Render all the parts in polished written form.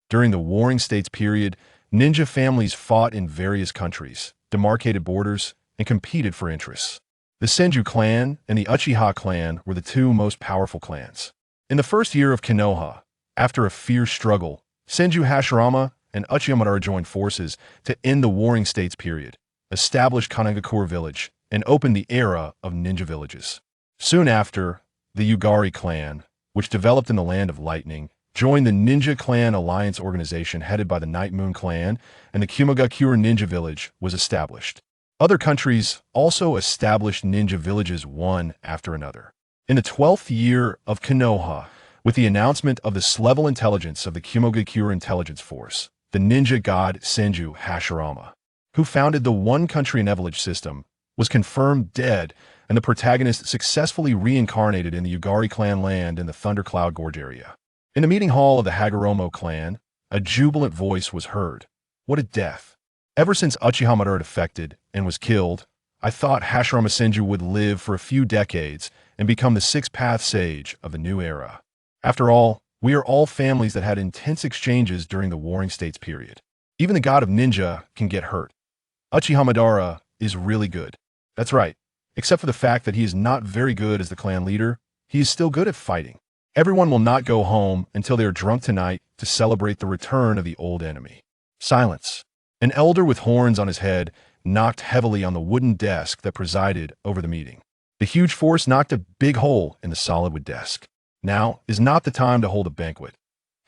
During the Warring States period, ninja families fought in various countries, demarcated borders, and competed for interests. The Senju clan and the Uchiha clan were the two most powerful clans. In the first year of Konoha, after a fierce struggle, Senju Hashirama and Uchiha Madara joined forces to end the Warring States period, established Kanagakure village, and opened the era of ninja villages. Soon after, the Yugari clan, which developed in the Land of Lightning, joined the Ninja Clan Alliance organization headed by the Night Moon clan, and the Kumagakure Ninja Village was established. Other countries also established ninja villages one after another. In the 12th year of Konoha, with the announcement of the S-level intelligence of the Kumagakure Intelligence Force, the ninja god Senju Hashirama, who founded the one-country village system, was confirmed dead, and the protagonist successfully reincarnated in the Yugari clan land in the Thundercloud Gorge area. In the meeting hall of the Hagoromo clan, a jubilant voice was heard. What a death! Ever since Uchiha Madara defected and was killed, I thought Hashirama Senju would live for a few decades and become the six-path sage of the new era. After all, we are all families that had intense exchanges during the Warring States period. Even the god of ninja can get hurt. Uchiha Madara is really good. That's right. Except for the fact that he is not very good as the clan leader, he is still good at fighting. Everyone will not go home until they are drunk tonight to celebrate the return of the old enemy. Silence. An elder with horns on his head knocked heavily on the wooden desk that presided over the meeting. The huge force knocked a big hole in the solid wood desk. Now is not the time to hold a banquet.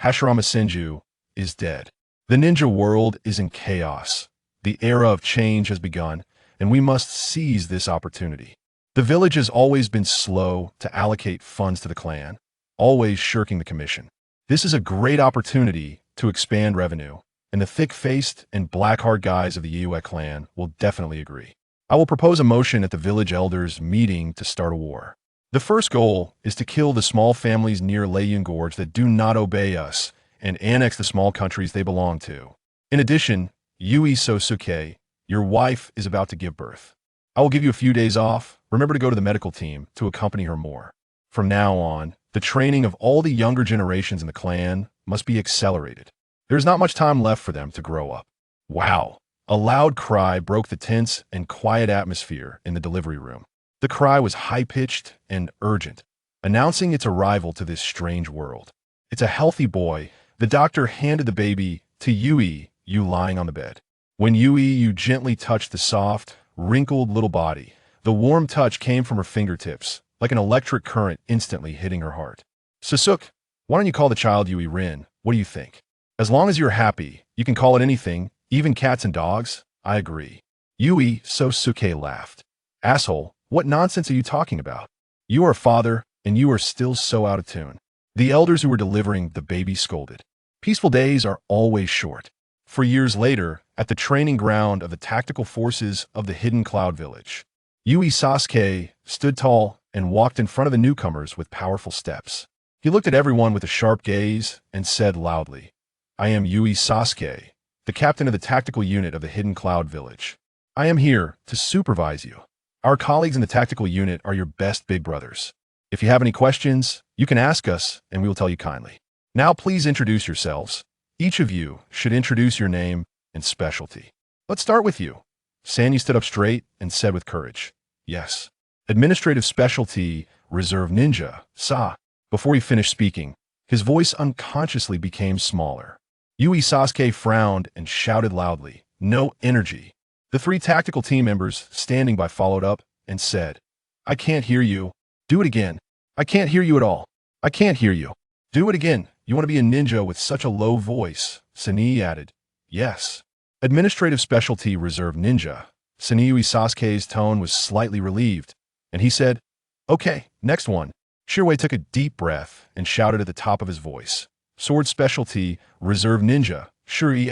Hashirama Senju is dead. The ninja world is in chaos. The era of change has begun, and we must seize this opportunity. The village has always been slow to allocate funds to the clan, always shirking the commission. This is a great opportunity to expand revenue, and the thick-faced and black-haired guys of the Yue clan will definitely agree. I will propose a motion at the village elders' meeting to start a war. The first goal is to kill the small families near Leiyun Gorge that do not obey us and annex the small countries they belong to. In addition, Yui Sosuke, your wife is about to give birth. I will give you a few days off. Remember to go to the medical team to accompany her more. From now on, the training of all the younger generations in the clan must be accelerated. There is not much time left for them to grow up. Wow! A loud cry broke the tense and quiet atmosphere in the delivery room. The cry was high-pitched and urgent, announcing its arrival to this strange world. It's a healthy boy. The doctor handed the baby to Yui, lying on the bed. When Yui gently touched the soft, wrinkled little body, the warm touch came from her fingertips, like an electric current instantly hitting her heart. Sasuke, why don't you call the child Yui Rin? What do you think? As long as you're happy, you can call it anything, even cats and dogs. I agree. Yui Sosuke laughed. Asshole, what nonsense are you talking about? You are a father, and you are still so out of tune. The elders who were delivering the baby scolded. Peaceful days are always short. For years later, at the training ground of the tactical forces of the Hidden Cloud Village, Yui Sasuke stood tall and walked in front of the newcomers with powerful steps. He looked at everyone with a sharp gaze and said loudly, I am Yui Sasuke, the captain of the tactical unit of the Hidden Cloud Village. I am here to supervise you. Our colleagues in the tactical unit are your best big brothers. If you have any questions, you can ask us and we will tell you kindly. Now please introduce yourselves. Each of you should introduce your name and specialty. Let's start with you. Sanyi stood up straight and said with courage, yes. Administrative specialty, Reserve Ninja, Sa. Before he finished speaking, his voice unconsciously became smaller. Yui Sasuke frowned and shouted loudly, no energy. The three tactical team members standing by followed up and said, I can't hear you. Do it again. I can't hear you at all. I can't hear you. Do it again. You want to be a ninja with such a low voice? Sanyi added, yes. Administrative specialty Reserve Ninja. Sanyi Sasuke's tone was slightly relieved, and he said, okay, next one. Shirwei took a deep breath and shouted at the top of his voice. Sword specialty Reserve Ninja, Shuri.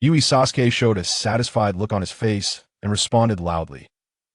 Yui Sasuke showed a satisfied look on his face and responded loudly.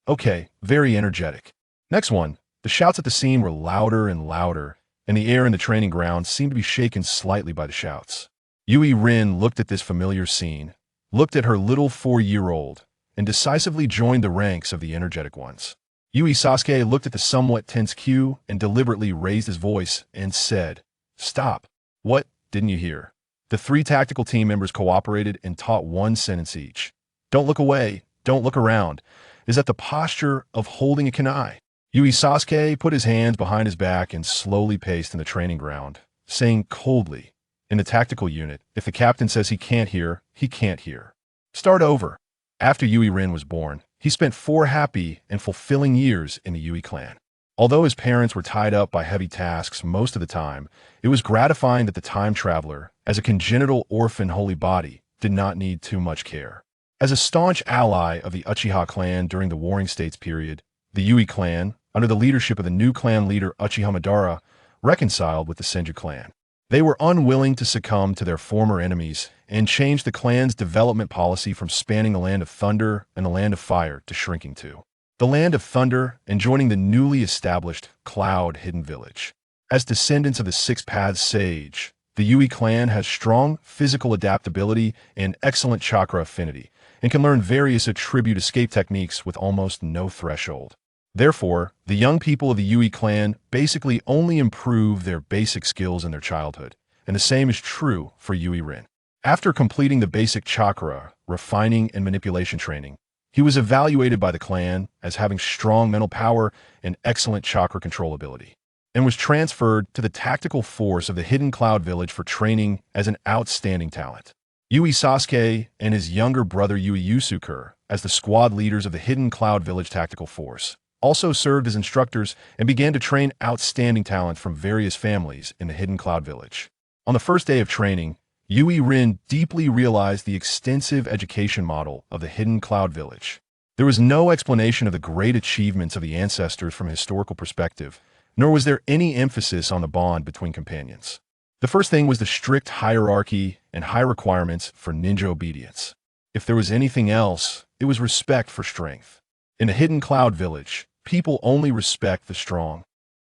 Okay, very energetic. Next one. The shouts at the scene were louder and louder, and the air in the training ground seemed to be shaken slightly by the shouts. Yui Rin looked at this familiar scene, looked at her little 4-year-old, and decisively joined the ranks of the energetic ones. Yui Sasuke looked at the somewhat tense Q and deliberately raised his voice and said, stop. What, didn't you hear? The three tactical team members cooperated and taught one sentence each. Don't look away, don't look around, is that the posture of holding a kunai. Yui Sasuke put his hands behind his back and slowly paced in the training ground, saying coldly, in the tactical unit, if the captain says he can't hear, he can't hear. Start over. After Yui Rin was born, he spent 4 happy and fulfilling years in the Yui clan. Although his parents were tied up by heavy tasks most of the time, it was gratifying that the time traveler, as a congenital orphan holy body, did not need too much care. As a staunch ally of the Uchiha clan during the Warring States period, the Yui clan, under the leadership of the new clan leader Uchiha Madara, reconciled with the Senju clan. They were unwilling to succumb to their former enemies and changed the clan's development policy from spanning the Land of Thunder and the Land of Fire to shrinking to the Land of Thunder and joining the newly established Cloud Hidden Village. As descendants of the Six Paths Sage, the Yui clan has strong physical adaptability and excellent chakra affinity, and can learn various attribute escape techniques with almost no threshold. Therefore, the young people of the Yui clan basically only improve their basic skills in their childhood, and the same is true for Yui Rin. After completing the basic chakra, refining and manipulation training, he was evaluated by the clan as having strong mental power and excellent chakra control ability, and was transferred to the tactical force of the Hidden Cloud Village for training as an outstanding talent. Yui Sasuke and his younger brother Yui Yusuke, as the squad leaders of the Hidden Cloud Village Tactical Force, also served as instructors and began to train outstanding talent from various families in the Hidden Cloud Village. On the first day of training, Yui Rin deeply realized the extensive education model of the Hidden Cloud Village. There was no explanation of the great achievements of the ancestors from a historical perspective, nor was there any emphasis on the bond between companions. The first thing was the strict hierarchy and high requirements for ninja obedience. If there was anything else, it was respect for strength. In the Hidden Cloud Village, people only respect the strong.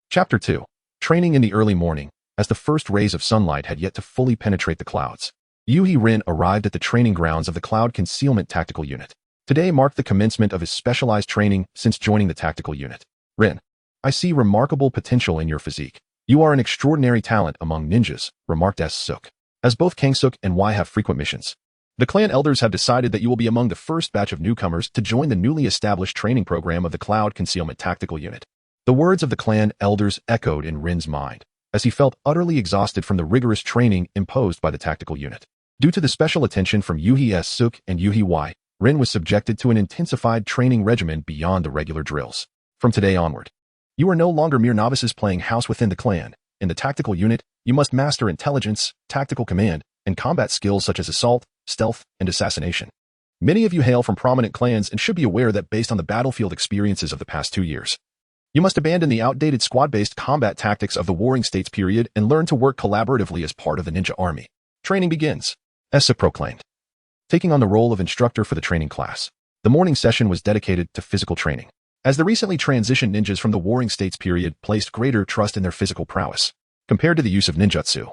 Chapter 2. Training in the early morning. As the first rays of sunlight had yet to fully penetrate the clouds, Yui Rin arrived at the training grounds of the Cloud Concealment Tactical Unit. Today marked the commencement of his specialized training since joining the tactical unit. Rin, I see remarkable potential in your physique. You are an extraordinary talent among ninjas, remarked Suk. As both Kangsuk and Y have frequent missions, the clan elders have decided that you will be among the first batch of newcomers to join the newly established training program of the Cloud Concealment Tactical Unit. The words of the clan elders echoed in Rin's mind, as he felt utterly exhausted from the rigorous training imposed by the tactical unit. Due to the special attention from Yuhi Suk and Yuhi Y, Rin was subjected to an intensified training regimen beyond the regular drills. From today onward, you are no longer mere novices playing house within the clan. In the tactical unit, you must master intelligence, tactical command, and combat skills such as assault, stealth, and assassination. Many of you hail from prominent clans and should be aware that based on the battlefield experiences of the past 2 years, you must abandon the outdated squad-based combat tactics of the Warring States period and learn to work collaboratively as part of the ninja army. Training begins. Suk proclaimed. Taking on the role of instructor for the training class, the morning session was dedicated to physical training, as the recently transitioned ninjas from the Warring States period placed greater trust in their physical prowess, compared to the use of ninjutsu.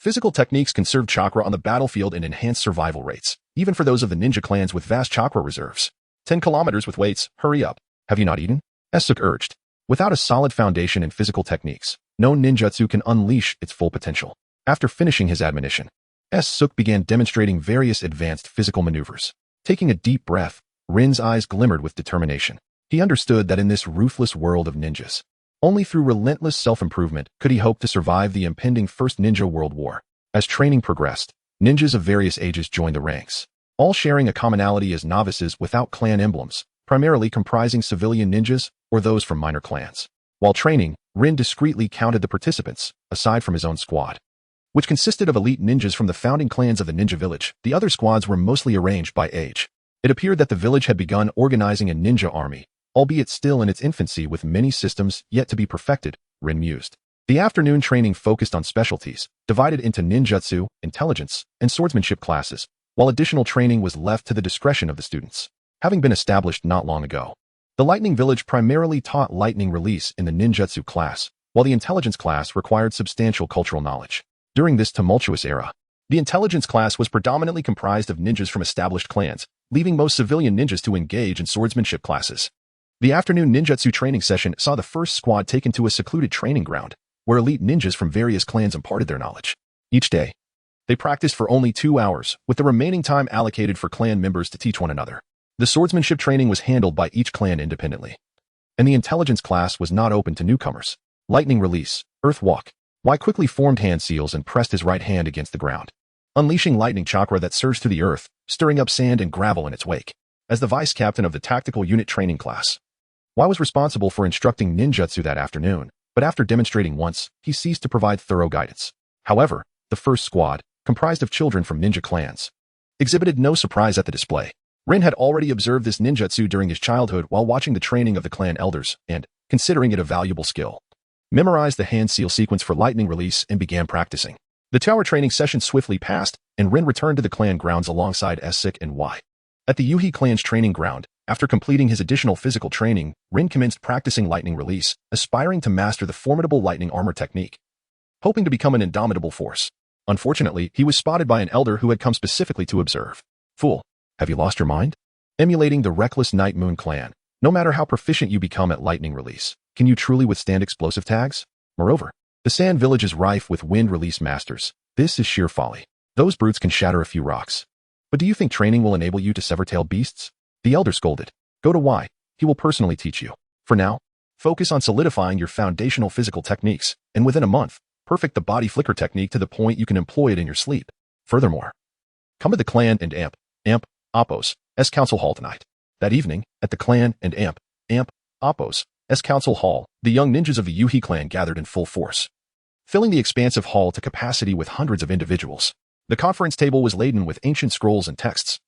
Physical techniques conserve chakra on the battlefield and enhance survival rates, even for those of the ninja clans with vast chakra reserves. 10 kilometers with weights, hurry up. Have you not eaten? Suk urged. Without a solid foundation in physical techniques, no ninjutsu can unleash its full potential. After finishing his admonition, Suk began demonstrating various advanced physical maneuvers. Taking a deep breath, Rin's eyes glimmered with determination. He understood that in this ruthless world of ninjas, only through relentless self-improvement could he hope to survive the impending First Ninja World War. As training progressed, ninjas of various ages joined the ranks, all sharing a commonality as novices without clan emblems, primarily comprising civilian ninjas or those from minor clans. While training, Rin discreetly counted the participants, aside from his own squad, which consisted of elite ninjas from the founding clans of the ninja village. The other squads were mostly arranged by age. It appeared that the village had begun organizing a ninja army, albeit still in its infancy with many systems yet to be perfected, Rin mused. The afternoon training focused on specialties, divided into ninjutsu, intelligence, and swordsmanship classes, while additional training was left to the discretion of the students. Having been established not long ago, the Lightning Village primarily taught lightning release in the ninjutsu class, while the intelligence class required substantial cultural knowledge. During this tumultuous era, the intelligence class was predominantly comprised of ninjas from established clans, leaving most civilian ninjas to engage in swordsmanship classes. The afternoon ninjutsu training session saw the first squad taken to a secluded training ground, where elite ninjas from various clans imparted their knowledge. Each day, They practiced for only 2 hours, with the remaining time allocated for clan members to teach one another. The swordsmanship training was handled by each clan independently, and the intelligence class was not open to newcomers. Lightning release, earth walk. Y quickly formed hand seals and pressed his right hand against the ground, unleashing lightning chakra that surged through the earth, stirring up sand and gravel in its wake. As the vice captain of the tactical unit training class, Y was responsible for instructing ninjutsu that afternoon, but after demonstrating once, he ceased to provide thorough guidance. However, the first squad, comprised of children from ninja clans, exhibited no surprise at the display. Rin had already observed this ninjutsu during his childhood while watching the training of the clan elders and, considering it a valuable skill, memorized the hand seal sequence for lightning release and began practicing. The tower training session swiftly passed, and Rin returned to the clan grounds alongside Sik and Y. At the Yuhi clan's training ground, after completing his additional physical training, Rin commenced practicing lightning release, aspiring to master the formidable lightning armor technique, hoping to become an indomitable force. Unfortunately, he was spotted by an elder who had come specifically to observe. Fool, have you lost your mind? Emulating the reckless Night Moon clan, no matter how proficient you become at lightning release, can you truly withstand explosive tags? Moreover, the Sand Village is rife with wind release masters. This is sheer folly. Those brutes can shatter a few rocks. But do you think training will enable you to sever tail beasts? The elder scolded. Go to Y. He will personally teach you. For now, focus on solidifying your foundational physical techniques, and within a month, perfect the body flicker technique to the point you can employ it in your sleep. Furthermore, come to the clan and Amp, Oppos, S Council Hall tonight. That evening, at the clan and Amp, Oppos, S Council Hall, the young ninjas of the Yuhi clan gathered in full force, filling the expansive hall to capacity with hundreds of individuals. The conference table was laden with ancient scrolls and texts,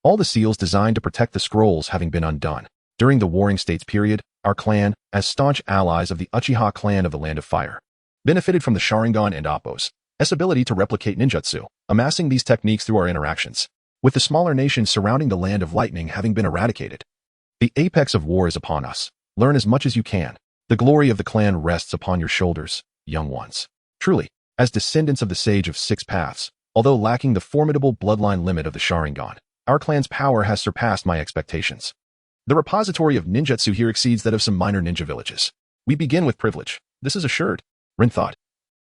all the seals designed to protect the scrolls having been undone. During the Warring States period, our clan, as staunch allies of the Uchiha clan of the Land of Fire, benefited from the Sharingan and Oppos' ability to replicate ninjutsu, amassing these techniques through our interactions. With the smaller nations surrounding the Land of Lightning having been eradicated, the apex of war is upon us. Learn as much as you can. The glory of the clan rests upon your shoulders, young ones. Truly, as descendants of the Sage of Six Paths, although lacking the formidable bloodline limit of the Sharingan, our clan's power has surpassed my expectations. The repository of ninjutsu here exceeds that of some minor ninja villages. We begin with privilege. This is assured, Rin thought.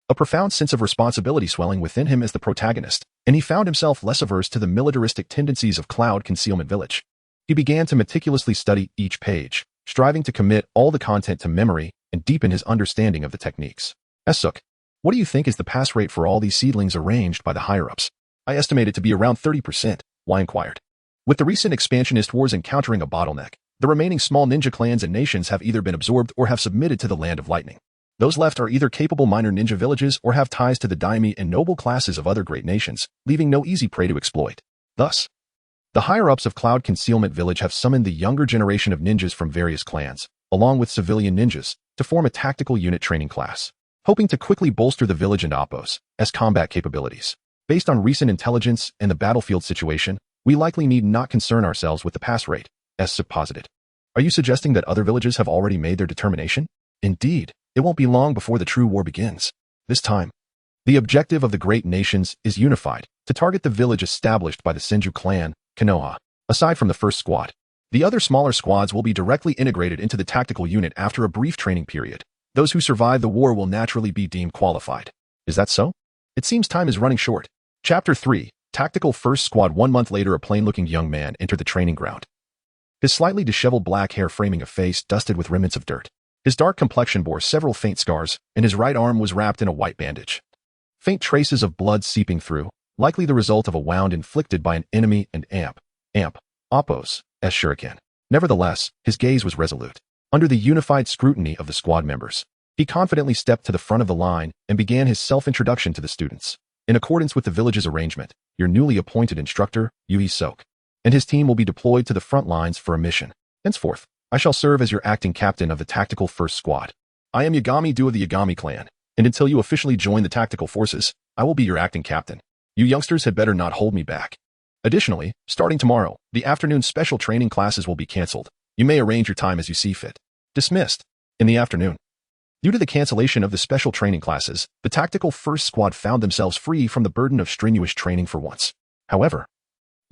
A profound sense of responsibility swelling within him as the protagonist, and he found himself less averse to the militaristic tendencies of Cloud Concealment Village. He began to meticulously study each page, striving to commit all the content to memory and deepen his understanding of the techniques. Suk, what do you think is the pass rate for all these seedlings arranged by the higher-ups? I estimate it to be around 30%, Y inquired. With the recent expansionist wars encountering a bottleneck, the remaining small ninja clans and nations have either been absorbed or have submitted to the Land of Lightning. Those left are either capable minor ninja villages or have ties to the daime and noble classes of other great nations, leaving no easy prey to exploit. Thus, the higher-ups of Cloud Concealment Village have summoned the younger generation of ninjas from various clans, along with civilian ninjas, to form a tactical unit training class, hoping to quickly bolster the village and Oppos' combat capabilities. Based on recent intelligence and the battlefield situation, we likely need not concern ourselves with the pass rate, Suk posited. Are you suggesting that other villages have already made their determination? Indeed, it won't be long before the true war begins. This time, the objective of the great nations is unified, to target the village established by the Senju clan, Konoha. Aside from the first squad, the other smaller squads will be directly integrated into the tactical unit after a brief training period. Those who survive the war will naturally be deemed qualified. Is that so? It seems time is running short. Chapter 3, Tactical First Squad. 1 month later, a plain-looking young man entered the training ground, his slightly disheveled black hair framing a face dusted with remnants of dirt. His dark complexion bore several faint scars, and his right arm was wrapped in a white bandage. Faint traces of blood seeping through, likely the result of a wound inflicted by an enemy and Oppos' shuriken. Nevertheless, his gaze was resolute. Under the unified scrutiny of the squad members, he confidently stepped to the front of the line and began his self-introduction to the students. In accordance with the village's arrangement, your newly appointed instructor, Yuhi Sok, and his team will be deployed to the front lines for a mission. Henceforth, I shall serve as your acting captain of the Tactical First Squad. I am Yagami Du of the Yagami clan, and until you officially join the tactical forces, I will be your acting captain. You youngsters had better not hold me back. Additionally, starting tomorrow, the afternoon special training classes will be cancelled. You may arrange your time as you see fit. Dismissed. In the afternoon. Due to the cancellation of the special training classes, the Tactical First Squad found themselves free from the burden of strenuous training for once. However,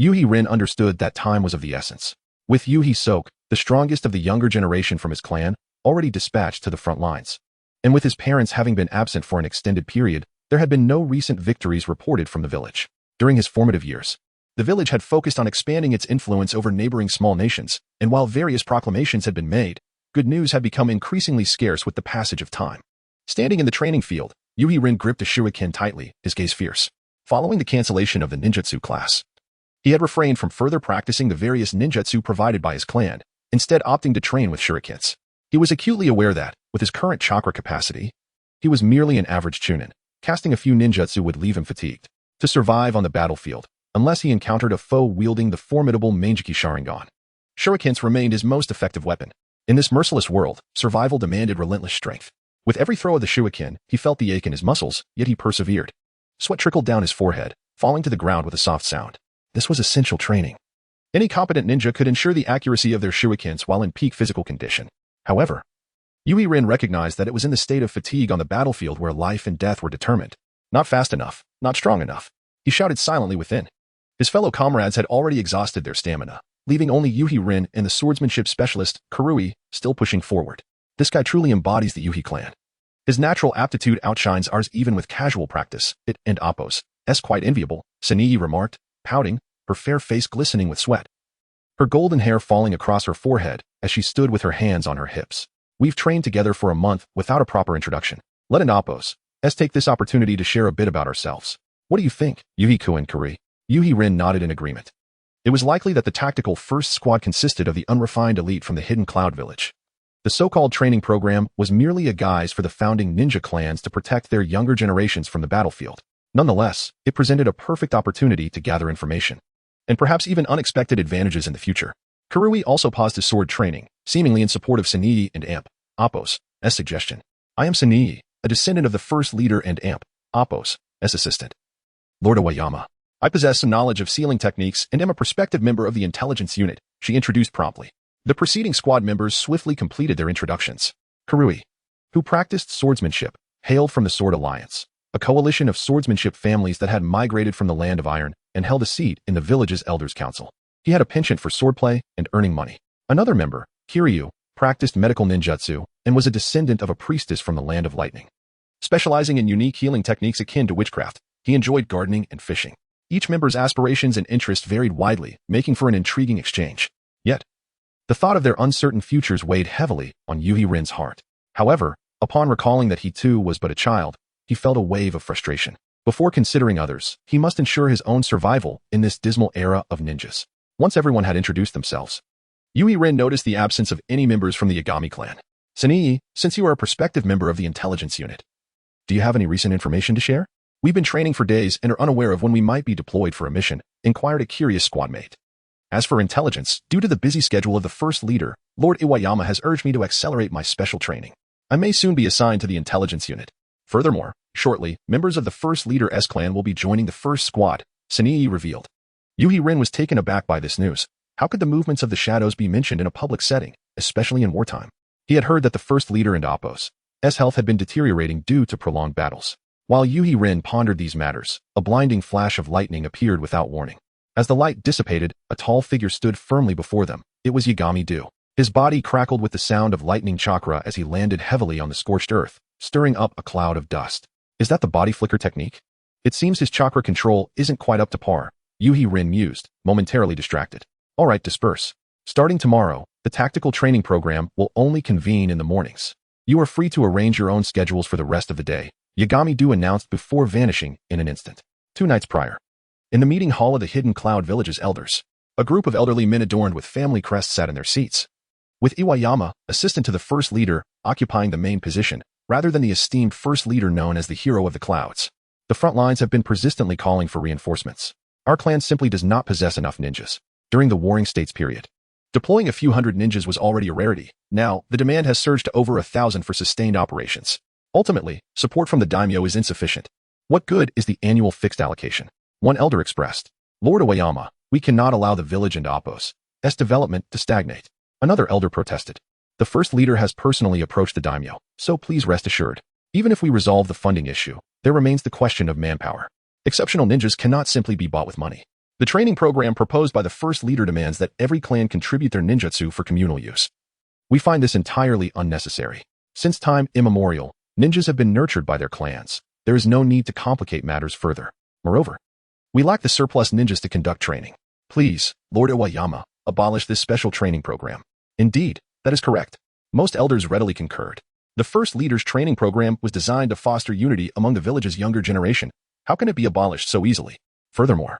Yuhi Rin understood that time was of the essence. With Yuhi Sok, the strongest of the younger generation from his clan, already dispatched to the front lines, and with his parents having been absent for an extended period, There had been no recent victories reported from the village. During his formative years, the village had focused on expanding its influence over neighboring small nations, and while various proclamations had been made, good news had become increasingly scarce with the passage of time. Standing in the training field, Yuhi Rin gripped a shuriken tightly, his gaze fierce. Following the cancellation of the ninjutsu class, he had refrained from further practicing the various ninjutsu provided by his clan, instead opting to train with shurikens. He was acutely aware that, with his current chakra capacity, he was merely an average chunin. Casting a few ninjutsu would leave him fatigued. To survive on the battlefield, unless he encountered a foe wielding the formidable Manjiki Sharingan, shurikens remained his most effective weapon. In this merciless world, survival demanded relentless strength. With every throw of the shuriken, he felt the ache in his muscles, yet he persevered. Sweat trickled down his forehead, falling to the ground with a soft sound. This was essential training. Any competent ninja could ensure the accuracy of their shurikens while in peak physical condition. However, Yuhi Rin recognized that it was in the state of fatigue on the battlefield where life and death were determined. Not fast enough, not strong enough. He shouted silently within. His fellow comrades had already exhausted their stamina, leaving only Yuhi Rin and the swordsmanship specialist, Kurui, still pushing forward. This guy truly embodies the Yuhi clan. His natural aptitude outshines ours even with casual practice. It and Appos, quite enviable, Sanii remarked, pouting, her fair face glistening with sweat. Her golden hair falling across her forehead as she stood with her hands on her hips. We've trained together for a month without a proper introduction. Let an Appos, take this opportunity to share a bit about ourselves. What do you think, Yuhi-ku and Kuri? Yuhi Rin nodded in agreement. It was likely that the tactical first squad consisted of the unrefined elite from the hidden cloud village. The so-called training program was merely a guise for the founding ninja clans to protect their younger generations from the battlefield. Nonetheless, it presented a perfect opportunity to gather information, and perhaps even unexpected advantages in the future. Kurui also paused his sword training, seemingly in support of Sanii and Appos' suggestion. I am Sanii, a descendant of the first leader and Appos' assistant. Lord Awayama. I possess some knowledge of sealing techniques and am a prospective member of the intelligence unit, she introduced promptly. The preceding squad members swiftly completed their introductions. Kurui, who practiced swordsmanship, hailed from the Sword Alliance, a coalition of swordsmanship families that had migrated from the Land of Iron and held a seat in the village's Elders' Council. He had a penchant for swordplay and earning money. Another member, Kiryu, practiced medical ninjutsu and was a descendant of a priestess from the Land of Lightning. Specializing in unique healing techniques akin to witchcraft, he enjoyed gardening and fishing. Each member's aspirations and interests varied widely, making for an intriguing exchange. Yet, the thought of their uncertain futures weighed heavily on Yuhi Rin's heart. However, upon recalling that he too was but a child, he felt a wave of frustration. Before considering others, he must ensure his own survival in this dismal era of ninjas. Once everyone had introduced themselves, Yuhi Rin noticed the absence of any members from the Yagami clan. Sanii, since you are a prospective member of the intelligence unit, do you have any recent information to share? We've been training for days and are unaware of when we might be deployed for a mission, inquired a curious squadmate. As for intelligence, due to the busy schedule of the first leader, Lord Iwayama has urged me to accelerate my special training. I may soon be assigned to the intelligence unit. Furthermore, shortly, members of the first leader clan will be joining the first squad, Sanii revealed. Yuhi Rin was taken aback by this news. How could the movements of the shadows be mentioned in a public setting, especially in wartime? He had heard that the first leader and Appos' health had been deteriorating due to prolonged battles. While Yuhi Rin pondered these matters, a blinding flash of lightning appeared without warning. As the light dissipated, a tall figure stood firmly before them. It was Yagami-do. His body crackled with the sound of lightning chakra as he landed heavily on the scorched earth, stirring up a cloud of dust. Is that the body flicker technique? It seems his chakra control isn't quite up to par, Yuhi Rin mused, momentarily distracted. All right, disperse. Starting tomorrow, the tactical training program will only convene in the mornings. You are free to arrange your own schedules for the rest of the day, Yagami-do announced before vanishing in an instant. 2 nights prior, in the meeting hall of the Hidden Cloud Village's elders, a group of elderly men adorned with family crests sat in their seats, with Iwayama, assistant to the first leader, occupying the main position, rather than the esteemed first leader known as the hero of the clouds. The front lines have been persistently calling for reinforcements. Our clan simply does not possess enough ninjas. During the Warring States period, deploying a few hundred ninjas was already a rarity. Now, the demand has surged to over 1,000 for sustained operations. Ultimately, support from the daimyo is insufficient. What good is the annual fixed allocation? One elder expressed. Lord Awayama, we cannot allow the village and Appos' development to stagnate. Another elder protested. The first leader has personally approached the daimyo, so please rest assured. Even if we resolve the funding issue, there remains the question of manpower. Exceptional ninjas cannot simply be bought with money. The training program proposed by the first leader demands that every clan contribute their ninjutsu for communal use. We find this entirely unnecessary. Since time immemorial, ninjas have been nurtured by their clans. there is no need to complicate matters further. Moreover, we lack the surplus ninjas to conduct training. Please, Lord Iwayama, abolish this special training program. Indeed, that is correct. Most elders readily concurred. The first leader's training program was designed to foster unity among the village's younger generation. How can it be abolished so easily? Furthermore,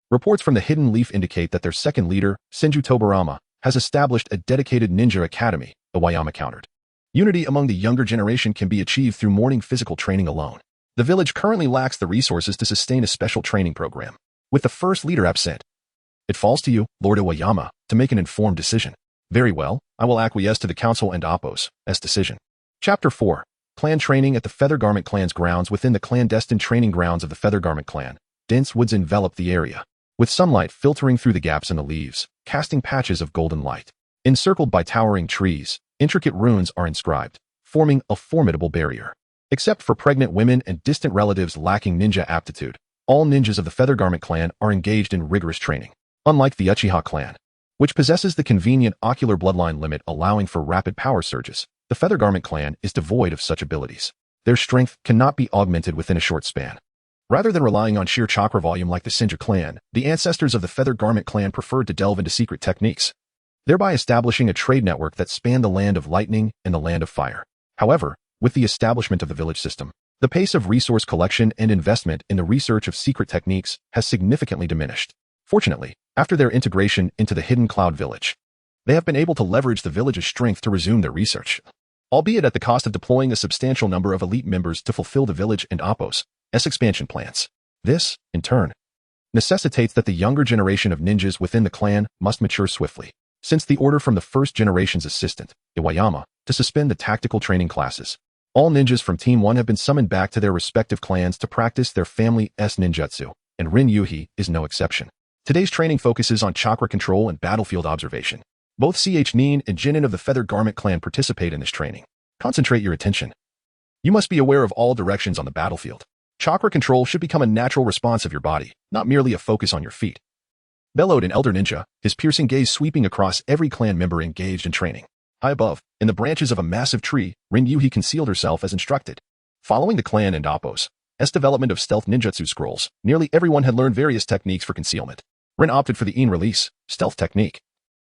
reports from the Hidden Leaf indicate that their second leader, Senju Tobarama, has established a dedicated ninja academy, Iwayama countered. Unity among the younger generation can be achieved through morning physical training alone. The village currently lacks the resources to sustain a special training program. With the first leader absent, it falls to you, Lord Iwayama, to make an informed decision. Very well, I will acquiesce to the Council and Appo's decision. Chapter 4. Clan Training at the Feather Garment Clan's grounds. Within the clandestine training grounds of the Feather Garment Clan, dense woods envelop the area, with sunlight filtering through the gaps in the leaves, casting patches of golden light. Encircled by towering trees, intricate runes are inscribed, forming a formidable barrier. Except for pregnant women and distant relatives lacking ninja aptitude, all ninjas of the Feather Garment Clan are engaged in rigorous training. Unlike the Uchiha clan, which possesses the convenient ocular bloodline limit allowing for rapid power surges, the Feather Garment Clan is devoid of such abilities. Their strength cannot be augmented within a short span. Rather than relying on sheer chakra volume like the Senju clan, the ancestors of the Feather Garment Clan preferred to delve into secret techniques, thereby establishing a trade network that spanned the land of lightning and the land of fire. However, with the establishment of the village system, the pace of resource collection and investment in the research of secret techniques has significantly diminished. Fortunately, after their integration into the Hidden Cloud Village, they have been able to leverage the village's strength to resume their research, albeit at the cost of deploying a substantial number of elite members to fulfill the village and Appo's expansion plans. This, in turn, necessitates that the younger generation of ninjas within the clan must mature swiftly. Since the order from the first generation's assistant, Iwayama, to suspend the tactical training classes, all ninjas from Team 1 have been summoned back to their respective clans to practice their family's ninjutsu, and Rin Yuhi is no exception. Today's training focuses on chakra control and battlefield observation. Both Nin and Jinin of the Feather Garment Clan participate in this training. Concentrate your attention. You must be aware of all directions on the battlefield. Chakra control should become a natural response of your body, not merely a focus on your feet. Bellowed an elder ninja, his piercing gaze sweeping across every clan member engaged in training. High above, in the branches of a massive tree, Rin Yuhi concealed herself as instructed. Following the clan and Appo's development of stealth ninjutsu scrolls, nearly everyone had learned various techniques for concealment. Rin opted for the In Release stealth technique,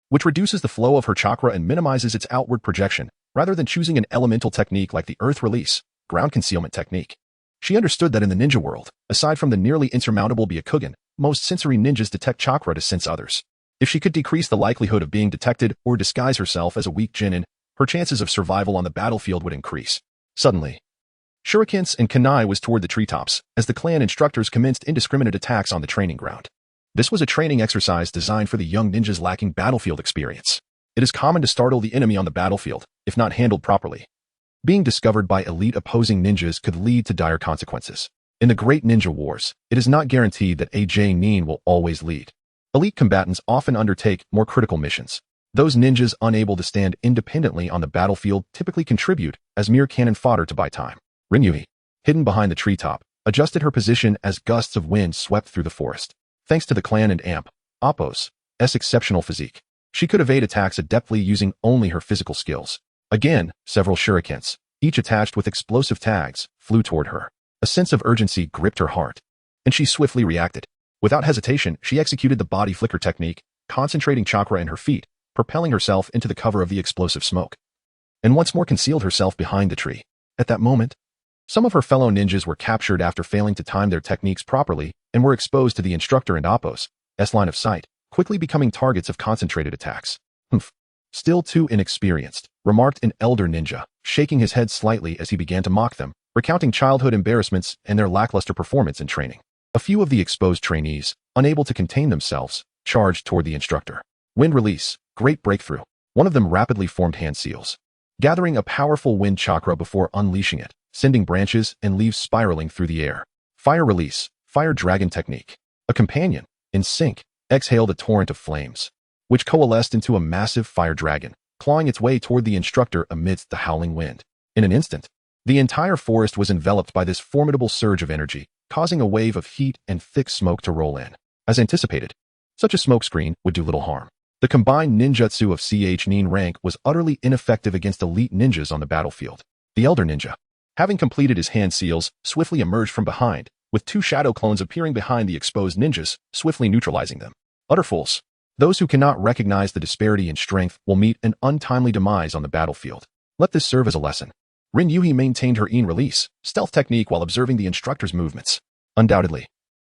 which reduces the flow of her chakra and minimizes its outward projection, rather than choosing an elemental technique like the Earth Release ground concealment technique. She understood that in the ninja world, aside from the nearly insurmountable Byakugan, most sensory ninjas detect chakra to sense others. If she could decrease the likelihood of being detected or disguise herself as a weak Jinin, her chances of survival on the battlefield would increase. Suddenly, shurikens and kunai was toward the treetops as the clan instructors commenced indiscriminate attacks on the training ground. This was a training exercise designed for the young ninjas lacking battlefield experience. It is common to startle the enemy on the battlefield, if not handled properly. Being discovered by elite opposing ninjas could lead to dire consequences. In the Great Ninja Wars, it is not guaranteed that AJ Nin will always lead. Elite combatants often undertake more critical missions. Those ninjas unable to stand independently on the battlefield typically contribute as mere cannon fodder to buy time. Rinyuhi, hidden behind the treetop, adjusted her position as gusts of wind swept through the forest. Thanks to the clan and Appo's exceptional physique, she could evade attacks adeptly using only her physical skills. Again, several shurikens, each attached with explosive tags, flew toward her. A sense of urgency gripped her heart, and she swiftly reacted. Without hesitation, she executed the body flicker technique, concentrating chakra in her feet, propelling herself into the cover of the explosive smoke, and once more concealed herself behind the tree. At that moment, some of her fellow ninjas were captured after failing to time their techniques properly and were exposed to the instructor and Appo's line of sight, quickly becoming targets of concentrated attacks. Humph. Still too inexperienced, remarked an elder ninja, shaking his head slightly as he began to mock them, recounting childhood embarrassments and their lackluster performance in training. A few of the exposed trainees, unable to contain themselves, charged toward the instructor. Wind release, great breakthrough. One of them rapidly formed hand seals, gathering a powerful wind chakra before unleashing it, sending branches and leaves spiraling through the air. Fire release, fire dragon technique. A companion, in sync, exhaled a torrent of flames, which coalesced into a massive fire dragon, clawing its way toward the instructor amidst the howling wind. In an instant, the entire forest was enveloped by this formidable surge of energy, causing a wave of heat and thick smoke to roll in. As anticipated, such a smokescreen would do little harm. The combined ninjutsu of Nin rank was utterly ineffective against elite ninjas on the battlefield. The elder ninja, having completed his hand seals, swiftly emerged from behind, with two shadow clones appearing behind the exposed ninjas, swiftly neutralizing them. Utter fools. Those who cannot recognize the disparity in strength will meet an untimely demise on the battlefield. Let this serve as a lesson. Rin Yuhi maintained her in-release, stealth technique while observing the instructor's movements. Undoubtedly.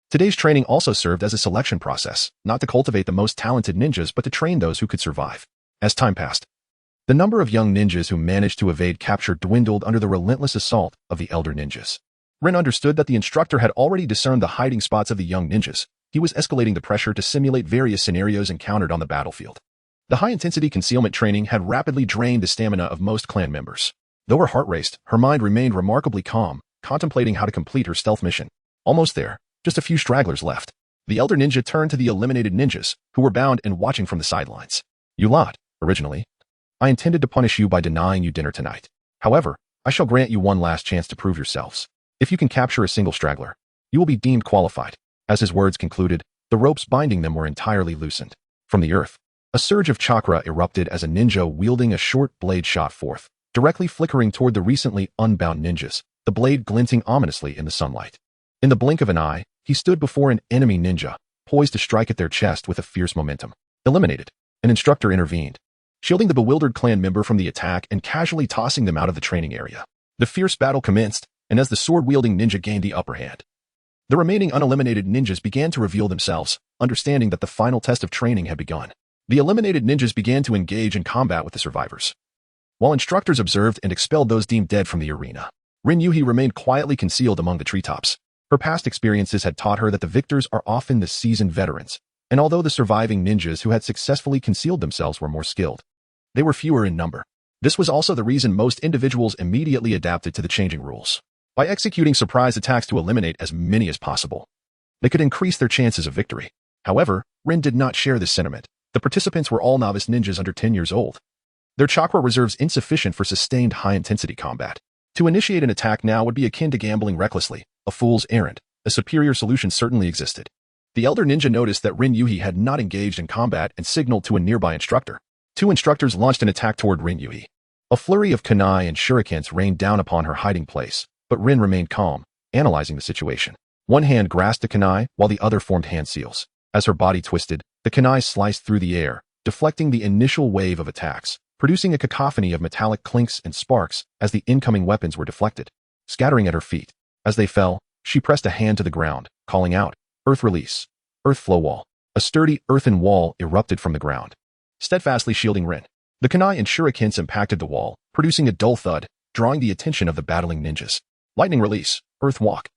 Today's training also served as a selection process, not to cultivate the most talented ninjas but to train those who could survive. As time passed, the number of young ninjas who managed to evade capture dwindled under the relentless assault of the elder ninjas. Rin understood that the instructor had already discerned the hiding spots of the young ninjas. He was escalating the pressure to simulate various scenarios encountered on the battlefield. The high-intensity concealment training had rapidly drained the stamina of most clan members. Though her heart raced, her mind remained remarkably calm, contemplating how to complete her stealth mission. Almost there, just a few stragglers left. The elder ninja turned to the eliminated ninjas, who were bound and watching from the sidelines. You lot, originally. I intended to punish you by denying you dinner tonight. However, I shall grant you one last chance to prove yourselves. If you can capture a single straggler, you will be deemed qualified. As his words concluded, the ropes binding them were entirely loosened. From the earth, a surge of chakra erupted as a ninja wielding a short blade shot forth, directly flickering toward the recently unbound ninjas, the blade glinting ominously in the sunlight. In the blink of an eye, he stood before an enemy ninja, poised to strike at their chest with a fierce momentum. Eliminated. An instructor intervened, shielding the bewildered clan member from the attack and casually tossing them out of the training area. The fierce battle commenced, and as the sword-wielding ninja gained the upper hand, the remaining uneliminated ninjas began to reveal themselves, understanding that the final test of training had begun. The eliminated ninjas began to engage in combat with the survivors, while instructors observed and expelled those deemed dead from the arena. Rin Yuhi remained quietly concealed among the treetops. Her past experiences had taught her that the victors are often the seasoned veterans, and although the surviving ninjas who had successfully concealed themselves were more skilled, they were fewer in number. This was also the reason most individuals immediately adapted to the changing rules. By executing surprise attacks to eliminate as many as possible, they could increase their chances of victory. However, Rin did not share this sentiment. The participants were all novice ninjas under 10 years old. Their chakra reserves insufficient for sustained high-intensity combat. To initiate an attack now would be akin to gambling recklessly, a fool's errand. A superior solution certainly existed. The elder ninja noticed that Rin Yuhi had not engaged in combat and signaled to a nearby instructor. Two instructors launched an attack toward Rin Yuhi. A flurry of kunai and shurikens rained down upon her hiding place, but Rin remained calm, analyzing the situation. One hand grasped the kunai, while the other formed hand seals. As her body twisted, the kunai sliced through the air, deflecting the initial wave of attacks, producing a cacophony of metallic clinks and sparks as the incoming weapons were deflected, scattering at her feet. As they fell, she pressed a hand to the ground, calling out, "Earth release. Earth flow wall." A sturdy earthen wall erupted from the ground, steadfastly shielding Rin. The kunai and shurikens impacted the wall, producing a dull thud, drawing the attention of the battling ninjas. Lightning release. Earth walk.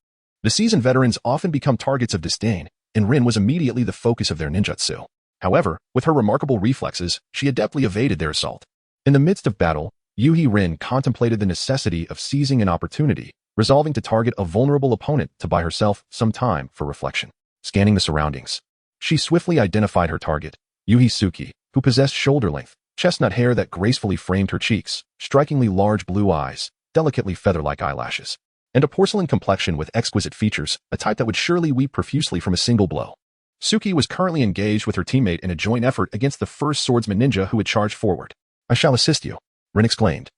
The seasoned veterans often become targets of disdain, and Rin was immediately the focus of their ninjutsu. However, with her remarkable reflexes, she adeptly evaded their assault. In the midst of battle, Yuhi Rin contemplated the necessity of seizing an opportunity, resolving to target a vulnerable opponent to buy herself some time for reflection. Scanning the surroundings, she swiftly identified her target, Yuhi Suki, who possessed shoulder-length, chestnut hair that gracefully framed her cheeks, strikingly large blue eyes, delicately feather-like eyelashes, and a porcelain complexion with exquisite features, a type that would surely weep profusely from a single blow. Suki was currently engaged with her teammate in a joint effort against the first swordsman ninja who had charged forward. "I shall assist you," Rin exclaimed,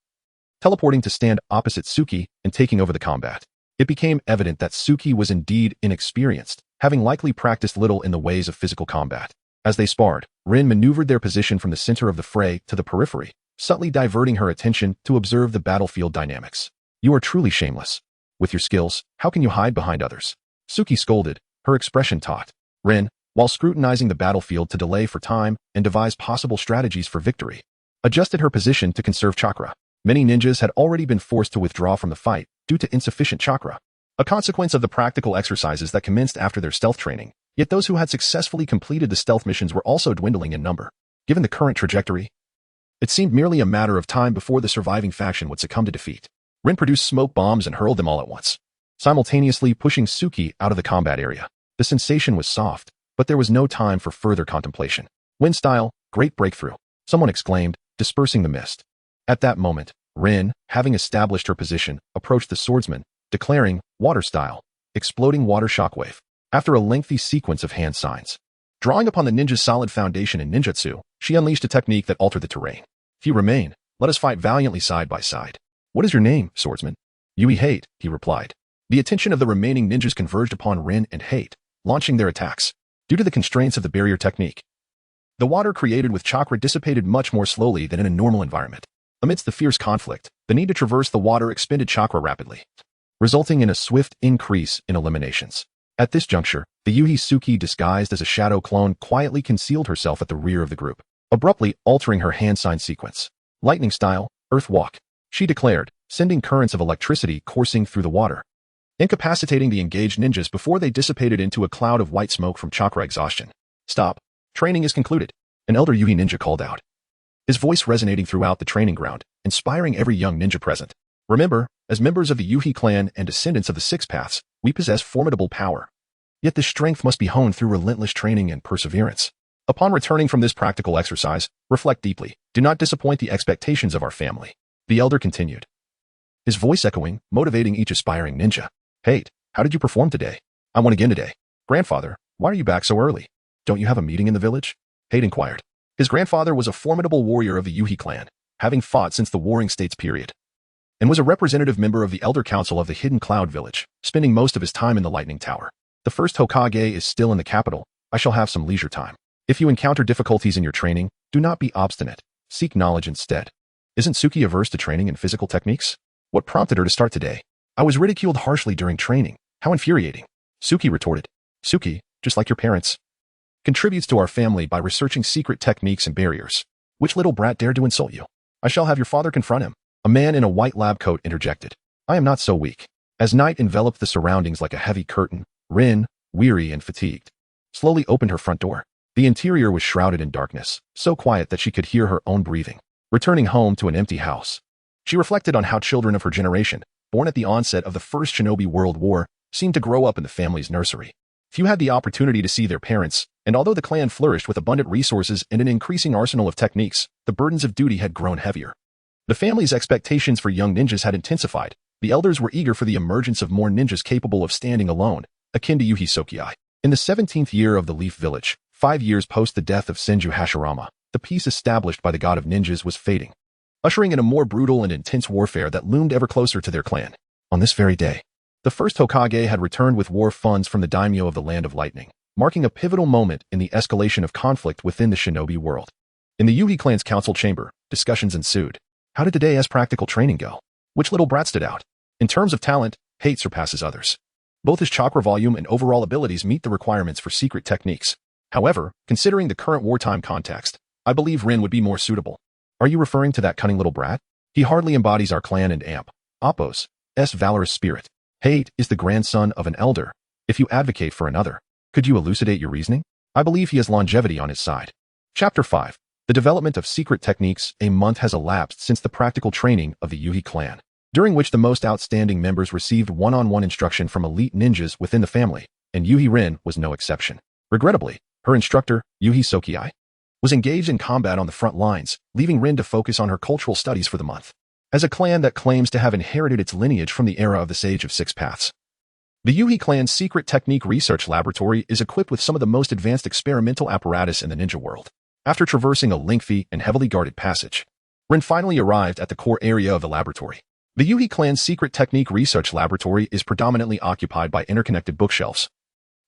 teleporting to stand opposite Suki and taking over the combat. It became evident that Suki was indeed inexperienced, having likely practiced little in the ways of physical combat. As they sparred, Rin maneuvered their position from the center of the fray to the periphery, subtly diverting her attention to observe the battlefield dynamics. "You are truly shameless. With your skills, how can you hide behind others?" Suki scolded, her expression taut. Rin, while scrutinizing the battlefield to delay for time and devise possible strategies for victory, adjusted her position to conserve chakra. Many ninjas had already been forced to withdraw from the fight due to insufficient chakra, a consequence of the practical exercises that commenced after their stealth training. Yet those who had successfully completed the stealth missions were also dwindling in number. Given the current trajectory, it seemed merely a matter of time before the surviving faction would succumb to defeat. Rin produced smoke bombs and hurled them all at once, simultaneously pushing Suki out of the combat area. The sensation was soft, but there was no time for further contemplation. "Wind style, great breakthrough," someone exclaimed, dispersing the mist. At that moment, Rin, having established her position, approached the swordsman, declaring, "Water style, exploding water shockwave." After a lengthy sequence of hand signs, drawing upon the ninja's solid foundation in ninjutsu, she unleashed a technique that altered the terrain. "Few remain. Let us fight valiantly side by side." "What is your name, swordsman?" Yui hate, he replied. The attention of the remaining ninjas converged upon Rin and Hate, launching their attacks. Due to the constraints of the barrier technique, the water created with chakra dissipated much more slowly than in a normal environment. Amidst the fierce conflict, the need to traverse the water expended chakra rapidly, resulting in a swift increase in eliminations. At this juncture, the Yuhi Suki disguised as a shadow clone quietly concealed herself at the rear of the group, abruptly altering her hand sign sequence. Lightning style, Earth Walk, she declared, sending currents of electricity coursing through the water, incapacitating the engaged ninjas before they dissipated into a cloud of white smoke from chakra exhaustion. Stop. Training is concluded, an elder Yuhi ninja called out, his voice resonating throughout the training ground, inspiring every young ninja present. Remember, as members of the Yuhi clan and descendants of the Six Paths, we possess formidable power. Yet this strength must be honed through relentless training and perseverance. Upon returning from this practical exercise, reflect deeply. Do not disappoint the expectations of our family. The elder continued, his voice echoing, motivating each aspiring ninja. Hate, how did you perform today? I won again today. Grandfather, why are you back so early? Don't you have a meeting in the village? Hate inquired. His grandfather was a formidable warrior of the Yuhi clan, having fought since the Warring States period, and was a representative member of the Elder Council of the Hidden Cloud Village, spending most of his time in the Lightning Tower. The first Hokage is still in the capital. I shall have some leisure time. If you encounter difficulties in your training, do not be obstinate. Seek knowledge instead. Isn't Suki averse to training in physical techniques? What prompted her to start today? I was ridiculed harshly during training. How infuriating. Suki retorted. Suki, just like your parents, contributes to our family by researching secret techniques and barriers. Which little brat dared to insult you? I shall have your father confront him. A man in a white lab coat interjected. I am not so weak. As night enveloped the surroundings like a heavy curtain, Rin, weary and fatigued, slowly opened her front door. The interior was shrouded in darkness, so quiet that she could hear her own breathing. Returning home to an empty house, she reflected on how children of her generation, born at the onset of the First Shinobi World War, seemed to grow up in the family's nursery. Few had the opportunity to see their parents, and although the clan flourished with abundant resources and an increasing arsenal of techniques, the burdens of duty had grown heavier. The family's expectations for young ninjas had intensified. The elders were eager for the emergence of more ninjas capable of standing alone, akin to Yuhi Sokiai. In the 17th year of the Leaf Village, 5 years post the death of Senju Hashirama, the peace established by the god of ninjas was fading, ushering in a more brutal and intense warfare that loomed ever closer to their clan. On this very day, the first Hokage had returned with war funds from the daimyo of the Land of Lightning, marking a pivotal moment in the escalation of conflict within the shinobi world. In the Yuhi clan's council chamber, discussions ensued. How did today's practical training go? Which little brat stood out? In terms of talent, Hate surpasses others. Both his chakra volume and overall abilities meet the requirements for secret techniques. However, considering the current wartime context, I believe Rin would be more suitable. Are you referring to that cunning little brat? He hardly embodies our clan and Appo's valorous spirit. Hate is the grandson of an elder. If you advocate for another, could you elucidate your reasoning? I believe he has longevity on his side. Chapter 5. The development of secret techniques. A month has elapsed since the practical training of the Yuhi clan, during which the most outstanding members received one-on-one instruction from elite ninjas within the family, and Yuhi Rin was no exception. Regrettably, her instructor, Yuhi Sokiai, was engaged in combat on the front lines, leaving Rin to focus on her cultural studies for the month. As a clan that claims to have inherited its lineage from the era of the Sage of Six Paths, the Yuhi clan's secret technique research laboratory is equipped with some of the most advanced experimental apparatus in the ninja world. After traversing a lengthy and heavily guarded passage, Rin finally arrived at the core area of the laboratory. The Yuhi clan's secret technique research laboratory is predominantly occupied by interconnected bookshelves,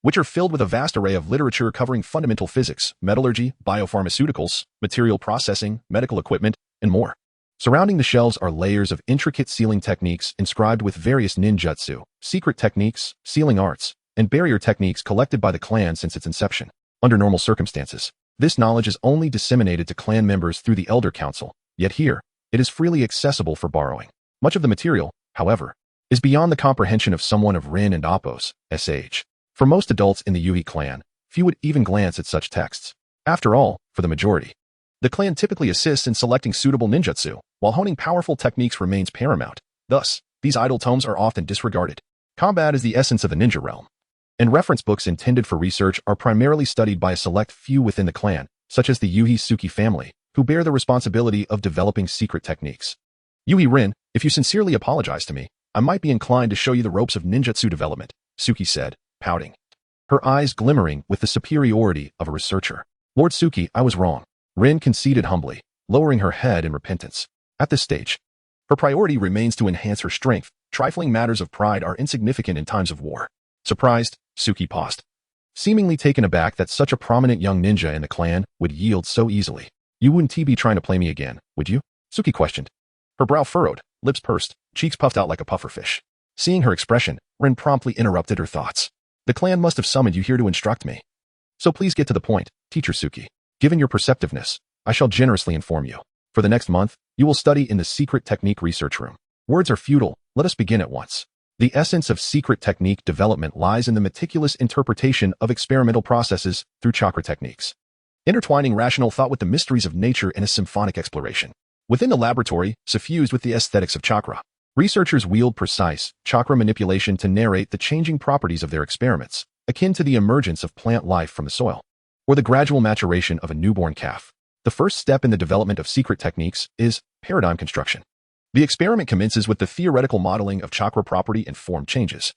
which are filled with a vast array of literature covering fundamental physics, metallurgy, biopharmaceuticals, material processing, medical equipment, and more. Surrounding the shelves are layers of intricate sealing techniques inscribed with various ninjutsu, secret techniques, sealing arts, and barrier techniques collected by the clan since its inception. Under normal circumstances, this knowledge is only disseminated to clan members through the Elder Council, yet here, it is freely accessible for borrowing. Much of the material, however, is beyond the comprehension of someone of Rin and Appo's age. For most adults in the Yuhi clan, few would even glance at such texts. After all, for the majority, the clan typically assists in selecting suitable ninjutsu, while honing powerful techniques remains paramount. Thus, these idle tomes are often disregarded. Combat is the essence of the ninja realm, and reference books intended for research are primarily studied by a select few within the clan, such as the Yuhi Suki family, who bear the responsibility of developing secret techniques. Yuhi Rin, if you sincerely apologize to me, I might be inclined to show you the ropes of ninjutsu development, Suki said, pouting, her eyes glimmering with the superiority of a researcher. Lord Suki, I was wrong. Rin conceded humbly, lowering her head in repentance. At this stage, her priority remains to enhance her strength, Trifling matters of pride are insignificant in times of war. Surprised, Suki paused, seemingly taken aback that such a prominent young ninja in the clan would yield so easily. You wouldn't be trying to play me again, would you? Suki questioned. Her brow furrowed, lips pursed, cheeks puffed out like a pufferfish. Seeing her expression, Rin promptly interrupted her thoughts. The clan must have summoned you here to instruct me. So please get to the point, Teacher Suki. Given your perceptiveness, I shall generously inform you. For the next month, you will study in the Secret Technique Research Room. Words are futile, let us begin at once. The essence of secret technique development lies in the meticulous interpretation of experimental processes through chakra techniques, intertwining rational thought with the mysteries of nature in a symphonic exploration. Within the laboratory, suffused with the aesthetics of chakra, researchers wield precise chakra manipulation to narrate the changing properties of their experiments, akin to the emergence of plant life from the soil, or the gradual maturation of a newborn calf. The first step in the development of secret techniques is paradigm construction. The experiment commences with the theoretical modeling of chakra property and form changes,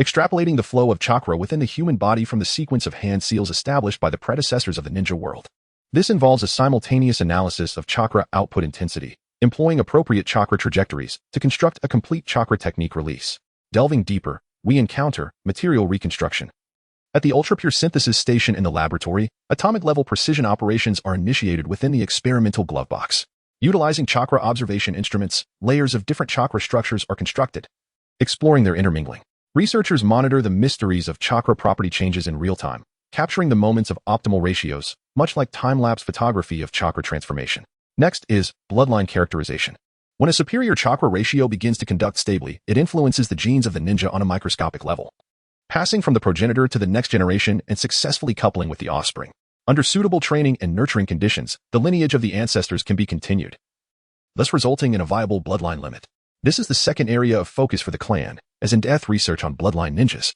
extrapolating the flow of chakra within the human body from the sequence of hand seals established by the predecessors of the ninja world. This involves a simultaneous analysis of chakra output intensity, employing appropriate chakra trajectories to construct a complete chakra technique release. Delving deeper, we encounter material reconstruction. At the ultra-pure synthesis station in the laboratory, atomic-level precision operations are initiated within the experimental glove box. Utilizing chakra observation instruments, layers of different chakra structures are constructed, exploring their intermingling. Researchers monitor the mysteries of chakra property changes in real time, capturing the moments of optimal ratios, much like time-lapse photography of chakra transformation. Next is bloodline characterization. When a superior chakra ratio begins to conduct stably, it influences the genes of the ninja on a microscopic level, passing from the progenitor to the next generation and successfully coupling with the offspring. Under suitable training and nurturing conditions, the lineage of the ancestors can be continued, thus resulting in a viable bloodline limit. This is the second area of focus for the clan, as in-depth research on bloodline ninjas,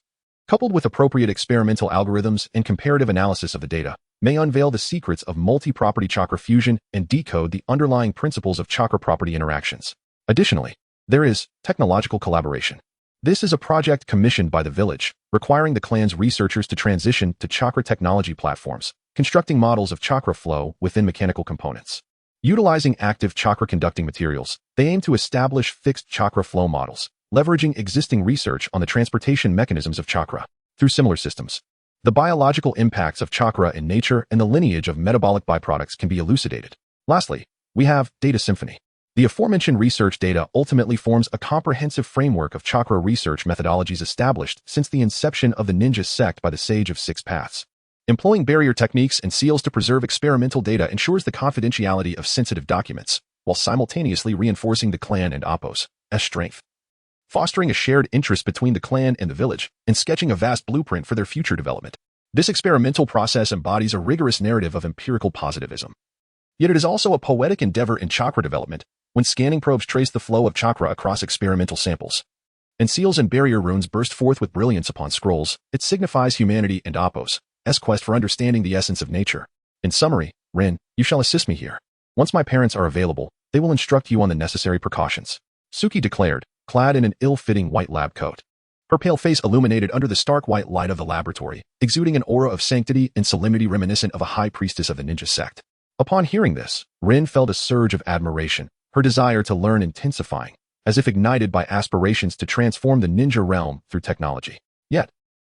coupled with appropriate experimental algorithms and comparative analysis of the data, may unveil the secrets of multi-property chakra fusion and decode the underlying principles of chakra property interactions. Additionally, there is technological collaboration. This is a project commissioned by the village, requiring the clan's researchers to transition to chakra technology platforms, constructing models of chakra flow within mechanical components. Utilizing active chakra-conducting materials, they aim to establish fixed chakra flow models, leveraging existing research on the transportation mechanisms of chakra through similar systems. The biological impacts of chakra in nature and the lineage of metabolic byproducts can be elucidated. Lastly, we have data symphony. The aforementioned research data ultimately forms a comprehensive framework of chakra research methodologies established since the inception of the ninja sect by the Sage of Six Paths. Employing barrier techniques and seals to preserve experimental data ensures the confidentiality of sensitive documents, while simultaneously reinforcing the clan and Appo's strength. Fostering a shared interest between the clan and the village, and sketching a vast blueprint for their future development. This experimental process embodies a rigorous narrative of empirical positivism. Yet it is also a poetic endeavor in chakra development, when scanning probes trace the flow of chakra across experimental samples, and seals and barrier runes burst forth with brilliance upon scrolls, it signifies humanity and Appo's quest for understanding the essence of nature. In summary, Rin, you shall assist me here. Once my parents are available, they will instruct you on the necessary precautions, Suki declared, clad in an ill-fitting white lab coat. Her pale face illuminated under the stark white light of the laboratory, exuding an aura of sanctity and solemnity reminiscent of a high priestess of the ninja sect. Upon hearing this, Rin felt a surge of admiration, her desire to learn intensifying, as if ignited by aspirations to transform the ninja realm through technology. Yet,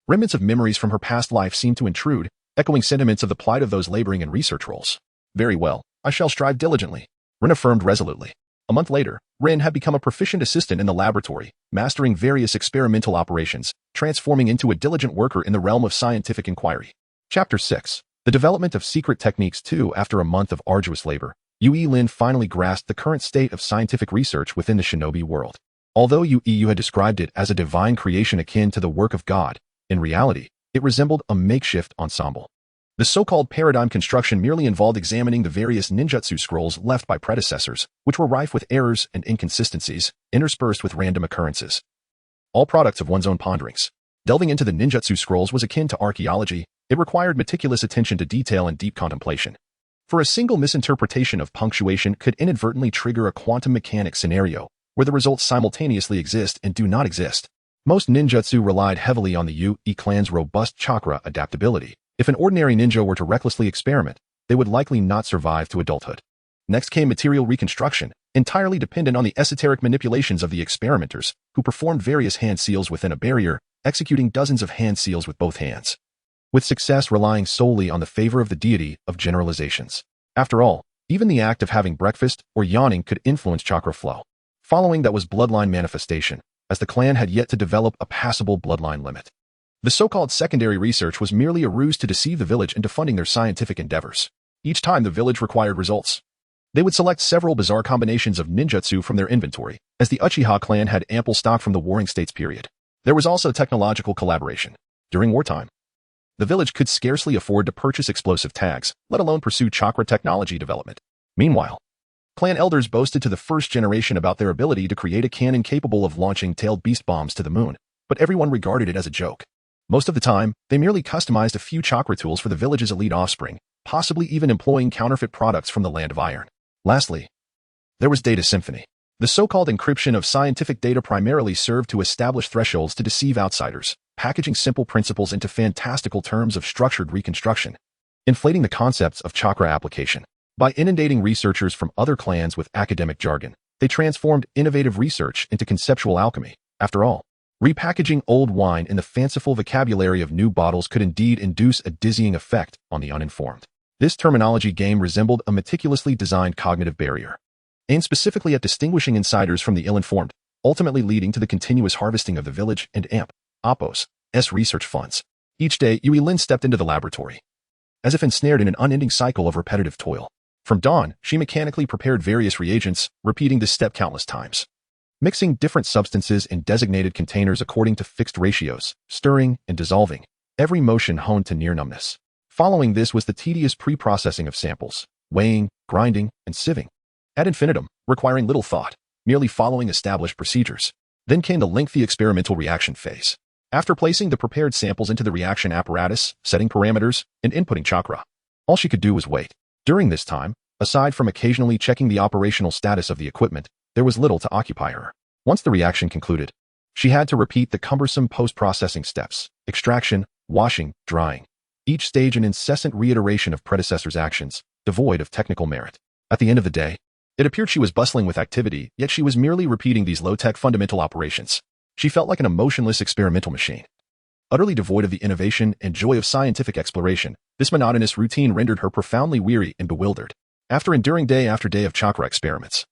remnants of memories from her past life seemed to intrude, echoing sentiments of the plight of those laboring in research roles. Very well, I shall strive diligently, Rin affirmed resolutely. A month later, Rin had become a proficient assistant in the laboratory, mastering various experimental operations, transforming into a diligent worker in the realm of scientific inquiry. Chapter 6. The Development of Secret Techniques 2. After a month of arduous labor, Yue Lin finally grasped the current state of scientific research within the shinobi world. Although Yue had described it as a divine creation akin to the work of God, in reality, it resembled a makeshift ensemble. The so-called paradigm construction merely involved examining the various ninjutsu scrolls left by predecessors, which were rife with errors and inconsistencies, interspersed with random occurrences. All products of one's own ponderings. Delving into the ninjutsu scrolls was akin to archaeology. It required meticulous attention to detail and deep contemplation. For a single misinterpretation of punctuation could inadvertently trigger a quantum mechanics scenario, where the results simultaneously exist and do not exist. Most ninjutsu relied heavily on the Yue clan's robust chakra adaptability. If an ordinary ninja were to recklessly experiment, they would likely not survive to adulthood. Next came material reconstruction, entirely dependent on the esoteric manipulations of the experimenters, who performed various hand seals within a barrier, executing dozens of hand seals with both hands, with success relying solely on the favor of the deity of generalizations. After all, even the act of having breakfast or yawning could influence chakra flow. Following that was bloodline manifestation, as the clan had yet to develop a passable bloodline limit. The so-called secondary research was merely a ruse to deceive the village into funding their scientific endeavors. Each time the village required results, they would select several bizarre combinations of ninjutsu from their inventory, as the Uchiha clan had ample stock from the Warring States period. There was also technological collaboration. During wartime, the village could scarcely afford to purchase explosive tags, let alone pursue chakra technology development. Meanwhile, clan elders boasted to the first generation about their ability to create a cannon capable of launching tailed beast bombs to the moon, but everyone regarded it as a joke. Most of the time, they merely customized a few chakra tools for the village's elite offspring, possibly even employing counterfeit products from the Land of Iron. Lastly, there was data symphony. The so-called encryption of scientific data primarily served to establish thresholds to deceive outsiders, packaging simple principles into fantastical terms of structured reconstruction, inflating the concepts of chakra application. By inundating researchers from other clans with academic jargon, they transformed innovative research into conceptual alchemy. After all, repackaging old wine in the fanciful vocabulary of new bottles could indeed induce a dizzying effect on the uninformed. This terminology game resembled a meticulously designed cognitive barrier, aimed specifically at distinguishing insiders from the ill-informed, ultimately leading to the continuous harvesting of the village and Appos' research funds. Each day, Yui Lin stepped into the laboratory, as if ensnared in an unending cycle of repetitive toil. From dawn, she mechanically prepared various reagents, repeating this step countless times, mixing different substances in designated containers according to fixed ratios, stirring and dissolving, every motion honed to near numbness. Following this was the tedious pre-processing of samples, weighing, grinding, and sieving, ad infinitum, requiring little thought, merely following established procedures. Then came the lengthy experimental reaction phase. After placing the prepared samples into the reaction apparatus, setting parameters, and inputting chakra, all she could do was wait. During this time, aside from occasionally checking the operational status of the equipment, there was little to occupy her. Once the reaction concluded, she had to repeat the cumbersome post-processing steps: extraction, washing, drying, each stage an incessant reiteration of predecessors' actions, devoid of technical merit. At the end of the day, it appeared she was bustling with activity, yet she was merely repeating these low-tech fundamental operations. She felt like an emotionless experimental machine. Utterly devoid of the innovation and joy of scientific exploration, this monotonous routine rendered her profoundly weary and bewildered. After enduring day after day of chakra experiments,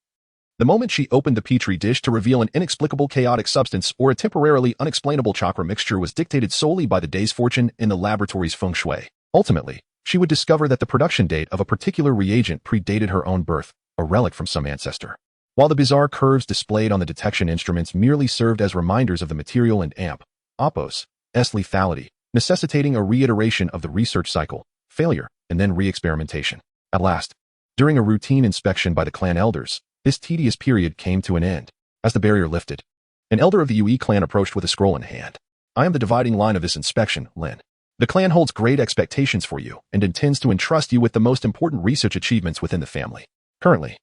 the moment she opened the petri dish to reveal an inexplicable chaotic substance or a temporarily unexplainable chakra mixture was dictated solely by the day's fortune in the laboratory's feng shui. Ultimately, she would discover that the production date of a particular reagent predated her own birth, a relic from some ancestor, while the bizarre curves displayed on the detection instruments merely served as reminders of the material and Appos' lethality, necessitating a reiteration of the research cycle, failure, and then re-experimentation. At last, during a routine inspection by the clan elders, this tedious period came to an end. As the barrier lifted, an elder of the Yui clan approached with a scroll in hand. "I am the dividing line of this inspection, Lin. The clan holds great expectations for you and intends to entrust you with the most important research achievements within the family. Currently,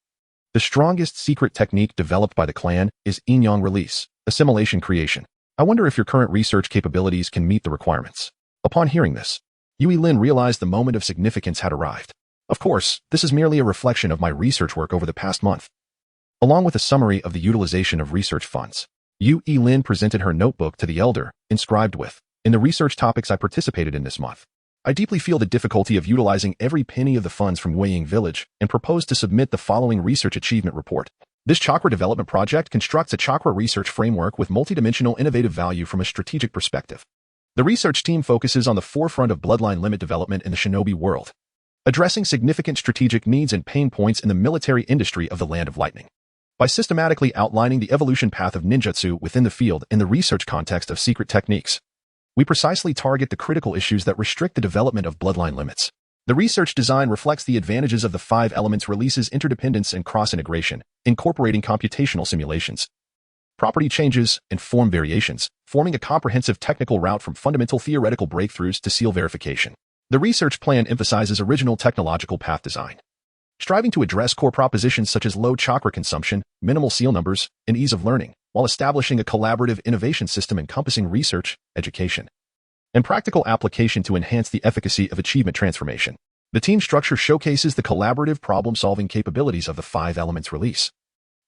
the strongest secret technique developed by the clan is Inyang release, assimilation creation. I wonder if your current research capabilities can meet the requirements." Upon hearing this, Yui Lin realized the moment of significance had arrived. Of course, this is merely a reflection of my research work over the past month. Along with a summary of the utilization of research funds, Yui Lin presented her notebook to the elder, inscribed with, "In the research topics I participated in this month, I deeply feel the difficulty of utilizing every penny of the funds from Weiying Village and propose to submit the following research achievement report. This chakra development project constructs a chakra research framework with multidimensional innovative value from a strategic perspective. The research team focuses on the forefront of bloodline limit development in the shinobi world, addressing significant strategic needs and pain points in the military industry of the Land of Lightning. By systematically outlining the evolution path of ninjutsu within the field in the research context of secret techniques, we precisely target the critical issues that restrict the development of bloodline limits. The research design reflects the advantages of the 5 elements releases interdependence and cross-integration, incorporating computational simulations, property changes, and form variations, forming a comprehensive technical route from fundamental theoretical breakthroughs to seal verification. The research plan emphasizes original technological path design, striving to address core propositions such as low chakra consumption, minimal seal numbers, and ease of learning, while establishing a collaborative innovation system encompassing research, education, and practical application to enhance the efficacy of achievement transformation. The team structure showcases the collaborative problem-solving capabilities of the 5 elements release,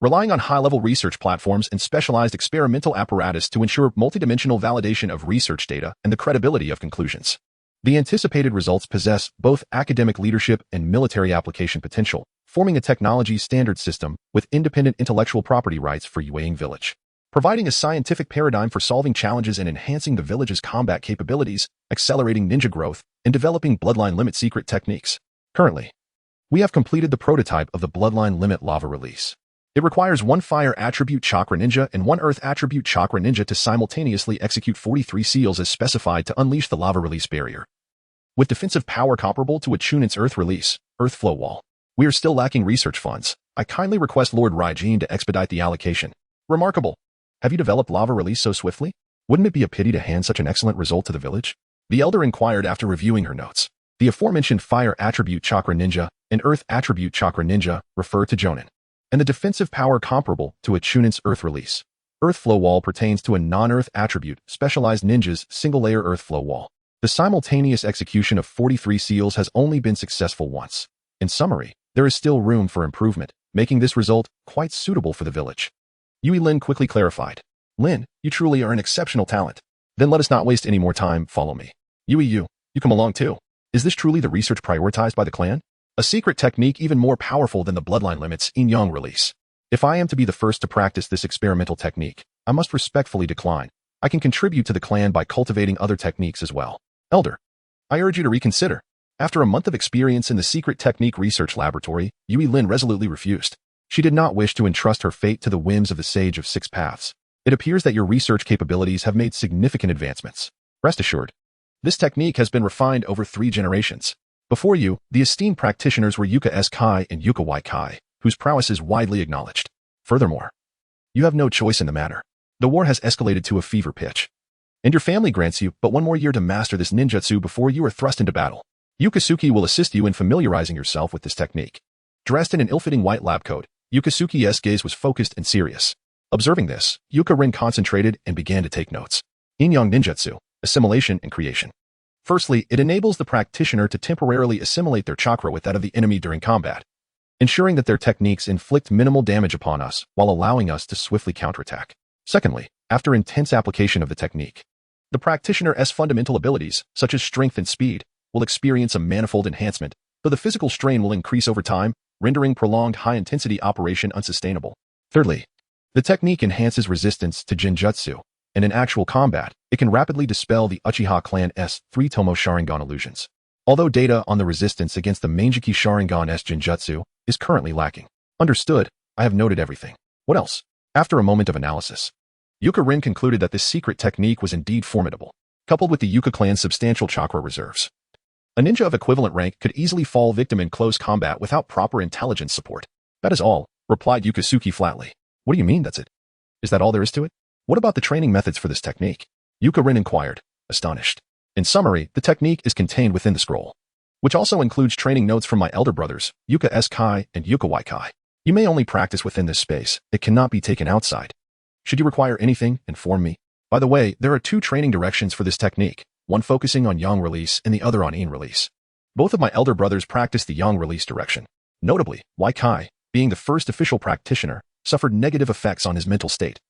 relying on high-level research platforms and specialized experimental apparatus to ensure multidimensional validation of research data and the credibility of conclusions. The anticipated results possess both academic leadership and military application potential, forming a technology standard system with independent intellectual property rights for Yueying Village, providing a scientific paradigm for solving challenges and enhancing the village's combat capabilities, accelerating ninja growth, and developing bloodline limit secret techniques. Currently, we have completed the prototype of the bloodline limit lava release. It requires one fire attribute chakra ninja and one earth attribute chakra ninja to simultaneously execute 43 seals as specified to unleash the lava release barrier. With defensive power comparable to a Chunin's earth release, earth flow wall, we are still lacking research funds. I kindly request Lord Raijin to expedite the allocation. Remarkable. Have you developed lava release so swiftly? Wouldn't it be a pity to hand such an excellent result to the village? The elder inquired after reviewing her notes. The aforementioned fire attribute chakra ninja and earth attribute chakra ninja refer to Jonin, and the defensive power comparable to a Chunin's earth release. Earth flow wall pertains to a non-earth attribute, specialized ninja's single-layer earth flow wall. The simultaneous execution of 43 seals has only been successful once. In summary, there is still room for improvement, making this result quite suitable for the village. Yui Lin quickly clarified. Lin, you truly are an exceptional talent. Then let us not waste any more time, follow me. Yui, you come along too. Is this truly the research prioritized by the clan? A secret technique even more powerful than the bloodline limits Yin-Yang release. If I am to be the first to practice this experimental technique, I must respectfully decline. I can contribute to the clan by cultivating other techniques as well. Elder, I urge you to reconsider. After a month of experience in the secret technique research laboratory, Yui Lin resolutely refused. She did not wish to entrust her fate to the whims of the Sage of Six Paths. It appears that your research capabilities have made significant advancements. Rest assured, this technique has been refined over 3 generations. Before you, the esteemed practitioners were Yuka S. Kai and Yuka Y. Kai, whose prowess is widely acknowledged. Furthermore, you have no choice in the matter. The war has escalated to a fever pitch, and your family grants you but one more year to master this ninjutsu before you are thrust into battle. Yukasuki will assist you in familiarizing yourself with this technique. Dressed in an ill-fitting white lab coat, Yukasuki's gaze was focused and serious. Observing this, Yuka Rin concentrated and began to take notes. Yin-Yang Ninjutsu, assimilation and creation. Firstly, it enables the practitioner to temporarily assimilate their chakra with that of the enemy during combat, ensuring that their techniques inflict minimal damage upon us while allowing us to swiftly counterattack. Secondly, after intense application of the technique, the practitioner's fundamental abilities, such as strength and speed, will experience a manifold enhancement, though the physical strain will increase over time, rendering prolonged high-intensity operation unsustainable. Thirdly, the technique enhances resistance to Genjutsu, and in actual combat, it can rapidly dispel the Uchiha clan's 3 Tomo Sharingan illusions. Although data on the resistance against the Manjiki Sharingan's Genjutsu is currently lacking. Understood, I have noted everything. What else? After a moment of analysis, Yuka Rin concluded that this secret technique was indeed formidable, coupled with the Yuka clan's substantial chakra reserves. A ninja of equivalent rank could easily fall victim in close combat without proper intelligence support. That is all, replied Yukasuki flatly. What do you mean that's it? Is that all there is to it? What about the training methods for this technique? Yuka Rin inquired, astonished. In summary, the technique is contained within the scroll, which also includes training notes from my elder brothers, Yuka S. Kai and Yuka Y. Kai. You may only practice within this space. It cannot be taken outside. Should you require anything, inform me. By the way, there are 2 training directions for this technique, one focusing on Yang release and the other on Yin release. Both of my elder brothers practice the Yang release direction. Notably, Y. Kai, being the first official practitioner, suffered negative effects on his mental state,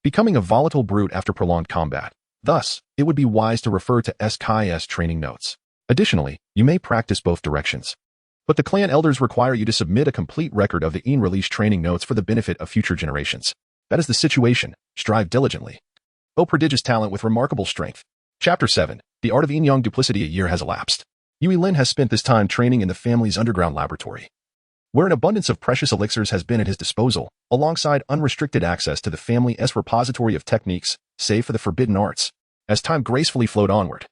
becoming a volatile brute after prolonged combat. Thus, it would be wise to refer to S. Kai's training notes. Additionally, you may practice both directions, but the clan elders require you to submit a complete record of the Yin release training notes for the benefit of future generations. That is the situation. Strive diligently. O prodigious talent with remarkable strength. Chapter 7. The Art of Yin-Yang Duplicity. A year has elapsed. Yui Lin has spent this time training in the family's underground laboratory, where an abundance of precious elixirs has been at his disposal, alongside unrestricted access to the family's repository of techniques, save for the forbidden arts. As time gracefully flowed onward,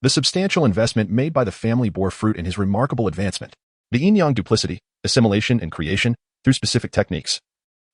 the substantial investment made by the family bore fruit in his remarkable advancement. The Yin-Yang Duplicity, assimilation and creation, through specific techniques,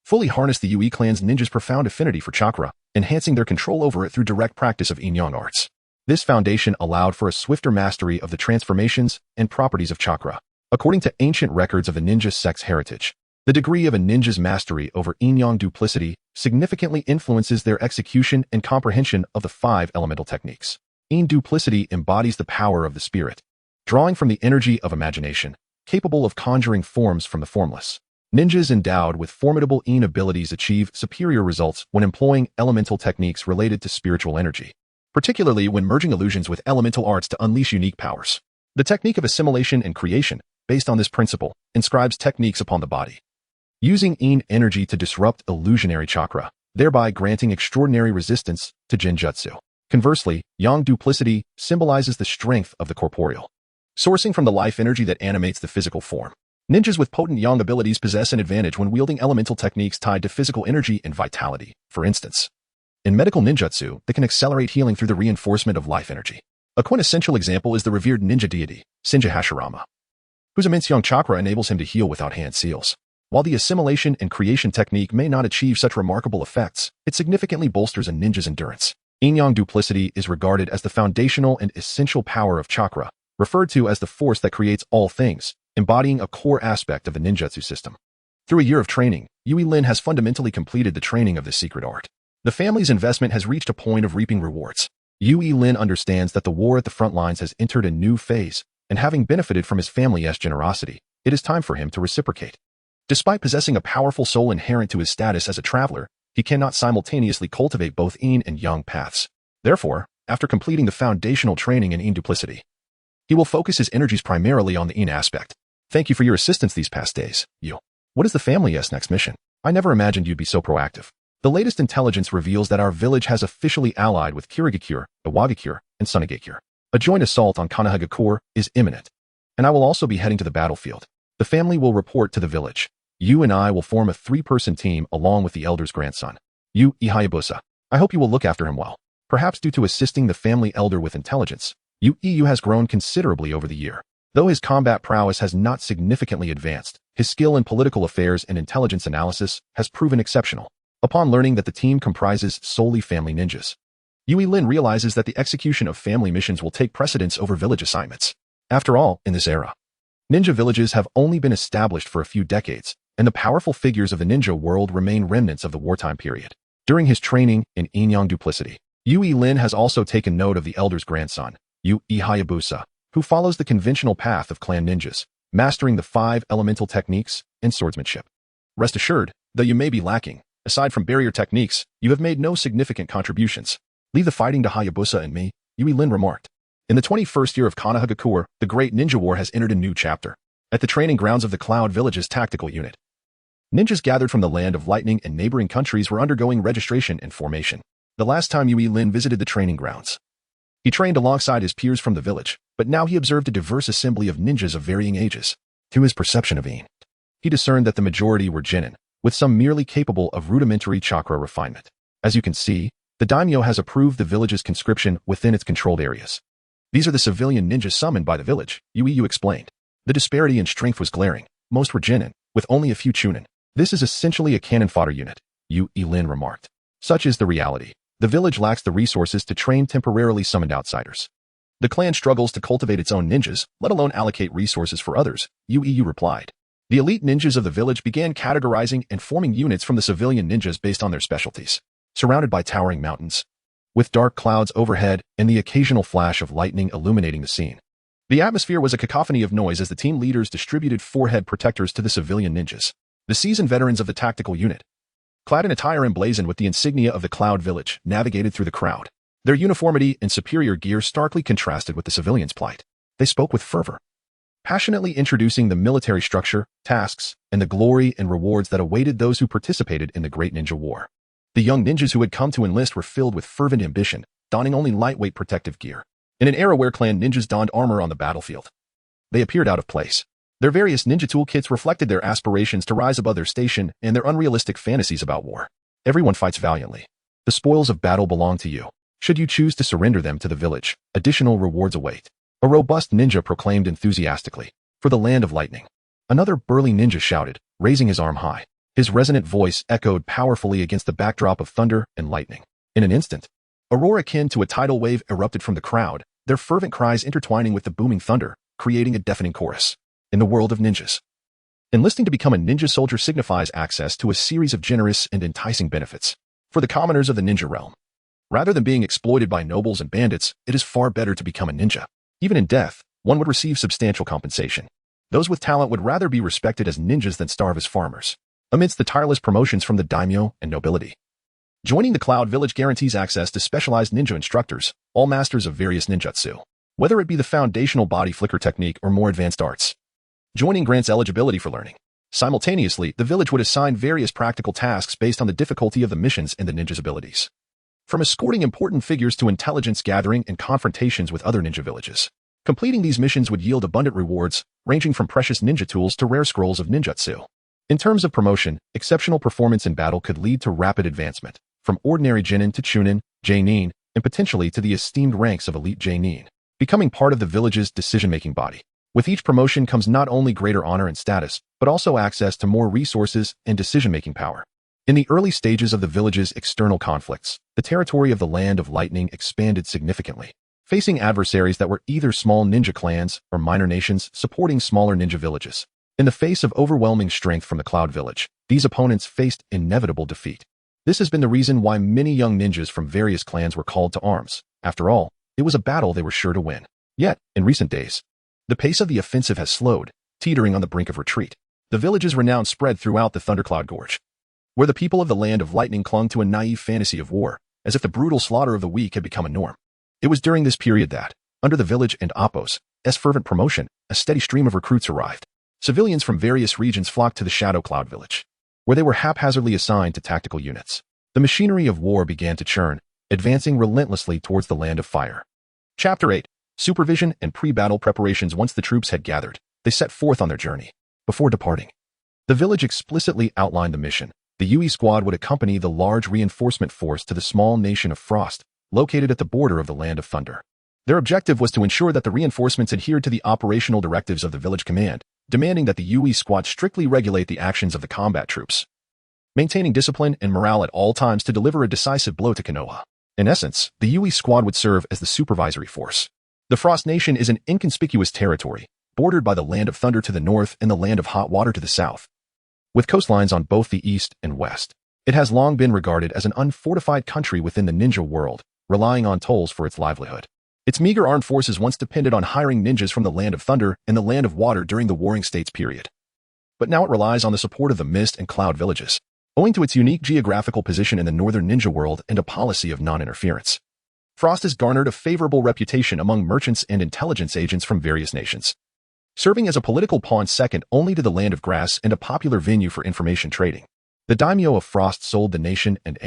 fully harnessed the Yui clan's ninjas' profound affinity for chakra, enhancing their control over it through direct practice of Yin-Yang arts. This foundation allowed for a swifter mastery of the transformations and properties of chakra. According to ancient records of the ninja sect's heritage, the degree of a ninja's mastery over Yin-Yang Duplicity significantly influences their execution and comprehension of the 5 elemental techniques. Yin Duplicity embodies the power of the spirit, drawing from the energy of imagination, capable of conjuring forms from the formless. Ninjas endowed with formidable Yin abilities achieve superior results when employing elemental techniques related to spiritual energy, particularly when merging illusions with elemental arts to unleash unique powers. The technique of assimilation and creation, based on this principle, inscribes techniques upon the body, using Yin energy to disrupt illusionary chakra, thereby granting extraordinary resistance to Jinjutsu. Conversely, Yang duplicity symbolizes the strength of the corporeal, sourcing from the life energy that animates the physical form. Ninjas with potent Yang abilities possess an advantage when wielding elemental techniques tied to physical energy and vitality. For instance, in medical ninjutsu, they can accelerate healing through the reinforcement of life energy. A quintessential example is the revered ninja deity, Shinja Hashirama, whose immense Yang chakra enables him to heal without hand seals. While the assimilation and creation technique may not achieve such remarkable effects, it significantly bolsters a ninja's endurance. Yin-Yang duplicity is regarded as the foundational and essential power of chakra, referred to as the force that creates all things, embodying a core aspect of the ninjutsu system. Through a year of training, Yui Lin has fundamentally completed the training of this secret art. The family's investment has reached a point of reaping rewards. Yui Lin understands that the war at the front lines has entered a new phase, and having benefited from his family's generosity, it is time for him to reciprocate. Despite possessing a powerful soul inherent to his status as a traveler, he cannot simultaneously cultivate both Yin and Yang paths. Therefore, after completing the foundational training in Yin duplicity, he will focus his energies primarily on the Yin aspect. Thank you for your assistance these past days, Yu. What is the family's next mission? I never imagined you'd be so proactive. The latest intelligence reveals that our village has officially allied with Kirigakure, Iwagakure, and Sunagakure. A joint assault on Kanahagakure is imminent, and I will also be heading to the battlefield. The family will report to the village. You and I will form a 3-person team along with the elder's grandson, Yu Hayabusa. I hope you will look after him well. Perhaps due to assisting the family elder with intelligence, Yu has grown considerably over the year. Though his combat prowess has not significantly advanced, his skill in political affairs and intelligence analysis has proven exceptional. Upon learning that the team comprises solely family ninjas, Yui Lin realizes that the execution of family missions will take precedence over village assignments. After all, in this era, ninja villages have only been established for a few decades, and the powerful figures of the ninja world remain remnants of the wartime period. During his training in Yin-Yang duplicity, Yui Lin has also taken note of the elder's grandson, Yu Hayabusa, who follows the conventional path of clan ninjas, mastering the 5 elemental techniques and swordsmanship. Rest assured, though you may be lacking, aside from barrier techniques, you have made no significant contributions. Leave the fighting to Hayabusa and me, Yui Lin remarked. In the 21st year of Kanahagakure, the Great Ninja War has entered a new chapter. At the training grounds of the Cloud Village's tactical unit, ninjas gathered from the Land of Lightning and neighboring countries were undergoing registration and formation. The last time Yui Lin visited the training grounds, he trained alongside his peers from the village, but now he observed a diverse assembly of ninjas of varying ages. Through his perception of Yin, he discerned that the majority were genin, with some merely capable of rudimentary chakra refinement. As you can see, the daimyo has approved the village's conscription within its controlled areas. These are the civilian ninjas summoned by the village, Yu explained. The disparity in strength was glaring. Most were genin, with only a few chunin. This is essentially a cannon fodder unit, Yu Lin remarked. Such is the reality. The village lacks the resources to train temporarily summoned outsiders. The clan struggles to cultivate its own ninjas, let alone allocate resources for others, Yu replied. The elite ninjas of the village began categorizing and forming units from the civilian ninjas based on their specialties. Surrounded by towering mountains, with dark clouds overhead and the occasional flash of lightning illuminating the scene, the atmosphere was a cacophony of noise as the team leaders distributed forehead protectors to the civilian ninjas. The seasoned veterans of the tactical unit, clad in attire emblazoned with the insignia of the Cloud Village, navigated through the crowd. Their uniformity and superior gear starkly contrasted with the civilians' plight. They spoke with fervor, passionately introducing the military structure, tasks, and the glory and rewards that awaited those who participated in the Great Ninja War. The young ninjas who had come to enlist were filled with fervent ambition, donning only lightweight protective gear. In an era where clan ninjas donned armor on the battlefield, they appeared out of place. Their various ninja toolkits reflected their aspirations to rise above their station and their unrealistic fantasies about war. Everyone fights valiantly. The spoils of battle belong to you. Should you choose to surrender them to the village, additional rewards await. A robust ninja proclaimed enthusiastically, "For the Land of Lightning." Another burly ninja shouted, raising his arm high. His resonant voice echoed powerfully against the backdrop of thunder and lightning. In an instant, a roar akin to a tidal wave erupted from the crowd, their fervent cries intertwining with the booming thunder, creating a deafening chorus. In the world of ninjas, enlisting to become a ninja soldier signifies access to a series of generous and enticing benefits. For the commoners of the ninja realm, rather than being exploited by nobles and bandits, it is far better to become a ninja. Even in death, one would receive substantial compensation. Those with talent would rather be respected as ninjas than starve as farmers, amidst the tireless promotions from the daimyo and nobility. Joining the Cloud Village guarantees access to specialized ninja instructors, all masters of various ninjutsu, whether it be the foundational body flicker technique or more advanced arts. Joining grants eligibility for learning. Simultaneously, the village would assign various practical tasks based on the difficulty of the missions and the ninja's abilities. From escorting important figures to intelligence gathering and confrontations with other ninja villages. Completing these missions would yield abundant rewards, ranging from precious ninja tools to rare scrolls of ninjutsu. In terms of promotion, exceptional performance in battle could lead to rapid advancement, from ordinary Jinin to Chunin, Jainin, and potentially to the esteemed ranks of elite Jainin, becoming part of the village's decision-making body. With each promotion comes not only greater honor and status, but also access to more resources and decision-making power. In the early stages of the village's external conflicts, the territory of the Land of Lightning expanded significantly, facing adversaries that were either small ninja clans or minor nations supporting smaller ninja villages. In the face of overwhelming strength from the Cloud Village, these opponents faced inevitable defeat. This has been the reason why many young ninjas from various clans were called to arms. After all, it was a battle they were sure to win. Yet, in recent days, the pace of the offensive has slowed, teetering on the brink of retreat. The village's renown spread throughout the Thundercloud Gorge, where the people of the Land of Lightning clung to a naive fantasy of war, as if the brutal slaughter of the weak had become a norm. It was during this period that, under the village and Appo's fervent promotion, a steady stream of recruits arrived. Civilians from various regions flocked to the Shadow Cloud Village, where they were haphazardly assigned to tactical units. The machinery of war began to churn, advancing relentlessly towards the Land of Fire. Chapter 8. Supervision and pre-battle preparations. Once the troops had gathered, they set forth on their journey. Before departing, the village explicitly outlined the mission. The UE squad would accompany the large reinforcement force to the small nation of Frost, located at the border of the Land of Thunder. Their objective was to ensure that the reinforcements adhered to the operational directives of the village command, demanding that the UE squad strictly regulate the actions of the combat troops, maintaining discipline and morale at all times to deliver a decisive blow to Konoha. In essence, the UE squad would serve as the supervisory force. The Frost Nation is an inconspicuous territory, bordered by the Land of Thunder to the north and the Land of Hot Water to the south, with coastlines on both the east and west. It has long been regarded as an unfortified country within the ninja world, relying on tolls for its livelihood. Its meager armed forces once depended on hiring ninjas from the Land of Thunder and the Land of Water during the Warring States period. But now it relies on the support of the Mist and Cloud villages, owing to its unique geographical position in the northern ninja world and a policy of non-interference. Frost has garnered a favorable reputation among merchants and intelligence agents from various nations, serving as a political pawn second only to the Land of Grass and a popular venue for information trading. The daimyo of Frost sold the nation and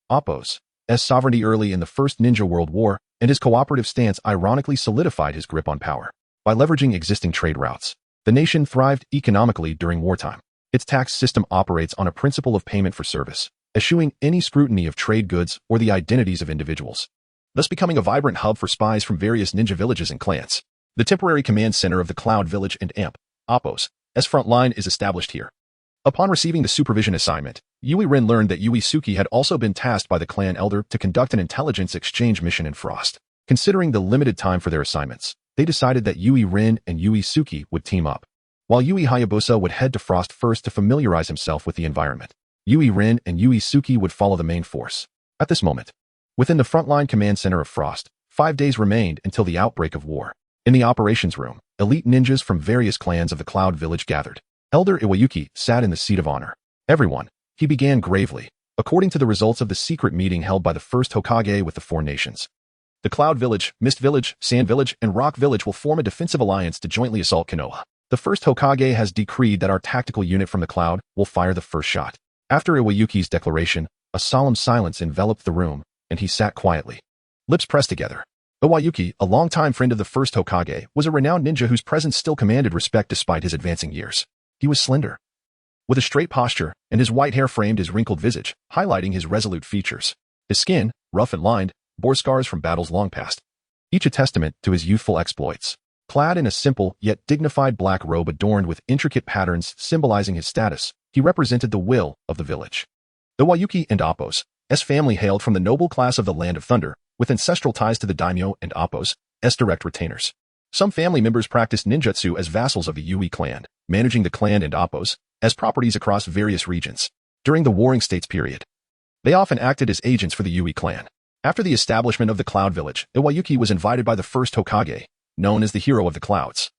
Appo's sovereignty early in the First Ninja World War, and his cooperative stance ironically solidified his grip on power. By leveraging existing trade routes, the nation thrived economically during wartime. Its tax system operates on a principle of payment for service, eschewing any scrutiny of trade goods or the identities of individuals, thus becoming a vibrant hub for spies from various ninja villages and clans. The temporary command center of the Cloud Village and Appo's frontline is established here. Upon receiving the supervision assignment, Yui Rin learned that Yui Suki had also been tasked by the clan elder to conduct an intelligence exchange mission in Frost. Considering the limited time for their assignments, they decided that Yui Rin and Yui Suki would team up, while Yui Hayabusa would head to Frost first to familiarize himself with the environment. Yui Rin and Yui Suki would follow the main force. At this moment, within the frontline command center of Frost, 5 days remained until the outbreak of war. In the operations room, elite ninjas from various clans of the Cloud Village gathered. Elder Iwayuki sat in the seat of honor. Everyone, he began gravely, according to the results of the secret meeting held by the first Hokage with the 4 nations. The Cloud Village, Mist Village, Sand Village, and Rock Village will form a defensive alliance to jointly assault Konoha. The first Hokage has decreed that our tactical unit from the Cloud will fire the first shot. After Iwayuki's declaration, a solemn silence enveloped the room, and he sat quietly, lips pressed together. Iwayuki, a longtime friend of the first Hokage, was a renowned ninja whose presence still commanded respect despite his advancing years. He was slender, with a straight posture, and his white hair framed his wrinkled visage, highlighting his resolute features. His skin, rough and lined, bore scars from battles long past, each a testament to his youthful exploits. Clad in a simple yet dignified black robe adorned with intricate patterns symbolizing his status, he represented the will of the village. Iwayuki and Appo's family hailed from the noble class of the Land of Thunder, with ancestral ties to the daimyo and Appo's direct retainers. Some family members practiced ninjutsu as vassals of the Yui clan, managing the clan and Appo's properties across various regions. During the Warring States period, they often acted as agents for the Yui clan. After the establishment of the Cloud Village, Iwayuki was invited by the first Hokage, known as the Hero of the Clouds,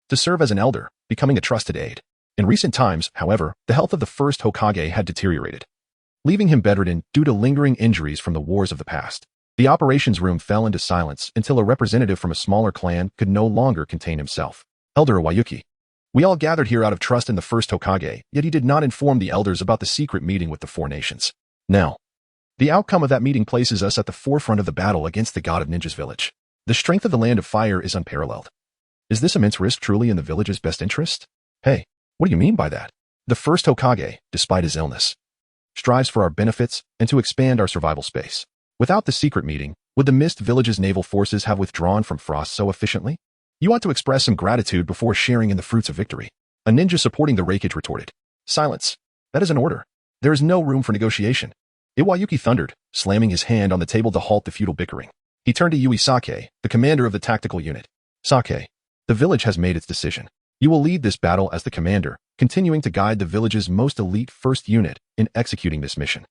to serve as an elder, becoming a trusted aide. In recent times, however, the health of the first Hokage had deteriorated, leaving him bedridden due to lingering injuries from the wars of the past. The operations room fell into silence until a representative from a smaller clan could no longer contain himself. Elder Iwayuki. We all gathered here out of trust in the first Hokage, yet he did not inform the elders about the secret meeting with the four nations. Now, the outcome of that meeting places us at the forefront of the battle against the god of ninjas village. The strength of the land of fire is unparalleled. Is this immense risk truly in the village's best interest? Hey, what do you mean by that? The first Hokage, despite his illness, strives for our benefits and to expand our survival space. Without the secret meeting, would the Mist Village's naval forces have withdrawn from Frost so efficiently? You ought to express some gratitude before sharing in the fruits of victory. A ninja supporting the Reikage retorted. Silence. That is an order. There is no room for negotiation. Iwayuki thundered, slamming his hand on the table to halt the futile bickering. He turned to Yui Sake, the commander of the tactical unit. Sake, the village has made its decision. You will lead this battle as the commander, continuing to guide the village's most elite first unit in executing this mission.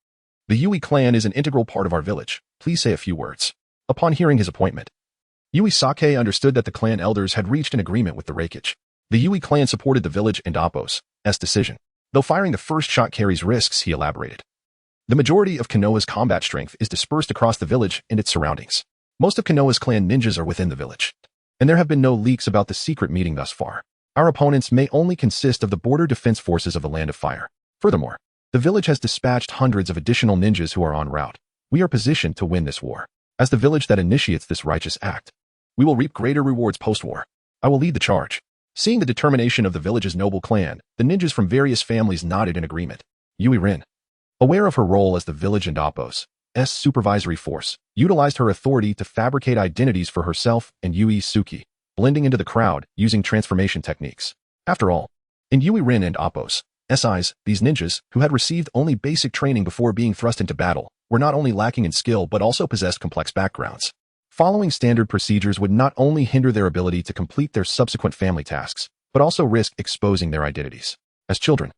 The Yui clan is an integral part of our village. Please say a few words. Upon hearing his appointment, Yui Sake understood that the clan elders had reached an agreement with the Reikage. The Yui clan supported the village and Appo's decision. Though firing the first shot carries risks, he elaborated. The majority of Konoha's combat strength is dispersed across the village and its surroundings. Most of Konoha's clan ninjas are within the village, and there have been no leaks about the secret meeting thus far. Our opponents may only consist of the border defense forces of the Land of Fire. Furthermore, the village has dispatched hundreds of additional ninjas who are en route. We are positioned to win this war. As the village that initiates this righteous act, we will reap greater rewards post-war. I will lead the charge. Seeing the determination of the village's noble clan, the ninjas from various families nodded in agreement. Yui Rin, aware of her role as the village and Appo's supervisory force, utilized her authority to fabricate identities for herself and Yui Suki, blending into the crowd using transformation techniques. After all, in Yui Rin and Appo's SIs, these ninjas, who had received only basic training before being thrust into battle, were not only lacking in skill but also possessed complex backgrounds. Following standard procedures would not only hinder their ability to complete their subsequent family tasks, but also risk exposing their identities. As children,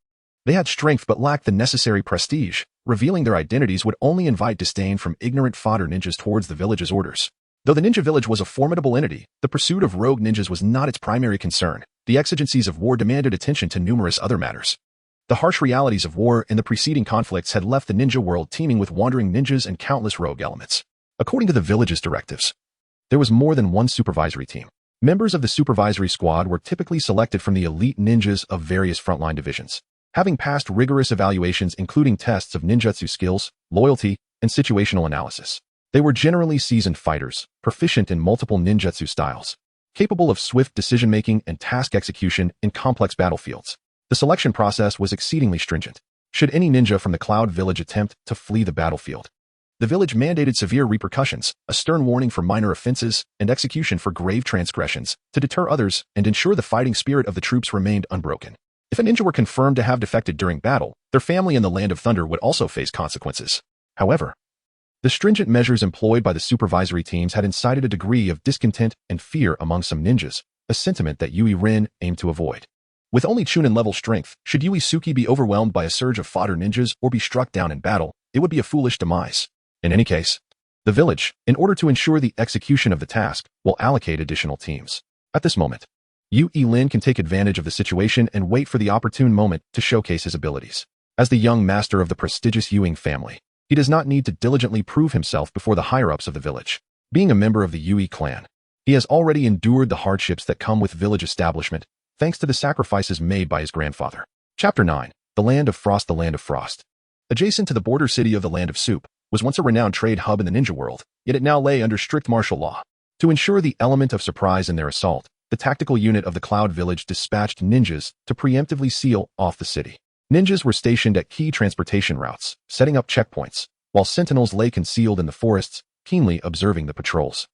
they had strength but lacked the necessary prestige. Revealing their identities would only invite disdain from ignorant fodder ninjas towards the village's orders. Though the ninja village was a formidable entity, the pursuit of rogue ninjas was not its primary concern. The exigencies of war demanded attention to numerous other matters. The harsh realities of war and the preceding conflicts had left the ninja world teeming with wandering ninjas and countless rogue elements. According to the village's directives, there was more than one supervisory team. Members of the supervisory squad were typically selected from the elite ninjas of various frontline divisions, having passed rigorous evaluations including tests of ninjutsu skills, loyalty, and situational analysis. They were generally seasoned fighters, proficient in multiple ninjutsu styles, capable of swift decision-making and task execution in complex battlefields. The selection process was exceedingly stringent. Should any ninja from the Cloud Village attempt to flee the battlefield, the village mandated severe repercussions, a stern warning for minor offenses, and execution for grave transgressions, to deter others and ensure the fighting spirit of the troops remained unbroken. If a ninja were confirmed to have defected during battle, their family in the Land of Thunder would also face consequences. However, the stringent measures employed by the supervisory teams had incited a degree of discontent and fear among some ninjas, a sentiment that Yui Rin aimed to avoid. With only Chunin-level strength, should Yui Suki be overwhelmed by a surge of fodder ninjas or be struck down in battle, it would be a foolish demise. In any case, the village, in order to ensure the execution of the task, will allocate additional teams. At this moment, Yui Lin can take advantage of the situation and wait for the opportune moment to showcase his abilities. As the young master of the prestigious Ewing family, he does not need to diligently prove himself before the higher-ups of the village. Being a member of the Yui clan, he has already endured the hardships that come with village establishment, thanks to the sacrifices made by his grandfather. Chapter 9. The Land of Frost. The Land of Frost, adjacent to the border city of the Land of Soup, was once a renowned trade hub in the ninja world, yet it now lay under strict martial law. To ensure the element of surprise in their assault, the tactical unit of the Cloud Village dispatched ninjas to preemptively seal off the city. Ninjas were stationed at key transportation routes, setting up checkpoints, while sentinels lay concealed in the forests, keenly observing the patrols.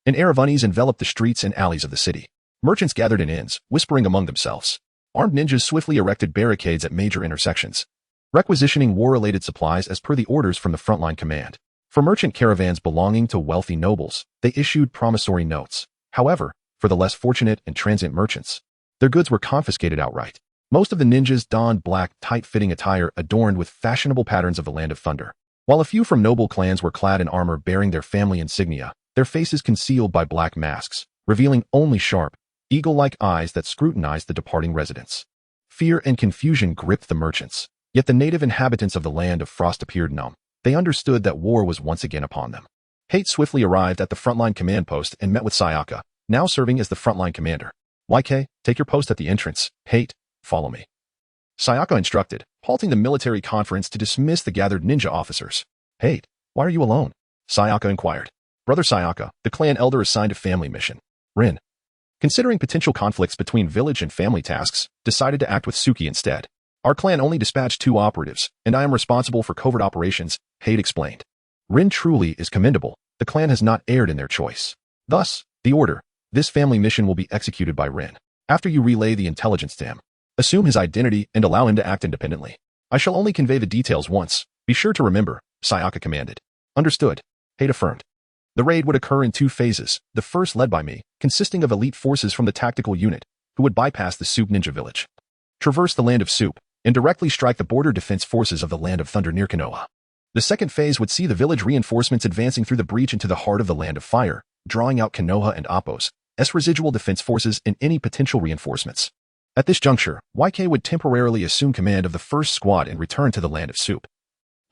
An air of unease enveloped the streets and alleys of the city. Merchants gathered in inns, whispering among themselves. Armed ninjas swiftly erected barricades at major intersections, requisitioning war-related supplies as per the orders from the frontline command. For merchant caravans belonging to wealthy nobles, they issued promissory notes. However, for the less fortunate and transient merchants, their goods were confiscated outright. Most of the ninjas donned black, tight-fitting attire adorned with fashionable patterns of the Land of Thunder, while a few from noble clans were clad in armor bearing their family insignia, their faces concealed by black masks, revealing only sharp, eagle-like eyes that scrutinized the departing residents. Fear and confusion gripped the merchants, yet the native inhabitants of the land of frost appeared numb. They understood that war was once again upon them. Hate swiftly arrived at the frontline command post and met with Sayaka, now serving as the frontline commander. YK, take your post at the entrance. Hate, follow me. Sayaka instructed, halting the military conference to dismiss the gathered ninja officers. Hate, why are you alone? Sayaka inquired. Brother Sayaka, the clan elder assigned a family mission. Rin, considering potential conflicts between village and family tasks, decided to act with Suki instead. Our clan only dispatched 2 operatives, and I am responsible for covert operations, Hate explained. Rin truly is commendable. The clan has not erred in their choice. Thus, the order. This family mission will be executed by Rin. After you relay the intelligence to him, assume his identity and allow him to act independently. I shall only convey the details once. Be sure to remember, Sayaka commanded. Understood. Hate affirmed. The raid would occur in 2 phases, the first led by me, consisting of elite forces from the tactical unit, who would bypass the Soup Ninja village, traverse the land of Soup, and directly strike the border defense forces of the land of Thunder near Konoha. The second phase would see the village reinforcements advancing through the breach into the heart of the land of fire, drawing out Konoha and Appos, as residual defense forces and any potential reinforcements. At this juncture, YK would temporarily assume command of the first squad and return to the land of Soup,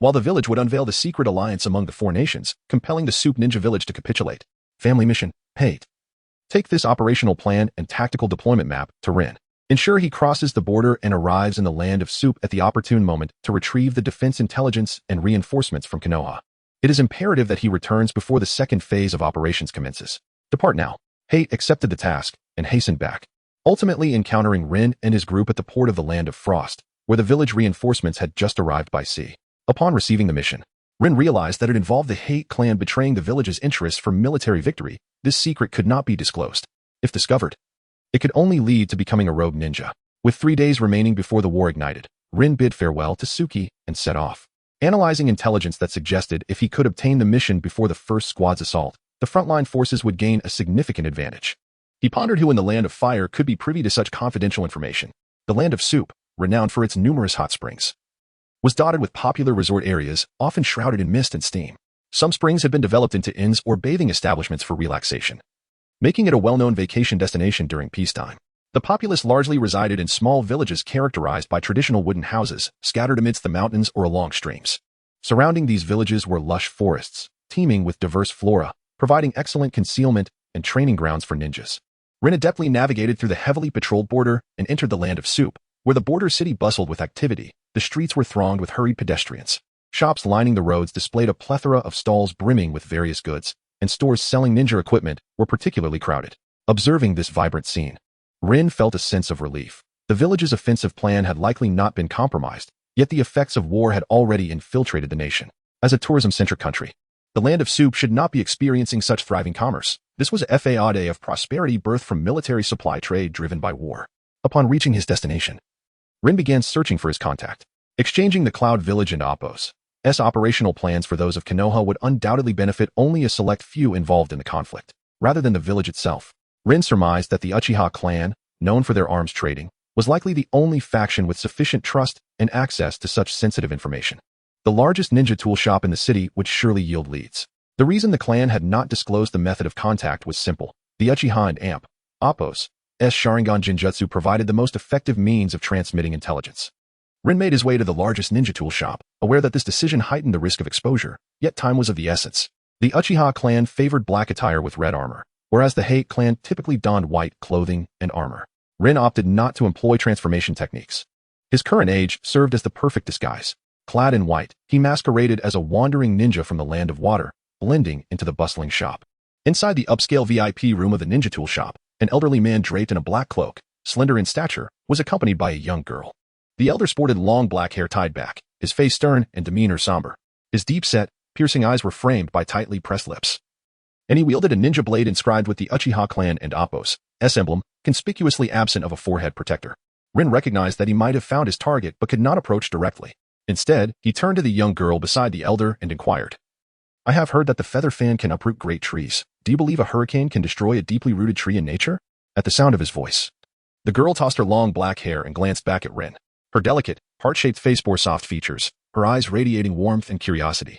while the village would unveil the secret alliance among the 4 nations, compelling the Soup Ninja village to capitulate. Family mission, Hate. Take this operational plan and tactical deployment map to Rin. Ensure he crosses the border and arrives in the land of Soup at the opportune moment to retrieve the defense intelligence and reinforcements from Konoha. It is imperative that he returns before the second phase of operations commences. Depart now. Hate accepted the task and hastened back, ultimately encountering Rin and his group at the port of the land of Frost, where the village reinforcements had just arrived by sea. Upon receiving the mission, Rin realized that it involved the Hate clan betraying the village's interests for military victory. This secret could not be disclosed. If discovered, it could only lead to becoming a rogue ninja. With 3 days remaining before the war ignited, Rin bid farewell to Suki and set off. Analyzing intelligence that suggested if he could obtain the mission before the first squad's assault, the frontline forces would gain a significant advantage. He pondered who in the land of fire could be privy to such confidential information. The land of Soup, renowned for its numerous hot springs, was dotted with popular resort areas, often shrouded in mist and steam. Some springs had been developed into inns or bathing establishments for relaxation, making it a well-known vacation destination during peacetime. The populace largely resided in small villages characterized by traditional wooden houses, scattered amidst the mountains or along streams. Surrounding these villages were lush forests, teeming with diverse flora, providing excellent concealment and training grounds for ninjas. Rin adeptly navigated through the heavily patrolled border and entered the land of Soup, where the border city bustled with activity. The streets were thronged with hurried pedestrians. Shops lining the roads displayed a plethora of stalls brimming with various goods, and stores selling ninja equipment were particularly crowded. Observing this vibrant scene, Rin felt a sense of relief. The village's offensive plan had likely not been compromised, yet the effects of war had already infiltrated the nation. As a tourism-centric country, the land of Soup should not be experiencing such thriving commerce. This was a day of prosperity birthed from military supply trade driven by war. Upon reaching his destination, Rin began searching for his contact. Exchanging the Cloud Village and Appos' operational plans for those of Konoha would undoubtedly benefit only a select few involved in the conflict, rather than the village itself. Rin surmised that the Uchiha clan, known for their arms trading, was likely the only faction with sufficient trust and access to such sensitive information. The largest ninja tool shop in the city would surely yield leads. The reason the clan had not disclosed the method of contact was simple. The Uchiha and Appos' Sharingan Jinjutsu provided the most effective means of transmitting intelligence. Rin made his way to the largest ninja tool shop, aware that this decision heightened the risk of exposure, yet time was of the essence. The Uchiha clan favored black attire with red armor, whereas the Hate clan typically donned white clothing and armor. Rin opted not to employ transformation techniques. His current age served as the perfect disguise. Clad in white, he masqueraded as a wandering ninja from the land of water, blending into the bustling shop. Inside the upscale VIP room of the ninja tool shop, an elderly man draped in a black cloak, slender in stature, was accompanied by a young girl. The elder sported long black hair tied back, his face stern and demeanor somber. His deep-set, piercing eyes were framed by tightly pressed lips, and he wielded a ninja blade inscribed with the Uchiha clan and Appos' emblem, conspicuously absent of a forehead protector. Rin recognized that he might have found his target but could not approach directly. Instead, he turned to the young girl beside the elder and inquired, "I have heard that the feather fan can uproot great trees. Do you believe a hurricane can destroy a deeply rooted tree in nature?" At the sound of his voice, the girl tossed her long black hair and glanced back at Rin. Her delicate, heart-shaped face bore soft features, her eyes radiating warmth and curiosity,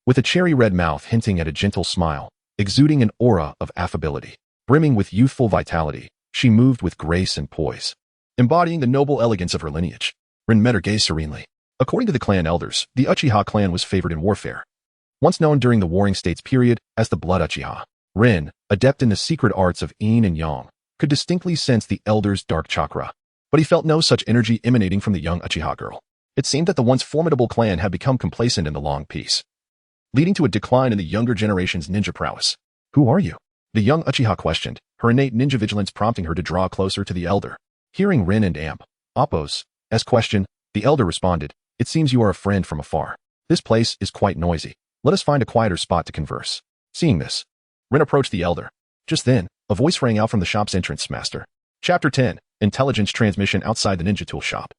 with a cherry-red mouth hinting at a gentle smile, exuding an aura of affability. Brimming with youthful vitality, She moved with grace and poise, embodying the noble elegance of her lineage. Rin met her gaze serenely. According to the clan elders, the Uchiha clan was favored in warfare. Once known during the Warring States period as the Blood Uchiha, Rin, adept in the secret arts of yin and yang, could distinctly sense the elder's dark chakra. But he felt no such energy emanating from the young Uchiha girl. It seemed that the once formidable clan had become complacent in the long peace, leading to a decline in the younger generation's ninja prowess. Who are you? The young Uchiha questioned, her innate ninja vigilance prompting her to draw closer to the elder. Hearing Rin and Appo's question, the elder responded, "It seems you are a friend from afar. This place is quite noisy. Let us find a quieter spot to converse." Seeing this, Rin approached the elder. Just then, a voice rang out from the shop's entrance, "Master." Chapter 10, Intelligence Transmission outside the ninja tool shop.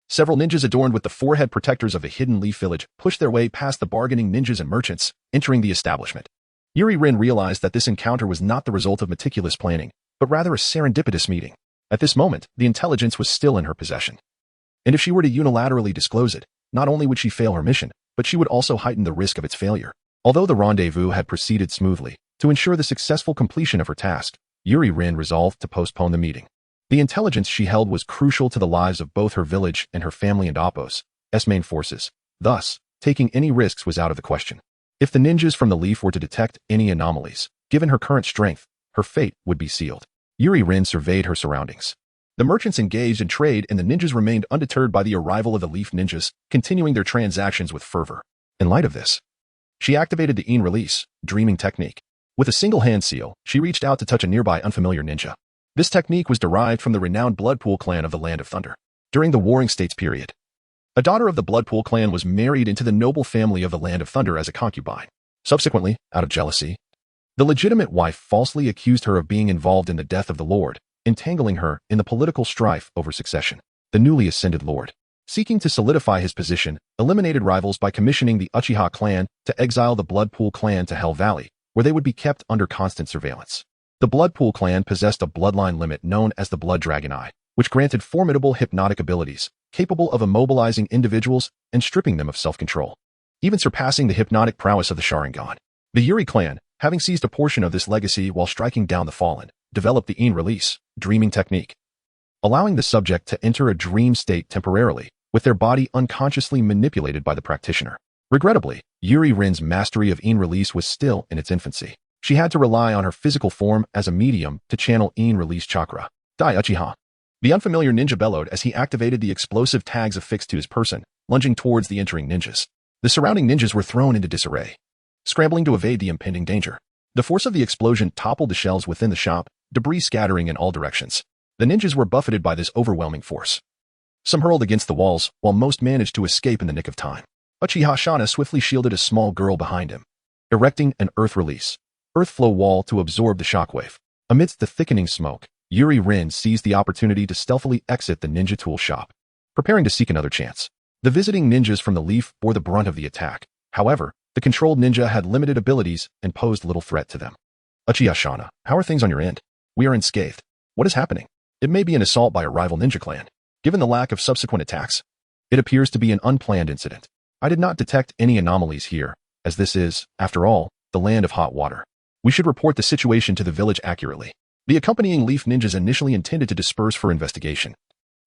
Several ninjas adorned with the forehead protectors of the Hidden Leaf Village pushed their way past the bargaining ninjas and merchants, entering the establishment. Yuri Rin realized that this encounter was not the result of meticulous planning, but rather a serendipitous meeting. At this moment, the intelligence was still in her possession. And if she were to unilaterally disclose it, not only would she fail her mission, but she would also heighten the risk of its failure. Although the rendezvous had proceeded smoothly, to ensure the successful completion of her task, Yuri Rin resolved to postpone the meeting. The intelligence she held was crucial to the lives of both her village and her family and Appo's main forces. Thus, taking any risks was out of the question. If the ninjas from the Leaf were to detect any anomalies, given her current strength, her fate would be sealed. Yuri Rin surveyed her surroundings. The merchants engaged in trade and the ninjas remained undeterred by the arrival of the Leaf ninjas, continuing their transactions with fervor. In light of this, she activated the Yin Release, Dreaming technique. With a single hand seal, she reached out to touch a nearby unfamiliar ninja. This technique was derived from the renowned Bloodpool clan of the Land of Thunder. During the Warring States period, a daughter of the Bloodpool clan was married into the noble family of the Land of Thunder as a concubine. Subsequently, out of jealousy, the legitimate wife falsely accused her of being involved in the death of the lord, entangling her in the political strife over succession. The newly ascended lord, seeking to solidify his position, eliminated rivals by commissioning the Uchiha clan to exile the Bloodpool clan to Hell Valley, where they would be kept under constant surveillance. The Bloodpool clan possessed a bloodline limit known as the Blood Dragon Eye, which granted formidable hypnotic abilities, capable of immobilizing individuals and stripping them of self-control, even surpassing the hypnotic prowess of the Sharingan. The Yuri clan, having seized a portion of this legacy while striking down the fallen, developed the Yin Release, Dreaming technique, allowing the subject to enter a dream state temporarily, with their body unconsciously manipulated by the practitioner. Regrettably, Yuri Rin's mastery of Yin Release was still in its infancy. She had to rely on her physical form as a medium to channel Yin Release chakra. Dai Uchiha. The unfamiliar ninja bellowed as he activated the explosive tags affixed to his person, lunging towards the entering ninjas. The surrounding ninjas were thrown into disarray, scrambling to evade the impending danger. The force of the explosion toppled the shelves within the shop, debris scattering in all directions. The ninjas were buffeted by this overwhelming force. Some hurled against the walls, while most managed to escape in the nick of time. Uchiha Shana swiftly shielded a small girl behind him, erecting an earth flow wall to absorb the shockwave. Amidst the thickening smoke, Yuri Rin seized the opportunity to stealthily exit the ninja tool shop, preparing to seek another chance. The visiting ninjas from the Leaf bore the brunt of the attack. However, the controlled ninja had limited abilities and posed little threat to them. Uchiha Shana, how are things on your end? We are unscathed. What is happening? It may be an assault by a rival ninja clan. Given the lack of subsequent attacks, it appears to be an unplanned incident. I did not detect any anomalies here, as this is, after all, the land of hot water. We should report the situation to the village accurately. The accompanying Leaf ninjas initially intended to disperse for investigation,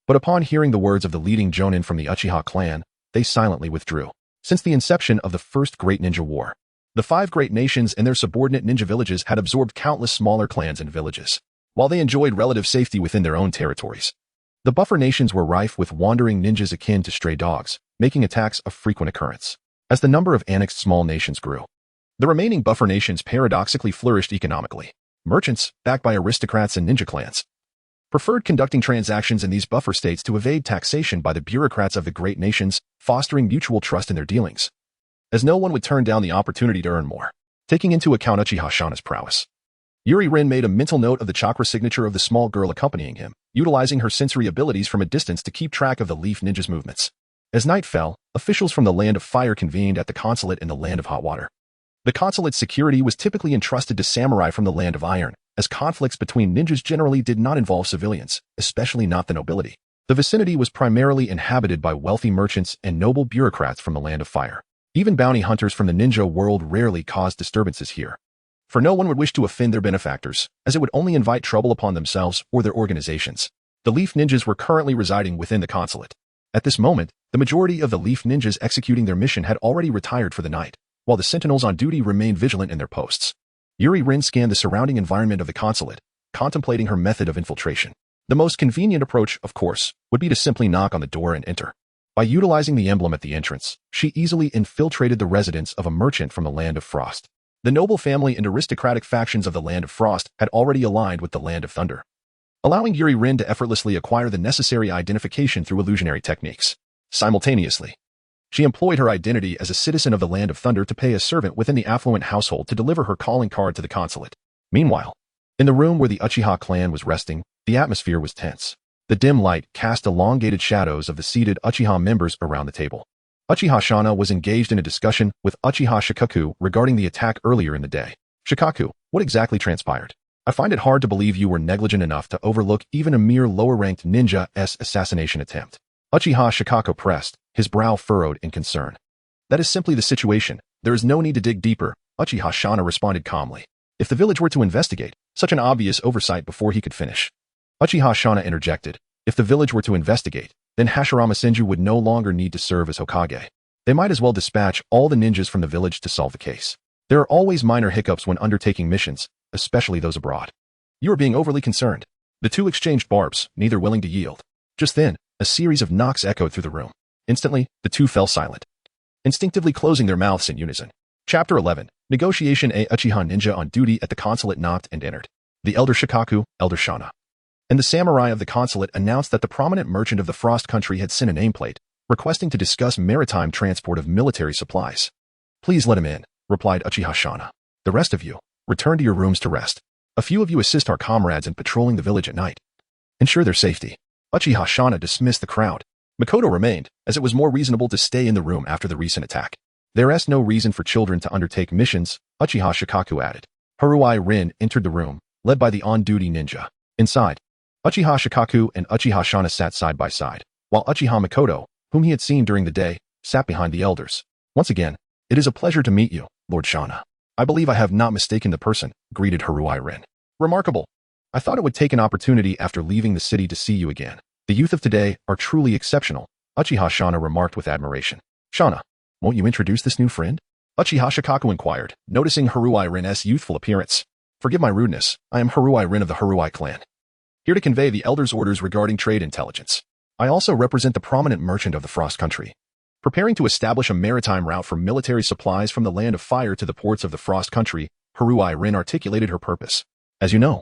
but upon hearing the words of the leading jonin from the Uchiha clan, they silently withdrew. Since the inception of the First Great Ninja War, the 5 great nations and their subordinate ninja villages had absorbed countless smaller clans and villages. While they enjoyed relative safety within their own territories, the buffer nations were rife with wandering ninjas akin to stray dogs, making attacks a frequent occurrence. As the number of annexed small nations grew, the remaining buffer nations paradoxically flourished economically. Merchants, backed by aristocrats and ninja clans, preferred conducting transactions in these buffer states to evade taxation by the bureaucrats of the great nations, fostering mutual trust in their dealings, as no one would turn down the opportunity to earn more. Taking into account Uchiha Shana's prowess, Yuri Rin made a mental note of the chakra signature of the small girl accompanying him, utilizing her sensory abilities from a distance to keep track of the Leaf ninjas' movements. As night fell, officials from the Land of Fire convened at the Consulate in the Land of Hot Water. The Consulate's security was typically entrusted to samurai from the Land of Iron, as conflicts between ninjas generally did not involve civilians, especially not the nobility. The vicinity was primarily inhabited by wealthy merchants and noble bureaucrats from the Land of Fire. Even bounty hunters from the ninja world rarely caused disturbances here. for no one would wish to offend their benefactors, as it would only invite trouble upon themselves or their organizations. The Leaf Ninjas were currently residing within the Consulate. At this moment, the majority of the Leaf Ninjas executing their mission had already retired for the night, while the sentinels on duty remained vigilant in their posts. Yuri Rin scanned the surrounding environment of the Consulate, contemplating her method of infiltration. The most convenient approach, of course, would be to simply knock on the door and enter. By utilizing the emblem at the entrance, she easily infiltrated the residence of a merchant from the Land of Frost. The noble family and aristocratic factions of the Land of Frost had already aligned with the Land of Thunder, allowing Yuri Rin to effortlessly acquire the necessary identification through illusionary techniques. Simultaneously, she employed her identity as a citizen of the Land of Thunder to pay a servant within the affluent household to deliver her calling card to the Consulate. Meanwhile, in the room where the Uchiha clan was resting, the atmosphere was tense. The dim light cast elongated shadows of the seated Uchiha members around the table. Uchiha Shana was engaged in a discussion with Uchiha Shikaku regarding the attack earlier in the day. Shikaku, what exactly transpired? I find it hard to believe you were negligent enough to overlook even a mere lower-ranked ninja's assassination attempt. Uchiha Shikaku pressed, his brow furrowed in concern. That is simply the situation. There is no need to dig deeper, Uchiha Shana responded calmly. If the village were to investigate, such an obvious oversight before he could finish. Uchiha Shana interjected. If the village were to investigate, then Hashirama Senju would no longer need to serve as Hokage. They might as well dispatch all the ninjas from the village to solve the case. There are always minor hiccups when undertaking missions, especially those abroad. You are being overly concerned. The two exchanged barbs, neither willing to yield. Just then, a series of knocks echoed through the room. Instantly, the two fell silent, instinctively closing their mouths in unison. Chapter 11. Negotiation. A Uchiha ninja on duty at the Consulate knocked and entered. The elder Shikaku, elder Shana, and the samurai of the Consulate announced that the prominent merchant of the Frost Country had sent a nameplate, requesting to discuss maritime transport of military supplies. Please let him in, replied Uchiha Shana. The rest of you, return to your rooms to rest. A few of you assist our comrades in patrolling the village at night. Ensure their safety. Uchiha Shana dismissed the crowd. Makoto remained, as it was more reasonable to stay in the room after the recent attack. There is no reason for children to undertake missions, Uchiha Shikaku added. Haruai Rin entered the room, led by the on-duty ninja. Inside, Uchiha Shikaku and Uchiha Shana sat side by side, while Uchiha Makoto, whom he had seen during the day, sat behind the elders. Once again, it is a pleasure to meet you, Lord Shana. I believe I have not mistaken the person, greeted Haruai Rin. Remarkable. I thought it would take an opportunity after leaving the city to see you again. The youth of today are truly exceptional, Uchiha Shana remarked with admiration. Shana, won't you introduce this new friend? Uchiha Shikaku inquired, noticing Haruai Rin's youthful appearance. Forgive my rudeness, I am Haruai Rin of the Haruai clan, here to convey the elders' orders regarding trade intelligence. I also represent the prominent merchant of the Frost Country, preparing to establish a maritime route for military supplies from the Land of Fire to the ports of the Frost Country. Haruai Rin articulated her purpose. As you know,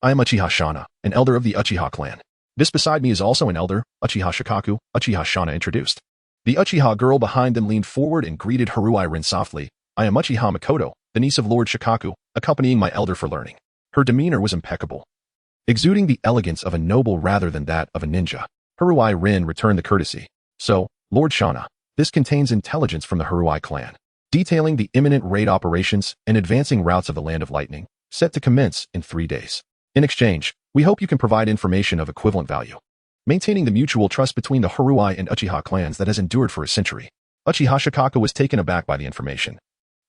I am Uchiha Shana, an elder of the Uchiha clan. This beside me is also an elder, Uchiha Shikaku, Uchiha Shana introduced. The Uchiha girl behind them leaned forward and greeted Haruai Rin softly. I am Uchiha Makoto, the niece of Lord Shikaku, accompanying my elder for learning. Her demeanor was impeccable, exuding the elegance of a noble rather than that of a ninja. Haruai Rin returned the courtesy. So, Lord Shana, this contains intelligence from the Haruai clan, detailing the imminent raid operations and advancing routes of the Land of Lightning, set to commence in 3 days. In exchange, we hope you can provide information of equivalent value, maintaining the mutual trust between the Haruai and Uchiha clans that has endured for a century. Uchiha Shikaku was taken aback by the information,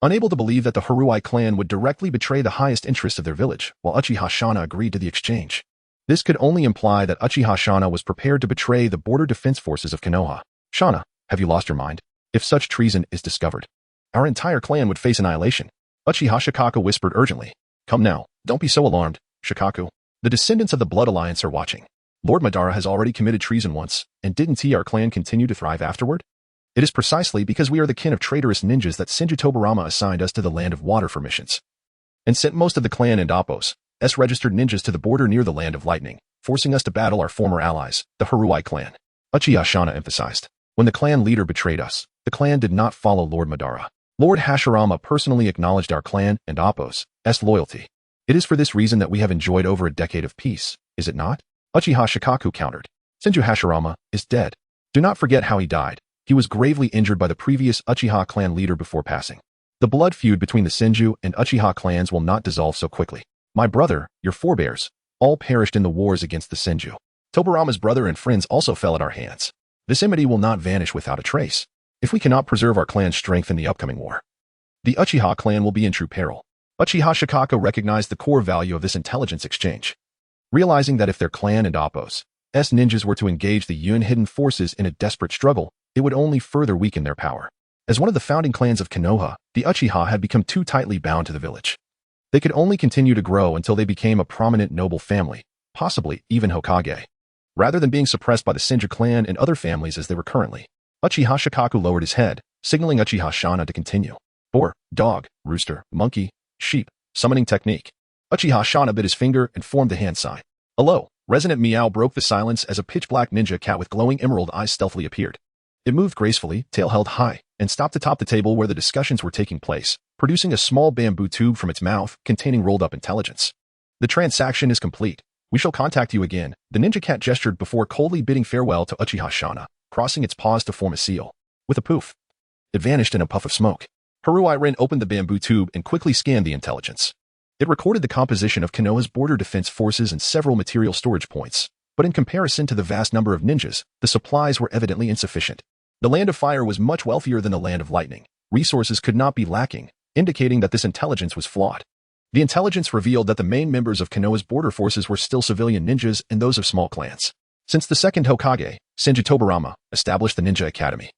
unable to believe that the Haruai clan would directly betray the highest interests of their village, while Uchiha Shana agreed to the exchange. This could only imply that Uchiha Shana was prepared to betray the border defense forces of Konoha. Shana, have you lost your mind? If such treason is discovered, our entire clan would face annihilation. Uchiha Shikaku whispered urgently. Come now, don't be so alarmed, Shikaku. The descendants of the Blood Alliance are watching. Lord Madara has already committed treason once, and didn't our clan continue to thrive afterward? It is precisely because we are the kin of traitorous ninjas that Senju Tobarama assigned us to the Land of Water for missions, and sent most of the clan and Appos, registered ninjas to the border near the Land of Lightning, forcing us to battle our former allies, the Haruai clan. Uchiha Shana emphasized. When the clan leader betrayed us, the clan did not follow Lord Madara. Lord Hashirama personally acknowledged our clan and Appos' loyalty. It is for this reason that we have enjoyed over a decade of peace, is it not? Uchiha Shikaku countered. Senju Hashirama is dead. Do not forget how he died. He was gravely injured by the previous Uchiha clan leader before passing. The blood feud between the Senju and Uchiha clans will not dissolve so quickly. My brother, your forebears, all perished in the wars against the Senju. Tobarama's brother and friends also fell at our hands. This enmity will not vanish without a trace. If we cannot preserve our clan's strength in the upcoming war, the Uchiha clan will be in true peril. Uchiha Shikako recognized the core value of this intelligence exchange. Realizing that if their clan and Appos' ninjas were to engage the Yun hidden forces in a desperate struggle, it would only further weaken their power. As one of the founding clans of Konoha, the Uchiha had become too tightly bound to the village. They could only continue to grow until they became a prominent noble family, possibly even Hokage, rather than being suppressed by the Senju clan and other families as they were currently. Uchiha Shikaku lowered his head, signaling Uchiha Shana to continue. Boar, dog, rooster, monkey, sheep, summoning technique. Uchiha Shana bit his finger and formed the hand sign. A low, resonant meow broke the silence as a pitch-black ninja cat with glowing emerald eyes stealthily appeared. It moved gracefully, tail held high, and stopped atop the table where the discussions were taking place, producing a small bamboo tube from its mouth containing rolled-up intelligence. The transaction is complete. We shall contact you again, the ninja cat gestured before coldly bidding farewell to Uchiha Shana, crossing its paws to form a seal. With a poof, it vanished in a puff of smoke. Haruai Rin opened the bamboo tube and quickly scanned the intelligence. It recorded the composition of Konoha's border defense forces and several material storage points, but in comparison to the vast number of ninjas, the supplies were evidently insufficient. The Land of Fire was much wealthier than the Land of Lightning. Resources could not be lacking, indicating that this intelligence was flawed. The intelligence revealed that the main members of Konoha's border forces were still civilian ninjas and those of small clans. Since the second Hokage, Senju Tobarama, established the Ninja Academy,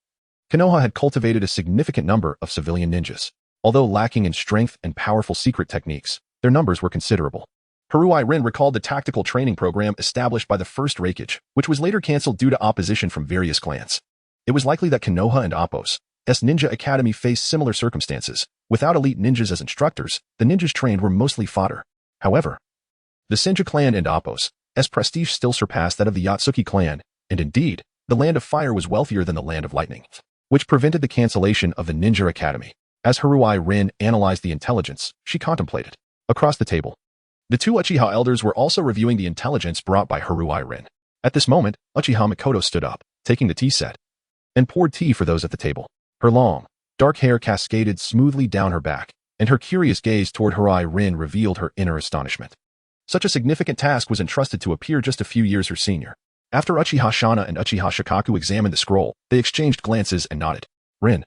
Konoha had cultivated a significant number of civilian ninjas. Although lacking in strength and powerful secret techniques, their numbers were considerable. Haruai Rin recalled the tactical training program established by the first Reikage, which was later cancelled due to opposition from various clans. It was likely that Konoha and Appos' Ninja Academy faced similar circumstances. Without elite ninjas as instructors, the ninjas trained were mostly fodder. However, the Senju clan and Appos' prestige still surpassed that of the Yatsuki clan, and indeed, the Land of Fire was wealthier than the Land of Lightning, which prevented the cancellation of the Ninja Academy. As Haruai Rin analyzed the intelligence, she contemplated. Across the table, the two Uchiha elders were also reviewing the intelligence brought by Haruai Rin. At this moment, Uchiha Mikoto stood up, taking the tea set, and poured tea for those at the table. Her long, dark hair cascaded smoothly down her back, and her curious gaze toward Haruai Rin revealed her inner astonishment. Such a significant task was entrusted to a peer just a few years her senior. After Uchiha Shana and Uchiha Shikaku examined the scroll, they exchanged glances and nodded. Rin.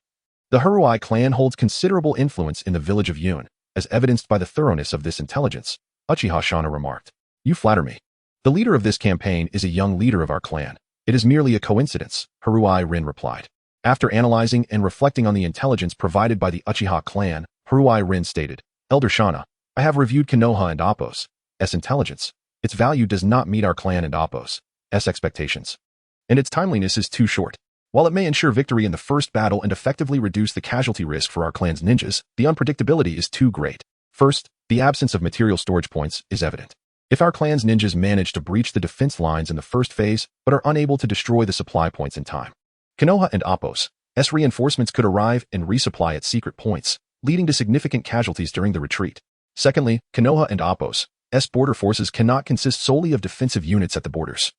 The Haruai clan holds considerable influence in the village of Yun, as evidenced by the thoroughness of this intelligence, Uchiha Shana remarked. You flatter me. The leader of this campaign is a young leader of our clan. It is merely a coincidence, Haruai Rin replied. After analyzing and reflecting on the intelligence provided by the Uchiha clan, Haruai Rin stated, Elder Shana, I have reviewed Konoha and Appos' intelligence. Its value does not meet our clan and Appos' expectations, and its timeliness is too short. While it may ensure victory in the first battle and effectively reduce the casualty risk for our clan's ninjas, the unpredictability is too great. First, the absence of material storage points is evident. If our clan's ninjas manage to breach the defense lines in the first phase, but are unable to destroy the supply points in time, Konoha and Appos' reinforcements could arrive and resupply at secret points, leading to significant casualties during the retreat. Secondly, Konoha and Appos' border forces cannot consist solely of defensive units at the borders.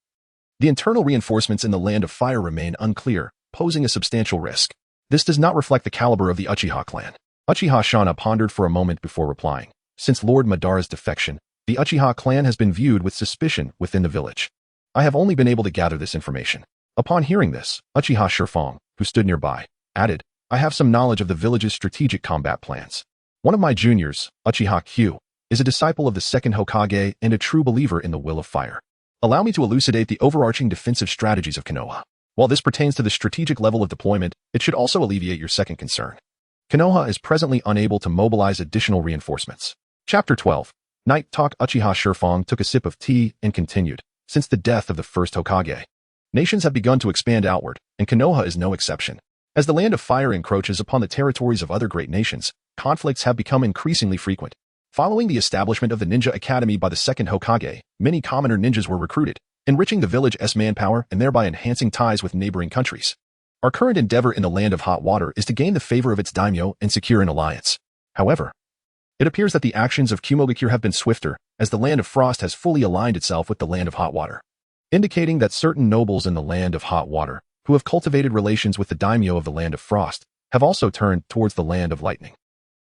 The internal reinforcements in the Land of Fire remain unclear, posing a substantial risk. This does not reflect the caliber of the Uchiha clan. Uchiha Shana pondered for a moment before replying. Since Lord Madara's defection, the Uchiha clan has been viewed with suspicion within the village. I have only been able to gather this information. Upon hearing this, Uchiha Shifong, who stood nearby, added, I have some knowledge of the village's strategic combat plans. One of my juniors, Uchiha Q, is a disciple of the second Hokage and a true believer in the will of fire. Allow me to elucidate the overarching defensive strategies of Konoha. While this pertains to the strategic level of deployment, it should also alleviate your second concern. Konoha is presently unable to mobilize additional reinforcements. Chapter 12. Night Talk. Uchiha Shifong took a sip of tea and continued. Since the death of the first Hokage, nations have begun to expand outward, and Konoha is no exception. As the Land of Fire encroaches upon the territories of other great nations, conflicts have become increasingly frequent. Following the establishment of the Ninja Academy by the second Hokage, many commoner ninjas were recruited, enriching the village's manpower and thereby enhancing ties with neighboring countries. Our current endeavor in the Land of Hot Water is to gain the favor of its daimyo and secure an alliance. However, it appears that the actions of Kumogakure have been swifter, as the Land of Frost has fully aligned itself with the Land of Hot Water, indicating that certain nobles in the Land of Hot Water, who have cultivated relations with the daimyo of the Land of Frost, have also turned towards the Land of Lightning.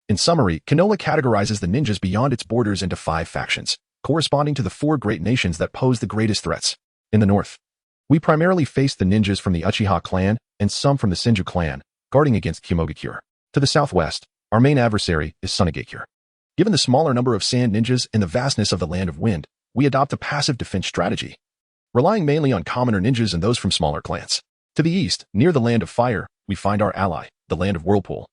In summary, Konoha categorizes the ninjas beyond its borders into 5 factions, corresponding to the 4 great nations that pose the greatest threats. In the north, we primarily face the ninjas from the Uchiha clan and some from the Senju clan, guarding against Kumogakure. To the southwest, our main adversary is Sunagakure. Given the smaller number of sand ninjas and the vastness of the Land of Wind, we adopt a passive defense strategy, relying mainly on commoner ninjas and those from smaller clans. To the east, near the Land of Fire, we find our ally, the Land of Whirlpool,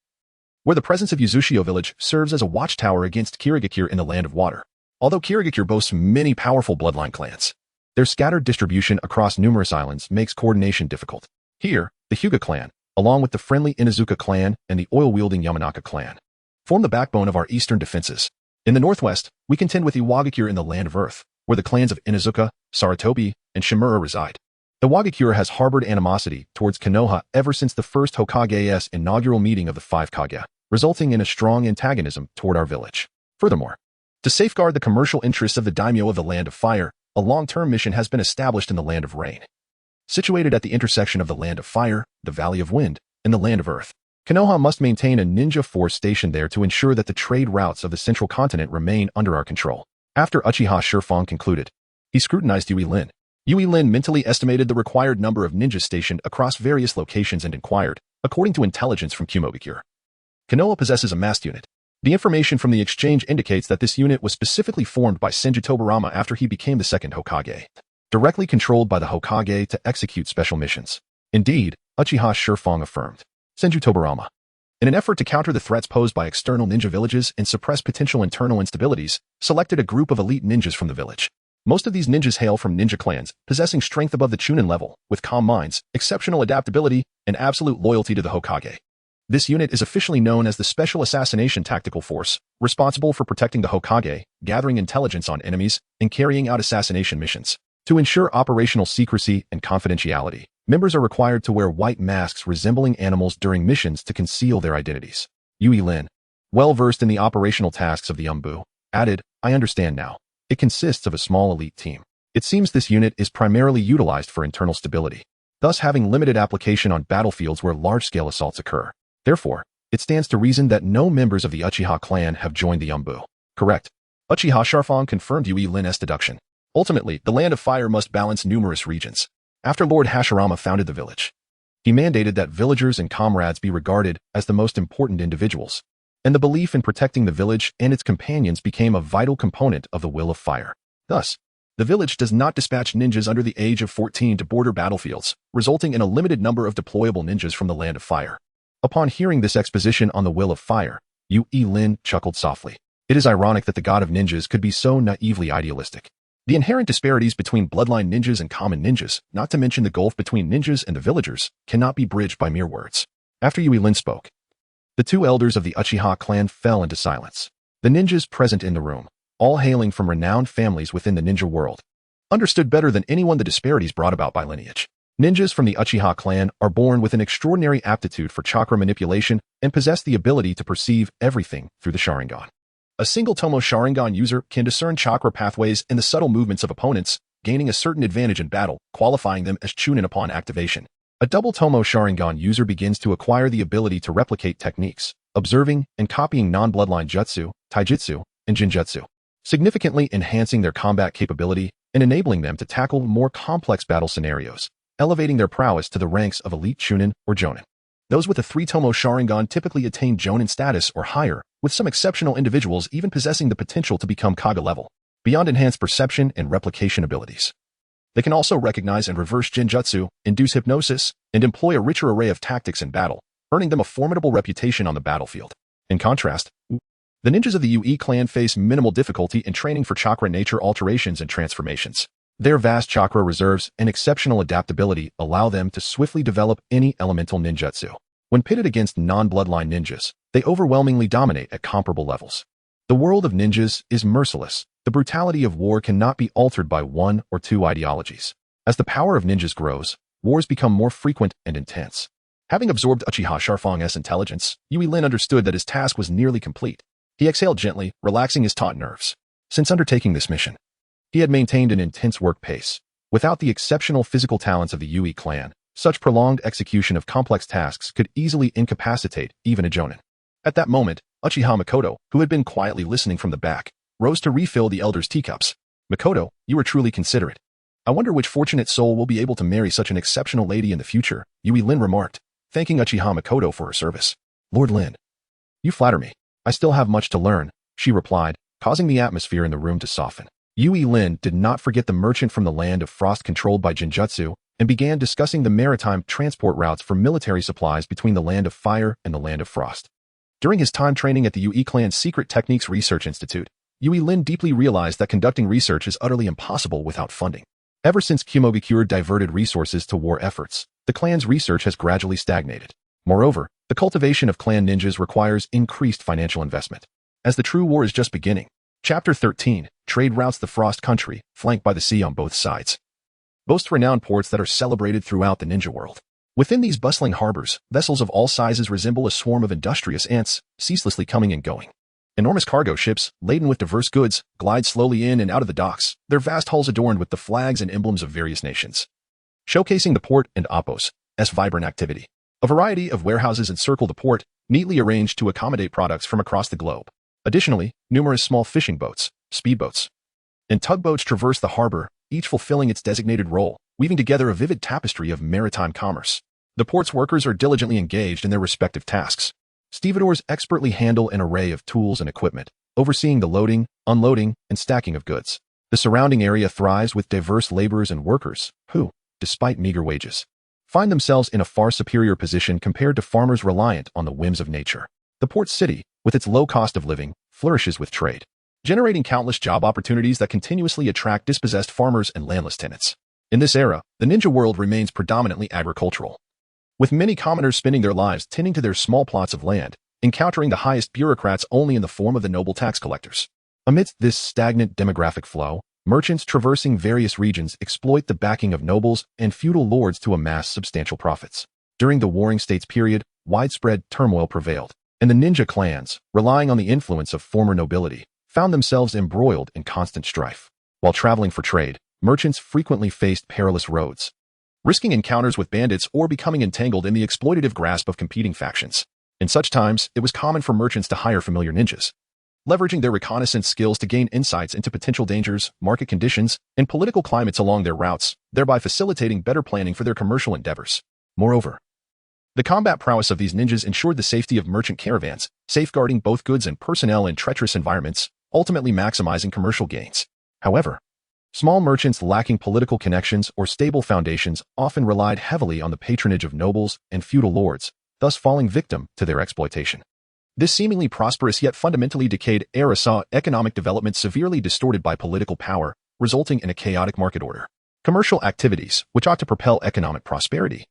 where the presence of Yuzushio village serves as a watchtower against Kirigakure in the Land of Water. Although Kirigakure boasts many powerful bloodline clans, their scattered distribution across numerous islands makes coordination difficult. Here, the Hyuga clan, along with the friendly Inazuka clan and the oil-wielding Yamanaka clan, form the backbone of our eastern defenses. In the northwest, we contend with Iwagakure in the Land of Earth, where the clans of Inazuka, Sarutobi, and Shimura reside. The Wagakure has harbored animosity towards Konoha ever since the first Hokage's inaugural meeting of the Five Kage, resulting in a strong antagonism toward our village. Furthermore, to safeguard the commercial interests of the daimyo of the Land of Fire, a long-term mission has been established in the Land of Rain. Situated at the intersection of the Land of Fire, the Valley of Wind, and the Land of Earth, Konoha must maintain a ninja force stationed there to ensure that the trade routes of the central continent remain under our control. After Uchiha Shirfong concluded, he scrutinized Yui Lin. Yui Lin mentally estimated the required number of ninjas stationed across various locations and inquired, according to intelligence from Kumogakure, Konoha possesses a masked unit. The information from the exchange indicates that this unit was specifically formed by Senju Tobarama after he became the Second Hokage, directly controlled by the Hokage to execute special missions. Indeed, Uchiha Shirfong affirmed, Senju Tobarama, in an effort to counter the threats posed by external ninja villages and suppress potential internal instabilities, selected a group of elite ninjas from the village. Most of these ninjas hail from ninja clans, possessing strength above the Chunin level, with calm minds, exceptional adaptability, and absolute loyalty to the Hokage. This unit is officially known as the Special Assassination Tactical Force, responsible for protecting the Hokage, gathering intelligence on enemies, and carrying out assassination missions. To ensure operational secrecy and confidentiality, members are required to wear white masks resembling animals during missions to conceal their identities. Yui Lin, well-versed in the operational tasks of the Umbu, added, I understand now. It consists of a small elite team. It seems this unit is primarily utilized for internal stability, thus having limited application on battlefields where large-scale assaults occur. Therefore, it stands to reason that no members of the Uchiha clan have joined the Umbu. Correct. Uchiha Shirfong confirmed Yui Lin's deduction. Ultimately, the Land of Fire must balance numerous regions. After Lord Hashirama founded the village, he mandated that villagers and comrades be regarded as the most important individuals, and the belief in protecting the village and its companions became a vital component of the Will of Fire. Thus, the village does not dispatch ninjas under the age of 14 to border battlefields, resulting in a limited number of deployable ninjas from the Land of Fire. Upon hearing this exposition on the Will of Fire, Yui Lin chuckled softly. It is ironic that the god of ninjas could be so naively idealistic. The inherent disparities between bloodline ninjas and common ninjas, not to mention the gulf between ninjas and the villagers, cannot be bridged by mere words. After Yui Lin spoke, the two elders of the Uchiha clan fell into silence. The ninjas present in the room, all hailing from renowned families within the ninja world, understood better than anyone the disparities brought about by lineage. Ninjas from the Uchiha clan are born with an extraordinary aptitude for chakra manipulation and possess the ability to perceive everything through the Sharingan. A single Tomo Sharingan user can discern chakra pathways and the subtle movements of opponents, gaining a certain advantage in battle, qualifying them as Chunin upon activation. A double Tomo Sharingan user begins to acquire the ability to replicate techniques, observing and copying non-bloodline jutsu, taijutsu, and jinjutsu, significantly enhancing their combat capability and enabling them to tackle more complex battle scenarios, elevating their prowess to the ranks of elite Chunin or Jonin. Those with a 3-Tomo Sharingan typically attain Jonin status or higher, with some exceptional individuals even possessing the potential to become Kage level, beyond enhanced perception and replication abilities. They can also recognize and reverse Jinjutsu, induce hypnosis, and employ a richer array of tactics in battle, earning them a formidable reputation on the battlefield. In contrast, the ninjas of the Yui clan face minimal difficulty in training for chakra nature alterations and transformations. Their vast chakra reserves and exceptional adaptability allow them to swiftly develop any elemental ninjutsu. When pitted against non-bloodline ninjas, they overwhelmingly dominate at comparable levels. The world of ninjas is merciless. The brutality of war cannot be altered by one or two ideologies. As the power of ninjas grows, wars become more frequent and intense. Having absorbed Uchiha Shirfong's intelligence, Yui Lin understood that his task was nearly complete. He exhaled gently, relaxing his taut nerves. Since undertaking this mission, he had maintained an intense work pace. Without the exceptional physical talents of the Yui clan, such prolonged execution of complex tasks could easily incapacitate even a Jonin. At that moment, Uchiha Makoto, who had been quietly listening from the back, rose to refill the elder's teacups. Makoto, you are truly considerate. I wonder which fortunate soul will be able to marry such an exceptional lady in the future, Yui Lin remarked, thanking Uchiha Makoto for her service. Lord Lin, you flatter me. I still have much to learn, she replied, causing the atmosphere in the room to soften. Yui Lin did not forget the merchant from the land of frost controlled by Jinjutsu and began discussing the maritime transport routes for military supplies between the land of fire and the land of frost. During his time training at the Yui Clan's Secret Techniques Research Institute, Yui Lin deeply realized that conducting research is utterly impossible without funding. Ever since Kumobikure diverted resources to war efforts, the clan's research has gradually stagnated. Moreover, the cultivation of clan ninjas requires increased financial investment. As the true war is just beginning, Chapter 13, Trade routes the Frost Country, flanked by the sea on both sides, boasts renowned ports that are celebrated throughout the ninja world. Within these bustling harbors, vessels of all sizes resemble a swarm of industrious ants, ceaselessly coming and going. Enormous cargo ships, laden with diverse goods, glide slowly in and out of the docks, their vast hulls adorned with the flags and emblems of various nations, showcasing the port and Appos' vibrant activity. A variety of warehouses encircle the port, neatly arranged to accommodate products from across the globe. Additionally, numerous small fishing boats, speedboats, and tugboats traverse the harbor, each fulfilling its designated role, weaving together a vivid tapestry of maritime commerce. The port's workers are diligently engaged in their respective tasks. Stevedores expertly handle an array of tools and equipment, overseeing the loading, unloading, and stacking of goods. The surrounding area thrives with diverse laborers and workers who, despite meager wages, find themselves in a far superior position compared to farmers reliant on the whims of nature. The port city, with its low cost of living, flourishes with trade, generating countless job opportunities that continuously attract dispossessed farmers and landless tenants. In this era, the ninja world remains predominantly agricultural, with many commoners spending their lives tending to their small plots of land, encountering the highest bureaucrats only in the form of the noble tax collectors. Amidst this stagnant demographic flow, merchants traversing various regions exploit the backing of nobles and feudal lords to amass substantial profits. During the Warring States period, widespread turmoil prevailed, and the ninja clans, relying on the influence of former nobility, found themselves embroiled in constant strife. While traveling for trade, merchants frequently faced perilous roads, risking encounters with bandits or becoming entangled in the exploitative grasp of competing factions. In such times, it was common for merchants to hire familiar ninjas, leveraging their reconnaissance skills to gain insights into potential dangers, market conditions, and political climates along their routes, thereby facilitating better planning for their commercial endeavors. Moreover, the combat prowess of these ninjas ensured the safety of merchant caravans, safeguarding both goods and personnel in treacherous environments, ultimately maximizing commercial gains. However, small merchants lacking political connections or stable foundations often relied heavily on the patronage of nobles and feudal lords, thus falling victim to their exploitation. This seemingly prosperous yet fundamentally decayed era saw economic development severely distorted by political power, resulting in a chaotic market order. Commercial activities, which ought to propel economic prosperity,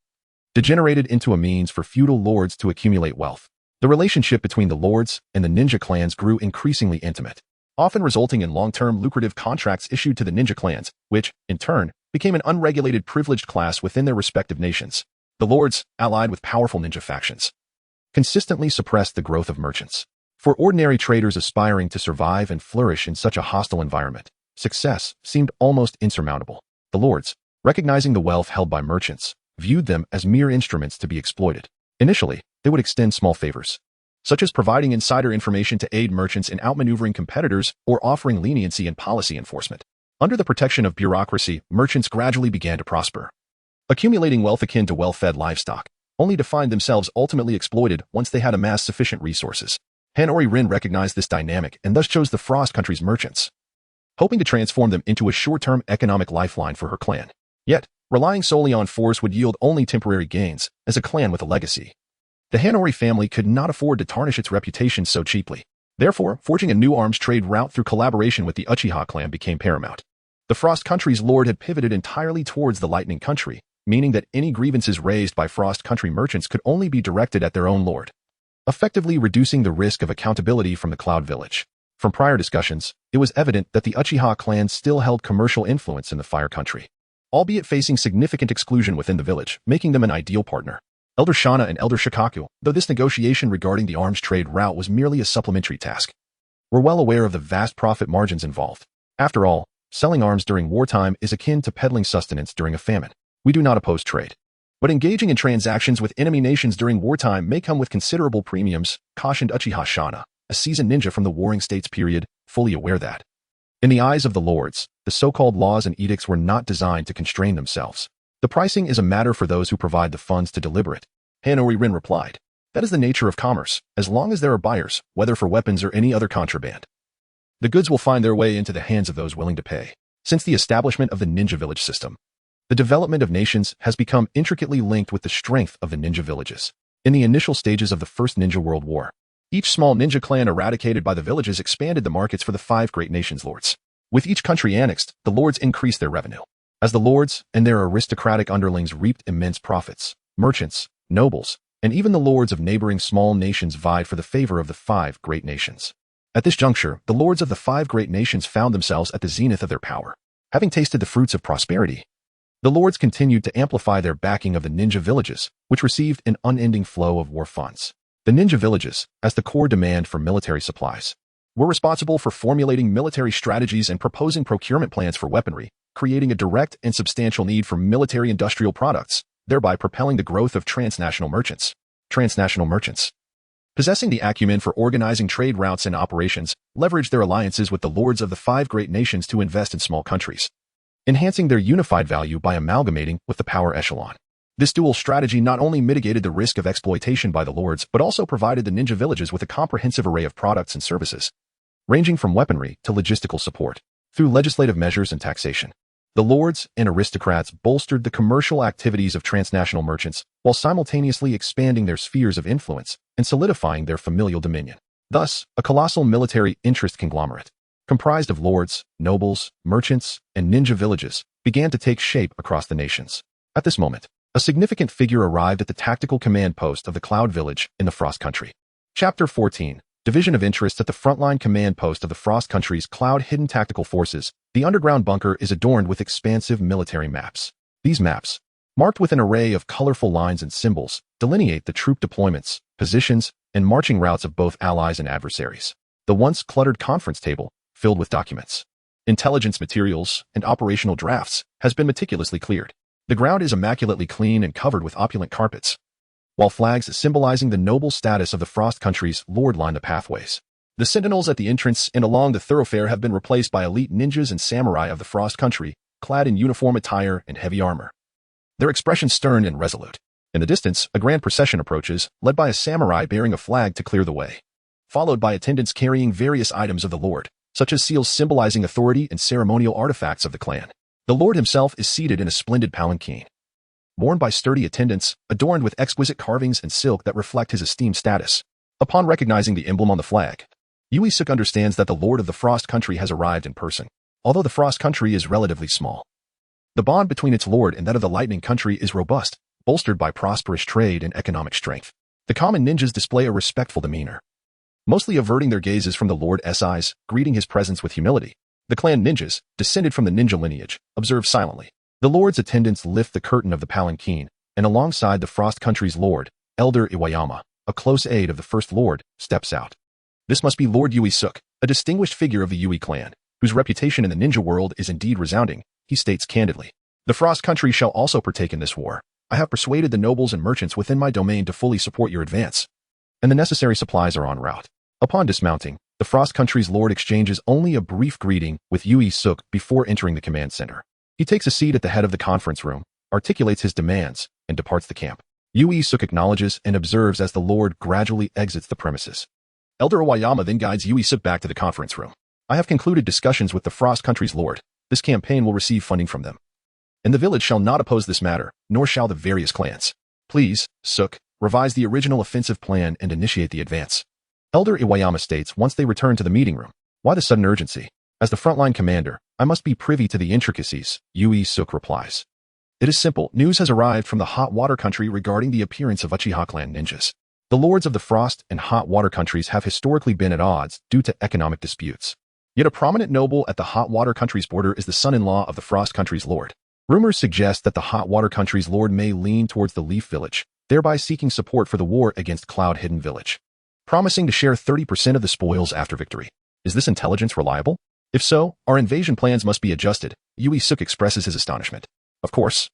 degenerated into a means for feudal lords to accumulate wealth. The relationship between the lords and the ninja clans grew increasingly intimate, often resulting in long-term lucrative contracts issued to the ninja clans, which, in turn, became an unregulated privileged class within their respective nations. The lords, allied with powerful ninja factions, consistently suppressed the growth of merchants. For ordinary traders aspiring to survive and flourish in such a hostile environment, success seemed almost insurmountable. The lords, recognizing the wealth held by merchants, viewed them as mere instruments to be exploited. Initially, they would extend small favors, such as providing insider information to aid merchants in outmaneuvering competitors or offering leniency in policy enforcement. Under the protection of bureaucracy, merchants gradually began to prosper, accumulating wealth akin to well-fed livestock, only to find themselves ultimately exploited once they had amassed sufficient resources. Hanori Rin recognized this dynamic and thus chose the Frost Country's merchants, hoping to transform them into a short-term economic lifeline for her clan. Yet, relying solely on force would yield only temporary gains, as a clan with a legacy. The Hanori family could not afford to tarnish its reputation so cheaply. Therefore, forging a new arms trade route through collaboration with the Uchiha clan became paramount. The Frost Country's lord had pivoted entirely towards the Lightning Country, meaning that any grievances raised by Frost Country merchants could only be directed at their own lord, effectively reducing the risk of accountability from the Cloud Village. From prior discussions, it was evident that the Uchiha clan still held commercial influence in the Fire Country, albeit facing significant exclusion within the village, making them an ideal partner. Elder Shana and Elder Shikaku, though this negotiation regarding the arms trade route was merely a supplementary task, were well aware of the vast profit margins involved. After all, selling arms during wartime is akin to peddling sustenance during a famine. We do not oppose trade, but engaging in transactions with enemy nations during wartime may come with considerable premiums, cautioned Uchiha Shana, a seasoned ninja from the Warring States period, fully aware that, in the eyes of the lords, the so-called laws and edicts were not designed to constrain themselves. The pricing is a matter for those who provide the funds to deliver it. Hanori Rin replied, that is the nature of commerce, as long as there are buyers, whether for weapons or any other contraband. The goods will find their way into the hands of those willing to pay. Since the establishment of the ninja village system, the development of nations has become intricately linked with the strength of the ninja villages. In the initial stages of the First Ninja World War, each small ninja clan eradicated by the villages expanded the markets for the 5 great nations' lords. With each country annexed, the lords increased their revenue. As the lords and their aristocratic underlings reaped immense profits, merchants, nobles, and even the lords of neighboring small nations vied for the favor of the 5 great nations. At this juncture, the lords of the 5 great nations found themselves at the zenith of their power. Having tasted the fruits of prosperity, the lords continued to amplify their backing of the ninja villages, which received an unending flow of war funds. The ninja villages, as the core demand for military supplies, were responsible for formulating military strategies and proposing procurement plans for weaponry, creating a direct and substantial need for military industrial products, thereby propelling the growth of transnational merchants. Transnational merchants, possessing the acumen for organizing trade routes and operations, leveraged their alliances with the lords of the 5 great nations to invest in small countries, enhancing their unified value by amalgamating with the power echelon. This dual strategy not only mitigated the risk of exploitation by the lords, but also provided the ninja villages with a comprehensive array of products and services, ranging from weaponry to logistical support. Through legislative measures and taxation, the lords and aristocrats bolstered the commercial activities of transnational merchants while simultaneously expanding their spheres of influence and solidifying their familial dominion. Thus, a colossal military interest conglomerate, comprised of lords, nobles, merchants, and ninja villages, began to take shape across the nations. At this moment, a significant figure arrived at the tactical command post of the Cloud Village in the Frost Country. Chapter 14. Division of Interest at the frontline command post of the Frost Country's Cloud-hidden tactical forces. The underground bunker is adorned with expansive military maps. These maps, marked with an array of colorful lines and symbols, delineate the troop deployments, positions, and marching routes of both allies and adversaries. The once cluttered conference table, filled with documents, intelligence materials, and operational drafts, has been meticulously cleared. The ground is immaculately clean and covered with opulent carpets, while flags symbolizing the noble status of the Frost Country's lord line the pathways. The sentinels at the entrance and along the thoroughfare have been replaced by elite ninjas and samurai of the Frost Country, clad in uniform attire and heavy armor, their expressions stern and resolute. In the distance, a grand procession approaches, led by a samurai bearing a flag to clear the way, followed by attendants carrying various items of the lord, such as seals symbolizing authority and ceremonial artifacts of the clan. The lord himself is seated in a splendid palanquin, borne by sturdy attendants, adorned with exquisite carvings and silk that reflect his esteemed status. Upon recognizing the emblem on the flag, Yui-suk understands that the lord of the Frost Country has arrived in person. Although the Frost Country is relatively small, the bond between its lord and that of the Lightning Country is robust, bolstered by prosperous trade and economic strength. The common ninjas display a respectful demeanor, mostly averting their gazes from the lord's eyes, greeting his presence with humility. The clan ninjas, descended from the ninja lineage, observe silently. The lord's attendants lift the curtain of the palanquin, and alongside the Frost Country's lord, Elder Iwayama, a close aide of the First Lord, steps out. This must be Lord Yui-suk, a distinguished figure of the Yui clan, whose reputation in the ninja world is indeed resounding, he states candidly. The Frost Country shall also partake in this war. I have persuaded the nobles and merchants within my domain to fully support your advance, and the necessary supplies are en route. Upon dismounting, the Frost Country's lord exchanges only a brief greeting with Yui-suk before entering the command center. He takes a seat at the head of the conference room, articulates his demands, and departs the camp. Yui-suk acknowledges and observes as the lord gradually exits the premises. Elder Iwayama then guides Yui-suk back to the conference room. I have concluded discussions with the Frost Country's lord. This campaign will receive funding from them, and the village shall not oppose this matter, nor shall the various clans. Please, Suk, revise the original offensive plan and initiate the advance. Elder Iwayama states once they return to the meeting room. Why the sudden urgency? As the frontline commander, I must be privy to the intricacies, Yui-suk replies. It is simple. News has arrived from the Hot Water Country regarding the appearance of Uchiha clan ninjas. The lords of the Frost and Hot Water Countries have historically been at odds due to economic disputes. Yet a prominent noble at the Hot Water Country's border is the son-in-law of the Frost Country's lord. Rumors suggest that the Hot Water Country's lord may lean towards the Leaf Village, thereby seeking support for the war against Cloud Hidden Village, promising to share 30% of the spoils after victory. Is this intelligence reliable? If so, our invasion plans must be adjusted. Yui-suk expresses his astonishment. Of course,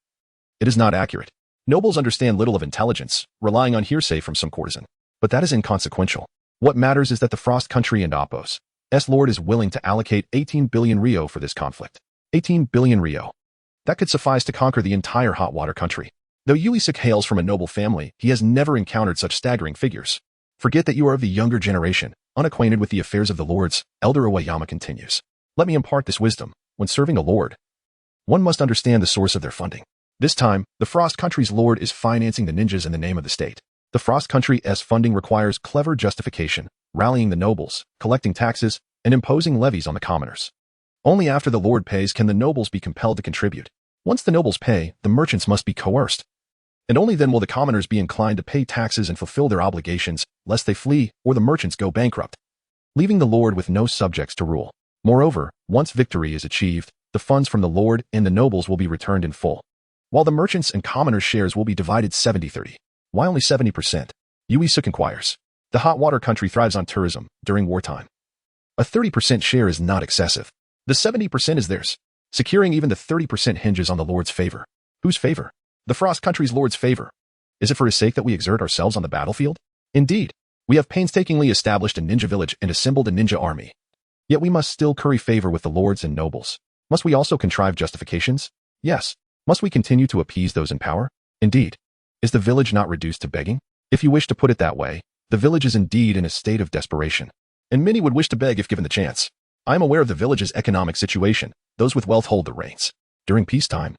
it is not accurate. Nobles understand little of intelligence, relying on hearsay from some courtesan. But that is inconsequential. What matters is that the Frost Country and Appos' lord is willing to allocate 18 billion Ryo for this conflict. 18 billion Ryo. That could suffice to conquer the entire Hot Water Country. Though Yui-suk hails from a noble family, he has never encountered such staggering figures. Forget that you are of the younger generation. Unacquainted with the affairs of the lords, Elder Aoyama continues. Let me impart this wisdom. When serving a lord, one must understand the source of their funding. This time, the Frost Country's lord is financing the ninjas in the name of the state. The Frost Country's funding requires clever justification, rallying the nobles, collecting taxes, and imposing levies on the commoners. Only after the lord pays can the nobles be compelled to contribute. Once the nobles pay, the merchants must be coerced. And only then will the commoners be inclined to pay taxes and fulfill their obligations, lest they flee or the merchants go bankrupt, leaving the lord with no subjects to rule. Moreover, once victory is achieved, the funds from the lord and the nobles will be returned in full, while the merchants' and commoners' shares will be divided 70-30. Why only 70%? Yui Suk inquires. The hot water country thrives on tourism during wartime. A 30% share is not excessive. The 70% is theirs. Securing even the 30% hinges on the lord's favor. Whose favor? The Frost Country's lord's favor. Is it for his sake that we exert ourselves on the battlefield? Indeed. We have painstakingly established a ninja village and assembled a ninja army. Yet we must still curry favor with the lords and nobles. Must we also contrive justifications? Yes. Must we continue to appease those in power? Indeed. Is the village not reduced to begging? If you wish to put it that way, the village is indeed in a state of desperation. And many would wish to beg if given the chance. I am aware of the village's economic situation. Those with wealth hold the reins. During peacetime,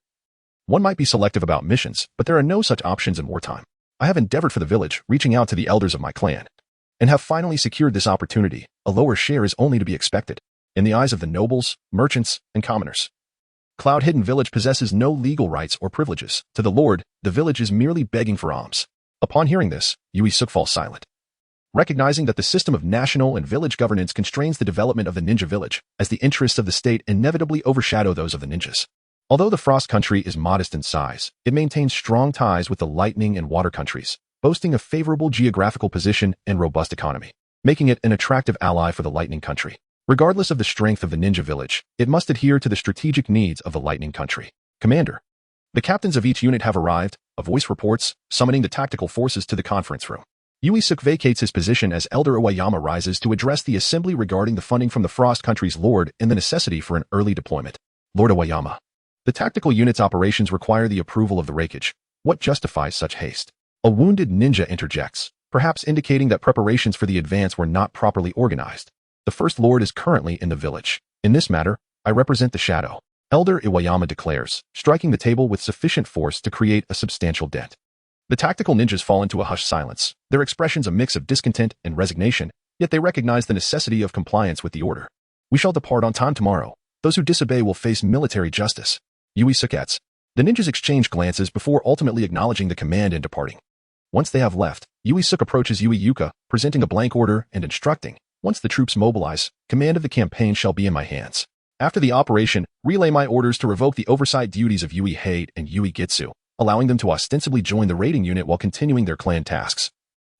one might be selective about missions, but there are no such options in wartime. I have endeavored for the village, reaching out to the elders of my clan, and have finally secured this opportunity. A lower share is only to be expected. In the eyes of the nobles, merchants, and commoners, Cloud Hidden Village possesses no legal rights or privileges. To the lord, the village is merely begging for alms. Upon hearing this, Yui Suk falls silent. Recognizing that the system of national and village governance constrains the development of the ninja village, as the interests of the state inevitably overshadow those of the ninjas. Although the Frost Country is modest in size, it maintains strong ties with the Lightning and Water countries, boasting a favorable geographical position and robust economy, making it an attractive ally for the Lightning Country. Regardless of the strength of the ninja village, it must adhere to the strategic needs of the Lightning Country. Commander. The captains of each unit have arrived, a voice reports, summoning the tactical forces to the conference room. Yui Suk vacates his position as Elder Aoyama rises to address the assembly regarding the funding from the Frost Country's lord and the necessity for an early deployment. Lord Aoyama. The tactical unit's operations require the approval of the Reikage. What justifies such haste? A wounded ninja interjects, perhaps indicating that preparations for the advance were not properly organized. The First Lord is currently in the village. In this matter, I represent the Shadow. Elder Aoyama declares, striking the table with sufficient force to create a substantial dent. The tactical ninjas fall into a hushed silence, their expressions a mix of discontent and resignation, yet they recognize the necessity of compliance with the order. We shall depart on time tomorrow. Those who disobey will face military justice. Yui Suk adds. The ninjas exchange glances before ultimately acknowledging the command and departing. Once they have left, Yui Suk approaches Yui Yuka, presenting a blank order and instructing, once the troops mobilize, command of the campaign shall be in my hands. After the operation, relay my orders to revoke the oversight duties of Yui Hade and Yui Gitsu, allowing them to ostensibly join the raiding unit while continuing their clan tasks,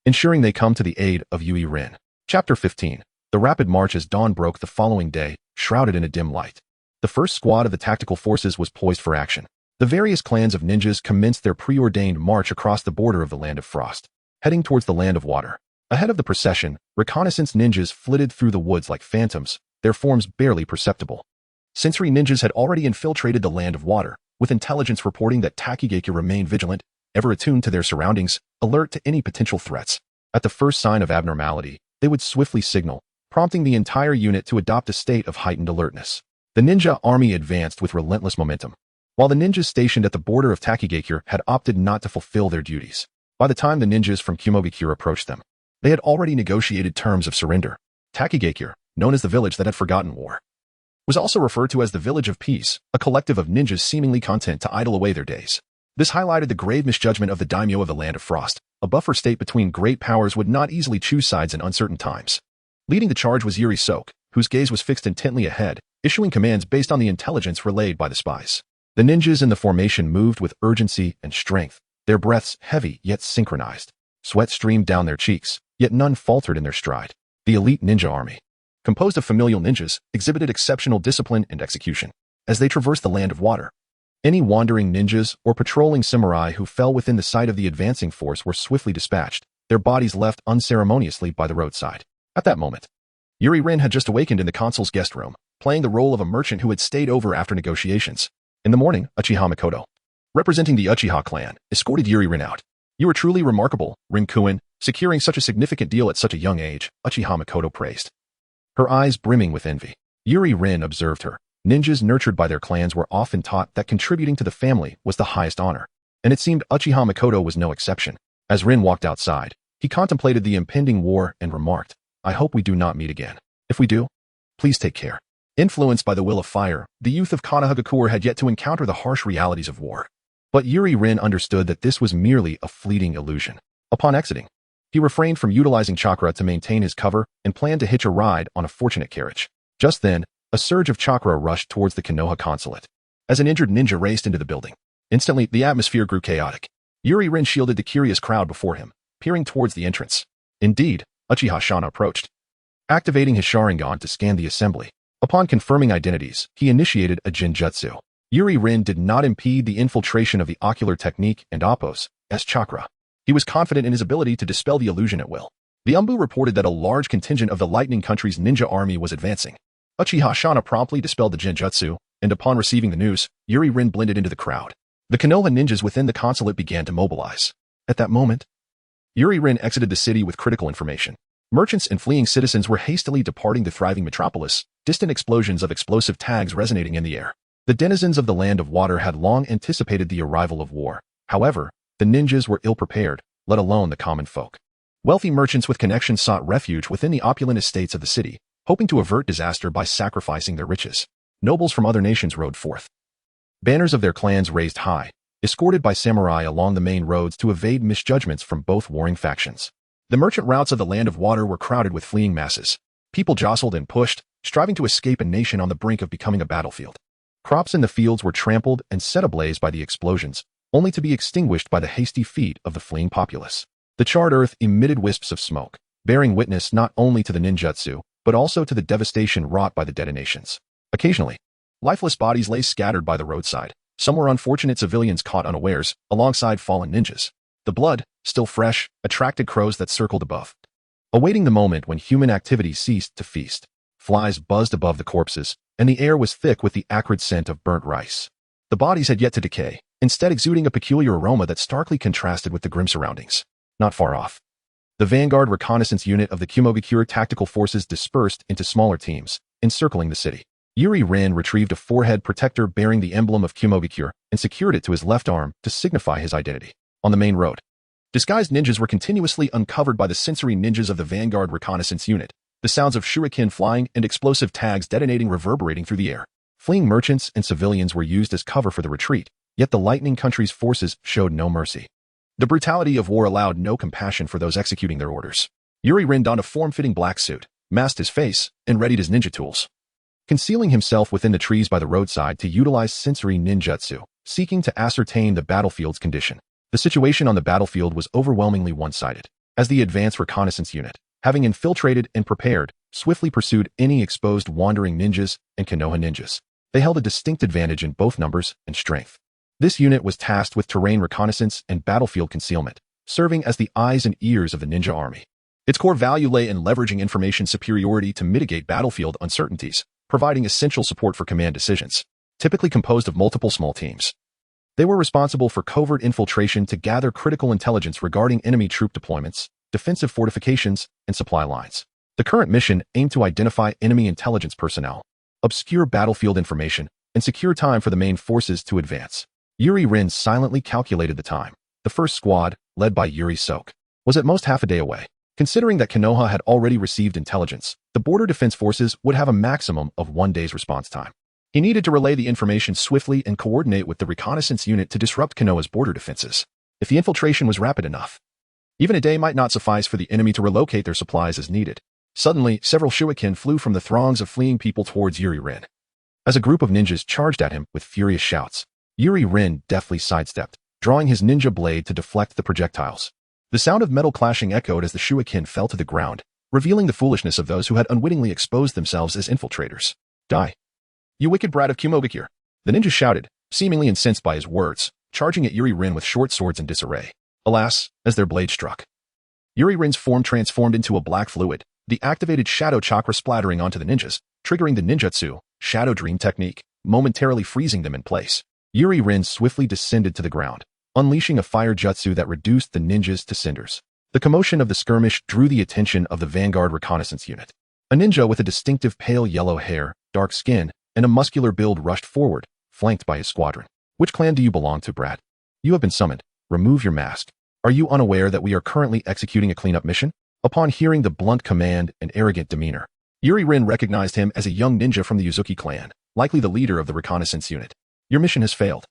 ensuring they come to the aid of Yui Rin. Chapter 15. The rapid march as dawn broke the following day, shrouded in a dim light. The first squad of the tactical forces was poised for action. The various clans of ninjas commenced their preordained march across the border of the Land of Frost, heading towards the Land of Water. Ahead of the procession, reconnaissance ninjas flitted through the woods like phantoms, their forms barely perceptible. Sensory ninjas had already infiltrated the Land of Water, with intelligence reporting that Takigeki remained vigilant, ever attuned to their surroundings, alert to any potential threats. At the first sign of abnormality, they would swiftly signal, prompting the entire unit to adopt a state of heightened alertness. The ninja army advanced with relentless momentum, while the ninjas stationed at the border of Takigeki had opted not to fulfill their duties. By the time the ninjas from Kumogakure approached them, they had already negotiated terms of surrender. Takigeki, known as the village that had forgotten war, was also referred to as the Village of Peace, a collective of ninjas seemingly content to idle away their days. This highlighted the grave misjudgment of the daimyo of the Land of Frost. A buffer state between great powers would not easily choose sides in uncertain times. Leading the charge was Yuri Sok, whose gaze was fixed intently ahead, issuing commands based on the intelligence relayed by the spies. The ninjas in the formation moved with urgency and strength, their breaths heavy yet synchronized. Sweat streamed down their cheeks, yet none faltered in their stride. The elite ninja army, composed of familial ninjas, exhibited exceptional discipline and execution as they traversed the Land of Water. Any wandering ninjas or patrolling samurai who fell within the sight of the advancing force were swiftly dispatched, their bodies left unceremoniously by the roadside. At that moment, Yuri Rin had just awakened in the consul's guest room, playing the role of a merchant who had stayed over after negotiations. In the morning, Uchiha Makoto, representing the Uchiha clan, escorted Yuri Rin out. You are truly remarkable, Rin-kun, Securing such a significant deal at such a young age, Uchiha Makoto praised. Her eyes brimming with envy. Yuri Rin observed her. Ninjas nurtured by their clans were often taught that contributing to the family was the highest honor, and it seemed Uchiha Makoto was no exception. As Rin walked outside, he contemplated the impending war and remarked, "I hope we do not meet again. If we do, please take care." Influenced by the will of fire, the youth of Konohagakure had yet to encounter the harsh realities of war. But Yuri Rin understood that this was merely a fleeting illusion. Upon exiting, he refrained from utilizing chakra to maintain his cover and planned to hitch a ride on a fortunate carriage. Just then, a surge of chakra rushed towards the Konoha Consulate. As an injured ninja raced into the building, instantly the atmosphere grew chaotic. Yuri Rin shielded the curious crowd before him, peering towards the entrance. Indeed, Uchiha Shana approached. Activating his Sharingan to scan the assembly, upon confirming identities, he initiated a Jinjutsu. Yuri Rin did not impede the infiltration of the ocular technique and Appo's chakra. He was confident in his ability to dispel the illusion at will. The Umbu reported that a large contingent of the Lightning Country's ninja army was advancing. Uchiha Shana promptly dispelled the Jinjutsu, and upon receiving the news, Yuri Rin blended into the crowd. The Konoha ninjas within the consulate began to mobilize. At that moment, Yuri Rin exited the city with critical information. Merchants and fleeing citizens were hastily departing the thriving metropolis, distant explosions of explosive tags resonating in the air. The denizens of the Land of Water had long anticipated the arrival of war. However, the ninjas were ill-prepared, let alone the common folk. Wealthy merchants with connections sought refuge within the opulent estates of the city, hoping to avert disaster by sacrificing their riches. Nobles from other nations rode forth. Banners of their clans raised high, escorted by samurai along the main roads to evade misjudgments from both warring factions. The merchant routes of the Land of Water were crowded with fleeing masses. People jostled and pushed, striving to escape a nation on the brink of becoming a battlefield. Crops in the fields were trampled and set ablaze by the explosions, only to be extinguished by the hasty feet of the fleeing populace. The charred earth emitted wisps of smoke, bearing witness not only to the ninjutsu, but also to the devastation wrought by the detonations. Occasionally, lifeless bodies lay scattered by the roadside. Some were unfortunate civilians caught unawares, alongside fallen ninjas. The blood, still fresh, attracted crows that circled above, awaiting the moment when human activity ceased to feast. Flies buzzed above the corpses, and the air was thick with the acrid scent of burnt rice. The bodies had yet to decay, instead exuding a peculiar aroma that starkly contrasted with the grim surroundings. Not far off, the vanguard reconnaissance unit of the Kumogakure tactical forces dispersed into smaller teams, encircling the city. Yuri Rin retrieved a forehead protector bearing the emblem of Kumogakure and secured it to his left arm to signify his identity. On the main road, disguised ninjas were continuously uncovered by the sensory ninjas of the vanguard reconnaissance unit, the sounds of shuriken flying and explosive tags detonating reverberating through the air. Fleeing merchants and civilians were used as cover for the retreat, yet the Lightning Country's forces showed no mercy. The brutality of war allowed no compassion for those executing their orders. Yuri Rin donned a form-fitting black suit, masked his face, and readied his ninja tools, concealing himself within the trees by the roadside to utilize sensory ninjutsu, seeking to ascertain the battlefield's condition. The situation on the battlefield was overwhelmingly one-sided, as the advanced reconnaissance unit, having infiltrated and prepared, swiftly pursued any exposed wandering ninjas and Konoha ninjas. They held a distinct advantage in both numbers and strength. This unit was tasked with terrain reconnaissance and battlefield concealment, serving as the eyes and ears of the ninja army. Its core value lay in leveraging information superiority to mitigate battlefield uncertainties, providing essential support for command decisions, typically composed of multiple small teams. They were responsible for covert infiltration to gather critical intelligence regarding enemy troop deployments, defensive fortifications, and supply lines. The current mission aimed to identify enemy intelligence personnel, obscure battlefield information, and secure time for the main forces to advance. Yuri Rin silently calculated the time. The first squad, led by Yuri Sok, was at most half a day away. Considering that Konoha had already received intelligence, the border defense forces would have a maximum of 1 day's response time. He needed to relay the information swiftly and coordinate with the reconnaissance unit to disrupt Konoha's border defenses. If the infiltration was rapid enough, even a day might not suffice for the enemy to relocate their supplies as needed. Suddenly, several shuriken flew from the throngs of fleeing people towards Yuri Rin. As a group of ninjas charged at him with furious shouts, Yuri Rin deftly sidestepped, drawing his ninja blade to deflect the projectiles. The sound of metal clashing echoed as the shuriken fell to the ground, revealing the foolishness of those who had unwittingly exposed themselves as infiltrators. Die, you wicked brat of Kumogakure! The ninja shouted, seemingly incensed by his words, charging at Yuri Rin with short swords in disarray. Alas, as their blades struck, Yuri Rin's form transformed into a black fluid, the activated shadow chakra splattering onto the ninjas, triggering the ninjutsu, shadow dream technique, momentarily freezing them in place. Yuri Rin swiftly descended to the ground, unleashing a fire jutsu that reduced the ninjas to cinders. The commotion of the skirmish drew the attention of the Vanguard Reconnaissance Unit. A ninja with a distinctive pale yellow hair, dark skin, and a muscular build rushed forward, flanked by his squadron. Which clan do you belong to, Brad? You have been summoned. Remove your mask. Are you unaware that we are currently executing a cleanup mission? Upon hearing the blunt command and arrogant demeanor, Yuri Rin recognized him as a young ninja from the Uzuki clan, likely the leader of the reconnaissance unit. Your mission has failed.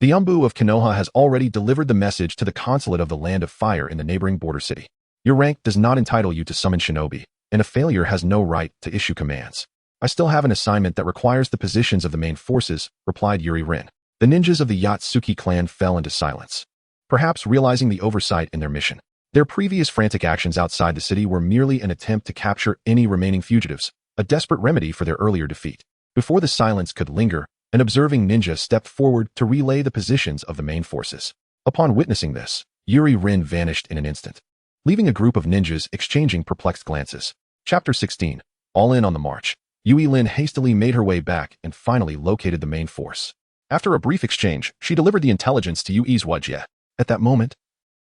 The Umbu of Konoha has already delivered the message to the Consulate of the Land of Fire in the neighboring border city. Your rank does not entitle you to summon shinobi, and a failure has no right to issue commands. I still have an assignment that requires the positions of the main forces, replied Yuri Rin. The ninjas of the Yatsuki clan fell into silence, perhaps realizing the oversight in their mission. Their previous frantic actions outside the city were merely an attempt to capture any remaining fugitives, a desperate remedy for their earlier defeat. Before the silence could linger, an observing ninja stepped forward to relay the positions of the main forces. Upon witnessing this, Yuri Rin vanished in an instant, leaving a group of ninjas exchanging perplexed glances. Chapter 16. All in on the march. Yui Lin hastily made her way back and finally located the main force. After a brief exchange, she delivered the intelligence to Yu Izwajie. At that moment,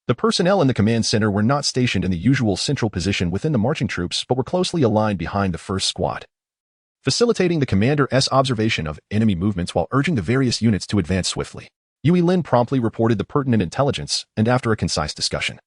the personnel in the command center were not stationed in the usual central position within the marching troops but were closely aligned behind the first squad, facilitating the commander's observation of enemy movements while urging the various units to advance swiftly. Yui Lin promptly reported the pertinent intelligence, and after a concise discussion,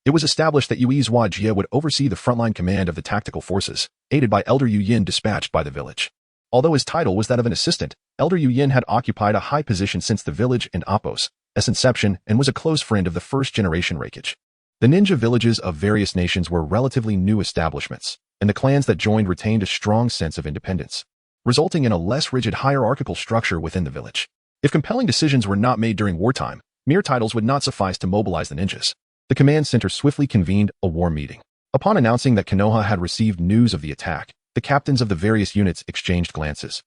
it was established that Yu Izwajie would oversee the frontline command of the tactical forces, aided by Elder Yu Yin dispatched by the village. Although his title was that of an assistant, Elder Yu Yin had occupied a high position since the village and Appos' inception and was a close friend of the first-generation Reikage. The ninja villages of various nations were relatively new establishments, and the clans that joined retained a strong sense of independence, resulting in a less rigid hierarchical structure within the village. If compelling decisions were not made during wartime, mere titles would not suffice to mobilize the ninjas. The command center swiftly convened a war meeting. Upon announcing that Konoha had received news of the attack, the captains of the various units exchanged glances,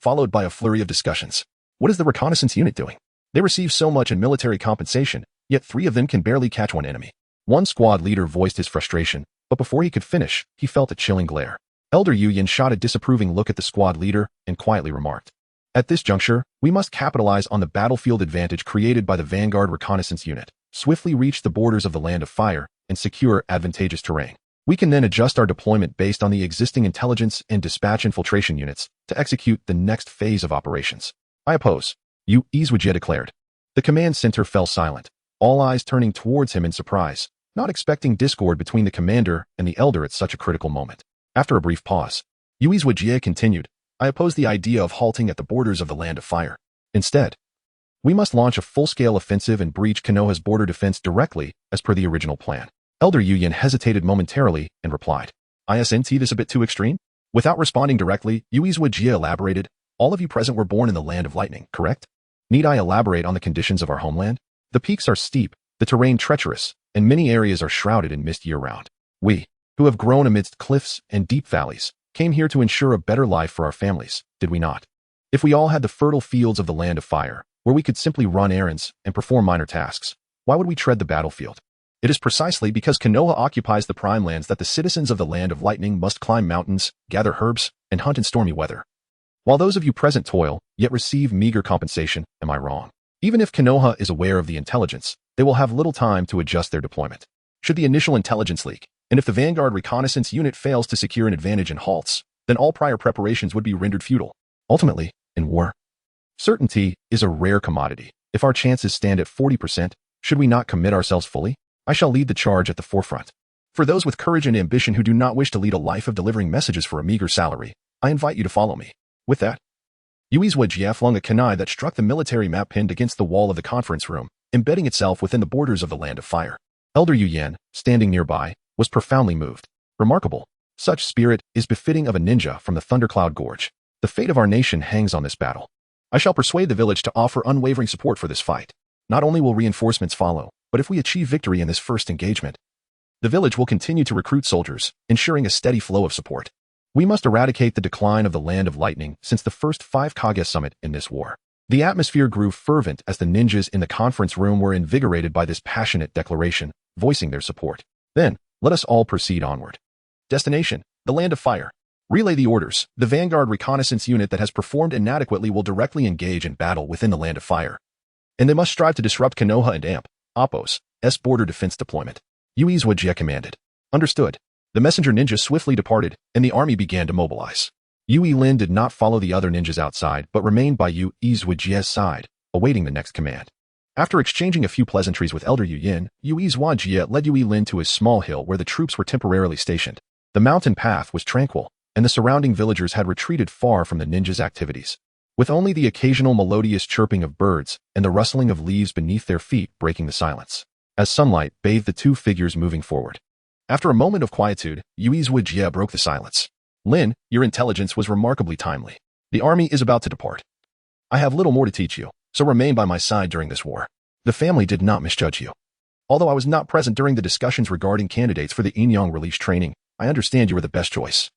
followed by a flurry of discussions. What is the reconnaissance unit doing? They receive so much in military compensation, yet 3 of them can barely catch one enemy. One squad leader voiced his frustration, but before he could finish, he felt a chilling glare. Elder Yu Yin shot a disapproving look at the squad leader and quietly remarked, "At this juncture, we must capitalize on the battlefield advantage created by the Vanguard Reconnaissance Unit, swiftly reach the borders of the Land of Fire, and secure advantageous terrain. We can then adjust our deployment based on the existing intelligence and dispatch infiltration units to execute the next phase of operations." I oppose, Yu Izwajie declared. The command center fell silent, all eyes turning towards him in surprise, not expecting discord between the commander and the elder at such a critical moment. After a brief pause, Yu Izwajie continued, "I oppose the idea of halting at the borders of the Land of Fire. Instead, we must launch a full-scale offensive and breach Konoha's border defense directly, as per the original plan." Elder Yu Yin hesitated momentarily and replied, "Isn't this a bit too extreme?" Without responding directly, Yu Izwajie elaborated, "All of you present were born in the Land of Lightning, correct? Need I elaborate on the conditions of our homeland? The peaks are steep, the terrain treacherous, and many areas are shrouded in mist year-round. We, who have grown amidst cliffs and deep valleys, came here to ensure a better life for our families, did we not? If we all had the fertile fields of the Land of Fire, where we could simply run errands and perform minor tasks, why would we tread the battlefield? It is precisely because Konoha occupies the prime lands that the citizens of the Land of Lightning must climb mountains, gather herbs, and hunt in stormy weather. While those of you present toil, yet receive meager compensation, am I wrong? Even if Konoha is aware of the intelligence, they will have little time to adjust their deployment. Should the initial intelligence leak, and if the Vanguard Reconnaissance Unit fails to secure an advantage and halts, then all prior preparations would be rendered futile. Ultimately, in war, certainty is a rare commodity. If our chances stand at 40%, should we not commit ourselves fully? I shall lead the charge at the forefront. For those with courage and ambition who do not wish to lead a life of delivering messages for a meager salary, I invite you to follow me." With that, Yu Izwajie flung a kunai that struck the military map pinned against the wall of the conference room, embedding itself within the borders of the Land of Fire. Elder Yu Yin, standing nearby, was profoundly moved. Remarkable. Such spirit is befitting of a ninja from the Thundercloud Gorge. The fate of our nation hangs on this battle. I shall persuade the village to offer unwavering support for this fight. Not only will reinforcements follow, but if we achieve victory in this first engagement, the village will continue to recruit soldiers, ensuring a steady flow of support. We must eradicate the decline of the Land of Lightning since the first 5 Kage summit in this war. The atmosphere grew fervent as the ninjas in the conference room were invigorated by this passionate declaration, voicing their support. Then, let us all proceed onward. Destination, the Land of Fire. Relay the orders. The Vanguard Reconnaissance Unit that has performed inadequately will directly engage in battle within the Land of Fire. And they must strive to disrupt Konoha and Appos' border defense deployment. Yui's Wajie commanded. Understood. The messenger ninja swiftly departed, and the army began to mobilize. Yui Lin did not follow the other ninjas outside, but remained by Yui's Wajie's side, awaiting the next command. After exchanging a few pleasantries with Elder Yu Yin, Yui's Wajie led Yui Lin to a small hill where the troops were temporarily stationed. The mountain path was tranquil, and the surrounding villagers had retreated far from the ninjas' activities, with only the occasional melodious chirping of birds and the rustling of leaves beneath their feet breaking the silence, as sunlight bathed the two figures moving forward. After a moment of quietude, Yui's Wajie broke the silence. Lin, your intelligence was remarkably timely. The army is about to depart. I have little more to teach you, so remain by my side during this war. The family did not misjudge you. Although I was not present during the discussions regarding candidates for the Inyang release training, I understand you are the best choice.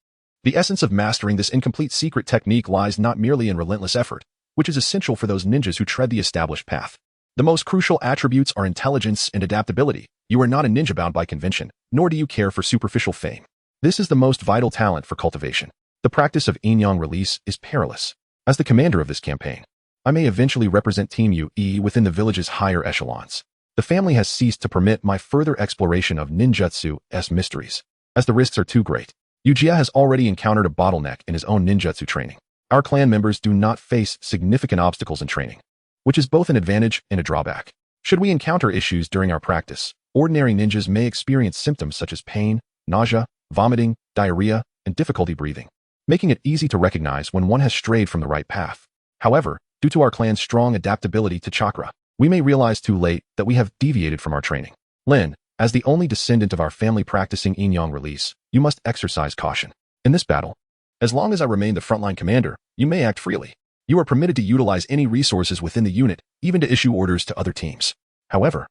The essence of mastering this incomplete secret technique lies not merely in relentless effort, which is essential for those ninjas who tread the established path. The most crucial attributes are intelligence and adaptability. You are not a ninja bound by convention, nor do you care for superficial fame. This is the most vital talent for cultivation. The practice of Inyang release is perilous. As the commander of this campaign, I may eventually represent Team Yui within the village's higher echelons. The family has ceased to permit my further exploration of ninjutsu's mysteries, as the risks are too great. Yujia has already encountered a bottleneck in his own ninjutsu training. Our clan members do not face significant obstacles in training, which is both an advantage and a drawback. Should we encounter issues during our practice, ordinary ninjas may experience symptoms such as pain, nausea, vomiting, diarrhea, and difficulty breathing, making it easy to recognize when one has strayed from the right path. However, due to our clan's strong adaptability to chakra, we may realize too late that we have deviated from our training. Lin, as the only descendant of our family practicing Inyang release, you must exercise caution. In this battle, as long as I remain the frontline commander, you may act freely. You are permitted to utilize any resources within the unit, even to issue orders to other teams. However,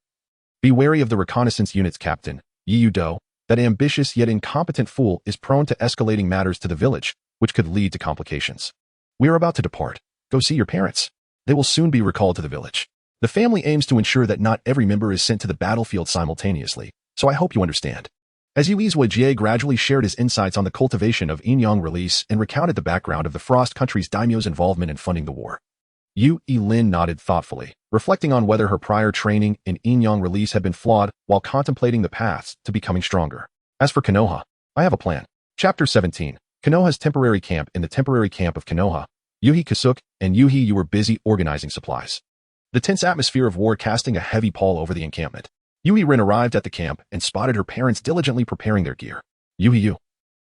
be wary of the reconnaissance unit's captain, Yu Do. That ambitious yet incompetent fool is prone to escalating matters to the village, which could lead to complications. We are about to depart. Go see your parents. They will soon be recalled to the village. The family aims to ensure that not every member is sent to the battlefield simultaneously, so I hope you understand. As Yui's Wajie gradually shared his insights on the cultivation of Inyang release and recounted the background of the Frost Country's daimyo's involvement in funding the war, Yui Lin nodded thoughtfully, reflecting on whether her prior training in Inyang release had been flawed while contemplating the paths to becoming stronger. As for Konoha, I have a plan. Chapter 17. Konoha's temporary camp. In the temporary camp of Konoha, Yuhi Kasuk and Yuhi Yu were busy organizing supplies. The tense atmosphere of war casting a heavy pall over the encampment. Yui Rin arrived at the camp and spotted her parents diligently preparing their gear. Yuhi Yu,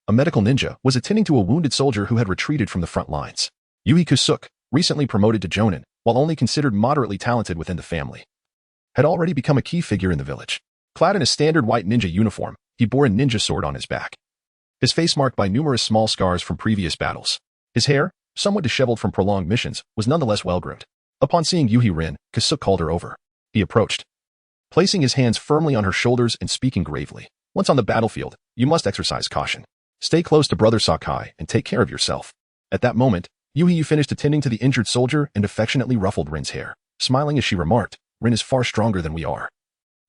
a medical ninja, was attending to a wounded soldier who had retreated from the front lines. Yuhi Kasuk, recently promoted to Jonin, while only considered moderately talented within the family, had already become a key figure in the village. Clad in a standard white ninja uniform, he bore a ninja sword on his back, his face marked by numerous small scars from previous battles. His hair, somewhat disheveled from prolonged missions, was nonetheless well-groomed. Upon seeing Yuhi Rin, Kasuk called her over. He approached, placing his hands firmly on her shoulders and speaking gravely. Once on the battlefield, you must exercise caution. Stay close to Brother Sakai and take care of yourself. At that moment, Yuhi Yu finished attending to the injured soldier and affectionately ruffled Rin's hair, smiling as she remarked, Rin is far stronger than we are.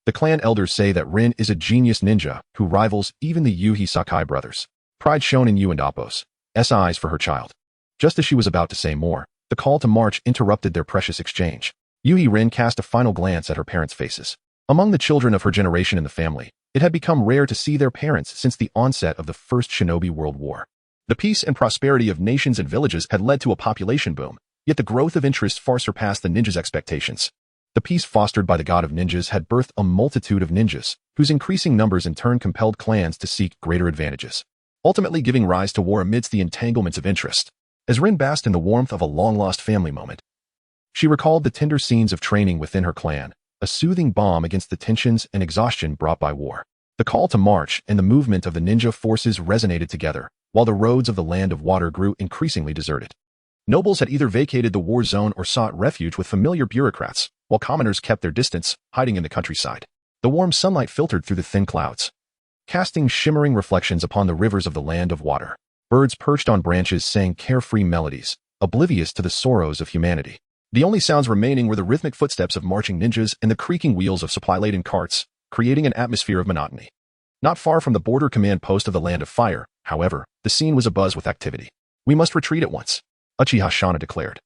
The clan elders say that Rin is a genius ninja who rivals even the Yuhi Sakai brothers. Pride shone in Yu and Appo's eyes for her child. Just as she was about to say more, the call to march interrupted their precious exchange. Yuhi Rin cast a final glance at her parents' faces. Among the children of her generation in the family, it had become rare to see their parents since the onset of the First Shinobi World War. The peace and prosperity of nations and villages had led to a population boom, yet the growth of interest far surpassed the ninjas' expectations. The peace fostered by the god of ninjas had birthed a multitude of ninjas, whose increasing numbers in turn compelled clans to seek greater advantages, ultimately giving rise to war amidst the entanglements of interest. As Rin basked in the warmth of a long-lost family moment, she recalled the tender scenes of training within her clan, a soothing balm against the tensions and exhaustion brought by war. The call to march and the movement of the ninja forces resonated together, while the roads of the land of water grew increasingly deserted. Nobles had either vacated the war zone or sought refuge with familiar bureaucrats, while commoners kept their distance, hiding in the countryside. The warm sunlight filtered through the thin clouds, casting shimmering reflections upon the rivers of the land of water. Birds perched on branches sang carefree melodies, oblivious to the sorrows of humanity. The only sounds remaining were the rhythmic footsteps of marching ninjas and the creaking wheels of supply-laden carts, creating an atmosphere of monotony. Not far from the border command post of the Land of Fire, however, the scene was abuzz with activity. We must retreat at once, Uchiha Shana declared.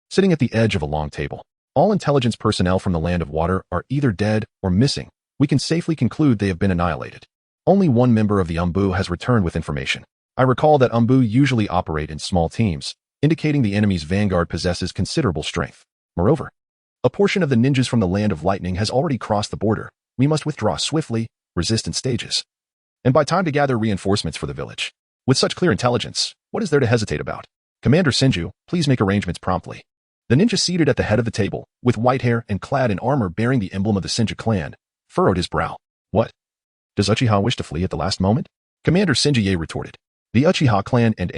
Sitting at the edge of a long table, all intelligence personnel from the Land of Water are either dead or missing, we can safely conclude they have been annihilated. Only one member of the Umbu has returned with information. I recall that Umbu usually operate in small teams, indicating the enemy's vanguard possesses considerable strength. Moreover, a portion of the ninjas from the Land of Lightning has already crossed the border. We must withdraw swiftly, resist in stages, and by time to gather reinforcements for the village. With such clear intelligence, what is there to hesitate about? Commander Senju, please make arrangements promptly. The ninja seated at the head of the table, with white hair and clad in armor bearing the emblem of the Senju clan, furrowed his brow. What? Does Uchiha wish to flee at the last moment? Commander Senju retorted. The Uchiha clan and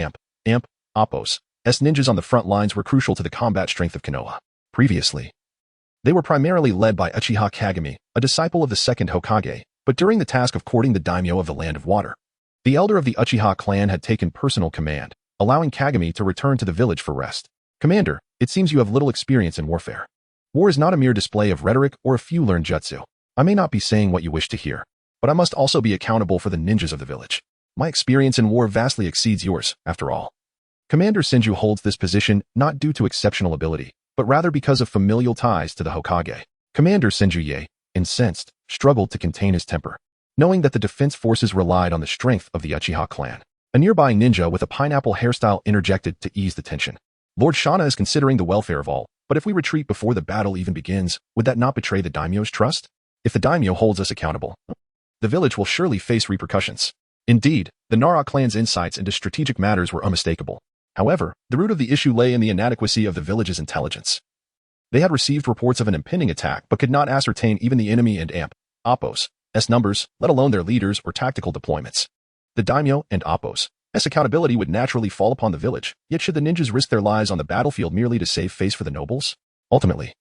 Appos, ninjas on the front lines were crucial to the combat strength of Konoha. Previously, they were primarily led by Uchiha Kagami, a disciple of the Second Hokage, but during the task of courting the daimyo of the Land of Water, the elder of the Uchiha clan had taken personal command, allowing Kagami to return to the village for rest. Commander, it seems you have little experience in warfare. War is not a mere display of rhetoric or a few learned jutsu. I may not be saying what you wish to hear, but I must also be accountable for the ninjas of the village. My experience in war vastly exceeds yours, after all. Commander Senju holds this position not due to exceptional ability, but rather because of familial ties to the Hokage. Commander Senju, incensed, struggled to contain his temper, knowing that the defense forces relied on the strength of the Uchiha clan. A nearby ninja with a pineapple hairstyle interjected to ease the tension. Lord Shana is considering the welfare of all, but if we retreat before the battle even begins, would that not betray the daimyo's trust? If the daimyo holds us accountable, the village will surely face repercussions. Indeed, the Nara clan's insights into strategic matters were unmistakable. However, the root of the issue lay in the inadequacy of the village's intelligence. They had received reports of an impending attack but could not ascertain even the enemy and Appos' numbers, let alone their leaders or tactical deployments. The daimyo and Appos' accountability would naturally fall upon the village, yet should the ninjas risk their lives on the battlefield merely to save face for the nobles? Ultimately,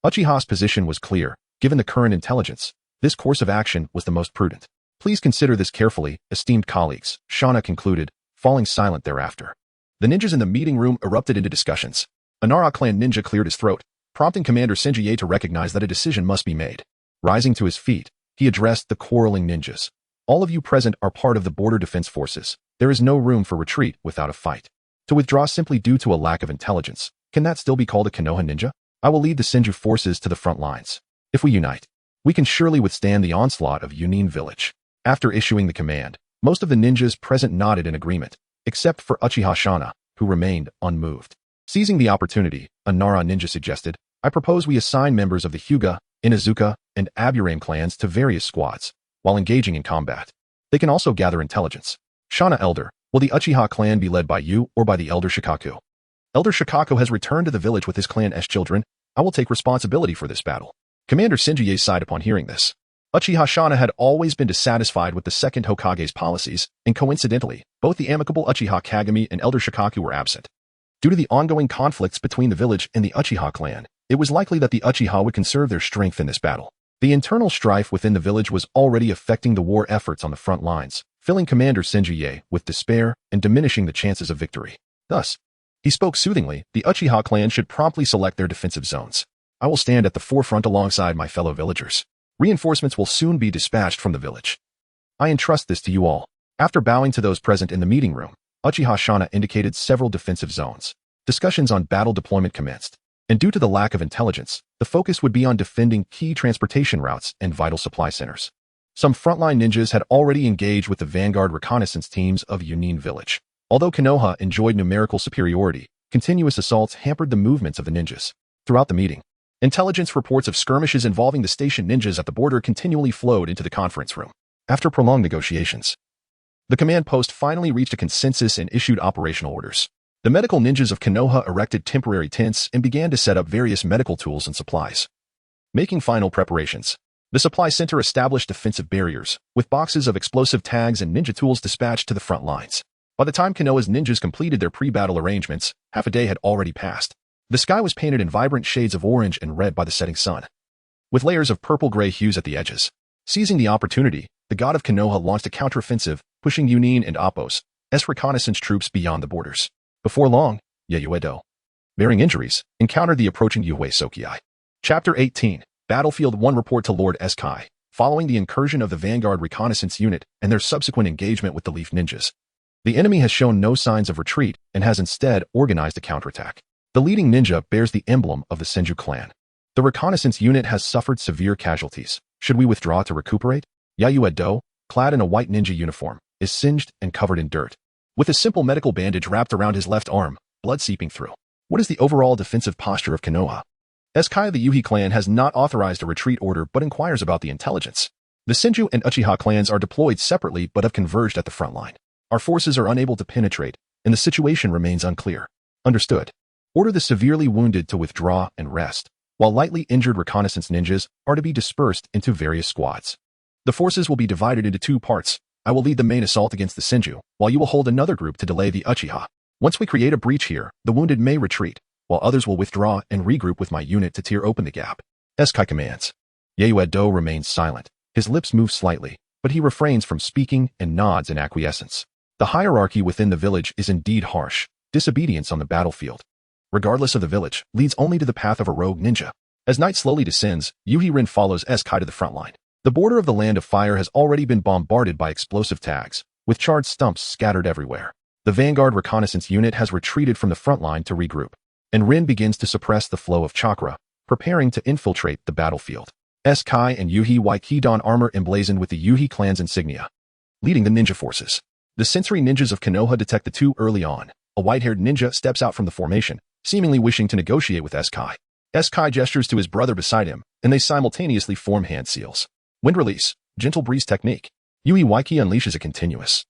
Uchiha's position was clear. Given the current intelligence, this course of action was the most prudent. Please consider this carefully, esteemed colleagues, Shana concluded, falling silent thereafter. The ninjas in the meeting room erupted into discussions. A Nara clan ninja cleared his throat, prompting Commander Senju to recognize that a decision must be made. Rising to his feet, he addressed the quarreling ninjas. All of you present are part of the border defense forces. There is no room for retreat without a fight. To withdraw simply due to a lack of intelligence, can that still be called a Konoha ninja? I will lead the Senju forces to the front lines. If we unite, we can surely withstand the onslaught of Yunin village. After issuing the command, most of the ninjas present nodded in agreement, except for Uchiha Shana, who remained unmoved. Seizing the opportunity, a Nara ninja suggested, I propose we assign members of the Hyuga, Inazuka, and Aburame clans to various squads, while engaging in combat. They can also gather intelligence. Shana Elder, will the Uchiha clan be led by you or by the Elder Shikaku? Elder Shikaku has returned to the village with his clan's children. I will take responsibility for this battle. Commander Senju sighed upon hearing this. Uchiha Shana had always been dissatisfied with the Second Hokage's policies, and coincidentally, both the amicable Uchiha Kagami and Elder Shikaku were absent. Due to the ongoing conflicts between the village and the Uchiha clan, it was likely that the Uchiha would conserve their strength in this battle. The internal strife within the village was already affecting the war efforts on the front lines, filling Commander Senju with despair and diminishing the chances of victory. Thus, he spoke soothingly, the Uchiha clan should promptly select their defensive zones. I will stand at the forefront alongside my fellow villagers. Reinforcements will soon be dispatched from the village. I entrust this to you all. After bowing to those present in the meeting room, Uchiha Shana indicated several defensive zones. Discussions on battle deployment commenced, and due to the lack of intelligence, the focus would be on defending key transportation routes and vital supply centers. Some frontline ninjas had already engaged with the vanguard reconnaissance teams of Yunin village. Although Konoha enjoyed numerical superiority, continuous assaults hampered the movements of the ninjas. Throughout the meeting, intelligence reports of skirmishes involving the station ninjas at the border continually flowed into the conference room. After prolonged negotiations, the command post finally reached a consensus and issued operational orders. The medical ninjas of Konoha erected temporary tents and began to set up various medical tools and supplies. Making final preparations, the supply center established defensive barriers, with boxes of explosive tags and ninja tools dispatched to the front lines. By the time Konoha's ninjas completed their pre-battle arrangements, half a day had already passed. The sky was painted in vibrant shades of orange and red by the setting sun, with layers of purple-gray hues at the edges. Seizing the opportunity, the god of Konoha launched a counteroffensive, pushing Yunin and Appos' reconnaissance troops beyond the borders. Before long, Yayuedo, bearing injuries, encountered the approaching Yue Sokiai. Chapter 18, Battlefield 1 Report to Lord Eskai. Following the incursion of the Vanguard Reconnaissance Unit and their subsequent engagement with the Leaf Ninjas, the enemy has shown no signs of retreat and has instead organized a counterattack. The leading ninja bears the emblem of the Senju clan. The reconnaissance unit has suffered severe casualties, Should we withdraw to recuperate? Yayue-do, clad in a white ninja uniform, is singed and covered in dirt. With a simple medical bandage wrapped around his left arm, blood seeping through. What is the overall defensive posture of Konoha? Eskai, the Yuhi clan, has not authorized a retreat order but inquires about the intelligence. The Senju and Uchiha clans are deployed separately but have converged at the front line. Our forces are unable to penetrate, and the situation remains unclear. Understood. Order the severely wounded to withdraw and rest, while lightly injured reconnaissance ninjas are to be dispersed into various squads. The forces will be divided into two parts. I will lead the main assault against the Senju, while you will hold another group to delay the Uchiha. Once we create a breach here, the wounded may retreat, while others will withdraw and regroup with my unit to tear open the gap. Eskai commands. Yayue-do remains silent. His lips move slightly, but he refrains from speaking and nods in acquiescence. The hierarchy within the village is indeed harsh. Disobedience on the battlefield, regardless of the village, leads only to the path of a rogue ninja. As night slowly descends, Yuhi-Rin follows Eskai to the front line. The border of the Land of Fire has already been bombarded by explosive tags, with charred stumps scattered everywhere. The Vanguard reconnaissance unit has retreated from the front line to regroup, and Rin begins to suppress the flow of chakra, preparing to infiltrate the battlefield. Eskai and Yuhi Waiki don armor emblazoned with the Yuhi clan's insignia, leading the ninja forces. The sensory ninjas of Konoha detect the two early on. A white-haired ninja steps out from the formation, seemingly wishing to negotiate with Eskai. Eskai gestures to his brother beside him, and they simultaneously form hand seals. Wind release, gentle breeze technique. Yuhi Waiki unleashes a continuous,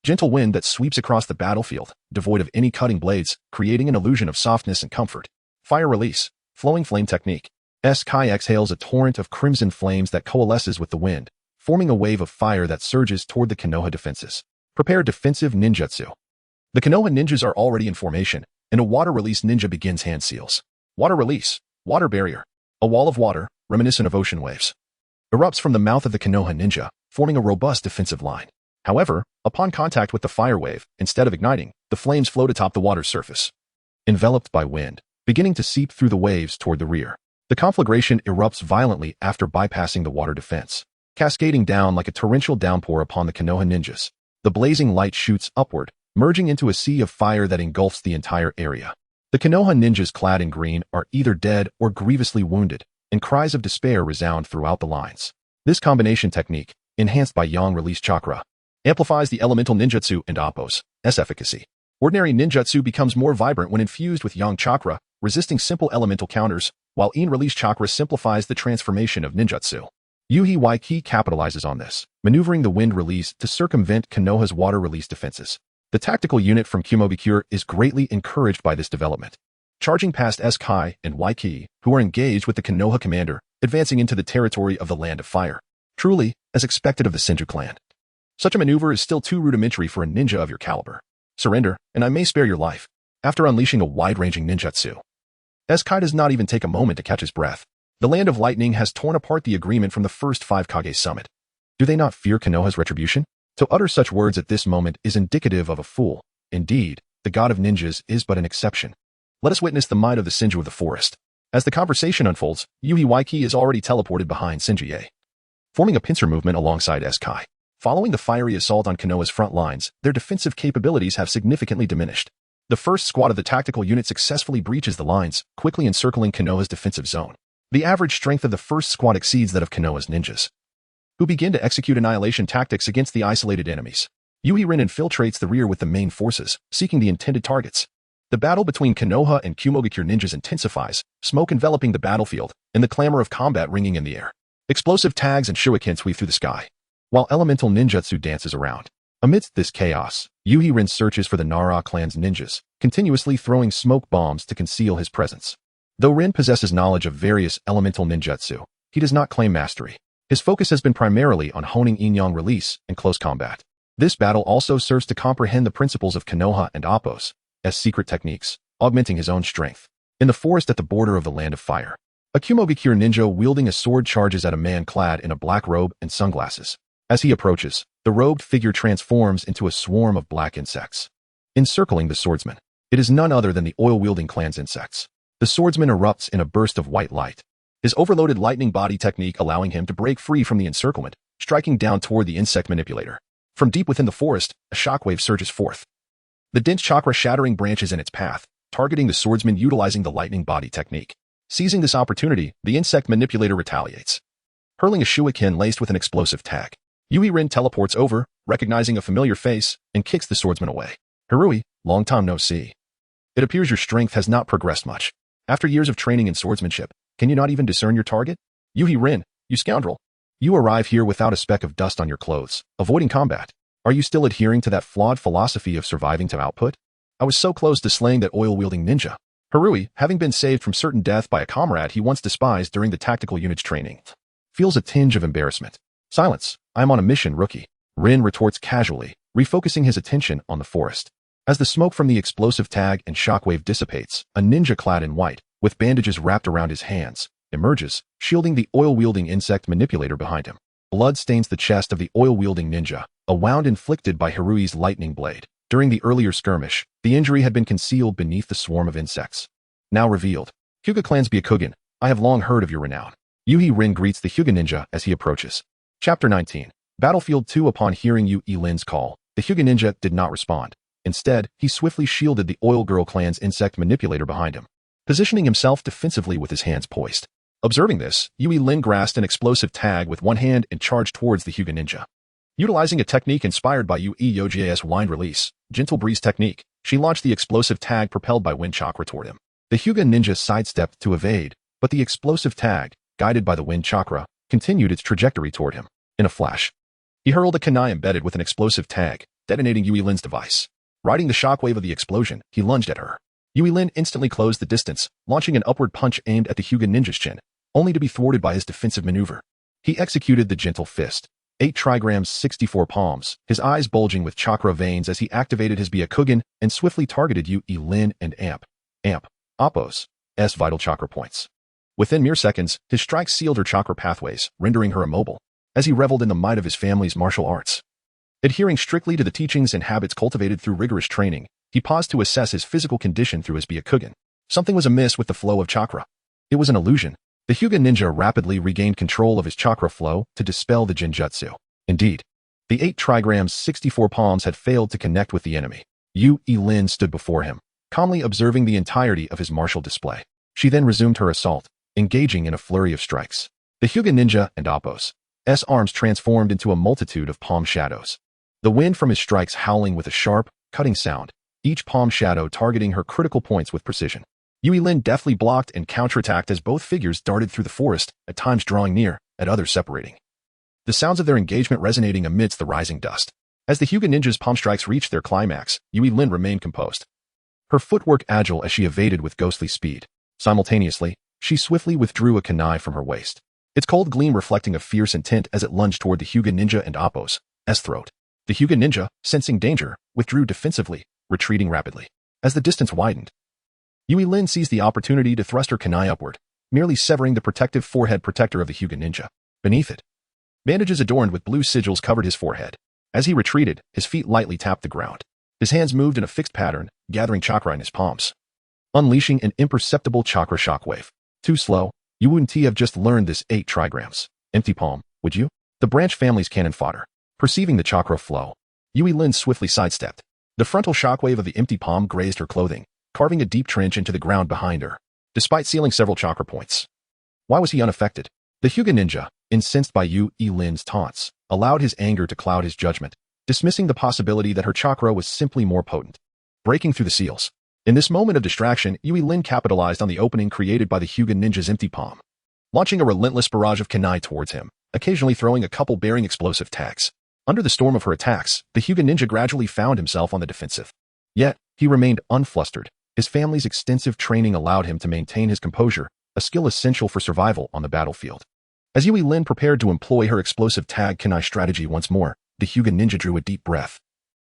gentle wind that sweeps across the battlefield, devoid of any cutting blades, creating an illusion of softness and comfort. Fire release, flowing flame technique. Eskai exhales a torrent of crimson flames that coalesces with the wind, forming a wave of fire that surges toward the Konoha defenses. Prepare defensive ninjutsu. The Konoha ninjas are already in formation, and a water release ninja begins hand seals. Water release, water barrier. A wall of water, reminiscent of ocean waves, erupts from the mouth of the Konoha ninja, forming a robust defensive line. However, upon contact with the fire wave, instead of igniting, the flames float atop the water's surface, enveloped by wind, beginning to seep through the waves toward the rear. The conflagration erupts violently after bypassing the water defense, cascading down like a torrential downpour upon the Konoha ninjas. The blazing light shoots upward, merging into a sea of fire that engulfs the entire area. The Konoha ninjas clad in green are either dead or grievously wounded, and cries of despair resound throughout the lines. This combination technique, enhanced by Yang release chakra, amplifies the elemental ninjutsu and Appo's efficacy. Ordinary ninjutsu becomes more vibrant when infused with Yang chakra, resisting simple elemental counters, while Yin release chakra simplifies the transformation of ninjutsu. Yuhi Waiki capitalizes on this, maneuvering the wind release to circumvent Konoha's water release defenses. The tactical unit from Kumobikure is greatly encouraged by this development, charging past Eskai and Waiki, who are engaged with the Konoha commander, advancing into the territory of the Land of Fire. Truly, as expected of the Senju clan. Such a maneuver is still too rudimentary for a ninja of your caliber. Surrender, and I may spare your life. After unleashing a wide-ranging ninjutsu, Eskai does not even take a moment to catch his breath. The Land of Lightning has torn apart the agreement from the first 5 Kage summit. Do they not fear Konoha's retribution? To utter such words at this moment is indicative of a fool. Indeed, the god of ninjas is but an exception. Let us witness the might of the Senju of the forest. As the conversation unfolds, Yuhi Waiki is already teleported behind Senju, forming a pincer movement alongside Eskai. Following the fiery assault on Konoha's front lines, their defensive capabilities have significantly diminished. The first squad of the tactical unit successfully breaches the lines, quickly encircling Konoha's defensive zone. The average strength of the first squad exceeds that of Konoha's ninjas, who begin to execute annihilation tactics against the isolated enemies. Yuhi-Rin infiltrates the rear with the main forces, seeking the intended targets. The battle between Konoha and Kumogakure ninjas intensifies, smoke enveloping the battlefield, and the clamor of combat ringing in the air. Explosive tags and shuriken sweep through the sky, while elemental ninjutsu dances around. Amidst this chaos, Yuhi-Rin searches for the Nara clan's ninjas, continuously throwing smoke bombs to conceal his presence. Though Rin possesses knowledge of various elemental ninjutsu, he does not claim mastery. His focus has been primarily on honing Yin-Yang release and close combat. This battle also serves to comprehend the principles of Konoha and Appo's as secret techniques, augmenting his own strength. In the forest at the border of the Land of Fire, a Kumogakure ninja wielding a sword charges at a man clad in a black robe and sunglasses. As he approaches, the robed figure transforms into a swarm of black insects, encircling the swordsman. It is none other than the oil-wielding clan's insects. The swordsman erupts in a burst of white light, his overloaded lightning body technique allowing him to break free from the encirclement, striking down toward the insect manipulator. From deep within the forest, a shockwave surges forth, the dense chakra shattering branches in its path, targeting the swordsman utilizing the lightning body technique. Seizing this opportunity, the insect manipulator retaliates, hurling a shuriken laced with an explosive tag. Yui Rin teleports over, recognizing a familiar face, and kicks the swordsman away. Harui, long time no see. It appears your strength has not progressed much. After years of training in swordsmanship, can you not even discern your target? Yui Rin, you scoundrel. You arrive here without a speck of dust on your clothes, avoiding combat. Are you still adhering to that flawed philosophy of surviving to output? I was so close to slaying that oil-wielding ninja. Harui, having been saved from certain death by a comrade he once despised during the tactical unit's training, feels a tinge of embarrassment. Silence. I am on a mission, rookie. Rin retorts casually, refocusing his attention on the forest. As the smoke from the explosive tag and shockwave dissipates, a ninja clad in white, with bandages wrapped around his hands, emerges, shielding the oil-wielding insect manipulator behind him. Blood stains the chest of the oil-wielding ninja, a wound inflicted by Harui's lightning blade. During the earlier skirmish, the injury had been concealed beneath the swarm of insects. Now revealed. Hyuga Clan's Byakugan, I have long heard of your renown. Yui Rin greets the Hyuga ninja as he approaches. Chapter 19. Battlefield 2. Upon hearing Yui Lin's call, the Hyuga ninja did not respond. Instead, he swiftly shielded the Oil Girl clan's insect manipulator behind him, positioning himself defensively with his hands poised. Observing this, Yui Lin grasped an explosive tag with one hand and charged towards the Hyuga ninja. Utilizing a technique inspired by Yui Yoji's wind release, gentle breeze technique, she launched the explosive tag propelled by wind chakra toward him. The Hyuga ninja sidestepped to evade, but the explosive tag, guided by the wind chakra, continued its trajectory toward him. In a flash, he hurled a kunai embedded with an explosive tag, detonating Yui Lin's device. Riding the shockwave of the explosion, he lunged at her. Yui Lin instantly closed the distance, launching an upward punch aimed at the Hyuga ninja's chin, only to be thwarted by his defensive maneuver. He executed the gentle fist. 8 trigrams 64 palms, his eyes bulging with chakra veins as he activated his Byakugan and swiftly targeted Yui Lin and Appo's vital chakra points. Within mere seconds, his strikes sealed her chakra pathways, rendering her immobile, as he reveled in the might of his family's martial arts. Adhering strictly to the teachings and habits cultivated through rigorous training, he paused to assess his physical condition through his Byakugan. Something was amiss with the flow of chakra. It was an illusion. The Hyuga ninja rapidly regained control of his chakra flow to dispel the Jinjutsu. Indeed, the 8 trigrams 64 palms had failed to connect with the enemy. Yui Lin stood before him, calmly observing the entirety of his martial display. She then resumed her assault, engaging in a flurry of strikes. The Hyuga ninja and Appo's arms transformed into a multitude of palm shadows. The wind from his strikes howling with a sharp, cutting sound, each palm shadow targeting her critical points with precision. Yui Lin deftly blocked and counterattacked as both figures darted through the forest, at times drawing near, at others separating. The sounds of their engagement resonating amidst the rising dust. As the Hyuga ninja's palm strikes reached their climax, Yui Lin remained composed, her footwork agile as she evaded with ghostly speed. Simultaneously, she swiftly withdrew a kunai from her waist, its cold gleam reflecting a fierce intent as it lunged toward the Hyuga ninja and Appo's throat. The Hyuga ninja, sensing danger, withdrew defensively, retreating rapidly. As the distance widened, Yui Lin seized the opportunity to thrust her kunai upward, merely severing the protective forehead protector of the Hyuga ninja. Beneath it, bandages adorned with blue sigils covered his forehead. As he retreated, his feet lightly tapped the ground. His hands moved in a fixed pattern, gathering chakra in his palms, unleashing an imperceptible chakra shockwave. Too slow. You wouldn't have just learned this 8 trigrams. Empty palm, would you? The branch family's cannon fodder. Perceiving the chakra flow, Yui Lin swiftly sidestepped. The frontal shockwave of the empty palm grazed her clothing, carving a deep trench into the ground behind her, despite sealing several chakra points. Why was he unaffected? The Hyuga ninja, incensed by Yui Lin's taunts, allowed his anger to cloud his judgment, dismissing the possibility that her chakra was simply more potent. Breaking through the seals. In this moment of distraction, Yui Lin capitalized on the opening created by the Hyuga ninja's empty palm, launching a relentless barrage of kunai towards him, occasionally throwing a couple bearing explosive tags. Under the storm of her attacks, the Hyuga ninja gradually found himself on the defensive. Yet, he remained unflustered. His family's extensive training allowed him to maintain his composure, a skill essential for survival on the battlefield. As Yui Lin prepared to employ her explosive tag kunai strategy once more, the Hyuga ninja drew a deep breath,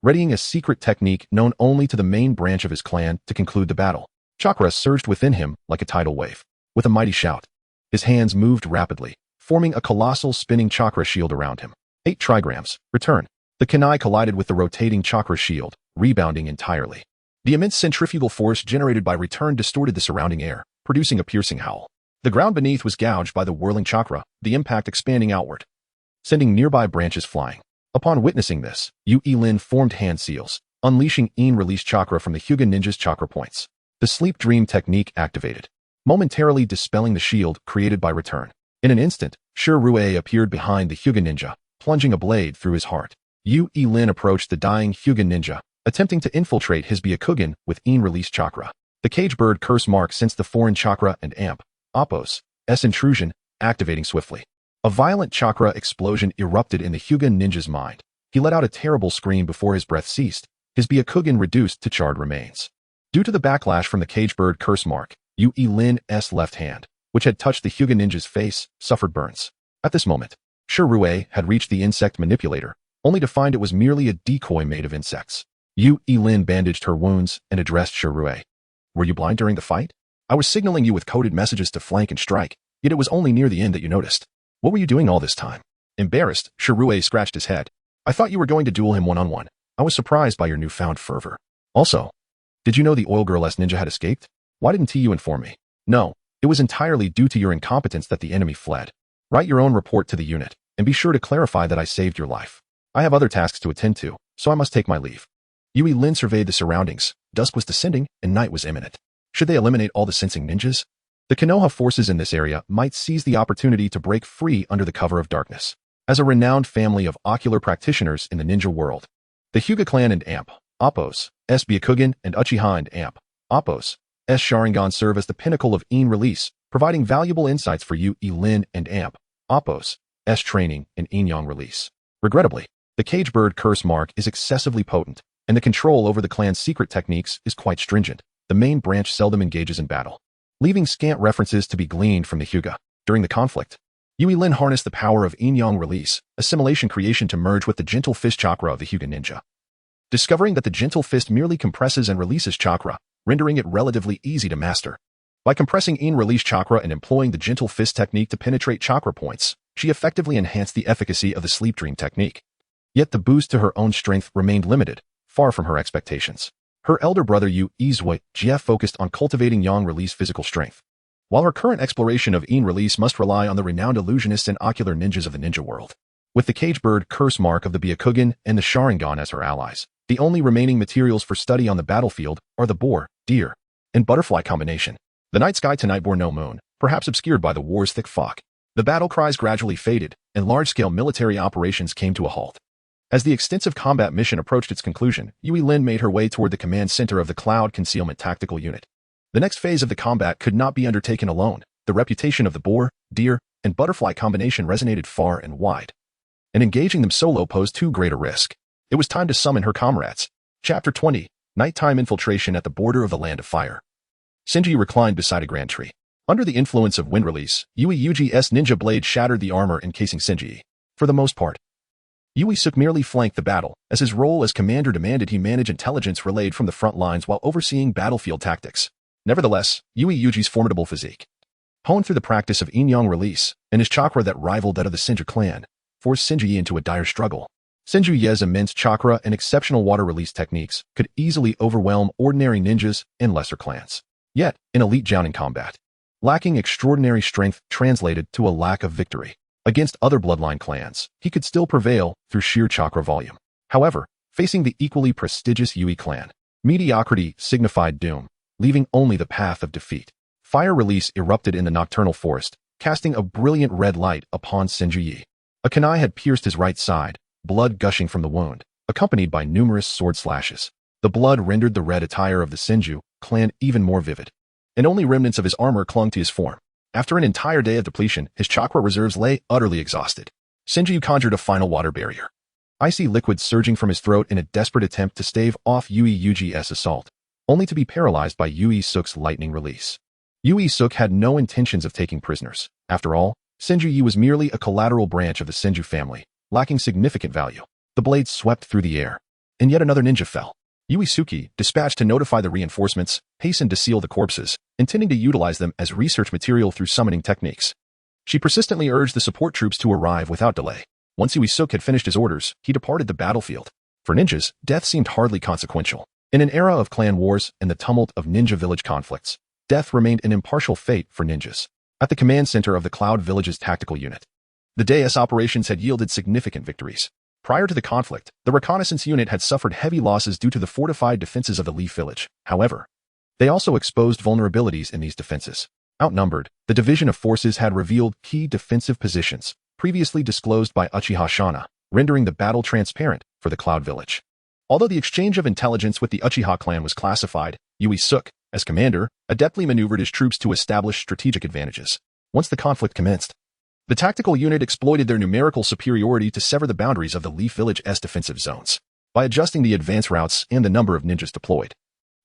readying a secret technique known only to the main branch of his clan to conclude the battle. Chakra surged within him like a tidal wave. With a mighty shout, his hands moved rapidly, forming a colossal spinning chakra shield around him. 8 trigrams. Return. The kunai collided with the rotating chakra shield, rebounding entirely. The immense centrifugal force generated by return distorted the surrounding air, producing a piercing howl. The ground beneath was gouged by the whirling chakra, the impact expanding outward, sending nearby branches flying. Upon witnessing this, Yui Lin formed hand seals, unleashing released chakra from the Hyuga ninja's chakra points. The sleep dream technique activated, momentarily dispelling the shield created by return. In an instant, Shadowy appeared behind the Hyuga ninja, plunging a blade through his heart. Yu Lin approached the dying Hyuga ninja, attempting to infiltrate his Byakugan with in-release chakra. The cage bird curse mark sensed the foreign chakra and amp, Oppos, S intrusion, activating swiftly. A violent chakra explosion erupted in the Hyuga ninja's mind. He let out a terrible scream before his breath ceased, his Byakugan reduced to charred remains. Due to the backlash from the cage bird curse mark, Yu Lin's left hand, which had touched the Hyuga ninja's face, suffered burns. At this moment, Shadowy had reached the insect manipulator, only to find it was merely a decoy made of insects. Yu Lin bandaged her wounds and addressed Shadowy. Were you blind during the fight? I was signaling you with coded messages to flank and strike, yet it was only near the end that you noticed. What were you doing all this time? Embarrassed, Shadowy scratched his head. I thought you were going to duel him one-on-one. I was surprised by your newfound fervor. Also, did you know the oil girl-less ninja had escaped? Why didn't you inform me? No, it was entirely due to your incompetence that the enemy fled. Write your own report to the unit, and be sure to clarify that I saved your life. I have other tasks to attend to, so I must take my leave. Yu Lin surveyed the surroundings. Dusk was descending, and night was imminent. Should they eliminate all the sensing ninjas? The Konoha forces in this area might seize the opportunity to break free under the cover of darkness. As a renowned family of ocular practitioners in the ninja world, the Hyuga clan and Amp, Oppos, S Byakugan, and Uchiha and Amp, Oppos, S Sharingan serve as the pinnacle of in release, providing valuable insights for Yu Lin and Amp, Oppos, S training and in-yang release. Regrettably, the cage bird curse mark is excessively potent, and the control over the clan's secret techniques is quite stringent. The main branch seldom engages in battle, leaving scant references to be gleaned from the Hyuga. During the conflict, Yu Lin harnessed the power of in-yang release, assimilation creation to merge with the gentle fist chakra of the Hyuga ninja. Discovering that the gentle fist merely compresses and releases chakra, rendering it relatively easy to master. By compressing in-release chakra and employing the gentle fist technique to penetrate chakra points, she effectively enhanced the efficacy of the sleep dream technique. Yet the boost to her own strength remained limited, far from her expectations. Her elder brother Yu Izui focused on cultivating yang release physical strength, while her current exploration of in release must rely on the renowned illusionists and ocular ninjas of the ninja world. With the cage bird curse mark of the Byakugan and the Sharingan as her allies, the only remaining materials for study on the battlefield are the boar, deer, and butterfly combination. The night sky tonight bore no moon, perhaps obscured by the war's thick fog. The battle cries gradually faded, and large-scale military operations came to a halt. As the extensive combat mission approached its conclusion, Yu Lin made her way toward the command center of the Cloud Concealment Tactical Unit. The next phase of the combat could not be undertaken alone. The reputation of the boar, deer, and butterfly combination resonated far and wide, and engaging them solo posed too great a risk. It was time to summon her comrades. Chapter 20, Nighttime Infiltration at the Border of the Land of Fire. Shinji reclined beside a grand tree. Under the influence of wind release, Yui's ninja blade shattered the armor encasing Shinji. For the most part, Yui-suk merely flanked the battle, as his role as commander demanded he manage intelligence relayed from the front lines while overseeing battlefield tactics. Nevertheless, Yui's formidable physique, honed through the practice of in-yang release, and his chakra that rivaled that of the Senju clan, forced Shinji into a dire struggle. Senju's immense chakra and exceptional water release techniques could easily overwhelm ordinary ninjas and lesser clans. Yet, in elite jouning combat, lacking extraordinary strength translated to a lack of victory. Against other bloodline clans, he could still prevail through sheer chakra volume. However, facing the equally prestigious Yui clan, mediocrity signified doom, leaving only the path of defeat. Fire release erupted in the nocturnal forest, casting a brilliant red light upon Senju. A kunai had pierced his right side, blood gushing from the wound, accompanied by numerous sword slashes. The blood rendered the red attire of the Senju clan even more vivid, and only remnants of his armor clung to his form. After an entire day of depletion, his chakra reserves lay utterly exhausted. Senju conjured a final water barrier, icy liquid surging from his throat in a desperate attempt to stave off Yui's assault, only to be paralyzed by Yui-suk's lightning release. Yui-suk had no intentions of taking prisoners. After all, Senju was merely a collateral branch of the Senju family, lacking significant value. The blade swept through the air, and yet another ninja fell. Yuisuke, dispatched to notify the reinforcements, hastened to seal the corpses, intending to utilize them as research material through summoning techniques. She persistently urged the support troops to arrive without delay. Once Yuisuke had finished his orders, he departed the battlefield. For ninjas, death seemed hardly consequential. In an era of clan wars and the tumult of ninja village conflicts, death remained an impartial fate for ninjas. At the command center of the Cloud Village's tactical unit, the Deus operations had yielded significant victories. Prior to the conflict, the reconnaissance unit had suffered heavy losses due to the fortified defenses of the Leaf Village. However, they also exposed vulnerabilities in these defenses. Outnumbered, the division of forces had revealed key defensive positions, previously disclosed by Uchiha Shana, rendering the battle transparent for the Cloud Village. Although the exchange of intelligence with the Uchiha clan was classified, Yui Suk, as commander, adeptly maneuvered his troops to establish strategic advantages. Once the conflict commenced, the tactical unit exploited their numerical superiority to sever the boundaries of the Leaf Village's defensive zones. By adjusting the advance routes and the number of ninjas deployed,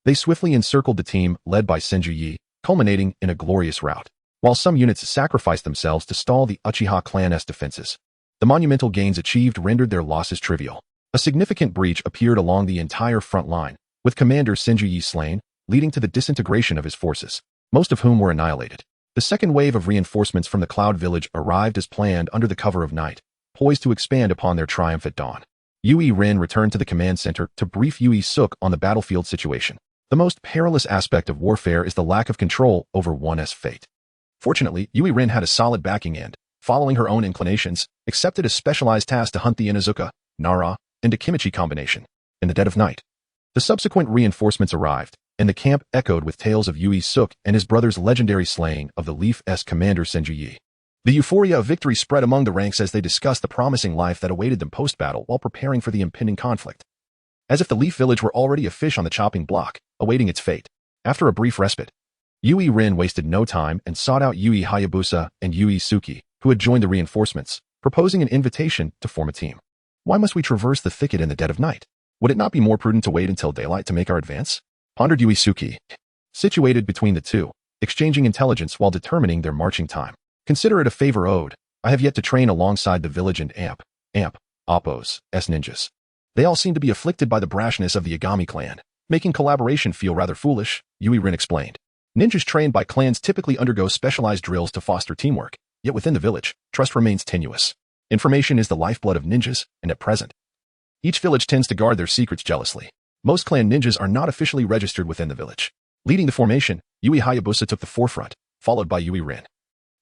they swiftly encircled the team led by Senju Yi, culminating in a glorious rout. While some units sacrificed themselves to stall the Uchiha clan's defenses, the monumental gains achieved rendered their losses trivial. A significant breach appeared along the entire front line, with Commander Senju Yi slain, leading to the disintegration of his forces, most of whom were annihilated. The second wave of reinforcements from the Cloud Village arrived as planned under the cover of night, poised to expand upon their triumph at dawn. Yui Rin returned to the command center to brief Yui Suk on the battlefield situation. The most perilous aspect of warfare is the lack of control over one's fate. Fortunately, Yui Rin had a solid backing and, following her own inclinations, accepted a specialized task to hunt the Inuzuka, Nara, and Akimichi combination. In the dead of night, the subsequent reinforcements arrived, and the camp echoed with tales of Yui Suk and his brother's legendary slaying of the Leaf's commander Senju Yi. The euphoria of victory spread among the ranks as they discussed the promising life that awaited them post-battle while preparing for the impending conflict. As if the Leaf Village were already a fish on the chopping block, awaiting its fate. After a brief respite, Yui Rin wasted no time and sought out Yui Hayabusa and Yui Suki, who had joined the reinforcements, proposing an invitation to form a team. Why must we traverse the thicket in the dead of night? Would it not be more prudent to wait until daylight to make our advance? Pondered Yui Suki, situated between the two, exchanging intelligence while determining their marching time. Consider it a favor owed. I have yet to train alongside the village and Oppo's ninjas. They all seem to be afflicted by the brashness of the Agami clan, making collaboration feel rather foolish, Yui Rin explained. Ninjas trained by clans typically undergo specialized drills to foster teamwork, yet within the village, trust remains tenuous. Information is the lifeblood of ninjas, and at present, each village tends to guard their secrets jealously. Most clan ninjas are not officially registered within the village. Leading the formation, Yui Hayabusa took the forefront, followed by Yui Rin,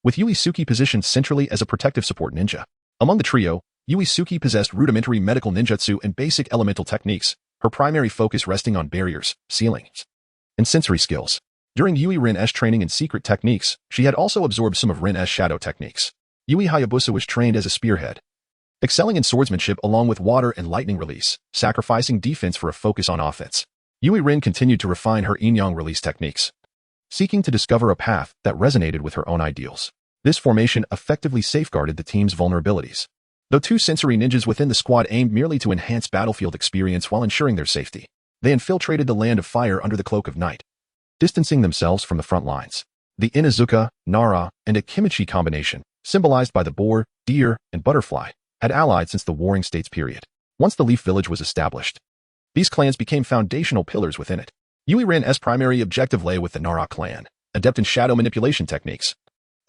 with Yui Suki positioned centrally as a protective support ninja. Among the trio, Yui Suki possessed rudimentary medical ninjutsu and basic elemental techniques, her primary focus resting on barriers, ceilings, and sensory skills. During Yui Rin's training in secret techniques, she had also absorbed some of Rin's shadow techniques. Yui Hayabusa was trained as a spearhead, excelling in swordsmanship along with water and lightning release, sacrificing defense for a focus on offense. Yui Rin continued to refine her yin-yang release techniques, seeking to discover a path that resonated with her own ideals. This formation effectively safeguarded the team's vulnerabilities. Though two sensory ninjas within the squad aimed merely to enhance battlefield experience while ensuring their safety, they infiltrated the land of fire under the cloak of night, distancing themselves from the front lines. The Inuzuka, Nara, and Akimichi combination, symbolized by the boar, deer, and butterfly, had allied since the Warring States period. Once the Leaf Village was established, these clans became foundational pillars within it. Yui Rin's primary objective lay with the Nara clan, adept in shadow manipulation techniques,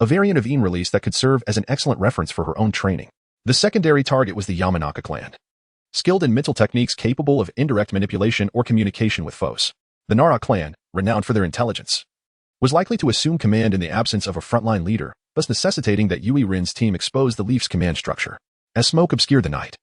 a variant of yin release that could serve as an excellent reference for her own training. The secondary target was the Yamanaka clan, skilled in mental techniques capable of indirect manipulation or communication with foes. The Nara clan, renowned for their intelligence, was likely to assume command in the absence of a frontline leader, thus necessitating that Yui Rin's team expose the Leaf's command structure. As smoke obscured the night,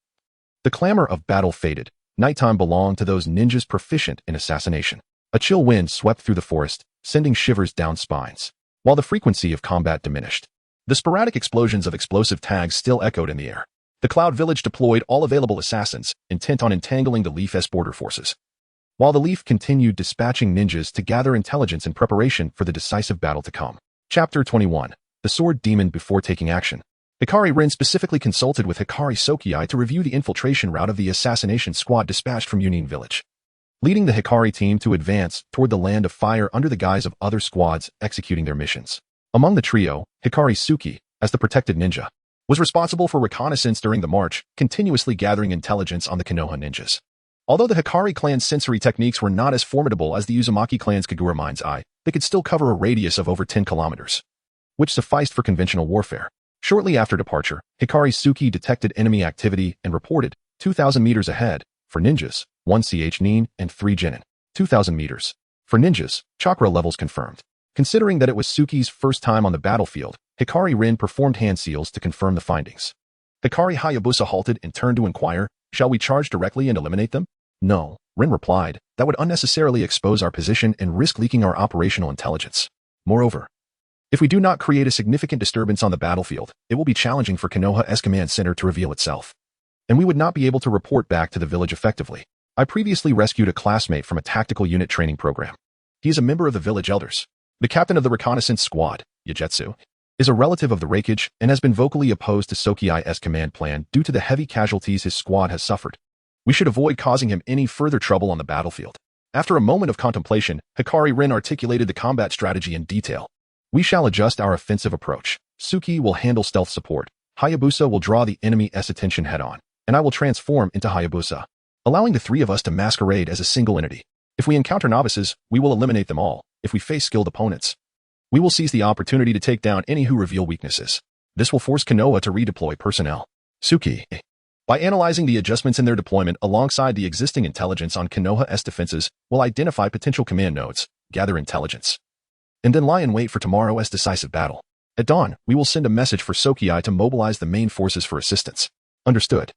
the clamor of battle faded. Nighttime belonged to those ninjas proficient in assassination. A chill wind swept through the forest, sending shivers down spines, while the frequency of combat diminished. The sporadic explosions of explosive tags still echoed in the air. The Cloud Village deployed all available assassins, intent on entangling the Leaf's border forces, while the Leaf continued dispatching ninjas to gather intelligence in preparation for the decisive battle to come. Chapter 21. The Sword Demon Before Taking Action. Hikari Rin specifically consulted with Hikari Sokiai to review the infiltration route of the assassination squad dispatched from Union Village, leading the Hikari team to advance toward the land of fire under the guise of other squads executing their missions. Among the trio, Hikari Suki, as the protected ninja, was responsible for reconnaissance during the march, continuously gathering intelligence on the Konoha ninjas. Although the Hikari clan's sensory techniques were not as formidable as the Uzumaki clan's Kagura Mind's Eye, they could still cover a radius of over 10 kilometers, which sufficed for conventional warfare. Shortly after departure, Hikari Suki detected enemy activity and reported, 2,000 meters ahead, for ninjas, 1 ch Nin and 3 Genin, 2,000 meters. For ninjas, chakra levels confirmed. Considering that it was Suki's first time on the battlefield, Hikari Rin performed hand seals to confirm the findings. Hikari Hayabusa halted and turned to inquire, shall we charge directly and eliminate them? No, Rin replied, that would unnecessarily expose our position and risk leaking our operational intelligence. Moreover, If we do not create a significant disturbance on the battlefield, it will be challenging for Konoha's command center to reveal itself. And we would not be able to report back to the village effectively. I previously rescued a classmate from a tactical unit training program. He is a member of the village elders. The captain of the reconnaissance squad, Yagetsu, is a relative of the Reikage and has been vocally opposed to Sokiai's command plan due to the heavy casualties his squad has suffered. We should avoid causing him any further trouble on the battlefield. After a moment of contemplation, Hikari Rin articulated the combat strategy in detail. We shall adjust our offensive approach. Suki will handle stealth support. Hayabusa will draw the enemy's attention head-on, and I will transform into Hayabusa, allowing the three of us to masquerade as a single entity. If we encounter novices, we will eliminate them all. If we face skilled opponents, we will seize the opportunity to take down any who reveal weaknesses. This will force Konoha to redeploy personnel. Suki, by analyzing the adjustments in their deployment alongside the existing intelligence on Konoha's defenses, will identify potential command nodes, gather intelligence, and then lie in wait for tomorrow's decisive battle. At dawn, we will send a message for Sokiai to mobilize the main forces for assistance. Understood.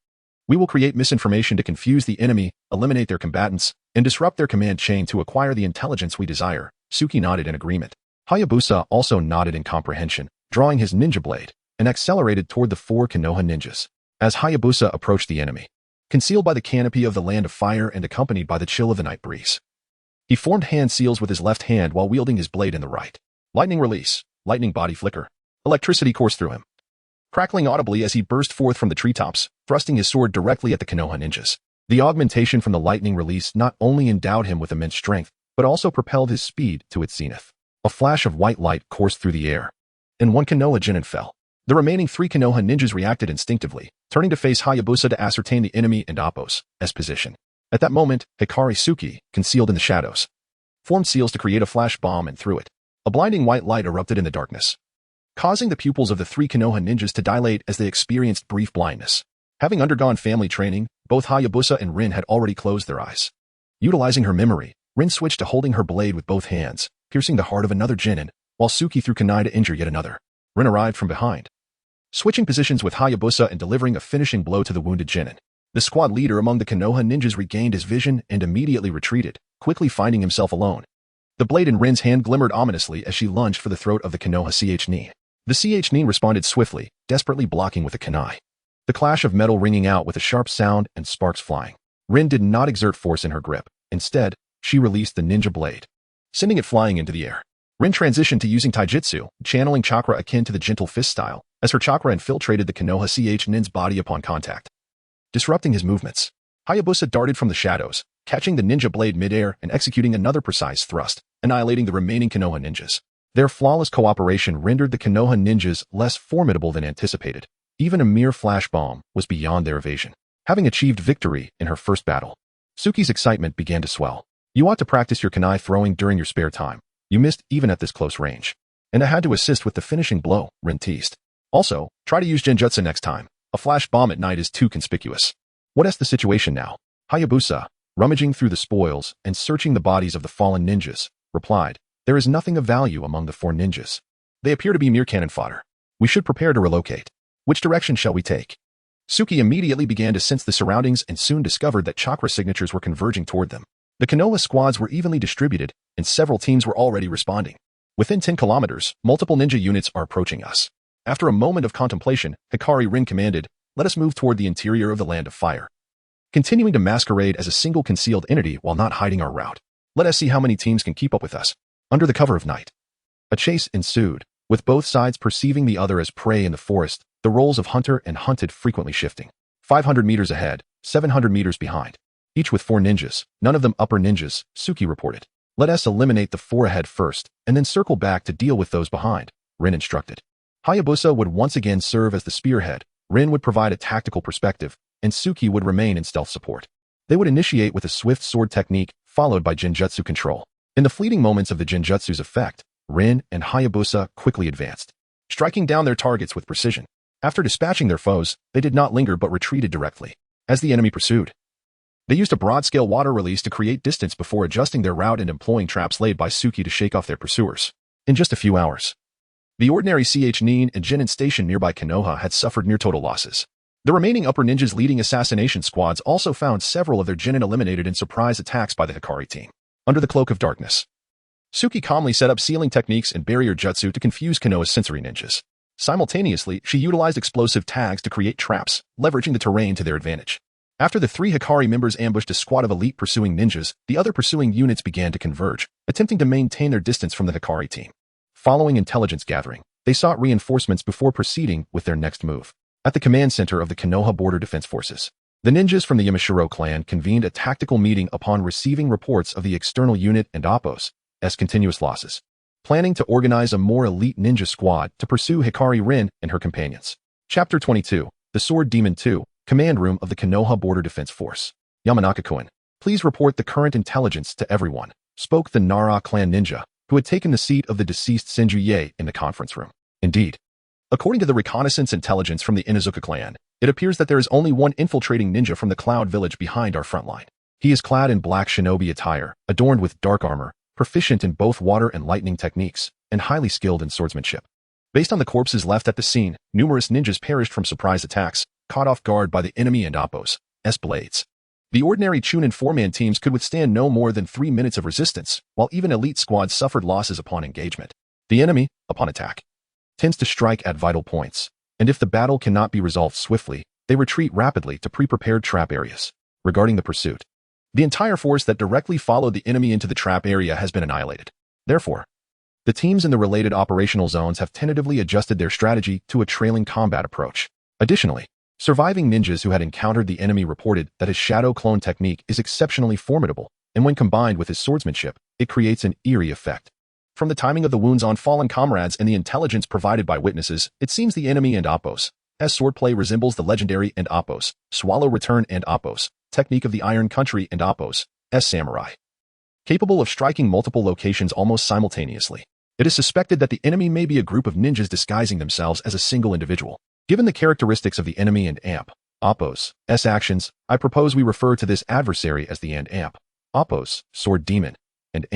We will create misinformation to confuse the enemy, eliminate their combatants, and disrupt their command chain to acquire the intelligence we desire. Suki nodded in agreement. Hayabusa also nodded in comprehension, drawing his ninja blade, and accelerated toward the four Konoha ninjas. As Hayabusa approached the enemy, concealed by the canopy of the land of fire and accompanied by the chill of the night breeze, he formed hand seals with his left hand while wielding his blade in the right. Lightning release, lightning body flicker. Electricity coursed through him, crackling audibly as he burst forth from the treetops, thrusting his sword directly at the Konoha ninjas. The augmentation from the lightning release not only endowed him with immense strength, but also propelled his speed to its zenith. A flash of white light coursed through the air, and one Konoha genin fell. The remaining three Konoha ninjas reacted instinctively, turning to face Hayabusa to ascertain the enemy and Appo's position. At that moment, Hikari Suki, concealed in the shadows, formed seals to create a flash bomb and threw it. A blinding white light erupted in the darkness, causing the pupils of the three Konoha ninjas to dilate as they experienced brief blindness. Having undergone family training, both Hayabusa and Rin had already closed their eyes. Utilizing her memory, Rin switched to holding her blade with both hands, piercing the heart of another genin, while Suki threw kunai to injure yet another. Rin arrived from behind, switching positions with Hayabusa and delivering a finishing blow to the wounded genin. The squad leader among the Konoha ninjas regained his vision and immediately retreated, quickly finding himself alone. The blade in Rin's hand glimmered ominously as she lunged for the throat of the Konoha ch-ni. The ch-ni responded swiftly, desperately blocking with a kunai. The clash of metal ringing out with a sharp sound and sparks flying. Rin did not exert force in her grip. Instead, she released the ninja blade, sending it flying into the air. Rin transitioned to using taijutsu, channeling chakra akin to the gentle fist style, as her chakra infiltrated the Konoha ch-nin's body upon contact, disrupting his movements. Hayabusa darted from the shadows, catching the ninja blade midair and executing another precise thrust, annihilating the remaining Konoha ninjas. Their flawless cooperation rendered the Konoha ninjas less formidable than anticipated. Even a mere flash bomb was beyond their evasion. Having achieved victory in her first battle, Suki's excitement began to swell. You ought to practice your kunai throwing during your spare time. You missed even at this close range. And I had to assist with the finishing blow, Rin teased. Also, try to use genjutsu next time. A flash bomb at night is too conspicuous. What is the situation now? Hayabusa, rummaging through the spoils and searching the bodies of the fallen ninjas, replied, There is nothing of value among the four ninjas. They appear to be mere cannon fodder. We should prepare to relocate. Which direction shall we take? Suki immediately began to sense the surroundings and soon discovered that chakra signatures were converging toward them. The Konoha squads were evenly distributed, and several teams were already responding. Within 10 kilometers, multiple ninja units are approaching us. After a moment of contemplation, Hikari Rin commanded, Let us move toward the interior of the land of fire, continuing to masquerade as a single concealed entity while not hiding our route. Let us see how many teams can keep up with us. Under the cover of night, a chase ensued, with both sides perceiving the other as prey in the forest, the roles of hunter and hunted frequently shifting. 500 meters ahead, 700 meters behind. Each with 4 ninjas, none of them upper ninjas, Suki reported. Let us eliminate the 4 ahead first, and then circle back to deal with those behind, Rin instructed. Hayabusa would once again serve as the spearhead, Rin would provide a tactical perspective, and Suki would remain in stealth support. They would initiate with a swift sword technique, followed by genjutsu control. In the fleeting moments of the genjutsu's effect, Rin and Hayabusa quickly advanced, striking down their targets with precision. After dispatching their foes, they did not linger but retreated directly. As the enemy pursued, they used a broad-scale water release to create distance before adjusting their route and employing traps laid by Suki to shake off their pursuers. In just a few hours, the ordinary ch-nin and genin station nearby Konoha had suffered near total losses. The remaining upper ninjas leading assassination squads also found several of their genin eliminated in surprise attacks by the Hikari team. Under the cloak of darkness, Suki calmly set up sealing techniques and barrier jutsu to confuse Konoha's sensory ninjas. Simultaneously, she utilized explosive tags to create traps, leveraging the terrain to their advantage. After the 3 Hikari members ambushed a squad of elite pursuing ninjas, the other pursuing units began to converge, attempting to maintain their distance from the Hikari team. Following intelligence gathering, they sought reinforcements before proceeding with their next move. At the command center of the Konoha Border Defense Forces, the ninjas from the Yamashiro clan convened a tactical meeting upon receiving reports of the external unit and Appo's continuous losses, planning to organize a more elite ninja squad to pursue Hikari Rin and her companions. Chapter 22, The Sword Demon 2, Command Room of the Konoha Border Defense Force. Yamanaka-kun, please report the current intelligence to everyone, spoke the Nara clan ninja, who had taken the seat of the deceased Senju Ye in the conference room. Indeed, according to the reconnaissance intelligence from the Inuzuka clan, it appears that there is only one infiltrating ninja from the Cloud Village behind our front line. He is clad in black shinobi attire, adorned with dark armor, proficient in both water and lightning techniques, and highly skilled in swordsmanship. Based on the corpses left at the scene, numerous ninjas perished from surprise attacks, caught off guard by the enemy and Appo's blades. The ordinary Chunin 4-man teams could withstand no more than 3 minutes of resistance, while even elite squads suffered losses upon engagement. The enemy, upon attack, tends to strike at vital points, and if the battle cannot be resolved swiftly, they retreat rapidly to pre-prepared trap areas. Regarding the pursuit, the entire force that directly followed the enemy into the trap area has been annihilated. Therefore, the teams in the related operational zones have tentatively adjusted their strategy to a trailing combat approach. Additionally, surviving ninjas who had encountered the enemy reported that his shadow clone technique is exceptionally formidable, and when combined with his swordsmanship, it creates an eerie effect. From the timing of the wounds on fallen comrades and the intelligence provided by witnesses, it seems the enemy and Appo's swordplay resembles the legendary and Appo's Swallow Return and Appo's technique of the Iron Country and Appo's samurai, capable of striking multiple locations almost simultaneously. It is suspected that the enemy may be a group of ninjas disguising themselves as a single individual. Given the characteristics of the enemy and Appo's actions, I propose we refer to this adversary as the Appo's sword demon, and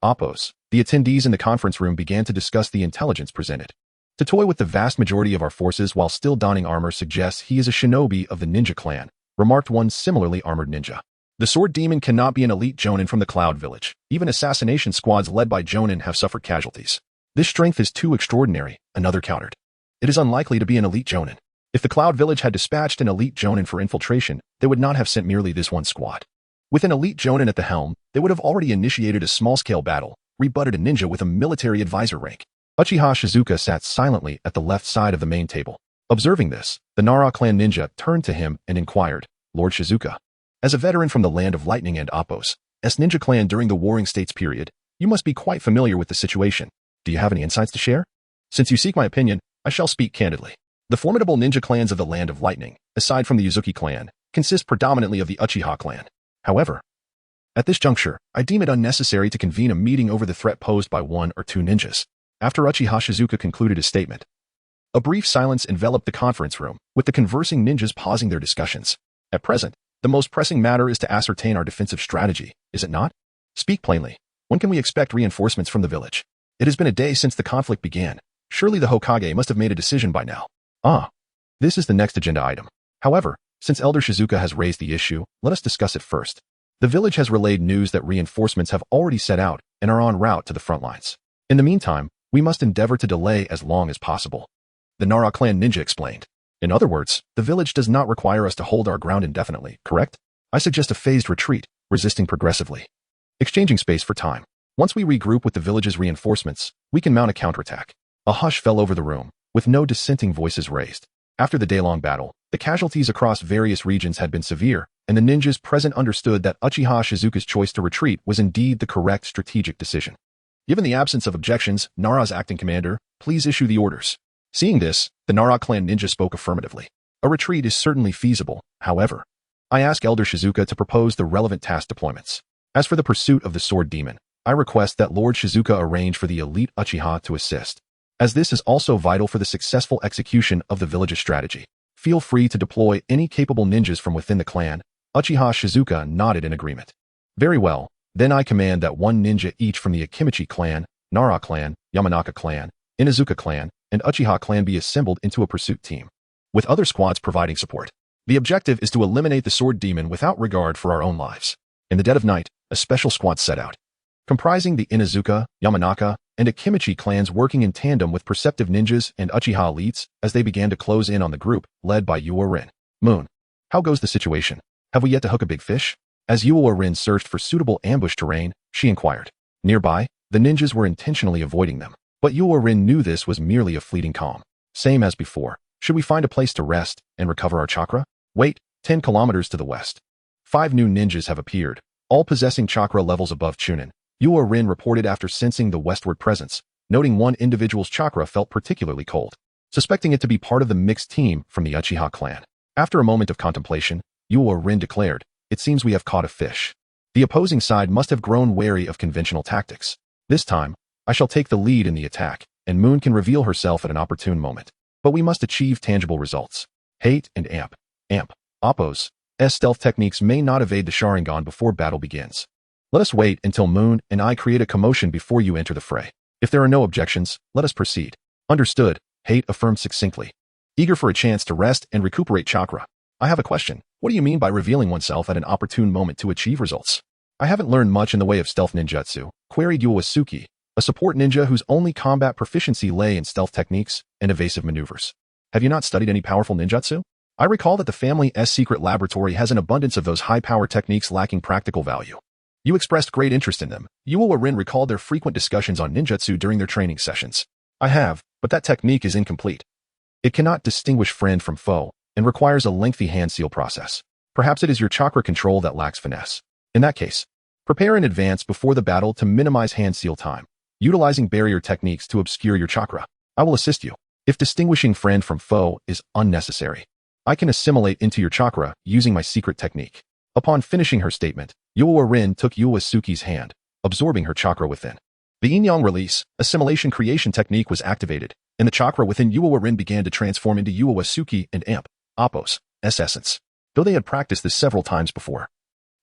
Appo's. The attendees in the conference room began to discuss the intelligence presented. To toy with the vast majority of our forces while still donning armor suggests he is a shinobi of the ninja clan, remarked one similarly armored ninja. The sword demon cannot be an elite jonin from the Cloud Village. Even assassination squads led by jonin have suffered casualties. This strength is too extraordinary, another countered. It is unlikely to be an elite jonin. If the Cloud Village had dispatched an elite jonin for infiltration, they would not have sent merely this one squad. With an elite jonin at the helm, they would have already initiated a small-scale battle, rebutted a ninja with a military advisor rank. Uchiha Shizuka sat silently at the left side of the main table. Observing this, the Nara clan ninja turned to him and inquired, Lord Shizuka, as a veteran from the land of lightning and Appo's ninja clan during the Warring States period, you must be quite familiar with the situation. Do you have any insights to share? Since you seek my opinion, I shall speak candidly. The formidable ninja clans of the land of lightning, aside from the Yuzuki clan, consist predominantly of the Uchiha clan. However, at this juncture, I deem it unnecessary to convene a meeting over the threat posed by 1 or 2 ninjas. After Uchiha Shizuka concluded his statement, a brief silence enveloped the conference room, with the conversing ninjas pausing their discussions. At present, the most pressing matter is to ascertain our defensive strategy, is it not? Speak plainly. When can we expect reinforcements from the village? It has been a day since the conflict began. Surely the Hokage must have made a decision by now. This is the next agenda item. However, since Elder Shizuka has raised the issue, let us discuss it first. The village has relayed news that reinforcements have already set out and are en route to the front lines. In the meantime, we must endeavor to delay as long as possible. The Nara clan ninja explained. In other words, the village does not require us to hold our ground indefinitely, correct? I suggest a phased retreat, resisting progressively, exchanging space for time. Once we regroup with the village's reinforcements, we can mount a counterattack. A hush fell over the room, with no dissenting voices raised. After the day-long battle, the casualties across various regions had been severe, and the ninjas present understood that Uchiha Shizuka's choice to retreat was indeed the correct strategic decision. Given the absence of objections, Nara's acting commander, please issue the orders. Seeing this, the Nara clan ninja spoke affirmatively. A retreat is certainly feasible, however. I ask Elder Shizuka to propose the relevant task deployments. As for the pursuit of the sword demon, I request that Lord Shizuka arrange for the elite Uchiha to assist, as this is also vital for the successful execution of the village's strategy. Feel free to deploy any capable ninjas from within the clan. Uchiha Shizuka nodded in agreement. Very well, then I command that 1 ninja each from the Akimichi clan, Nara clan, Yamanaka clan, Inuzuka clan, and Uchiha clan be assembled into a pursuit team, with other squads providing support. The objective is to eliminate the sword demon without regard for our own lives. In the dead of night, a special squad set out. comprising the Inuzuka, Yamanaka, and Akimichi clans working in tandem with perceptive ninjas and Uchiha elites as they began to close in on the group, led by Yuo Rin. Moon. How goes the situation? Have we yet to hook a big fish? As Yuo Rin searched for suitable ambush terrain, she inquired. Nearby, the ninjas were intentionally avoiding them, but Yuo Rin knew this was merely a fleeting calm. Same as before. Should we find a place to rest and recover our chakra? Wait, 10 kilometers to the west. 5 new ninjas have appeared, all possessing chakra levels above Chunin. Yuo Rin reported after sensing the westward presence, noting one individual's chakra felt particularly cold, suspecting it to be part of the mixed team from the Uchiha clan. After a moment of contemplation, Yuo Rin declared, "It seems we have caught a fish." The opposing side must have grown wary of conventional tactics. This time, I shall take the lead in the attack, and Moon can reveal herself at an opportune moment. But we must achieve tangible results. Hate and Amp. Oppo's stealth techniques may not evade the Sharingan before battle begins. Let us wait until Moon and I create a commotion before you enter the fray. If there are no objections, let us proceed. Understood, Hate affirmed succinctly. Eager for a chance to rest and recuperate chakra. I have a question. What do you mean by revealing oneself at an opportune moment to achieve results? I haven't learned much in the way of stealth ninjutsu, queried Yuasuke, a support ninja whose only combat proficiency lay in stealth techniques and evasive maneuvers. Have you not studied any powerful ninjutsu? I recall that the family's secret laboratory has an abundance of those high-power techniques lacking practical value. You expressed great interest in them. Yuo Rin recalled their frequent discussions on ninjutsu during their training sessions. I have, but that technique is incomplete. It cannot distinguish friend from foe, and requires a lengthy hand seal process. Perhaps it is your chakra control that lacks finesse. In that case, prepare in advance before the battle to minimize hand seal time, utilizing barrier techniques to obscure your chakra. I will assist you. If distinguishing friend from foe is unnecessary, I can assimilate into your chakra using my secret technique. Upon finishing her statement, Yuo Rin took Yuasuke's hand, absorbing her chakra within. The yin-yang release, assimilation creation technique was activated, and the chakra within Yuo Rin began to transform into Yuasuke and Oppo's essence, though they had practiced this several times before.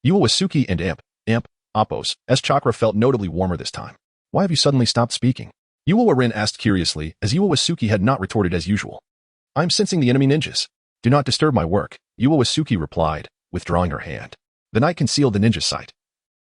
Yuasuke and Oppo's chakra felt notably warmer this time. Why have you suddenly stopped speaking? Yuo Rin asked curiously, as Yuasuke had not retorted as usual. I'm sensing the enemy ninjas. Do not disturb my work, Yuasuke replied, withdrawing her hand. The night concealed the ninja sight,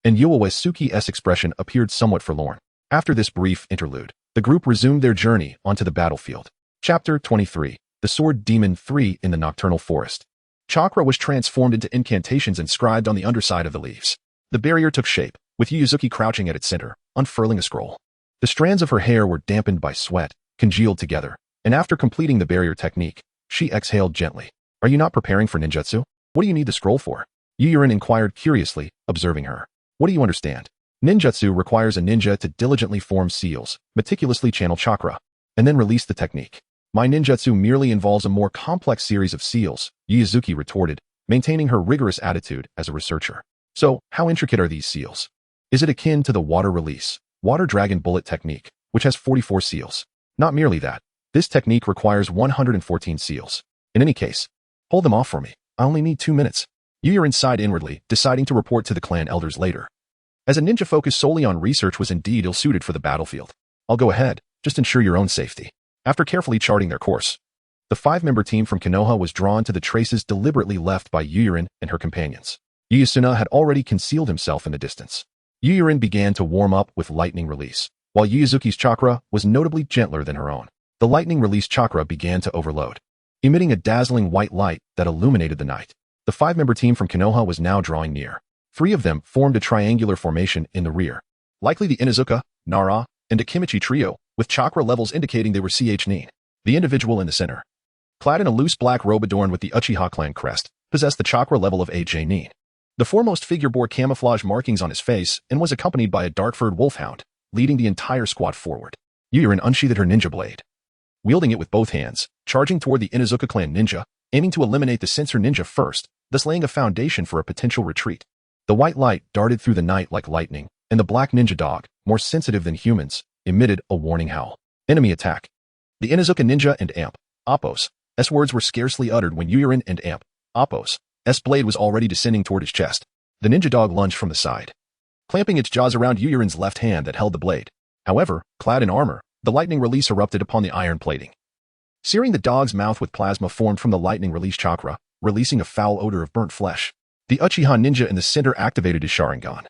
and Yuasuke's expression appeared somewhat forlorn. After this brief interlude, the group resumed their journey onto the battlefield. Chapter 23. The Sword Demon 3 in the Nocturnal Forest. Chakra was transformed into incantations inscribed on the underside of the leaves. The barrier took shape, with Yuzuki crouching at its center, unfurling a scroll. The strands of her hair were dampened by sweat, congealed together, and after completing the barrier technique, she exhaled gently. Are you not preparing for ninjutsu? What do you need the scroll for? Yurin inquired curiously, observing her. What do you understand? Ninjutsu requires a ninja to diligently form seals, meticulously channel chakra, and then release the technique. My ninjutsu merely involves a more complex series of seals, Yuzuki retorted, maintaining her rigorous attitude as a researcher. So, how intricate are these seals? Is it akin to the water release, water dragon bullet technique, which has 44 seals? Not merely that. This technique requires 114 seals. In any case, hold them off for me. I only need 2 minutes. Yurin sighed inwardly, deciding to report to the clan elders later. As a ninja focused solely on research was indeed ill-suited for the battlefield. I'll go ahead, just ensure your own safety. After carefully charting their course, the 5-member team from Konoha was drawn to the traces deliberately left by Yurin and her companions. Yuyasuna had already concealed himself in the distance. Yurin began to warm up with lightning release, while Yuzuki's chakra was notably gentler than her own. The lightning release chakra began to overload, emitting a dazzling white light that illuminated the night. The 5-member team from Konoha was now drawing near. 3 of them formed a triangular formation in the rear, likely the Inuzuka, Nara, and Akimichi trio, with chakra levels indicating they were Ch9. The individual in the center, clad in a loose black robe adorned with the Uchiha clan crest, possessed the chakra level of Aj9. The foremost figure bore camouflage markings on his face and was accompanied by a dark-furred wolfhound, leading the entire squad forward. Yurin unsheathed her ninja blade, wielding it with both hands, charging toward the Inuzuka clan ninja, aiming to eliminate the censor ninja first, thus laying a foundation for a potential retreat. The white light darted through the night like lightning, and the black ninja dog, more sensitive than humans, emitted a warning howl. Enemy attack. The Inuzuka ninja and Oppo's words were scarcely uttered when Yurin and Oppo's blade was already descending toward his chest. The ninja dog lunged from the side, clamping its jaws around Yurin's left hand that held the blade. However, clad in armor, the lightning release erupted upon the iron plating, searing the dog's mouth with plasma formed from the lightning release chakra, releasing a foul odor of burnt flesh. The Uchiha ninja in the center activated his Sharingan,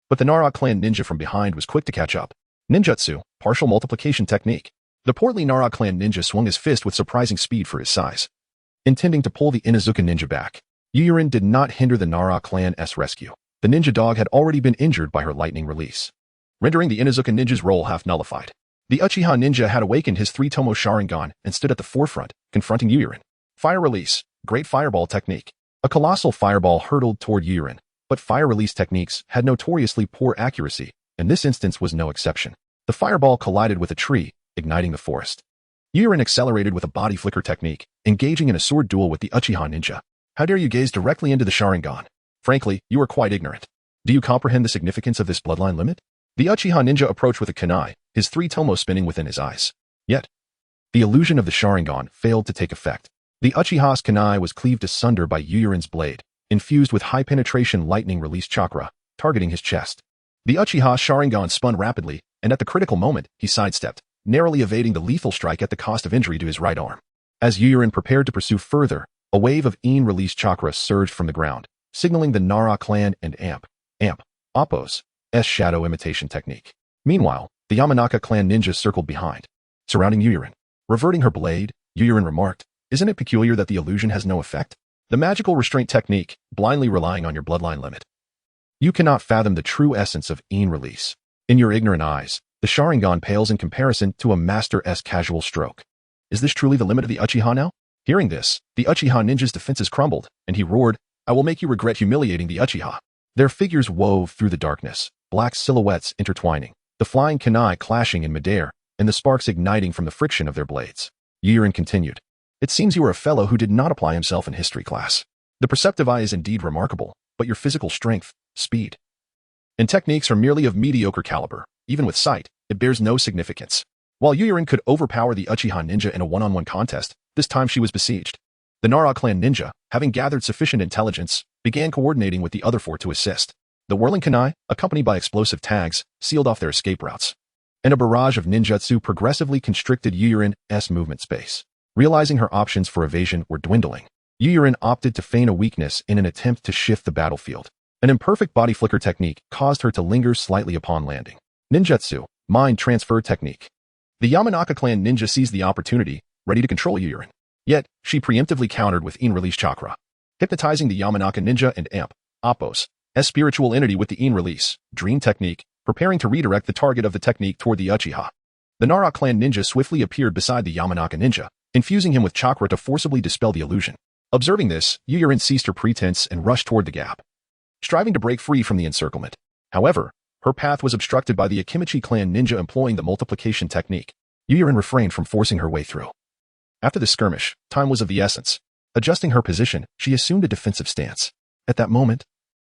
But the Nara clan ninja from behind was quick to catch up. Ninjutsu, partial multiplication technique. The portly Nara clan ninja swung his fist with surprising speed for his size, intending to pull the Inuzuka ninja back. Yuurin did not hinder the Nara clan's rescue. The ninja dog had already been injured by her lightning release, rendering the Inuzuka ninja's role half nullified. The Uchiha ninja had awakened his three-tomo Sharingan and stood at the forefront, confronting Yuurin. Fire release, great fireball technique. A colossal fireball hurtled toward Yuurin, but fire release techniques had notoriously poor accuracy, and this instance was no exception. The fireball collided with a tree, igniting the forest. Yuurin accelerated with a body flicker technique, engaging in a sword duel with the Uchiha ninja. How dare you gaze directly into the Sharingan? Frankly, you are quite ignorant. Do you comprehend the significance of this bloodline limit? The Uchiha ninja approached with a kunai, his three-tomo spinning within his eyes. Yet, the illusion of the Sharingan failed to take effect. The Uchiha's kunai was cleaved asunder by Yuurin's blade, infused with high-penetration lightning release chakra, targeting his chest. The Uchiha's Sharingan spun rapidly, and at the critical moment, he sidestepped, narrowly evading the lethal strike at the cost of injury to his right arm. As Yuurin prepared to pursue further, a wave of Ein release chakra surged from the ground, signaling the Nara clan and Appo's shadow imitation technique. Meanwhile, the Yamanaka clan ninja circled behind, surrounding Yuurin. Reverting her blade, Yuurin remarked, "Isn't it peculiar that the illusion has no effect? The magical restraint technique, blindly relying on your bloodline limit. You cannot fathom the true essence of Ein release. In your ignorant eyes, the Sharingan pales in comparison to a master's casual stroke. Is this truly the limit of the Uchiha now?" Hearing this, the Uchiha ninja's defenses crumbled, and he roared, "I will make you regret humiliating the Uchiha." Their figures wove through the darkness, black silhouettes intertwining, the flying kunai clashing in midair, and the sparks igniting from the friction of their blades. Yuurin continued, "It seems you are a fellow who did not apply himself in history class. The perceptive eye is indeed remarkable, but your physical strength, speed, and techniques are merely of mediocre caliber. Even with sight, it bears no significance." While Yuurin could overpower the Uchiha ninja in a one-on-one contest, this time she was besieged. The Nara clan ninja, having gathered sufficient intelligence, began coordinating with the other four to assist. The whirling kunai, accompanied by explosive tags, sealed off their escape routes, and a barrage of ninjutsu progressively constricted Yuurin's movement space. Realizing her options for evasion were dwindling, Yuurin opted to feign a weakness in an attempt to shift the battlefield. An imperfect body flicker technique caused her to linger slightly upon landing. Ninjutsu, mind transfer technique. The Yamanaka clan ninja seized the opportunity, ready to control Yuurin. Yet, she preemptively countered with Ein release chakra, hypnotizing the Yamanaka ninja and Appo's spiritual entity with the Ein release dream technique, preparing to redirect the target of the technique toward the Uchiha. The Nara clan ninja swiftly appeared beside the Yamanaka ninja, infusing him with chakra to forcibly dispel the illusion. Observing this, Yuurin ceased her pretense and rushed toward the gap, striving to break free from the encirclement. However, her path was obstructed by the Akimichi clan ninja employing the multiplication technique. Yuurin refrained from forcing her way through. After the skirmish, time was of the essence. Adjusting her position, she assumed a defensive stance. At that moment,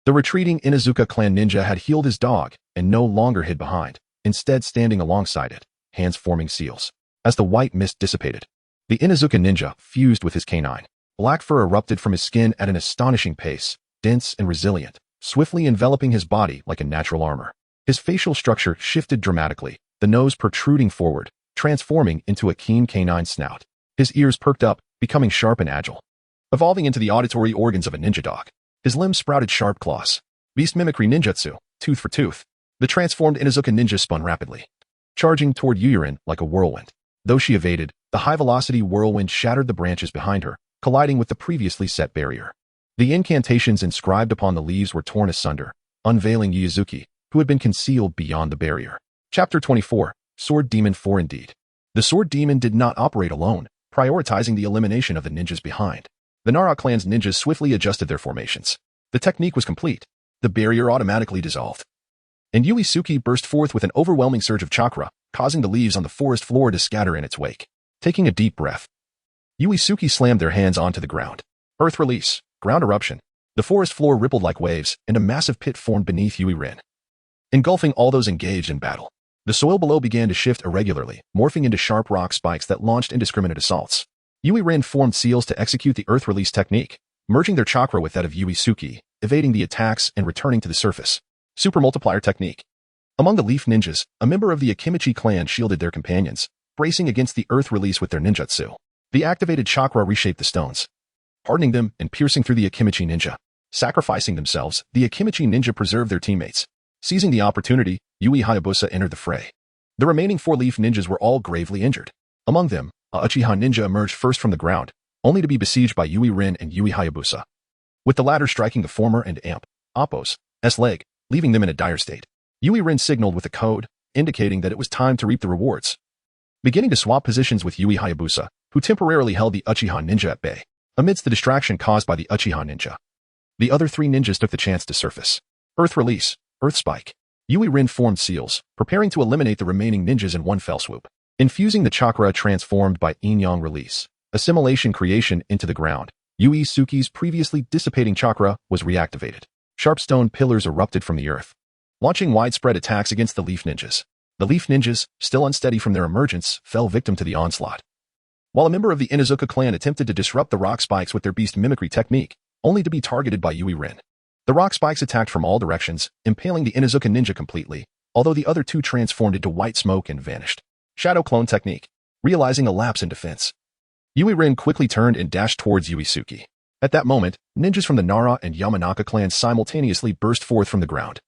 the retreating Inuzuka clan ninja had healed his dog and no longer hid behind, instead standing alongside it, hands forming seals. As the white mist dissipated, the Inuzuka ninja fused with his canine. Black fur erupted from his skin at an astonishing pace, dense and resilient, swiftly enveloping his body like a natural armor. His facial structure shifted dramatically, the nose protruding forward, transforming into a keen canine snout. His ears perked up, becoming sharp and agile, evolving into the auditory organs of a ninja dog. His limbs sprouted sharp claws. Beast mimicry ninjutsu, tooth for tooth. The transformed Inuzuka ninja spun rapidly, charging toward Yuurin like a whirlwind. Though she evaded, the high-velocity whirlwind shattered the branches behind her, colliding with the previously set barrier. The incantations inscribed upon the leaves were torn asunder, unveiling Yuzuki, who had been concealed beyond the barrier. Chapter 24, Sword Demon 4 Indeed. The Sword Demon did not operate alone, prioritizing the elimination of the ninjas behind. The Nara clan's ninjas swiftly adjusted their formations. The technique was complete. The barrier automatically dissolved, and Yuisuke burst forth with an overwhelming surge of chakra, causing the leaves on the forest floor to scatter in its wake. Taking a deep breath, Yuisuke slammed their hands onto the ground. Earth release, ground eruption. The forest floor rippled like waves, and a massive pit formed beneath Yuurin, engulfing all those engaged in battle. The soil below began to shift irregularly, morphing into sharp rock spikes that launched indiscriminate assaults. Yuurin formed seals to execute the earth release technique, merging their chakra with that of Yuisuke, evading the attacks and returning to the surface. Super multiplier technique. Among the leaf ninjas, a member of the Akimichi clan shielded their companions, bracing against the earth release with their ninjutsu. The activated chakra reshaped the stones, hardening them and piercing through the Akimichi ninja. Sacrificing themselves, the Akimichi ninja preserved their teammates, Seizing the opportunity, Yui Hayabusa entered the fray. The remaining 4 leaf ninjas were all gravely injured. Among them, a Uchiha ninja emerged first from the ground, only to be besieged by Yui Rin and Yui Hayabusa, with the latter striking the former and Appo's leg, leaving them in a dire state. Yui Rin signaled with a code, indicating that it was time to reap the rewards. Beginning to swap positions with Yui Hayabusa, who temporarily held the Uchiha ninja at bay, amidst the distraction caused by the Uchiha ninja. The other 3 ninjas took the chance to surface. Earth Release, Earth Spike. Yui Rin formed seals, preparing to eliminate the remaining ninjas in one fell swoop. Infusing the chakra transformed by Yin-Yang Release, assimilation creation into the ground, Yui Suki's previously dissipating chakra was reactivated. Sharp stone pillars erupted from the earth, launching widespread attacks against the leaf ninjas. The leaf ninjas, still unsteady from their emergence, fell victim to the onslaught. While a member of the Inuzuka clan attempted to disrupt the rock spikes with their beast mimicry technique, only to be targeted by Yui Rin. The rock spikes attacked from all directions, impaling the Inuzuka ninja completely, although the other 2 transformed into white smoke and vanished. Shadow Clone Technique. Realizing a lapse in defense, Yui Rin quickly turned and dashed towards Yui Suki. At that moment, ninjas from the Nara and Yamanaka clans simultaneously burst forth from the ground.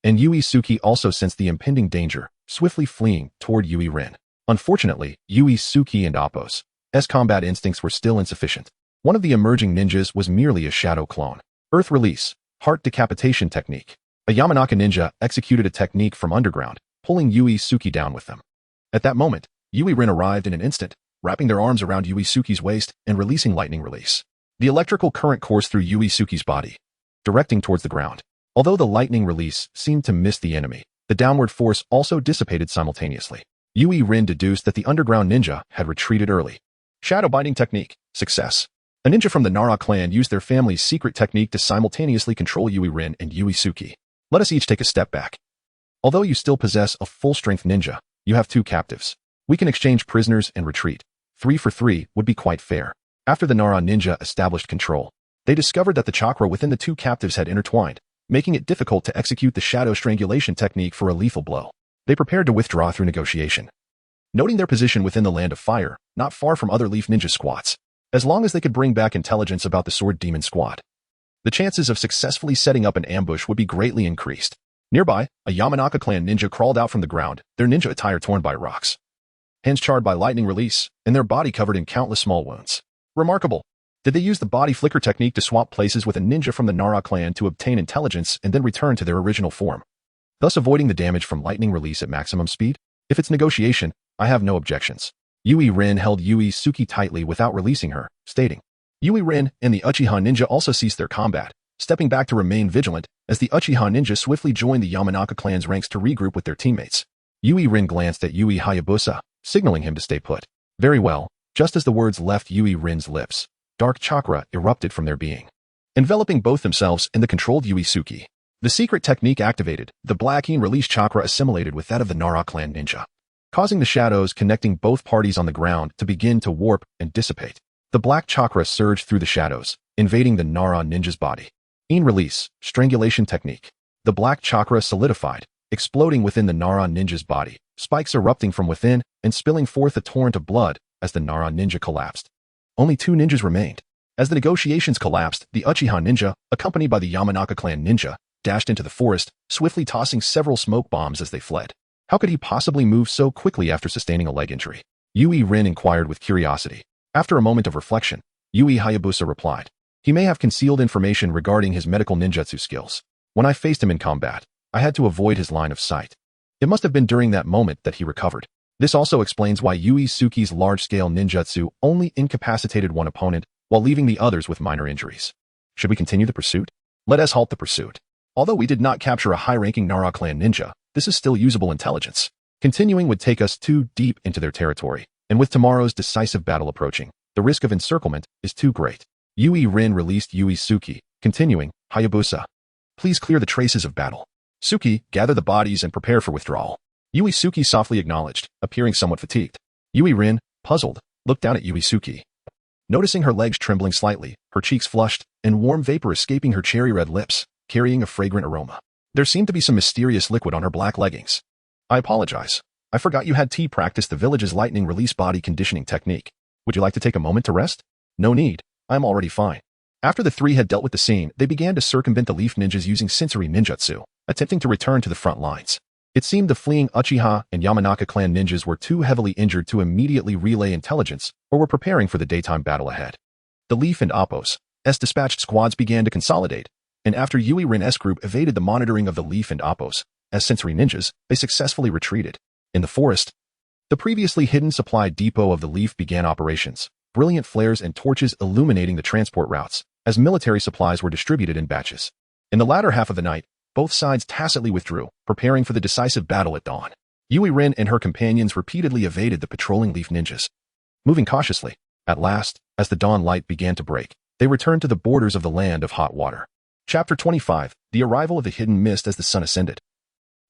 And Yui Suki also sensed the impending danger, swiftly fleeing toward Yui Rin. Unfortunately, Yui Suki and Appo's combat instincts were still insufficient. One of the emerging ninjas was merely a shadow clone. Earth Release, Heart Decapitation Technique. A Yamanaka ninja executed a technique from underground, pulling Yui Suki down with them. At that moment, Yui Rin arrived in an instant, wrapping their arms around Yui Suki's waist and releasing Lightning Release. The electrical current coursed through Yui Suki's body, directing towards the ground. Although the Lightning Release seemed to miss the enemy, the downward force also dissipated simultaneously. Yui Rin deduced that the underground ninja had retreated early. Shadow Binding Technique. Success. A ninja from the Nara clan used their family's secret technique to simultaneously control Yui Rin and Yui Suki. Let us each take a step back. Although you still possess a full-strength ninja, you have 2 captives. We can exchange prisoners and retreat. 3 for 3 would be quite fair. After the Nara ninja established control, they discovered that the chakra within the 2 captives had intertwined, making it difficult to execute the shadow strangulation technique for a lethal blow. They prepared to withdraw through negotiation. Noting their position within the Land of Fire, not far from other leaf ninja squads, as long as they could bring back intelligence about the Sword Demon squad, the chances of successfully setting up an ambush would be greatly increased. Nearby, a Yamanaka clan ninja crawled out from the ground, their ninja attire torn by rocks, hands charred by lightning release, and their body covered in countless small wounds. Remarkable. Did they use the body flicker technique to swap places with a ninja from the Nara clan to obtain intelligence and then return to their original form, thus avoiding the damage from lightning release at maximum speed? If it's negotiation, I have no objections. Yui Rin held Yui Suki tightly without releasing her, stating, Yui Rin and the Uchiha ninja also ceased their combat, stepping back to remain vigilant as the Uchiha ninja swiftly joined the Yamanaka clan's ranks to regroup with their teammates. Yui Rin glanced at Yui Hayabusa, signaling him to stay put. Very well. Just as the words left Yui Rin's lips, dark chakra erupted from their being, enveloping both themselves and the controlled Yui Suki. The secret technique activated, the black Yin release chakra assimilated with that of the Nara clan ninja, causing the shadows connecting both parties on the ground to begin to warp and dissipate. The black chakra surged through the shadows, invading the Nara ninja's body. Yin release, strangulation technique. The black chakra solidified, exploding within the Nara ninja's body, spikes erupting from within and spilling forth a torrent of blood as the Nara ninja collapsed. Only 2 ninjas remained. As the negotiations collapsed, the Uchiha ninja, accompanied by the Yamanaka clan ninja, dashed into the forest, swiftly tossing several smoke bombs as they fled. How could he possibly move so quickly after sustaining a leg injury? Yui Rin inquired with curiosity. After a moment of reflection, Yui Hayabusa replied. He may have concealed information regarding his medical ninjutsu skills. When I faced him in combat, I had to avoid his line of sight. It must have been during that moment that he recovered. This also explains why Yui Suki's large-scale ninjutsu only incapacitated one opponent while leaving the others with minor injuries. Should we continue the pursuit? Let us halt the pursuit. Although we did not capture a high-ranking Nara clan ninja, this is still usable intelligence. Continuing would take us too deep into their territory, and with tomorrow's decisive battle approaching, the risk of encirclement is too great. Yui Rin released Yui Suki, continuing, Hayabusa, please clear the traces of battle. Suki, gather the bodies and prepare for withdrawal. Yui Suki softly acknowledged, appearing somewhat fatigued. Yui Rin, puzzled, looked down at Yui Suki. Noticing her legs trembling slightly, her cheeks flushed, and warm vapor escaping her cherry-red lips, carrying a fragrant aroma. There seemed to be some mysterious liquid on her black leggings. I apologize. I forgot you had practice the village's lightning release body conditioning technique. Would you like to take a moment to rest? No need. I am already fine. After the 3 had dealt with the scene, they began to circumvent the leaf ninjas using sensory ninjutsu. attempting to return to the front lines. It seemed the fleeing Uchiha and Yamanaka clan ninjas were too heavily injured to immediately relay intelligence or were preparing for the daytime battle ahead. The Leaf and Appos, dispatched squads began to consolidate, and after Yui Rin's group evaded the monitoring of the Leaf and Appos, as sensory ninjas, they successfully retreated. In the forest, the previously hidden supply depot of the Leaf began operations, brilliant flares and torches illuminating the transport routes, as military supplies were distributed in batches. In the latter half of the night, both sides tacitly withdrew, preparing for the decisive battle at dawn. Yui Rin and her companions repeatedly evaded the patrolling Leaf ninjas. Moving cautiously, at last, as the dawn light began to break, they returned to the borders of the land of hot water. Chapter 25, The Arrival of the Hidden Mist as the sun ascended.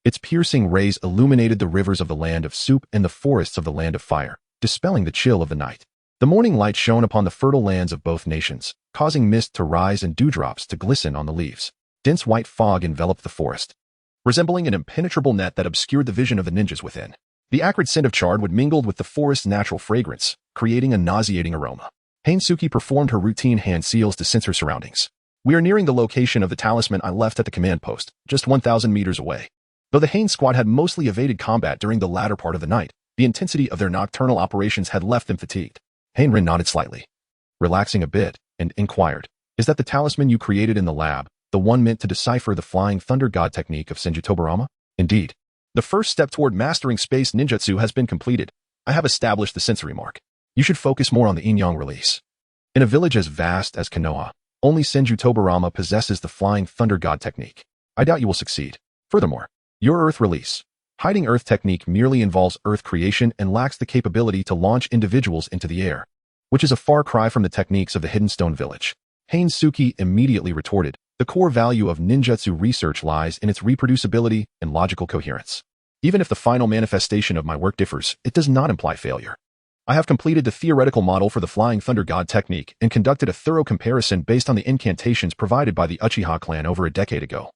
Its piercing rays illuminated the rivers of the land of soup and the forests of the land of fire, dispelling the chill of the night. The morning light shone upon the fertile lands of both nations, causing mist to rise and dewdrops to glisten on the leaves. Dense white fog enveloped the forest, resembling an impenetrable net that obscured the vision of the ninjas within. The acrid scent of charwood mingled with the forest's natural fragrance, creating a nauseating aroma. Hainsuki performed her routine hand seals to sense her surroundings. We are nearing the location of the talisman I left at the command post, just 1,000 meters away. Though the Hain squad had mostly evaded combat during the latter part of the night, the intensity of their nocturnal operations had left them fatigued. Hain nodded slightly, relaxing a bit, and inquired, "Is that the talisman you created in the lab, the one meant to decipher the flying thunder god technique of Senju Tobarama?" "Indeed. The first step toward mastering space ninjutsu has been completed. I have established the sensory mark. You should focus more on the yin-yang release. In a village as vast as Konoha, only Senju Tobarama possesses the flying thunder god technique. I doubt you will succeed. Furthermore, your earth release, hiding earth technique merely involves earth creation and lacks the capability to launch individuals into the air, which is a far cry from the techniques of the Hidden Stone Village." Hainsuki immediately retorted, "The core value of ninjutsu research lies in its reproducibility and logical coherence. Even if the final manifestation of my work differs, it does not imply failure. I have completed the theoretical model for the Flying Thunder God technique and conducted a thorough comparison based on the incantations provided by the Uchiha clan over a decade ago.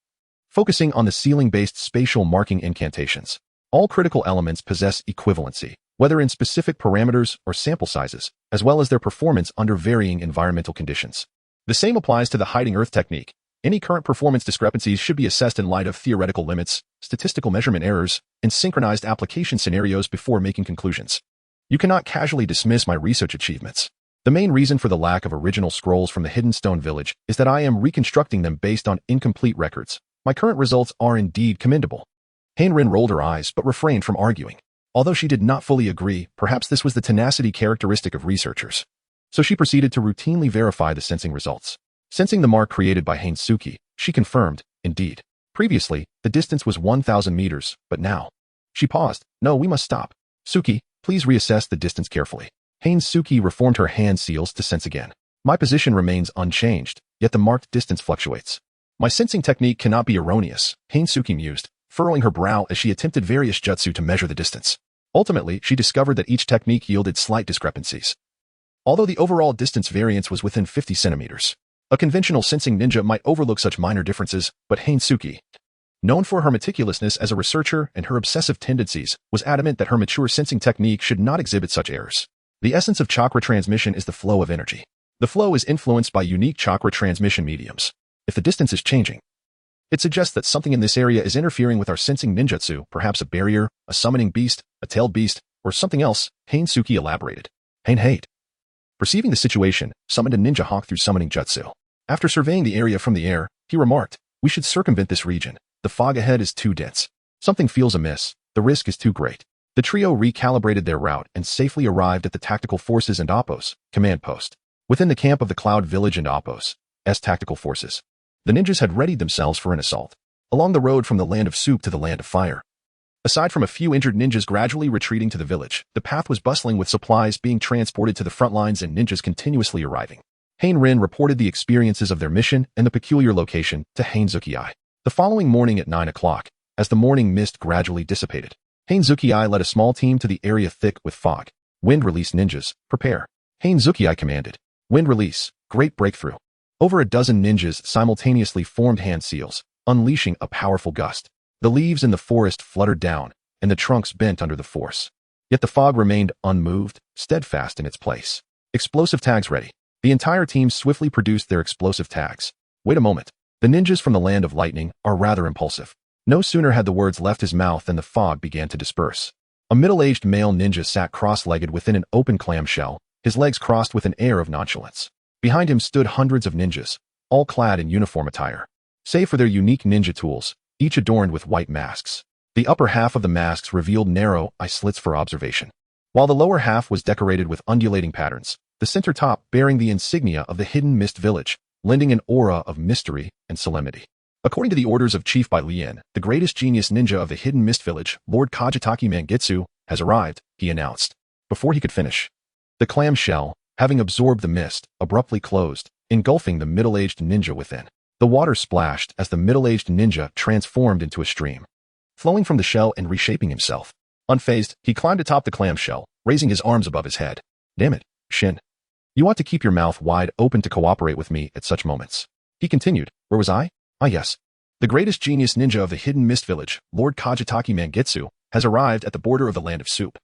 Focusing on the ceiling-based spatial marking incantations, all critical elements possess equivalency, whether in specific parameters or sample sizes, as well as their performance under varying environmental conditions. The same applies to the hiding earth technique. Any current performance discrepancies should be assessed in light of theoretical limits, statistical measurement errors, and synchronized application scenarios before making conclusions. You cannot casually dismiss my research achievements. The main reason for the lack of original scrolls from the Hidden Stone Village is that I am reconstructing them based on incomplete records. My current results are indeed commendable." Hainrin rolled her eyes but refrained from arguing. Although she did not fully agree, perhaps this was the tenacity characteristic of researchers. So she proceeded to routinely verify the sensing results. Sensing the mark created by Hainsuki, she confirmed, indeed. Previously, the distance was 1,000 meters, but now. She paused. "No, we must stop. Suki, please reassess the distance carefully." Hainsuki reformed her hand seals to sense again. "My position remains unchanged, yet the marked distance fluctuates. My sensing technique cannot be erroneous," Hainsuki mused, furrowing her brow as she attempted various jutsu to measure the distance. Ultimately, she discovered that each technique yielded slight discrepancies, although the overall distance variance was within 50 centimeters. A conventional sensing ninja might overlook such minor differences, but Hainsuki, known for her meticulousness as a researcher and her obsessive tendencies, was adamant that her mature sensing technique should not exhibit such errors. The essence of chakra transmission is the flow of energy. The flow is influenced by unique chakra transmission mediums. If the distance is changing, it suggests that something in this area is interfering with our sensing ninjutsu, perhaps a barrier, a summoning beast, a tailed beast, or something else, Hainsuki elaborated. Hain, perceiving the situation, summoned a ninja hawk through summoning jutsu. After surveying the area from the air, he remarked, "We should circumvent this region. The fog ahead is too dense. Something feels amiss. The risk is too great." The trio recalibrated their route and safely arrived at the Tactical Forces and Appos command post. Within the camp of the Cloud Village and Appos tactical forces, the ninjas had readied themselves for an assault. Along the road from the land of soup to the land of fire, aside from a few injured ninjas gradually retreating to the village, the path was bustling with supplies being transported to the front lines and ninjas continuously arriving. Hainrin reported the experiences of their mission and the peculiar location to Hainzuki. The following morning at 9 o'clock, as the morning mist gradually dissipated, Hainzuki led a small team to the area thick with fog. "Wind release ninjas, prepare." Hainzuki commanded. "Wind release, great breakthrough." Over a dozen ninjas simultaneously formed hand seals, unleashing a powerful gust. The leaves in the forest fluttered down, and the trunks bent under the force. Yet the fog remained unmoved, steadfast in its place. "Explosive tags ready." The entire team swiftly produced their explosive tags. "Wait a moment. The ninjas from the Land of Lightning are rather impulsive. No sooner had the words left his mouth than the fog began to disperse. A middle-aged male ninja sat cross-legged within an open clamshell, his legs crossed with an air of nonchalance. Behind him stood hundreds of ninjas, all clad in uniform attire. Save for their unique ninja tools, each adorned with white masks. The upper half of the masks revealed narrow eye slits for observation, while the lower half was decorated with undulating patterns, the center top bearing the insignia of the hidden mist village, lending an aura of mystery and solemnity. According to the orders of Chief Bai Lian, the greatest genius ninja of the hidden mist village, Lord Kajitaki Mangitsu, has arrived, he announced. Before he could finish, the clamshell, having absorbed the mist, abruptly closed, engulfing the middle-aged ninja within. The water splashed as the middle-aged ninja transformed into a stream, flowing from the shell and reshaping himself. Unfazed, he climbed atop the clamshell, raising his arms above his head. Damn it, Shin. You ought to keep your mouth wide open to cooperate with me at such moments. He continued. Where was I? Ah yes. The greatest genius ninja of the hidden mist village, Lord Kajitaki Mangitsu, has arrived at the border of the land of soup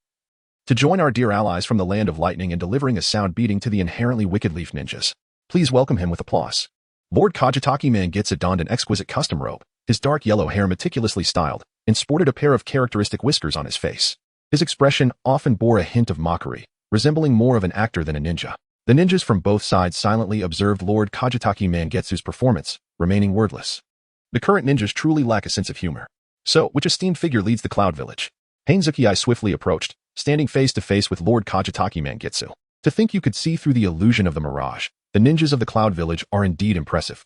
to join our dear allies from the land of lightning in delivering a sound beating to the inherently wicked leaf ninjas. Please welcome him with applause. Lord Kajitaki Mangitsu donned an exquisite custom robe, his dark yellow hair meticulously styled, and sported a pair of characteristic whiskers on his face. His expression often bore a hint of mockery, resembling more of an actor than a ninja. The ninjas from both sides silently observed Lord Kajitaki Mangitsu's performance, remaining wordless. The current ninjas truly lack a sense of humor. So, which esteemed figure leads the Cloud Village? Hainzuki swiftly approached, standing face to face with Lord Kajitaki Mangitsu. To think you could see through the illusion of the mirage, the ninjas of the Cloud Village are indeed impressive.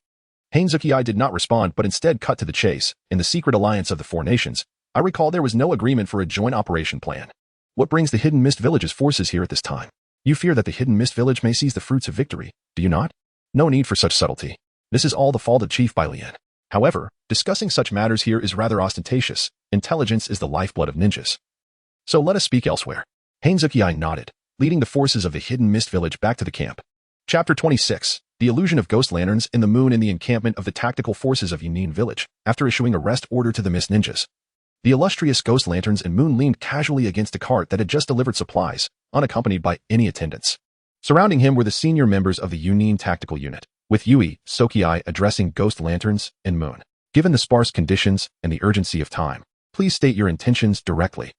Hainzuki did not respond but instead cut to the chase. In the secret alliance of the Four Nations, I recall there was no agreement for a joint operation plan. What brings the Hidden Mist Village's forces here at this time? You fear that the Hidden Mist Village may seize the fruits of victory, do you not? No need for such subtlety. This is all the fault of Chief Bai Lian. However, discussing such matters here is rather ostentatious. Intelligence is the lifeblood of ninjas. So let us speak elsewhere. Hainzuki nodded, leading the forces of the Hidden Mist Village back to the camp. Chapter 26. The illusion of ghost lanterns in the moon in the encampment of the tactical forces of Yunin Village, after issuing a rest order to the Mist Ninjas. The illustrious ghost lanterns and moon leaned casually against a cart that had just delivered supplies, unaccompanied by any attendants. Surrounding him were the senior members of the Yunin tactical unit, with Yui Soki addressing ghost lanterns and moon. Given the sparse conditions and the urgency of time, please state your intentions directly.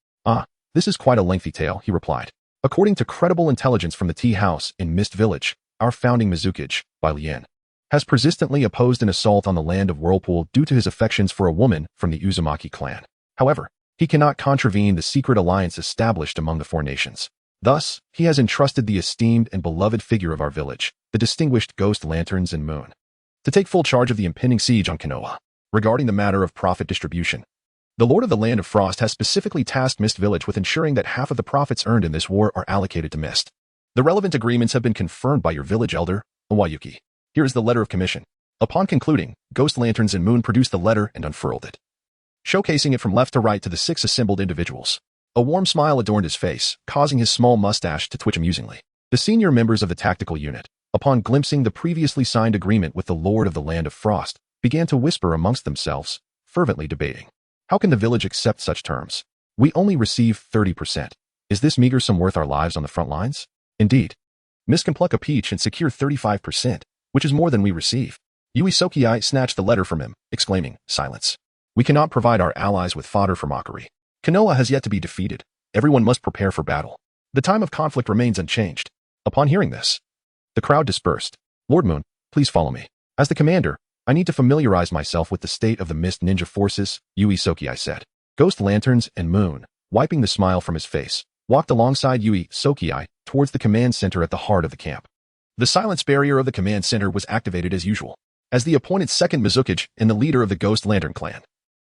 This is quite a lengthy tale, he replied. According to credible intelligence from the tea house in Mist Village, our founding Mizukage, Bai Lian, has persistently opposed an assault on the land of Whirlpool due to his affections for a woman from the Uzumaki clan. However, he cannot contravene the secret alliance established among the Four Nations. Thus, he has entrusted the esteemed and beloved figure of our village, the distinguished Ghost Lanterns and Moon, to take full charge of the impending siege on Konoha. Regarding the matter of profit distribution, the Lord of the Land of Frost has specifically tasked Mist Village with ensuring that half of the profits earned in this war are allocated to Mist. The relevant agreements have been confirmed by your village elder, Owayuki. Here is the letter of commission. Upon concluding, Ghost Lanterns and Moon produced the letter and unfurled it, showcasing it from left to right to the 6 assembled individuals. A warm smile adorned his face, causing his small mustache to twitch amusingly. The senior members of the tactical unit, upon glimpsing the previously signed agreement with the Lord of the Land of Frost, began to whisper amongst themselves, fervently debating. How can the village accept such terms? We only receive 30%. Is this meager sum worth our lives on the front lines? Indeed. Miss can pluck a peach and secure 35%, which is more than we receive. Yui Soki snatched the letter from him, exclaiming, silence. We cannot provide our allies with fodder for mockery. Konoha has yet to be defeated. Everyone must prepare for battle. The time of conflict remains unchanged. Upon hearing this, the crowd dispersed. Lord Moon, please follow me. As the commander, I need to familiarize myself with the state of the Mist Ninja forces, Yui Soki said. Ghost Lanterns and Moon, wiping the smile from his face, walked alongside Yui Soki towards the command center at the heart of the camp. The silence barrier of the command center was activated as usual. As the appointed second Mizukage and the leader of the Ghost Lantern clan,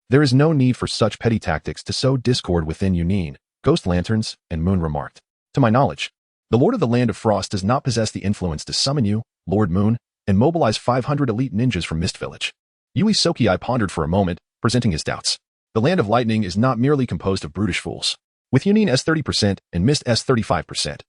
there is no need for such petty tactics to sow discord within Yunin, Ghost Lanterns and Moon remarked. To my knowledge, the Lord of the Land of Frost does not possess the influence to summon you, Lord Moon, and mobilize 500 elite ninjas from Mist Village. Yui Soki pondered for a moment, presenting his doubts. The Land of Lightning is not merely composed of brutish fools, with Yunin s 30% and Mist s 35%.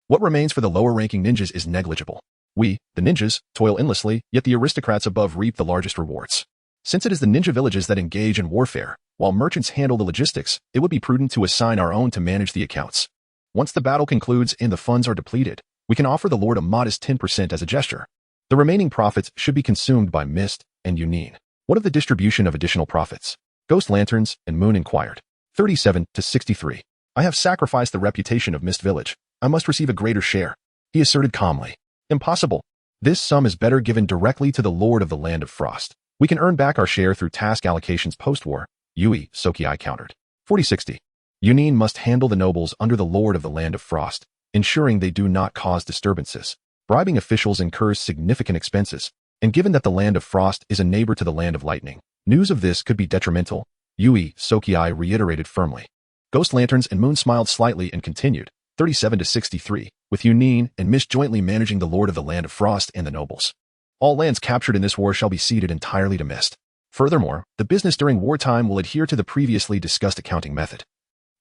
What remains for the lower-ranking ninjas is negligible. We, the ninjas, toil endlessly, yet the aristocrats above reap the largest rewards. Since it is the ninja villages that engage in warfare, while merchants handle the logistics, it would be prudent to assign our own to manage the accounts. Once the battle concludes and the funds are depleted, we can offer the Lord a modest 10% as a gesture. The remaining profits should be consumed by Mist and Yunin. What of the distribution of additional profits? Ghost Lanterns and Moon inquired. 37 to 63. I have sacrificed the reputation of Mist Village. I must receive a greater share, he asserted calmly. Impossible. This sum is better given directly to the Lord of the Land of Frost. We can earn back our share through task allocations post-war, Yui Sokiai countered. 4060. Yunin must handle the nobles under the Lord of the Land of Frost, ensuring they do not cause disturbances. Bribing officials incurs significant expenses, and given that the Land of Frost is a neighbor to the Land of Lightning, news of this could be detrimental, Yui Sokiai reiterated firmly. Ghost Lanterns and Moon smiled slightly and continued. 37 to 63, with Yunin and Mist jointly managing the Lord of the Land of Frost and the nobles. All lands captured in this war shall be ceded entirely to Mist. Furthermore, the business during wartime will adhere to the previously discussed accounting method,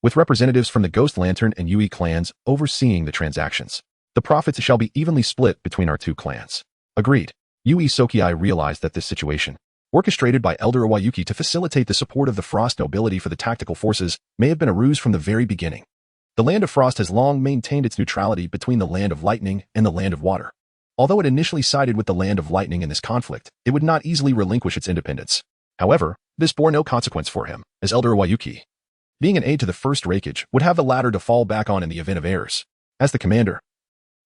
with representatives from the Ghost Lantern and Yui clans overseeing the transactions. The profits shall be evenly split between our two clans. Agreed. Yui Sokiai realized that this situation, orchestrated by Elder Iwayuki to facilitate the support of the Frost nobility for the tactical forces, may have been a ruse from the very beginning. The Land of Frost has long maintained its neutrality between the Land of Lightning and the Land of Water. Although it initially sided with the Land of Lightning in this conflict, it would not easily relinquish its independence. However, this bore no consequence for him, as Elder Iwayuki, being an aide to the first Reikage, would have the latter to fall back on in the event of errors. As the commander,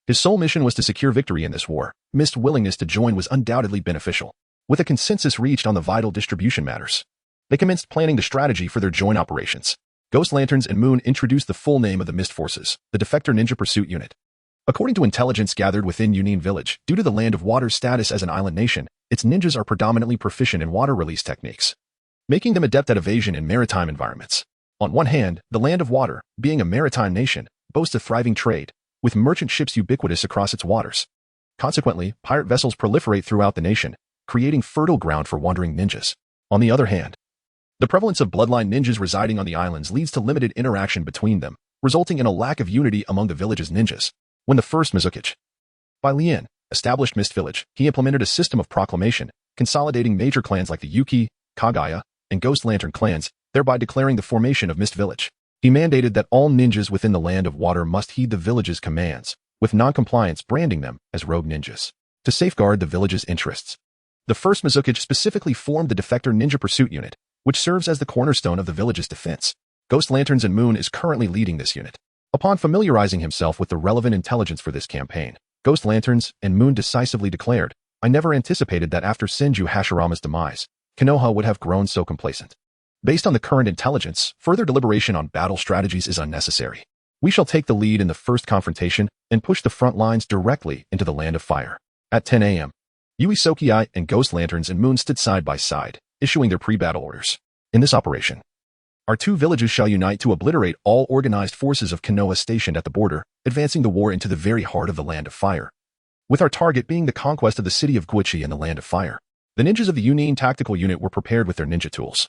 his sole mission was to secure victory in this war. Mist's willingness to join was undoubtedly beneficial. With a consensus reached on the vital distribution matters, they commenced planning the strategy for their joint operations. Ghost Lanterns and Moon introduced the full name of the Mist Forces, the Defector Ninja Pursuit Unit. According to intelligence gathered within Yunin Village, due to the Land of Water's status as an island nation, its ninjas are predominantly proficient in water release techniques, making them adept at evasion in maritime environments. On one hand, the Land of Water, being a maritime nation, boasts a thriving trade, with merchant ships ubiquitous across its waters. Consequently, pirate vessels proliferate throughout the nation, creating fertile ground for wandering ninjas. On the other hand, the prevalence of bloodline ninjas residing on the islands leads to limited interaction between them, resulting in a lack of unity among the village's ninjas. When the first Mizukage by Lien established Mist Village, he implemented a system of proclamation, consolidating major clans like the Yuki, Kagaya, and Ghost Lantern clans, thereby declaring the formation of Mist Village. He mandated that all ninjas within the Land of Water must heed the village's commands, with non-compliance branding them as rogue ninjas. To safeguard the village's interests, the first Mizukage specifically formed the Defector Ninja Pursuit Unit, which serves as the cornerstone of the village's defense. Ghost Lanterns and Moon is currently leading this unit. Upon familiarizing himself with the relevant intelligence for this campaign, Ghost Lanterns and Moon decisively declared, I never anticipated that after Senju Hashirama's demise, Konoha would have grown so complacent. Based on the current intelligence, further deliberation on battle strategies is unnecessary. We shall take the lead in the first confrontation and push the front lines directly into the Land of Fire. At 10 a.m., Yui Sokiai and Ghost Lanterns and Moon stood side by side, issuing their pre-battle orders. In this operation, our two villages shall unite to obliterate all organized forces of Konoha stationed at the border, advancing the war into the very heart of the Land of Fire, with our target being the conquest of the city of Guichi and the Land of Fire. The ninjas of the Yunin Tactical Unit were prepared with their ninja tools,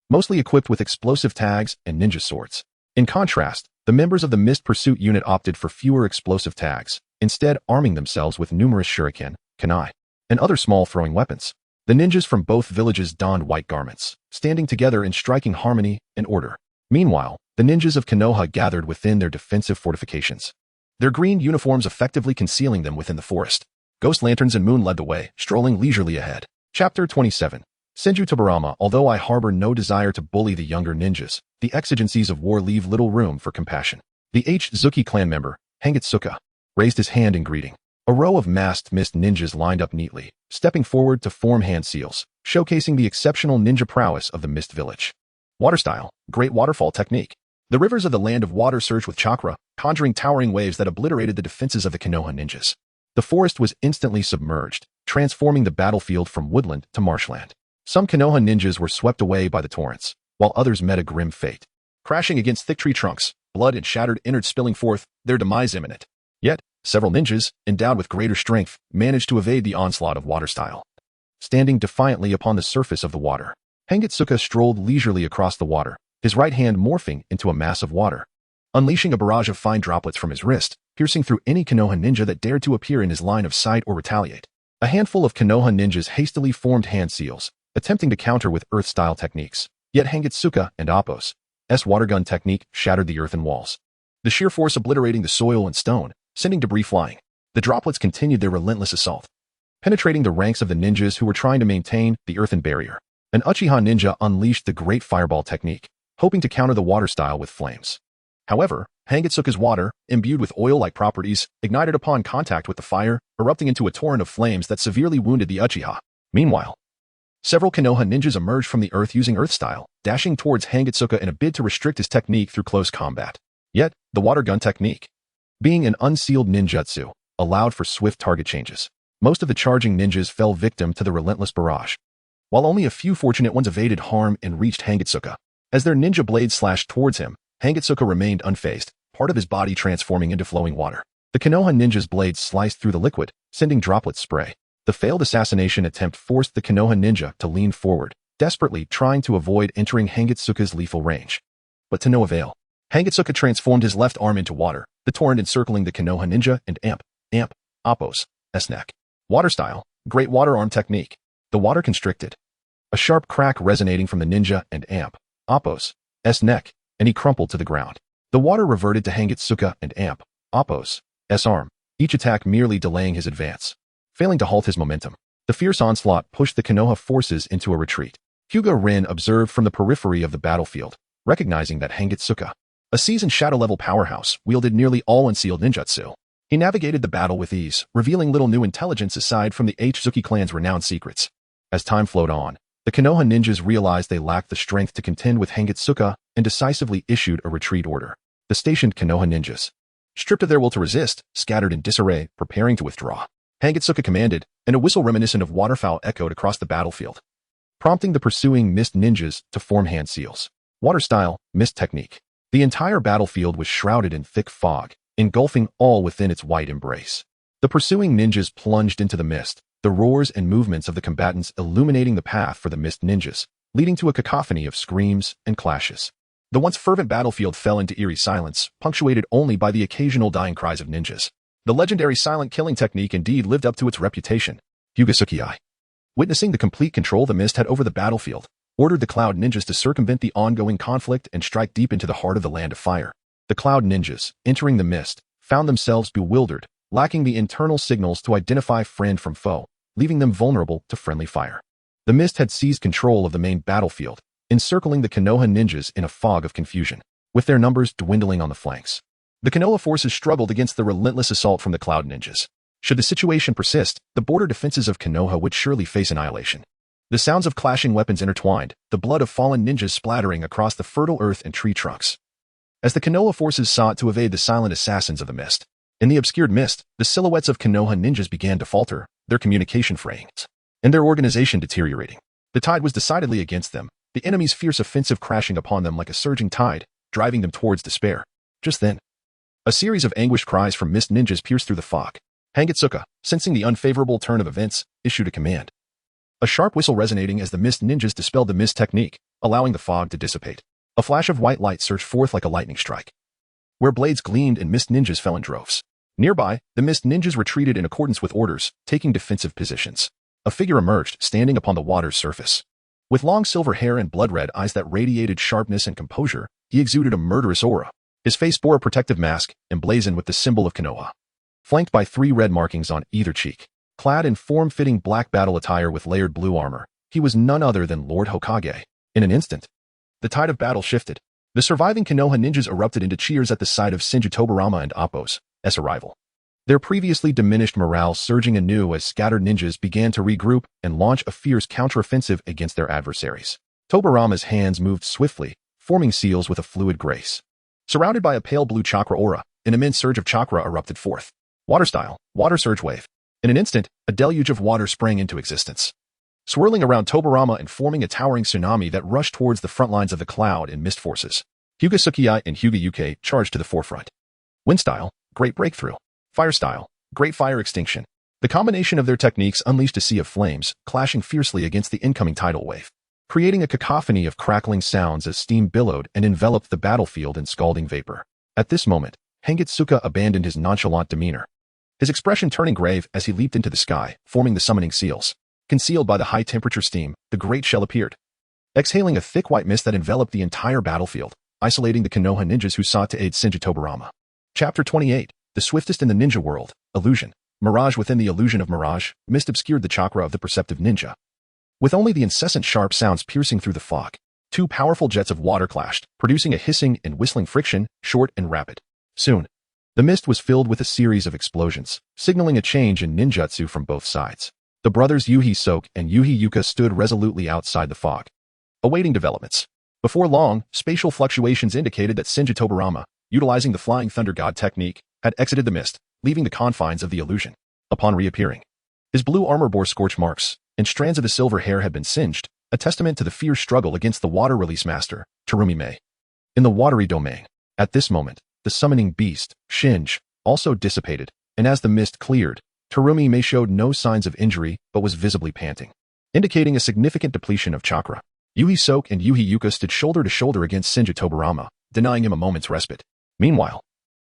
mostly equipped with explosive tags and ninja swords. In contrast, the members of the Mist Pursuit Unit opted for fewer explosive tags, instead arming themselves with numerous shuriken, kunai, and other small throwing weapons. The ninjas from both villages donned white garments, standing together in striking harmony and order. Meanwhile, the ninjas of Konoha gathered within their defensive fortifications, their green uniforms effectively concealing them within the forest. Ghost Lanterns and Moon led the way, strolling leisurely ahead. Chapter 27. Senju Tobarama. Although I harbor no desire to bully the younger ninjas, the exigencies of war leave little room for compassion. The Zuki clan member, Hangitsuka, raised his hand in greeting. A row of masked mist ninjas lined up neatly, stepping forward to form hand seals, showcasing the exceptional ninja prowess of the Mist Village. Water style, great waterfall technique. The rivers of the Land of Water surged with chakra, conjuring towering waves that obliterated the defenses of the Konoha ninjas. The forest was instantly submerged, transforming the battlefield from woodland to marshland. Some Konoha ninjas were swept away by the torrents, while others met a grim fate, crashing against thick tree trunks, blood and shattered innards spilling forth, their demise imminent. Yet, several ninjas, endowed with greater strength, managed to evade the onslaught of water style. Standing defiantly upon the surface of the water, Hangitsuka strolled leisurely across the water, his right hand morphing into a mass of water, unleashing a barrage of fine droplets from his wrist, piercing through any Konoha ninja that dared to appear in his line of sight or retaliate. A handful of Konoha ninjas hastily formed hand seals, attempting to counter with earth-style techniques. Yet Hangitsuka and Appo's water gun technique shattered the earthen walls, the sheer force obliterating the soil and stone, sending debris flying. The droplets continued their relentless assault, penetrating the ranks of the ninjas who were trying to maintain the earthen barrier. An Uchiha ninja unleashed the Great Fireball technique, hoping to counter the water style with flames. However, Hangitsuka's water, imbued with oil-like properties, ignited upon contact with the fire, erupting into a torrent of flames that severely wounded the Uchiha. Meanwhile, several Konoha ninjas emerged from the earth using earth style, dashing towards Hangitsuka in a bid to restrict his technique through close combat. Yet, the water gun technique, being an unsealed ninjutsu, allowed for swift target changes. Most of the charging ninjas fell victim to the relentless barrage, while only a few fortunate ones evaded harm and reached Hangitsuka. As their ninja blades slashed towards him, Hangitsuka remained unfazed, part of his body transforming into flowing water. The Konoha ninja's blades sliced through the liquid, sending droplets spray. The failed assassination attempt forced the Konoha ninja to lean forward, desperately trying to avoid entering Hangitsuka's lethal range. But to no avail. Hangitsuka transformed his left arm into water, the torrent encircling the Konoha ninja and Appos, S-neck. Water style, great water arm technique. The water constricted. A sharp crack resonating from the ninja and Appos, S-neck, and he crumpled to the ground. The water reverted to Hangitsuka and Appos, S-arm, each attack merely delaying his advance. Failing to halt his momentum, the fierce onslaught pushed the Konoha forces into a retreat. Hyuga Rin observed from the periphery of the battlefield, recognizing that Hangitsuka, a seasoned shadow-level powerhouse, wielded nearly all unsealed ninjutsu. He navigated the battle with ease, revealing little new intelligence aside from the H-Zuki clan's renowned secrets. As time flowed on, the Konoha ninjas realized they lacked the strength to contend with Hangitsuka and decisively issued a retreat order. The stationed Konoha ninjas, stripped of their will to resist, scattered in disarray, preparing to withdraw. Hangitsuka commanded, and a whistle reminiscent of waterfowl echoed across the battlefield, prompting the pursuing mist ninjas to form hand seals. Water style, mist technique. The entire battlefield was shrouded in thick fog, engulfing all within its white embrace. The pursuing ninjas plunged into the mist, the roars and movements of the combatants illuminating the path for the mist ninjas, leading to a cacophony of screams and clashes. The once fervent battlefield fell into eerie silence, punctuated only by the occasional dying cries of ninjas. The legendary silent killing technique indeed lived up to its reputation. Hyuga Sukiyai, witnessing the complete control the mist had over the battlefield, ordered the Cloud Ninjas to circumvent the ongoing conflict and strike deep into the heart of the Land of Fire. The Cloud Ninjas, entering the mist, found themselves bewildered, lacking the internal signals to identify friend from foe, leaving them vulnerable to friendly fire. The mist had seized control of the main battlefield, encircling the Konoha ninjas in a fog of confusion, with their numbers dwindling on the flanks. The Konoha forces struggled against the relentless assault from the Cloud Ninjas. Should the situation persist, the border defenses of Konoha would surely face annihilation. The sounds of clashing weapons intertwined, the blood of fallen ninjas splattering across the fertile earth and tree trunks. As the Konoha forces sought to evade the silent assassins of the mist, in the obscured mist, the silhouettes of Konoha ninjas began to falter, their communication fraying, and their organization deteriorating. The tide was decidedly against them, the enemy's fierce offensive crashing upon them like a surging tide, driving them towards despair. Just then, a series of anguished cries from mist ninjas pierced through the fog. Hangitsuka, sensing the unfavorable turn of events, issued a command. A sharp whistle resonating as the mist ninjas dispelled the mist technique, allowing the fog to dissipate. A flash of white light surged forth like a lightning strike, where blades gleamed and mist ninjas fell in droves. Nearby, the mist ninjas retreated in accordance with orders, taking defensive positions. A figure emerged, standing upon the water's surface. With long silver hair and blood-red eyes that radiated sharpness and composure, he exuded a murderous aura. His face bore a protective mask, emblazoned with the symbol of Konoha, flanked by 3 red markings on either cheek. Clad in form-fitting black battle attire with layered blue armor, he was none other than Lord Hokage. In an instant, the tide of battle shifted. The surviving Konoha ninjas erupted into cheers at the sight of Senju Tobarama and Appos' arrival. Their previously diminished morale surging anew as scattered ninjas began to regroup and launch a fierce counteroffensive against their adversaries. Tobarama's hands moved swiftly, forming seals with a fluid grace. Surrounded by a pale blue chakra aura, an immense surge of chakra erupted forth. Water style, water surge wave. In an instant, a deluge of water sprang into existence, swirling around Tobarama and forming a towering tsunami that rushed towards the front lines of the Cloud and Mist forces. Hyuga Sukiyai and Hyuga Yuke charged to the forefront. Wind style, great breakthrough. Fire style, great fire extinction. The combination of their techniques unleashed a sea of flames, clashing fiercely against the incoming tidal wave, creating a cacophony of crackling sounds as steam billowed and enveloped the battlefield in scalding vapor. At this moment, Hangitsuka abandoned his nonchalant demeanor, his expression turning grave as he leaped into the sky, forming the summoning seals. Concealed by the high-temperature steam, the great shell appeared, exhaling a thick white mist that enveloped the entire battlefield, isolating the Konoha ninjas who sought to aid Senju Tobarama. Chapter 28, The Swiftest in the Ninja World, Illusion. Mirage within the illusion of mirage, mist obscured the chakra of the perceptive ninja, With only the incessant sharp sounds piercing through the fog, two powerful jets of water clashed, producing a hissing and whistling friction, short and rapid. Soon, the mist was filled with a series of explosions, signaling a change in ninjutsu from both sides. The brothers Yuhi Soke and Yuhi Yuka stood resolutely outside the fog, awaiting developments. Before long, spatial fluctuations indicated that Senju Tobarama, utilizing the Flying Thunder God technique, had exited the mist, leaving the confines of the illusion. Upon reappearing, his blue armor bore scorch marks, and strands of his silver hair had been singed, a testament to the fierce struggle against the water release master, Terumi Mei. In the watery domain, at this moment, the summoning beast, Shinj, also dissipated, and as the mist cleared, Terumi Mei showed no signs of injury but was visibly panting, indicating a significant depletion of chakra. Yuhi Soke and Yuhi Yuka stood shoulder to shoulder against Senju Tobarama, denying him a moment's respite. Meanwhile,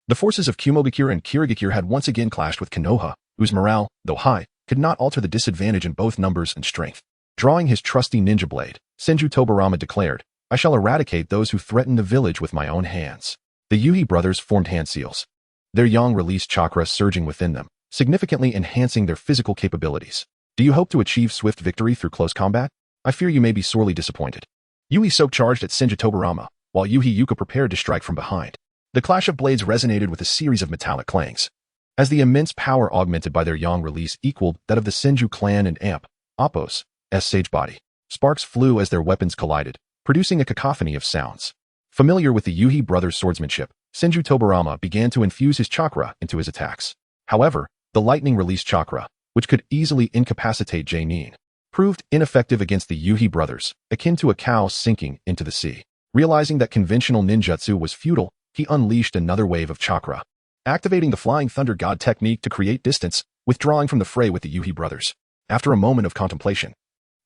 the forces of Kumogakure and Kirigakure had once again clashed with Konoha, whose morale, though high, could not alter the disadvantage in both numbers and strength. Drawing his trusty ninja blade, Senju Tobarama declared, "I shall eradicate those who threaten the village with my own hands." The Yuhi brothers formed hand seals, their yang released chakra surging within them, significantly enhancing their physical capabilities. Do you hope to achieve swift victory through close combat? I fear you may be sorely disappointed. Yuhi Soke charged at Senju Tobarama, while Yuhi Yuka prepared to strike from behind. The clash of blades resonated with a series of metallic clangs. As the immense power augmented by their yang release equaled that of the Senju clan and Amp, Appo's sage body, sparks flew as their weapons collided, producing a cacophony of sounds. Familiar with the Yuhi brothers' swordsmanship, Senju Tobarama began to infuse his chakra into his attacks. However, the lightning release chakra, which could easily incapacitate Jainin, proved ineffective against the Yuhi brothers, akin to a cow sinking into the sea. Realizing that conventional ninjutsu was futile, he unleashed another wave of chakra, activating the Flying Thunder God technique to create distance, withdrawing from the fray with the Yuhi brothers. After a moment of contemplation,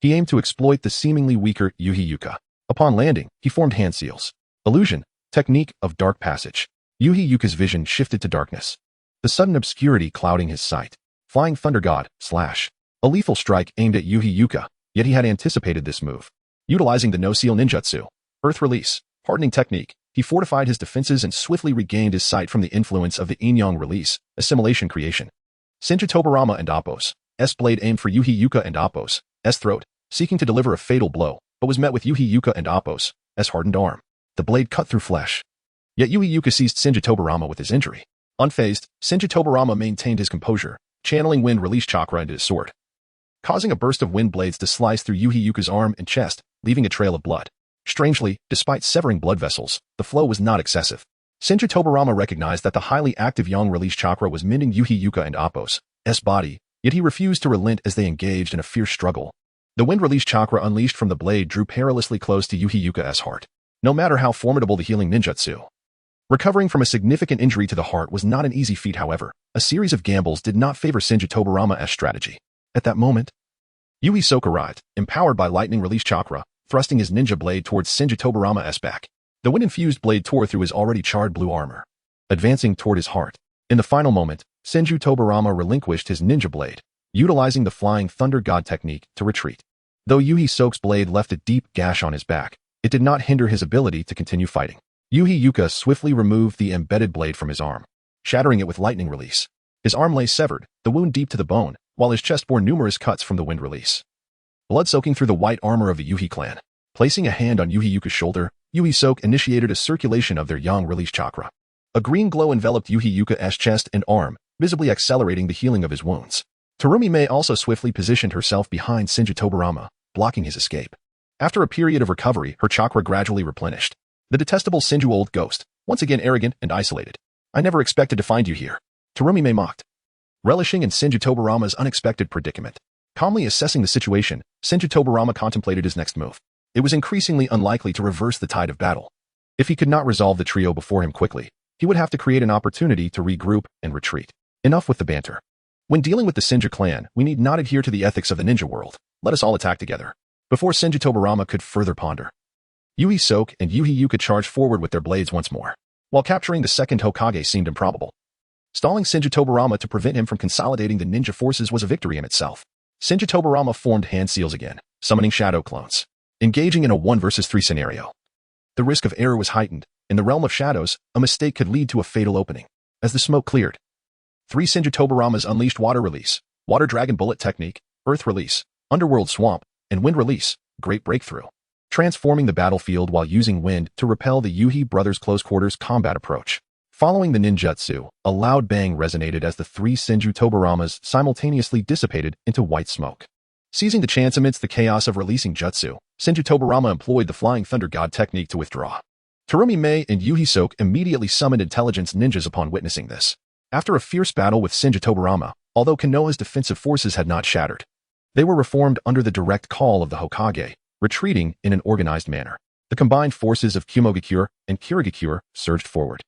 he aimed to exploit the seemingly weaker Yuhi Yuka. Upon landing, he formed hand seals. Illusion, technique of dark passage. Yuhi Yuka's vision shifted to darkness, the sudden obscurity clouding his sight. Flying Thunder God, slash. A lethal strike aimed at Yuhi Yuka, yet he had anticipated this move. Utilizing the no-seal ninjutsu, earth release, hardening technique, he fortified his defenses and swiftly regained his sight from the influence of the yin-yang release, assimilation creation. Senju Tobarama and Appo's blade aimed for Yuhi Yuka and Appo's throat, seeking to deliver a fatal blow, but was met with Yuhi Yuka and Appo's hardened arm. The blade cut through flesh. Yet Yuhi Yuka seized Senju Tobarama with his injury. Unfazed, Senju Tobarama maintained his composure, channeling wind release chakra into his sword, causing a burst of wind blades to slice through Yuhi Yuka's arm and chest, leaving a trail of blood. Strangely, despite severing blood vessels, the flow was not excessive. Senju Tobarama recognized that the highly active yang release chakra was mending Yuhi Yuka and Appo's body, yet he refused to relent as they engaged in a fierce struggle. The wind release chakra unleashed from the blade drew perilously close to Yuhi Yuka's heart. No matter how formidable the healing ninjutsu, recovering from a significant injury to the heart was not an easy feat. However, a series of gambles did not favor Senju Tobarama's strategy. At that moment, Yuhi Soke arrived, empowered by lightning release chakra, thrusting his ninja blade towards Senju Tobarama's back. The wind-infused blade tore through his already charred blue armor, advancing toward his heart. In the final moment, Senju Tobarama relinquished his ninja blade, utilizing the Flying Thunder God technique to retreat. Though Yuhi Soke's blade left a deep gash on his back, it did not hinder his ability to continue fighting. Yuhi Yuka swiftly removed the embedded blade from his arm, shattering it with lightning release. His arm lay severed, the wound deep to the bone, while his chest bore numerous cuts from the wind release, blood soaking through the white armor of the Yuhi clan. Placing a hand on Yuhi Yuka's shoulder, Yuhi Soke initiated a circulation of their yang release chakra. A green glow enveloped Yuhi Yuka's chest and arm, visibly accelerating the healing of his wounds. Terumi Mei also swiftly positioned herself behind Senju Tobarama, blocking his escape. After a period of recovery, her chakra gradually replenished. The detestable Senju old ghost, once again arrogant and isolated. I never expected to find you here. Terumi Mei mocked, relishing in Senju Tobarama's unexpected predicament. Calmly assessing the situation, Senju Tobarama contemplated his next move. It was increasingly unlikely to reverse the tide of battle. If he could not resolve the trio before him quickly, he would have to create an opportunity to regroup and retreat. Enough with the banter. When dealing with the Senju clan, we need not adhere to the ethics of the ninja world. Let us all attack together. Before Senju Tobarama could further ponder, Yuhi Soke and Yuhi Yuka charged forward with their blades once more. While capturing the second Hokage seemed improbable, stalling Senju Tobarama to prevent him from consolidating the ninja forces was a victory in itself. Senju Tobarama formed hand seals again, summoning shadow clones, engaging in a 1 versus 3 scenario. The risk of error was heightened. In the realm of shadows, a mistake could lead to a fatal opening. As the smoke cleared, 3 Senju Tobaramas unleashed water release, water dragon bullet technique, earth release, underworld swamp, and wind release, great breakthrough. Transforming the battlefield while using wind to repel the Yuhi brothers' close-quarters combat approach. Following the ninjutsu, a loud bang resonated as the three Senju Tobaramas simultaneously dissipated into white smoke. Seizing the chance amidst the chaos of releasing jutsu, Senju Tobarama employed the Flying Thunder God technique to withdraw. Terumi Mei and Yuhi Soke immediately summoned intelligence ninjas upon witnessing this. After a fierce battle with Senju Tobarama, although Konoha's defensive forces had not shattered, they were reformed under the direct call of the Hokage, retreating in an organized manner. The combined forces of Kumogakure and Kirigakure surged forward,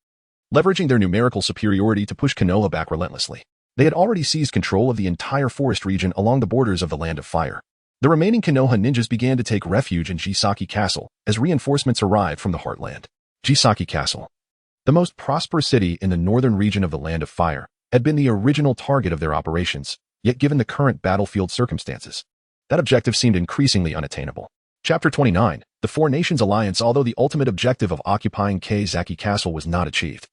leveraging their numerical superiority to push Konoha back relentlessly. They had already seized control of the entire forest region along the borders of the Land of Fire. The remaining Konoha ninjas began to take refuge in Jisaki Castle as reinforcements arrived from the Heartland. Jisaki Castle, the most prosperous city in the northern region of the Land of Fire, had been the original target of their operations, yet given the current battlefield circumstances, that objective seemed increasingly unattainable. Chapter 29, The Four Nations Alliance. Although the ultimate objective of occupying Keizaki Castle was not achieved,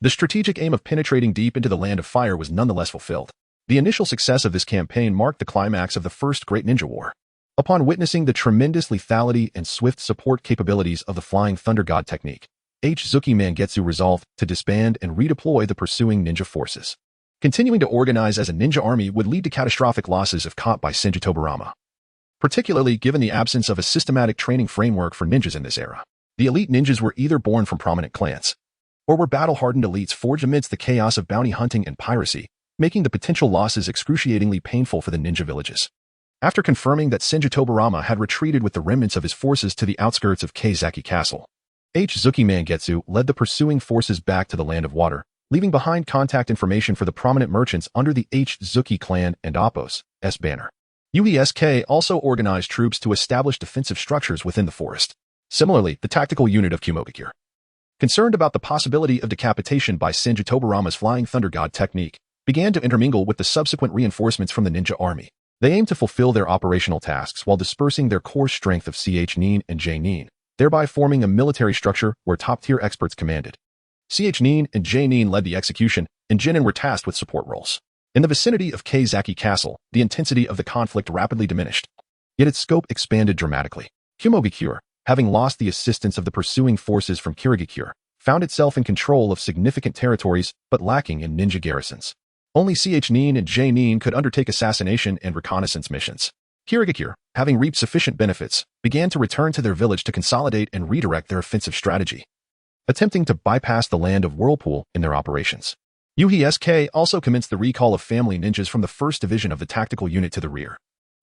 the strategic aim of penetrating deep into the Land of Fire was nonetheless fulfilled. The initial success of this campaign marked the climax of the First Great Ninja War. Upon witnessing the tremendous lethality and swift support capabilities of the Flying Thunder God technique, Zuki Mangetsu resolved to disband and redeploy the pursuing ninja forces. Continuing to organize as a ninja army would lead to catastrophic losses if caught by Senju Tobarama, particularly given the absence of a systematic training framework for ninjas in this era. The elite ninjas were either born from prominent clans, or were battle-hardened elites forged amidst the chaos of bounty hunting and piracy, making the potential losses excruciatingly painful for the ninja villages. After confirming that Senju Tobarama had retreated with the remnants of his forces to the outskirts of Keizaki Castle, Zuki Mangetsu led the pursuing forces back to the Land of Water, leaving behind contact information for the prominent merchants under the Zuki clan and Appos' banner. UESK also organized troops to establish defensive structures within the forest. Similarly, the tactical unit of Kumogakure, concerned about the possibility of decapitation by Senju Tobarama's Flying Thunder God technique, began to intermingle with the subsequent reinforcements from the ninja army. They aimed to fulfill their operational tasks while dispersing their core strength of CH Nin and J Nin, thereby forming a military structure where top-tier experts commanded. CH Nin and J Nin led the execution, and Jinin were tasked with support roles. In the vicinity of Keizaki Castle, the intensity of the conflict rapidly diminished, yet its scope expanded dramatically. Kumogakure, having lost the assistance of the pursuing forces from Kirigakure, found itself in control of significant territories but lacking in ninja garrisons. Only CH Nin and J Nin could undertake assassination and reconnaissance missions. Kirigakure, having reaped sufficient benefits, began to return to their village to consolidate and redirect their offensive strategy, attempting to bypass the Land of Whirlpool in their operations. UESK also commenced the recall of family ninjas from the 1st Division of the tactical unit to the rear,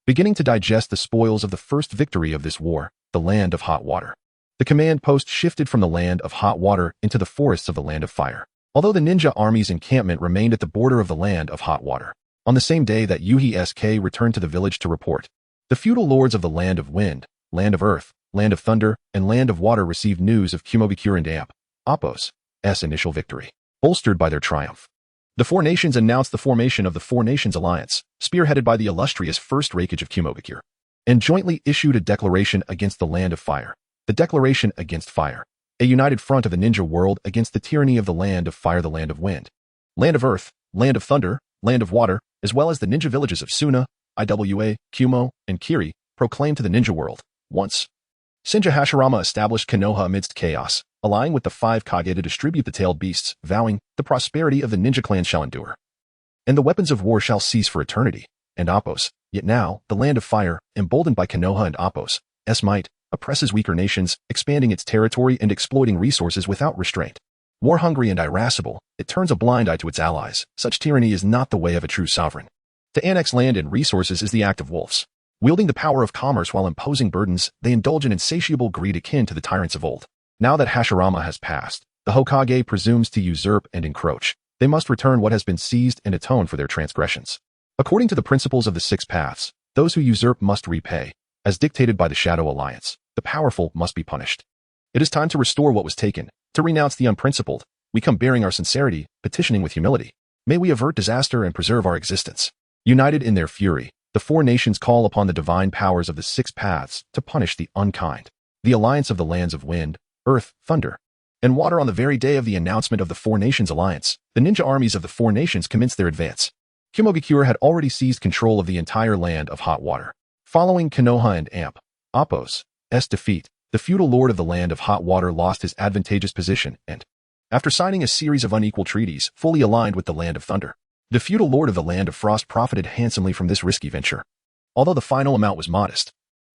beginning to digest the spoils of the first victory of this war, the Land of Hot Water. The command post shifted from the Land of Hot Water into the forests of the Land of Fire, although the ninja army's encampment remained at the border of the Land of Hot Water. On the same day that UESK returned to the village to report, the feudal lords of the Land of Wind, Land of Earth, Land of Thunder, and Land of Water received news of Kumogakure and Appos' initial victory, bolstered by their triumph. The Four Nations announced the formation of the Four Nations Alliance, spearheaded by the illustrious First Hokage of Kumogakure, and jointly issued a declaration against the Land of Fire, the Declaration Against Fire, a united front of the ninja world against the tyranny of the Land of Fire, the Land of Wind, Land of Earth, Land of Thunder, Land of Water, as well as the ninja villages of Suna, Iwa, Kumo, and Kiri, proclaimed to the ninja world. Once, Senju Hashirama established Konoha amidst chaos, allying with the 5 Kage to distribute the tailed beasts, vowing, the prosperity of the ninja clan shall endure, and the weapons of war shall cease for eternity. And Appos, yet now, the Land of Fire, emboldened by Konoha and Appos' might, oppresses weaker nations, expanding its territory and exploiting resources without restraint. War-hungry and irascible, it turns a blind eye to its allies. Such tyranny is not the way of a true sovereign. To annex land and resources is the act of wolves. Wielding the power of commerce while imposing burdens, they indulge in insatiable greed akin to the tyrants of old. Now that Hashirama has passed, the Hokage presumes to usurp and encroach. They must return what has been seized and atone for their transgressions. According to the principles of the 6 paths, those who usurp must repay. As dictated by the Shadow Alliance, the powerful must be punished. It is time to restore what was taken, to renounce the unprincipled. We come bearing our sincerity, petitioning with humility. May we avert disaster and preserve our existence. United in their fury, the 4 nations call upon the divine powers of the 6 paths to punish the unkind. The alliance of the lands of wind, earth, thunder, and water. On the very day of the announcement of the 4 Nations Alliance, the ninja armies of the 4 nations commenced their advance. Kumogakure had already seized control of the entire Land of Hot Water, Following Konoha and Appo's defeat, the feudal lord of the Land of Hot Water lost his advantageous position and, after signing a series of unequal treaties fully aligned with the Land of Thunder, the feudal lord of the Land of Frost profited handsomely from this risky venture. Although the final amount was modest,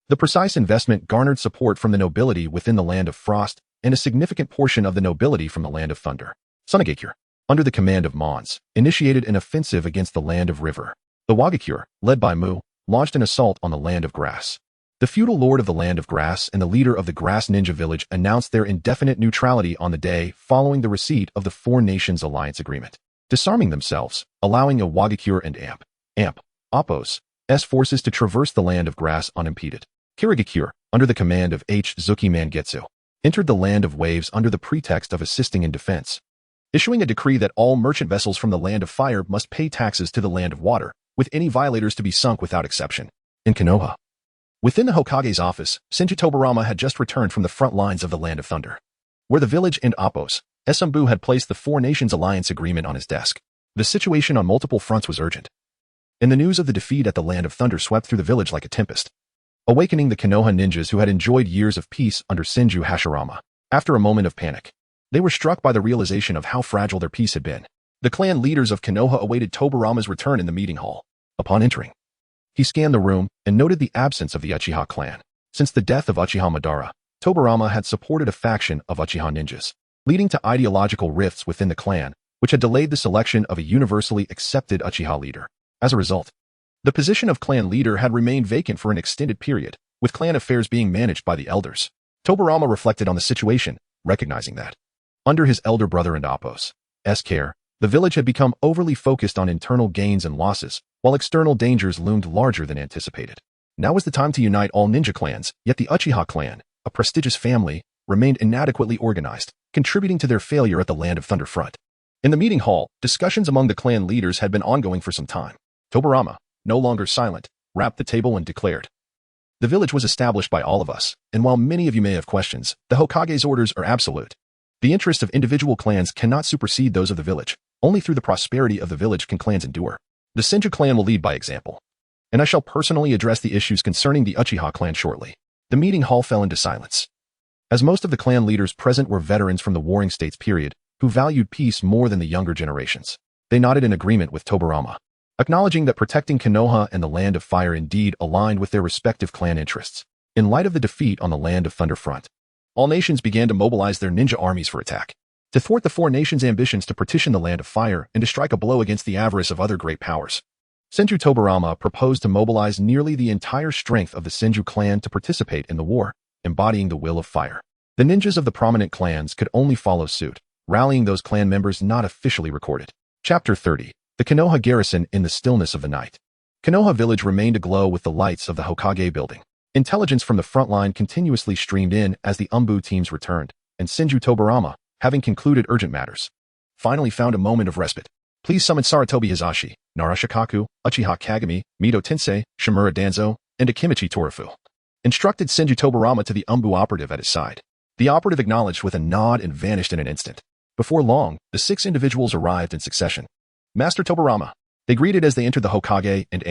the precise investment garnered support from the nobility within the Land of Frost and a significant portion of the nobility from the Land of Thunder. Sunagakure, under the command of Mons, initiated an offensive against the Land of River. The Wagakure, led by Mu, launched an assault on the Land of Grass. The feudal lord of the Land of Grass and the leader of the Grass Ninja Village announced their indefinite neutrality on the day following the receipt of the Four Nations Alliance Agreement, disarming themselves, allowing a Wagakure and Appo's forces to traverse the Land of Grass unimpeded. Kirigakure, under the command of Zuki Mangetsu, entered the Land of Waves under the pretext of assisting in defense, issuing a decree that all merchant vessels from the Land of Fire must pay taxes to the Land of Water, with any violators to be sunk without exception. In Konoha, within the Hokage's office, Senju Tobarama had just returned from the front lines of the Land of Thunder, where the village and Appo's Esumbu had placed the Four Nations Alliance Agreement on his desk. The situation on multiple fronts was urgent, and the news of the defeat at the Land of Thunder swept through the village like a tempest, awakening the Konoha ninjas who had enjoyed years of peace under Senju Hashirama. After a moment of panic, they were struck by the realization of how fragile their peace had been. The clan leaders of Konoha awaited Tobarama's return in the meeting hall. Upon entering, he scanned the room and noted the absence of the Uchiha clan. Since the death of Uchiha Madara, Tobarama had supported a faction of Uchiha ninjas, leading to ideological rifts within the clan, which had delayed the selection of a universally accepted Uchiha leader. As a result, the position of clan leader had remained vacant for an extended period, with clan affairs being managed by the elders. Tobarama reflected on the situation, recognizing that, under his elder brother and Appo's care, the village had become overly focused on internal gains and losses, while external dangers loomed larger than anticipated. Now was the time to unite all ninja clans, yet the Uchiha clan, a prestigious family, remained inadequately organized, contributing to their failure at the Land of Thunder front. In the meeting hall, discussions among the clan leaders had been ongoing for some time. Tobarama, no longer silent, rapped the table and declared, "The village was established by all of us, and while many of you may have questions, the Hokage's orders are absolute. The interests of individual clans cannot supersede those of the village. Only through the prosperity of the village can clans endure. The Senju clan will lead by example, and I shall personally address the issues concerning the Uchiha clan shortly." The meeting hall fell into silence, as most of the clan leaders present were veterans from the Warring States period, who valued peace more than the younger generations. They nodded in agreement with Tobarama, acknowledging that protecting Konoha and the Land of Fire indeed aligned with their respective clan interests. In light of the defeat on the Land of Thunder front, all nations began to mobilize their ninja armies for attack, to thwart the Four Nations' ambitions to partition the Land of Fire and to strike a blow against the avarice of other great powers. Senju Tobarama proposed to mobilize nearly the entire strength of the Senju clan to participate in the war, embodying the will of fire. The ninjas of the prominent clans could only follow suit, rallying those clan members not officially recorded. Chapter 30. The Konoha Garrison in the Stillness of the Night. Konoha Village remained aglow with the lights of the Hokage building. Intelligence from the front line continuously streamed in as the Umbu teams returned, and Senju Tobarama, having concluded urgent matters, finally found a moment of respite. "Please summon Saratobi Hizashi, Nara Shikaku, Uchiha Kagami, Mito Tensei, Shimura Danzo, and Akimichi Torafu," instructed Senju Tobarama to the Umbu operative at his side. The operative acknowledged with a nod and vanished in an instant. Before long, the 6 individuals arrived in succession. "Master Tobarama," they greeted as they entered the Hokage and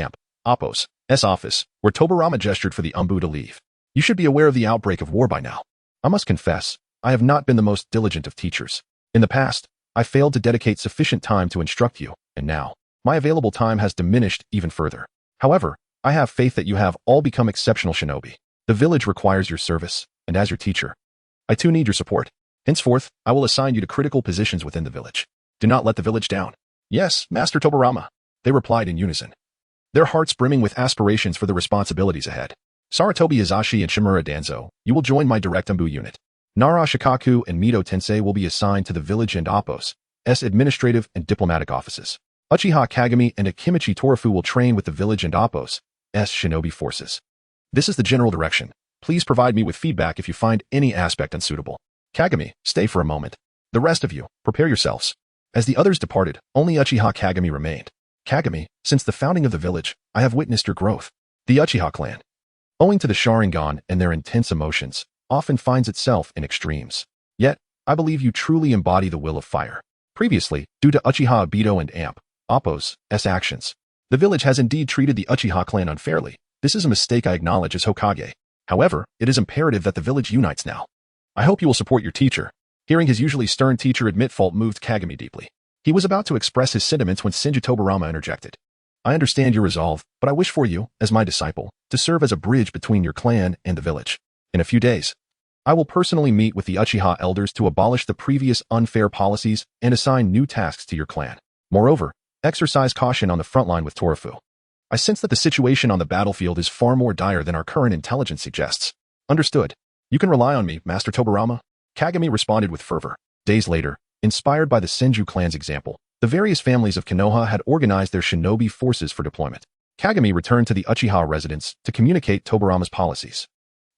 Appo's office, where Tobarama gestured for the Umbu to leave. "You should be aware of the outbreak of war by now. I must confess, I have not been the most diligent of teachers. In the past, I failed to dedicate sufficient time to instruct you, and now, my available time has diminished even further. However, I have faith that you have all become exceptional shinobi. The village requires your service, and as your teacher, I too need your support. Henceforth, I will assign you to critical positions within the village. Do not let the village down." "Yes, Master Tobarama," they replied in unison, their hearts brimming with aspirations for the responsibilities ahead. "Saratobi Hizashi and Shimura Danzo, you will join my direct Umbu unit. Nara Shikaku and Mito Tensei will be assigned to the village and Appo's administrative and diplomatic offices. Uchiha Kagami and Akimichi Torafu will train with the village and Appo's shinobi forces. This is the general direction. Please provide me with feedback if you find any aspect unsuitable. Kagami, stay for a moment. The rest of you, prepare yourselves." As the others departed, only Uchiha Kagami remained. "Kagami, since the founding of the village, I have witnessed your growth. The Uchiha clan, owing to the Sharingan and their intense emotions, often finds itself in extremes. Yet, I believe you truly embody the will of fire. Previously, due to Uchiha Obito and Appo's actions, the village has indeed treated the Uchiha clan unfairly, This is a mistake I acknowledge as Hokage. However, it is imperative that the village unites now. I hope you will support your teacher. Hearing his usually stern teacher admit fault moved Kagami deeply. He was about to express his sentiments when Senju Tobarama interjected. I understand your resolve, but I wish for you, as my disciple, to serve as a bridge between your clan and the village. In a few days, I will personally meet with the Uchiha elders to abolish the previous unfair policies and assign new tasks to your clan. Moreover, exercise caution on the front line with Torafu. I sense that the situation on the battlefield is far more dire than our current intelligence suggests. Understood. You can rely on me, Master Tobarama. Kagami responded with fervor. Days later, inspired by the Senju clan's example, the various families of Konoha had organized their shinobi forces for deployment. Kagami returned to the Uchiha residence to communicate Tobarama's policies.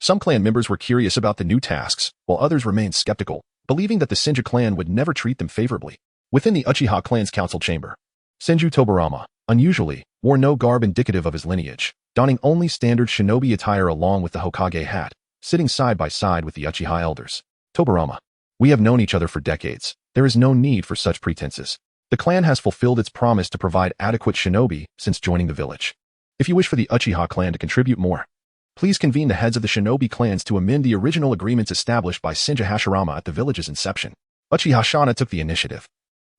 Some clan members were curious about the new tasks, while others remained skeptical, believing that the Senju clan would never treat them favorably. Within the Uchiha clan's council chamber, Senju Tobarama, unusually, wore no garb indicative of his lineage, donning only standard shinobi attire along with the Hokage hat, sitting side by side with the Uchiha elders. Tobarama, we have known each other for decades. There is no need for such pretenses. The clan has fulfilled its promise to provide adequate shinobi since joining the village. If you wish for the Uchiha clan to contribute more, please convene the heads of the shinobi clans to amend the original agreements established by Senju Hashirama at the village's inception. Uchiha Shana took the initiative,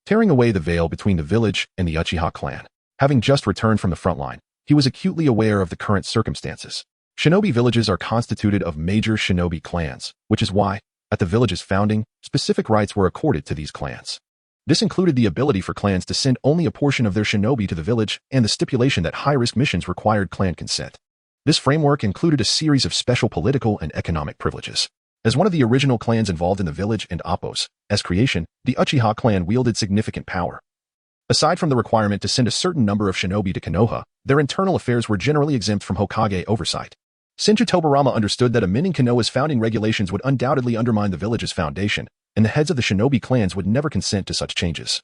tearing away the veil between the village and the Uchiha clan. Having just returned from the front line, he was acutely aware of the current circumstances. Shinobi villages are constituted of major shinobi clans, which is why, at the village's founding, specific rights were accorded to these clans. This included the ability for clans to send only a portion of their shinobi to the village and the stipulation that high-risk missions required clan consent. This framework included a series of special political and economic privileges. As one of the original clans involved in the village and Appos, as creation, the Uchiha clan wielded significant power. Aside from the requirement to send a certain number of shinobi to Konoha, their internal affairs were generally exempt from Hokage oversight. Senju Tobarama understood that amending Konoha's founding regulations would undoubtedly undermine the village's foundation, and the heads of the shinobi clans would never consent to such changes.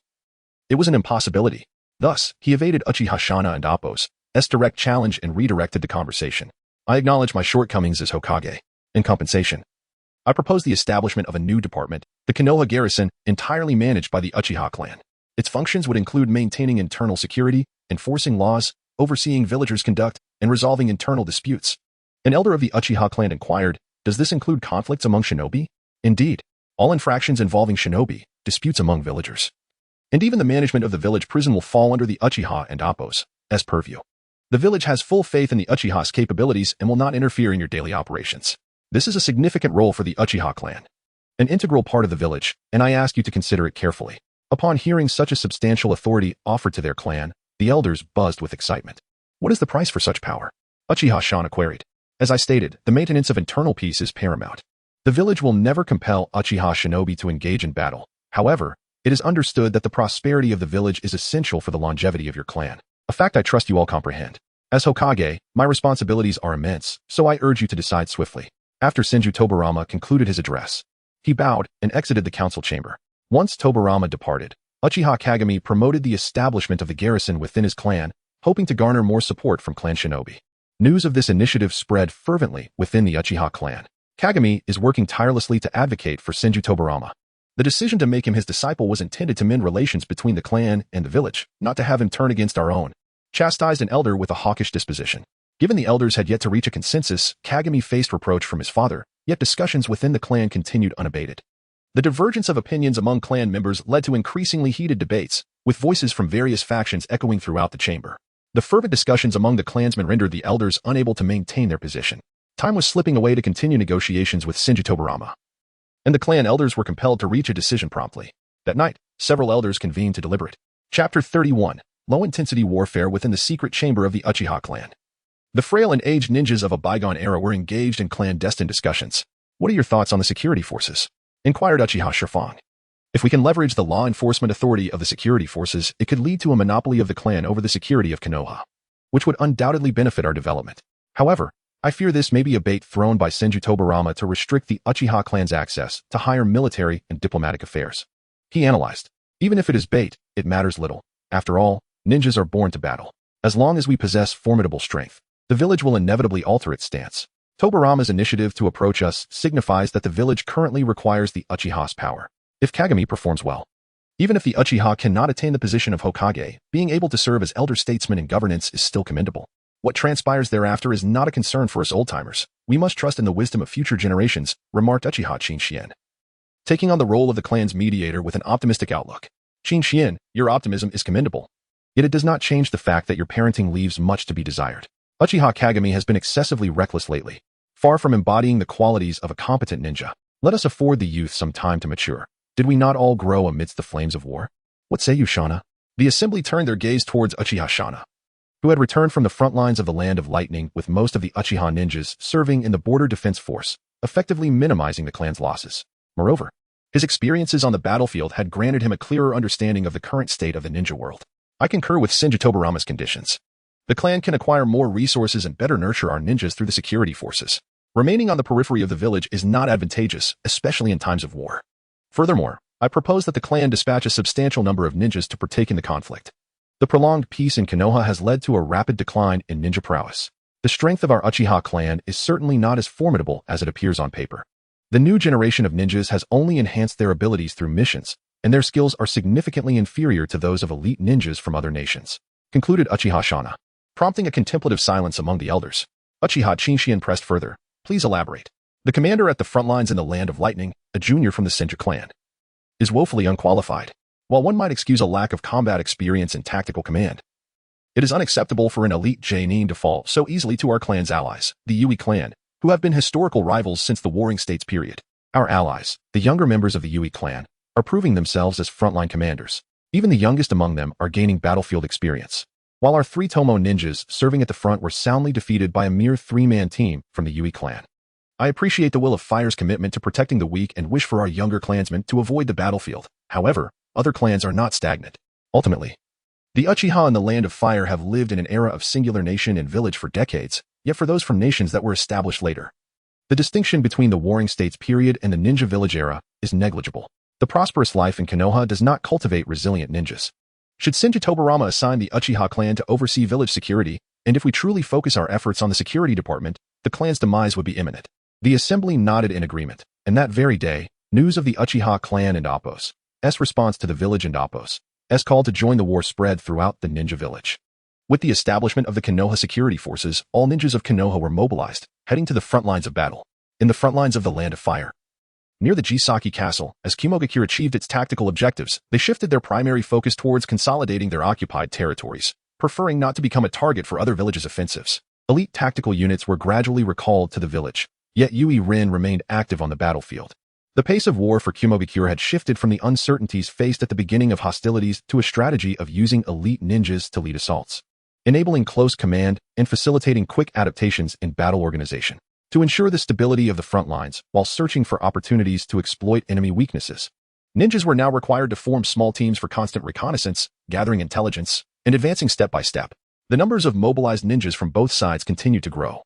It was an impossibility. Thus, he evaded Uchiha Shana and Appos' direct challenge and redirected the conversation. I acknowledge my shortcomings as Hokage. In compensation, I propose the establishment of a new department, the Konoha Garrison, entirely managed by the Uchiha clan. Its functions would include maintaining internal security, enforcing laws, overseeing villagers' conduct, and resolving internal disputes. An elder of the Uchiha clan inquired, does this include conflicts among shinobi? Indeed, all infractions involving shinobi, disputes among villagers. And even the management of the village prison will fall under the Uchiha and Appos' purview. The village has full faith in the Uchiha's capabilities and will not interfere in your daily operations. This is a significant role for the Uchiha clan, an integral part of the village, and I ask you to consider it carefully. Upon hearing such a substantial authority offered to their clan, the elders buzzed with excitement. What is the price for such power? Uchiha Shana queried. As I stated, the maintenance of internal peace is paramount. The village will never compel Uchiha shinobi to engage in battle. However, it is understood that the prosperity of the village is essential for the longevity of your clan. A fact I trust you all comprehend. As Hokage, my responsibilities are immense, so I urge you to decide swiftly. After Senju Tobarama concluded his address, he bowed and exited the council chamber. Once Tobarama departed, Uchiha Kagami promoted the establishment of the garrison within his clan, hoping to garner more support from clan shinobi. News of this initiative spread fervently within the Uchiha clan. Kagami is working tirelessly to advocate for Senju Tobarama. The decision to make him his disciple was intended to mend relations between the clan and the village, not to have him turn against our own. Chastised an elder with a hawkish disposition. Given the elders had yet to reach a consensus, Kagami faced reproach from his father, yet discussions within the clan continued unabated. The divergence of opinions among clan members led to increasingly heated debates, with voices from various factions echoing throughout the chamber. The fervent discussions among the clansmen rendered the elders unable to maintain their position. Time was slipping away to continue negotiations with Senju Tobarama, and the clan elders were compelled to reach a decision promptly. That night, several elders convened to deliberate. Chapter 31. Low-intensity warfare within the secret chamber of the Uchiha clan. The frail and aged ninjas of a bygone era were engaged in clandestine discussions. What are your thoughts on the security forces? Inquired Uchiha Shifang. If we can leverage the law enforcement authority of the security forces, it could lead to a monopoly of the clan over the security of Konoha, which would undoubtedly benefit our development. However, I fear this may be a bait thrown by Senju Tobarama to restrict the Uchiha clan's access to higher military and diplomatic affairs. He analyzed. Even if it is bait, it matters little. After all, ninjas are born to battle. As long as we possess formidable strength, the village will inevitably alter its stance. Tobarama's initiative to approach us signifies that the village currently requires the Uchiha's power. If Kagami performs well, even if the Uchiha cannot attain the position of Hokage, being able to serve as elder statesman in governance is still commendable. What transpires thereafter is not a concern for us old-timers. We must trust in the wisdom of future generations, remarked Uchiha Qin, taking on the role of the clan's mediator with an optimistic outlook. Qin, your optimism is commendable. Yet it does not change the fact that your parenting leaves much to be desired. Uchiha Kagami has been excessively reckless lately. Far from embodying the qualities of a competent ninja, let us afford the youth some time to mature. Did we not all grow amidst the flames of war? What say you, Shana? The assembly turned their gaze towards Uchiha Shana, who had returned from the front lines of the Land of Lightning with most of the Uchiha ninjas serving in the Border Defense Force, effectively minimizing the clan's losses. Moreover, his experiences on the battlefield had granted him a clearer understanding of the current state of the ninja world. I concur with Senju Tobarama's conditions. The clan can acquire more resources and better nurture our ninjas through the security forces. Remaining on the periphery of the village is not advantageous, especially in times of war. Furthermore, I propose that the clan dispatch a substantial number of ninjas to partake in the conflict. The prolonged peace in Konoha has led to a rapid decline in ninja prowess. The strength of our Uchiha clan is certainly not as formidable as it appears on paper. The new generation of ninjas has only enhanced their abilities through missions, and their skills are significantly inferior to those of elite ninjas from other nations, concluded Uchiha Shana, prompting a contemplative silence among the elders. Uchiha Qin pressed further. Please elaborate. The commander at the front lines in the Land of Lightning, a junior from the Senju clan, is woefully unqualified. While one might excuse a lack of combat experience and tactical command, it is unacceptable for an elite Jonin to fall so easily to our clan's allies, the Yui clan, who have been historical rivals since the Warring States period. Our allies, the younger members of the Yui clan, are proving themselves as frontline commanders. Even the youngest among them are gaining battlefield experience. While our 3 Tomo ninjas serving at the front were soundly defeated by a mere 3-man team from the Yui clan. I appreciate the Will of Fire's commitment to protecting the weak and wish for our younger clansmen to avoid the battlefield. However, other clans are not stagnant. Ultimately, the Uchiha in the Land of Fire have lived in an era of singular nation and village for decades, yet for those from nations that were established later, the distinction between the Warring States period and the Ninja Village era is negligible. The prosperous life in Konoha does not cultivate resilient ninjas. Should Senju Tobarama assign the Uchiha clan to oversee village security, and if we truly focus our efforts on the security department, the clan's demise would be imminent. The assembly nodded in agreement, and that very day, news of the Uchiha clan and Appo's response to the village and Appo's call to join the war spread throughout the ninja village. With the establishment of the Konoha security forces, all ninjas of Konoha were mobilized, heading to the front lines of battle. In the front lines of the Land of Fire, near the Jisaki Castle, as Kumogakure achieved its tactical objectives, they shifted their primary focus towards consolidating their occupied territories, preferring not to become a target for other villages' offensives. Elite tactical units were gradually recalled to the village, yet Yui Rin remained active on the battlefield. The pace of war for Kumogakure had shifted from the uncertainties faced at the beginning of hostilities to a strategy of using elite ninjas to lead assaults, enabling close command and facilitating quick adaptations in battle organization. To ensure the stability of the front lines while searching for opportunities to exploit enemy weaknesses, ninjas were now required to form small teams for constant reconnaissance, gathering intelligence, and advancing step by step. The numbers of mobilized ninjas from both sides continued to grow,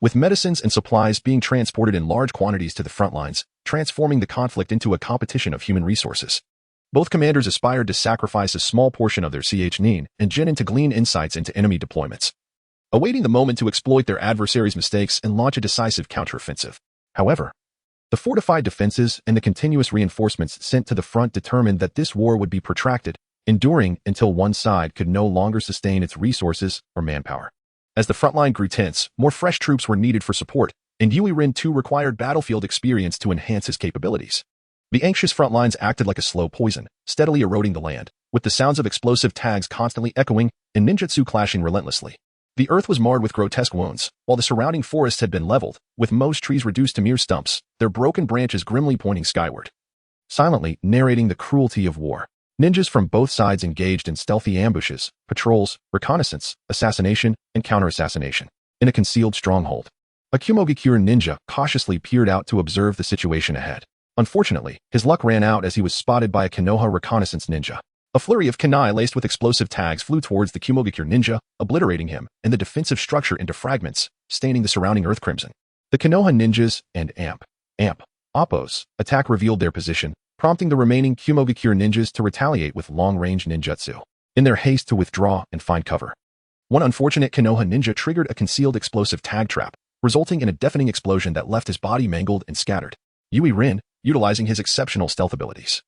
with medicines and supplies being transported in large quantities to the front lines, transforming the conflict into a competition of human resources. Both commanders aspired to sacrifice a small portion of their nin and genin to glean insights into enemy deployments, awaiting the moment to exploit their adversaries' mistakes and launch a decisive counteroffensive. However, the fortified defenses and the continuous reinforcements sent to the front determined that this war would be protracted, enduring until one side could no longer sustain its resources or manpower. As the front line grew tense, more fresh troops were needed for support, and Yui Rin too required battlefield experience to enhance his capabilities. The anxious front lines acted like a slow poison, steadily eroding the land, with the sounds of explosive tags constantly echoing and ninjutsu clashing relentlessly. The earth was marred with grotesque wounds, while the surrounding forests had been leveled, with most trees reduced to mere stumps, their broken branches grimly pointing skyward. Silently narrating the cruelty of war, ninjas from both sides engaged in stealthy ambushes, patrols, reconnaissance, assassination, and counter-assassination. In a concealed stronghold, a Kumogakure ninja cautiously peered out to observe the situation ahead. Unfortunately, his luck ran out as he was spotted by a Konoha reconnaissance ninja. A flurry of kunai laced with explosive tags flew towards the Kumogakure ninja, obliterating him and the defensive structure into fragments, staining the surrounding earth crimson. The Konoha ninjas and Appo's attack revealed their position, prompting the remaining Kumogakure ninjas to retaliate with long-range ninjutsu, in their haste to withdraw and find cover. One unfortunate Konoha ninja triggered a concealed explosive tag trap, resulting in a deafening explosion that left his body mangled and scattered. Yui Rin, utilizing his exceptional stealth abilities,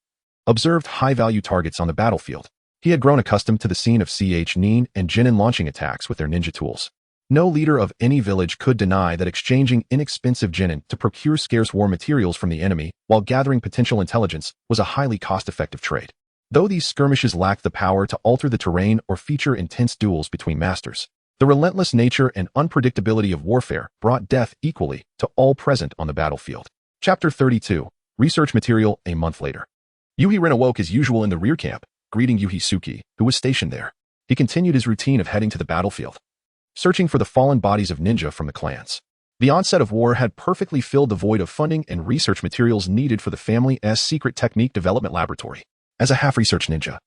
observed high-value targets on the battlefield. He had grown accustomed to the scene of nin and genin launching attacks with their ninja tools. No leader of any village could deny that exchanging inexpensive genin to procure scarce war materials from the enemy while gathering potential intelligence was a highly cost-effective trade. Though these skirmishes lacked the power to alter the terrain or feature intense duels between masters, the relentless nature and unpredictability of warfare brought death equally to all present on the battlefield. Chapter 32. Research Material. A month later, Yuhi Rin awoke as usual in the rear camp, greeting Yuhi Suki, who was stationed there. He continued his routine of heading to the battlefield, searching for the fallen bodies of ninja from the clans. The onset of war had perfectly filled the void of funding and research materials needed for the family's secret technique development laboratory. As a half-research ninja,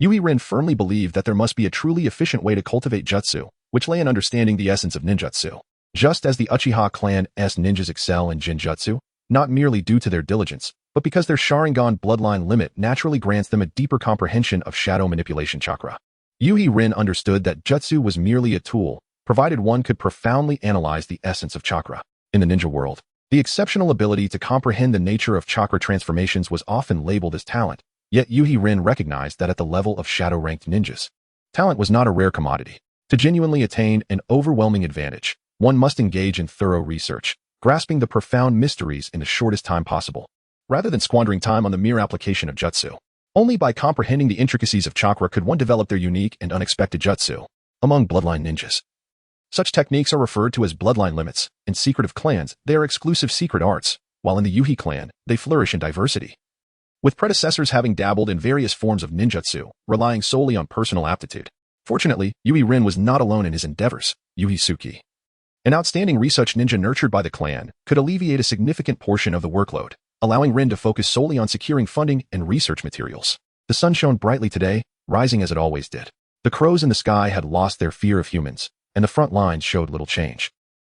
Yuhi Rin firmly believed that there must be a truly efficient way to cultivate jutsu, which lay in understanding the essence of ninjutsu. Just as the Uchiha clan's ninjas excel in jinjutsu, not merely due to their diligence, but because their Sharingan bloodline limit naturally grants them a deeper comprehension of shadow manipulation chakra. Yuhi Rin understood that jutsu was merely a tool, provided one could profoundly analyze the essence of chakra. In the ninja world, the exceptional ability to comprehend the nature of chakra transformations was often labeled as talent, yet Yuhi Rin recognized that at the level of shadow-ranked ninjas, talent was not a rare commodity. To genuinely attain an overwhelming advantage, one must engage in thorough research, grasping the profound mysteries in the shortest time possible, rather than squandering time on the mere application of jutsu. Only by comprehending the intricacies of chakra could one develop their unique and unexpected jutsu. Among bloodline ninjas, such techniques are referred to as bloodline limits. In secretive clans, they are exclusive secret arts, while in the Yuhi clan, they flourish in diversity. With predecessors having dabbled in various forms of ninjutsu, relying solely on personal aptitude. Fortunately, Yuhi Rin was not alone in his endeavors. Yuhi Suki, an outstanding research ninja nurtured by the clan, could alleviate a significant portion of the workload, allowing Rin to focus solely on securing funding and research materials. The sun shone brightly today, rising as it always did. The crows in the sky had lost their fear of humans, and the front lines showed little change.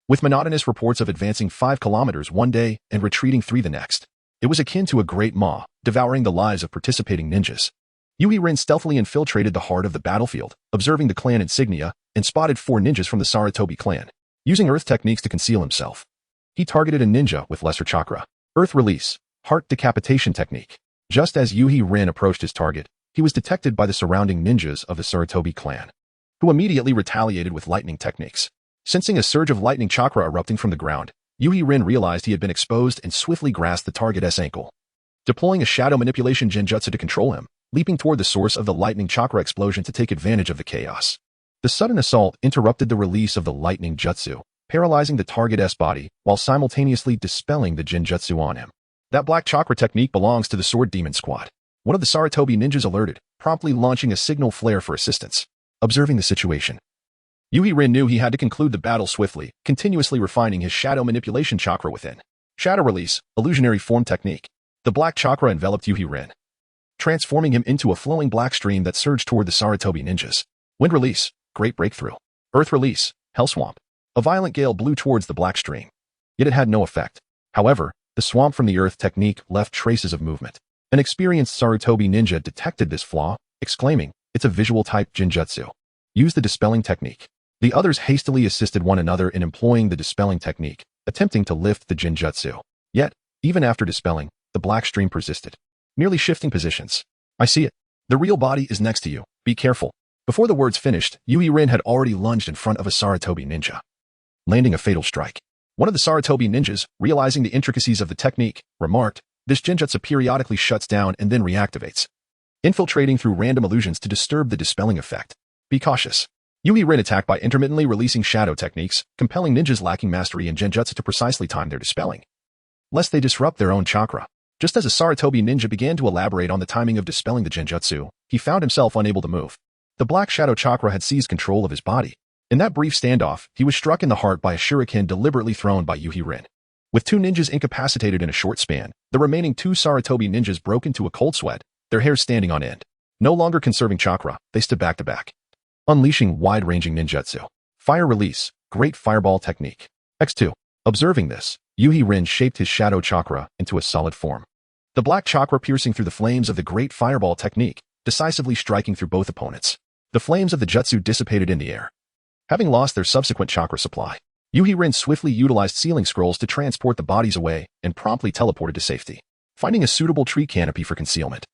With monotonous reports of advancing 5 kilometers one day and retreating 3 the next, it was akin to a great maw, devouring the lives of participating ninjas. Yuhi Rin stealthily infiltrated the heart of the battlefield, observing the clan insignia, and spotted 4 ninjas from the Sarutobi clan. Using earth techniques to conceal himself, he targeted a ninja with lesser chakra. Earth release, heart decapitation technique. Just as Yuhi Rin approached his target, he was detected by the surrounding ninjas of the Sarutobi clan, who immediately retaliated with lightning techniques. Sensing a surge of lightning chakra erupting from the ground, Yuhi Rin realized he had been exposed and swiftly grasped the target's ankle. Deploying a shadow manipulation genjutsu to control him, leaping toward the source of the lightning chakra explosion to take advantage of the chaos. The sudden assault interrupted the release of the lightning jutsu, paralyzing the target's body while simultaneously dispelling the genjutsu on him. That black chakra technique belongs to the Sword Demon Squad. One of the Sarutobi ninjas alerted, promptly launching a signal flare for assistance. Observing the situation, Yuhi Rin knew he had to conclude the battle swiftly, continuously refining his shadow manipulation chakra within. Shadow release, illusionary form technique. The black chakra enveloped Yuhi Rin, transforming him into a flowing black stream that surged toward the Sarutobi ninjas. Wind release, great breakthrough. Earth release, hell swamp. A violent gale blew towards the black stream, yet it had no effect. However, the swamp from the earth technique left traces of movement. An experienced Sarutobi ninja detected this flaw, exclaiming, "It's a visual type genjutsu. Use the dispelling technique." The others hastily assisted one another in employing the dispelling technique, attempting to lift the genjutsu. Yet, even after dispelling, the black stream persisted, merely shifting positions. "I see it. The real body is next to you. Be careful." Before the words finished, Yuhi Rin had already lunged in front of a Sarutobi ninja, landing a fatal strike. One of the Sarutobi ninjas, realizing the intricacies of the technique, remarked, "This genjutsu periodically shuts down and then reactivates, infiltrating through random illusions to disturb the dispelling effect. Be cautious." Yuhi Rin attacked by intermittently releasing shadow techniques, compelling ninjas lacking mastery in genjutsu to precisely time their dispelling, lest they disrupt their own chakra. Just as a Sarutobi ninja began to elaborate on the timing of dispelling the genjutsu, he found himself unable to move. The black shadow chakra had seized control of his body. In that brief standoff, he was struck in the heart by a shuriken deliberately thrown by Yuhi Rin. With 2 ninjas incapacitated in a short span, the remaining 2 Sarutobi ninjas broke into a cold sweat, their hair standing on end. No longer conserving chakra, they stood back to back, unleashing wide-ranging ninjutsu. Fire release, great fireball technique. X2. Observing this, Yuhi Rin shaped his shadow chakra into a solid form. The black chakra piercing through the flames of the great fireball technique, decisively striking through both opponents. The flames of the jutsu dissipated in the air. Having lost their subsequent chakra supply, Yuhi Rin swiftly utilized sealing scrolls to transport the bodies away and promptly teleported to safety. Finding a suitable tree canopy for concealment,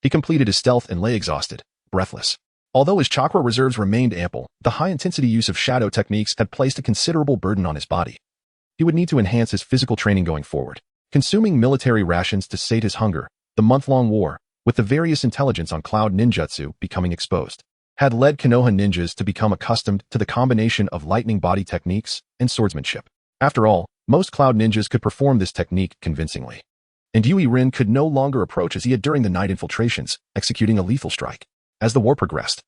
he completed his stealth and lay exhausted, breathless. Although his chakra reserves remained ample, the high-intensity use of shadow techniques had placed a considerable burden on his body. He would need to enhance his physical training going forward. Consuming military rations to sate his hunger, the month-long war, with the various intelligence on cloud ninjutsu becoming exposed, had led Konoha ninjas to become accustomed to the combination of lightning body techniques and swordsmanship. After all, most cloud ninjas could perform this technique convincingly. And Yui Rin could no longer approach as he had during the night infiltrations, executing a lethal strike. As the war progressed,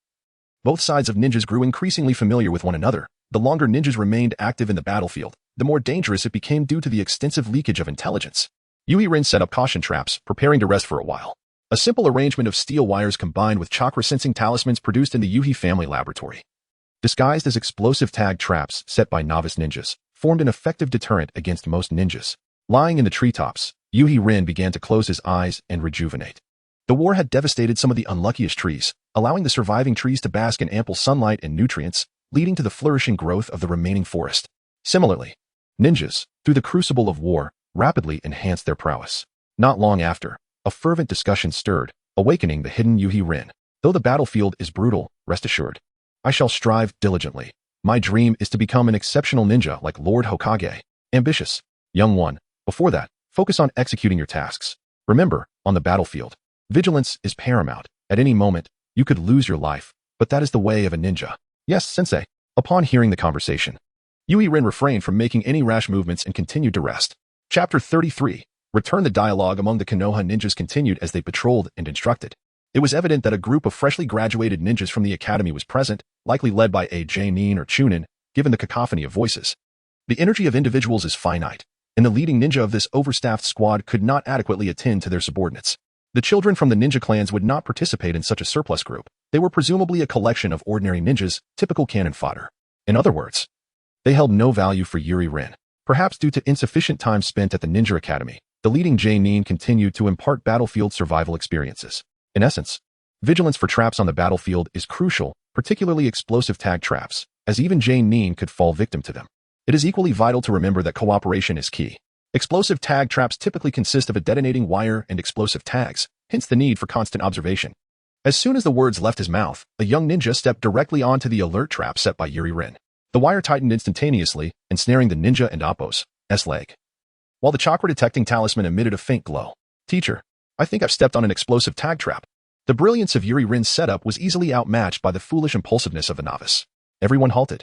both sides of ninjas grew increasingly familiar with one another. The longer ninjas remained active in the battlefield, the more dangerous it became due to the extensive leakage of intelligence. Yui Rin set up caution traps, preparing to rest for a while. A simple arrangement of steel wires combined with chakra-sensing talismans produced in the Yuhi family laboratory. Disguised as explosive tag traps set by novice ninjas, formed an effective deterrent against most ninjas. Lying in the treetops, Yui Rin began to close his eyes and rejuvenate. The war had devastated some of the unluckiest trees, allowing the surviving trees to bask in ample sunlight and nutrients, leading to the flourishing growth of the remaining forest. Similarly, ninjas, through the crucible of war, rapidly enhanced their prowess. Not long after, a fervent discussion stirred, awakening the hidden Yui Rin. Though the battlefield is brutal, rest assured, I shall strive diligently. My dream is to become an exceptional ninja like Lord Hokage. Ambitious, young one. Before that, focus on executing your tasks. Remember, on the battlefield, vigilance is paramount. At any moment, you could lose your life, but that is the way of a ninja. Yes, sensei. Upon hearing the conversation, Yui Rin refrained from making any rash movements and continued to rest. Chapter 33. Return. The dialogue among the Konoha ninjas continued as they patrolled and instructed. It was evident that a group of freshly graduated ninjas from the academy was present, likely led by a J-nin or Chunin, given the cacophony of voices. The energy of individuals is finite, and the leading ninja of this overstaffed squad could not adequately attend to their subordinates. The children from the ninja clans would not participate in such a surplus group. They were presumably a collection of ordinary ninjas, typical cannon fodder. In other words, they held no value for Yui Rin. Perhaps due to insufficient time spent at the ninja academy, the leading J-nin continued to impart battlefield survival experiences. In essence, vigilance for traps on the battlefield is crucial, particularly explosive tag traps, as even J-nin could fall victim to them. It is equally vital to remember that cooperation is key. Explosive tag traps typically consist of a detonating wire and explosive tags, hence the need for constant observation. As soon as the words left his mouth, a young ninja stepped directly onto the alert trap set by Yui Rin. The wire tightened instantaneously, ensnaring the ninja and Appo's leg. While the chakra-detecting talisman emitted a faint glow. Teacher, I think I've stepped on an explosive tag trap. The brilliance of Yui Rin's setup was easily outmatched by the foolish impulsiveness of a novice. Everyone halted.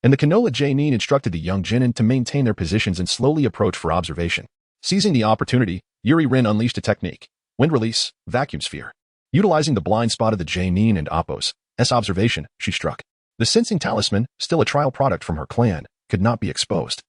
And the Konoha J-nin instructed the young genin to maintain their positions and slowly approach for observation. Seizing the opportunity, Yui Rin unleashed a technique. Wind release, vacuum sphere. Utilizing the blind spot of the J-nin and Appo's observation, she struck. The sensing talisman, still a trial product from her clan, could not be exposed.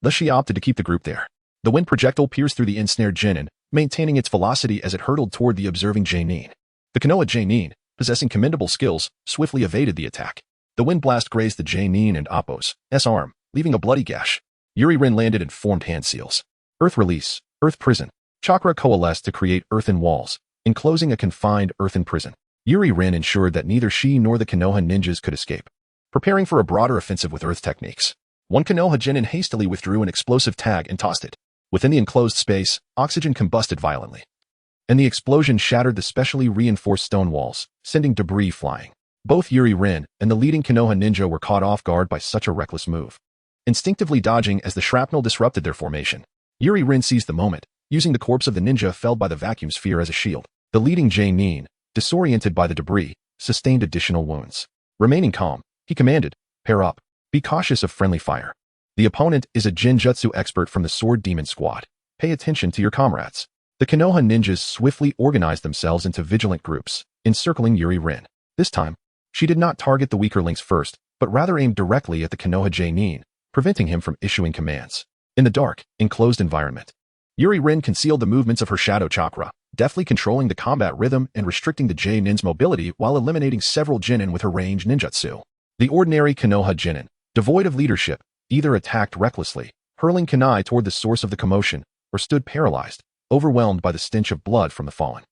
Thus she opted to keep the group there. The wind projectile pierced through the ensnared genin, maintaining its velocity as it hurtled toward the observing J-nin. The Konoha J-nin, possessing commendable skills, swiftly evaded the attack. The wind blast grazed the J-nin and Appo's arm, leaving a bloody gash. Yui Rin landed and formed hand seals. Earth release, earth prison. Chakra coalesced to create earthen walls, enclosing a confined earthen prison. Yui Rin ensured that neither she nor the Konoha ninjas could escape. Preparing for a broader offensive with earth techniques, one Konoha genin hastily withdrew an explosive tag and tossed it. Within the enclosed space, oxygen combusted violently, and the explosion shattered the specially reinforced stone walls, sending debris flying. Both Yui Rin and the leading Konoha ninja were caught off guard by such a reckless move, instinctively dodging as the shrapnel disrupted their formation. Yui Rin seized the moment, using the corpse of the ninja felled by the vacuum sphere as a shield. The leading J-nin, disoriented by the debris, sustained additional wounds. Remaining calm, he commanded, pair up. Be cautious of friendly fire. The opponent is a Genjutsu expert from the Sword Demon Squad. Pay attention to your comrades. The Konoha ninjas swiftly organized themselves into vigilant groups, encircling Yui Rin. This time, she did not target the weaker links first, but rather aimed directly at the Konoha J-nin, preventing him from issuing commands. In the dark, enclosed environment, Yui Rin concealed the movements of her shadow chakra, deftly controlling the combat rhythm and restricting the J-nin's mobility while eliminating several genin with her range ninjutsu. The ordinary Konoha genin, devoid of leadership, either attacked recklessly, hurling kunai toward the source of the commotion, or stood paralyzed, overwhelmed by the stench of blood from the fallen.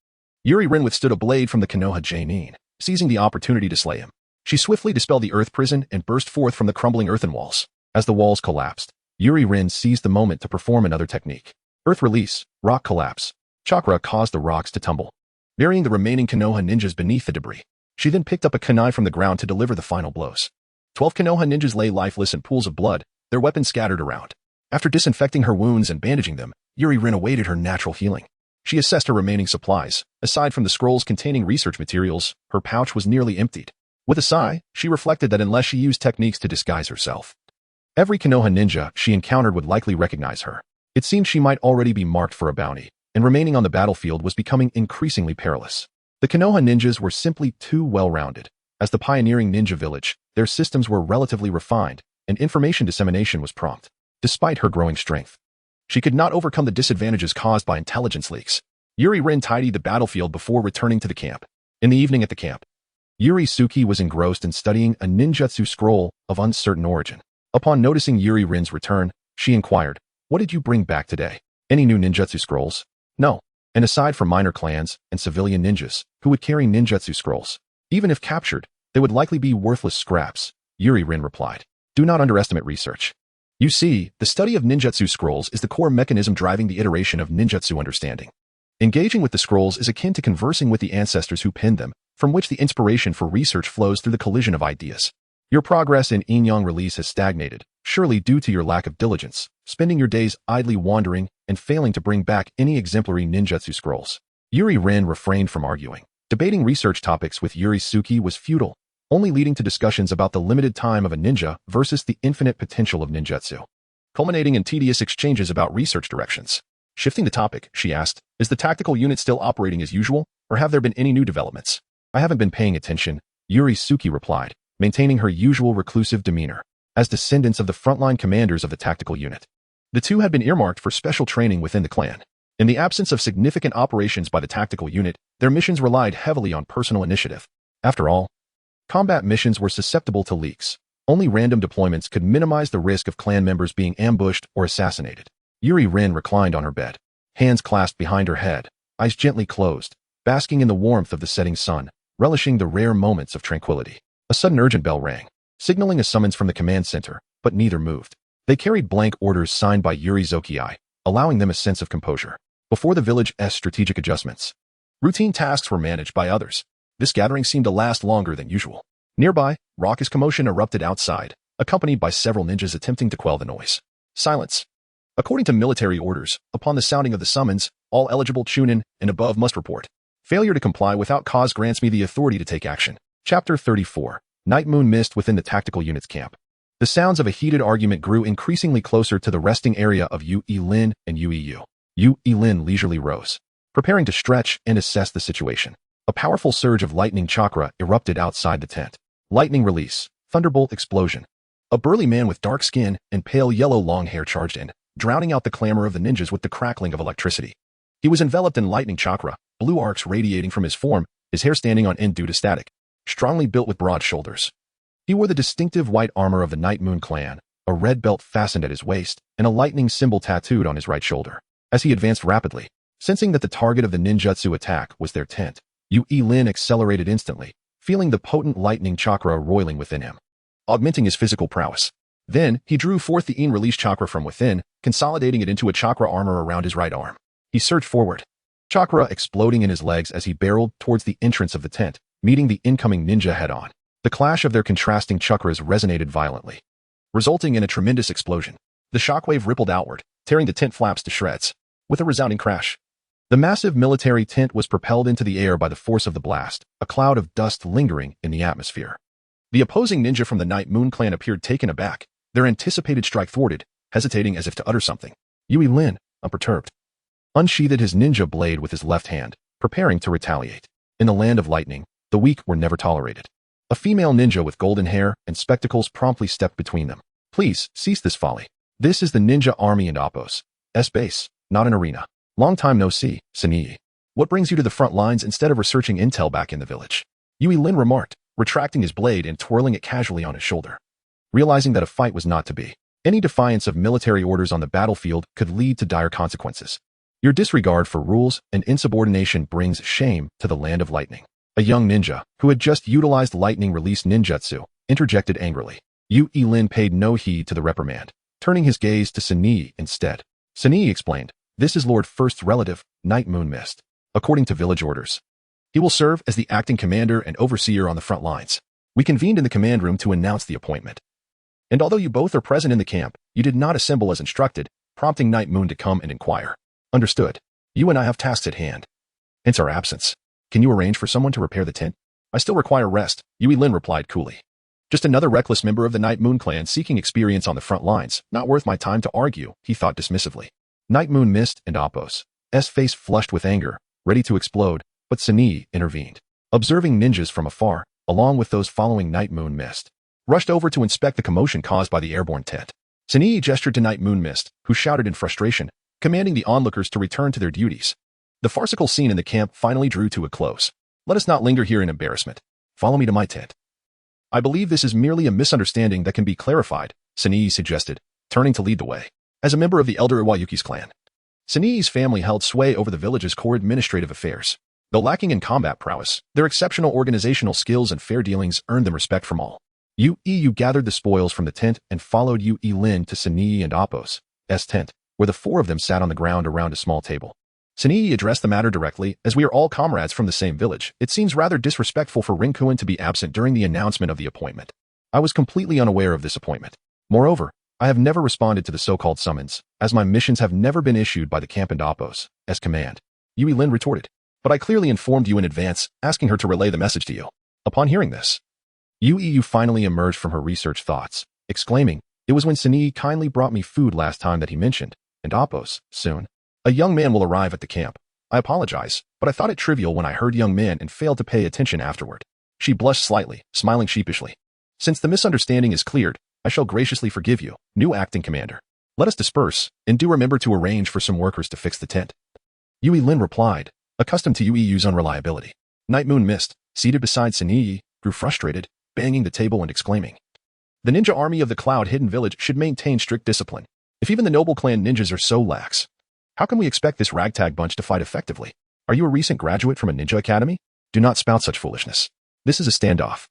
Yui Rin withstood a blade from the Konoha J-nin, seizing the opportunity to slay him. She swiftly dispelled the earth prison and burst forth from the crumbling earthen walls. As the walls collapsed, Yui Rin seized the moment to perform another technique. Earth release, rock collapse. Chakra caused the rocks to tumble, burying the remaining Konoha ninjas beneath the debris. She then picked up a kunai from the ground to deliver the final blows. 12 Konoha ninjas lay lifeless in pools of blood, their weapons scattered around. After disinfecting her wounds and bandaging them, Yuri Rin awaited her natural healing. She assessed her remaining supplies. Aside from the scrolls containing research materials, her pouch was nearly emptied. With a sigh, she reflected that unless she used techniques to disguise herself, every Konoha ninja she encountered would likely recognize her. It seemed she might already be marked for a bounty, and remaining on the battlefield was becoming increasingly perilous. The Konoha ninjas were simply too well-rounded. As the pioneering ninja village, their systems were relatively refined, and information dissemination was prompt. Despite her growing strength, she could not overcome the disadvantages caused by intelligence leaks. Yuri Rin tidied the battlefield before returning to the camp. In the evening at the camp, Yuri Suki was engrossed in studying a ninjutsu scroll of uncertain origin. Upon noticing Yuri Rin's return, she inquired, "What did you bring back today? Any new ninjutsu scrolls?" "No. And aside from minor clans and civilian ninjas who would carry ninjutsu scrolls, even if captured, they would likely be worthless scraps," Yuri Rin replied. "Do not underestimate research. You see, the study of ninjutsu scrolls is the core mechanism driving the iteration of ninjutsu understanding. Engaging with the scrolls is akin to conversing with the ancestors who penned them, from which the inspiration for research flows through the collision of ideas. Your progress in Yin-Yang release has stagnated, surely due to your lack of diligence, spending your days idly wandering and failing to bring back any exemplary ninjutsu scrolls." Yuri Rin refrained from arguing. Debating research topics with Yuri Suki was futile, only leading to discussions about the limited time of a ninja versus the infinite potential of ninjutsu, culminating in tedious exchanges about research directions. Shifting the topic, she asked, "Is the tactical unit still operating as usual, or have there been any new developments?" "I haven't been paying attention," Yuri Suki replied, maintaining her usual reclusive demeanor. As descendants of the frontline commanders of the tactical unit, the two had been earmarked for special training within the clan. In the absence of significant operations by the tactical unit, their missions relied heavily on personal initiative. After all, combat missions were susceptible to leaks. Only random deployments could minimize the risk of clan members being ambushed or assassinated. Yuri Rin reclined on her bed, hands clasped behind her head, eyes gently closed, basking in the warmth of the setting sun, relishing the rare moments of tranquility. A sudden urgent bell rang, signaling a summons from the command center, but neither moved. They carried blank orders signed by Yuri Zokiai, allowing them a sense of composure. Before the village's strategic adjustments, routine tasks were managed by others. This gathering seemed to last longer than usual. Nearby, raucous commotion erupted outside, accompanied by several ninjas attempting to quell the noise. Silence. According to military orders, upon the sounding of the summons, all eligible chunin and above must report. Failure to comply without cause grants me the authority to take action. Chapter 34. Night moon mist within the tactical unit's camp. The sounds of a heated argument grew increasingly closer to the resting area of Yu Lin and Yu Yu. Yu Lin leisurely rose, preparing to stretch and assess the situation. A powerful surge of lightning chakra erupted outside the tent. Lightning release, thunderbolt explosion. A burly man with dark skin and pale yellow long hair charged in, drowning out the clamor of the ninjas with the crackling of electricity. He was enveloped in lightning chakra, blue arcs radiating from his form, his hair standing on end due to static. Strongly built with broad shoulders. He wore the distinctive white armor of the Night Moon clan, a red belt fastened at his waist, and a lightning symbol tattooed on his right shoulder. As he advanced rapidly, sensing that the target of the ninjutsu attack was their tent, Yu Lin accelerated instantly, feeling the potent lightning chakra roiling within him, augmenting his physical prowess. Then, he drew forth the Yin release chakra from within, consolidating it into a chakra armor around his right arm. He surged forward, chakra exploding in his legs as he barreled towards the entrance of the tent, meeting the incoming ninja head-on. The clash of their contrasting chakras resonated violently, resulting in a tremendous explosion. The shockwave rippled outward, tearing the tent flaps to shreds. With a resounding crash, the massive military tent was propelled into the air by the force of the blast, a cloud of dust lingering in the atmosphere. The opposing ninja from the Night Moon clan appeared taken aback, their anticipated strike thwarted, hesitating as if to utter something. Yu Lin, unperturbed, unsheathed his ninja blade with his left hand, preparing to retaliate. In the land of lightning, the weak were never tolerated. A female ninja with golden hair and spectacles promptly stepped between them. "Please, cease this folly. This is the ninja army and Oppos. S-base, not an arena. Long time no see, Senii. What brings you to the front lines instead of researching intel back in the village?" Yu Lin remarked, retracting his blade and twirling it casually on his shoulder. Realizing that a fight was not to be, any defiance of military orders on the battlefield could lead to dire consequences. Your disregard for rules and insubordination brings shame to the land of lightning. A young ninja, who had just utilized lightning release ninjutsu, interjected angrily. Yu Lin paid no heed to the reprimand, turning his gaze to Senii instead. Senii explained, "This is Lord First's relative, Night Moon Mist. According to village orders, He will serve as the acting commander and overseer on the front lines. We convened in the command room to announce the appointment. And although you both are present in the camp, you did not assemble as instructed, prompting Night Moon to come and inquire. Understood. You and I have tasks at hand. Hence our absence. Can you arrange for someone to repair the tent? I still require rest, Yui Lin replied coolly. Just another reckless member of the Night Moon clan seeking experience on the front lines, not worth my time to argue, he thought dismissively. Night Moon Mist and Apos, S face flushed with anger, ready to explode, but Sunii intervened. Observing ninjas from afar, along with those following Night Moon Mist, rushed over to inspect the commotion caused by the airborne tent. Sunii gestured to Night Moon Mist, who shouted in frustration, commanding the onlookers to return to their duties. The farcical scene in the camp finally drew to a close. Let us not linger here in embarrassment. Follow me to my tent. I believe this is merely a misunderstanding that can be clarified, Sunii suggested, turning to lead the way. As a member of the elder Iwayuki's clan, Sunii's family held sway over the village's core administrative affairs. Though lacking in combat prowess, their exceptional organizational skills and fair dealings earned them respect from all. You gathered the spoils from the tent and followed Yui Lin to Sunii and Apos' tent, where the four of them sat on the ground around a small table. Sunii addressed the matter directly. As we are all comrades from the same village, it seems rather disrespectful for Rinkuin to be absent during the announcement of the appointment. I was completely unaware of this appointment. Moreover, I have never responded to the so-called summons, as my missions have never been issued by the camp and Apos' command. Yui Lin retorted. But I clearly informed you in advance, asking her to relay the message to you. Upon hearing this, Yui finally emerged from her research thoughts, exclaiming, it was when Sunii kindly brought me food last time that he mentioned, and Apos, soon. A young man will arrive at the camp. I apologize, but I thought it trivial when I heard young man and failed to pay attention afterward. She blushed slightly, smiling sheepishly. Since the misunderstanding is cleared, I shall graciously forgive you, new acting commander. Let us disperse, and do remember to arrange for some workers to fix the tent. Yui Lin replied, accustomed to Yui's unreliability. Night Moon Mist, seated beside Sunii, grew frustrated, banging the table and exclaiming. The ninja army of the Cloud-Hidden Village should maintain strict discipline. If even the noble clan ninjas are so lax, how can we expect this ragtag bunch to fight effectively? Are you a recent graduate from a ninja academy? Do not spout such foolishness. This is a standoff.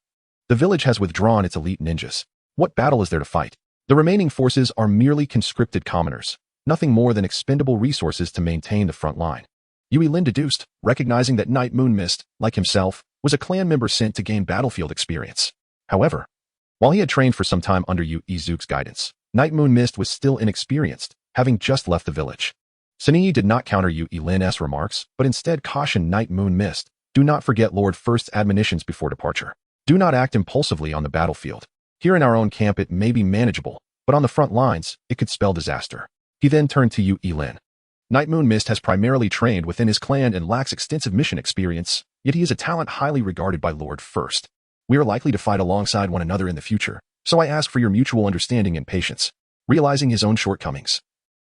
The village has withdrawn its elite ninjas. What battle is there to fight? The remaining forces are merely conscripted commoners, nothing more than expendable resources to maintain the front line. Yui Lin deduced, recognizing that Night Moon Mist, like himself, was a clan member sent to gain battlefield experience. However, while he had trained for some time under Yui Zook's guidance, Night Moon Mist was still inexperienced, having just left the village. Sunii did not counter Yui Lin's remarks, but instead cautioned Night Moon Mist, do not forget Lord First's admonitions before departure. Do not act impulsively on the battlefield. Here in our own camp it may be manageable, but on the front lines, it could spell disaster. He then turned to Yui Lin. Night Moon Mist has primarily trained within his clan and lacks extensive mission experience, yet he is a talent highly regarded by Lord First. We are likely to fight alongside one another in the future, so I ask for your mutual understanding and patience. Realizing his own shortcomings,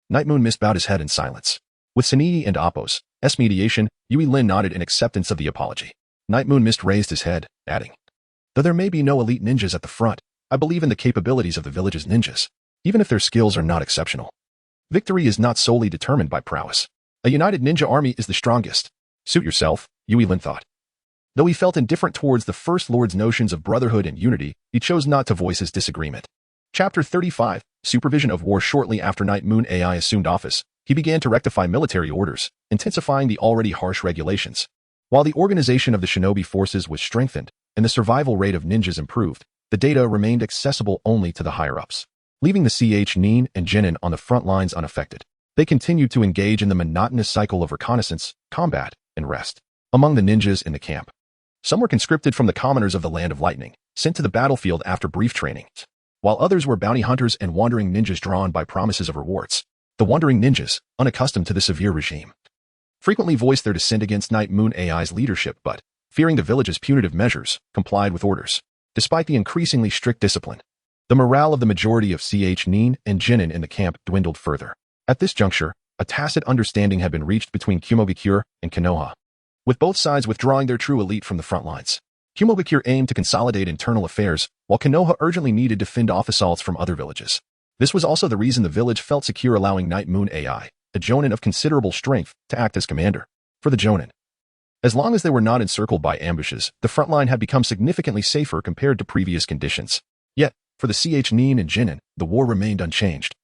Night Moon Mist bowed his head in silence. With Sunii and Apos' mediation, Yui Lin nodded in acceptance of the apology. Night Moon Mist raised his head, adding, though there may be no elite ninjas at the front, I believe in the capabilities of the village's ninjas, even if their skills are not exceptional. Victory is not solely determined by prowess. A united ninja army is the strongest. Suit yourself, Yui Lin thought. Though he felt indifferent towards the First Lord's notions of brotherhood and unity, he chose not to voice his disagreement. Chapter 35, Supervision of War. Shortly after Night Moon AI assumed office, he began to rectify military orders, intensifying the already harsh regulations. While the organization of the shinobi forces was strengthened, and the survival rate of ninjas improved, the data remained accessible only to the higher-ups, leaving the Nin and Genin on the front lines unaffected. They continued to engage in the monotonous cycle of reconnaissance, combat, and rest. Among the ninjas in the camp, some were conscripted from the commoners of the Land of Lightning, sent to the battlefield after brief training, while others were bounty hunters and wandering ninjas drawn by promises of rewards. The wandering ninjas, unaccustomed to the severe regime, frequently voiced their dissent against Night Moon AI's leadership but, fearing the village's punitive measures, complied with orders. Despite the increasingly strict discipline, the morale of the majority of Nin and Genin in the camp dwindled further. At this juncture, a tacit understanding had been reached between Kumogakure and Konoha, with both sides withdrawing their true elite from the front lines. Kumogakure aimed to consolidate internal affairs, while Konoha urgently needed to fend off assaults from other villages. This was also the reason the village felt secure allowing Night Moon AI, a Jonin of considerable strength, to act as commander. For the Jonin, as long as they were not encircled by ambushes, the front line had become significantly safer compared to previous conditions. Yet, for the Nin and Genin, the war remained unchanged,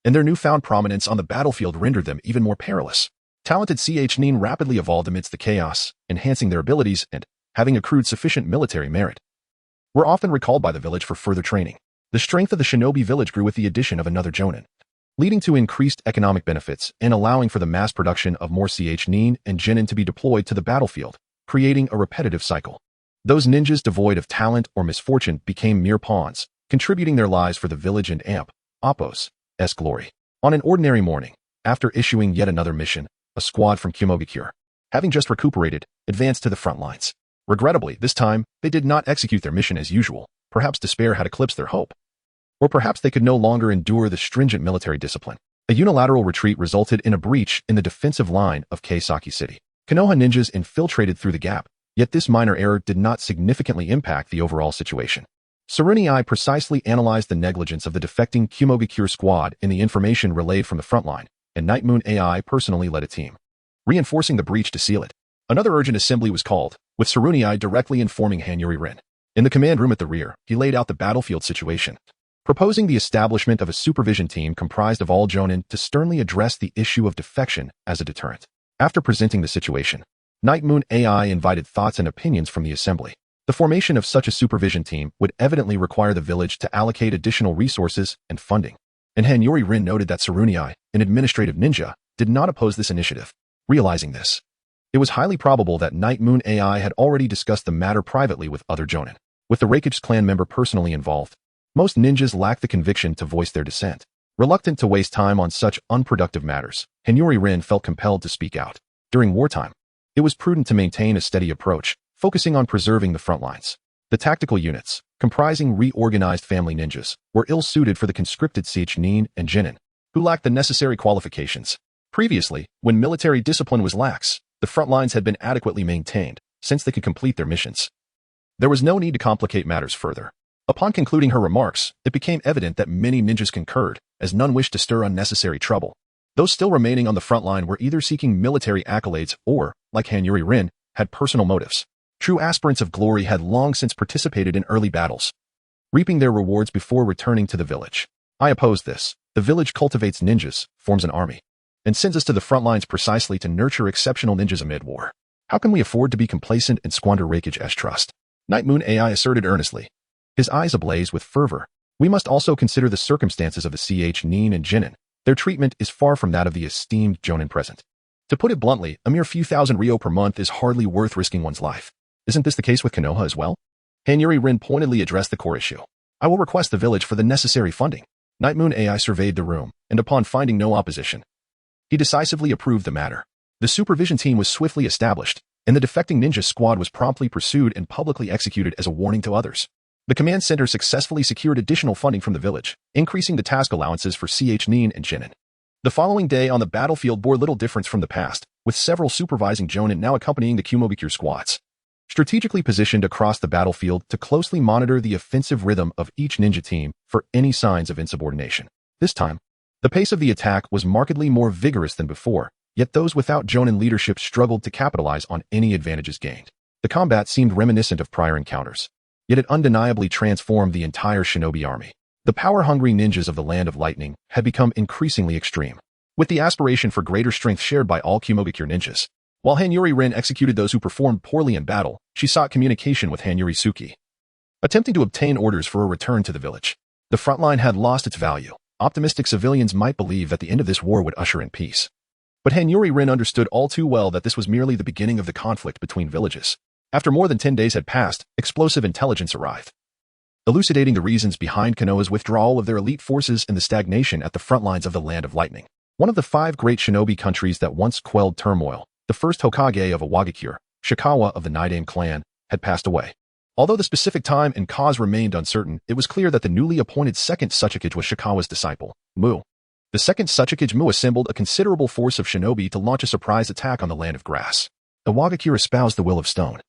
and their newfound prominence on the battlefield rendered them even more perilous. Talented CH-9 rapidly evolved amidst the chaos, enhancing their abilities and, having accrued sufficient military merit, were often recalled by the village for further training. The strength of the shinobi village grew with the addition of another jonin, leading to increased economic benefits and allowing for the mass production of more CH-9 and genin to be deployed to the battlefield, creating a repetitive cycle. Those ninjas devoid of talent or misfortune became mere pawns, contributing their lives for the village and Appo's glory. On an ordinary morning, after issuing yet another mission, a squad from Kumogakure, having just recuperated, advanced to the front lines. Regrettably, this time, they did not execute their mission as usual. Perhaps despair had eclipsed their hope. Or perhaps they could no longer endure the stringent military discipline. A unilateral retreat resulted in a breach in the defensive line of Keisaki City. Konoha ninjas infiltrated through the gap, yet this minor error did not significantly impact the overall situation. Tsurunei precisely analyzed the negligence of the defecting Kumogakure squad in the information relayed from the front line, and Night Moon AI personally led a team, reinforcing the breach to seal it. Another urgent assembly was called, with Tsurunei directly informing Hanyuri Rin. In the command room at the rear, he laid out the battlefield situation, proposing the establishment of a supervision team comprised of all jonin to sternly address the issue of defection as a deterrent. After presenting the situation, Night Moon AI invited thoughts and opinions from the assembly. The formation of such a supervision team would evidently require the village to allocate additional resources and funding. And Hanyuri Rin noted that Tsurunei, an administrative ninja, did not oppose this initiative. Realizing this, it was highly probable that Night Moon AI had already discussed the matter privately with other jonin. With the Reikage clan member personally involved, most ninjas lacked the conviction to voice their dissent. Reluctant to waste time on such unproductive matters, Hanyuri Rin felt compelled to speak out. During wartime, it was prudent to maintain a steady approach, focusing on preserving the front lines. The tactical units, comprising reorganized family ninjas, were ill-suited for the conscripted CH-9 and genin, who lacked the necessary qualifications. Previously, when military discipline was lax, the front lines had been adequately maintained, since they could complete their missions. There was no need to complicate matters further. Upon concluding her remarks, it became evident that many ninjas concurred, as none wished to stir unnecessary trouble. Those still remaining on the front line were either seeking military accolades or, like Hanyuri Rin, had personal motives. True aspirants of glory had long since participated in early battles, reaping their rewards before returning to the village. I oppose this. The village cultivates ninjas, forms an army, and sends us to the front lines precisely to nurture exceptional ninjas amid war. How can we afford to be complacent and squander Reikage's trust? Night Moon AI asserted earnestly, his eyes ablaze with fervor. We must also consider the circumstances of the CH-9 and genin. Their treatment is far from that of the esteemed jonin present. To put it bluntly, a mere few thousand ryo per month is hardly worth risking one's life. Isn't this the case with Konoha as well? Hanyuri Rin pointedly addressed the core issue. I will request the village for the necessary funding. Night Moon AI surveyed the room, and upon finding no opposition, he decisively approved the matter. The supervision team was swiftly established, and the defecting ninja squad was promptly pursued and publicly executed as a warning to others. The command center successfully secured additional funding from the village, increasing the task allowances for CH-9 and genin. The following day on the battlefield bore little difference from the past, with several supervising jonin now accompanying the Kumogakure squads, strategically positioned across the battlefield to closely monitor the offensive rhythm of each ninja team for any signs of insubordination. This time, the pace of the attack was markedly more vigorous than before, yet those without jonin leadership struggled to capitalize on any advantages gained. The combat seemed reminiscent of prior encounters, yet it undeniably transformed the entire shinobi army. The power-hungry ninjas of the Land of Lightning had become increasingly extreme, with the aspiration for greater strength shared by all Kumogakure ninjas. While Hanyuri Rin executed those who performed poorly in battle, she sought communication with Hanyuri Suki, attempting to obtain orders for a return to the village. The front line had lost its value. Optimistic civilians might believe that the end of this war would usher in peace. But Hanyuri Rin understood all too well that this was merely the beginning of the conflict between villages. After more than 10 days had passed, explosive intelligence arrived, elucidating the reasons behind Konoha's withdrawal of their elite forces and the stagnation at the front lines of the Land of Lightning. One of the 5 great shinobi countries that once quelled turmoil, the first Hokage of Iwagakure, Shikawa of the Nidaime clan, had passed away. Although the specific time and cause remained uncertain, it was clear that the newly appointed second Suchikage was Shikawa's disciple, Mu. The second Suchikage Mu assembled a considerable force of shinobi to launch a surprise attack on the Land of Grass. Iwagakure espoused the will of stone,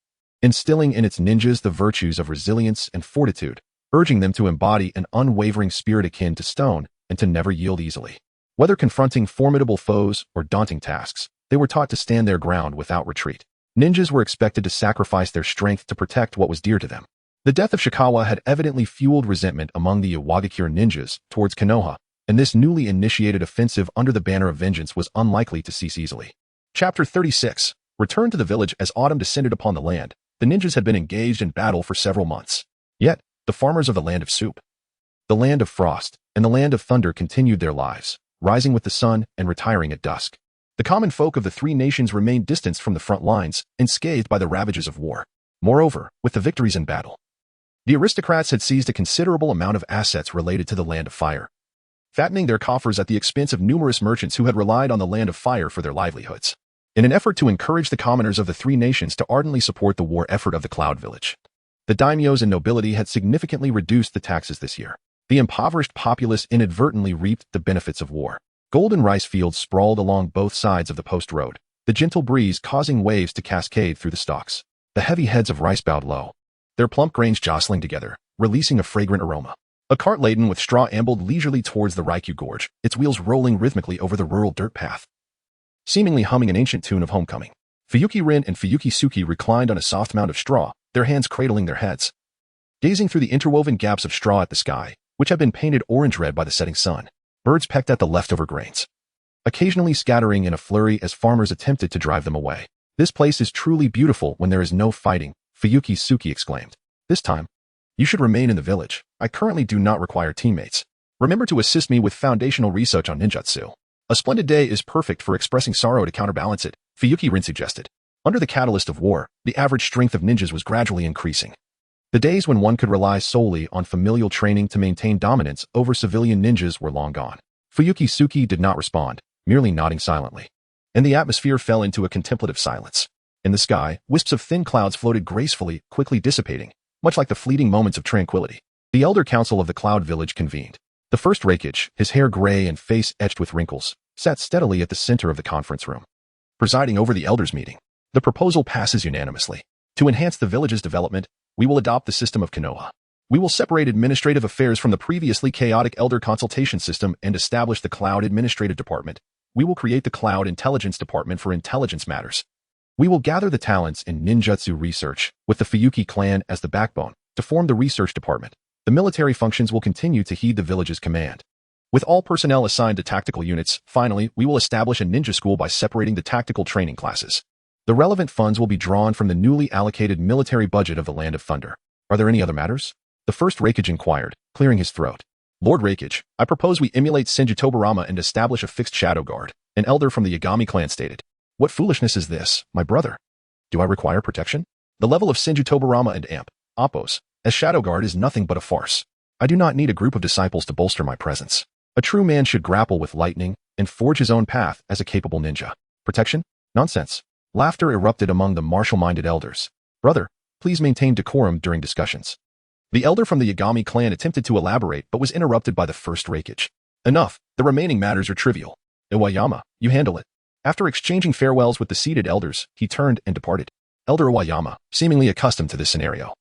instilling in its ninjas the virtues of resilience and fortitude, urging them to embody an unwavering spirit akin to stone and to never yield easily. Whether confronting formidable foes or daunting tasks, they were taught to stand their ground without retreat. Ninjas were expected to sacrifice their strength to protect what was dear to them. The death of Shikawa had evidently fueled resentment among the Iwagakure ninjas towards Konoha, and this newly initiated offensive under the banner of vengeance was unlikely to cease easily. Chapter 36. Return to the village. As autumn descended upon the land, the ninjas had been engaged in battle for several months. Yet, the farmers of the land of soup, the land of frost, and the land of thunder continued their lives, rising with the sun and retiring at dusk. The common folk of the three nations remained distanced from the front lines, unscathed by the ravages of war. Moreover, with the victories in battle, the aristocrats had seized a considerable amount of assets related to the land of fire, fattening their coffers at the expense of numerous merchants who had relied on the land of fire for their livelihoods. In an effort to encourage the commoners of the three nations to ardently support the war effort of the Cloud Village, the daimyos and nobility had significantly reduced the taxes this year. The impoverished populace inadvertently reaped the benefits of war. Golden rice fields sprawled along both sides of the post road, the gentle breeze causing waves to cascade through the stalks. The heavy heads of rice bowed low, their plump grains jostling together, releasing a fragrant aroma. A cart laden with straw ambled leisurely towards the Rikyu Gorge, its wheels rolling rhythmically over the rural dirt path, seemingly humming an ancient tune of homecoming. Fuyuki Rin and Fuyuki Suki reclined on a soft mound of straw, their hands cradling their heads, gazing through the interwoven gaps of straw at the sky, which had been painted orange-red by the setting sun. Birds pecked at the leftover grains, occasionally scattering in a flurry as farmers attempted to drive them away. This place is truly beautiful when there is no fighting, Fuyuki Suki exclaimed. This time, you should remain in the village. I currently do not require teammates. Remember to assist me with foundational research on ninjutsu. A splendid day is perfect for expressing sorrow to counterbalance it, Fuyuki Rin suggested. Under the catalyst of war, the average strength of ninjas was gradually increasing. The days when one could rely solely on familial training to maintain dominance over civilian ninjas were long gone. Fuyuki Suki did not respond, merely nodding silently. And the atmosphere fell into a contemplative silence. In the sky, wisps of thin clouds floated gracefully, quickly dissipating, much like the fleeting moments of tranquility. The elder council of the Cloud Village convened. The first Reikage, his hair gray and face etched with wrinkles, sat steadily at the center of the conference room, presiding over the elders' meeting. The proposal passes unanimously. To enhance the village's development, we will adopt the system of Konoha. We will separate administrative affairs from the previously chaotic elder consultation system and establish the Cloud Administrative Department. We will create the Cloud Intelligence Department for intelligence matters. We will gather the talents in ninjutsu research, with the Fuyuki clan as the backbone, to form the research department. The military functions will continue to heed the village's command, with all personnel assigned to tactical units. Finally, we will establish a ninja school by separating the tactical training classes. The relevant funds will be drawn from the newly allocated military budget of the Land of Thunder. Are there any other matters? The first Reikage inquired, clearing his throat. Lord Reikage, I propose we emulate Senju Tobarama and establish a fixed shadow guard, an elder from the Yagami clan stated. What foolishness is this, my brother? Do I require protection? The level of Senju Tobarama and Amp, Oppos, as shadow guard is nothing but a farce. I do not need a group of disciples to bolster my presence. A true man should grapple with lightning and forge his own path as a capable ninja. Protection? Nonsense. Laughter erupted among the martial-minded elders. Brother, please maintain decorum during discussions. The elder from the Yagami clan attempted to elaborate but was interrupted by the first Reikage. Enough, the remaining matters are trivial. Iwayama, you handle it. After exchanging farewells with the seated elders, he turned and departed. Elder Iwayama, seemingly accustomed to this scenario,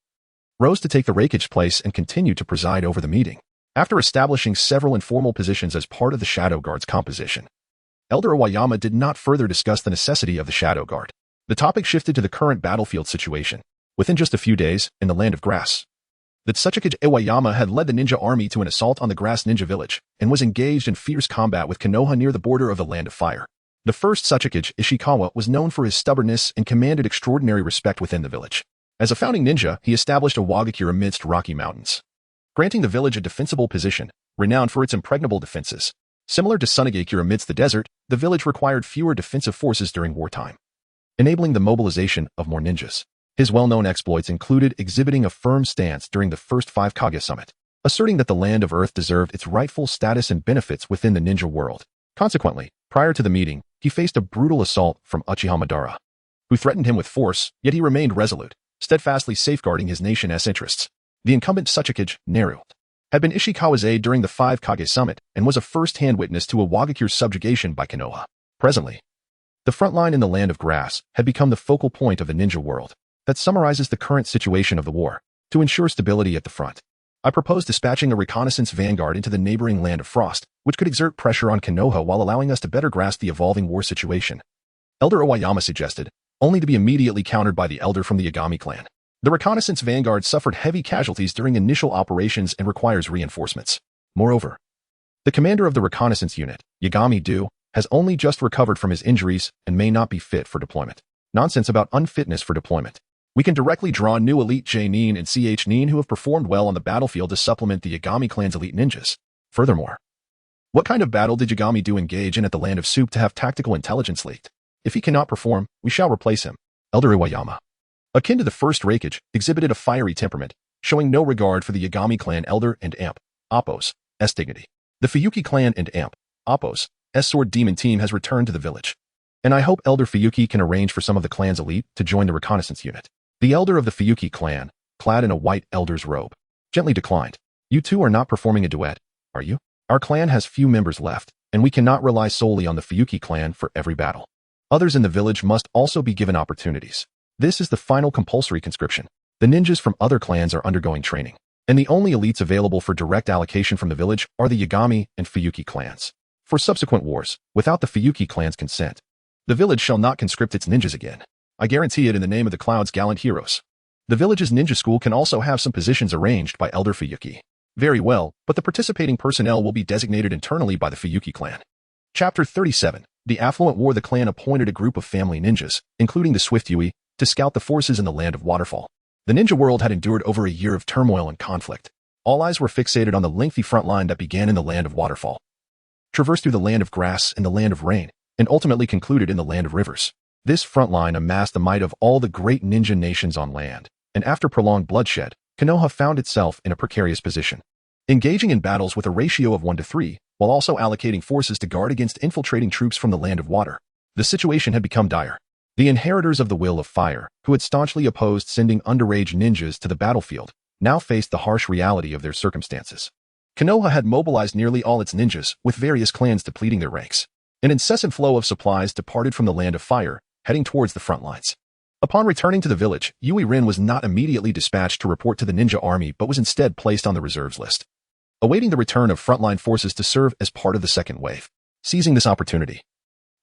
rose to take the Reikage place and continued to preside over the meeting. After establishing several informal positions as part of the Shadow Guard's composition, Elder Iwayama did not further discuss the necessity of the Shadow Guard. The topic shifted to the current battlefield situation. Within just a few days, in the Land of Grass, the Tsuchikage Iwayama had led the ninja army to an assault on the Grass Ninja Village and was engaged in fierce combat with Konoha near the border of the Land of Fire. The first Tsuchikage, Ishikawa, was known for his stubbornness and commanded extraordinary respect within the village. As a founding ninja, he established a Wagakure amidst rocky mountains, granting the village a defensible position, renowned for its impregnable defenses. Similar to Sunagakure amidst the desert, the village required fewer defensive forces during wartime, enabling the mobilization of more ninjas. His well-known exploits included exhibiting a firm stance during the first 5 Kage summit, asserting that the Land of Earth deserved its rightful status and benefits within the ninja world. Consequently, prior to the meeting, he faced a brutal assault from Uchiha Madara, who threatened him with force, yet he remained resolute, steadfastly safeguarding his nation's interests. The incumbent Tsuchikage, Naruto, had been Ishikawa's aide during the 5 Kage summit and was a first-hand witness to a Wagakure's subjugation by Konoha. Presently, the front line in the Land of Grass had become the focal point of the ninja world that summarizes the current situation of the war. To ensure stability at the front, I propose dispatching a reconnaissance vanguard into the neighboring Land of Frost, which could exert pressure on Konoha while allowing us to better grasp the evolving war situation. Elder Iwayama suggested, only to be immediately countered by the elder from the Yagami clan. The reconnaissance vanguard suffered heavy casualties during initial operations and requires reinforcements. Moreover, the commander of the reconnaissance unit, Yagami Do, has only just recovered from his injuries and may not be fit for deployment. Nonsense about unfitness for deployment. We can directly draw new elite J-Nin and CH-Nin who have performed well on the battlefield to supplement the Yagami clan's elite ninjas. Furthermore, what kind of battle did Yagami do engage in at the Land of Soup to have tactical intelligence leaked? If he cannot perform, we shall replace him. Elder Iwayama, akin to the first Reikage, exhibited a fiery temperament, showing no regard for the Yagami clan Elder and Amp, Appo's, S dignity. The Fuyuki clan and Amp, Appo's, S sword demon team has returned to the village. And I hope Elder Fuyuki can arrange for some of the clan's elite to join the reconnaissance unit. The elder of the Fuyuki clan, clad in a white elder's robe, gently declined. You two are not performing a duet, are you? Our clan has few members left, and we cannot rely solely on the Fuyuki clan for every battle. Others in the village must also be given opportunities. This is the final compulsory conscription. The ninjas from other clans are undergoing training, and the only elites available for direct allocation from the village are the Yagami and Fuyuki clans. For subsequent wars, without the Fuyuki clan's consent, the village shall not conscript its ninjas again. I guarantee it in the name of the Cloud's gallant heroes. The village's ninja school can also have some positions arranged by Elder Fuyuki. Very well, but the participating personnel will be designated internally by the Fuyuki clan. Chapter 37. The Affluent War. The clan appointed a group of family ninjas, including the Swift Yui, to scout the forces in the Land of Waterfall. The ninja world had endured over a year of turmoil and conflict. All eyes were fixated on the lengthy front line that began in the Land of Waterfall, traversed through the Land of Grass and the Land of Rain, and ultimately concluded in the Land of Rivers. This front line amassed the might of all the great ninja nations on land, and after prolonged bloodshed, Konoha found itself in a precarious position, engaging in battles with a ratio of 1-3, while also allocating forces to guard against infiltrating troops from the Land of Water. The situation had become dire. The inheritors of the Will of Fire, who had staunchly opposed sending underage ninjas to the battlefield, now faced the harsh reality of their circumstances. Konoha had mobilized nearly all its ninjas, with various clans depleting their ranks. An incessant flow of supplies departed from the Land of Fire, heading towards the front lines. Upon returning to the village, Yui Rin was not immediately dispatched to report to the ninja army but was instead placed on the reserves list, awaiting the return of frontline forces to serve as part of the second wave. Seizing this opportunity,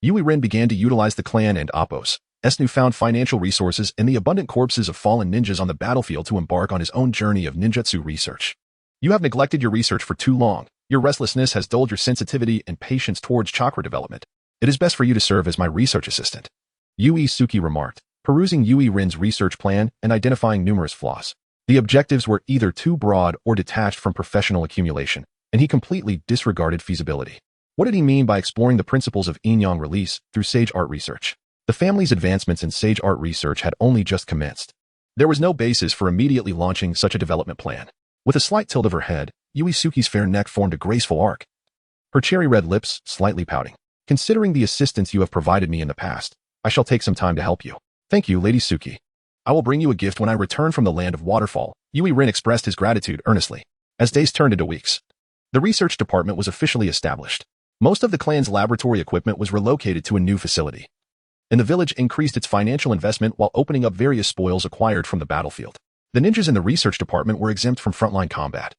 Yui Rin began to utilize the clan and Appo's newfound financial resources and the abundant corpses of fallen ninjas on the battlefield to embark on his own journey of ninjutsu research. You have neglected your research for too long. Your restlessness has dulled your sensitivity and patience towards chakra development. It is best for you to serve as my research assistant, Yui Suki remarked, perusing Yui Rin's research plan and identifying numerous flaws. The objectives were either too broad or detached from professional accumulation, and he completely disregarded feasibility. What did he mean by exploring the principles of yin-yang release through sage art research? The family's advancements in sage art research had only just commenced. There was no basis for immediately launching such a development plan. With a slight tilt of her head, Yui Suki's fair neck formed a graceful arc, her cherry-red lips slightly pouting. Considering the assistance you have provided me in the past, I shall take some time to help you. Thank you, Lady Suki. I will bring you a gift when I return from the Land of Waterfall. Yui Rin expressed his gratitude earnestly. As days turned into weeks, the research department was officially established. Most of the clan's laboratory equipment was relocated to a new facility, and the village increased its financial investment while opening up various spoils acquired from the battlefield. The ninjas in the research department were exempt from frontline combat,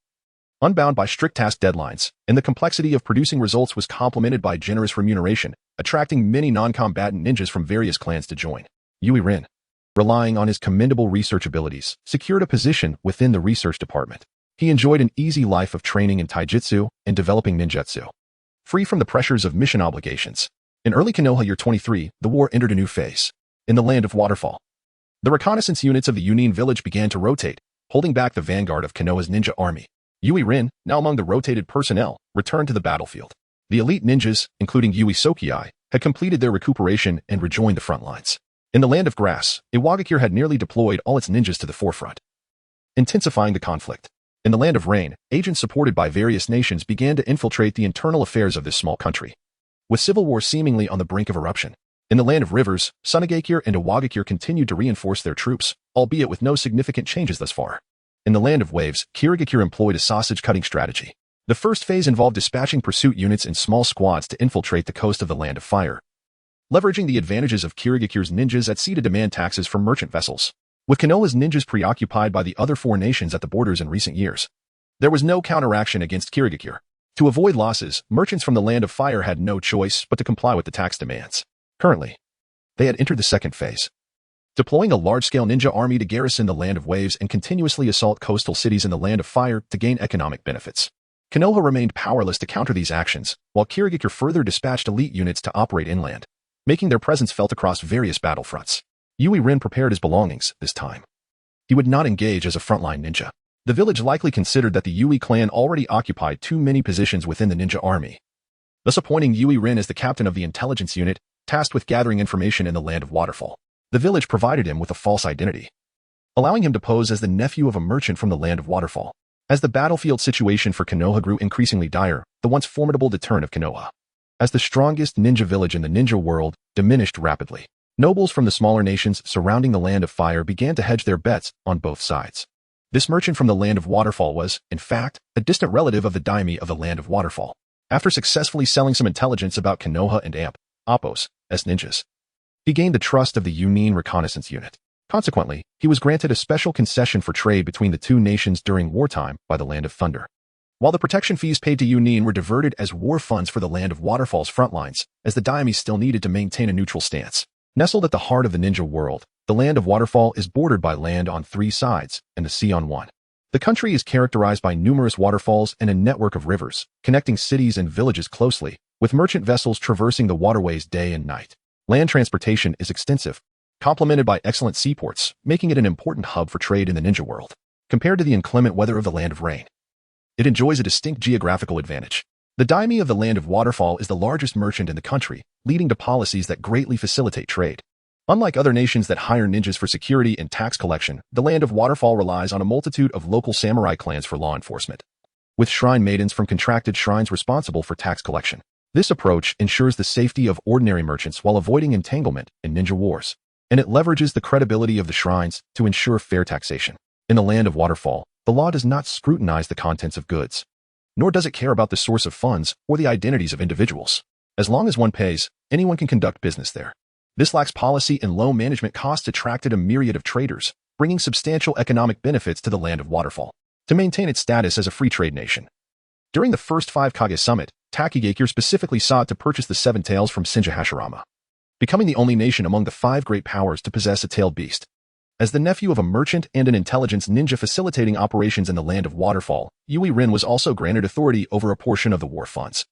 unbound by strict task deadlines, and the complexity of producing results was complemented by generous remuneration, attracting many non-combatant ninjas from various clans to join. Yui Rin, relying on his commendable research abilities, secured a position within the research department. He enjoyed an easy life of training in taijutsu and developing ninjutsu, free from the pressures of mission obligations. In early Konoha year 23, the war entered a new phase. In the Land of Waterfall, the reconnaissance units of the Yunin village began to rotate, holding back the vanguard of Konoha's ninja army. Yui Rin, now among the rotated personnel, returned to the battlefield. The elite ninjas, including Yui Sokiai, had completed their recuperation and rejoined the front lines. In the Land of Grass, Iwagakure had nearly deployed all its ninjas to the forefront, intensifying the conflict. In the Land of Rain, agents supported by various nations began to infiltrate the internal affairs of this small country, with civil war seemingly on the brink of eruption. In the Land of Rivers, Sunagakure and Iwagakure continued to reinforce their troops, albeit with no significant changes thus far. In the Land of Waves, Kirigakure employed a sausage-cutting strategy. The first phase involved dispatching pursuit units in small squads to infiltrate the coast of the Land of Fire, leveraging the advantages of Kirigakure's ninjas at sea to demand taxes from merchant vessels. With Konoha's ninjas preoccupied by the other four nations at the borders in recent years, there was no counteraction against Kirigakure. To avoid losses, merchants from the Land of Fire had no choice but to comply with the tax demands. Currently, they had entered the second phase, deploying a large-scale ninja army to garrison the Land of Waves and continuously assault coastal cities in the Land of Fire to gain economic benefits. Konoha remained powerless to counter these actions, while Kirigikure further dispatched elite units to operate inland, making their presence felt across various battlefronts. Yui Rin prepared his belongings this time. He would not engage as a frontline ninja. The village likely considered that the Yui clan already occupied too many positions within the ninja army, thus appointing Yui Rin as the captain of the intelligence unit, tasked with gathering information in the land of Waterfall. The village provided him with a false identity, allowing him to pose as the nephew of a merchant from the land of Waterfall. As the battlefield situation for Konoha grew increasingly dire, the once formidable deterrent of Konoha, as the strongest ninja village in the ninja world, diminished rapidly. Nobles from the smaller nations surrounding the Land of Fire began to hedge their bets on both sides. This merchant from the Land of Waterfall was, in fact, a distant relative of the daimyo of the Land of Waterfall. After successfully selling some intelligence about Konoha and Appos as ninjas, he gained the trust of the Yunin reconnaissance unit. Consequently, he was granted a special concession for trade between the two nations during wartime by the Land of Thunder. While the protection fees paid to Yunin were diverted as war funds for the Land of Waterfall's front lines, as the daimyo still needed to maintain a neutral stance. Nestled at the heart of the ninja world, the Land of Waterfall is bordered by land on 3 sides and the sea on 1. The country is characterized by numerous waterfalls and a network of rivers, connecting cities and villages closely, with merchant vessels traversing the waterways day and night. Land transportation is extensive, complemented by excellent seaports, making it an important hub for trade in the ninja world. Compared to the inclement weather of the Land of Rain, it enjoys a distinct geographical advantage. The daimyo of the Land of Waterfall is the largest merchant in the country, leading to policies that greatly facilitate trade. Unlike other nations that hire ninjas for security and tax collection, the Land of Waterfall relies on a multitude of local samurai clans for law enforcement, with shrine maidens from contracted shrines responsible for tax collection. This approach ensures the safety of ordinary merchants while avoiding entanglement in ninja wars, and it leverages the credibility of the shrines to ensure fair taxation. In the Land of Waterfall, the law does not scrutinize the contents of goods, nor does it care about the source of funds or the identities of individuals. As long as one pays, anyone can conduct business there. This lax policy and low management costs attracted a myriad of traders, bringing substantial economic benefits to the Land of Waterfall, to maintain its status as a free trade nation. During the first 5 Kage Summit, Takigakure specifically sought to purchase the 7 tails from Shinja Hashirama, becoming the only nation among the 5 great powers to possess a tailed beast. As the nephew of a merchant and an intelligence ninja facilitating operations in the Land of Waterfall, Yui Rin was also granted authority over a portion of the war funds.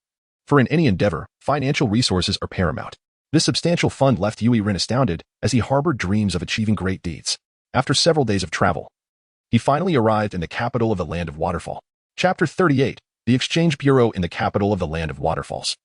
For in any endeavor, financial resources are paramount. This substantial fund left Yui Rin astounded as he harbored dreams of achieving great deeds. After several days of travel, he finally arrived in the capital of the Land of Waterfall. Chapter 38, The Exchange Bureau in the capital of the Land of Waterfalls.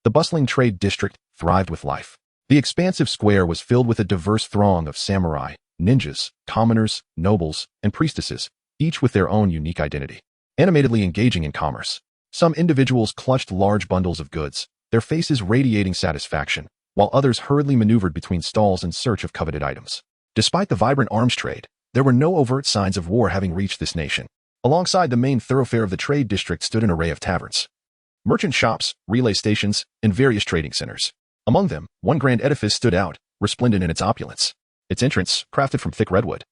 The bustling trade district thrived with life. The expansive square was filled with a diverse throng of samurai, ninjas, commoners, nobles, and priestesses, each with their own unique identity, animatedly engaging in commerce. Some individuals clutched large bundles of goods, their faces radiating satisfaction, while others hurriedly maneuvered between stalls in search of coveted items. Despite the vibrant arms trade, there were no overt signs of war having reached this nation. Alongside the main thoroughfare of the trade district stood an array of taverns, merchant shops, relay stations, and various trading centers. Among them, one grand edifice stood out, resplendent in its opulence. Its entrance, crafted from thick redwood,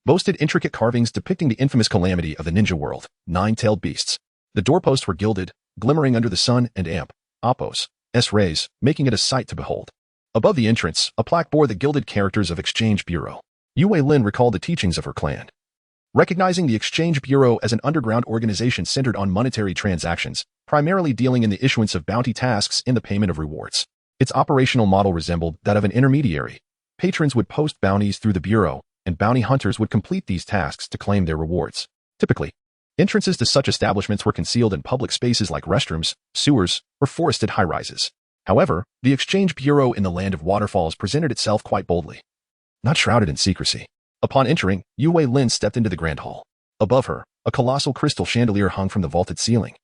boasted intricate carvings depicting the infamous calamity of the ninja world, 9-tailed beasts. The doorposts were gilded, glimmering under the sun and Appos rays, making it a sight to behold. Above the entrance, a plaque bore the gilded characters of Exchange Bureau. Yue Lin recalled the teachings of her clan, recognizing the Exchange Bureau as an underground organization centered on monetary transactions, primarily dealing in the issuance of bounty tasks and the payment of rewards. Its operational model resembled that of an intermediary. Patrons would post bounties through the bureau, and bounty hunters would complete these tasks to claim their rewards. Typically, entrances to such establishments were concealed in public spaces like restrooms, sewers, or forested high-rises. However, the Exchange Bureau in the Land of Waterfalls presented itself quite boldly, not shrouded in secrecy. Upon entering, Yue Lin stepped into the grand hall. Above her, a colossal crystal chandelier hung from the vaulted ceiling,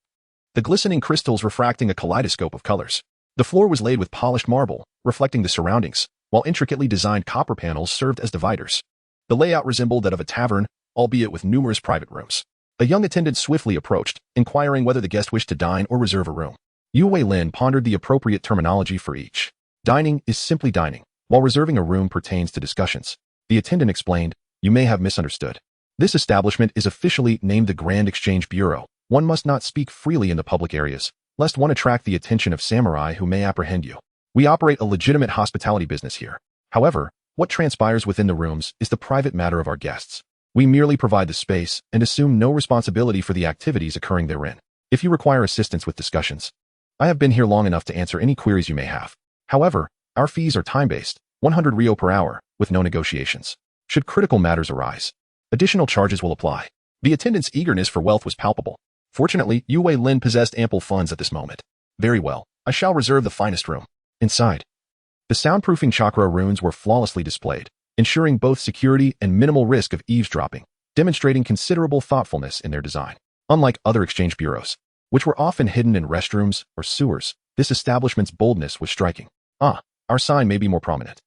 the glistening crystals refracting a kaleidoscope of colors. The floor was laid with polished marble, reflecting the surroundings, while intricately designed copper panels served as dividers. The layout resembled that of a tavern, albeit with numerous private rooms. A young attendant swiftly approached, inquiring whether the guest wished to dine or reserve a room. Yue Lin pondered the appropriate terminology for each. Dining is simply dining, while reserving a room pertains to discussions. The attendant explained, "You may have misunderstood. This establishment is officially named the Grand Exchange Bureau. One must not speak freely in the public areas, lest one attract the attention of samurai who may apprehend you. We operate a legitimate hospitality business here. However, what transpires within the rooms is the private matter of our guests. We merely provide the space and assume no responsibility for the activities occurring therein." If you require assistance with discussions, I have been here long enough to answer any queries you may have. However, our fees are time-based, 100 Rio per hour, with no negotiations. Should critical matters arise, additional charges will apply. The attendant's eagerness for wealth was palpable. Fortunately, Yue Lin possessed ample funds at this moment. Very well, I shall reserve the finest room. Inside, the soundproofing chakra runes were flawlessly displayed, ensuring both security and minimal risk of eavesdropping, demonstrating considerable thoughtfulness in their design. Unlike other exchange bureaus, which were often hidden in restrooms or sewers, this establishment's boldness was striking. Our sign may be more prominent.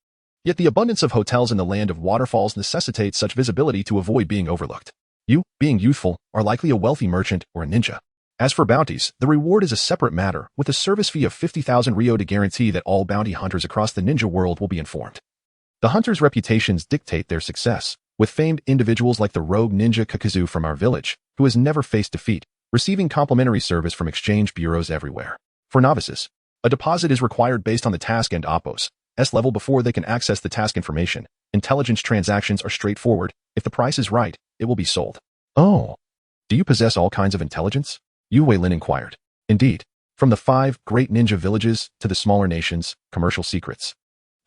Yet the abundance of hotels in the land of waterfalls necessitates such visibility to avoid being overlooked. You, being youthful, are likely a wealthy merchant or a ninja. As for bounties, the reward is a separate matter, with a service fee of 50,000 Rio to guarantee that all bounty hunters across the ninja world will be informed. The hunters' reputations dictate their success, with famed individuals like the rogue ninja Kakazu from our village, who has never faced defeat, receiving complimentary service from exchange bureaus everywhere. For novices, a deposit is required based on the task and Oppo's S level before they can access the task information. Intelligence transactions are straightforward. If the price is right, it will be sold. Oh, do you possess all kinds of intelligence? Yue Lin inquired. Indeed, from the 5 great ninja villages to the smaller nations, commercial secrets,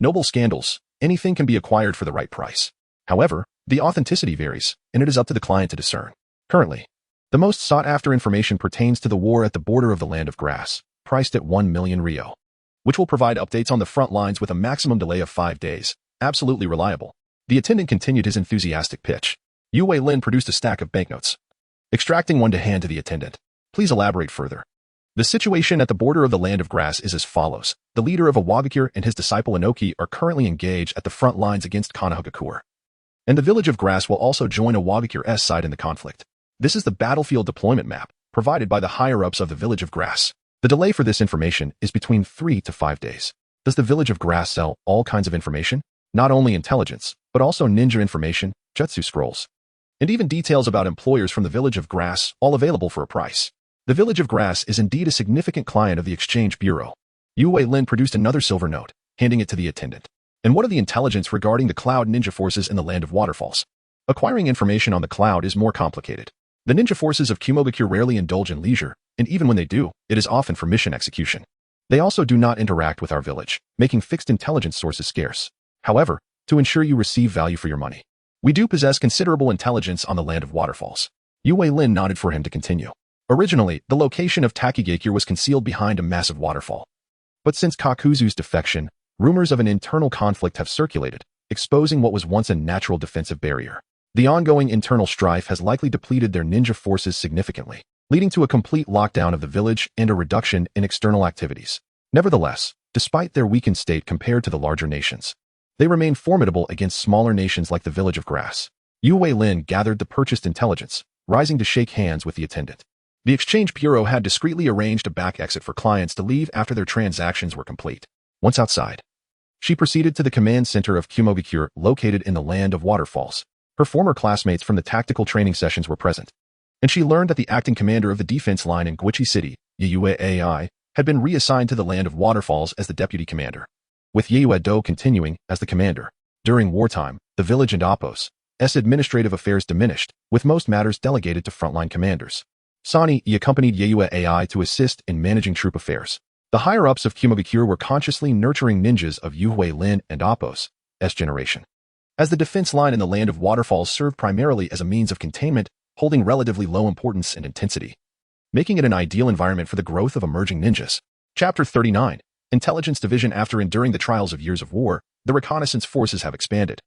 noble scandals, anything can be acquired for the right price. However, the authenticity varies, and it is up to the client to discern. Currently, the most sought-after information pertains to the war at the border of the Land of Grass, priced at 1 million Rio, which will provide updates on the front lines with a maximum delay of 5 days. Absolutely reliable. The attendant continued his enthusiastic pitch. Yue Lin produced a stack of banknotes, extracting one to hand to the attendant. Please elaborate further. The situation at the border of the Land of Grass is as follows. The leader of Awagakure and his disciple Inoki are currently engaged at the front lines against Kanahagakure, and the village of Grass will also join Awagakure's side in the conflict. This is the battlefield deployment map, provided by the higher-ups of the village of Grass. The delay for this information is between 3 to 5 days. Does the village of Grass sell all kinds of information? Not only intelligence, but also ninja information, jutsu scrolls, and even details about employers from the village of Grass, all available for a price. The village of Grass is indeed a significant client of the exchange bureau. Yue Lin produced another silver note, handing it to the attendant. And what are the intelligence regarding the cloud ninja forces in the Land of Waterfalls? Acquiring information on the cloud is more complicated. The ninja forces of Kumogakure rarely indulge in leisure, and even when they do, it is often for mission execution. They also do not interact with our village, making fixed intelligence sources scarce. However, to ensure you receive value for your money, we do possess considerable intelligence on the Land of Waterfalls. Yue Lin nodded for him to continue. Originally, the location of Takigakure was concealed behind a massive waterfall. But since Kakuzu's defection, rumors of an internal conflict have circulated, exposing what was once a natural defensive barrier. The ongoing internal strife has likely depleted their ninja forces significantly, leading to a complete lockdown of the village and a reduction in external activities. Nevertheless, despite their weakened state compared to the larger nations, they remain formidable against smaller nations like the village of Grass. Yue Lin gathered the purchased intelligence, rising to shake hands with the attendant. The exchange bureau had discreetly arranged a back exit for clients to leave after their transactions were complete. Once outside, she proceeded to the command center of Kumogakure, located in the Land of Waterfalls. Her former classmates from the tactical training sessions were present, and she learned that the acting commander of the defense line in Guichi City, Yue Ai, had been reassigned to the Land of Waterfalls as the deputy commander, with Yue Do continuing as the commander. During wartime, the village and Oppo's administrative affairs diminished, with most matters delegated to frontline commanders. Sani accompanied Yue Ai to assist in managing troop affairs. The higher-ups of Kumogakure were consciously nurturing ninjas of Yue Lin and Oppo's generation, as the defense line in the Land of Waterfalls served primarily as a means of containment, holding relatively low importance and intensity, making it an ideal environment for the growth of emerging ninjas. Chapter 39. Intelligence Division. After enduring the trials of years of war, the reconnaissance forces have expanded,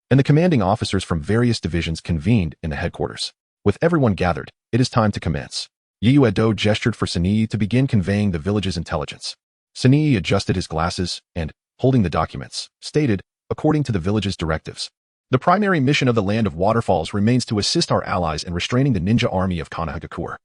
and the commanding officers from various divisions convened in the headquarters. With everyone gathered, it is time to commence. Yue Do gestured for Sanii to begin conveying the village's intelligence. Sanii adjusted his glasses and, holding the documents, stated, according to the village's directives, the primary mission of the Land of Waterfalls remains to assist our allies in restraining the ninja army of Kanahagakure.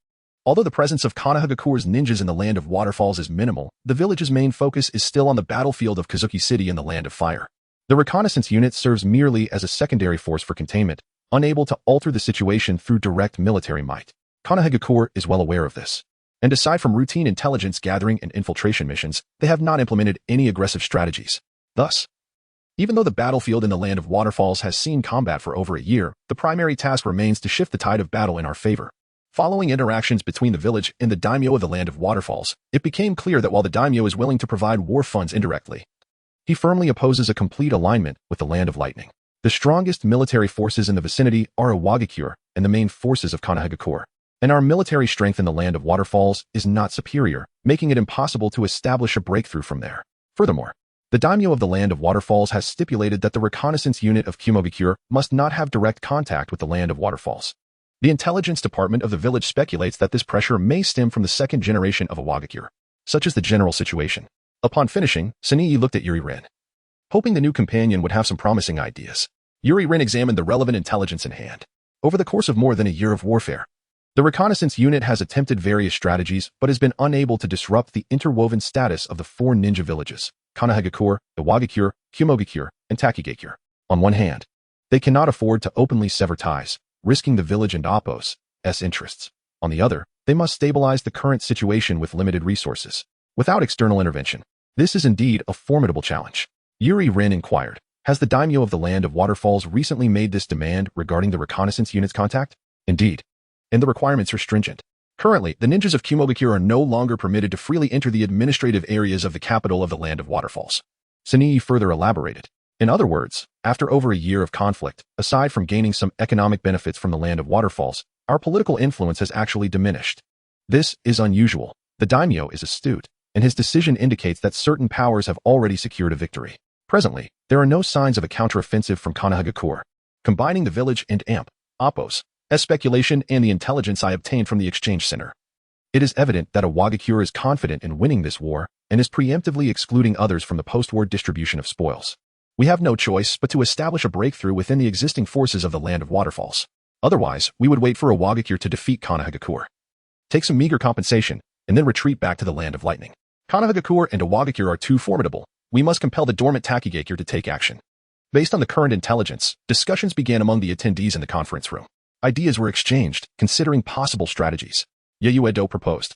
Although the presence of Kanahagakure's ninjas in the Land of Waterfalls is minimal, the village's main focus is still on the battlefield of Kazuki City in the Land of Fire. The reconnaissance unit serves merely as a secondary force for containment, unable to alter the situation through direct military might. Kanahagakure is well aware of this, and aside from routine intelligence gathering and infiltration missions, they have not implemented any aggressive strategies. Thus, even though the battlefield in the Land of Waterfalls has seen combat for over a year, the primary task remains to shift the tide of battle in our favor. Following interactions between the village and the daimyo of the Land of Waterfalls, it became clear that while the daimyo is willing to provide war funds indirectly, he firmly opposes a complete alignment with the Land of Lightning. The strongest military forces in the vicinity are Iwagakure and the main forces of Konohagakure, and our military strength in the Land of Waterfalls is not superior, making it impossible to establish a breakthrough from there. Furthermore, the daimyo of the Land of Waterfalls has stipulated that the reconnaissance unit of Kumogakure must not have direct contact with the Land of Waterfalls. The intelligence department of the village speculates that this pressure may stem from the second generation of Iwagakure. Such is the general situation. Upon finishing, Senii looked at Yuri Rin, hoping the new companion would have some promising ideas. Yuri Rin examined the relevant intelligence in hand. Over the course of more than a year of warfare, the reconnaissance unit has attempted various strategies but has been unable to disrupt the interwoven status of the four ninja villages, Konohagakure, Iwagakure, Kumogakure, and Takigakure. On one hand, they cannot afford to openly sever ties, risking the village and Appo's interests. On the other, they must stabilize the current situation with limited resources, without external intervention. This is indeed a formidable challenge. Yuri Rin inquired, has the daimyo of the Land of Waterfalls recently made this demand regarding the reconnaissance unit's contact? Indeed. And the requirements are stringent. Currently, the ninjas of Kumogakure are no longer permitted to freely enter the administrative areas of the capital of the Land of Waterfalls. Senii further elaborated. In other words, after over a year of conflict, aside from gaining some economic benefits from the Land of Waterfalls, our political influence has actually diminished. This is unusual. The daimyo is astute, and his decision indicates that certain powers have already secured a victory. Presently, there are no signs of a counteroffensive from Konohagakure. Combining the village and Appo's speculation and the intelligence I obtained from the exchange center, it is evident that Iwagakure is confident in winning this war and is preemptively excluding others from the post-war distribution of spoils. We have no choice but to establish a breakthrough within the existing forces of the Land of Waterfalls. Otherwise, we would wait for Iwagakure to defeat Konohagakure, take some meager compensation, and then retreat back to the Land of Lightning. Konohagakure and Iwagakure are too formidable. We must compel the dormant Takigakure to take action. Based on the current intelligence, discussions began among the attendees in the conference room. Ideas were exchanged, considering possible strategies. Uedo proposed,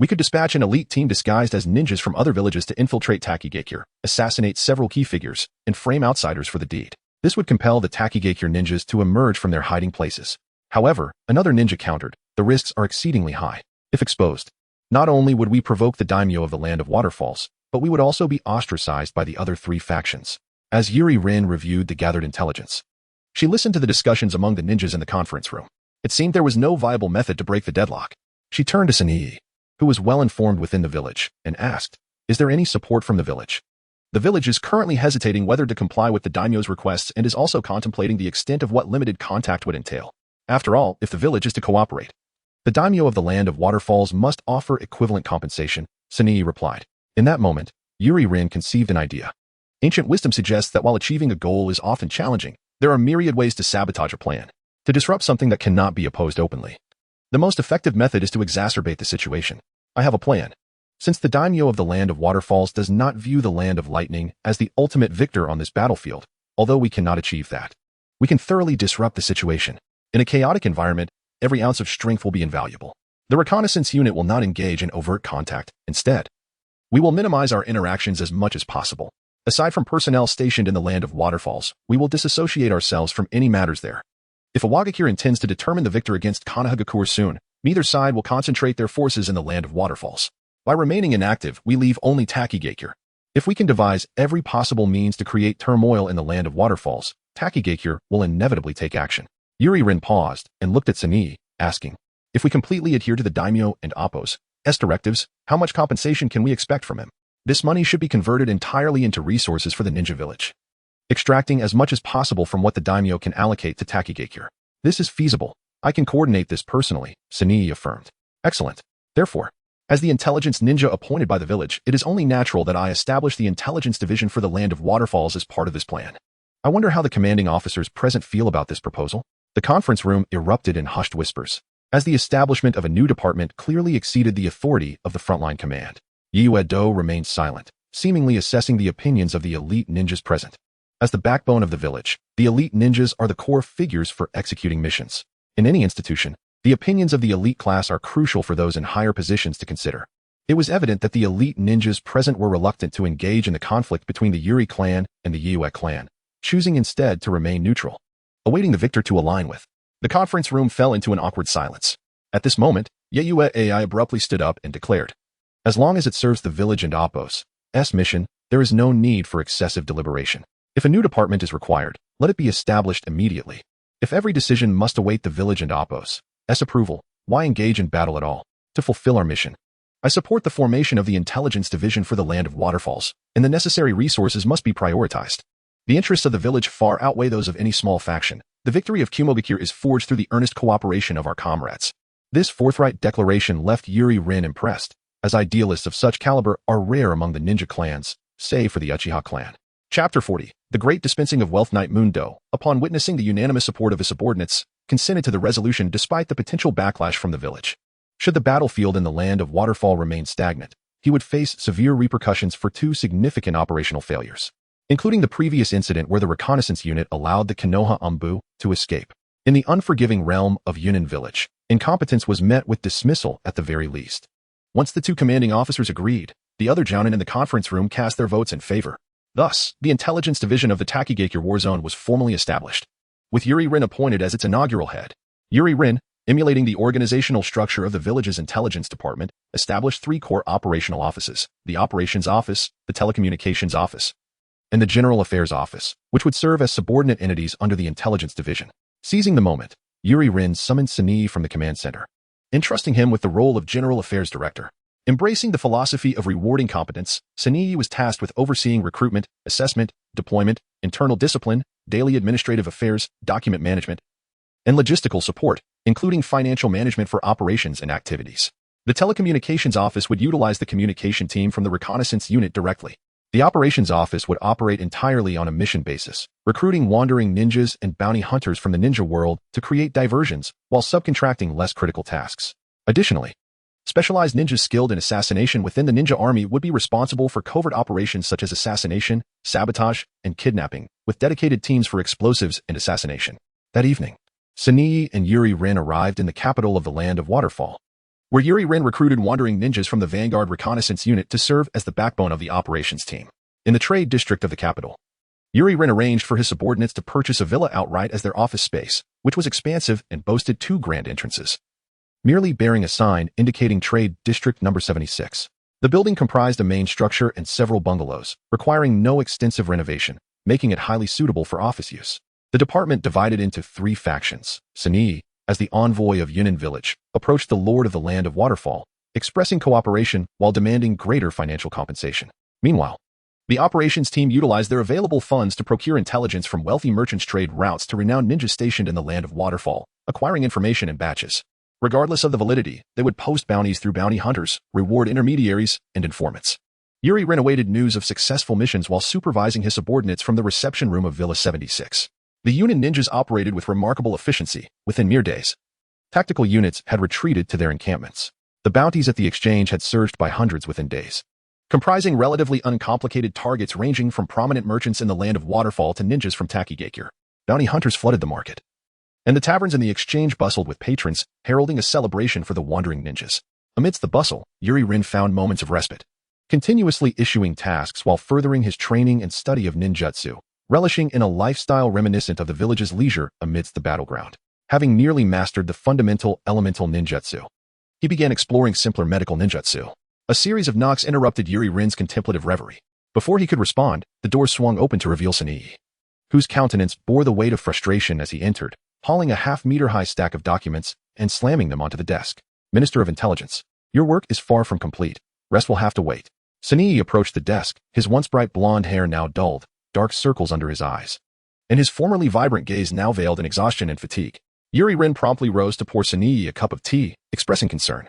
we could dispatch an elite team disguised as ninjas from other villages to infiltrate Takigakure, assassinate several key figures, and frame outsiders for the deed. This would compel the Takigakure ninjas to emerge from their hiding places. However, another ninja countered, the risks are exceedingly high. If exposed, not only would we provoke the daimyo of the Land of Waterfalls, but we would also be ostracized by the other three factions. As Yuri Rin reviewed the gathered intelligence, she listened to the discussions among the ninjas in the conference room. It seemed there was no viable method to break the deadlock. She turned to Senii, who was well informed within the village, and asked, is there any support from the village? The village is currently hesitating whether to comply with the daimyo's requests and is also contemplating the extent of what limited contact would entail. After all, if the village is to cooperate, the daimyo of the Land of Waterfalls must offer equivalent compensation, Senii replied. In that moment, Yuri Rin conceived an idea. Ancient wisdom suggests that while achieving a goal is often challenging, there are myriad ways to sabotage a plan, to disrupt something that cannot be opposed openly. The most effective method is to exacerbate the situation. I have a plan. Since the daimyo of the Land of Waterfalls does not view the Land of Lightning as the ultimate victor on this battlefield, although we cannot achieve that, we can thoroughly disrupt the situation. In a chaotic environment, every ounce of strength will be invaluable. The reconnaissance unit will not engage in overt contact. Instead, we will minimize our interactions as much as possible. Aside from personnel stationed in the Land of Waterfalls, we will disassociate ourselves from any matters there. If Iwagakure intends to determine the victor against Konohagakure soon, neither side will concentrate their forces in the Land of Waterfalls. By remaining inactive, we leave only Takigakure. If we can devise every possible means to create turmoil in the Land of Waterfalls, Takigakure will inevitably take action. Yuri Rin paused and looked at Senii, asking, if we completely adhere to the daimyo and Appo's directives, how much compensation can we expect from him? This money should be converted entirely into resources for the ninja village, extracting as much as possible from what the daimyo can allocate to Takigakure. This is feasible. I can coordinate this personally, Senii affirmed. Excellent. Therefore, as the intelligence ninja appointed by the village, it is only natural that I establish the intelligence division for the Land of Waterfalls as part of this plan. I wonder how the commanding officers present feel about this proposal. The conference room erupted in hushed whispers, as the establishment of a new department clearly exceeded the authority of the frontline command. Uedo remained silent, seemingly assessing the opinions of the elite ninjas present. As the backbone of the village, the elite ninjas are the core figures for executing missions. In any institution, the opinions of the elite class are crucial for those in higher positions to consider. It was evident that the elite ninjas present were reluctant to engage in the conflict between the Yuri clan and the Yue clan, choosing instead to remain neutral, awaiting the victor to align with. The conference room fell into an awkward silence. At this moment, Yeyue AI abruptly stood up and declared, "As long as it serves the village and Appos' mission, there is no need for excessive deliberation. If a new department is required, let it be established immediately. If every decision must await the village and Appos' approval, why engage in battle at all? To fulfill our mission. I support the formation of the intelligence division for the land of waterfalls, and the necessary resources must be prioritized. The interests of the village far outweigh those of any small faction. The victory of Kumogakure is forged through the earnest cooperation of our comrades." This forthright declaration left Yuri Rin impressed, as idealists of such caliber are rare among the ninja clans, save for the Uchiha clan. Chapter 40. The Great Dispensing of Wealth. Knight Mundo, upon witnessing the unanimous support of his subordinates, consented to the resolution despite the potential backlash from the village. Should the battlefield in the land of Waterfall remain stagnant, he would face severe repercussions for two significant operational failures, including the previous incident where the reconnaissance unit allowed the Konoha Ambu to escape. In the unforgiving realm of Yunin Village, incompetence was met with dismissal at the very least. Once the two commanding officers agreed, the other jounin in the conference room cast their votes in favor. Thus, the intelligence division of the Takigakure War Zone was formally established, with Yuri Rin appointed as its inaugural head. Yuri Rin, emulating the organizational structure of the village's intelligence department, established three core operational offices: the Operations Office, the Telecommunications Office, and the General Affairs Office, which would serve as subordinate entities under the Intelligence Division. Seizing the moment, Yuri Rin summoned Sunii from the command center, entrusting him with the role of General Affairs Director. Embracing the philosophy of rewarding competence, Sunii was tasked with overseeing recruitment, assessment, deployment, internal discipline, daily administrative affairs, document management, and logistical support, including financial management for operations and activities. The Telecommunications Office would utilize the communication team from the reconnaissance unit directly. The Operations Office would operate entirely on a mission basis, recruiting wandering ninjas and bounty hunters from the ninja world to create diversions while subcontracting less critical tasks. Additionally, specialized ninjas skilled in assassination within the ninja army would be responsible for covert operations such as assassination, sabotage, and kidnapping, with dedicated teams for explosives and assassination. That evening, Sunii and Yuri Rin arrived in the capital of the land of Waterfall, where Yuri Rin recruited wandering ninjas from the Vanguard Reconnaissance Unit to serve as the backbone of the operations team. In the trade district of the capital, Yuri Rin arranged for his subordinates to purchase a villa outright as their office space, which was expansive and boasted two grand entrances, merely bearing a sign indicating Trade District Number 76. The building comprised a main structure and several bungalows, requiring no extensive renovation, making it highly suitable for office use. The department divided into three factions. Sunii, as the envoy of Yunin Village, approached the Lord of the Land of Waterfall, expressing cooperation while demanding greater financial compensation. Meanwhile, the operations team utilized their available funds to procure intelligence from wealthy merchants' trade routes to renowned ninjas stationed in the land of Waterfall, acquiring information in batches. Regardless of the validity, they would post bounties through bounty hunters, reward intermediaries, and informants. Yuri Rin awaited news of successful missions while supervising his subordinates from the reception room of Villa 76. The Yunin ninjas operated with remarkable efficiency. Within mere days, tactical units had retreated to their encampments. The bounties at the exchange had surged by hundreds within days, comprising relatively uncomplicated targets ranging from prominent merchants in the land of Waterfall to ninjas from Takigakure. Bounty hunters flooded the market, and the taverns in the exchange bustled with patrons, heralding a celebration for the wandering ninjas. Amidst the bustle, Yuri Rin found moments of respite, continuously issuing tasks while furthering his training and study of ninjutsu, relishing in a lifestyle reminiscent of the village's leisure amidst the battleground. Having nearly mastered the fundamental elemental ninjutsu, he began exploring simpler medical ninjutsu. A series of knocks interrupted Yuri Rin's contemplative reverie. Before he could respond, the door swung open to reveal Sunii, whose countenance bore the weight of frustration as he entered, hauling a half-meter-high stack of documents and slamming them onto the desk. "Minister of Intelligence, your work is far from complete. Rest will have to wait." Sunii approached the desk, his once bright blonde hair now dulled, dark circles under his eyes, and his formerly vibrant gaze now veiled in exhaustion and fatigue. Yuri Rin promptly rose to pour Sunii a cup of tea, expressing concern.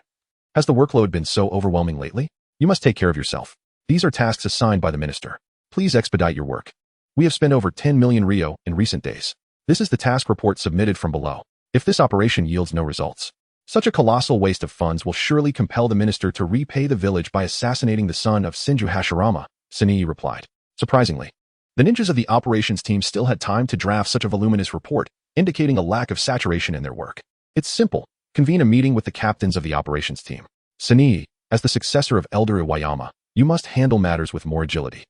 "Has the workload been so overwhelming lately? You must take care of yourself. These are tasks assigned by the minister. Please expedite your work. We have spent over 10 million Rio in recent days. This is the task report submitted from below. If this operation yields no results, such a colossal waste of funds will surely compel the minister to repay the village by assassinating the son of Senju Hashirama," Sunii replied. Surprisingly, the ninjas of the operations team still had time to draft such a voluminous report, indicating a lack of saturation in their work. "It's simple. Convene a meeting with the captains of the operations team. Sunii, as the successor of Elder Iwayama, you must handle matters with more agility.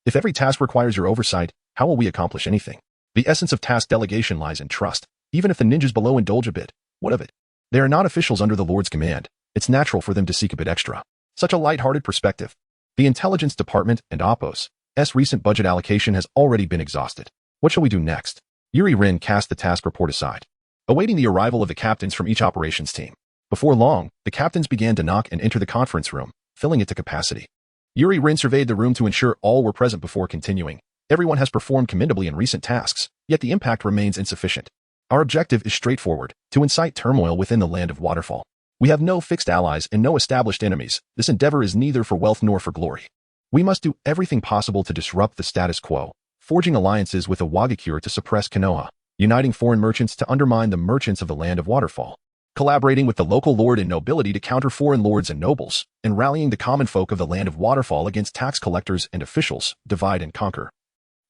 If every task requires your oversight, how will we accomplish anything? The essence of task delegation lies in trust. Even if the ninjas below indulge a bit, what of it? They are not officials under the Lord's command. It's natural for them to seek a bit extra. Such a light-hearted perspective. The Intelligence Department and Oppos' recent budget allocation has already been exhausted. What shall we do next? Yuri Rin cast the task report aside, awaiting the arrival of the captains from each operations team. Before long, the captains began to knock and enter the conference room, filling it to capacity. Yuri Rin surveyed the room to ensure all were present before continuing. Everyone has performed commendably in recent tasks, yet the impact remains insufficient. Our objective is straightforward, to incite turmoil within the land of Waterfall. We have no fixed allies and no established enemies. This endeavor is neither for wealth nor for glory. We must do everything possible to disrupt the status quo, forging alliances with the Wagakure to suppress Konoha, uniting foreign merchants to undermine the merchants of the land of Waterfall, collaborating with the local lord and nobility to counter foreign lords and nobles, and rallying the common folk of the land of Waterfall against tax collectors and officials, divide and conquer,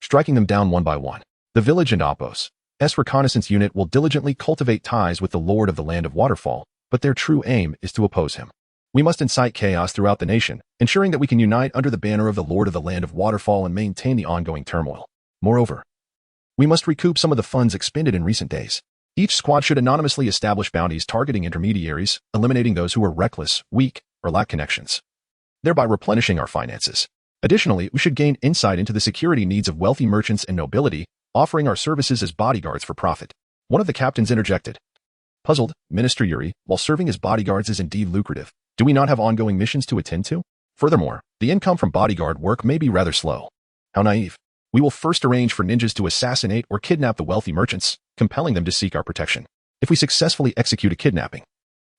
striking them down one by one. The village and Oppos' reconnaissance unit will diligently cultivate ties with the lord of the land of Waterfall, but their true aim is to oppose him. We must incite chaos throughout the nation, ensuring that we can unite under the banner of the lord of the land of Waterfall and maintain the ongoing turmoil. Moreover, we must recoup some of the funds expended in recent days. Each squad should anonymously establish bounties targeting intermediaries, eliminating those who are reckless, weak, or lack connections, thereby replenishing our finances. Additionally, we should gain insight into the security needs of wealthy merchants and nobility, offering our services as bodyguards for profit. One of the captains interjected. Puzzled, Minister Yuri, while serving as bodyguards is indeed lucrative, do we not have ongoing missions to attend to? Furthermore, the income from bodyguard work may be rather slow. How naive. We will first arrange for ninjas to assassinate or kidnap the wealthy merchants, compelling them to seek our protection. If we successfully execute a kidnapping,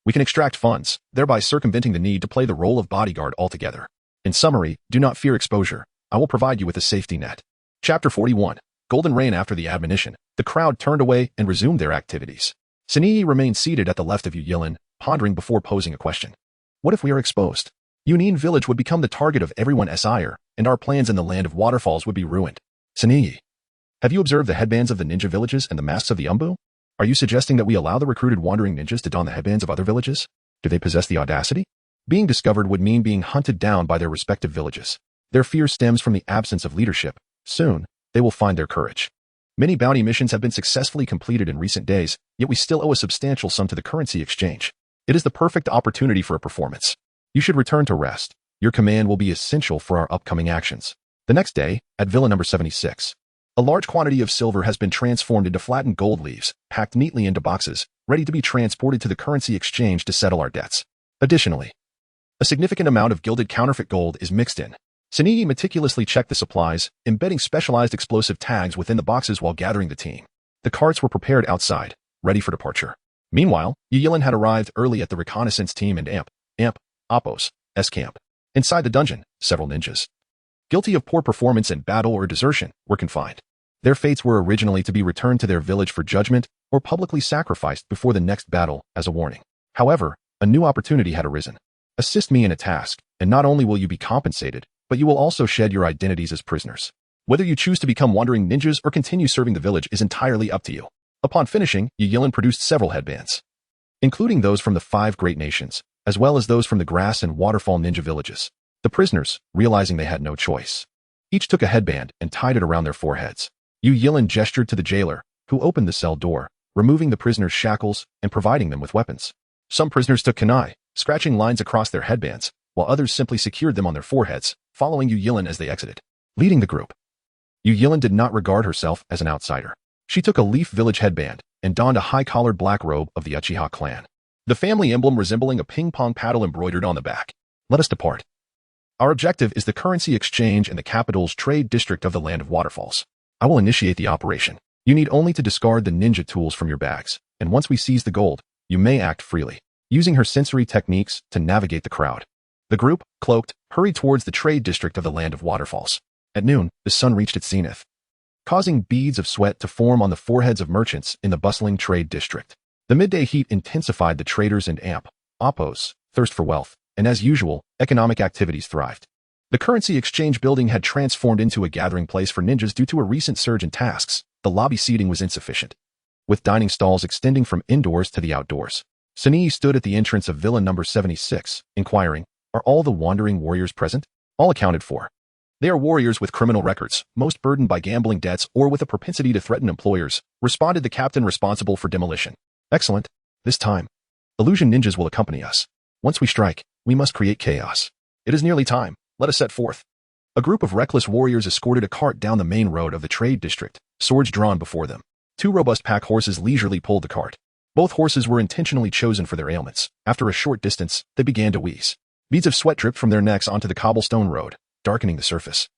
we can extract funds, thereby circumventing the need to play the role of bodyguard altogether. In summary, do not fear exposure. I will provide you with a safety net. Chapter 41. Golden Rain. After the admonition, the crowd turned away and resumed their activities. Sanii remained seated at the left of Yu Yilin, pondering before posing a question. What if we are exposed? Yunin village would become the target of everyone's ire, and our plans in the land of waterfalls would be ruined. Sanii, have you observed the headbands of the ninja villages and the masks of the Umbu? Are you suggesting that we allow the recruited wandering ninjas to don the headbands of other villages? Do they possess the audacity? Being discovered would mean being hunted down by their respective villages. Their fear stems from the absence of leadership. Soon, they will find their courage. Many bounty missions have been successfully completed in recent days, yet we still owe a substantial sum to the currency exchange. It is the perfect opportunity for a performance. You should return to rest. Your command will be essential for our upcoming actions. The next day, at Villa number 76, a large quantity of silver has been transformed into flattened gold leaves, packed neatly into boxes, ready to be transported to the currency exchange to settle our debts. Additionally, a significant amount of gilded counterfeit gold is mixed in. Sanii meticulously checked the supplies, embedding specialized explosive tags within the boxes while gathering the team. The carts were prepared outside, ready for departure. Meanwhile, Yu Yilin had arrived early at the reconnaissance team and Oppos' camp. Inside the dungeon, several ninjas, guilty of poor performance in battle or desertion, were confined. Their fates were originally to be returned to their village for judgment or publicly sacrificed before the next battle as a warning. However, a new opportunity had arisen. Assist me in a task, and not only will you be compensated, but you will also shed your identities as prisoners. Whether you choose to become wandering ninjas or continue serving the village is entirely up to you. Upon finishing, Yu Yilin produced several headbands, including those from the 5 great nations, as well as those from the grass and waterfall ninja villages. The prisoners, realizing they had no choice, each took a headband and tied it around their foreheads. Yu Yilin gestured to the jailer, who opened the cell door, removing the prisoners' shackles and providing them with weapons. Some prisoners took kunai, scratching lines across their headbands, while others simply secured them on their foreheads, following Yu Yilin as they exited. Leading the group, Yu Yilin did not regard herself as an outsider. She took a leaf village headband and donned a high-collared black robe of the Uchiha clan, the family emblem resembling a ping-pong paddle embroidered on the back. Let us depart. Our objective is the currency exchange in the capital's trade district of the land of waterfalls. I will initiate the operation. You need only to discard the ninja tools from your bags, and once we seize the gold, you may act freely, using her sensory techniques to navigate the crowd. The group, cloaked, hurried towards the trade district of the land of waterfalls. At noon, the sun reached its zenith, causing beads of sweat to form on the foreheads of merchants in the bustling trade district. The midday heat intensified the traders and Oppos' thirst for wealth, and as usual, economic activities thrived. The currency exchange building had transformed into a gathering place for ninjas due to a recent surge in tasks. The lobby seating was insufficient, with dining stalls extending from indoors to the outdoors. Sanii stood at the entrance of Villa number 76, inquiring, "Are all the wandering warriors present?" "All accounted for. They are warriors with criminal records, most burdened by gambling debts or with a propensity to threaten employers," responded the captain responsible for demolition. "Excellent. This time, Illusion ninjas will accompany us. Once we strike, we must create chaos. It is nearly time. Let us set forth. A group of reckless warriors escorted a cart down the main road of the trade district, swords drawn before them. Two robust pack horses leisurely pulled the cart. Both horses were intentionally chosen for their ailments. After a short distance, they began to wheeze. Beads of sweat dripped from their necks onto the cobblestone road, darkening the surface,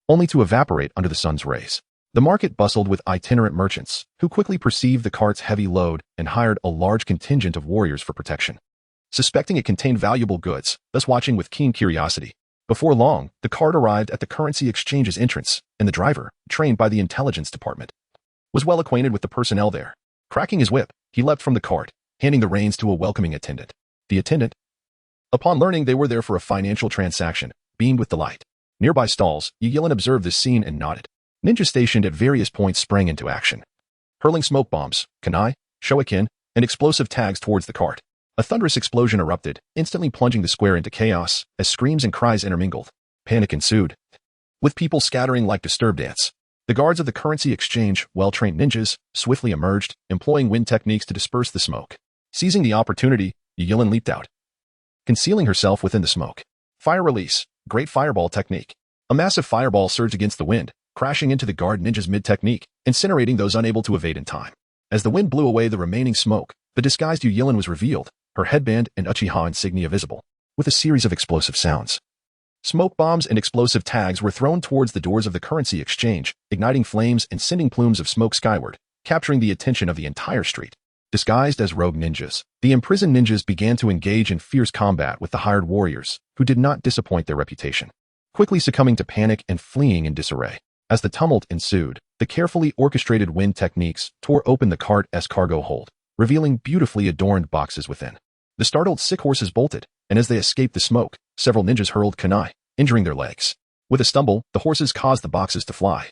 only to evaporate under the sun's rays. The market bustled with itinerant merchants, who quickly perceived the cart's heavy load and hired a large contingent of warriors for protection. Suspecting it contained valuable goods, thus watching with keen curiosity. Before long, the cart arrived at the currency exchange's entrance, and the driver, trained by the intelligence department, was well acquainted with the personnel there. Cracking his whip, he leapt from the cart, handing the reins to a welcoming attendant. The attendant, upon learning they were there for a financial transaction, beamed with delight. Nearby stalls, Yigilin observed this scene and nodded. Ninjas stationed at various points sprang into action, hurling smoke bombs, kunai, shoiken, and explosive tags towards the cart. A thunderous explosion erupted, instantly plunging the square into chaos, as screams and cries intermingled. Panic ensued, with people scattering like disturbed ants. The guards of the currency exchange, well-trained ninjas, swiftly emerged, employing wind techniques to disperse the smoke. Seizing the opportunity, Yigilin leaped out, concealing herself within the smoke. Fire release, great fireball technique. A massive fireball surged against the wind, crashing into the guard ninjas mid-technique, incinerating those unable to evade in time. As the wind blew away the remaining smoke, the disguised Yigilin was revealed, her headband and Uchiha insignia visible, with a series of explosive sounds. Smoke bombs and explosive tags were thrown towards the doors of the currency exchange, igniting flames and sending plumes of smoke skyward, capturing the attention of the entire street. Disguised as rogue ninjas, the imprisoned ninjas began to engage in fierce combat with the hired warriors, who did not disappoint their reputation, quickly succumbing to panic and fleeing in disarray. As the tumult ensued, the carefully orchestrated wind techniques tore open the cart's cargo hold, revealing beautifully adorned boxes within. The startled sick horses bolted, and as they escaped the smoke, several ninjas hurled kunai, injuring their legs. With a stumble, the horses caused the boxes to fly,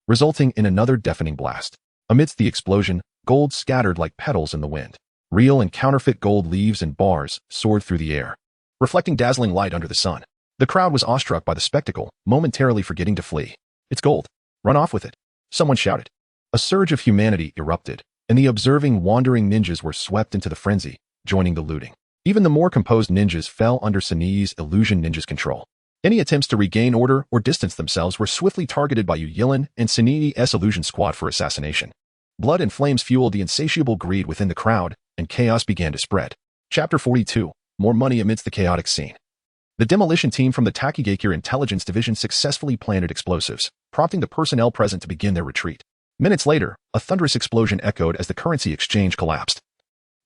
resulting in another deafening blast. Amidst the explosion, gold scattered like petals in the wind. Real and counterfeit gold leaves and bars soared through the air, reflecting dazzling light under the sun. The crowd was awestruck by the spectacle, momentarily forgetting to flee. "It's gold. Run off with it," someone shouted. A surge of humanity erupted, and the observing wandering ninjas were swept into the frenzy, joining the looting. Even the more composed ninjas fell under Sanii's illusion ninjas' control. Any attempts to regain order or distance themselves were swiftly targeted by Yigilin and Sanii's illusion squad for assassination. Blood and flames fueled the insatiable greed within the crowd, and chaos began to spread. Chapter 42. More money amidst the chaotic scene. The demolition team from the Takigakure Intelligence Division successfully planted explosives, prompting the personnel present to begin their retreat. Minutes later, a thunderous explosion echoed as the currency exchange collapsed,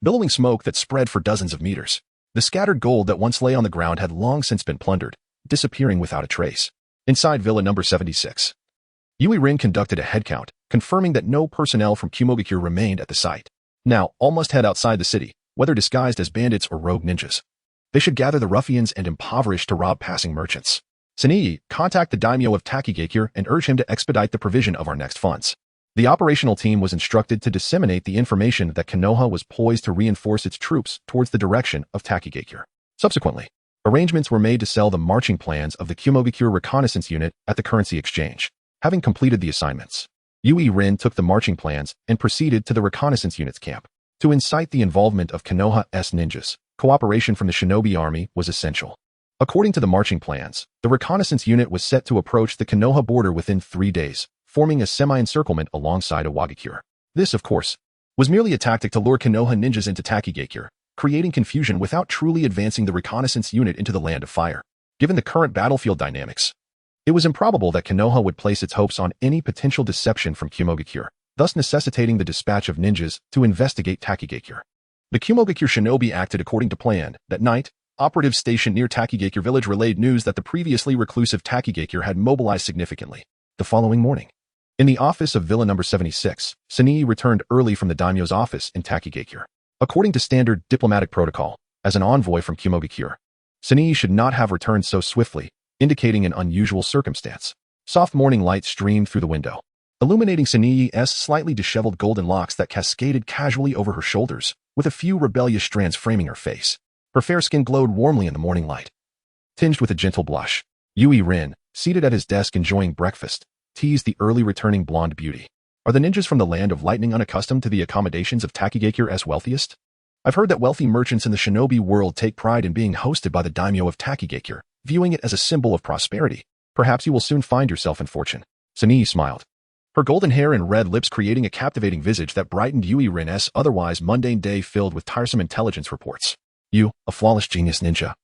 billowing smoke that spread for dozens of meters. The scattered gold that once lay on the ground had long since been plundered, disappearing without a trace. Inside Villa number 76, Yui Rin conducted a headcount, confirming that no personnel from Kumogakure remained at the site. Now, all must head outside the city, whether disguised as bandits or rogue ninjas. They should gather the ruffians and impoverished to rob passing merchants. Sanii, contact the daimyo of Takigakure and urge him to expedite the provision of our next funds. The operational team was instructed to disseminate the information that Konoha was poised to reinforce its troops towards the direction of Takigakure. Subsequently, arrangements were made to sell the marching plans of the Kumogakure reconnaissance unit at the currency exchange. Having completed the assignments, Yui Rin took the marching plans and proceeded to the reconnaissance unit's camp. To incite the involvement of Konoha's ninjas, cooperation from the shinobi army was essential. According to the marching plans, the reconnaissance unit was set to approach the Konoha border within 3 days, forming a semi-encirclement alongside Iwagakure. This, of course, was merely a tactic to lure Konoha ninjas into Takigakure, creating confusion without truly advancing the reconnaissance unit into the land of fire. Given the current battlefield dynamics, it was improbable that Konoha would place its hopes on any potential deception from Kumogakure, thus necessitating the dispatch of ninjas to investigate Takigakure. The Kumogakure shinobi acted according to plan. That night, operatives stationed near Takigakure village relayed news that the previously reclusive Takigakure had mobilized significantly. The following morning, in the office of Villa number 76, Sanii returned early from the daimyo's office in Takigakure. According to standard diplomatic protocol, as an envoy from Kumogakure, Sanii should not have returned so swiftly, indicating an unusual circumstance. Soft morning light streamed through the window, illuminating Sanii's slightly disheveled golden locks that cascaded casually over her shoulders, with a few rebellious strands framing her face. Her fair skin glowed warmly in the morning light, tinged with a gentle blush. Yui Rin, seated at his desk enjoying breakfast, teased the early returning blonde beauty. Are the ninjas from the land of lightning unaccustomed to the accommodations of Takigakure's wealthiest? I've heard that wealthy merchants in the shinobi world take pride in being hosted by the daimyo of Takigakure, viewing it as a symbol of prosperity. Perhaps you will soon find yourself in fortune. Sunii smiled, her golden hair and red lips creating a captivating visage that brightened Yui Rin's otherwise mundane day filled with tiresome intelligence reports. You, a flawless genius ninja,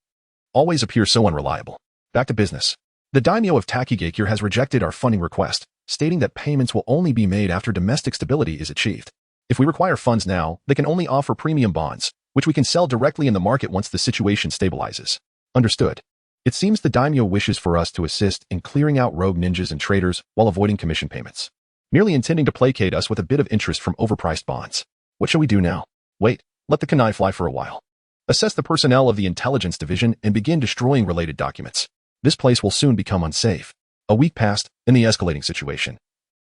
always appear so unreliable. Back to business. The daimyo of Takigakure has rejected our funding request, stating that payments will only be made after domestic stability is achieved. If we require funds now, they can only offer premium bonds, which we can sell directly in the market once the situation stabilizes. Understood. It seems the daimyo wishes for us to assist in clearing out rogue ninjas and traders while avoiding commission payments, merely intending to placate us with a bit of interest from overpriced bonds. What shall we do now? Wait, let the kunai fly for a while. Assess the personnel of the intelligence division and begin destroying related documents. This place will soon become unsafe. A week passed, in the escalating situation.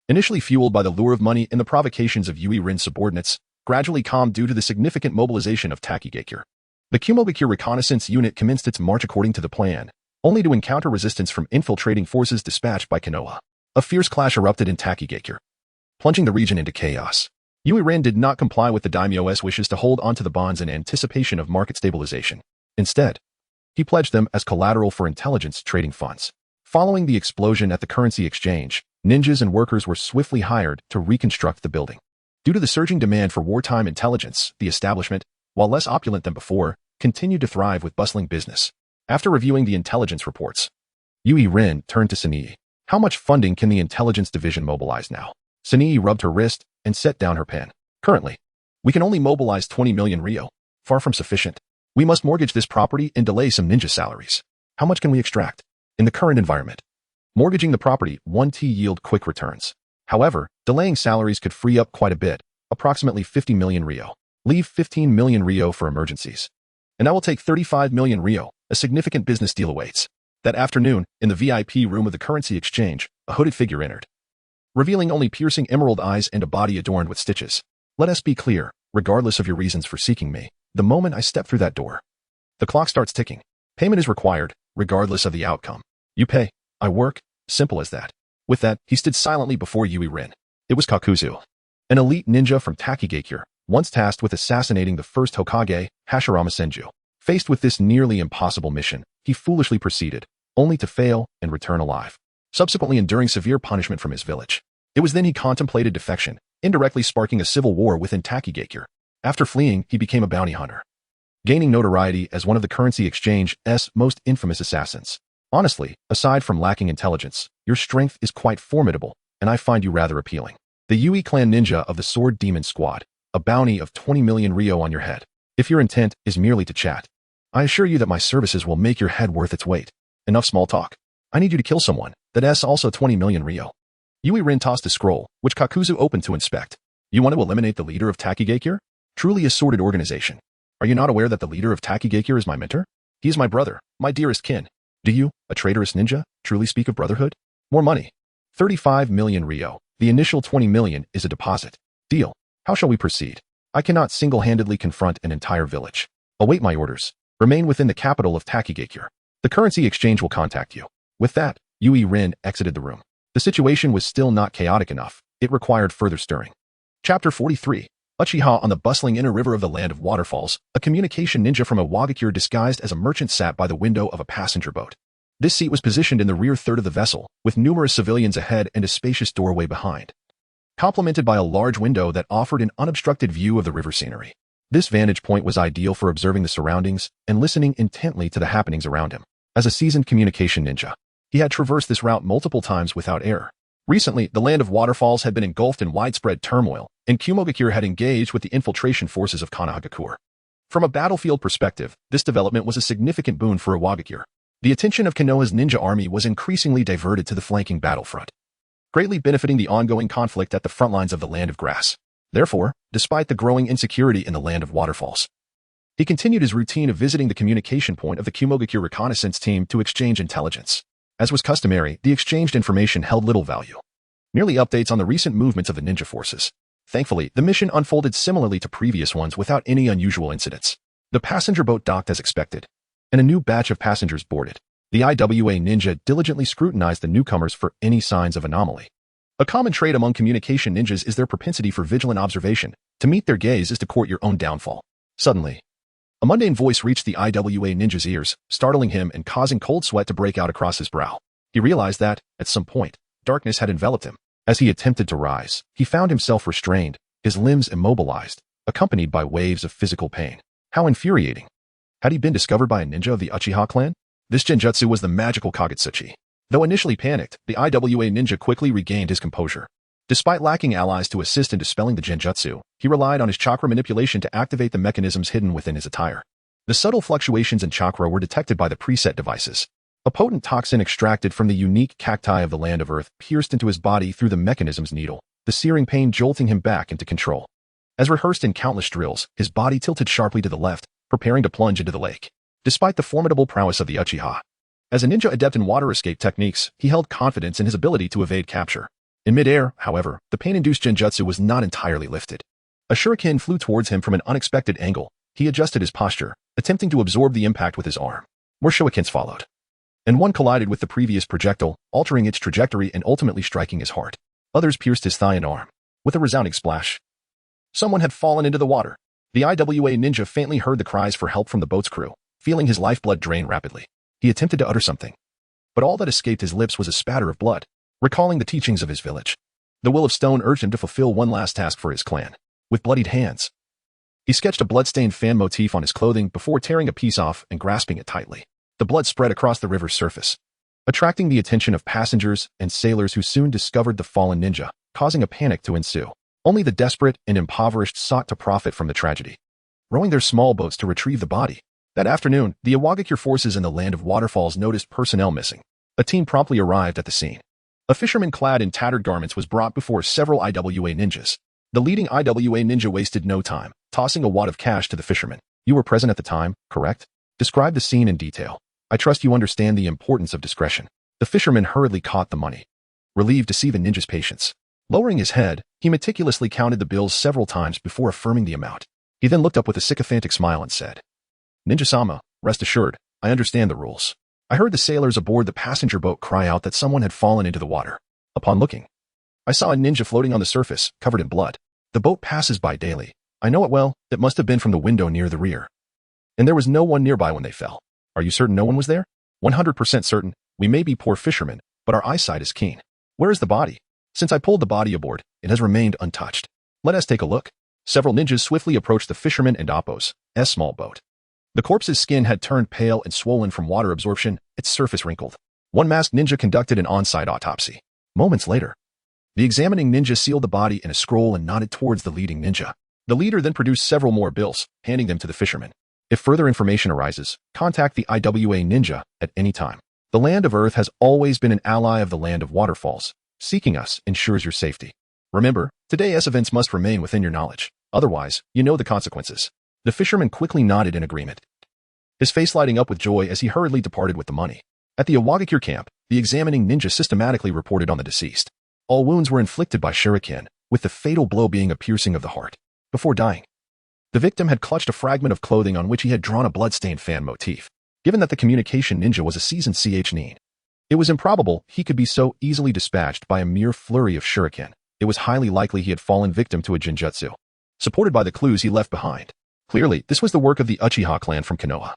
Initially fueled by the lure of money and the provocations of Yui Rin's subordinates, gradually calmed due to the significant mobilization of Takigakure. The Kumogakure reconnaissance unit commenced its march according to the plan, only to encounter resistance from infiltrating forces dispatched by Konoha. A fierce clash erupted in Takigakure, plunging the region into chaos. Yui Rin did not comply with the daimyo's wishes to hold onto the bonds in anticipation of market stabilization. Instead, he pledged them as collateral for intelligence trading funds. Following the explosion at the currency exchange, ninjas and workers were swiftly hired to reconstruct the building. Due to the surging demand for wartime intelligence, the establishment, while less opulent than before, continued to thrive with bustling business. After reviewing the intelligence reports, Yui Rin turned to Sunii. How much funding can the intelligence division mobilize now? Sunii rubbed her wrist and set down her pen. Currently, we can only mobilize 20 million ryo. Far from sufficient. We must mortgage this property and delay some ninja salaries. How much can we extract? In the current environment, mortgaging the property won't yield quick returns. However, delaying salaries could free up quite a bit, approximately 50 million ryo. Leave 15 million ryo for emergencies. And I will take 35 million ryo. A significant business deal awaits. That afternoon, in the VIP room of the currency exchange, a hooded figure entered, revealing only piercing emerald eyes and a body adorned with stitches. Let us be clear, regardless of your reasons for seeking me, the moment I step through that door, the clock starts ticking. Payment is required, regardless of the outcome. You pay, I work, simple as that. With that, he stood silently before Yui Rin. It was Kakuzu, an elite ninja from Takigakure, once tasked with assassinating the first Hokage, Hashirama Senju. Faced with this nearly impossible mission, he foolishly proceeded, only to fail and return alive, subsequently enduring severe punishment from his village. It was then he contemplated defection, indirectly sparking a civil war within Takigakure. After fleeing, he became a bounty hunter, gaining notoriety as one of the currency exchange's most infamous assassins. Honestly, aside from lacking intelligence, your strength is quite formidable, and I find you rather appealing. The Yui clan ninja of the Sword Demon Squad, a bounty of 20 million ryo on your head. If your intent is merely to chat, I assure you that my services will make your head worth its weight. Enough small talk. I need you to kill someone. That's also 20 million ryo. Yui Rin tossed a scroll, which Kakuzu opened to inspect. You want to eliminate the leader of Takigakure? Truly a sordid organization. Are you not aware that the leader of Takigakure is my mentor? He is my brother, my dearest kin. Do you, a traitorous ninja, truly speak of brotherhood? More money. 35 million ryo. The initial 20 million is a deposit. Deal. How shall we proceed? I cannot single-handedly confront an entire village. Await my orders. Remain within the capital of Takigakure. The currency exchange will contact you. With that, Yui Rin exited the room. The situation was still not chaotic enough. It required further stirring. Chapter 43. Uchiha on the bustling inner river of the Land of Waterfalls, a communication ninja from Iwagakure disguised as a merchant sat by the window of a passenger boat. This seat was positioned in the rear third of the vessel, with numerous civilians ahead and a spacious doorway behind, complemented by a large window that offered an unobstructed view of the river scenery. This vantage point was ideal for observing the surroundings and listening intently to the happenings around him. As a seasoned communication ninja, he had traversed this route multiple times without error. Recently, the Land of Waterfalls had been engulfed in widespread turmoil, and Kumogakure had engaged with the infiltration forces of Konohagakure. From a battlefield perspective, this development was a significant boon for Iwagakure. The attention of Konoha's ninja army was increasingly diverted to the flanking battlefront, greatly benefiting the ongoing conflict at the front lines of the Land of Grass. Therefore, despite the growing insecurity in the Land of Waterfalls, he continued his routine of visiting the communication point of the Kumogakure reconnaissance team to exchange intelligence. As was customary, the exchanged information held little value, merely updates on the recent movements of the ninja forces. Thankfully, the mission unfolded similarly to previous ones without any unusual incidents. The passenger boat docked as expected, and a new batch of passengers boarded. The IWA ninja diligently scrutinized the newcomers for any signs of anomaly. A common trait among communication ninjas is their propensity for vigilant observation. To meet their gaze is to court your own downfall. Suddenly, a mundane voice reached the IWA ninja's ears, startling him and causing cold sweat to break out across his brow. He realized that, at some point, darkness had enveloped him. As he attempted to rise, he found himself restrained, his limbs immobilized, accompanied by waves of physical pain. How infuriating. Had he been discovered by a ninja of the Uchiha clan? This genjutsu was the magical Kagetsuchi. Though initially panicked, the IWA ninja quickly regained his composure. Despite lacking allies to assist in dispelling the genjutsu, he relied on his chakra manipulation to activate the mechanisms hidden within his attire. The subtle fluctuations in chakra were detected by the preset devices. A potent toxin extracted from the unique cacti of the land of Earth pierced into his body through the mechanism's needle, the searing pain jolting him back into control. As rehearsed in countless drills, his body tilted sharply to the left, preparing to plunge into the lake. Despite the formidable prowess of the Uchiha, as a ninja adept in water escape techniques, he held confidence in his ability to evade capture. In midair, however, the pain-induced genjutsu was not entirely lifted. A shuriken flew towards him from an unexpected angle. He adjusted his posture, attempting to absorb the impact with his arm. More shurikens followed, and one collided with the previous projectile, altering its trajectory and ultimately striking his heart. Others pierced his thigh and arm. With a resounding splash, someone had fallen into the water. The IWA ninja faintly heard the cries for help from the boat's crew, feeling his lifeblood drain rapidly. He attempted to utter something, but all that escaped his lips was a spatter of blood. Recalling the teachings of his village, the Will of Stone urged him to fulfill one last task for his clan. With bloodied hands, he sketched a blood-stained fan motif on his clothing before tearing a piece off and grasping it tightly. The blood spread across the river's surface, attracting the attention of passengers and sailors who soon discovered the fallen ninja, causing a panic to ensue. Only the desperate and impoverished sought to profit from the tragedy, rowing their small boats to retrieve the body. That afternoon, the Iwagakure forces in the land of waterfalls noticed personnel missing. A team promptly arrived at the scene. A fisherman clad in tattered garments was brought before several IWA ninjas. The leading IWA ninja wasted no time, tossing a wad of cash to the fisherman. You were present at the time, correct? Describe the scene in detail. I trust you understand the importance of discretion. The fisherman hurriedly caught the money, relieved to see the ninja's patience. Lowering his head, he meticulously counted the bills several times before affirming the amount. He then looked up with a sycophantic smile and said, Ninja-sama, rest assured, I understand the rules. I heard the sailors aboard the passenger boat cry out that someone had fallen into the water. Upon looking, I saw a ninja floating on the surface, covered in blood. The boat passes by daily. I know it well. It must have been from the window near the rear. And there was no one nearby when they fell. Are you certain no one was there? 100% certain. We may be poor fishermen, but our eyesight is keen. Where is the body? Since I pulled the body aboard, it has remained untouched. Let us take a look. Several ninjas swiftly approached the fisherman and Appo's small boat. The corpse's skin had turned pale and swollen from water absorption, its surface wrinkled. One masked ninja conducted an on-site autopsy. Moments later, the examining ninja sealed the body in a scroll and nodded towards the leading ninja. The leader then produced several more bills, handing them to the fisherman. If further information arises, contact the IWA ninja at any time. The land of Earth has always been an ally of the land of waterfalls. Seeking us ensures your safety. Remember, today's events must remain within your knowledge. Otherwise, you know the consequences. The fisherman quickly nodded in agreement, his face lighting up with joy as he hurriedly departed with the money. At the Iwagakure camp, the examining ninja systematically reported on the deceased. All wounds were inflicted by shuriken, with the fatal blow being a piercing of the heart. Before dying, the victim had clutched a fragment of clothing on which he had drawn a blood-stained fan motif. Given that the communication ninja was a seasoned nin, it was improbable he could be so easily dispatched by a mere flurry of shuriken. It was highly likely he had fallen victim to a genjutsu, supported by the clues he left behind. Clearly, this was the work of the Uchiha clan from Konoha.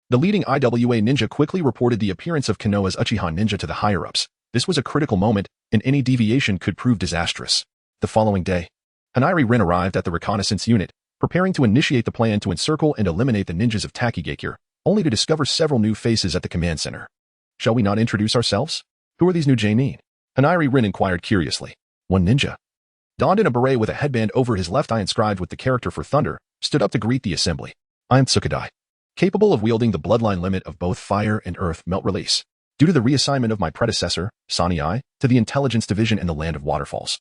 The leading IWA ninja quickly reported the appearance of Konoha's Uchiha ninja to the higher-ups. This was a critical moment, and any deviation could prove disastrous. The following day, Hanari Rin arrived at the reconnaissance unit, preparing to initiate the plan to encircle and eliminate the ninjas of Takigakure, only to discover several new faces at the command center. Shall we not introduce ourselves? Who are these new Nin? Hanari Rin inquired curiously. One ninja, donned in a beret with a headband over his left eye inscribed with the character for thunder, stood up to greet the assembly. I am Tsukadai, capable of wielding the bloodline limit of both fire and earth melt release, due to the reassignment of my predecessor, Sani-I, to the intelligence division in the land of waterfalls.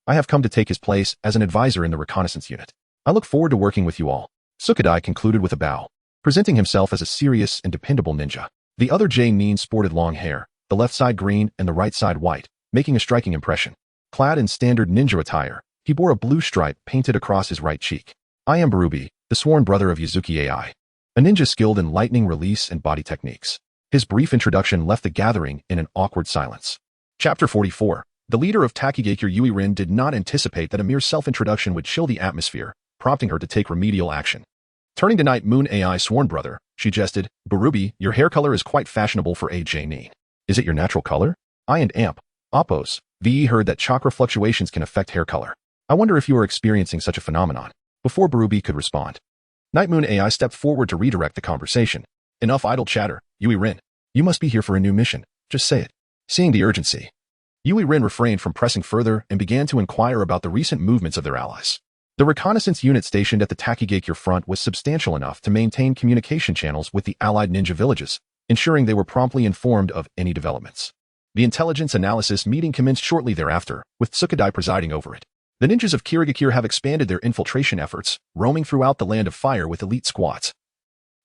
I have come to take his place as an advisor in the reconnaissance unit. I look forward to working with you all. Tsukadai concluded with a bow, presenting himself as a serious and dependable ninja. The other Nin sported long hair, the left side green and the right side white, making a striking impression. Clad in standard ninja attire, he bore a blue stripe painted across his right cheek. I am Barubi, the sworn brother of Yuzuki AI, a ninja skilled in lightning release and body techniques. His brief introduction left the gathering in an awkward silence. Chapter 44. The leader of Takigakure Yui Rin did not anticipate that a mere self-introduction would chill the atmosphere, prompting her to take remedial action. Turning to Night Moon AI's sworn brother, she jested, "Barubi, your hair color is quite fashionable for AJ Neen. Is it your natural color?" I and Amp, Oppos, VE heard that chakra fluctuations can affect hair color. I wonder if you are experiencing such a phenomenon. Before Barubi could respond, Night Moon AI stepped forward to redirect the conversation. Enough idle chatter, Yui Rin. You must be here for a new mission. Just say it. Seeing the urgency, Yui Rin refrained from pressing further and began to inquire about the recent movements of their allies. The reconnaissance unit stationed at the Takigakure front was substantial enough to maintain communication channels with the allied ninja villages, ensuring they were promptly informed of any developments. The intelligence analysis meeting commenced shortly thereafter, with Tsukadai presiding over it. The ninjas of Kirigakure have expanded their infiltration efforts, roaming throughout the Land of Fire with elite squads,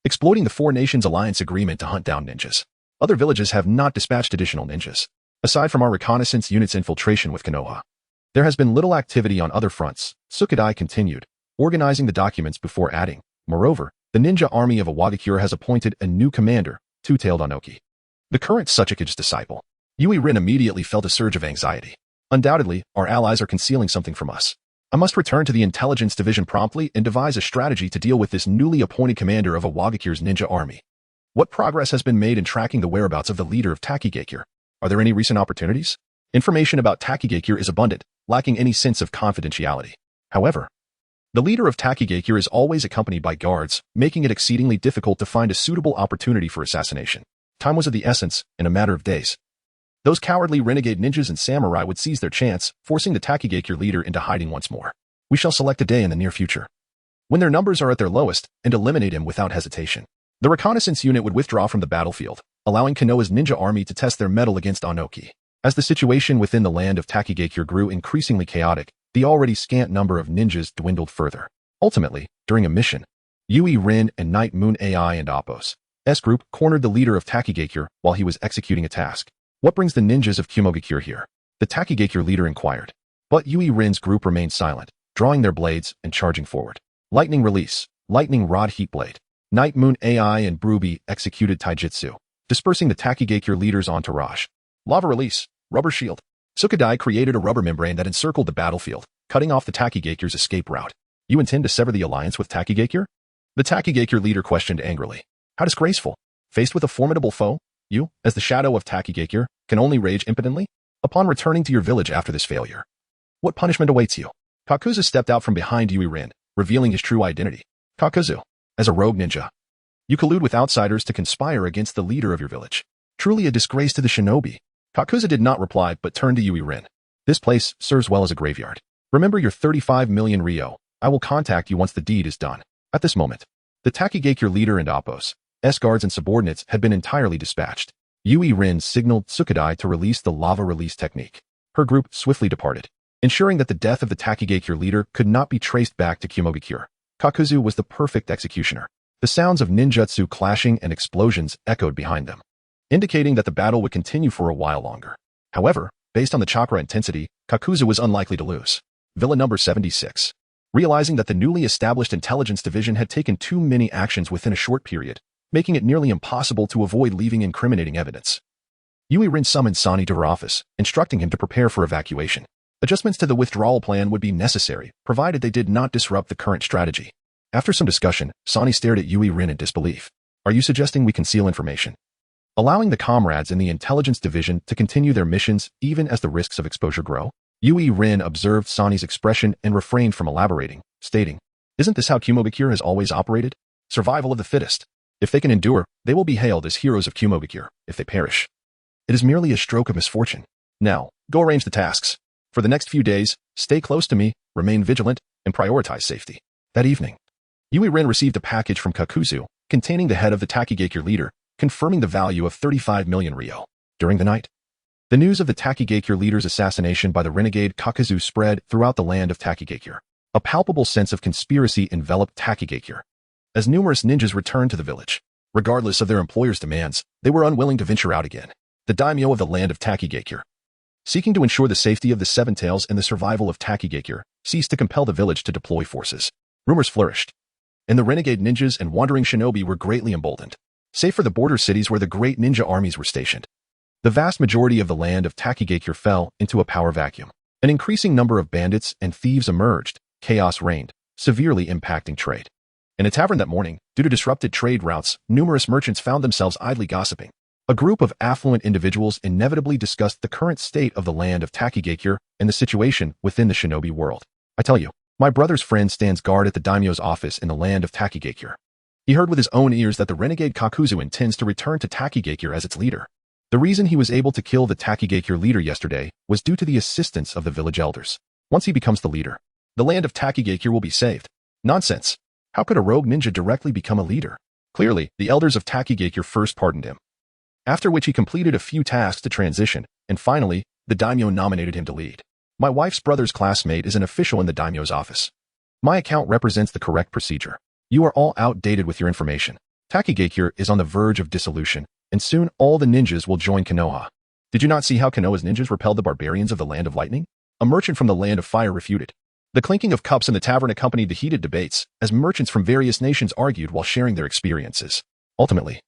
exploiting the Four Nations Alliance agreement to hunt down ninjas. Other villages have not dispatched additional ninjas. Aside from our reconnaissance unit's infiltration with Konoha, there has been little activity on other fronts, Tsukadai continued, organizing the documents before adding. Moreover, the ninja army of Awagakure has appointed a new commander, Two-Tailed Anoki, the current Tsuchikage's disciple. Yui Rin immediately felt a surge of anxiety. Undoubtedly, our allies are concealing something from us. I must return to the intelligence division promptly and devise a strategy to deal with this newly appointed commander of Awagakure's ninja army. What progress has been made in tracking the whereabouts of the leader of Takigakure? Are there any recent opportunities? Information about Takigakure is abundant, lacking any sense of confidentiality. However, the leader of Takigakure is always accompanied by guards, making it exceedingly difficult to find a suitable opportunity for assassination. Time was of the essence, in a matter of days. Those cowardly renegade ninjas and samurai would seize their chance, forcing the Takigakure leader into hiding once more. We shall select a day in the near future, when their numbers are at their lowest, and eliminate him without hesitation. The reconnaissance unit would withdraw from the battlefield, allowing Konoha's ninja army to test their mettle against Anoki. As the situation within the land of Takigakure grew increasingly chaotic, the already scant number of ninjas dwindled further. Ultimately, during a mission, Yui Rin and Night Moon AI and Oppos S group cornered the leader of Takigakure while he was executing a task. What brings the ninjas of Kumogakure here? The Takigakure leader inquired. But Yui Rin's group remained silent, drawing their blades and charging forward. Lightning release, lightning rod heat blade. Night Moon AI and Bruby executed taijutsu, dispersing the Takigakure leader's entourage. Lava release, rubber shield. Tsukadai created a rubber membrane that encircled the battlefield, cutting off the Takigakure's escape route. You intend to sever the alliance with Takigakure? The Takigakure leader questioned angrily. How disgraceful. Faced with a formidable foe, you, as the shadow of Takigakure, can only rage impotently? Upon returning to your village after this failure, what punishment awaits you? Kakuzu stepped out from behind Yui Rin, revealing his true identity. Kakuzu, as a rogue ninja, you collude with outsiders to conspire against the leader of your village. Truly a disgrace to the shinobi. Kakuzu did not reply but turned to Yui Rin. This place serves well as a graveyard. Remember your 35 million ryo. I will contact you once the deed is done. At this moment, the Takigakure leader and Oppos, S-guards and subordinates had been entirely dispatched. Yui Rin signaled Tsukadai to release the lava release technique. Her group swiftly departed, ensuring that the death of the Takigakure leader could not be traced back to Kumogakure. Kakuzu was the perfect executioner. The sounds of ninjutsu clashing and explosions echoed behind them, indicating that the battle would continue for a while longer. However, based on the chakra intensity, Kakuzu was unlikely to lose. Villa number 76. Realizing that the newly established intelligence division had taken too many actions within a short period, making it nearly impossible to avoid leaving incriminating evidence, Yui Rin summoned Sani to her office, instructing him to prepare for evacuation. Adjustments to the withdrawal plan would be necessary, provided they did not disrupt the current strategy. After some discussion, Sani stared at Yui Rin in disbelief. Are you suggesting we conceal information, allowing the comrades in the intelligence division to continue their missions even as the risks of exposure grow? Yui Rin observed Sani's expression and refrained from elaborating, stating, Isn't this how Kumogakure has always operated? Survival of the fittest. If they can endure, they will be hailed as heroes of Kumogakure. If they perish, it is merely a stroke of misfortune. Now, go arrange the tasks. For the next few days, stay close to me, remain vigilant, and prioritize safety. That evening, Yui Rin received a package from Kakuzu, containing the head of the Takigakure leader, confirming the value of 35 million ryo. During the night, the news of the Takigakure leader's assassination by the renegade Kakuzu spread throughout the land of Takigakure. A palpable sense of conspiracy enveloped Takigakure, as numerous ninjas returned to the village. Regardless of their employer's demands, they were unwilling to venture out again. The daimyo of the land of Takigakure, seeking to ensure the safety of the Seven Tails and the survival of Takigakure, ceased to compel the village to deploy forces. Rumors flourished, and the renegade ninjas and wandering shinobi were greatly emboldened. Save for the border cities where the great ninja armies were stationed, the vast majority of the land of Takigakure fell into a power vacuum. An increasing number of bandits and thieves emerged. Chaos reigned, severely impacting trade. In a tavern that morning, due to disrupted trade routes, numerous merchants found themselves idly gossiping. A group of affluent individuals inevitably discussed the current state of the land of Takigakure and the situation within the shinobi world. I tell you, my brother's friend stands guard at the daimyo's office in the land of Takigakure. He heard with his own ears that the renegade Kakuzu intends to return to Takigakure as its leader. The reason he was able to kill the Takigakure leader yesterday was due to the assistance of the village elders. Once he becomes the leader, the land of Takigakure will be saved. Nonsense. How could a rogue ninja directly become a leader? Clearly, the elders of Takigakure first pardoned him. After which he completed a few tasks to transition, and finally, the daimyo nominated him to lead. My wife's brother's classmate is an official in the daimyo's office. My account represents the correct procedure. You are all outdated with your information. Takigakure is on the verge of dissolution, and soon all the ninjas will join Konoha. Did you not see how Konoha's ninjas repelled the barbarians of the Land of Lightning? A merchant from the Land of Fire refuted. The clinking of cups in the tavern accompanied the heated debates, as merchants from various nations argued while sharing their experiences. Ultimately,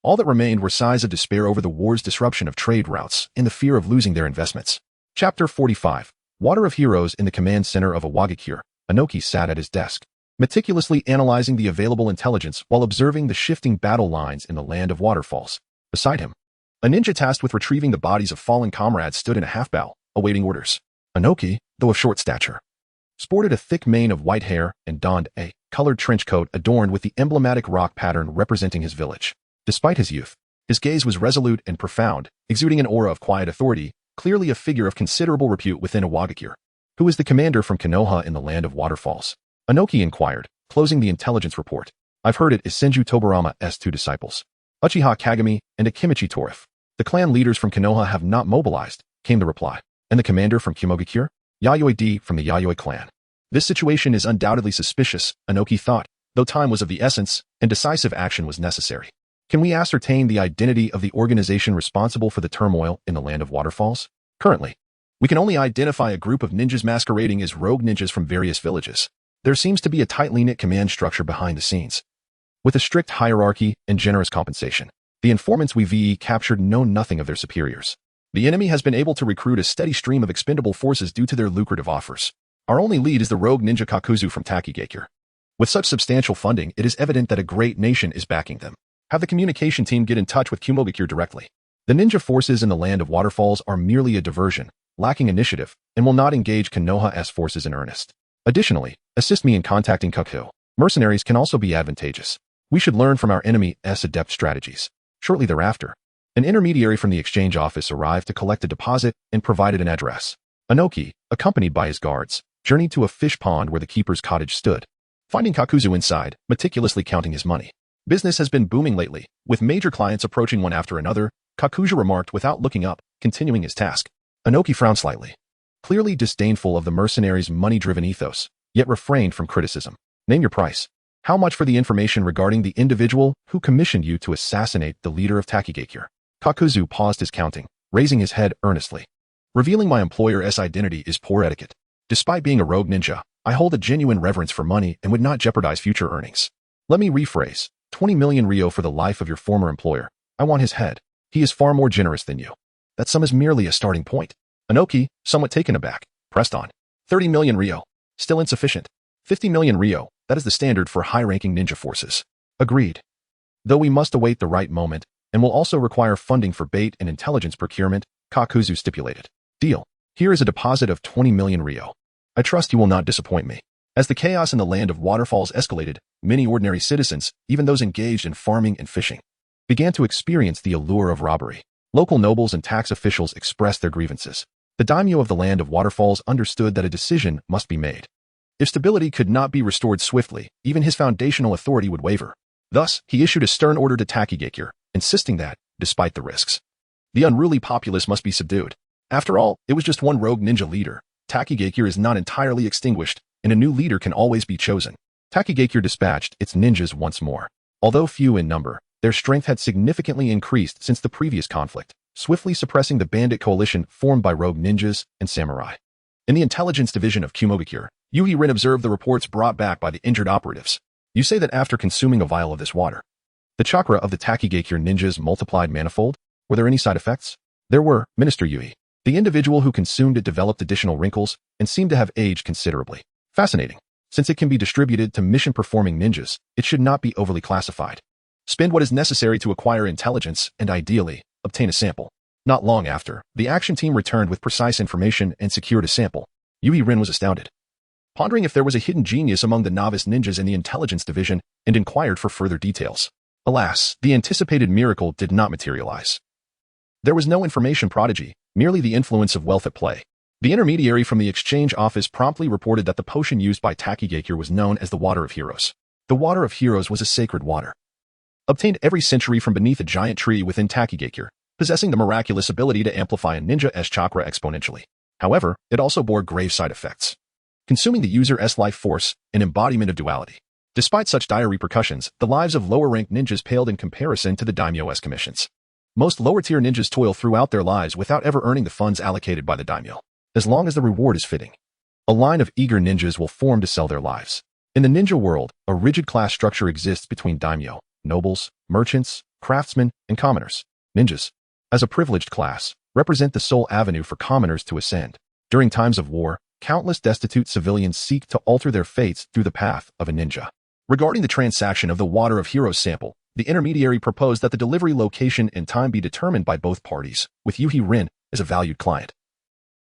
all that remained were sighs of despair over the war's disruption of trade routes and the fear of losing their investments. Chapter 45. Water of Heroes. In the command center of Awagakure, Inoki sat at his desk, meticulously analyzing the available intelligence while observing the shifting battle lines in the land of waterfalls. Beside him, a ninja tasked with retrieving the bodies of fallen comrades stood in a half-bow, awaiting orders. Inoki, though of short stature, sported a thick mane of white hair and donned a colored trench coat adorned with the emblematic rock pattern representing his village. Despite his youth, his gaze was resolute and profound, exuding an aura of quiet authority, clearly a figure of considerable repute within Awagakure. Who is the commander from Konoha in the land of waterfalls? Inoki inquired, closing the intelligence report. I've heard it is Senju Tobarama's two disciples, Uchiha Kagami and Akimichi Torif. The clan leaders from Konoha have not mobilized, came the reply. And the commander from Kumogakure? Yayoi D from the Yayoi clan. This situation is undoubtedly suspicious, Inoki thought, though time was of the essence and decisive action was necessary. Can we ascertain the identity of the organization responsible for the turmoil in the land of waterfalls? Currently, we can only identify a group of ninjas masquerading as rogue ninjas from various villages. There seems to be a tightly knit command structure behind the scenes, with a strict hierarchy and generous compensation. The informants we VE captured know nothing of their superiors. The enemy has been able to recruit a steady stream of expendable forces due to their lucrative offers. Our only lead is the rogue ninja Kakuzu from Takigakure. With such substantial funding, it is evident that a great nation is backing them. Have the communication team get in touch with Kumogakure directly. The ninja forces in the land of waterfalls are merely a diversion, lacking initiative, and will not engage Konoha's forces in earnest. Additionally, assist me in contacting Kaku. Mercenaries can also be advantageous. We should learn from our enemy's adept strategies. Shortly thereafter, an intermediary from the exchange office arrived to collect a deposit and provided an address. Inoki, accompanied by his guards, journeyed to a fish pond where the keeper's cottage stood. Finding Kakuzu inside, meticulously counting his money. Business has been booming lately, with major clients approaching one after another, Kakuzu remarked without looking up, continuing his task. Inoki frowned slightly, clearly disdainful of the mercenaries' money-driven ethos, yet refrained from criticism. Name your price. How much for the information regarding the individual who commissioned you to assassinate the leader of Takigakure? Kakuzu paused his counting, raising his head earnestly. Revealing my employer's identity is poor etiquette. Despite being a rogue ninja, I hold a genuine reverence for money and would not jeopardize future earnings. Let me rephrase. 20 million Ryo for the life of your former employer. I want his head. He is far more generous than you. That sum is merely a starting point. Inoki, somewhat taken aback, pressed on. 30 million Ryo. Still insufficient. 50 million Ryo. That is the standard for high-ranking ninja forces. Agreed. Though we must await the right moment, and will also require funding for bait and intelligence procurement, Kakuzu stipulated. Deal. Here is a deposit of 20 million Ryo. I trust you will not disappoint me. As the chaos in the land of waterfalls escalated, many ordinary citizens, even those engaged in farming and fishing, began to experience the allure of robbery. Local nobles and tax officials expressed their grievances. The daimyo of the land of waterfalls understood that a decision must be made. If stability could not be restored swiftly, even his foundational authority would waver. Thus, he issued a stern order to Takigakure, insisting that, despite the risks, the unruly populace must be subdued. After all, it was just one rogue ninja leader. Takigakure is not entirely extinguished, and a new leader can always be chosen. Takigakure dispatched its ninjas once more. Although few in number, their strength had significantly increased since the previous conflict, swiftly suppressing the bandit coalition formed by rogue ninjas and samurai. In the intelligence division of Kumogakure, Yuhi Rin observed the reports brought back by the injured operatives. You say that after consuming a vial of this water, the chakra of the Takigakure ninjas multiplied manifold? Were there any side effects? There were, Minister Yuhi. The individual who consumed it developed additional wrinkles and seemed to have aged considerably. Fascinating. Since it can be distributed to mission-performing ninjas, it should not be overly classified. Spend what is necessary to acquire intelligence and, ideally, obtain a sample. Not long after, the action team returned with precise information and secured a sample. Yui Rin was astounded, pondering if there was a hidden genius among the novice ninjas in the intelligence division, and inquired for further details. Alas, the anticipated miracle did not materialize. There was no information prodigy, merely the influence of wealth at play. The intermediary from the exchange office promptly reported that the potion used by Takigakure was known as the Water of Heroes. The Water of Heroes was a sacred water, obtained every century from beneath a giant tree within Takigakure, possessing the miraculous ability to amplify a ninja's chakra exponentially. However, it also bore grave side effects, consuming the user's life force, an embodiment of duality. Despite such dire repercussions, the lives of lower-ranked ninjas paled in comparison to the daimyo's commissions. Most lower-tier ninjas toil throughout their lives without ever earning the funds allocated by the daimyo, as long as the reward is fitting. A line of eager ninjas will form to sell their lives. In the ninja world, a rigid class structure exists between daimyo, nobles, merchants, craftsmen, and commoners. Ninjas, as a privileged class, represent the sole avenue for commoners to ascend. During times of war, countless destitute civilians seek to alter their fates through the path of a ninja. Regarding the transaction of the Water of Heroes sample, the intermediary proposed that the delivery location and time be determined by both parties, with Yui Rin as a valued client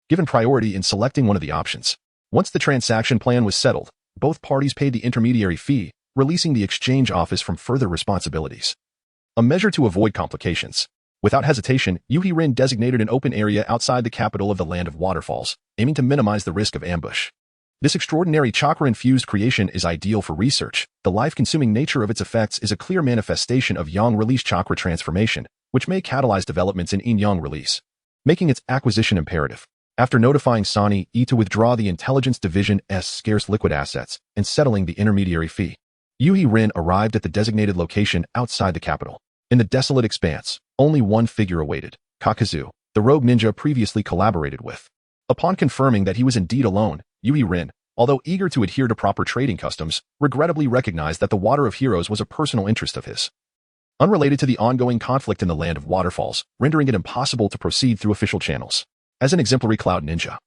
given priority in selecting one of the options. Once the transaction plan was settled, both parties paid the intermediary fee, releasing the exchange office from further responsibilities. A measure to avoid complications. Without hesitation, Yui Rin designated an open area outside the capital of the Land of Waterfalls, aiming to minimize the risk of ambush. This extraordinary chakra-infused creation is ideal for research. The life-consuming nature of its effects is a clear manifestation of yang-release chakra transformation, which may catalyze developments in yin-yang release, making its acquisition imperative. After notifying Sani E to withdraw the Intelligence Division's scarce liquid assets and settling the intermediary fee, Yui Rin arrived at the designated location outside the capital. In the desolate expanse, only one figure awaited, Kakuzu, the rogue ninja previously collaborated with. Upon confirming that he was indeed alone, Yui Rin, although eager to adhere to proper trading customs, regrettably recognized that the Water of Heroes was a personal interest of his, unrelated to the ongoing conflict in the Land of Waterfalls, rendering it impossible to proceed through official channels. As an exemplary cloud ninja,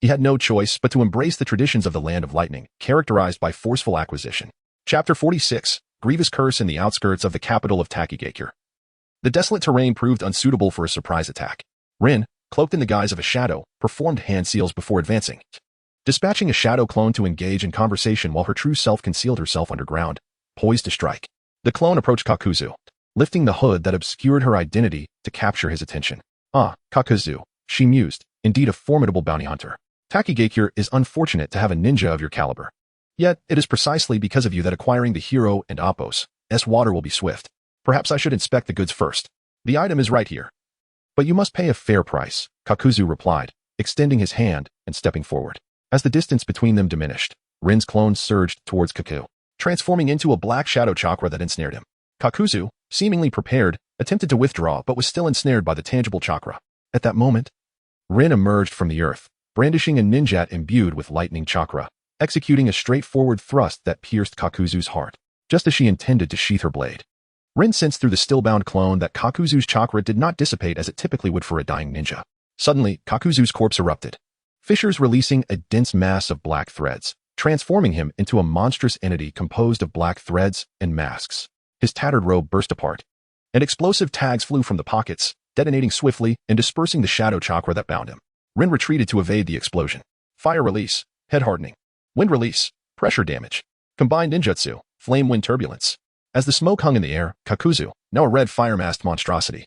he had no choice but to embrace the traditions of the Land of Lightning, characterized by forceful acquisition. Chapter 46, Grievous Curse in the outskirts of the capital of Takigakure. The desolate terrain proved unsuitable for a surprise attack. Rin, cloaked in the guise of a shadow, performed hand seals before advancing, dispatching a shadow clone to engage in conversation while her true self concealed herself underground, poised to strike. The clone approached Kakuzu, lifting the hood that obscured her identity to capture his attention. Ah, Kakuzu, she mused, indeed a formidable bounty hunter. Takigakure is unfortunate to have a ninja of your caliber. Yet, it is precisely because of you that acquiring the hero and Appos' water will be swift. Perhaps I should inspect the goods first. The item is right here. But you must pay a fair price, Kakuzu replied, extending his hand and stepping forward. As the distance between them diminished, Rin's clone surged towards Kaku, transforming into a black shadow chakra that ensnared him. Kakuzu, seemingly prepared, attempted to withdraw but was still ensnared by the tangible chakra. At that moment, Rin emerged from the earth, brandishing a ninjat imbued with lightning chakra, executing a straightforward thrust that pierced Kakuzu's heart, just as she intended to sheath her blade. Rin sensed through the still-bound clone that Kakuzu's chakra did not dissipate as it typically would for a dying ninja. Suddenly, Kakuzu's corpse erupted, fissures releasing a dense mass of black threads, transforming him into a monstrous entity composed of black threads and masks. His tattered robe burst apart, and explosive tags flew from the pockets, detonating swiftly and dispersing the shadow chakra that bound him. Rin retreated to evade the explosion. Fire release, head hardening. Wind release, pressure damage. Combined ninjutsu, flame wind turbulence. As the smoke hung in the air, Kakuzu, now a red fire-masked monstrosity,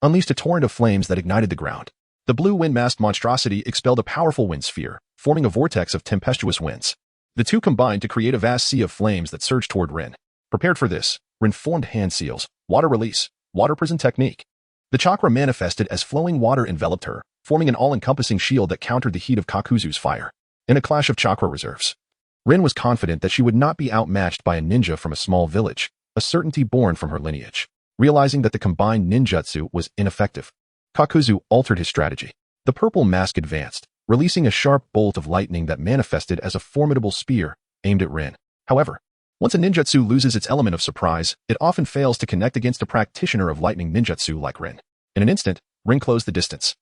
unleashed a torrent of flames that ignited the ground. The blue wind-masked monstrosity expelled a powerful wind sphere, forming a vortex of tempestuous winds. The two combined to create a vast sea of flames that surged toward Rin. Prepared for this, Rin formed hand seals, water release, water prison technique. The chakra manifested as flowing water enveloped her, forming an all-encompassing shield that countered the heat of Kakuzu's fire. In a clash of chakra reserves, Rin was confident that she would not be outmatched by a ninja from a small village, a certainty born from her lineage. Realizing that the combined ninjutsu was ineffective, Kakuzu altered his strategy. The purple mask advanced, releasing a sharp bolt of lightning that manifested as a formidable spear aimed at Rin. However, once a ninjutsu loses its element of surprise, it often fails to connect against a practitioner of lightning ninjutsu like Rin. In an instant, Rin closed the distance,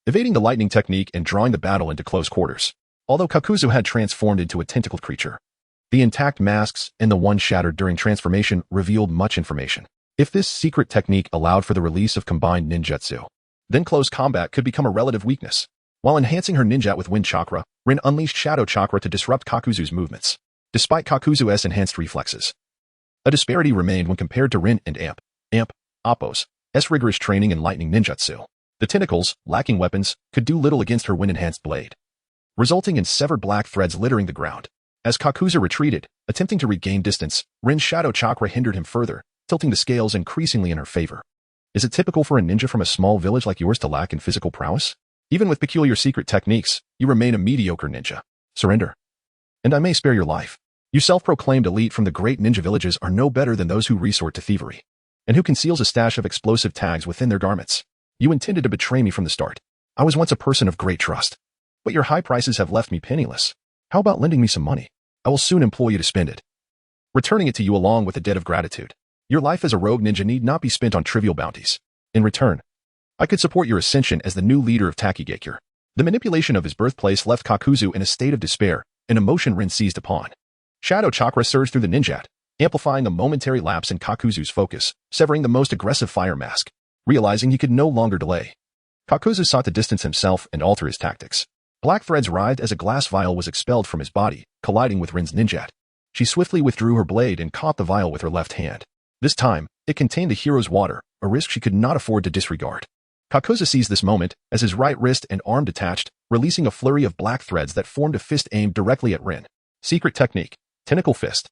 evading the lightning technique and drawing the battle into close quarters. Although Kakuzu had transformed into a tentacled creature, The intact masks and the one shattered during transformation revealed much information. If this secret technique allowed for the release of combined ninjutsu, then close combat could become a relative weakness. While enhancing her ninjat with wind chakra, Rin unleashed shadow chakra to disrupt Kakuzu's movements. Despite Kakuzu's enhanced reflexes, a disparity remained when compared to Rin and Appo's rigorous training in lightning ninjutsu. The tentacles, lacking weapons, could do little against her wind-enhanced blade, resulting in severed black threads littering the ground. As Kakuzu retreated, attempting to regain distance, Rin's shadow chakra hindered him further, tilting the scales increasingly in her favor. Is it typical for a ninja from a small village like yours to lack in physical prowess? Even with peculiar secret techniques, you remain a mediocre ninja. Surrender, and I may spare your life. You self-proclaimed elite from the great ninja villages are no better than those who resort to thievery, and who conceals a stash of explosive tags within their garments. You intended to betray me from the start. I was once a person of great trust, but your high prices have left me penniless. How about lending me some money? I will soon employ you to spend it, returning it to you along with a debt of gratitude. Your life as a rogue ninja need not be spent on trivial bounties. In return, I could support your ascension as the new leader of Takigakure. The manipulation of his birthplace left Kakuzu in a state of despair, an emotion Rin seized upon. Shadow chakra surged through the ninjat, amplifying a momentary lapse in Kakuzu's focus, severing the most aggressive fire mask. Realizing he could no longer delay, Kakuzu sought to distance himself and alter his tactics. Black threads writhed as a glass vial was expelled from his body, colliding with Rin's ninjat. She swiftly withdrew her blade and caught the vial with her left hand. This time, it contained the hero's water, a risk she could not afford to disregard. Kakuzu seized this moment as his right wrist and arm detached, releasing a flurry of black threads that formed a fist aimed directly at Rin. Secret technique, tentacle fist.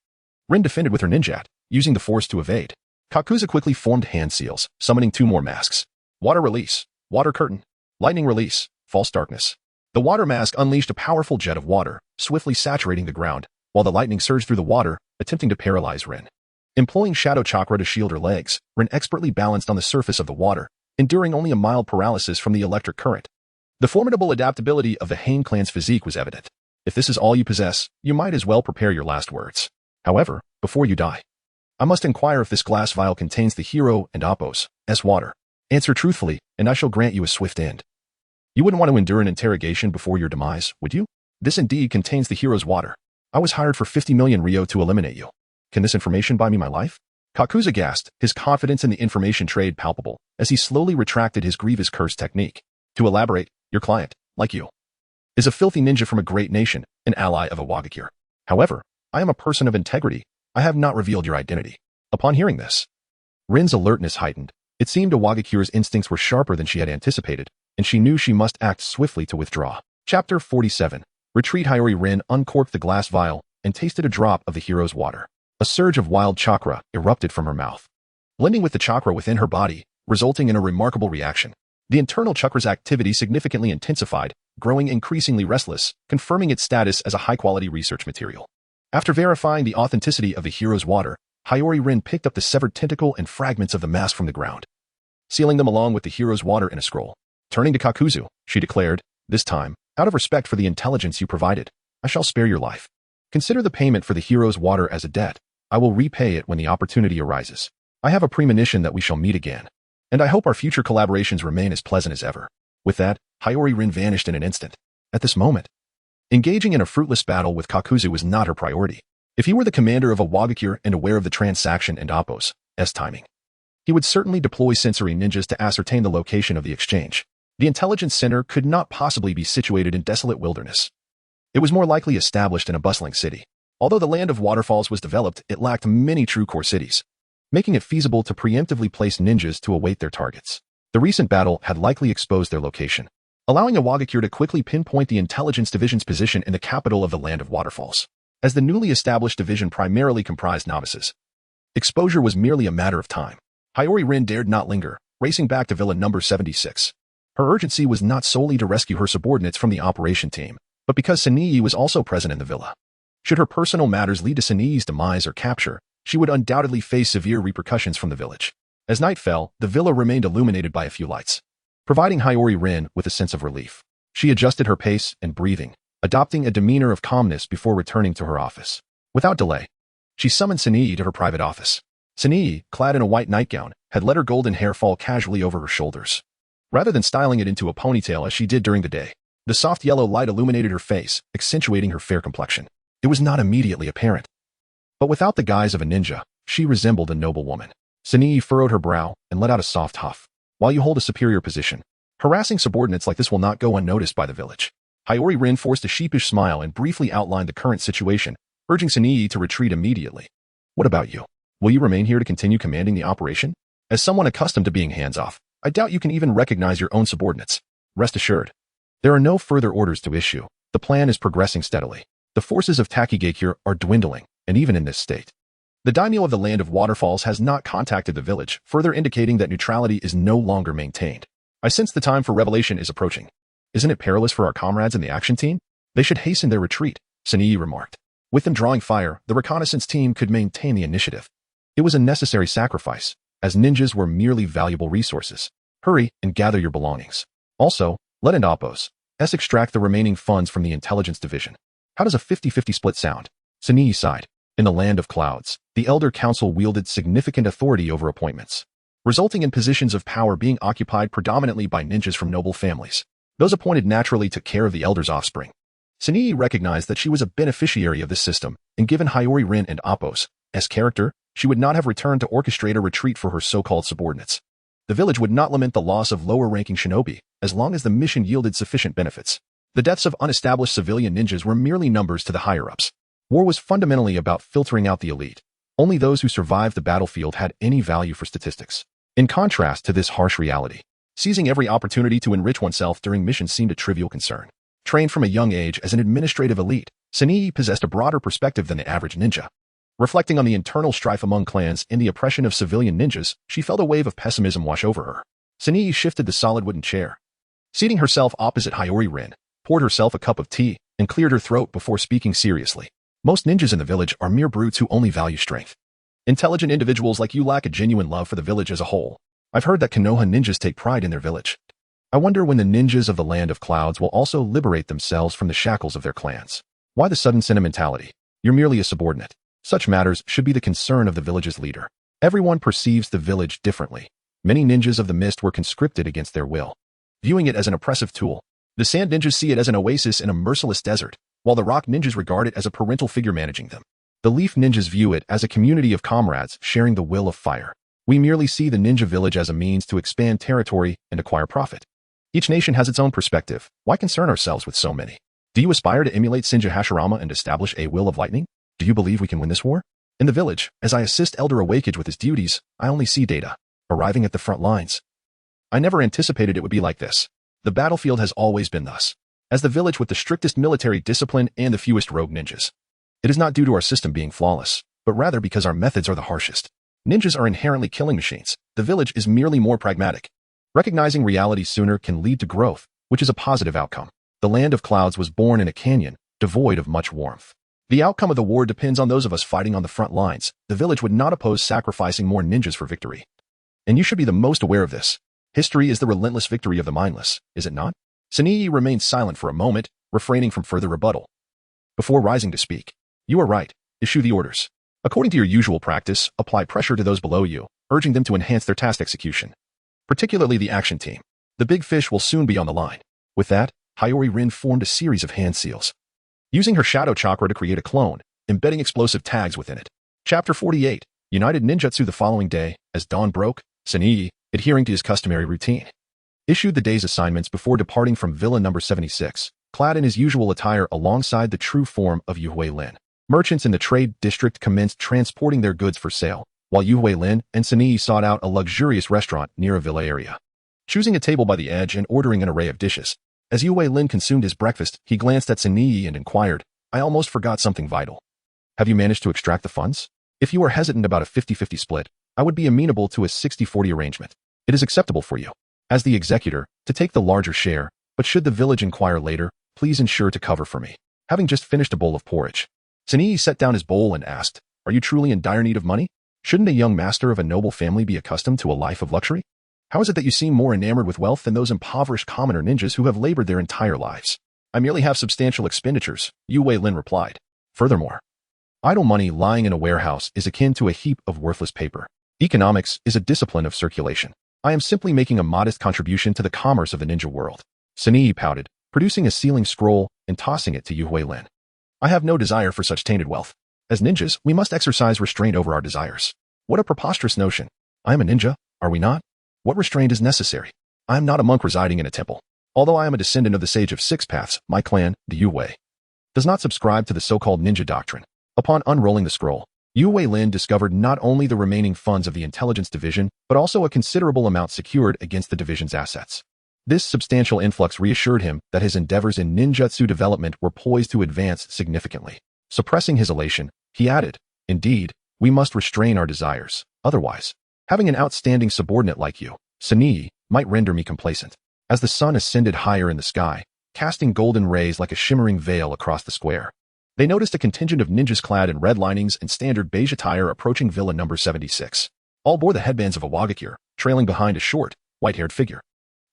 Rin defended with her ninjat, using the force to evade. Kakuzu quickly formed hand seals, summoning 2 more masks. Water release, water curtain, lightning release, false darkness. The water mask unleashed a powerful jet of water, swiftly saturating the ground, while the lightning surged through the water, attempting to paralyze Rin. Employing shadow chakra to shield her legs, Rin expertly balanced on the surface of the water, enduring only a mild paralysis from the electric current. The formidable adaptability of the Hain clan's physique was evident. If this is all you possess, you might as well prepare your last words. However, before you die, I must inquire if this glass vial contains the hero and Appo's water. Answer truthfully, and I shall grant you a swift end. You wouldn't want to endure an interrogation before your demise, would you? This indeed contains the hero's water. I was hired for 50 million Ryo to eliminate you. Can this information buy me my life? Kakuzu gasped, his confidence in the information trade palpable, as he slowly retracted his grievous curse technique. To elaborate, your client, like you, is a filthy ninja from a great nation, an ally of a Wagakure. However, I am a person of integrity. I have not revealed your identity. Upon hearing this, Rin's alertness heightened. It seemed Wagakure's instincts were sharper than she had anticipated, and she knew she must act swiftly to withdraw. Chapter 47. Retreat. Hiyori Rin uncorked the glass vial and tasted a drop of the hero's water. A surge of wild chakra erupted from her mouth, blending with the chakra within her body, resulting in a remarkable reaction. The internal chakra's activity significantly intensified, growing increasingly restless, confirming its status as a high-quality research material. After verifying the authenticity of the hero's water, Hiyori Rin picked up the severed tentacle and fragments of the mask from the ground, sealing them along with the hero's water in a scroll. Turning to Kakuzu, she declared, this time, out of respect for the intelligence you provided, I shall spare your life. Consider the payment for the hero's water as a debt. I will repay it when the opportunity arises. I have a premonition that we shall meet again, and I hope our future collaborations remain as pleasant as ever. With that, Hiyori Rin vanished in an instant. At this moment, engaging in a fruitless battle with Kakuzu was not her priority. If he were the commander of a Wagakure and aware of the transaction and Appo's timing, he would certainly deploy sensory ninjas to ascertain the location of the exchange. The intelligence center could not possibly be situated in desolate wilderness. It was more likely established in a bustling city. Although the land of waterfalls was developed, it lacked many true core cities, making it feasible to preemptively place ninjas to await their targets. The recent battle had likely exposed their location, allowing a Wagakure to quickly pinpoint the intelligence division's position in the capital of the land of waterfalls. As the newly established division primarily comprised novices, exposure was merely a matter of time. Hiyori Rin dared not linger, racing back to Villa number 76. Her urgency was not solely to rescue her subordinates from the operation team, but because Sanii was also present in the villa. Should her personal matters lead to Sanii's demise or capture, she would undoubtedly face severe repercussions from the village. As night fell, the villa remained illuminated by a few lights, providing Hiyori Rin with a sense of relief. She adjusted her pace and breathing, adopting a demeanor of calmness before returning to her office. Without delay, she summoned Sanii to her private office. Sanii, clad in a white nightgown, had let her golden hair fall casually over her shoulders, rather than styling it into a ponytail as she did during the day. The soft yellow light illuminated her face, accentuating her fair complexion. It was not immediately apparent, But without the guise of a ninja, she resembled a noble woman. Sunii furrowed her brow and let out a soft huff. While you hold a superior position, harassing subordinates like this will not go unnoticed by the village. Hiyori Rin forced a sheepish smile and briefly outlined the current situation, urging Sunii to retreat immediately. What about you? Will you remain here to continue commanding the operation? As someone accustomed to being hands-off, I doubt you can even recognize your own subordinates. Rest assured, there are no further orders to issue. The plan is progressing steadily. The forces of Takigakure are dwindling, and even in this state, the daimyo of the Land of Waterfalls has not contacted the village, further indicating that neutrality is no longer maintained. I sense the time for revelation is approaching. Isn't it perilous for our comrades in the action team? They should hasten their retreat, Sunii remarked. With them drawing fire, the reconnaissance team could maintain the initiative. It was a necessary sacrifice, as ninjas were merely valuable resources. Hurry and gather your belongings. Also, let in Oppos. Extract the remaining funds from the intelligence division. How does a 50-50 split sound? Sunii sighed. In the Land of Clouds, the Elder Council wielded significant authority over appointments, resulting in positions of power being occupied predominantly by ninjas from noble families. Those appointed naturally took care of the Elder's offspring. Sunii recognized that she was a beneficiary of this system, and given Hiyori Rin and Oppos' character, she would not have returned to orchestrate a retreat for her so-called subordinates. The village would not lament the loss of lower-ranking shinobi, as long as the mission yielded sufficient benefits. The deaths of unestablished civilian ninjas were merely numbers to the higher-ups. War was fundamentally about filtering out the elite. Only those who survived the battlefield had any value for statistics. In contrast to this harsh reality, seizing every opportunity to enrich oneself during missions seemed a trivial concern. Trained from a young age as an administrative elite, Sunii possessed a broader perspective than the average ninja. Reflecting on the internal strife among clans and the oppression of civilian ninjas, she felt a wave of pessimism wash over her. Sunii shifted the solid wooden chair. Seating herself opposite Hiyori Rin, poured herself a cup of tea, and cleared her throat before speaking seriously. Most ninjas in the village are mere brutes who only value strength. Intelligent individuals like you lack a genuine love for the village as a whole. I've heard that Konoha ninjas take pride in their village. I wonder when the ninjas of the Land of Clouds will also liberate themselves from the shackles of their clans. Why the sudden sentimentality? You're merely a subordinate. Such matters should be the concern of the village's leader. Everyone perceives the village differently. Many ninjas of the mist were conscripted against their will, viewing it as an oppressive tool. The sand ninjas see it as an oasis in a merciless desert, while the rock ninjas regard it as a parental figure managing them. The leaf ninjas view it as a community of comrades sharing the will of fire. We merely see the ninja village as a means to expand territory and acquire profit. Each nation has its own perspective. Why concern ourselves with so many? Do you aspire to emulate Senju Hashirama and establish a will of lightning? Do you believe we can win this war? In the village, as I assist Elder Awakage with his duties, I only see data, arriving at the front lines. I never anticipated it would be like this. The battlefield has always been thus, as the village with the strictest military discipline and the fewest rogue ninjas. It is not due to our system being flawless, but rather because our methods are the harshest. Ninjas are inherently killing machines. The village is merely more pragmatic. Recognizing reality sooner can lead to growth, which is a positive outcome. The Land of Clouds was born in a canyon, devoid of much warmth. The outcome of the war depends on those of us fighting on the front lines. The village would not oppose sacrificing more ninjas for victory. And you should be the most aware of this. History is the relentless victory of the mindless, is it not? Sunii remained silent for a moment, refraining from further rebuttal. Before rising to speak, you are right. Issue the orders. According to your usual practice, apply pressure to those below you, urging them to enhance their task execution. Particularly the action team. The big fish will soon be on the line. With that, Hiyori Rin formed a series of hand seals, using her shadow chakra to create a clone, embedding explosive tags within it. Chapter 48, United Ninjutsu. The following day, as dawn broke, Sunii, adhering to his customary routine, issued the day's assignments before departing from Villa number 76, clad in his usual attire alongside the true form of Yuhui Lin. Merchants in the trade district commenced transporting their goods for sale, while Yuhui Lin and Sunii sought out a luxurious restaurant near a villa area. Choosing a table by the edge and ordering an array of dishes. As Yuhui Lin consumed his breakfast, he glanced at Sunii and inquired, I almost forgot something vital. Have you managed to extract the funds? If you are hesitant about a 50-50 split, I would be amenable to a 60-40 arrangement. It is acceptable for you, as the executor, to take the larger share, but should the village inquire later, please ensure to cover for me. Having just finished a bowl of porridge, Sunii set down his bowl and asked, Are you truly in dire need of money? Shouldn't a young master of a noble family be accustomed to a life of luxury? How is it that you seem more enamored with wealth than those impoverished commoner ninjas who have labored their entire lives? I merely have substantial expenditures, Yuhui Lin replied. Furthermore, idle money lying in a warehouse is akin to a heap of worthless paper. Economics is a discipline of circulation. I am simply making a modest contribution to the commerce of the ninja world. Sunii pouted, producing a sealing scroll and tossing it to Yuhui Lin. I have no desire for such tainted wealth. As ninjas, we must exercise restraint over our desires. What a preposterous notion. I am a ninja, are we not? What restraint is necessary? I am not a monk residing in a temple. Although I am a descendant of the Sage of Six Paths, my clan, the Yue, does not subscribe to the so-called ninja doctrine. Upon unrolling the scroll, Yue Lin discovered not only the remaining funds of the intelligence division, but also a considerable amount secured against the division's assets. This substantial influx reassured him that his endeavors in ninjutsu development were poised to advance significantly. Suppressing his elation, he added, "Indeed, we must restrain our desires. Otherwise, having an outstanding subordinate like you, Sanii, might render me complacent." As the sun ascended higher in the sky, casting golden rays like a shimmering veil across the square, they noticed a contingent of ninjas clad in red linings and standard beige attire approaching Villa number 76. All bore the headbands of a wagakure, trailing behind a short, white-haired figure.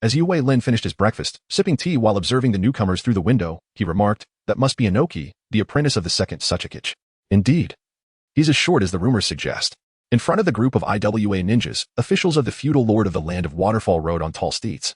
As Yue Lin finished his breakfast, sipping tea while observing the newcomers through the window, he remarked, "That must be Inoki, the apprentice of the Second Hokage." Indeed. He's as short as the rumors suggest. In front of the group of IWA ninjas, officials of the feudal lord of the land of Waterfall rode on tall steeds,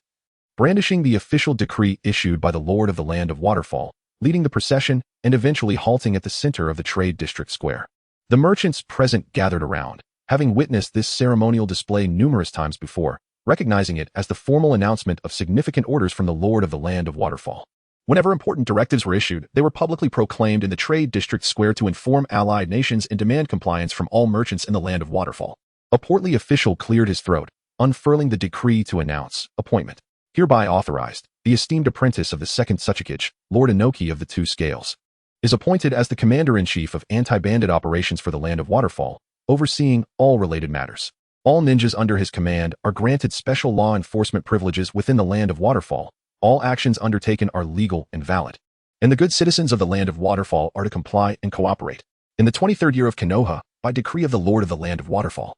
brandishing the official decree issued by the lord of the land of Waterfall, leading the procession and eventually halting at the center of the trade district square. The merchants present gathered around, having witnessed this ceremonial display numerous times before, recognizing it as the formal announcement of significant orders from the lord of the land of Waterfall. Whenever important directives were issued, they were publicly proclaimed in the trade district square to inform allied nations and demand compliance from all merchants in the land of Waterfall. A portly official cleared his throat, unfurling the decree to announce, "Appointment. Hereby authorized, the esteemed apprentice of the Second Hokage, Lord Inoki of the Two Scales, is appointed as the commander-in-chief of anti-bandit operations for the land of Waterfall, overseeing all related matters. All ninjas under his command are granted special law enforcement privileges within the land of Waterfall. All actions undertaken are legal and valid, and the good citizens of the land of Waterfall are to comply and cooperate. In the 23rd year of Konoha, by decree of the lord of the land of Waterfall."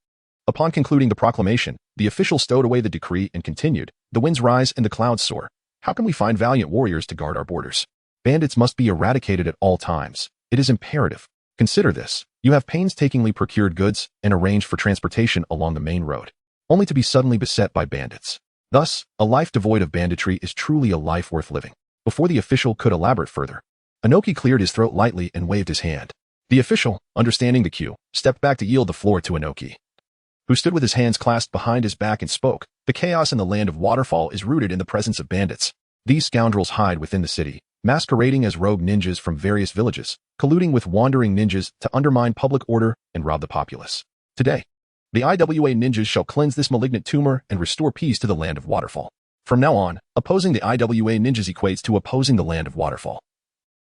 Upon concluding the proclamation, the official stowed away the decree and continued, "The winds rise and the clouds soar. How can we find valiant warriors to guard our borders? Bandits must be eradicated at all times. It is imperative. Consider this. You have painstakingly procured goods and arranged for transportation along the main road, only to be suddenly beset by bandits. Thus, a life devoid of banditry is truly a life worth living." Before the official could elaborate further, Inoki cleared his throat lightly and waved his hand. The official, understanding the cue, stepped back to yield the floor to Inoki, who stood with his hands clasped behind his back and spoke. "The chaos in the land of Waterfall is rooted in the presence of bandits. These scoundrels hide within the city, masquerading as rogue ninjas from various villages, colluding with wandering ninjas to undermine public order and rob the populace. Today, the IWA ninjas shall cleanse this malignant tumor and restore peace to the land of Waterfall. From now on, opposing the IWA ninjas equates to opposing the land of Waterfall.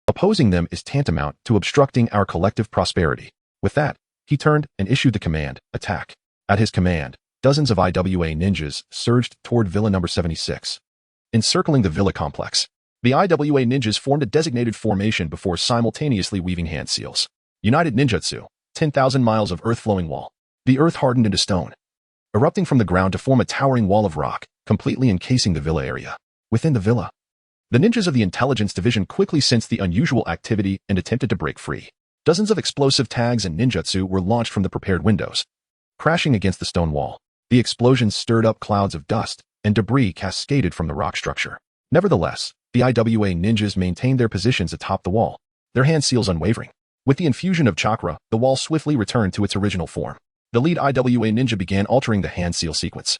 Opposing them is tantamount to obstructing our collective prosperity." With that, he turned and issued the command, "Attack." At his command, dozens of IWA ninjas surged toward Villa number 76. Encircling the villa complex, the IWA ninjas formed a designated formation before simultaneously weaving hand seals. United Ninjutsu, 10,000 miles of earth-flowing wall. The earth hardened into stone, erupting from the ground to form a towering wall of rock, completely encasing the villa area. Within the villa, the ninjas of the intelligence division quickly sensed the unusual activity and attempted to break free. Dozens of explosive tags and ninjutsu were launched from the prepared windows, crashing against the stone wall. The explosions stirred up clouds of dust, and debris cascaded from the rock structure. Nevertheless, the IWA ninjas maintained their positions atop the wall, their hand seals unwavering. With the infusion of chakra, the wall swiftly returned to its original form. The lead IWA ninja began altering the hand seal sequence,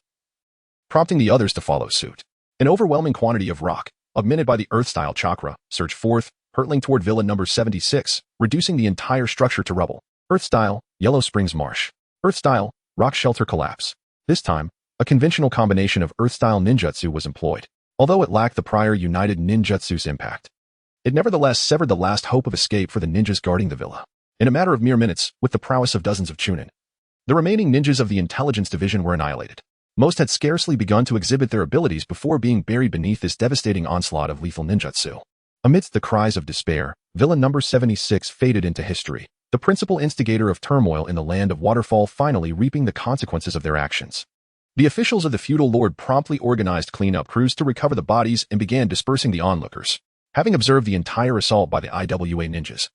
prompting the others to follow suit. An overwhelming quantity of rock, augmented by the earth-style chakra, surged forth, hurtling toward Villa number 76, reducing the entire structure to rubble. Earth-style, Yellow Springs Marsh. Earth-style, Rock Shelter Collapse. This time, a conventional combination of Earth-style ninjutsu was employed. Although it lacked the prior United Ninjutsu's impact, it nevertheless severed the last hope of escape for the ninjas guarding the villa. In a matter of mere minutes, with the prowess of dozens of chunin, the remaining ninjas of the intelligence division were annihilated. Most had scarcely begun to exhibit their abilities before being buried beneath this devastating onslaught of lethal ninjutsu. Amidst the cries of despair, Villa number 76 faded into history, the principal instigator of turmoil in the land of Waterfall finally reaping the consequences of their actions. The officials of the feudal lord promptly organized cleanup crews to recover the bodies and began dispersing the onlookers. Having observed the entire assault by the IWA ninjas,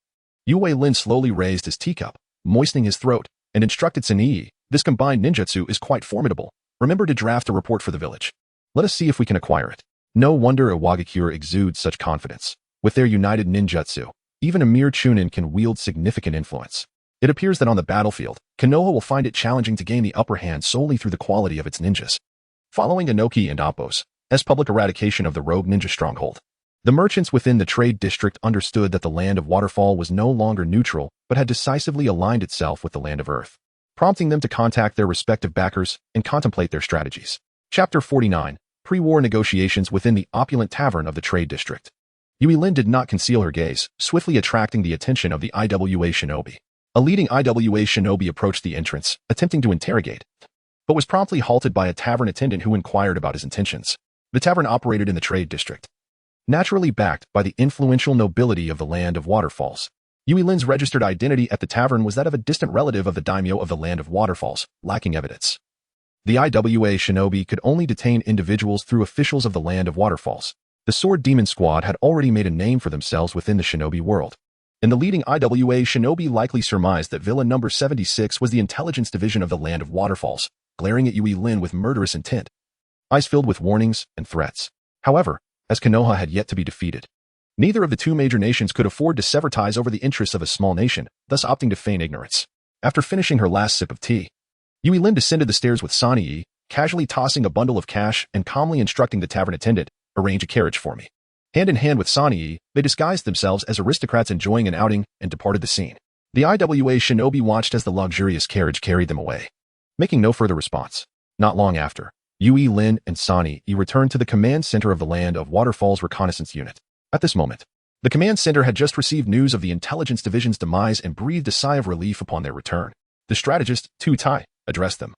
Yue Lin slowly raised his teacup, moistening his throat, and instructed Sanii, "This combined ninjutsu is quite formidable. Remember to draft a report for the village. Let us see if we can acquire it." No wonder a Wagakure exudes such confidence. With their united ninjutsu, even a mere chunin can wield significant influence. It appears that on the battlefield, Konoha will find it challenging to gain the upper hand solely through the quality of its ninjas. Following Inoki and Appo's public eradication of the rogue ninja stronghold, the merchants within the trade district understood that the land of Waterfall was no longer neutral but had decisively aligned itself with the land of Earth, prompting them to contact their respective backers and contemplate their strategies. Chapter 49. Pre-war negotiations within the opulent tavern of the trade district. Yui Lin did not conceal her gaze, swiftly attracting the attention of the IWA shinobi. A leading IWA shinobi approached the entrance, attempting to interrogate, but was promptly halted by a tavern attendant who inquired about his intentions. The tavern operated in the trade district, naturally backed by the influential nobility of the land of Waterfalls. Yui Lin's registered identity at the tavern was that of a distant relative of the daimyo of the land of Waterfalls, lacking evidence. The IWA shinobi could only detain individuals through officials of the land of Waterfalls. The Sword Demon Squad had already made a name for themselves within the shinobi world, and the leading IWA shinobi likely surmised that villain number 76 was the intelligence division of the land of Waterfalls, glaring at Yui Lin with murderous intent, eyes filled with warnings and threats. However, as Konoha had yet to be defeated, neither of the two major nations could afford to sever ties over the interests of a small nation, thus opting to feign ignorance. After finishing her last sip of tea, Yui Lin descended the stairs with Sanii, casually tossing a bundle of cash and calmly instructing the tavern attendant, "Arrange a carriage for me." Hand in hand with Sanii, they disguised themselves as aristocrats enjoying an outing and departed the scene. The IWA shinobi watched as the luxurious carriage carried them away, making no further response. Not long after, Yui Lin and Sanii returned to the command center of the land of Waterfall's reconnaissance unit. At this moment, the command center had just received news of the intelligence division's demise and breathed a sigh of relief upon their return. The strategist, Tu Tai, addressed them.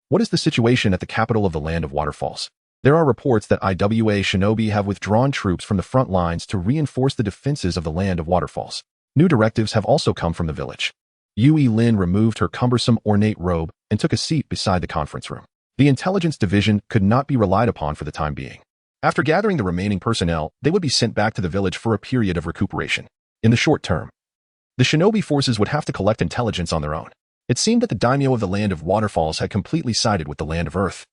"What is the situation at the capital of the land of Waterfalls? There are reports that IWA shinobi have withdrawn troops from the front lines to reinforce the defenses of the land of Waterfalls. New directives have also come from the village." Yui Lin removed her cumbersome ornate robe and took a seat beside the conference room. The intelligence division could not be relied upon for the time being. After gathering the remaining personnel, they would be sent back to the village for a period of recuperation. In the short term, the shinobi forces would have to collect intelligence on their own. It seemed that the daimyo of the land of Waterfalls had completely sided with the land of Earth,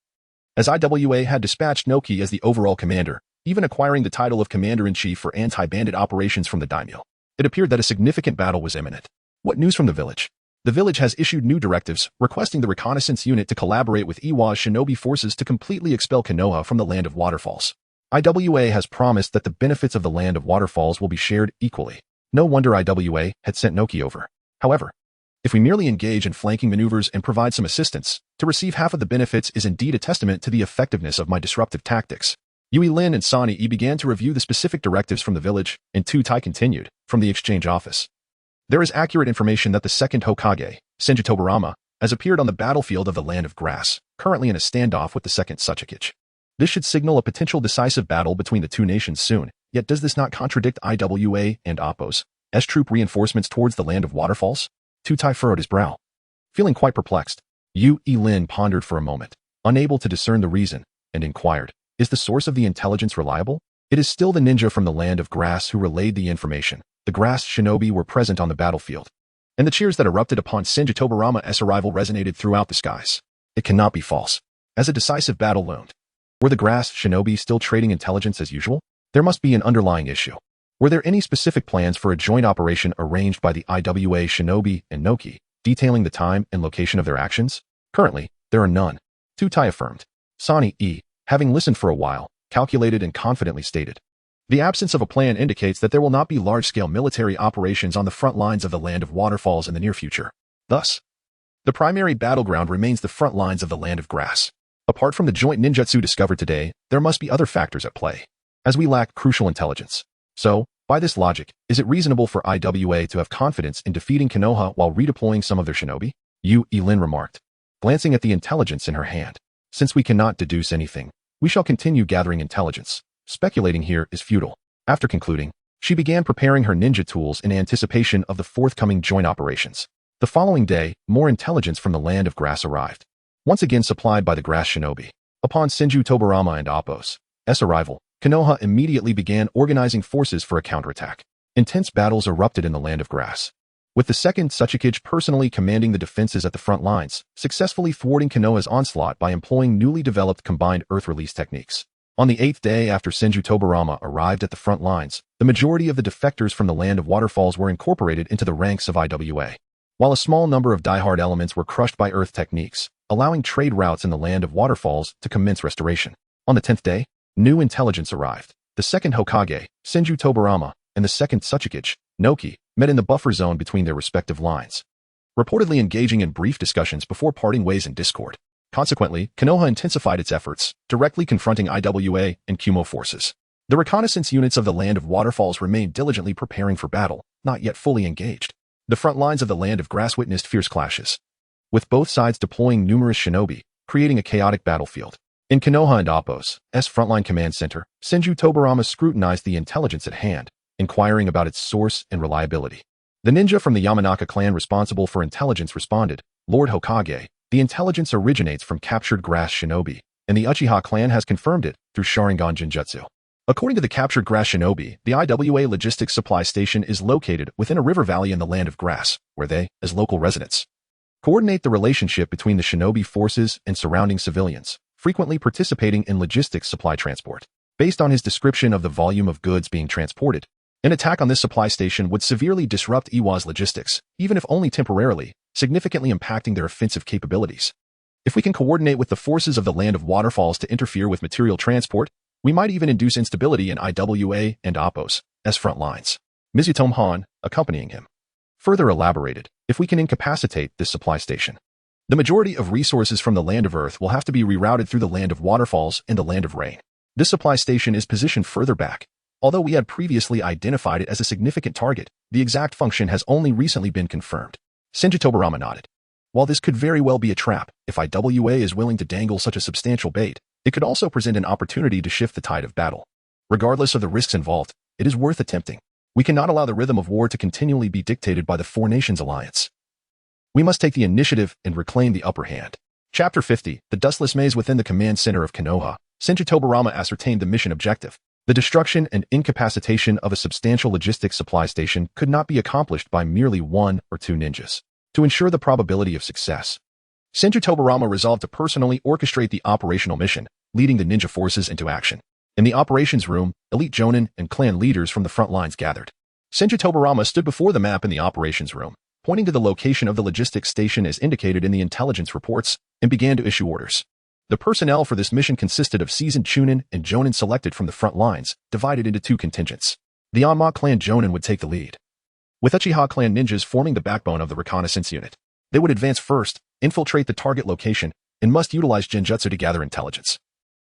as IWA had dispatched Noki as the overall commander, even acquiring the title of commander-in-chief for anti-bandit operations from the daimyo. It appeared that a significant battle was imminent. What news from the village? The village has issued new directives, requesting the reconnaissance unit to collaborate with Iwa's shinobi forces to completely expel Konoha from the land of Waterfalls. IWA has promised that the benefits of the land of Waterfalls will be shared equally. No wonder IWA had sent Noki over. However, if we merely engage in flanking maneuvers and provide some assistance, to receive half of the benefits is indeed a testament to the effectiveness of my disruptive tactics. Yui Lin and Sanii began to review the specific directives from the village, and Tu Tai continued, from the exchange office. There is accurate information that the Second Hokage, Tobarama, has appeared on the battlefield of the Land of Grass, currently in a standoff with the Second Hokage. This should signal a potential decisive battle between the two nations soon, yet does this not contradict IWA and Appo's troop reinforcements towards the Land of Waterfalls? Tu Tai furrowed his brow. Feeling quite perplexed, Yui Lin pondered for a moment, unable to discern the reason, and inquired, "Is the source of the intelligence reliable?" "It is still the ninja from the Land of Grass who relayed the information. The Grass shinobi were present on the battlefield, and the cheers that erupted upon Tobarama's arrival resonated throughout the skies. It cannot be false." As a decisive battle loomed, were the Grass shinobi still trading intelligence as usual? There must be an underlying issue. Were there any specific plans for a joint operation arranged by the IWA shinobi and Noki, detailing the time and location of their actions? Currently, there are none, Tu Tai affirmed. Sanii, having listened for a while, calculated and confidently stated, "The absence of a plan indicates that there will not be large-scale military operations on the front lines of the land of Waterfalls in the near future. Thus, the primary battleground remains the front lines of the Land of Grass. Apart from the joint ninjutsu discovered today, there must be other factors at play, as we lack crucial intelligence. So, by this logic, is it reasonable for IWA to have confidence in defeating Konoha while redeploying some of their shinobi?" Yui Lin remarked, glancing at the intelligence in her hand. "Since we cannot deduce anything, we shall continue gathering intelligence. Speculating here is futile." After concluding, she began preparing her ninja tools in anticipation of the forthcoming joint operations. The following day, more intelligence from the Land of Grass arrived, once again supplied by the Grass shinobi. Upon Tobarama and Appo's arrival, Konoha immediately began organizing forces for a counterattack. Intense battles erupted in the Land of Grass, with the Second Hokage personally commanding the defenses at the front lines, successfully thwarting Konoha's onslaught by employing newly developed combined earth release techniques. On the 8th day after Tobarama arrived at the front lines, the majority of the defectors from the Land of Waterfalls were incorporated into the ranks of IWA. while a small number of diehard elements were crushed by earth techniques, allowing trade routes in the land of waterfalls to commence restoration. On the 10th day, new intelligence arrived. The second Hokage, Senju Tobarama, and the second Tsuchikage, Noki, met in the buffer zone between their respective lines, reportedly engaging in brief discussions before parting ways in discord. Consequently, Konoha intensified its efforts, directly confronting IWA and Kumo forces. The reconnaissance units of the Land of Waterfalls remained diligently preparing for battle, not yet fully engaged. The front lines of the Land of Grass witnessed fierce clashes, with both sides deploying numerous shinobi, creating a chaotic battlefield. In Konoha and Appo's frontline command center, Senju Tobarama scrutinized the intelligence at hand, inquiring about its source and reliability. The ninja from the Yamanaka clan responsible for intelligence responded, Lord Hokage, the intelligence originates from captured grass shinobi, and the Uchiha clan has confirmed it through Sharingan Genjutsu. According to the captured grass shinobi, the IWA logistics supply station is located within a river valley in the Land of Grass, where they, as local residents, coordinate the relationship between the shinobi forces and surrounding civilians, frequently participating in logistics supply transport. Based on his description of the volume of goods being transported, an attack on this supply station would severely disrupt Iwa's logistics, even if only temporarily, significantly impacting their offensive capabilities. If we can coordinate with the forces of the Land of Waterfalls to interfere with material transport, we might even induce instability in IWA and Appo's front lines. Mizutomo Han, accompanying him, further elaborated, if we can incapacitate this supply station, the majority of resources from the Land of Earth will have to be rerouted through the Land of Waterfalls and the Land of Rain. This supply station is positioned further back. Although we had previously identified it as a significant target, the exact function has only recently been confirmed. Senju Tobarama nodded. While this could very well be a trap, if IWA is willing to dangle such a substantial bait, it could also present an opportunity to shift the tide of battle. Regardless of the risks involved, it is worth attempting. We cannot allow the rhythm of war to continually be dictated by the Four Nations Alliance. We must take the initiative and reclaim the upper hand. Chapter 50, The Dustless Maze within the command center of Konoha. Senju Tobarama ascertained the mission objective. The destruction and incapacitation of a substantial logistics supply station could not be accomplished by merely one or two ninjas. To ensure the probability of success, Senju Tobarama resolved to personally orchestrate the operational mission, leading the ninja forces into action. In the operations room, elite jonin and clan leaders from the front lines gathered. Senju Tobarama stood before the map in the operations room, pointing to the location of the logistics station as indicated in the intelligence reports, and began to issue orders. The personnel for this mission consisted of seasoned chunin and jonin selected from the front lines, divided into two contingents. The Anma clan jonin would take the lead, with Uchiha clan ninjas forming the backbone of the reconnaissance unit. They would advance first, infiltrate the target location, and must utilize genjutsu to gather intelligence,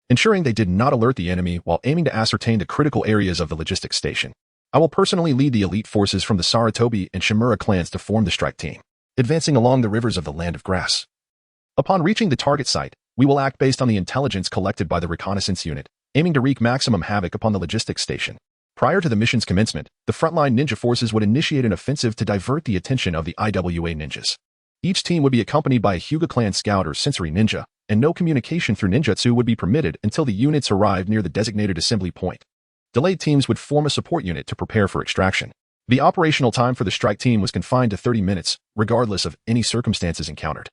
ensuring they did not alert the enemy while aiming to ascertain the critical areas of the logistics station. I will personally lead the elite forces from the Sarutobi and Shimura clans to form the strike team, advancing along the rivers of the Land of Grass. Upon reaching the target site, we will act based on the intelligence collected by the reconnaissance unit, aiming to wreak maximum havoc upon the logistics station. Prior to the mission's commencement, the frontline ninja forces would initiate an offensive to divert the attention of the IWA ninjas. Each team would be accompanied by a Hyuga clan scout or sensory ninja, and no communication through ninjutsu would be permitted until the units arrived near the designated assembly point. Delayed teams would form a support unit to prepare for extraction. The operational time for the strike team was confined to 30 minutes, regardless of any circumstances encountered.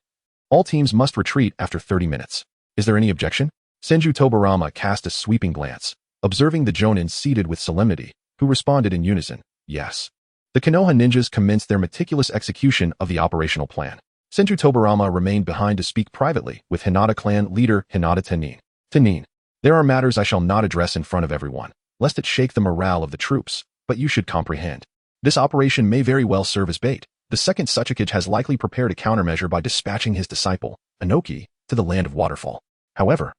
All teams must retreat after 30 minutes. Is there any objection? Senju Tobarama cast a sweeping glance, observing the jonin seated with solemnity, who responded in unison, yes. The Konoha ninjas commenced their meticulous execution of the operational plan. Senju Tobarama remained behind to speak privately with Hinata clan leader Hinata Tenin. Tenin, there are matters I shall not address in front of everyone, lest it shake the morale of the troops, but you should comprehend. This operation may very well serve as bait. The second Tsuchikage has likely prepared a countermeasure by dispatching his disciple, Inoki, to the Land of Waterfall. However,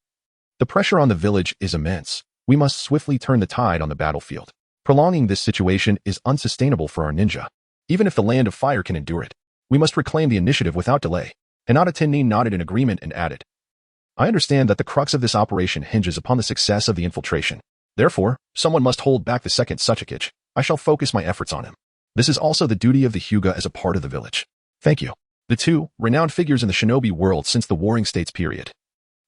the pressure on the village is immense. We must swiftly turn the tide on the battlefield. Prolonging this situation is unsustainable for our ninja. Even if the Land of Fire can endure it, we must reclaim the initiative without delay. Hinata Tenin nodded in agreement and added, I understand that the crux of this operation hinges upon the success of the infiltration. Therefore, someone must hold back the second Tsuchikage. I shall focus my efforts on him. This is also the duty of the Hyuga as a part of the village. Thank you. The two, renowned figures in the shinobi world since the Warring States period,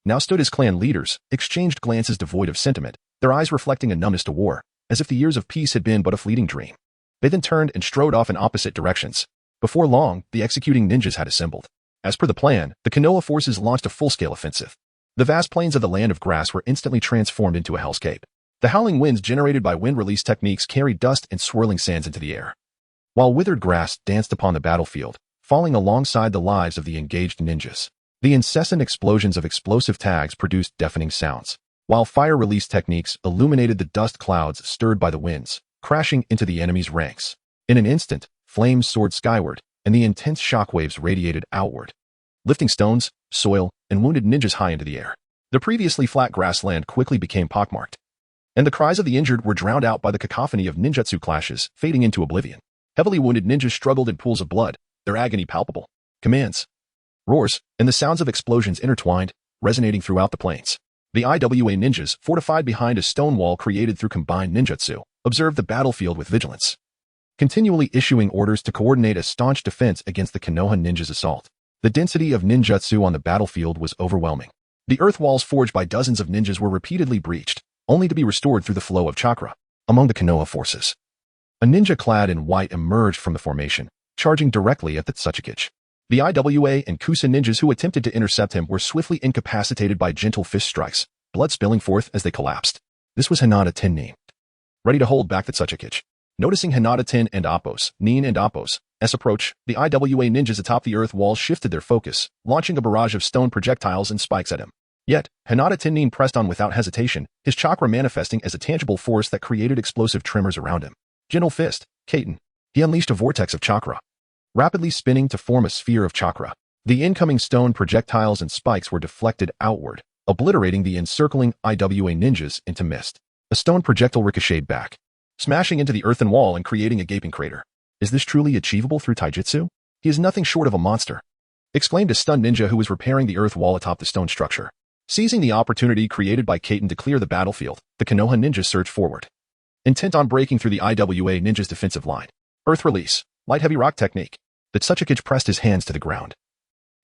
now stood as clan leaders, exchanged glances devoid of sentiment, their eyes reflecting a numbness to war, as if the years of peace had been but a fleeting dream. They then turned and strode off in opposite directions. Before long, the executing ninjas had assembled. As per the plan, the Konoha forces launched a full-scale offensive. The vast plains of the Land of Grass were instantly transformed into a hellscape. The howling winds generated by wind release techniques carried dust and swirling sands into the air, while withered grass danced upon the battlefield, falling alongside the lives of the engaged ninjas. The incessant explosions of explosive tags produced deafening sounds, while fire release techniques illuminated the dust clouds stirred by the winds, crashing into the enemy's ranks. In an instant, flames soared skyward, and the intense shockwaves radiated outward, lifting stones, soil, and wounded ninjas high into the air. The previously flat grassland quickly became pockmarked, and the cries of the injured were drowned out by the cacophony of ninjutsu clashes, fading into oblivion. Heavily wounded ninjas struggled in pools of blood, their agony palpable. Commands, roars, and the sounds of explosions intertwined, resonating throughout the plains. The IWA ninjas, fortified behind a stone wall created through combined ninjutsu, observed the battlefield with vigilance, continually issuing orders to coordinate a staunch defense against the Konoha ninjas' assault. The density of ninjutsu on the battlefield was overwhelming. The earth walls forged by dozens of ninjas were repeatedly breached, only to be restored through the flow of chakra. Among the Konoha forces, a ninja clad in white emerged from the formation, charging directly at the Tsuchikage. The IWA and Kusa ninjas who attempted to intercept him were swiftly incapacitated by gentle fist strikes, blood spilling forth as they collapsed. This was Hinata Tennin, ready to hold back the Tsuchikage. Noticing Hinata Ten and Nin and Appos' approach, the IWA ninjas atop the earth wall shifted their focus, launching a barrage of stone projectiles and spikes at him. Yet, Hinata Tennin pressed on without hesitation, his chakra manifesting as a tangible force that created explosive tremors around him. Gentle fist, Kaiten. He unleashed a vortex of chakra, rapidly spinning to form a sphere of chakra. The incoming stone projectiles and spikes were deflected outward, obliterating the encircling IWA ninjas into mist. A stone projectile ricocheted back, smashing into the earthen wall and creating a gaping crater. Is this truly achievable through taijutsu? He is nothing short of a monster, exclaimed a stunned ninja who was repairing the earth wall atop the stone structure. Seizing the opportunity created by Kaiten to clear the battlefield, the Konoha ninjas surged forward, intent on breaking through the IWA ninjas' defensive line. Earth release, light heavy rock technique. The Tsuchikage pressed his hands to the ground,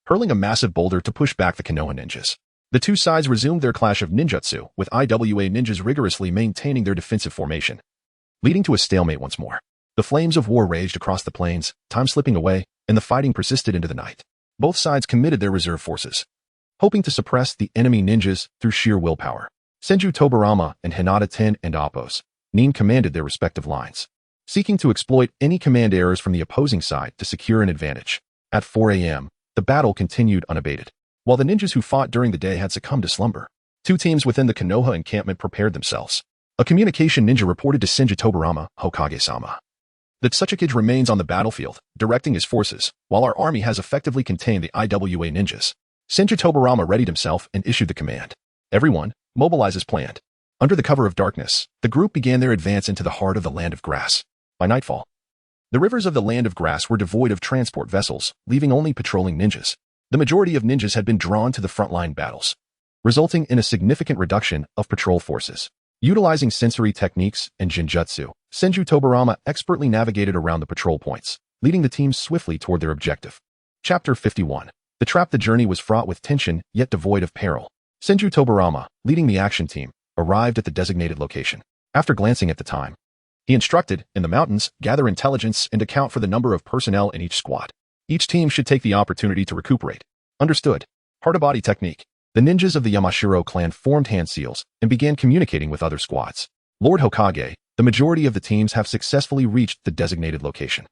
hurling a massive boulder to push back the Konoha ninjas. The two sides resumed their clash of ninjutsu, with IWA ninjas rigorously maintaining their defensive formation, leading to a stalemate once more. The flames of war raged across the plains, time slipping away, and the fighting persisted into the night. Both sides committed their reserve forces, hoping to suppress the enemy ninjas through sheer willpower. Senju Tobarama and Hinata Ten and Nin commanded their respective lines, seeking to exploit any command errors from the opposing side to secure an advantage. At 4 a.m., the battle continued unabated. While the ninjas who fought during the day had succumbed to slumber, two teams within the Konoha encampment prepared themselves. A communication ninja reported to Senju Tobarama, Hokage-sama. The Tsuchikage remains on the battlefield, directing his forces, while our army has effectively contained the IWA ninjas. Senju Tobarama readied himself and issued the command. Everyone, mobilize as planned. Under the cover of darkness, the group began their advance into the heart of the Land of Grass. By nightfall, the rivers of the Land of Grass were devoid of transport vessels, leaving only patrolling ninjas. The majority of ninjas had been drawn to the frontline battles, resulting in a significant reduction of patrol forces. Utilizing sensory techniques and genjutsu, Senju Tobarama expertly navigated around the patrol points, leading the teams swiftly toward their objective. Chapter 51. The trap. The journey was fraught with tension, yet devoid of peril. Senju Tobarama, leading the action team, arrived at the designated location. After glancing at the time, he instructed, in the mountains, gather intelligence and account for the number of personnel in each squad. Each team should take the opportunity to recuperate. Understood. Heart-to-body technique. The ninjas of the Yamashiro clan formed hand seals and began communicating with other squads. Lord Hokage, the majority of the teams have successfully reached the designated location.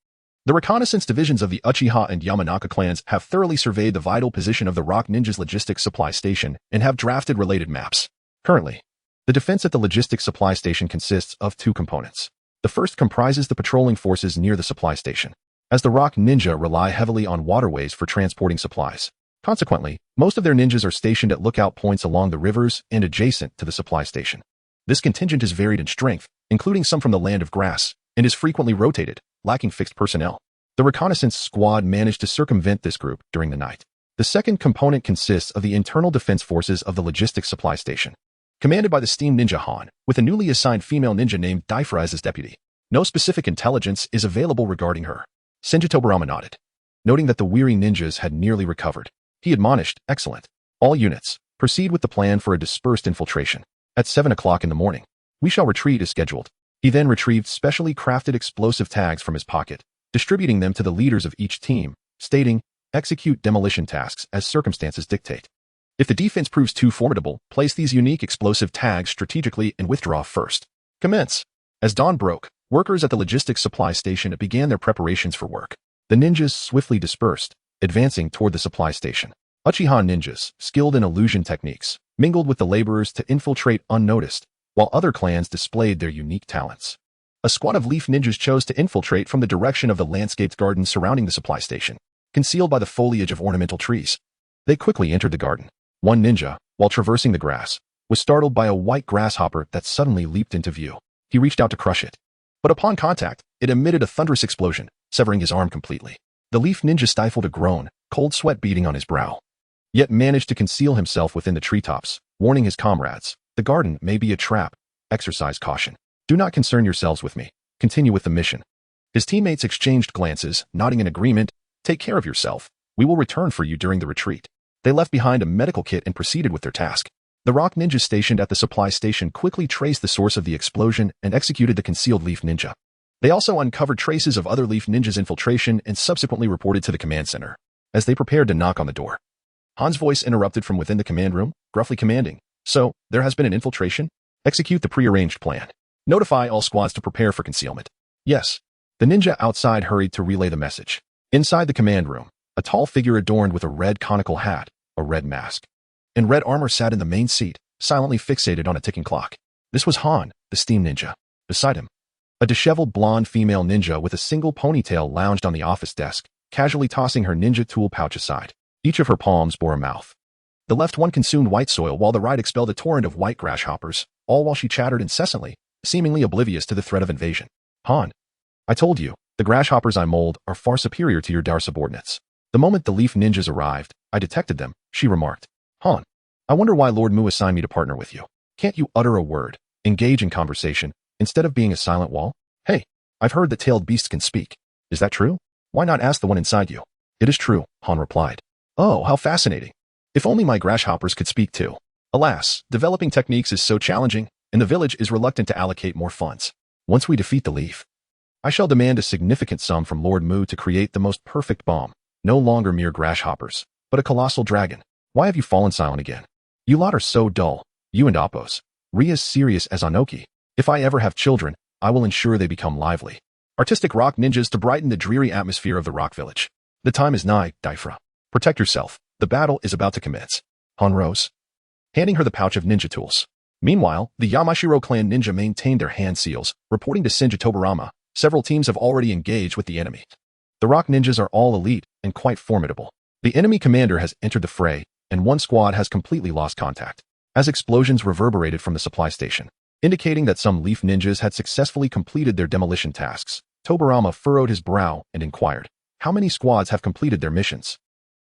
The reconnaissance divisions of the Uchiha and Yamanaka clans have thoroughly surveyed the vital position of the Rock Ninjas Logistics Supply Station and have drafted related maps. Currently, the defense at the Logistics Supply Station consists of two components. The first comprises the patrolling forces near the supply station, as the Rock Ninja rely heavily on waterways for transporting supplies. Consequently, most of their ninjas are stationed at lookout points along the rivers and adjacent to the supply station. This contingent is varied in strength, including some from the Land of Grass, and is frequently rotated, lacking fixed personnel. The reconnaissance squad managed to circumvent this group during the night. The second component consists of the internal defense forces of the logistics supply station, commanded by the steam ninja Han, with a newly assigned female ninja named Daifra as his deputy. No specific intelligence is available regarding her. Senju Tobarama nodded, noting that the weary ninjas had nearly recovered. He admonished, excellent. All units, proceed with the plan for a dispersed infiltration. At 7 o'clock in the morning, we shall retreat as scheduled. He then retrieved specially crafted explosive tags from his pocket, distributing them to the leaders of each team, stating, execute demolition tasks as circumstances dictate. If the defense proves too formidable, place these unique explosive tags strategically and withdraw first. Commence. As dawn broke, workers at the logistics supply station began their preparations for work. The ninjas swiftly dispersed, advancing toward the supply station. Uchiha ninjas, skilled in illusion techniques, mingled with the laborers to infiltrate unnoticed, while other clans displayed their unique talents. A squad of leaf ninjas chose to infiltrate from the direction of the landscaped garden surrounding the supply station, concealed by the foliage of ornamental trees. They quickly entered the garden. One ninja, while traversing the grass, was startled by a white grasshopper that suddenly leaped into view. He reached out to crush it. But upon contact, it emitted a thunderous explosion, severing his arm completely. The leaf ninja stifled a groan, cold sweat beading on his brow, yet managed to conceal himself within the treetops, warning his comrades, "The garden may be a trap. Exercise caution. Do not concern yourselves with me. Continue with the mission." His teammates exchanged glances, nodding in agreement. "Take care of yourself. We will return for you during the retreat." They left behind a medical kit and proceeded with their task. The rock ninjas stationed at the supply station quickly traced the source of the explosion and executed the concealed leaf ninja. They also uncovered traces of other leaf ninjas' infiltration and subsequently reported to the command center. As they prepared to knock on the door, Han's voice interrupted from within the command room, gruffly commanding, "So, there has been an infiltration? Execute the prearranged plan. Notify all squads to prepare for concealment." "Yes." The ninja outside hurried to relay the message. Inside the command room, a tall figure adorned with a red conical hat, a red mask, and red armor sat in the main seat, silently fixated on a ticking clock. This was Han, the steam ninja. Beside him, a disheveled blonde female ninja with a single ponytail lounged on the office desk, casually tossing her ninja tool pouch aside. Each of her palms bore a mouth. The left one consumed white soil while the right expelled a torrent of white grasshoppers, all while she chattered incessantly, seemingly oblivious to the threat of invasion. "Han, I told you, the grasshoppers I mold are far superior to your Dar subordinates. The moment the leaf ninjas arrived, I detected them," she remarked. "Han, I wonder why Lord Mu assigned me to partner with you. Can't you utter a word, engage in conversation, instead of being a silent wall? Hey, I've heard that tailed beasts can speak. Is that true? Why not ask the one inside you?" "It is true," Han replied. "Oh, how fascinating. If only my grasshoppers could speak too. Alas, developing techniques is so challenging, and the village is reluctant to allocate more funds. Once we defeat the leaf, I shall demand a significant sum from Lord Mu to create the most perfect bomb. No longer mere grasshoppers, but a colossal dragon. Why have you fallen silent again? You lot are so dull, you and Appos. Ri as serious as Anoki. If I ever have children, I will ensure they become lively. Artistic rock ninjas to brighten the dreary atmosphere of the rock village. The time is nigh, Daifra. Protect yourself. The battle is about to commence." Han rose, handing her the pouch of ninja tools. Meanwhile, the Yamashiro clan ninja maintained their hand seals, reporting to Senju Tobarama. Several teams have already engaged with the enemy. The rock ninjas are all elite and quite formidable. The enemy commander has entered the fray, and one squad has completely lost contact, as explosions reverberated from the supply station, indicating that some leaf ninjas had successfully completed their demolition tasks. Tobarama furrowed his brow and inquired, "How many squads have completed their missions?"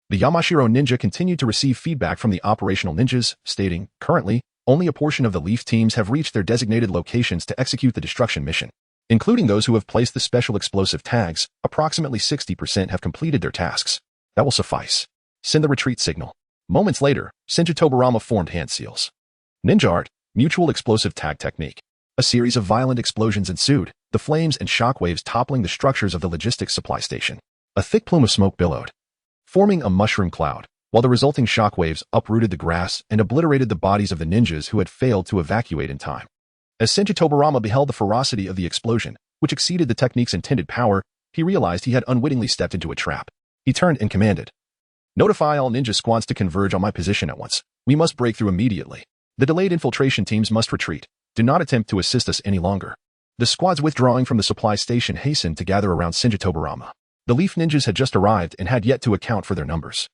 The Yamashiro ninja continued to receive feedback from the operational ninjas, stating, "Currently, only a portion of the leaf teams have reached their designated locations to execute the destruction mission. Including those who have placed the special explosive tags, approximately 60% have completed their tasks. That will suffice. Send the retreat signal." Moments later, Senju Tobarama formed hand seals. Ninja art, mutual explosive tag technique. A series of violent explosions ensued, the flames and shockwaves toppling the structures of the logistics supply station. A thick plume of smoke billowed, forming a mushroom cloud, while the resulting shockwaves uprooted the grass and obliterated the bodies of the ninjas who had failed to evacuate in time. As Senju Tobarama beheld the ferocity of the explosion, which exceeded the technique's intended power, he realized he had unwittingly stepped into a trap. He turned and commanded, "Notify all ninja squads to converge on my position at once. We must break through immediately. The delayed infiltration teams must retreat. Do not attempt to assist us any longer." The squads withdrawing from the supply station hastened to gather around Senju Tobarama. The leaf ninjas had just arrived and had yet to account for their numbers.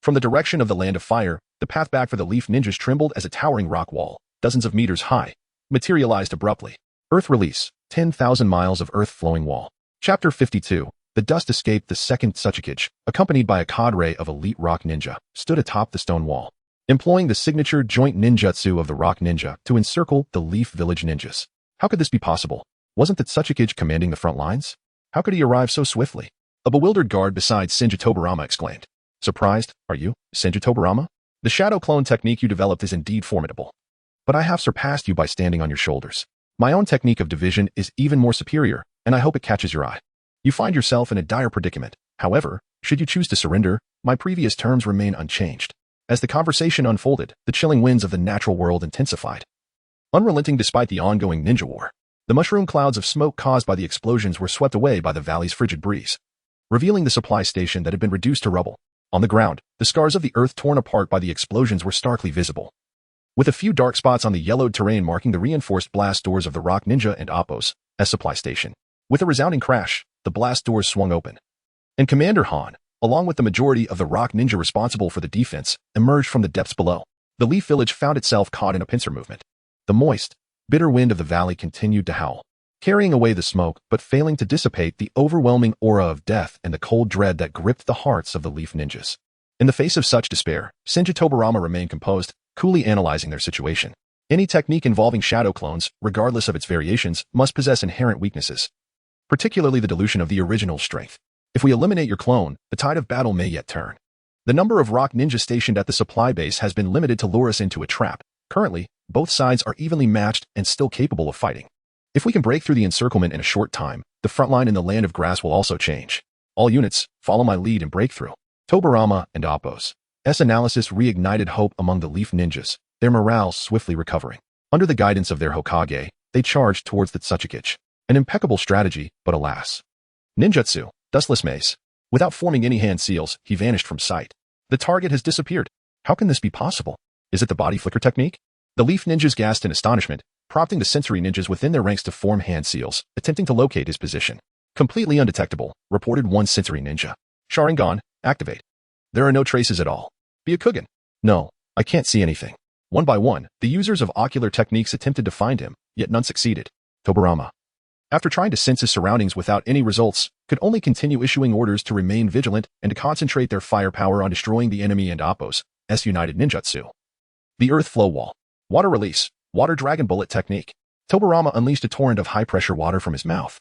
From the direction of the Land of Fire, the path back for the leaf ninjas trembled as a towering rock wall, dozens of meters high, materialized abruptly. Earth release, 10,000 miles of earth-flowing wall. Chapter 52. The dust escaped. The Second Hokage, accompanied by a cadre of elite rock ninja, stood atop the stone wall, employing the signature joint ninjutsu of the rock ninja to encircle the leaf village ninjas. How could this be possible? Wasn't the Hokage commanding the front lines? How could he arrive so swiftly? A bewildered guard beside Senju Tobarama exclaimed. "Surprised, are you, Senju Tobarama? The shadow clone technique you developed is indeed formidable. But I have surpassed you by standing on your shoulders. My own technique of division is even more superior, and I hope it catches your eye. You find yourself in a dire predicament. However, should you choose to surrender, my previous terms remain unchanged." As the conversation unfolded, the chilling winds of the natural world intensified. Unrelenting despite the ongoing ninja war, the mushroom clouds of smoke caused by the explosions were swept away by the valley's frigid breeze. revealing the supply station that had been reduced to rubble. On the ground, the scars of the earth torn apart by the explosions were starkly visible, with a few dark spots on the yellowed terrain marking the reinforced blast doors of the Rock Ninja and Appos supply station. With a resounding crash, the blast doors swung open, and Commander Han, along with the majority of the Rock Ninja responsible for the defense, emerged from the depths below. The Leaf Village found itself caught in a pincer movement. The moist, bitter wind of the valley continued to howl, carrying away the smoke but failing to dissipate the overwhelming aura of death and the cold dread that gripped the hearts of the Leaf Ninjas. In the face of such despair, Senju Tobarama remained composed, coolly analyzing their situation. Any technique involving shadow clones, regardless of its variations, must possess inherent weaknesses, particularly the dilution of the original strength. If we eliminate your clone, the tide of battle may yet turn. The number of Rock Ninja stationed at the supply base has been limited to lure us into a trap. Currently, both sides are evenly matched and still capable of fighting. If we can break through the encirclement in a short time, the front line in the Land of Grass will also change. All units, follow my lead and break through. Tobarama and Appos' analysis reignited hope among the Leaf Ninjas, their morale swiftly recovering. Under the guidance of their Hokage, they charged towards the Tsuchikage. An impeccable strategy, but alas. Ninjutsu, Dustless Maze. Without forming any hand seals, he vanished from sight. The target has disappeared. How can this be possible? Is it the body flicker technique? The Leaf Ninjas gasped in astonishment, prompting the sensory ninjas within their ranks to form hand seals, attempting to locate his position. Completely undetectable, reported one sensory ninja. Sharingan, activate. There are no traces at all. Byakugan. No, I can't see anything. One by one, the users of ocular techniques attempted to find him, yet none succeeded. Tobarama, after trying to sense his surroundings without any results, could only continue issuing orders to remain vigilant and to concentrate their firepower on destroying the enemy and Appos' united ninjutsu. The Earth Flow Wall. Water Release. Water Dragon Bullet Technique. Tobarama unleashed a torrent of high-pressure water from his mouth,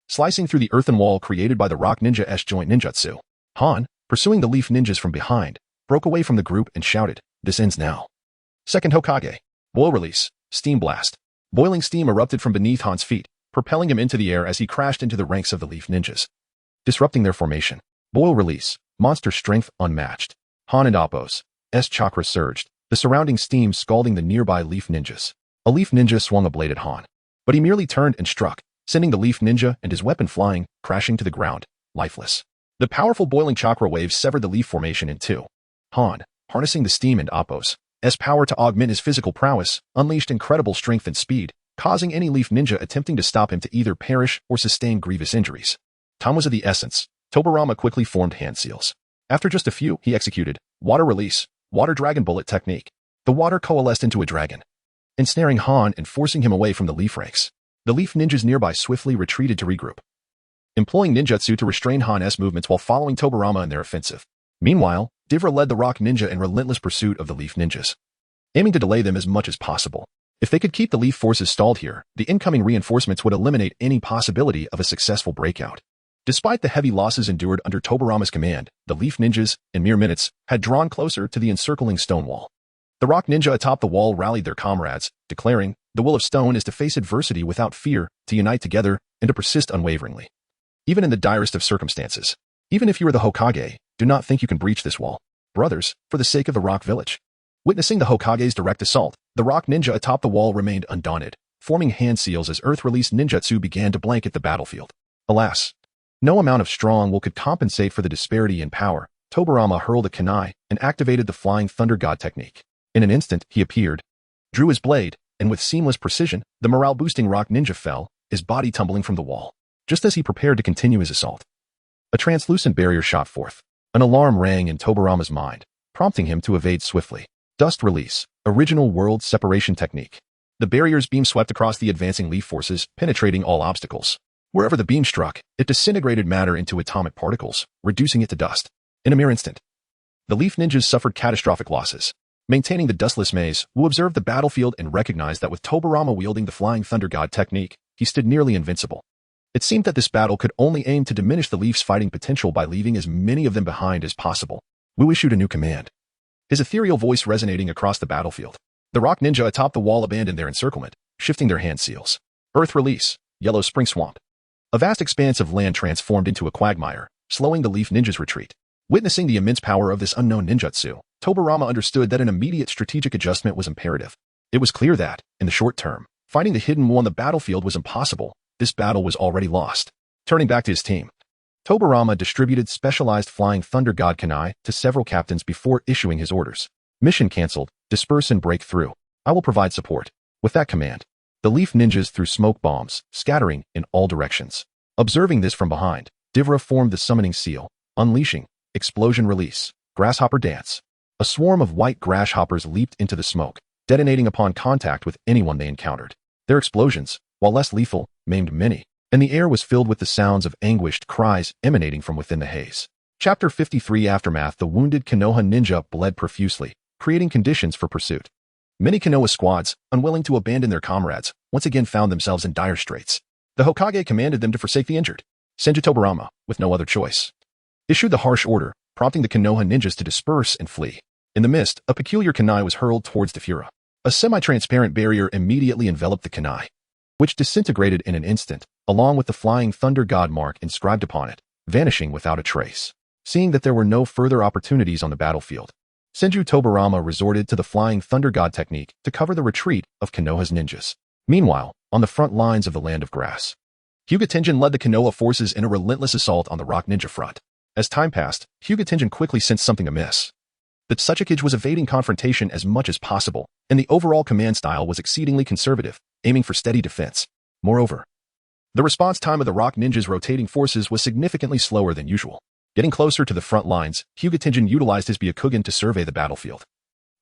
slicing through the earthen wall created by the Rock Ninja S-joint ninjutsu. Han, pursuing the Leaf Ninjas from behind, broke away from the group and shouted, "This ends now." Second Hokage. Boil Release. Steam Blast. Boiling steam erupted from beneath Han's feet, propelling him into the air as he crashed into the ranks of the Leaf Ninjas, disrupting their formation. Boil Release. Monster Strength Unmatched. Han and Appos' chakra surged, the surrounding steam scalding the nearby Leaf Ninjas. A Leaf Ninja swung a blade at Han, but he merely turned and struck, sending the Leaf Ninja and his weapon flying, crashing to the ground, lifeless. The powerful boiling chakra waves severed the Leaf formation in two. Han, harnessing the steam and Appos' power to augment his physical prowess, unleashed incredible strength and speed, causing any Leaf Ninja attempting to stop him to either perish or sustain grievous injuries. Time was of the essence. Tobarama quickly formed hand seals. After just a few, he executed Water Release, Water Dragon Bullet Technique. The water coalesced into a dragon, ensnaring Han and forcing him away from the Leaf ranks. The Leaf Ninjas nearby swiftly retreated to regroup, employing ninjutsu to restrain Han's movements while following Tobarama in their offensive. Meanwhile, Divra led the Rock Ninja in relentless pursuit of the Leaf Ninjas, aiming to delay them as much as possible. If they could keep the Leaf forces stalled here, the incoming reinforcements would eliminate any possibility of a successful breakout. Despite the heavy losses endured under Tobarama's command, the Leaf Ninjas, in mere minutes, had drawn closer to the encircling stone wall. The Rock Ninja atop the wall rallied their comrades, declaring, "The will of stone is to face adversity without fear, to unite together, and to persist unwaveringly. Even in the direst of circumstances. Even if you are the Hokage, do not think you can breach this wall. Brothers, for the sake of the Rock Village." Witnessing the Hokage's direct assault, the Rock Ninja atop the wall remained undaunted, forming hand seals as Earth-released ninjutsu began to blanket the battlefield. Alas, no amount of strong will could compensate for the disparity in power. Tobarama hurled a kunai and activated the Flying Thunder God technique. In an instant, he appeared, drew his blade, and with seamless precision, the morale-boosting Rock Ninja fell, his body tumbling from the wall. Just as he prepared to continue his assault, a translucent barrier shot forth. An alarm rang in Tobarama's mind, prompting him to evade swiftly. Dust Release. Original World Separation Technique. The barrier's beam swept across the advancing Leaf forces, penetrating all obstacles. Wherever the beam struck, it disintegrated matter into atomic particles, reducing it to dust. In a mere instant, the Leaf Ninjas suffered catastrophic losses. Maintaining the Dustless Maze, Wu observed the battlefield and recognized that with Tobarama wielding the Flying Thunder God technique, he stood nearly invincible. It seemed that this battle could only aim to diminish the Leaf's fighting potential by leaving as many of them behind as possible. Wu issued a new command, his ethereal voice resonating across the battlefield. The Rock Ninja atop the wall abandoned their encirclement, shifting their hand seals. Earth Release. Yellow Spring Swamp. A vast expanse of land transformed into a quagmire, slowing the Leaf Ninjas' retreat. Witnessing the immense power of this unknown ninjutsu, Tobarama understood that an immediate strategic adjustment was imperative. It was clear that, in the short term, fighting the hidden Wu on the battlefield was impossible. This battle was already lost. Turning back to his team, Tobarama distributed specialized flying thunder god kunai to several captains before issuing his orders. Mission cancelled. Disperse and break through. I will provide support. With that command, the leaf ninjas threw smoke bombs, scattering in all directions. Observing this from behind, Divra formed the summoning seal, unleashing, explosion release, grasshopper dance. A swarm of white grasshoppers leaped into the smoke, detonating upon contact with anyone they encountered. Their explosions, while less lethal, maimed many, and the air was filled with the sounds of anguished cries emanating from within the haze. Chapter 53 Aftermath. The wounded Konoha ninja bled profusely, creating conditions for pursuit. Many Konoha squads, unwilling to abandon their comrades, once again found themselves in dire straits. The Hokage commanded them to forsake the injured. Senju Tobarama, with no other choice, issued the harsh order, prompting the Konoha ninjas to disperse and flee. In the mist, a peculiar kunai was hurled towards the Fura. A semi-transparent barrier immediately enveloped the kunai, which disintegrated in an instant, along with the flying thunder god mark inscribed upon it, vanishing without a trace. Seeing that there were no further opportunities on the battlefield, Senju Tobarama resorted to the flying thunder god technique to cover the retreat of Konoha's ninjas. Meanwhile, on the front lines of the Land of Grass, Hyuga Tenjin led the Konoha forces in a relentless assault on the rock ninja front. As time passed, Hyuga Tenjin quickly sensed something amiss. The Tsuchikage was evading confrontation as much as possible, and the overall command style was exceedingly conservative, aiming for steady defense. Moreover, the response time of the rock ninjas' rotating forces was significantly slower than usual. Getting closer to the front lines, Hyuga Tenjin utilized his Byakugan to survey the battlefield.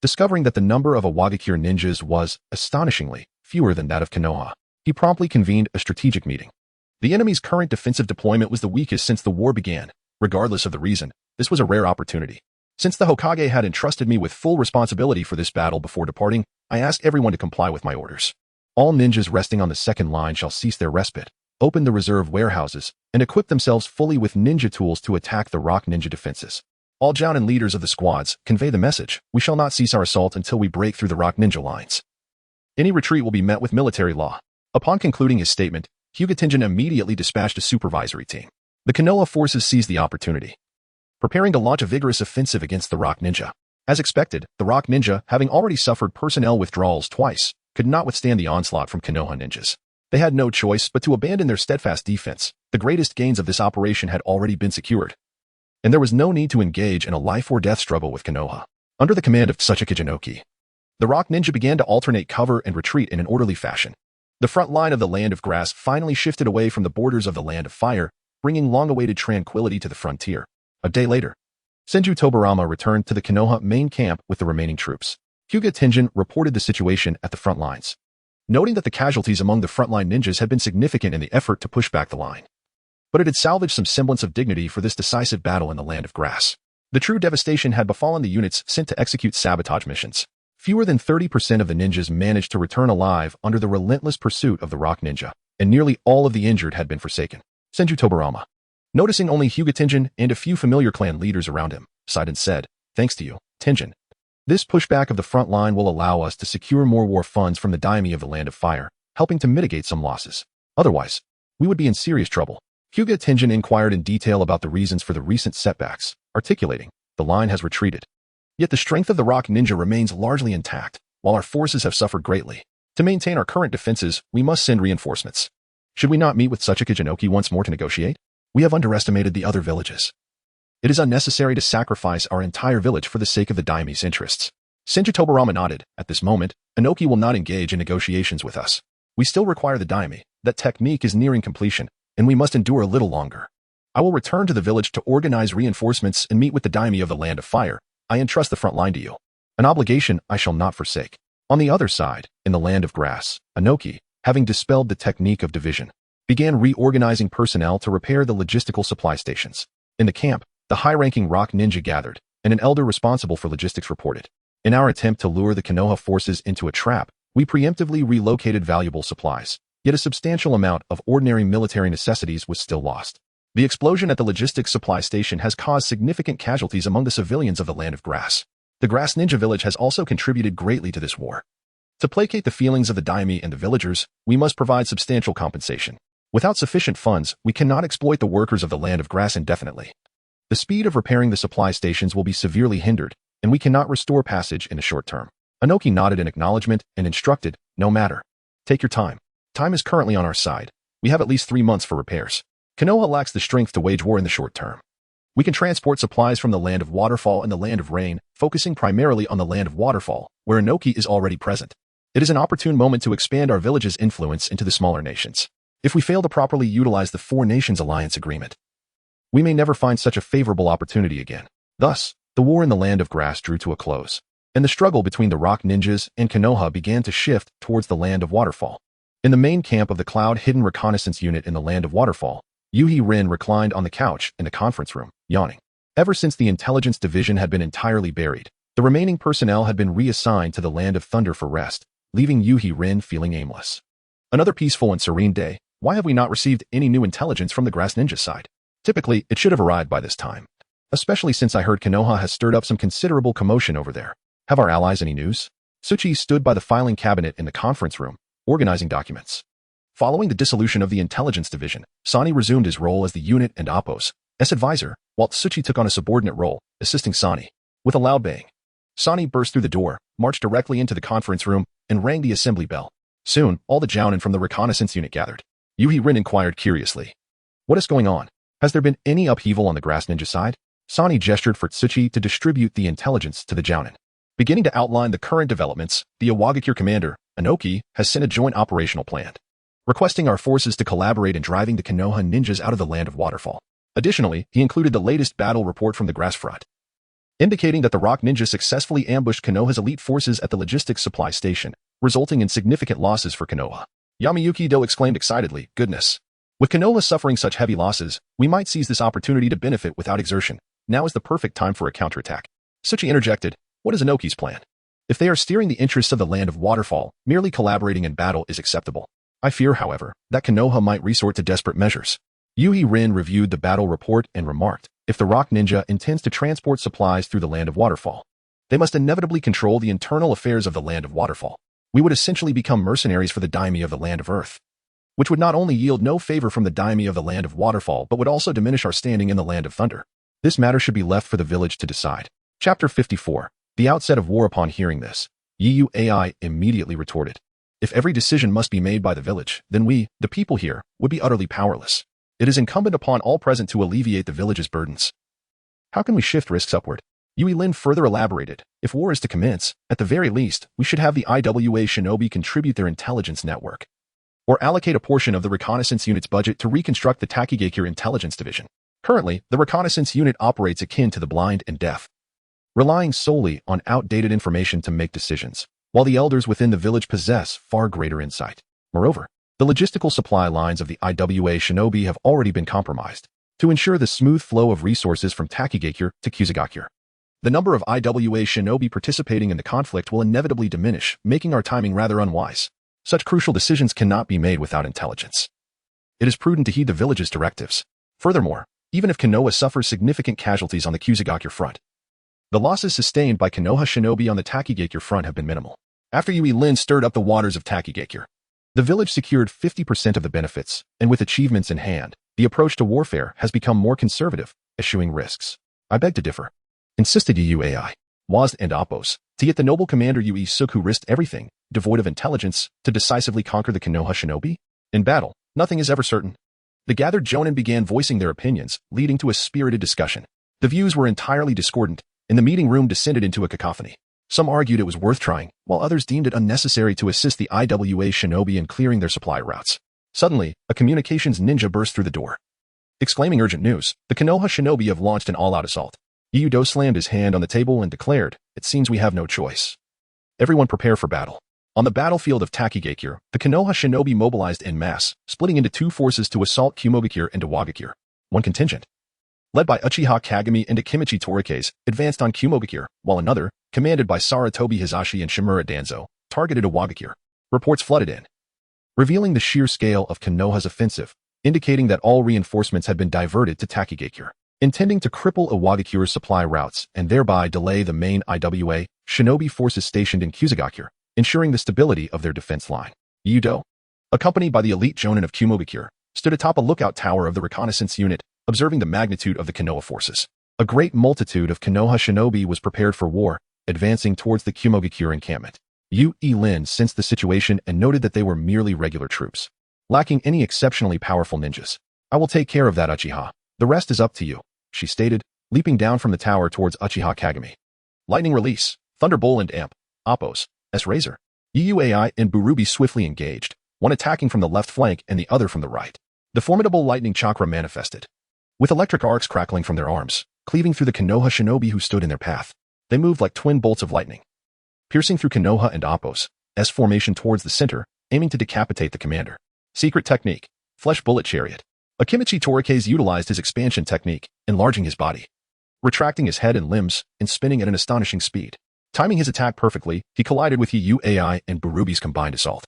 Discovering that the number of Awagakure ninjas was, astonishingly, fewer than that of Konoha, he promptly convened a strategic meeting. The enemy's current defensive deployment was the weakest since the war began. Regardless of the reason, this was a rare opportunity. Since the Hokage had entrusted me with full responsibility for this battle before departing, I asked everyone to comply with my orders. All ninjas resting on the second line shall cease their respite, open the reserve warehouses, and equip themselves fully with ninja tools to attack the rock ninja defenses. All jounin leaders of the squads, convey the message: we shall not cease our assault until we break through the rock ninja lines. Any retreat will be met with military law. Upon concluding his statement, Hyuga Tenjin immediately dispatched a supervisory team. The Konoha forces seized the opportunity, preparing to launch a vigorous offensive against the rock ninja. As expected, the rock ninja, having already suffered personnel withdrawals twice, could not withstand the onslaught from Konoha ninjas. They had no choice but to abandon their steadfast defense. The greatest gains of this operation had already been secured, and there was no need to engage in a life-or-death struggle with Konoha. Under the command of Tsuchikage Inoki, the rock ninja began to alternate cover and retreat in an orderly fashion. The front line of the Land of Grass finally shifted away from the borders of the Land of Fire, bringing long-awaited tranquility to the frontier. A day later, Senju Tobarama returned to the Konoha main camp with the remaining troops. Hyuga Tenjin reported the situation at the front lines, noting that the casualties among the frontline ninjas had been significant in the effort to push back the line. But it had salvaged some semblance of dignity for this decisive battle in the Land of Grass. The true devastation had befallen the units sent to execute sabotage missions. Fewer than 30% of the ninjas managed to return alive under the relentless pursuit of the rock ninja, and nearly all of the injured had been forsaken. Senju Tobarama, noticing only Hyuga Tenjin and a few familiar clan leaders around him, sighed and said, "Thanks to you, Tenjin. This pushback of the front line will allow us to secure more war funds from the daimyo of the Land of Fire, helping to mitigate some losses. Otherwise, we would be in serious trouble." Hyuga Tenjin inquired in detail about the reasons for the recent setbacks, articulating, "The line has retreated. Yet the strength of the rock ninja remains largely intact, while our forces have suffered greatly. To maintain our current defenses, we must send reinforcements. Should we not meet with Tsuchikage Inoki once more to negotiate? We have underestimated the other villages. It is unnecessary to sacrifice our entire village for the sake of the daimyo's interests." Senju Tobarama nodded. "At this moment, Inoki will not engage in negotiations with us. We still require the daimyo. That technique is nearing completion, and we must endure a little longer. I will return to the village to organize reinforcements and meet with the daimyo of the Land of Fire. I entrust the front line to you. An obligation I shall not forsake." On the other side, in the Land of Grass, Inoki, having dispelled the technique of division, began reorganizing personnel to repair the logistical supply stations. In the camp, the high-ranking rock ninja gathered, and an elder responsible for logistics reported. "In our attempt to lure the Konoha forces into a trap, we preemptively relocated valuable supplies, yet a substantial amount of ordinary military necessities was still lost. The explosion at the logistics supply station has caused significant casualties among the civilians of the Land of Grass. The Grass Ninja Village has also contributed greatly to this war. To placate the feelings of the daimyo and the villagers, we must provide substantial compensation. Without sufficient funds, we cannot exploit the workers of the Land of Grass indefinitely. The speed of repairing the supply stations will be severely hindered, and we cannot restore passage in the short term." Inoki nodded in acknowledgement and instructed, "No matter. Take your time. Time is currently on our side. We have at least 3 months for repairs. Konoha lacks the strength to wage war in the short term. We can transport supplies from the Land of Waterfall and the Land of Rain, focusing primarily on the Land of Waterfall, where Inoki is already present. It is an opportune moment to expand our village's influence into the smaller nations. If we fail to properly utilize the Four Nations Alliance Agreement, we may never find such a favorable opportunity again. Thus, the war in the Land of Grass drew to a close, and the struggle between the Rock Ninjas and Konoha began to shift towards the Land of Waterfall. In the main camp of the Cloud-Hidden Reconnaissance Unit in the Land of Waterfall, Yuhi Rin reclined on the couch in the conference room, yawning. Ever since the Intelligence Division had been entirely buried, the remaining personnel had been reassigned to the Land of Thunder for rest, leaving Yuhi Rin feeling aimless. Another peaceful and serene day. Why have we not received any new intelligence from the Grass Ninja side? Typically, it should have arrived by this time. Especially since I heard Konoha has stirred up some considerable commotion over there. Have our allies any news? Tsuchi stood by the filing cabinet in the conference room, organizing documents. Following the dissolution of the Intelligence Division, Sani resumed his role as the unit and Appo's advisor, while Tsuchi took on a subordinate role, assisting Sani. With a loud bang, Sani burst through the door, marched directly into the conference room, and rang the assembly bell. Soon, all the Jounin from the reconnaissance unit gathered. Yuhi Rin inquired curiously. What is going on? Has there been any upheaval on the Grass Ninja side? Sani gestured for Tsuchi to distribute the intelligence to the Jounin. Beginning to outline the current developments, the Iwagakure commander, Inoki, has sent a joint operational plan, requesting our forces to collaborate in driving the Konoha ninjas out of the Land of Waterfall. Additionally, he included the latest battle report from the Grass Front, indicating that the Rock Ninja successfully ambushed Konoha's elite forces at the logistics supply station, resulting in significant losses for Konoha. Yamayuki Do exclaimed excitedly, goodness. With Konoha suffering such heavy losses, we might seize this opportunity to benefit without exertion. Now is the perfect time for a counterattack. Tsuchi interjected, what is Inoki's plan? If they are steering the interests of the Land of Waterfall, merely collaborating in battle is acceptable. I fear, however, that Konoha might resort to desperate measures. Yuhi Rin reviewed the battle report and remarked, if the Rock Ninja intends to transport supplies through the Land of Waterfall, they must inevitably control the internal affairs of the Land of Waterfall. We would essentially become mercenaries for the daimyo of the Land of Earth, which would not only yield no favor from the daimyo of the Land of Waterfall but would also diminish our standing in the Land of Thunder. This matter should be left for the village to decide. Chapter 54. The outset of war. Upon hearing this, Yu Ai immediately retorted, if every decision must be made by the village, then we, the people here, would be utterly powerless. It is incumbent upon all present to alleviate the village's burdens. How can we shift risks upward? Yui Lin further elaborated, if war is to commence, at the very least, we should have the IWA shinobi contribute their intelligence network, or allocate a portion of the reconnaissance unit's budget to reconstruct the Takigakure Intelligence Division. Currently, the reconnaissance unit operates akin to the blind and deaf, relying solely on outdated information to make decisions, while the elders within the village possess far greater insight. Moreover, the logistical supply lines of the IWA shinobi have already been compromised to ensure the smooth flow of resources from Takigakure to Kusagakure. The number of IWA shinobi participating in the conflict will inevitably diminish, making our timing rather unwise. Such crucial decisions cannot be made without intelligence. It is prudent to heed the village's directives. Furthermore, even if Konoha suffers significant casualties on the Kusagakure front, the losses sustained by Konoha shinobi on the Takigakure front have been minimal. After Yui Lin stirred up the waters of Takigakure, the village secured 50% of the benefits, and with achievements in hand, the approach to warfare has become more conservative, eschewing risks. I beg to differ, insisted Yuai, Waz and Appos, to get the noble commander Yui Suk who risked everything, devoid of intelligence, to decisively conquer the Konoha shinobi? In battle, nothing is ever certain. The gathered Jonin began voicing their opinions, leading to a spirited discussion. The views were entirely discordant, and the meeting room descended into a cacophony. Some argued it was worth trying, while others deemed it unnecessary to assist the IWA shinobi in clearing their supply routes. Suddenly, a communications ninja burst through the door, exclaiming urgent news. The Konoha shinobi have launched an all-out assault. Iyudo slammed his hand on the table and declared, it seems we have no choice. Everyone prepare for battle. On the battlefield of Takigakure, the Konoha shinobi mobilized en masse, splitting into two forces to assault Kumogakure and Iwagakure. One contingent, led by Uchiha Kagami and Akimichi Torikes, advanced on Kumogakure, while another, commanded by Saratobi Hizashi and Shimura Danzo, targeted Iwagakure. Reports flooded in, revealing the sheer scale of Konoha's offensive, indicating that all reinforcements had been diverted to Takigakure, intending to cripple Iwagakure's supply routes and thereby delay the main IWA shinobi forces stationed in Kusagakure, ensuring the stability of their defense line. Yudo, accompanied by the elite Jonin of Kumogakure, stood atop a lookout tower of the reconnaissance unit, observing the magnitude of the Konoha forces. A great multitude of Konoha shinobi was prepared for war, advancing towards the Kumogakure encampment. Yu Lin sensed the situation and noted that they were merely regular troops, lacking any exceptionally powerful ninjas. I will take care of that, Uchiha. The rest is up to you, she stated, leaping down from the tower towards Uchiha Kagami. Lightning release, Thunderbolt and Amp, Oppos, S-Razor. UUAI and Burubi swiftly engaged, one attacking from the left flank and the other from the right. The formidable lightning chakra manifested, with electric arcs crackling from their arms, cleaving through the Konoha shinobi who stood in their path. They moved like twin bolts of lightning, piercing through Konoha and Oppos' S formation towards the center, aiming to decapitate the commander. Secret technique, Flesh Bullet Chariot. Akimichi Torikes utilized his expansion technique, enlarging his body, retracting his head and limbs, and spinning at an astonishing speed. Timing his attack perfectly, he collided with UUAI and Burubi's combined assault,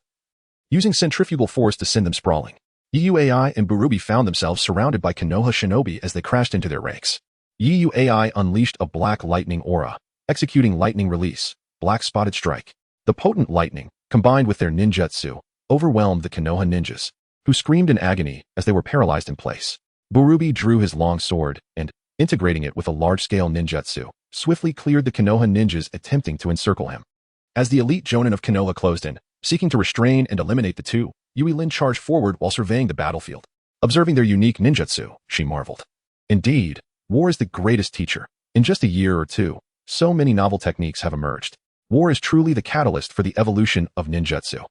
using centrifugal force to send them sprawling. UUAI and Burubi found themselves surrounded by Konoha shinobi as they crashed into their ranks. UUAI unleashed a black lightning aura, executing lightning release, Black Spotted Strike. The potent lightning, combined with their ninjutsu, overwhelmed the Konoha ninjas, who screamed in agony as they were paralyzed in place. Burubi drew his long sword and, integrating it with a large-scale ninjutsu, swiftly cleared the Konoha ninjas attempting to encircle him. As the elite jonin of Konoha closed in, seeking to restrain and eliminate the two, Yui Lin charged forward while surveying the battlefield. Observing their unique ninjutsu, she marveled. Indeed, war is the greatest teacher. In just a year or two, so many novel techniques have emerged. War is truly the catalyst for the evolution of ninjutsu.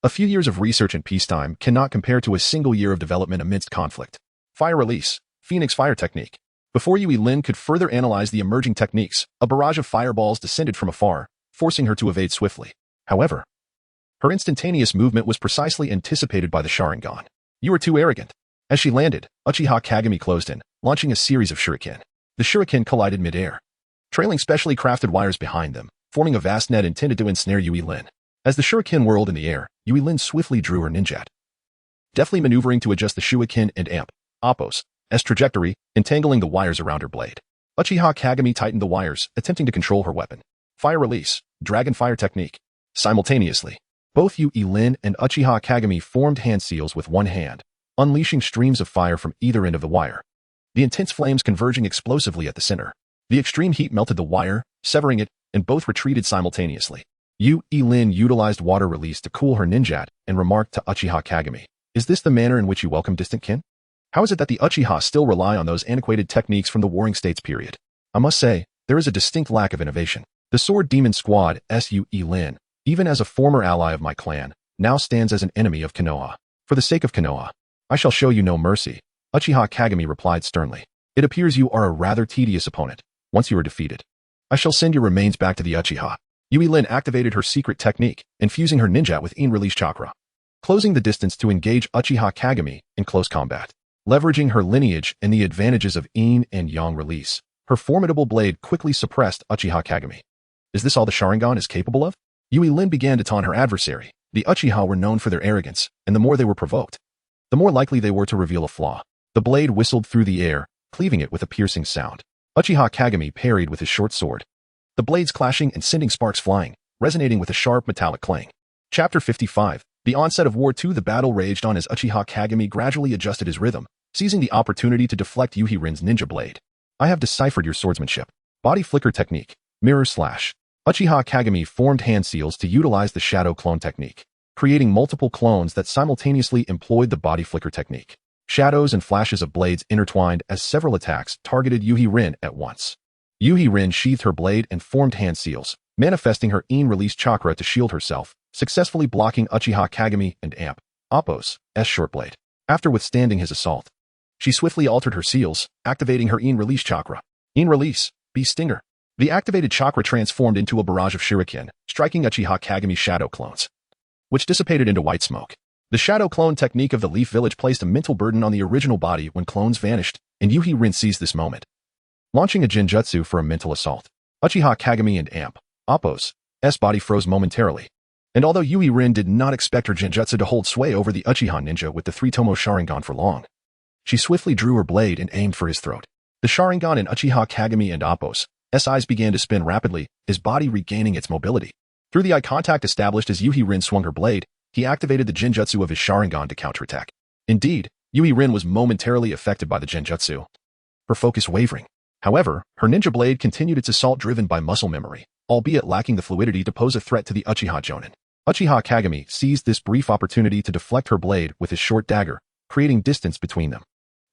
A few years of research in peacetime cannot compare to a single year of development amidst conflict. Fire release, Phoenix Fire Technique. Before Yui Lin could further analyze the emerging techniques, a barrage of fireballs descended from afar, forcing her to evade swiftly. However, her instantaneous movement was precisely anticipated by the Sharingan. You are too arrogant. As she landed, Uchiha Kagami closed in, launching a series of shuriken. The shuriken collided midair, trailing specially crafted wires behind them, forming a vast net intended to ensnare Yui Lin. As the shuriken whirled in the air, Yui Lin swiftly drew her ninjat, deftly maneuvering to adjust the shuriken and amp, Oppos' trajectory, entangling the wires around her blade. Uchiha Kagami tightened the wires, attempting to control her weapon. Fire release, Dragon Fire Technique. Simultaneously, both Yui Lin and Uchiha Kagami formed hand seals with one hand, unleashing streams of fire from either end of the wire, the intense flames converging explosively at the center. The extreme heat melted the wire, severing it, and both retreated simultaneously. Yui Lin utilized water release to cool her ninjat and remarked to Uchiha Kagami, "Is this the manner in which you welcome distant kin? How is it that the Uchiha still rely on those antiquated techniques from the Warring States period? I must say, there is a distinct lack of innovation. The Sword Demon Squad, Yui Lin, even as a former ally of my clan, now stands as an enemy of Konoha. For the sake of Konoha, I shall show you no mercy," Uchiha Kagami replied sternly. "It appears you are a rather tedious opponent. Once you are defeated, I shall send your remains back to the Uchiha." Yui Lin activated her secret technique, infusing her ninja with In Release Chakra, closing the distance to engage Uchiha Kagami in close combat. Leveraging her lineage and the advantages of Yin and Yang release, her formidable blade quickly suppressed Uchiha Kagami. Is this all the Sharingan is capable of? Yui Lin began to taunt her adversary. The Uchiha were known for their arrogance, and the more they were provoked, the more likely they were to reveal a flaw. The blade whistled through the air, cleaving it with a piercing sound. Uchiha Kagami parried with his short sword, the blades clashing and sending sparks flying, resonating with a sharp metallic clang. Chapter 55. The onset of War II. The battle raged on as Uchiha Kagami gradually adjusted his rhythm, seizing the opportunity to deflect Yui Rin's ninja blade. "I have deciphered your swordsmanship. Body flicker technique, mirror slash." Uchiha Kagami formed hand seals to utilize the shadow clone technique, creating multiple clones that simultaneously employed the body flicker technique. Shadows and flashes of blades intertwined as several attacks targeted Yui Rin at once. Yui Rin sheathed her blade and formed hand seals, manifesting her In Release Chakra to shield herself, successfully blocking Uchiha Kagami and Amp, Oppos' short blade. After withstanding his assault, she swiftly altered her seals, activating her In Release Chakra. In Release, Beast Stinger. The activated chakra transformed into a barrage of shuriken, striking Uchiha Kagami's shadow clones, which dissipated into white smoke. The shadow clone technique of the Leaf Village placed a mental burden on the original body when clones vanished, and Yui Rin seized this moment, launching a genjutsu for a mental assault. Uchiha Kagami and Amp, Oppos' body froze momentarily, and although Yui Rin did not expect her genjutsu to hold sway over the Uchiha ninja with the three-tomo Sharingan for long, she swiftly drew her blade and aimed for his throat. The Sharingan in Uchiha Kagami and Oppos' eyes began to spin rapidly, his body regaining its mobility. Through the eye contact established as Yui Rin swung her blade, he activated the genjutsu of his Sharingan to counterattack. Indeed, Yui Rin was momentarily affected by the genjutsu, her focus wavering. However, her ninja blade continued its assault driven by muscle memory, albeit lacking the fluidity to pose a threat to the Uchiha Jonin. Uchiha Kagami seized this brief opportunity to deflect her blade with his short dagger, creating distance between them.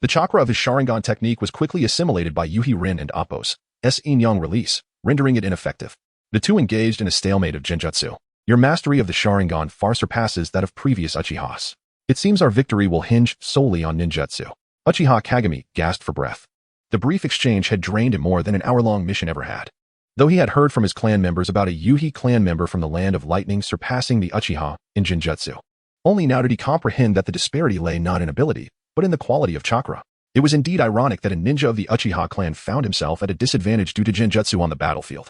The chakra of his Sharingan technique was quickly assimilated by Yuhi Rin and Appo's yin-yang release, rendering it ineffective. The two engaged in a stalemate of Genjutsu. Your mastery of the Sharingan far surpasses that of previous Uchihas. It seems our victory will hinge solely on ninjutsu. Uchiha Kagami gasped for breath. The brief exchange had drained him more than an hour-long mission ever had. Though he had heard from his clan members about a Yuhi clan member from the land of lightning surpassing the Uchiha in Genjutsu. Only now did he comprehend that the disparity lay not in ability, but in the quality of chakra. It was indeed ironic that a ninja of the Uchiha clan found himself at a disadvantage due to Genjutsu on the battlefield.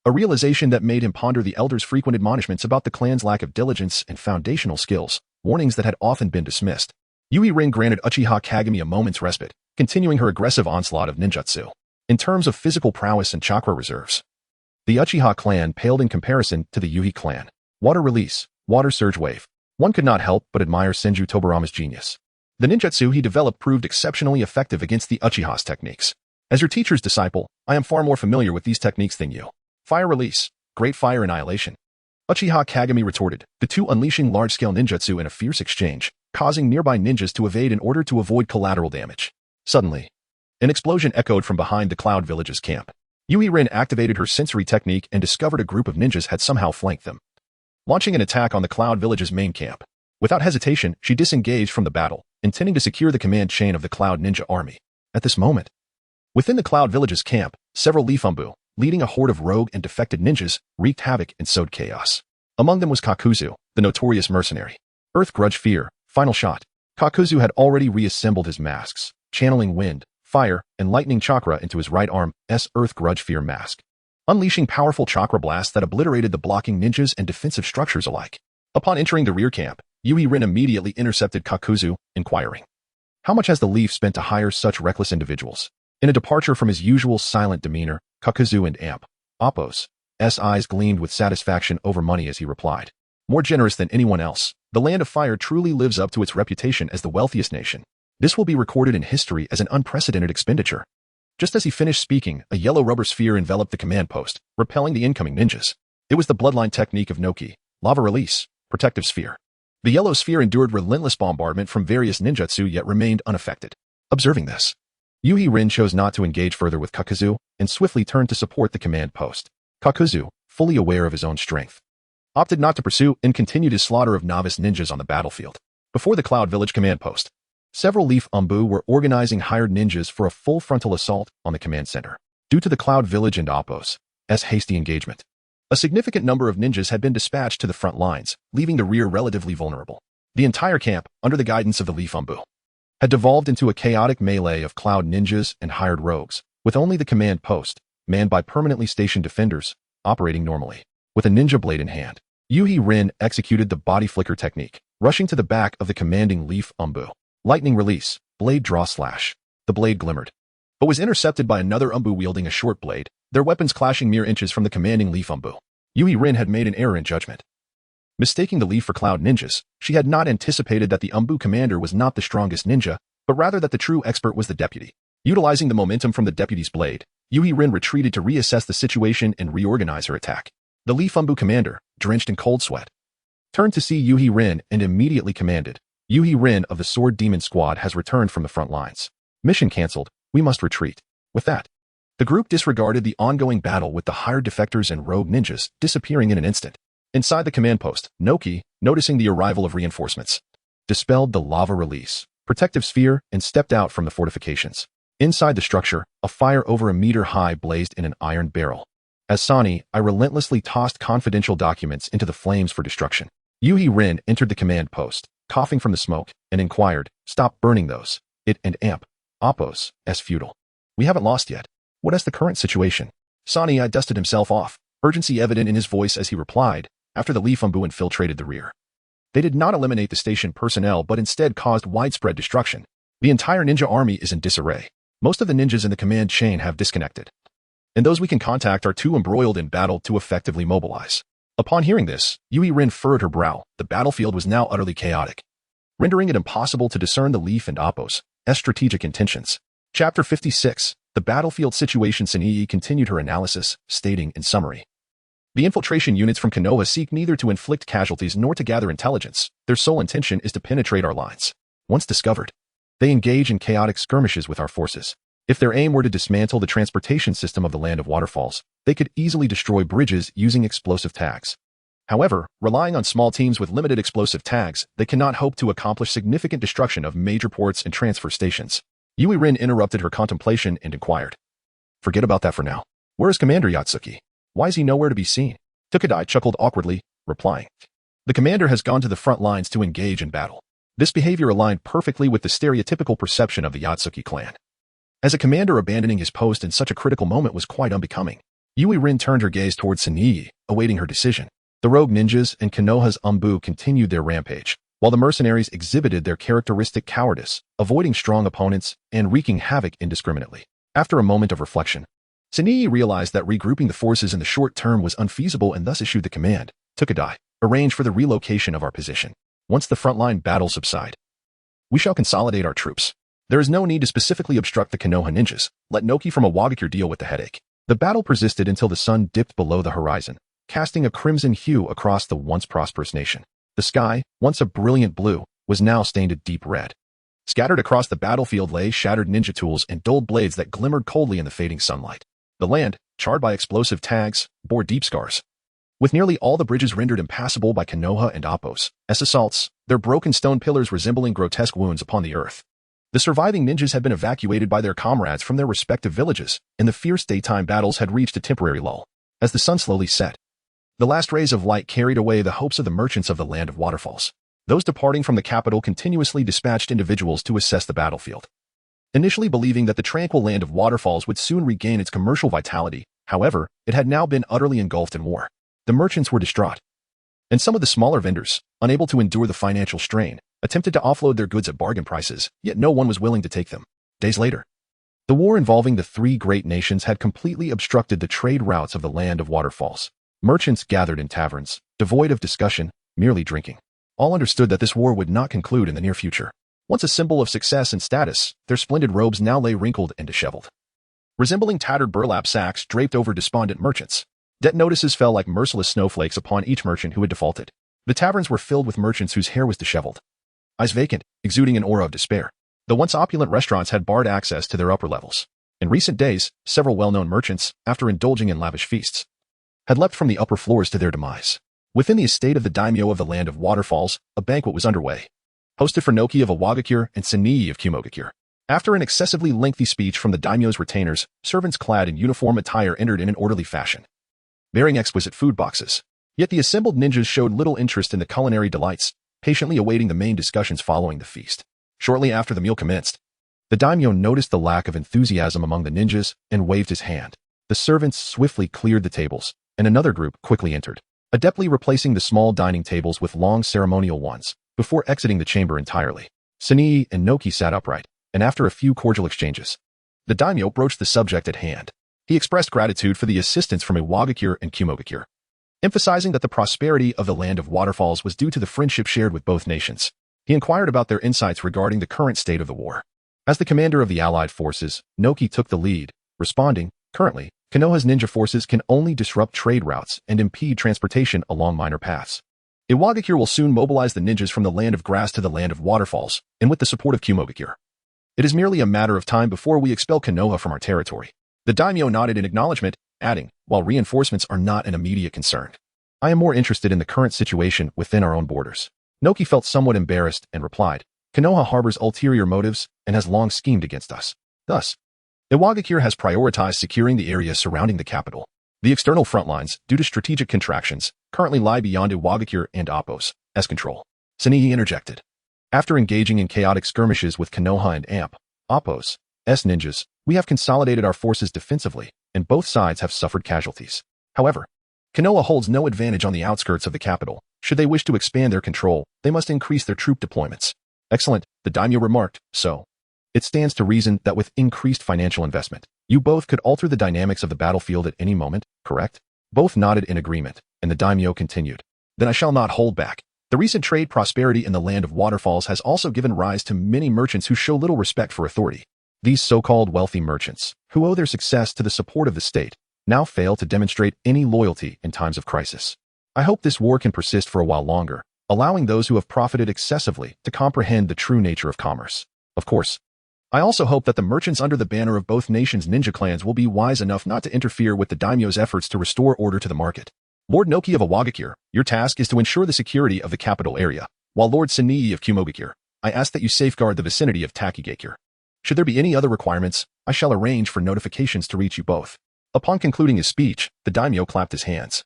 A realization that made him ponder the elders' frequent admonishments about the clan's lack of diligence and foundational skills, warnings that had often been dismissed. Yuhi Rin granted Uchiha Kagami a moment's respite, continuing her aggressive onslaught of ninjutsu. In terms of physical prowess and chakra reserves, the Uchiha clan paled in comparison to the Yuhi clan. Water release, water surge wave. One could not help but admire Senju Tobarama's genius. The ninjutsu he developed proved exceptionally effective against the Uchiha's techniques. As your teacher's disciple, I am far more familiar with these techniques than you. Fire release, great fire annihilation. Uchiha Kagami retorted, the two unleashing large-scale ninjutsu in a fierce exchange, causing nearby ninjas to evade in order to avoid collateral damage. Suddenly, an explosion echoed from behind the Cloud Village's camp. Yuhi Rin activated her sensory technique and discovered a group of ninjas had somehow flanked them, launching an attack on the Cloud Village's main camp. Without hesitation, she disengaged from the battle, intending to secure the command chain of the Cloud Ninja army. At this moment, within the Cloud Village's camp, several Leaf Umbu, leading a horde of rogue and defected ninjas, wreaked havoc and sowed chaos. Among them was Kakuzu, the notorious mercenary. Earth Grudge Fear, final shot. Kakuzu had already reassembled his masks, channeling wind, fire, and lightning chakra into his right arm's Earth Grudge Fear mask, unleashing powerful chakra blasts that obliterated the blocking ninjas and defensive structures alike. Upon entering the rear camp, Yuhi Rin immediately intercepted Kakuzu, inquiring, how much has the Leaf spent to hire such reckless individuals? In a departure from his usual silent demeanor, Kakuzu and Appo's eyes gleamed with satisfaction over money as he replied, more generous than anyone else. The Land of Fire truly lives up to its reputation as the wealthiest nation. This will be recorded in history as an unprecedented expenditure. Just as he finished speaking, a yellow rubber sphere enveloped the command post, repelling the incoming ninjas. It was the bloodline technique of Noki, lava release, protective sphere. The yellow sphere endured relentless bombardment from various ninjutsu yet remained unaffected. Observing this, Yuhi Rin chose not to engage further with Kakuzu and swiftly turned to support the command post. Kakuzu, fully aware of his own strength, opted not to pursue and continued his slaughter of novice ninjas on the battlefield. Before the Cloud Village command post, several Leaf Umbu were organizing hired ninjas for a full frontal assault on the command center. Due to the Cloud Village and Appo's hasty engagement, a significant number of ninjas had been dispatched to the front lines, leaving the rear relatively vulnerable. The entire camp, under the guidance of the Leaf Umbu, had devolved into a chaotic melee of Cloud ninjas and hired rogues, with only the command post, manned by permanently stationed defenders, operating normally. With a ninja blade in hand, Yuhi Rin executed the body flicker technique, rushing to the back of the commanding Leaf Umbu. Lightning release, blade draw slash. The blade glimmered, but was intercepted by another Umbu wielding a short blade, their weapons clashing mere inches from the commanding Leaf Umbu. Yuhi Rin had made an error in judgment. Mistaking the Leaf for Cloud ninjas, she had not anticipated that the Umbu commander was not the strongest ninja, but rather that the true expert was the deputy. Utilizing the momentum from the deputy's blade, Yuhi Rin retreated to reassess the situation and reorganize her attack. The Leaf Umbu commander, drenched in cold sweat, turned to see Yuhi Rin and immediately commanded, Yuhi Rin of the Sword Demon Squad has returned from the front lines. Mission cancelled, we must retreat. With that, the group disregarded the ongoing battle with the hired defectors and rogue ninjas, disappearing in an instant. Inside the command post, Noki, noticing the arrival of reinforcements, dispelled the lava release, protective sphere, and stepped out from the fortifications. Inside the structure, a fire over a meter high blazed in an iron barrel. As Sani, I relentlessly tossed confidential documents into the flames for destruction. Yuhi Rin entered the command post, coughing from the smoke, and inquired, stop burning those. It and Appo's futile. We haven't lost yet. What is the current situation? Sani dusted himself off, urgency evident in his voice as he replied, after the Leaf Umbu infiltrated the rear. They did not eliminate the station personnel but instead caused widespread destruction. The entire ninja army is in disarray. Most of the ninjas in the command chain have disconnected, and those we can contact are too embroiled in battle to effectively mobilize. Upon hearing this, Yuhi Rin furrowed her brow. The battlefield was now utterly chaotic, rendering it impossible to discern the Leaf and Appo's strategic intentions. Chapter 56, The Battlefield Situation. Sanii continued her analysis, stating in summary, the infiltration units from Konoha seek neither to inflict casualties nor to gather intelligence. Their sole intention is to penetrate our lines. Once discovered, They engage in chaotic skirmishes with our forces. If their aim were to dismantle the transportation system of the Land of Waterfalls, they could easily destroy bridges using explosive tags. However, relying on small teams with limited explosive tags, they cannot hope to accomplish significant destruction of major ports and transfer stations. Yui Rin interrupted her contemplation and inquired. Forget about that for now. Where is Commander Yatsuki? Why is he nowhere to be seen? Tokadai chuckled awkwardly, replying. The commander has gone to the front lines to engage in battle. This behavior aligned perfectly with the stereotypical perception of the Yatsuki clan. As a commander abandoning his post in such a critical moment was quite unbecoming. Yui Rin turned her gaze towards Saniyi, awaiting her decision. The rogue ninjas and Konoha's Umbu continued their rampage, while the mercenaries exhibited their characteristic cowardice, avoiding strong opponents and wreaking havoc indiscriminately. After a moment of reflection, Saniyi realized that regrouping the forces in the short term was unfeasible and thus issued the command, Tokadai, arrange for the relocation of our position. Once the frontline battles subside, we shall consolidate our troops. There is no need to specifically obstruct the Konoha ninjas. Let Noki from Iwagakure deal with the headache. The battle persisted until the sun dipped below the horizon, casting a crimson hue across the once prosperous nation. The sky, once a brilliant blue, was now stained a deep red. Scattered across the battlefield lay shattered ninja tools and dulled blades that glimmered coldly in the fading sunlight. The land, charred by explosive tags, bore deep scars. With nearly all the bridges rendered impassable by Konoha and Appos, as assaults, their broken stone pillars resembling grotesque wounds upon the earth. The surviving ninjas had been evacuated by their comrades from their respective villages, and the fierce daytime battles had reached a temporary lull. As the sun slowly set, the last rays of light carried away the hopes of the merchants of the Land of Waterfalls. Those departing from the capital continuously dispatched individuals to assess the battlefield. Initially believing that the tranquil Land of Waterfalls would soon regain its commercial vitality, however, it had now been utterly engulfed in war. The merchants were distraught. And some of the smaller vendors, unable to endure the financial strain, attempted to offload their goods at bargain prices, yet no one was willing to take them. Days later, the war involving the three great nations had completely obstructed the trade routes of the Land of Waterfalls. Merchants gathered in taverns, devoid of discussion, merely drinking. All understood that this war would not conclude in the near future. Once a symbol of success and status, their splendid robes now lay wrinkled and disheveled, resembling tattered burlap sacks draped over despondent merchants. Debt notices fell like merciless snowflakes upon each merchant who had defaulted. The taverns were filled with merchants whose hair was disheveled, eyes vacant, exuding an aura of despair. The once opulent restaurants had barred access to their upper levels. In recent days, several well-known merchants, after indulging in lavish feasts, had leapt from the upper floors to their demise. Within the estate of the daimyo of the Land of Waterfalls, a banquet was underway, hosted for Noki of Iwagakure and Saniyi of Kumogakure. After an excessively lengthy speech from the daimyo's retainers, servants clad in uniform attire entered in an orderly fashion, bearing exquisite food boxes. Yet the assembled ninjas showed little interest in the culinary delights, patiently awaiting the main discussions following the feast. Shortly after the meal commenced, the daimyo noticed the lack of enthusiasm among the ninjas and waved his hand. The servants swiftly cleared the tables, and another group quickly entered, adeptly replacing the small dining tables with long ceremonial ones, before exiting the chamber entirely. Saniyi and Noki sat upright, and after a few cordial exchanges, the daimyo broached the subject at hand. He expressed gratitude for the assistance from Iwagakure and Kumogakure, emphasizing that the prosperity of the Land of Waterfalls was due to the friendship shared with both nations. He inquired about their insights regarding the current state of the war. As the commander of the allied forces, Noki took the lead, responding, currently, Konoha's ninja forces can only disrupt trade routes and impede transportation along minor paths. Iwagakure will soon mobilize the ninjas from the Land of Grass to the Land of Waterfalls, and with the support of Kumogakure, it is merely a matter of time before we expel Konoha from our territory. The daimyo nodded in acknowledgement, adding, while reinforcements are not an immediate concern, I am more interested in the current situation within our own borders. Noki felt somewhat embarrassed and replied, Konoha harbors ulterior motives and has long schemed against us. Thus, Iwagakure has prioritized securing the area surrounding the capital. The external front lines, due to strategic contractions, currently lie beyond Iwagakure and Appos' control. Saniyi interjected. After engaging in chaotic skirmishes with Konoha and Appos' ninjas, we have consolidated our forces defensively, and both sides have suffered casualties. However, Konoha holds no advantage on the outskirts of the capital. Should they wish to expand their control, they must increase their troop deployments. Excellent, the daimyo remarked, so it stands to reason that with increased financial investment, you both could alter the dynamics of the battlefield at any moment, correct? Both nodded in agreement, and the daimyo continued. Then I shall not hold back. The recent trade prosperity in the Land of Waterfalls has also given rise to many merchants who show little respect for authority. These so-called wealthy merchants, who owe their success to the support of the state, now fail to demonstrate any loyalty in times of crisis. I hope this war can persist for a while longer, allowing those who have profited excessively to comprehend the true nature of commerce. Of course. I also hope that the merchants under the banner of both nations' ninja clans will be wise enough not to interfere with the daimyo's efforts to restore order to the market. Lord Noki of Awagakure, your task is to ensure the security of the capital area, while Lord Senii of Kumogakure, I ask that you safeguard the vicinity of Takigakure. Should there be any other requirements, I shall arrange for notifications to reach you both. Upon concluding his speech, the daimyo clapped his hands,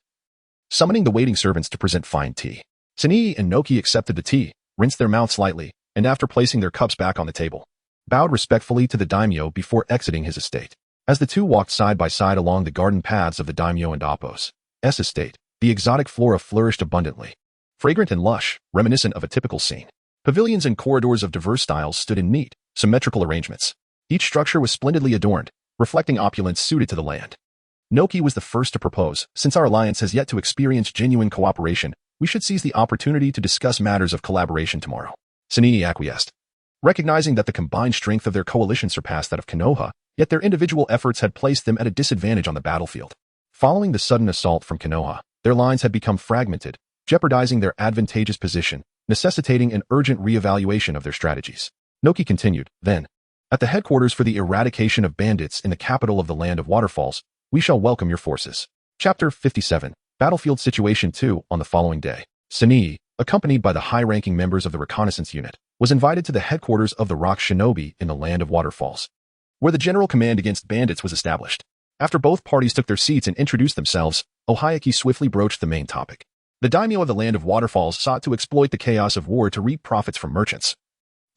summoning the waiting servants to present fine tea. Senii and Noki accepted the tea, rinsed their mouths slightly, and after placing their cups back on the table, bowed respectfully to the daimyo before exiting his estate. As the two walked side by side along the garden paths of the daimyo and Appo's estate, the exotic flora flourished abundantly, fragrant and lush, reminiscent of a typical scene. Pavilions and corridors of diverse styles stood in neat, symmetrical arrangements. Each structure was splendidly adorned, reflecting opulence suited to the land. Noki was the first to propose. Since our alliance has yet to experience genuine cooperation, we should seize the opportunity to discuss matters of collaboration tomorrow. Senii acquiesced, recognizing that the combined strength of their coalition surpassed that of Konoha, yet their individual efforts had placed them at a disadvantage on the battlefield. Following the sudden assault from Konoha, their lines had become fragmented, jeopardizing their advantageous position, necessitating an urgent re-evaluation of their strategies. Noki continued, then, at the headquarters for the eradication of bandits in the capital of the Land of Waterfalls, we shall welcome your forces. Chapter 57, Battlefield Situation 2. On the following day, Senii, accompanied by the high-ranking members of the reconnaissance unit, was invited to the headquarters of the Rock Shinobi in the Land of Waterfalls, where the general command against bandits was established. After both parties took their seats and introduced themselves, Ohayaki swiftly broached the main topic. The daimyo of the Land of Waterfalls sought to exploit the chaos of war to reap profits from merchants,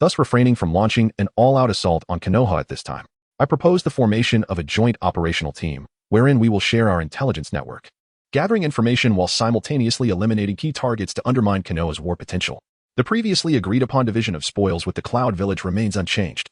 thus refraining from launching an all-out assault on Konoha at this time. I propose the formation of a joint operational team, wherein we will share our intelligence network, gathering information while simultaneously eliminating key targets to undermine Konoha's war potential. The previously agreed-upon division of spoils with the Cloud Village remains unchanged.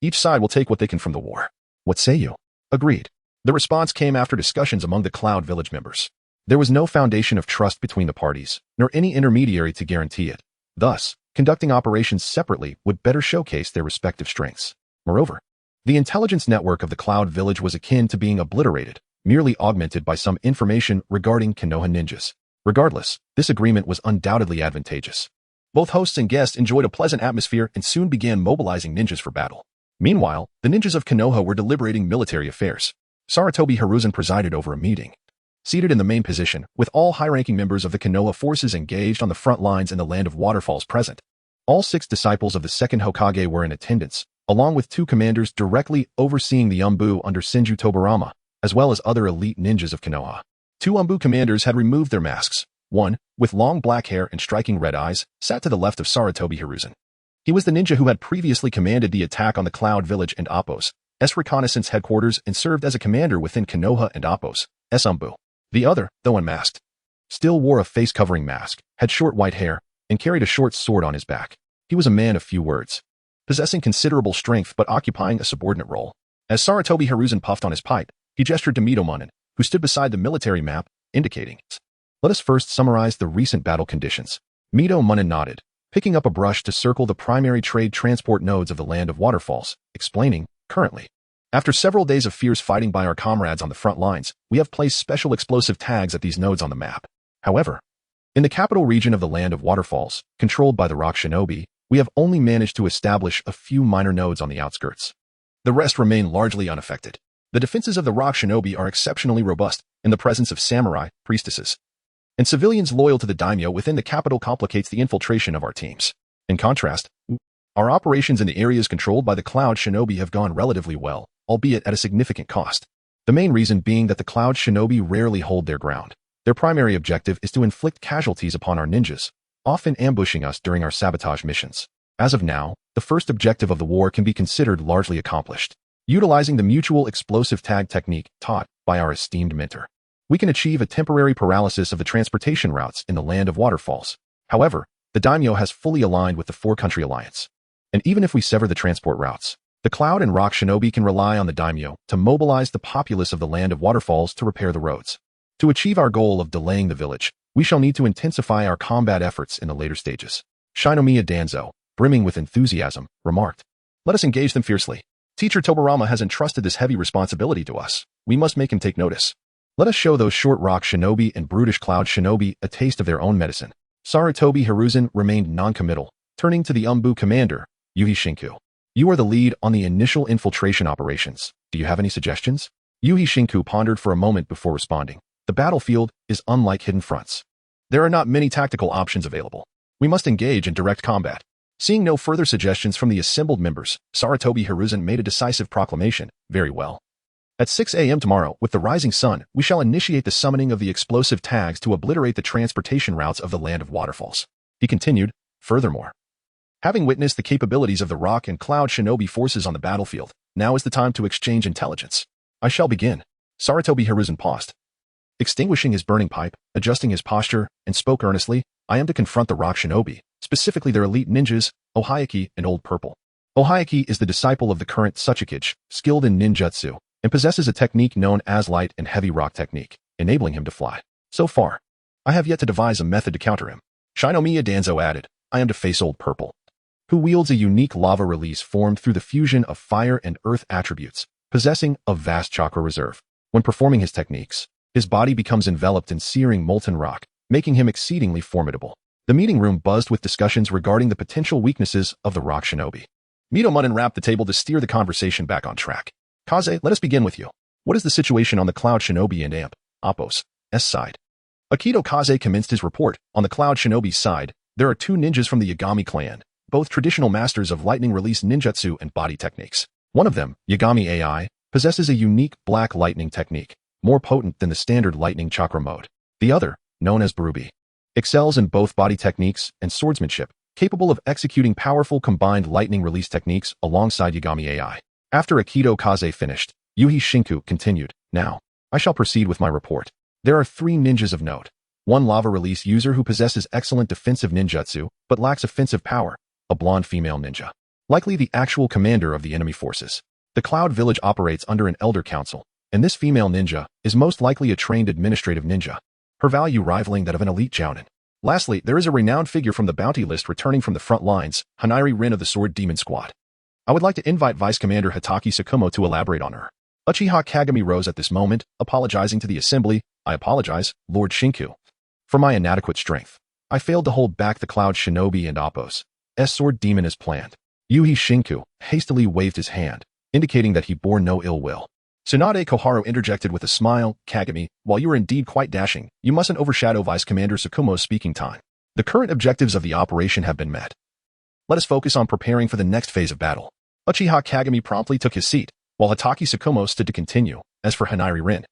Each side will take what they can from the war. What say you? Agreed. The response came after discussions among the Cloud Village members. There was no foundation of trust between the parties, nor any intermediary to guarantee it. Thus, conducting operations separately would better showcase their respective strengths. Moreover, the intelligence network of the Cloud Village was akin to being obliterated, merely augmented by some information regarding Konoha ninjas. Regardless, this agreement was undoubtedly advantageous. Both hosts and guests enjoyed a pleasant atmosphere and soon began mobilizing ninjas for battle. Meanwhile, the ninjas of Konoha were deliberating military affairs. Sarutobi Hiruzen presided over a meeting. Seated in the main position, with all high-ranking members of the Konoha forces engaged on the front lines in the Land of Waterfalls present, all 6 disciples of the Second Hokage were in attendance, along with 2 commanders directly overseeing the Umbu under Senju Tobarama, as well as other elite ninjas of Konoha. 2 Umbu commanders had removed their masks. One, with long black hair and striking red eyes, sat to the left of Sarutobi Hiruzen. He was the ninja who had previously commanded the attack on the Cloud Village and Appo's reconnaissance headquarters and served as a commander within Konoha and Appo's Umbu. The other, though unmasked, still wore a face-covering mask, had short white hair, and carried a short sword on his back. He was a man of few words, possessing considerable strength but occupying a subordinate role. As Sarutobi Hiruzen puffed on his pipe, he gestured to Mitomanen, who stood beside the military map, indicating, "Let us first summarize the recent battle conditions." Mitomanen nodded, picking up a brush to circle the primary trade transport nodes of the Land of Waterfalls, explaining, "Currently, after several days of fierce fighting by our comrades on the front lines, we have placed special explosive tags at these nodes on the map. However, in the capital region of the Land of Waterfalls, controlled by the Rock Shinobi, we have only managed to establish a few minor nodes on the outskirts. The rest remain largely unaffected. The defenses of the Rock Shinobi are exceptionally robust in the presence of samurai, priestesses, and civilians loyal to the daimyo within the capital complicates the infiltration of our teams. In contrast, our operations in the areas controlled by the Cloud Shinobi have gone relatively well, albeit at a significant cost. The main reason being that the Cloud Shinobi rarely hold their ground. Their primary objective is to inflict casualties upon our ninjas, often ambushing us during our sabotage missions. As of now, the first objective of the war can be considered largely accomplished. Utilizing the mutual explosive tag technique taught by our esteemed mentor, we can achieve a temporary paralysis of the transportation routes in the Land of Waterfalls. However, the daimyo has fully aligned with the 4-country alliance. And even if we sever the transport routes, the Cloud and Rock Shinobi can rely on the daimyo to mobilize the populace of the Land of Waterfalls to repair the roads. To achieve our goal of delaying the village, we shall need to intensify our combat efforts in the later stages. Shinomiya Danzo, brimming with enthusiasm, remarked, "Let us engage them fiercely. Teacher Tobarama has entrusted this heavy responsibility to us. We must make him take notice. Let us show those short Rock Shinobi and brutish Cloud Shinobi a taste of their own medicine." Sarutobi Hiruzen remained non-committal, turning to the Umbu commander, Yuhi Shinku. You are the lead on the initial infiltration operations. Do you have any suggestions? Yuhi Shinku pondered for a moment before responding. The battlefield is unlike hidden fronts. There are not many tactical options available. We must engage in direct combat. Seeing no further suggestions from the assembled members, Sarutobi Hiruzen made a decisive proclamation. Very well. At 6 a.m. tomorrow, with the rising sun, we shall initiate the summoning of the explosive tags to obliterate the transportation routes of the Land of Waterfalls. He continued, furthermore, having witnessed the capabilities of the rock and cloud shinobi forces on the battlefield, now is the time to exchange intelligence. I shall begin. Sarutobi Hiruzen paused. Extinguishing his burning pipe, adjusting his posture, and spoke earnestly, I am to confront the rock shinobi, specifically their elite ninjas, Ohayaki and Old Purple. Ohayaki is the disciple of the current Tsuchikage, skilled in ninjutsu, and possesses a technique known as light and heavy rock technique, enabling him to fly. So far, I have yet to devise a method to counter him. Shinomiya Danzo added, I am to face Old Purple, who wields a unique lava release formed through the fusion of fire and earth attributes, possessing a vast chakra reserve. When performing his techniques, his body becomes enveloped in searing molten rock, making him exceedingly formidable. The meeting room buzzed with discussions regarding the potential weaknesses of the rock shinobi. Mito unwrapped the table to steer the conversation back on track. Kaze, let us begin with you. What is the situation on the Cloud Shinobi and Appos side? Akito Kaze commenced his report. On the Cloud Shinobi's side, there are two ninjas from the Yagami clan, both traditional masters of lightning release ninjutsu and body techniques. One of them, Yagami AI, possesses a unique black lightning technique, more potent than the standard lightning chakra mode. The other, known as Barubi, excels in both body techniques and swordsmanship, capable of executing powerful combined lightning release techniques alongside Yagami AI. After Akito Kaze finished, Yuhi Shinku continued, Now, I shall proceed with my report. There are three ninjas of note. One lava release user who possesses excellent defensive ninjutsu, but lacks offensive power, a blonde female ninja, likely the actual commander of the enemy forces. The Cloud Village operates under an elder council, and this female ninja is most likely a trained administrative ninja, her value rivaling that of an elite jounin. Lastly, there is a renowned figure from the bounty list returning from the front lines, Hanairi Rin of the Sword Demon Squad. I would like to invite Vice Commander Hitaki Tsukumo to elaborate on her. Uchiha Kagami rose at this moment, apologizing to the assembly. I apologize, Lord Shinku, for my inadequate strength. I failed to hold back the Cloud Shinobi and Appos' Sword Demon as planned. Yuhi Shinku hastily waved his hand, indicating that he bore no ill will. Tsunade Koharu interjected with a smile, Kagami, while you are indeed quite dashing, you mustn't overshadow Vice Commander Tsukumo's speaking time. The current objectives of the operation have been met. Let us focus on preparing for the next phase of battle. Uchiha Kagami promptly took his seat, while Hitaki Tsukumo stood to continue. As for Hanairi Rin,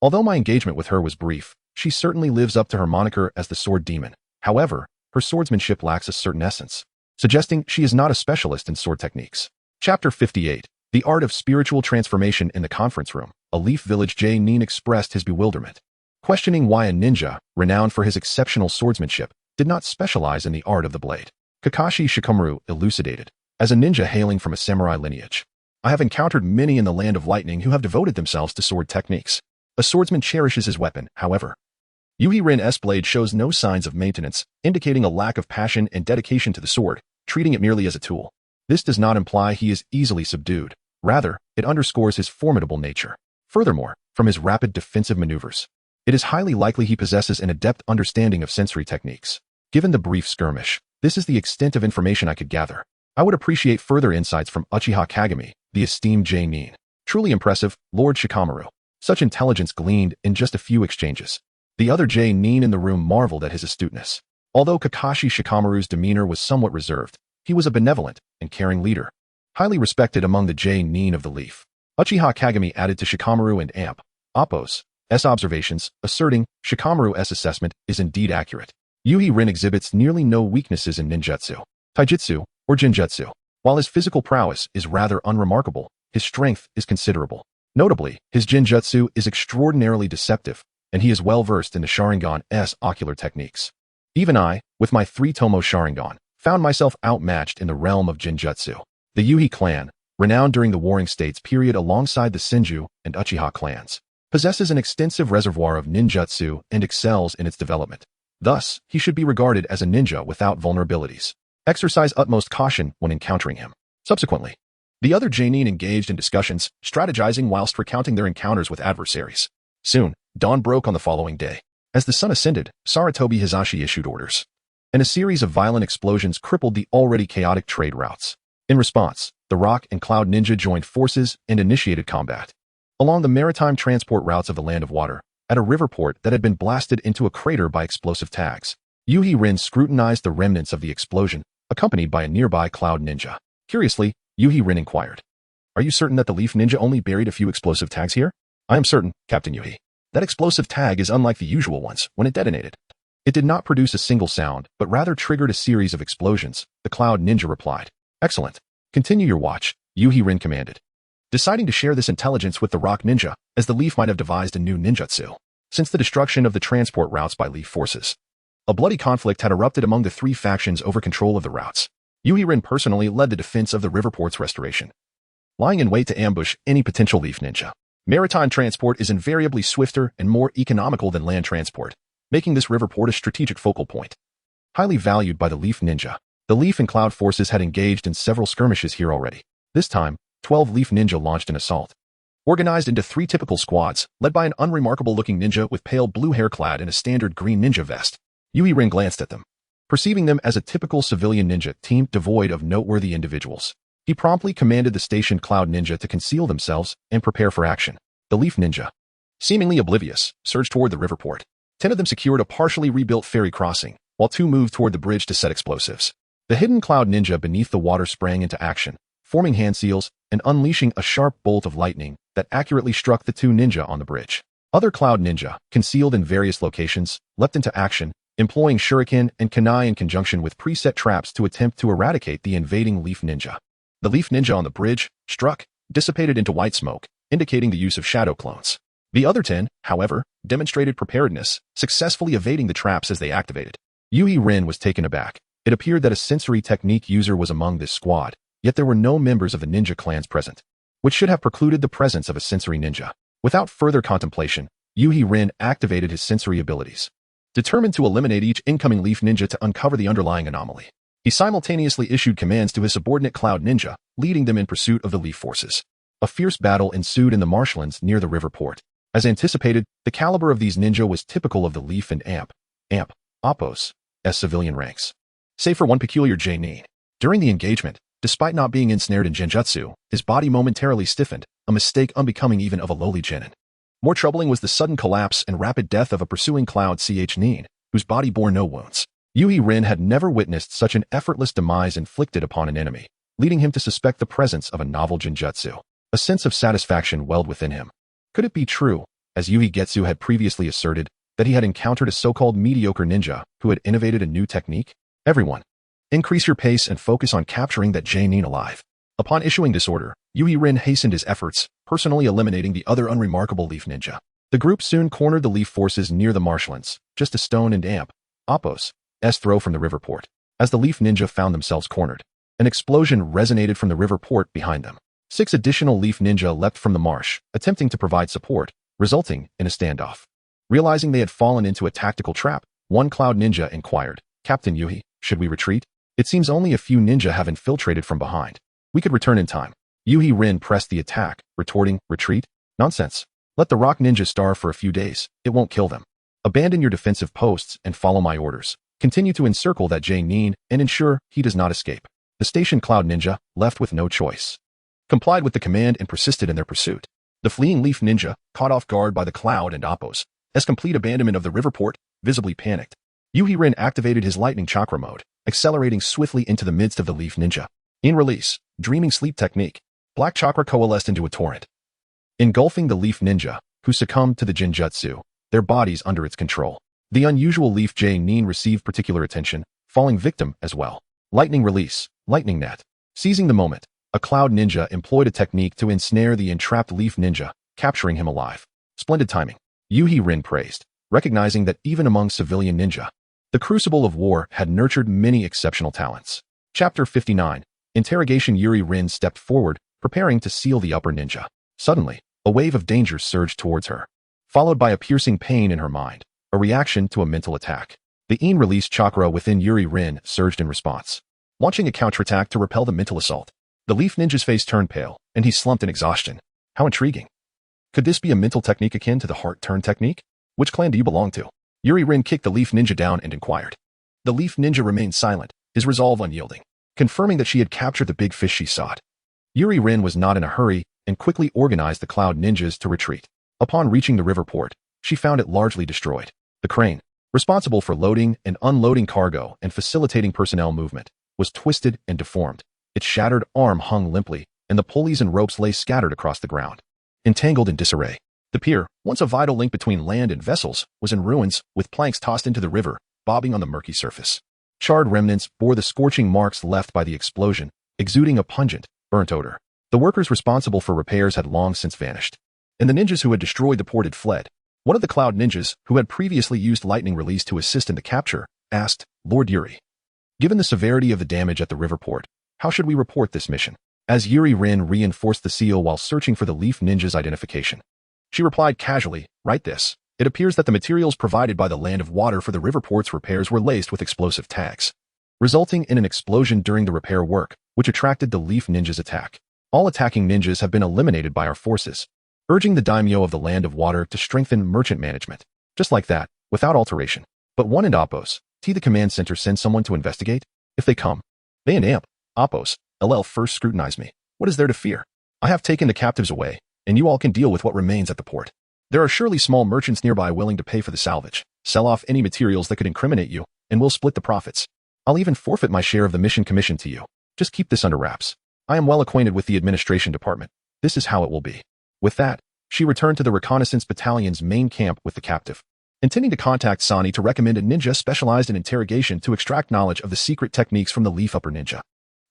although my engagement with her was brief, she certainly lives up to her moniker as the Sword Demon. However, her swordsmanship lacks a certain essence, suggesting she is not a specialist in sword techniques. Chapter 58. The Art of Spiritual Transformation in the Conference Room. A Leaf Village Nin expressed his bewilderment, questioning why a ninja, renowned for his exceptional swordsmanship, did not specialize in the art of the blade. Kakashi Shikamaru elucidated, as a ninja hailing from a samurai lineage, I have encountered many in the Land of Lightning who have devoted themselves to sword techniques. A swordsman cherishes his weapon, however. Yuhi Rin's blade shows no signs of maintenance, indicating a lack of passion and dedication to the sword, treating it merely as a tool. This does not imply he is easily subdued. Rather, it underscores his formidable nature. Furthermore, from his rapid defensive maneuvers, it is highly likely he possesses an adept understanding of sensory techniques. Given the brief skirmish, this is the extent of information I could gather. I would appreciate further insights from Uchiha Kagami, the esteemed Nin. Truly impressive, Lord Shikamaru. Such intelligence gleaned in just a few exchanges. The other Nin in the room marveled at his astuteness. Although Kakashi Shikamaru's demeanor was somewhat reserved, he was a benevolent and caring leader, highly respected among the Nin of the Leaf. Uchiha Kagami added to Shikamaru and Appos' observations, asserting Shikamaru's assessment is indeed accurate. Yuhi Rin exhibits nearly no weaknesses in ninjutsu, taijutsu, or jinjutsu. While his physical prowess is rather unremarkable, his strength is considerable. Notably, his jinjutsu is extraordinarily deceptive, and he is well versed in the Sharingan's ocular techniques. Even I, with my 3-tomo Sharingan, found myself outmatched in the realm of jinjutsu. The Yuhi clan, renowned during the Warring States period alongside the Senju and Uchiha clans, possesses an extensive reservoir of ninjutsu and excels in its development. Thus, he should be regarded as a ninja without vulnerabilities. Exercise utmost caution when encountering him. Subsequently, the other Nin engaged in discussions, strategizing whilst recounting their encounters with adversaries. Soon, dawn broke on the following day. As the sun ascended, Sarutobi Hizashi issued orders, and a series of violent explosions crippled the already chaotic trade routes. In response, the Rock and Cloud Ninja joined forces and initiated combat. Along the maritime transport routes of the Land of Water, at a river port that had been blasted into a crater by explosive tags, Yuhi Rin scrutinized the remnants of the explosion, accompanied by a nearby Cloud Ninja. Curiously, Yuhi Rin inquired, "Are you certain that the Leaf Ninja only buried a few explosive tags here?" "I am certain, Captain Yuhi. That explosive tag is unlike the usual ones when it detonated. It did not produce a single sound, but rather triggered a series of explosions," the Cloud Ninja replied. "Excellent. Continue your watch," Yuhi Rin commanded, deciding to share this intelligence with the Rock Ninja, as the Leaf might have devised a new ninjutsu. Since the destruction of the transport routes by Leaf forces, a bloody conflict had erupted among the three factions over control of the routes. Yuhi Rin personally led the defense of the river port's restoration, lying in wait to ambush any potential Leaf Ninja. Maritime transport is invariably swifter and more economical than land transport, making this river port a strategic focal point. Highly valued by the Leaf Ninja, the Leaf and Cloud forces had engaged in several skirmishes here already. This time, 12 Leaf Ninja launched an assault. Organized into 3 typical squads, led by an unremarkable-looking ninja with pale blue hair clad in a standard green ninja vest. Yuhi Rin glanced at them, perceiving them as a typical civilian ninja team devoid of noteworthy individuals. He promptly commanded the stationed Cloud Ninja to conceal themselves and prepare for action. The Leaf Ninja, seemingly oblivious, surged toward the river port. 10 of them secured a partially rebuilt ferry crossing, while 2 moved toward the bridge to set explosives. The hidden Cloud Ninja beneath the water sprang into action, forming hand seals and unleashing a sharp bolt of lightning that accurately struck the 2 ninja on the bridge. Other Cloud Ninja, concealed in various locations, leapt into action, employing shuriken and kunai in conjunction with preset traps to attempt to eradicate the invading Leaf Ninja. The Leaf Ninja on the bridge, struck, dissipated into white smoke, indicating the use of shadow clones. The other 10, however, demonstrated preparedness, successfully evading the traps as they activated. Yuhi Rin was taken aback. It appeared that a sensory technique user was among this squad, yet there were no members of the ninja clans present, which should have precluded the presence of a sensory ninja. Without further contemplation, Yuhi Rin activated his sensory abilities, determined to eliminate each incoming Leaf Ninja to uncover the underlying anomaly. He simultaneously issued commands to his subordinate Cloud Ninja, leading them in pursuit of the Leaf forces. A fierce battle ensued in the marshlands near the river port. As anticipated, the caliber of these ninja was typical of the Leaf and Appos, as civilian ranks. Save for one peculiar J-Nin. During the engagement, despite not being ensnared in genjutsu, his body momentarily stiffened, a mistake unbecoming even of a lowly genin. More troubling was the sudden collapse and rapid death of a pursuing Cloud Nin, whose body bore no wounds. Yuhi Rin had never witnessed such an effortless demise inflicted upon an enemy, leading him to suspect the presence of a novel genjutsu. A sense of satisfaction welled within him. Could it be true, as Yuhi Getsu had previously asserted, that he had encountered a so-called mediocre ninja who had innovated a new technique? Everyone, increase your pace and focus on capturing that J-Nin alive. Upon issuing this order, Yuhi Rin hastened his efforts, personally eliminating the other unremarkable Leaf Ninja. The group soon cornered the Leaf forces near the marshlands, just a stone and Appos' throw from the river port. As the Leaf Ninja found themselves cornered, an explosion resonated from the river port behind them. 6 additional Leaf Ninja leapt from the marsh, attempting to provide support, resulting in a standoff. Realizing they had fallen into a tactical trap, one Cloud Ninja inquired, "Captain Yuhi, should we retreat? It seems only a few ninja have infiltrated from behind. We could return in time." Yuhi Rin pressed the attack, retorting, "Retreat? Nonsense. Let the Rock Ninja starve for a few days, it won't kill them. Abandon your defensive posts and follow my orders. Continue to encircle that J-Nin and ensure he does not escape." The stationed Cloud Ninja, left with no choice, complied with the command and persisted in their pursuit. The fleeing Leaf Ninja, caught off guard by the Cloud and Appos' complete abandonment of the river port, visibly panicked. Yuhi Rin activated his lightning chakra mode, accelerating swiftly into the midst of the Leaf Ninja. In release, dreaming sleep technique, black chakra coalesced into a torrent, engulfing the Leaf Ninja, who succumbed to the genjutsu, their bodies under its control. The unusual Leaf J-Nin received particular attention, falling victim as well. Lightning release, lightning net. Seizing the moment, a Cloud Ninja employed a technique to ensnare the entrapped Leaf Ninja, capturing him alive. Splendid timing, Yuhi Rin praised, recognizing that even among civilian ninja, the crucible of war had nurtured many exceptional talents. Chapter 59. Interrogation. Yuhi Rin stepped forward, preparing to seal the upper ninja. Suddenly, a wave of danger surged towards her, followed by a piercing pain in her mind, a reaction to a mental attack. The release chakra within Yuhi Rin surged in response, launching a counterattack to repel the mental assault. The Leaf Ninja's face turned pale, and he slumped in exhaustion. How intriguing. Could this be a mental technique akin to the heart turn technique? Which clan do you belong to? Yuhi Rin kicked the Leaf Ninja down and inquired. The Leaf Ninja remained silent, his resolve unyielding. confirming that she had captured the big fish she sought. Yuri Rin was not in a hurry and quickly organized the Cloud Ninjas to retreat. Upon reaching the river port, she found it largely destroyed. The crane, responsible for loading and unloading cargo and facilitating personnel movement, was twisted and deformed. Its shattered arm hung limply, and the pulleys and ropes lay scattered across the ground, entangled in disarray. The pier, once a vital link between land and vessels, was in ruins, with planks tossed into the river, bobbing on the murky surface. Charred remnants bore the scorching marks left by the explosion, exuding a pungent, burnt odor. The workers responsible for repairs had long since vanished, and the ninjas who had destroyed the port had fled. One of the Cloud Ninjas, who had previously used lightning release to assist in the capture, asked, "Lord Yuri, given the severity of the damage at the river port, how should we report this mission?" As Yuri Rin reinforced the seal while searching for the Leaf Ninja's identification, she replied casually, "Write this. It appears that the materials provided by the Land of Water for the river port's repairs were laced with explosive tags, resulting in an explosion during the repair work, which attracted the Leaf Ninja's attack. All attacking ninjas have been eliminated by our forces, urging the daimyo of the Land of Water to strengthen merchant management." Just like that, without alteration. But one and Appos, the command center sends someone to investigate? If they come, they and Appos, first scrutinize me. What is there to fear? I have taken the captives away, and you all can deal with what remains at the port. There are surely small merchants nearby willing to pay for the salvage. Sell off any materials that could incriminate you, and we'll split the profits. I'll even forfeit my share of the mission commission to you. Just keep this under wraps. I am well acquainted with the administration department. This is how it will be. With that, she returned to the reconnaissance battalion's main camp with the captive, intending to contact Sani to recommend a ninja specialized in interrogation to extract knowledge of the secret techniques from the Leaf Upper Ninja.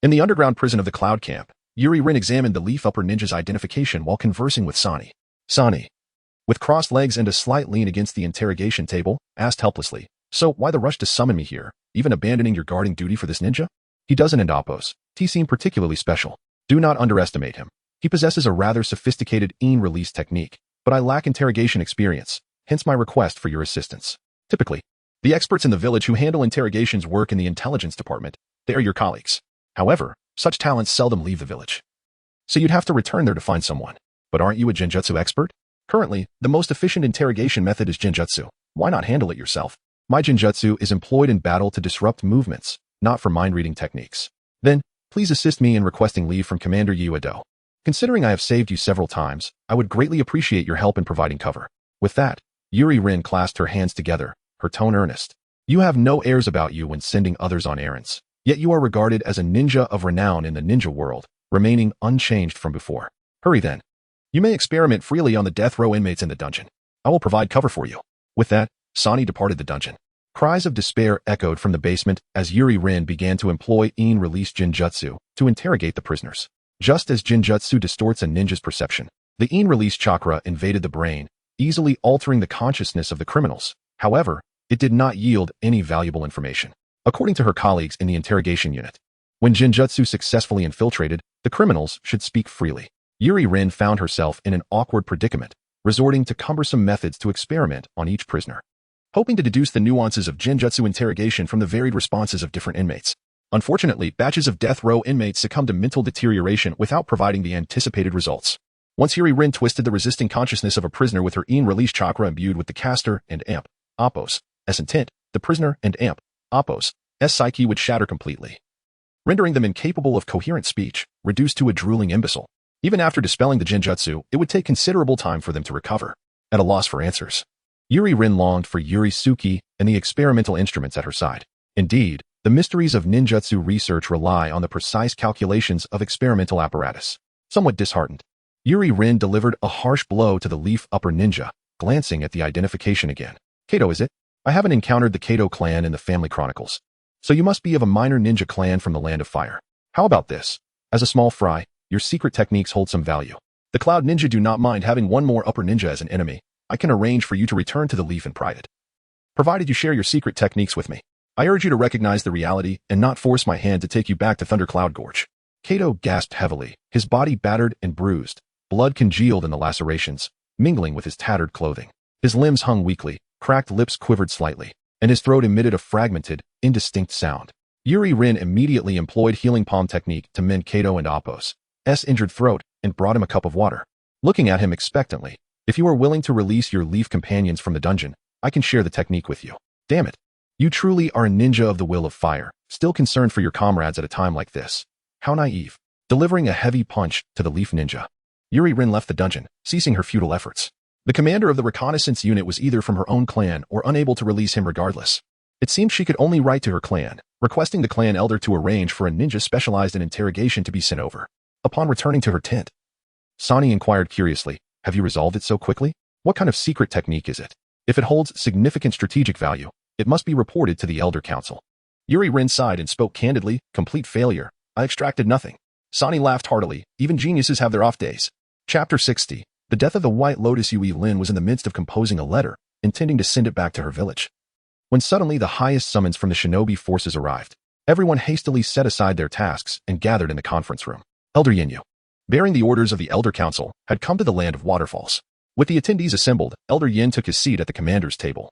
In the underground prison of the Cloud Camp, Yuri Rin examined the Leaf Upper Ninja's identification while conversing with Sani. Sani, with crossed legs and a slight lean against the interrogation table, asked helplessly, "So why the rush to summon me here, even abandoning your guarding duty for this ninja?" He doesn't and Appos. He seemed particularly special. Do not underestimate him. He possesses a rather sophisticated release technique, but I lack interrogation experience, hence my request for your assistance. Typically, the experts in the village who handle interrogations work in the intelligence department. They are your colleagues. However, such talents seldom leave the village, so you'd have to return there to find someone. But aren't you a Genjutsu expert? Currently, the most efficient interrogation method is Genjutsu. Why not handle it yourself? My Genjutsu is employed in battle to disrupt movements, not for mind-reading techniques. Then, please assist me in requesting leave from Commander Uedo. Considering I have saved you several times, I would greatly appreciate your help in providing cover." With that, Yuri Rin clasped her hands together, her tone earnest. "You have no airs about you when sending others on errands, yet you are regarded as a ninja of renown in the ninja world, remaining unchanged from before. Hurry then. You may experiment freely on the death row inmates in the dungeon. I will provide cover for you." With that, Sani departed the dungeon. Cries of despair echoed from the basement as Yuri Rin began to employ release Genjutsu to interrogate the prisoners. Just as Genjutsu distorts a ninja's perception, the release chakra invaded the brain, easily altering the consciousness of the criminals. However, it did not yield any valuable information. According to her colleagues in the interrogation unit, when Genjutsu successfully infiltrated, the criminals should speak freely. Yuri Rin found herself in an awkward predicament, resorting to cumbersome methods to experiment on each prisoner, hoping to deduce the nuances of Genjutsu interrogation from the varied responses of different inmates. Unfortunately, batches of death row inmates succumbed to mental deterioration without providing the anticipated results. Once Yuri Rin twisted the resisting consciousness of a prisoner with her release chakra imbued with the caster and Appos' intent, the prisoner and Appos' psyche would shatter completely, rendering them incapable of coherent speech, reduced to a drooling imbecile. Even after dispelling the Genjutsu, it would take considerable time for them to recover. At a loss for answers, Yuri Rin longed for Yuri-Suki and the experimental instruments at her side. Indeed, the mysteries of ninjutsu research rely on the precise calculations of experimental apparatus. Somewhat disheartened, Yuri Rin delivered a harsh blow to the Leaf Upper Ninja, glancing at the identification again. "Kato, is it? I haven't encountered the Kato clan in the family chronicles, so you must be of a minor ninja clan from the Land of Fire. How about this? As a small fry, your secret techniques hold some value. The Cloud Ninja do not mind having one more Upper Ninja as an enemy. I can arrange for you to return to the Leaf in private, provided you share your secret techniques with me. I urge you to recognize the reality and not force my hand to take you back to Thundercloud Gorge." Kato gasped heavily, his body battered and bruised, blood congealed in the lacerations, mingling with his tattered clothing. His limbs hung weakly, cracked lips quivered slightly, and his throat emitted a fragmented, indistinct sound. Yuri Rin immediately employed Healing Palm technique to mend Kato and Appos' injured throat and brought him a cup of water. Looking at him expectantly, "If you are willing to release your Leaf companions from the dungeon, I can share the technique with you." "Damn it. You truly are a ninja of the will of fire," still concerned for your comrades at a time like this. How naive. Delivering a heavy punch to the Leaf Ninja. Yuri Rin left the dungeon, ceasing her futile efforts. The commander of the reconnaissance unit was either from her own clan or unable to release him regardless. It seemed she could only write to her clan, requesting the clan elder to arrange for a ninja specialized in interrogation to be sent over. Upon returning to her tent, Sani inquired curiously, "Have you resolved it so quickly? What kind of secret technique is it? If it holds significant strategic value, it must be reported to the Elder Council." Yuri Rin sighed and spoke candidly, "Complete failure. I extracted nothing." Sani laughed heartily. Even geniuses have their off days. Chapter 60. The death of the White Lotus. Yui Lin was in the midst of composing a letter, intending to send it back to her village, when suddenly the highest summons from the shinobi forces arrived. Everyone hastily set aside their tasks and gathered in the conference room. Elder Yinyu, bearing the orders of the Elder Council, had come to the land of waterfalls. With the attendees assembled, Elder Yin took his seat at the commander's table,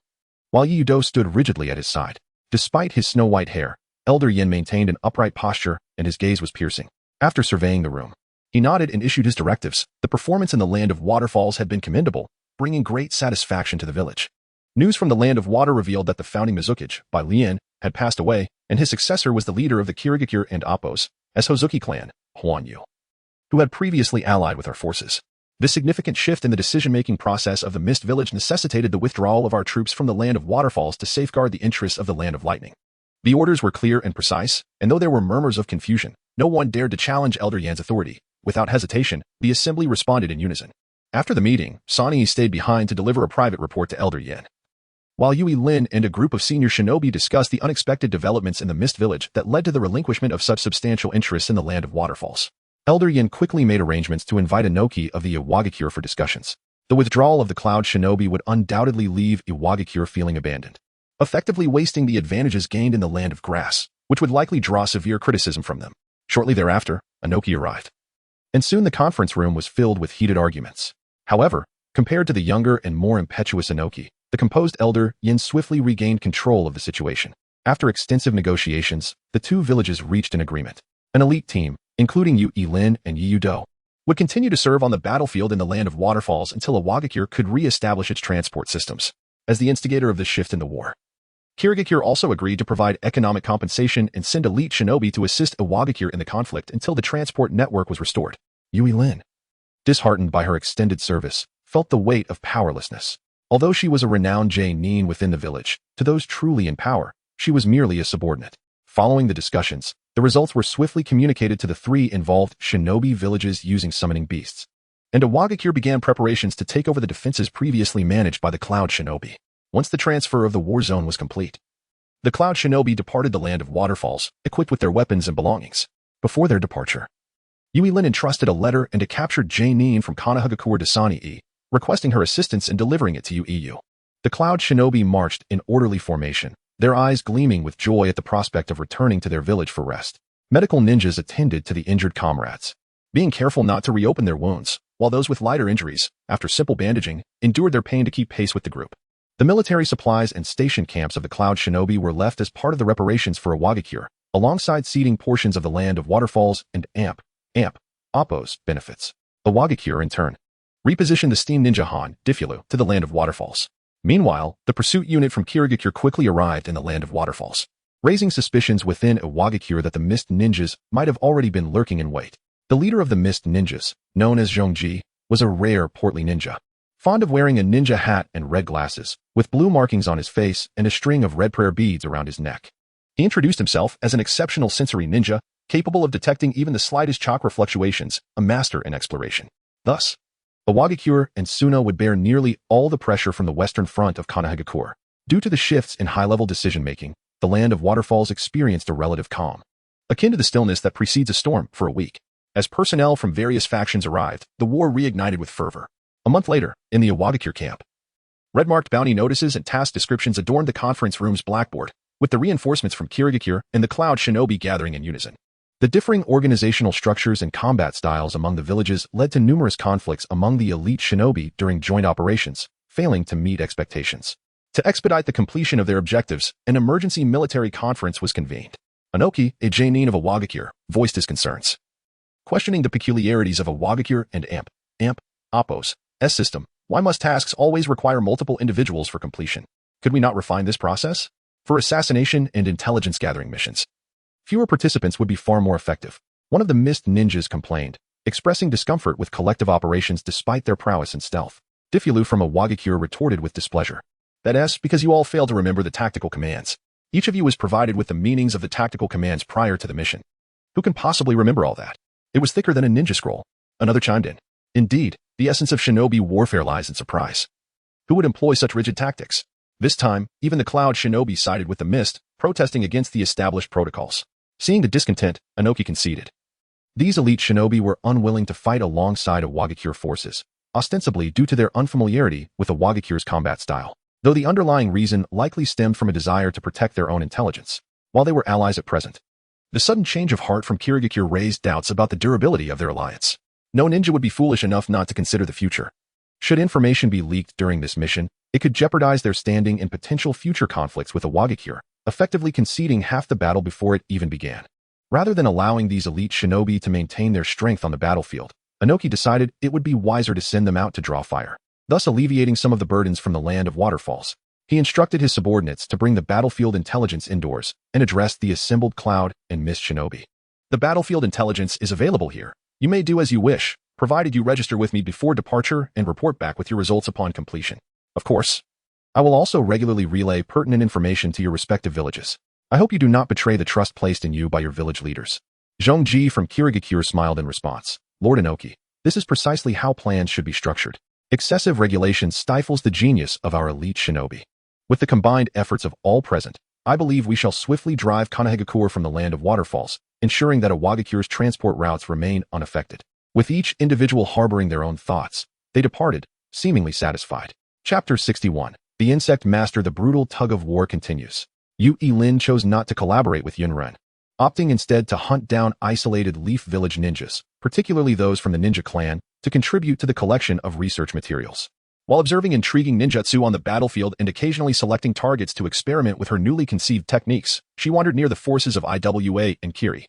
while Yi Do stood rigidly at his side. Despite his snow-white hair, Elder Yin maintained an upright posture, and his gaze was piercing. After surveying the room, he nodded and issued his directives. The performance in the land of waterfalls had been commendable, bringing great satisfaction to the village. News from the land of water revealed that the founding Mizukage, by Lien, had passed away, and his successor was the leader of the Kirigakure and Appos, as Hozuki clan, Huan Yu, who had previously allied with our forces. This significant shift in the decision-making process of the Mist Village necessitated the withdrawal of our troops from the land of waterfalls to safeguard the interests of the land of lightning. The orders were clear and precise, and though there were murmurs of confusion, no one dared to challenge Elder Yan's authority. Without hesitation, the assembly responded in unison. After the meeting, Sani stayed behind to deliver a private report to Elder Yin, while Yui Lin and a group of senior shinobi discussed the unexpected developments in the Mist Village that led to the relinquishment of such substantial interests in the land of waterfalls. Elder Yin quickly made arrangements to invite Inoki of the Iwagakure for discussions. The withdrawal of the Cloud Shinobi would undoubtedly leave Iwagakure feeling abandoned, effectively wasting the advantages gained in the land of grass, which would likely draw severe criticism from them. Shortly thereafter, Inoki arrived, and soon the conference room was filled with heated arguments. However, compared to the younger and more impetuous Inoki, the composed Elder Yin swiftly regained control of the situation. After extensive negotiations, the two villages reached an agreement. An elite team, including Yui Lin and Yi Do, would continue to serve on the battlefield in the land of waterfalls until Iwagakure could re-establish its transport systems. As the instigator of this shift in the war, Kirigakure also agreed to provide economic compensation and send elite shinobi to assist Iwagakure in the conflict until the transport network was restored. Yui Lin, disheartened by her extended service, felt the weight of powerlessness. Although she was a renowned Nin within the village, to those truly in power, she was merely a subordinate. Following the discussions, the results were swiftly communicated to the three involved shinobi villages using summoning beasts, and Iwagakure began preparations to take over the defenses previously managed by the Cloud Shinobi. Once the transfer of the war zone was complete, the Cloud Shinobi departed the land of waterfalls, equipped with their weapons and belongings. Before their departure, Yui Lin entrusted a letter and a captured Nin from Kanahagakure to Sani, requesting her assistance in delivering it to Yu. The Cloud Shinobi marched in orderly formation, their eyes gleaming with joy at the prospect of returning to their village for rest. Medical ninjas attended to the injured comrades, being careful not to reopen their wounds, while those with lighter injuries, after simple bandaging, endured their pain to keep pace with the group. The military supplies and station camps of the Cloud Shinobi were left as part of the reparations for Iwagakure, alongside ceding portions of the land of waterfalls and Appos benefits. Iwagakure, in turn, repositioned the steam ninja Han Diffulu to the land of waterfalls. Meanwhile, the pursuit unit from Kirigakure quickly arrived in the land of waterfalls, raising suspicions within Iwagakure that the Mist Ninjas might have already been lurking in wait. The leader of the Mist Ninjas, known as Zhongji, was a rare portly ninja, fond of wearing a ninja hat and red glasses, with blue markings on his face and a string of red prayer beads around his neck. He introduced himself as an exceptional sensory ninja, capable of detecting even the slightest chakra fluctuations, a master in exploration. Thus, Iwagakure and Suno would bear nearly all the pressure from the western front of Kanahagakure. Due to the shifts in high-level decision-making, the land of waterfalls experienced a relative calm, akin to the stillness that precedes a storm, for a week. As personnel from various factions arrived, the war reignited with fervor. A month later, in the Iwagakure camp, red-marked bounty notices and task descriptions adorned the conference room's blackboard, with the reinforcements from Kirigakure and the Cloud Shinobi gathering in unison. The differing organizational structures and combat styles among the villages led to numerous conflicts among the elite shinobi during joint operations, failing to meet expectations. To expedite the completion of their objectives, an emergency military conference was convened. Inoki, a Nin of Iwagakure, voiced his concerns, questioning the peculiarities of Iwagakure and Appos' system. Why must tasks always require multiple individuals for completion? Could we not refine this process? For assassination and intelligence gathering missions, Fewer participants would be far more effective. One of the mist ninjas complained, expressing discomfort with collective operations despite their prowess and stealth. Diffulu from a Wagakure retorted with displeasure. That's because you all failed to remember the tactical commands. Each of you was provided with the meanings of the tactical commands prior to the mission. Who can possibly remember all that? It was thicker than a ninja scroll. Another chimed in. Indeed, the essence of shinobi warfare lies in surprise. Who would employ such rigid tactics? This time, even the cloud shinobi sided with the mist, protesting against the established protocols. Seeing the discontent, Inoki conceded. These elite shinobi were unwilling to fight alongside of Wagakure forces, ostensibly due to their unfamiliarity with the Wagakure's combat style, though the underlying reason likely stemmed from a desire to protect their own intelligence, while they were allies at present. The sudden change of heart from Kirigakure raised doubts about the durability of their alliance. No ninja would be foolish enough not to consider the future. Should information be leaked during this mission, it could jeopardize their standing in potential future conflicts with a Wagakure, effectively conceding half the battle before it even began. Rather than allowing these elite shinobi to maintain their strength on the battlefield, Inoki decided it would be wiser to send them out to draw fire, thus alleviating some of the burdens from the land of waterfalls. He instructed his subordinates to bring the battlefield intelligence indoors and addressed the assembled cloud and mist shinobi. The battlefield intelligence is available here. You may do as you wish, provided you register with me before departure and report back with your results upon completion. Of course, I will also regularly relay pertinent information to your respective villages. I hope you do not betray the trust placed in you by your village leaders. Zhongji from Kirigakure smiled in response. Lord Inoki, this is precisely how plans should be structured. Excessive regulation stifles the genius of our elite shinobi. With the combined efforts of all present, I believe we shall swiftly drive Konohagakure from the land of waterfalls, ensuring that Wagakure's transport routes remain unaffected. With each individual harboring their own thoughts, they departed, seemingly satisfied. Chapter 61. The Insect Master. The brutal tug-of-war continues. Yu Lin chose not to collaborate with Yunren, opting instead to hunt down isolated Leaf Village ninjas, particularly those from the ninja clan, to contribute to the collection of research materials. While observing intriguing ninjutsu on the battlefield and occasionally selecting targets to experiment with her newly conceived techniques, she wandered near the forces of Iwa and Kiri,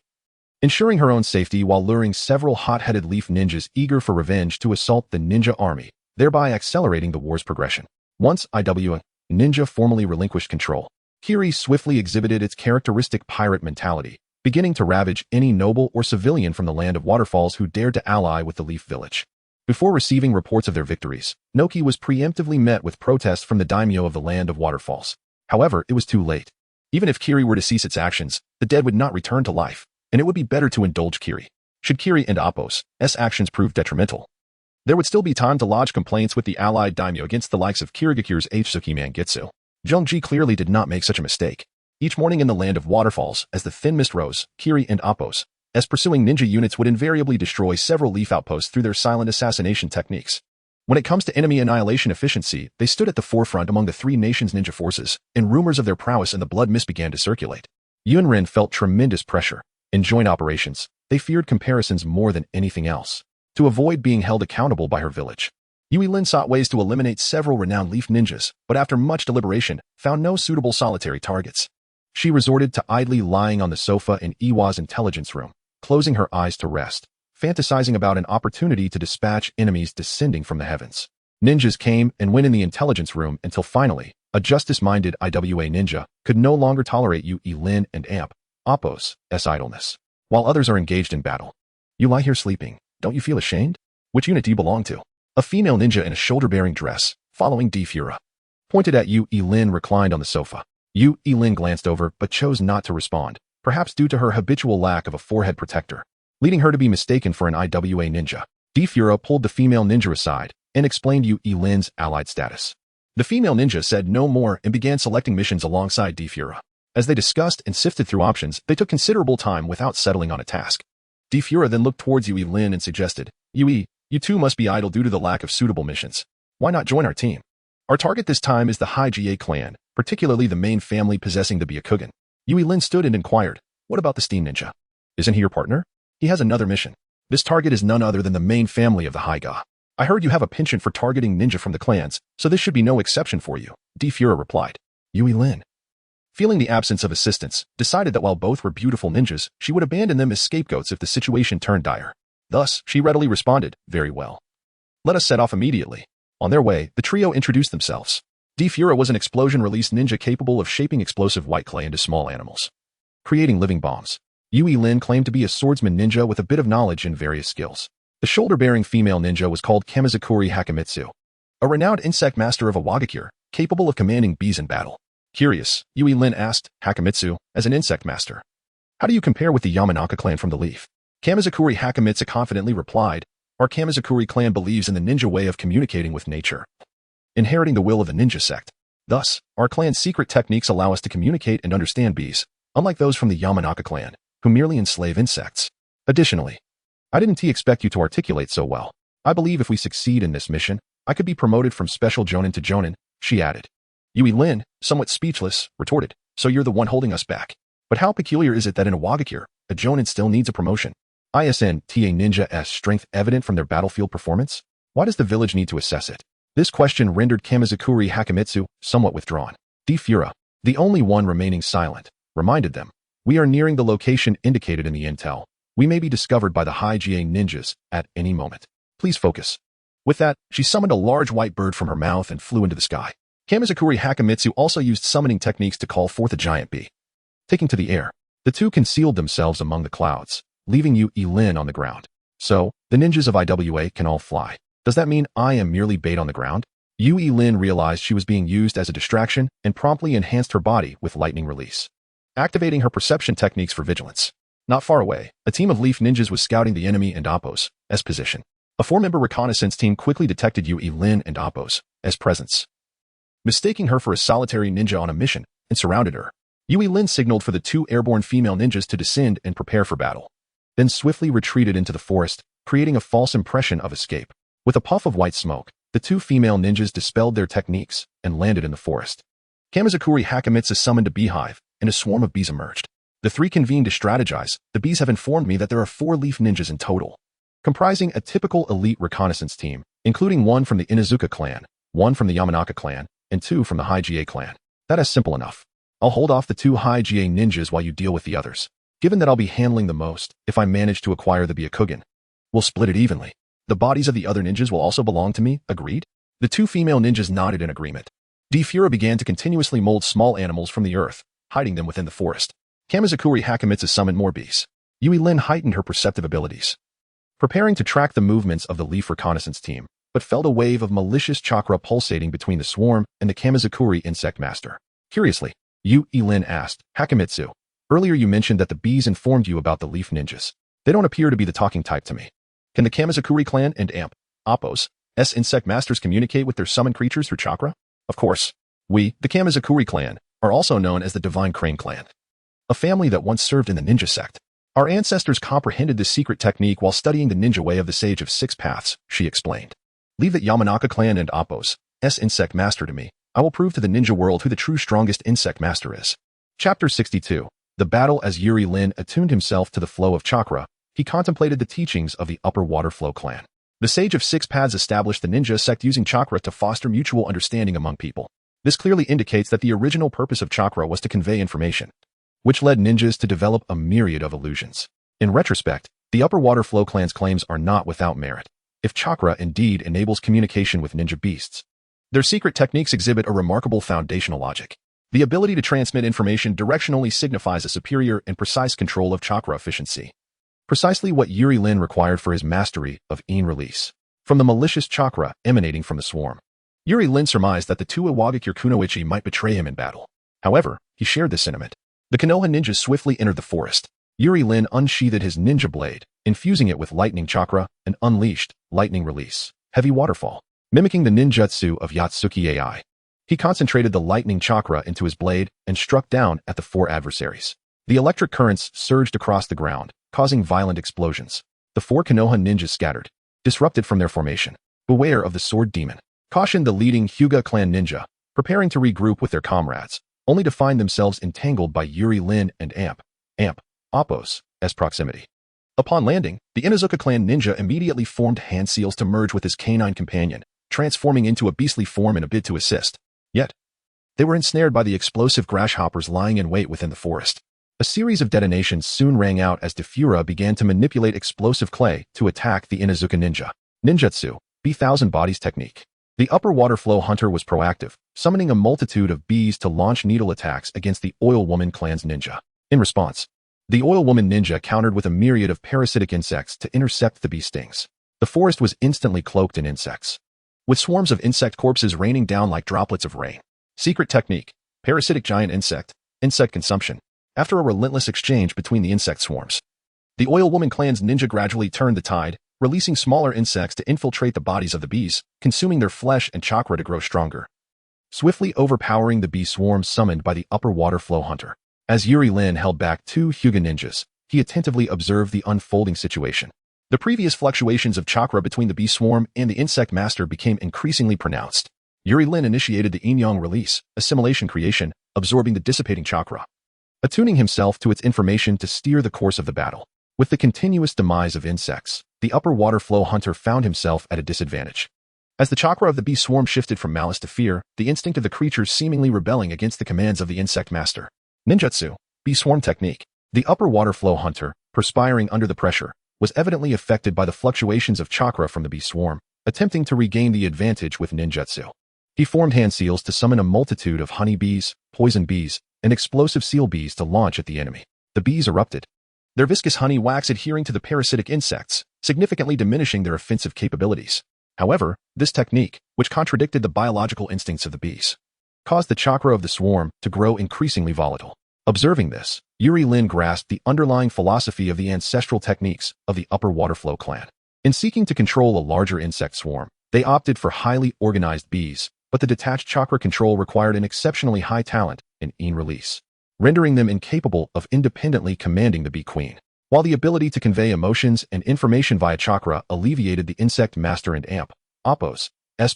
ensuring her own safety while luring several hot-headed Leaf ninjas eager for revenge to assault the ninja army, thereby accelerating the war's progression. Once Iwa ninja formally relinquished control, Kiri swiftly exhibited its characteristic pirate mentality, beginning to ravage any noble or civilian from the land of waterfalls who dared to ally with the Leaf Village. Before receiving reports of their victories, Noki was preemptively met with protests from the daimyo of the land of waterfalls. However, it was too late. Even if Kiri were to cease its actions, the dead would not return to life, and it would be better to indulge Kiri. Should Kiri and Appo's actions prove detrimental, there would still be time to lodge complaints with the allied daimyo against the likes of Kirigakure's Tsuki Mangitsu. Zhongji clearly did not make such a mistake. Each morning in the land of waterfalls, as the thin mist rose, Kiri and Appo's pursuing ninja units would invariably destroy several Leaf outposts through their silent assassination techniques. When it comes to enemy annihilation efficiency, they stood at the forefront among the three nations' ninja forces, and rumors of their prowess in the blood mist began to circulate. Yunren felt tremendous pressure. In joint operations, they feared comparisons more than anything else. To avoid being held accountable by her village, Yu Lin sought ways to eliminate several renowned Leaf ninjas, but after much deliberation, found no suitable solitary targets. She resorted to idly lying on the sofa in Iwa's intelligence room, closing her eyes to rest, fantasizing about an opportunity to dispatch enemies descending from the heavens. Ninjas came and went in the intelligence room until finally, a justice-minded Iwa ninja could no longer tolerate Yu Lin and Appo's idleness. While others are engaged in battle, you lie here sleeping. Don't you feel ashamed? Which unit do you belong to? A female ninja in a shoulder-bearing dress, following Defura, pointed at Yu Lin reclined on the sofa. Yu Lin glanced over but chose not to respond, perhaps due to her habitual lack of a forehead protector, leading her to be mistaken for an Iwa ninja. Defura pulled the female ninja aside and explained Yu Lin's allied status. The female ninja said no more and began selecting missions alongside Defura. As they discussed and sifted through options, they took considerable time without settling on a task. Defura then looked towards Yu Lin and suggested, you too must be idle due to the lack of suitable missions. Why not join our team? Our target this time is the Hige clan, particularly the main family possessing the Byakugan. Yu Lin stood and inquired, what about the Steam Ninja? Isn't he your partner? He has another mission. This target is none other than the main family of the Haiga. I heard you have a penchant for targeting ninja from the clans, so this should be no exception for you, Defura replied. Yu Lin, feeling the absence of assistance, decided that while both were beautiful ninjas, she would abandon them as scapegoats if the situation turned dire. Thus, she readily responded, very well. Let us set off immediately. On their way, the trio introduced themselves. Defura was an explosion-release ninja capable of shaping explosive white clay into small animals, creating living bombs. Yui Lin claimed to be a swordsman ninja with a bit of knowledge in various skills. The shoulder-bearing female ninja was called Kamizukuri Hakamitsu, a renowned insect master of Awagakure, capable of commanding bees in battle. Curious, Yui Lin asked Hakamitsu, as an insect master, "How do you compare with the Yamanaka clan from the Leaf?" Kamizukuri Hakamitsu confidently replied, "Our Kamizukuri clan believes in the ninja way of communicating with nature, inheriting the will of the ninja sect. Thus, our clan's secret techniques allow us to communicate and understand bees, unlike those from the Yamanaka clan, who merely enslave insects. Additionally, I didn't expect you to articulate so well. I believe if we succeed in this mission, I could be promoted from special jonin to jonin," she added. Yui Lin, somewhat speechless, retorted, "So you're the one holding us back. But how peculiar is it that in Awagakure, a jonin still needs a promotion? Isn't a ninja's strength evident from their battlefield performance? Why does the village need to assess it?" This question rendered Kamizukuri Hakamitsu somewhat withdrawn. Defura, the only one remaining silent, reminded them, "We are nearing the location indicated in the intel. We may be discovered by the Hokage ninjas at any moment. Please focus." With that, she summoned a large white bird from her mouth and flew into the sky. Kamizukuri Hakamitsu also used summoning techniques to call forth a giant bee. Taking to the air, the two concealed themselves among the clouds, leaving Yui Lin on the ground. "So, the ninjas of IWA can all fly. Does that mean I am merely bait on the ground?" Yui Lin realized she was being used as a distraction and promptly enhanced her body with lightning release, activating her perception techniques for vigilance. Not far away, a team of Leaf ninjas was scouting the enemy and Appo's position. A four-member reconnaissance team quickly detected Yui Lin and Appo's presence, mistaking her for a solitary ninja on a mission, and surrounded her. Yui Lin signaled for the two airborne female ninjas to descend and prepare for battle, then swiftly retreated into the forest, creating a false impression of escape. With a puff of white smoke, the two female ninjas dispelled their techniques and landed in the forest. Kamizukuri Hakamitsu summoned a beehive, and a swarm of bees emerged. The three convened to strategize. "The bees have informed me that there are 4 Leaf ninjas in total, comprising a typical elite reconnaissance team, including one from the Inuzuka clan, one from the Yamanaka clan, and 2 from the Hokage clan. That is simple enough. I'll hold off the 2 Hokage ninjas while you deal with the others. Given that I'll be handling the most, if I manage to acquire the Byakugan, we'll split it evenly. The bodies of the other ninjas will also belong to me, agreed?" The 2 female ninjas nodded in agreement. Defura began to continuously mold small animals from the earth, hiding them within the forest. Kamizukuri Hakamitsu summoned more bees. Yui Lin heightened her perceptive abilities, preparing to track the movements of the Leaf reconnaissance team, but felt a wave of malicious chakra pulsating between the swarm and the Kamizukuri insect master. Curiously, Yui Lin asked, "Hakamitsu, earlier you mentioned that the bees informed you about the Leaf ninjas. They don't appear to be the talking type to me. Can the Kamizukuri clan and Appo's insect masters communicate with their summoned creatures through chakra?" "Of course. We, the Kamizukuri clan, are also known as the Divine Crane clan, a family that once served in the ninja sect. Our ancestors comprehended this secret technique while studying the ninja way of the Sage of 6 Paths," she explained. "Leave that Yamanaka clan and Appo's insect master to me. I will prove to the ninja world who the true strongest insect master is." Chapter 62. The battle. As Yui Lin attuned himself to the flow of chakra, he contemplated the teachings of the Upper Water Flow clan. The Sage of 6 Paths established the ninja sect using chakra to foster mutual understanding among people. This clearly indicates that the original purpose of chakra was to convey information, which led ninjas to develop a myriad of illusions. In retrospect, the Upper Water Flow clan's claims are not without merit. If chakra indeed enables communication with ninja beasts, their secret techniques exhibit a remarkable foundational logic. The ability to transmit information directionally signifies a superior and precise control of chakra efficiency, precisely what Yui Lin required for his mastery of release from the malicious chakra emanating from the swarm. Yui Lin surmised that the 2 Awagakure kunoichi might betray him in battle. However, he shared this sentiment. The Konoha ninjas swiftly entered the forest. Yui Lin unsheathed his ninja blade, infusing it with lightning chakra, and unleashed lightning release, heavy waterfall, mimicking the ninjutsu of Yatsuki AI. He concentrated the lightning chakra into his blade and struck down at the 4 adversaries. The electric currents surged across the ground, causing violent explosions. The 4 Konoha ninjas scattered, disrupted from their formation. "Beware of the sword demon," cautioned the leading Hyuga clan ninja, preparing to regroup with their comrades, only to find themselves entangled by Yui Lin and Appo's proximity. Upon landing, the Inuzuka clan ninja immediately formed hand seals to merge with his canine companion, transforming into a beastly form in a bid to assist. Yet, they were ensnared by the explosive grasshoppers lying in wait within the forest. A series of detonations soon rang out as Defura began to manipulate explosive clay to attack the Inuzuka ninja. Ninjutsu, B-1000 Bodies Technique. The Upper Water Flow hunter was proactive, summoning a multitude of bees to launch needle attacks against the Oil Woman clan's ninja. In response, The oil woman ninja countered with a myriad of parasitic insects to intercept the bee stings. The forest was instantly cloaked in insects, with swarms of insect corpses raining down like droplets of rain. Secret technique: parasitic giant insect consumption. After a relentless exchange between the insect swarms, the oil woman clan's ninja gradually turned the tide, releasing smaller insects to infiltrate the bodies of the bees, consuming their flesh and chakra to grow stronger, swiftly overpowering the bee swarm summoned by the upper water flow hunter. As Yuri Lin held back 2 Hyuga ninjas, he attentively observed the unfolding situation. The previous fluctuations of chakra between the bee swarm and the insect master became increasingly pronounced. Yuri Lin initiated the yin-yang release, assimilation creation, absorbing the dissipating chakra, attuning himself to its information to steer the course of the battle. With the continuous demise of insects, the upper water flow hunter found himself at a disadvantage. As the chakra of the bee swarm shifted from malice to fear, the instinct of the creature seemingly rebelling against the commands of the insect master. Ninjutsu, bee swarm technique. The upper water flow hunter, perspiring under the pressure, was evidently affected by the fluctuations of chakra from the bee swarm, attempting to regain the advantage with ninjutsu. He formed hand seals to summon a multitude of honey bees, poison bees, and explosive seal bees to launch at the enemy. The bees erupted, their viscous honey wax adhering to the parasitic insects, significantly diminishing their offensive capabilities. However, this technique, which contradicted the biological instincts of the bees, caused the chakra of the swarm to grow increasingly volatile. Observing this, Yuri Lin grasped the underlying philosophy of the ancestral techniques of the upper water flow clan. In seeking to control a larger insect swarm, they opted for highly organized bees, but the detached chakra control required an exceptionally high talent in yin release, rendering them incapable of independently commanding the bee queen. While the ability to convey emotions and information via chakra alleviated the insect master and Appo's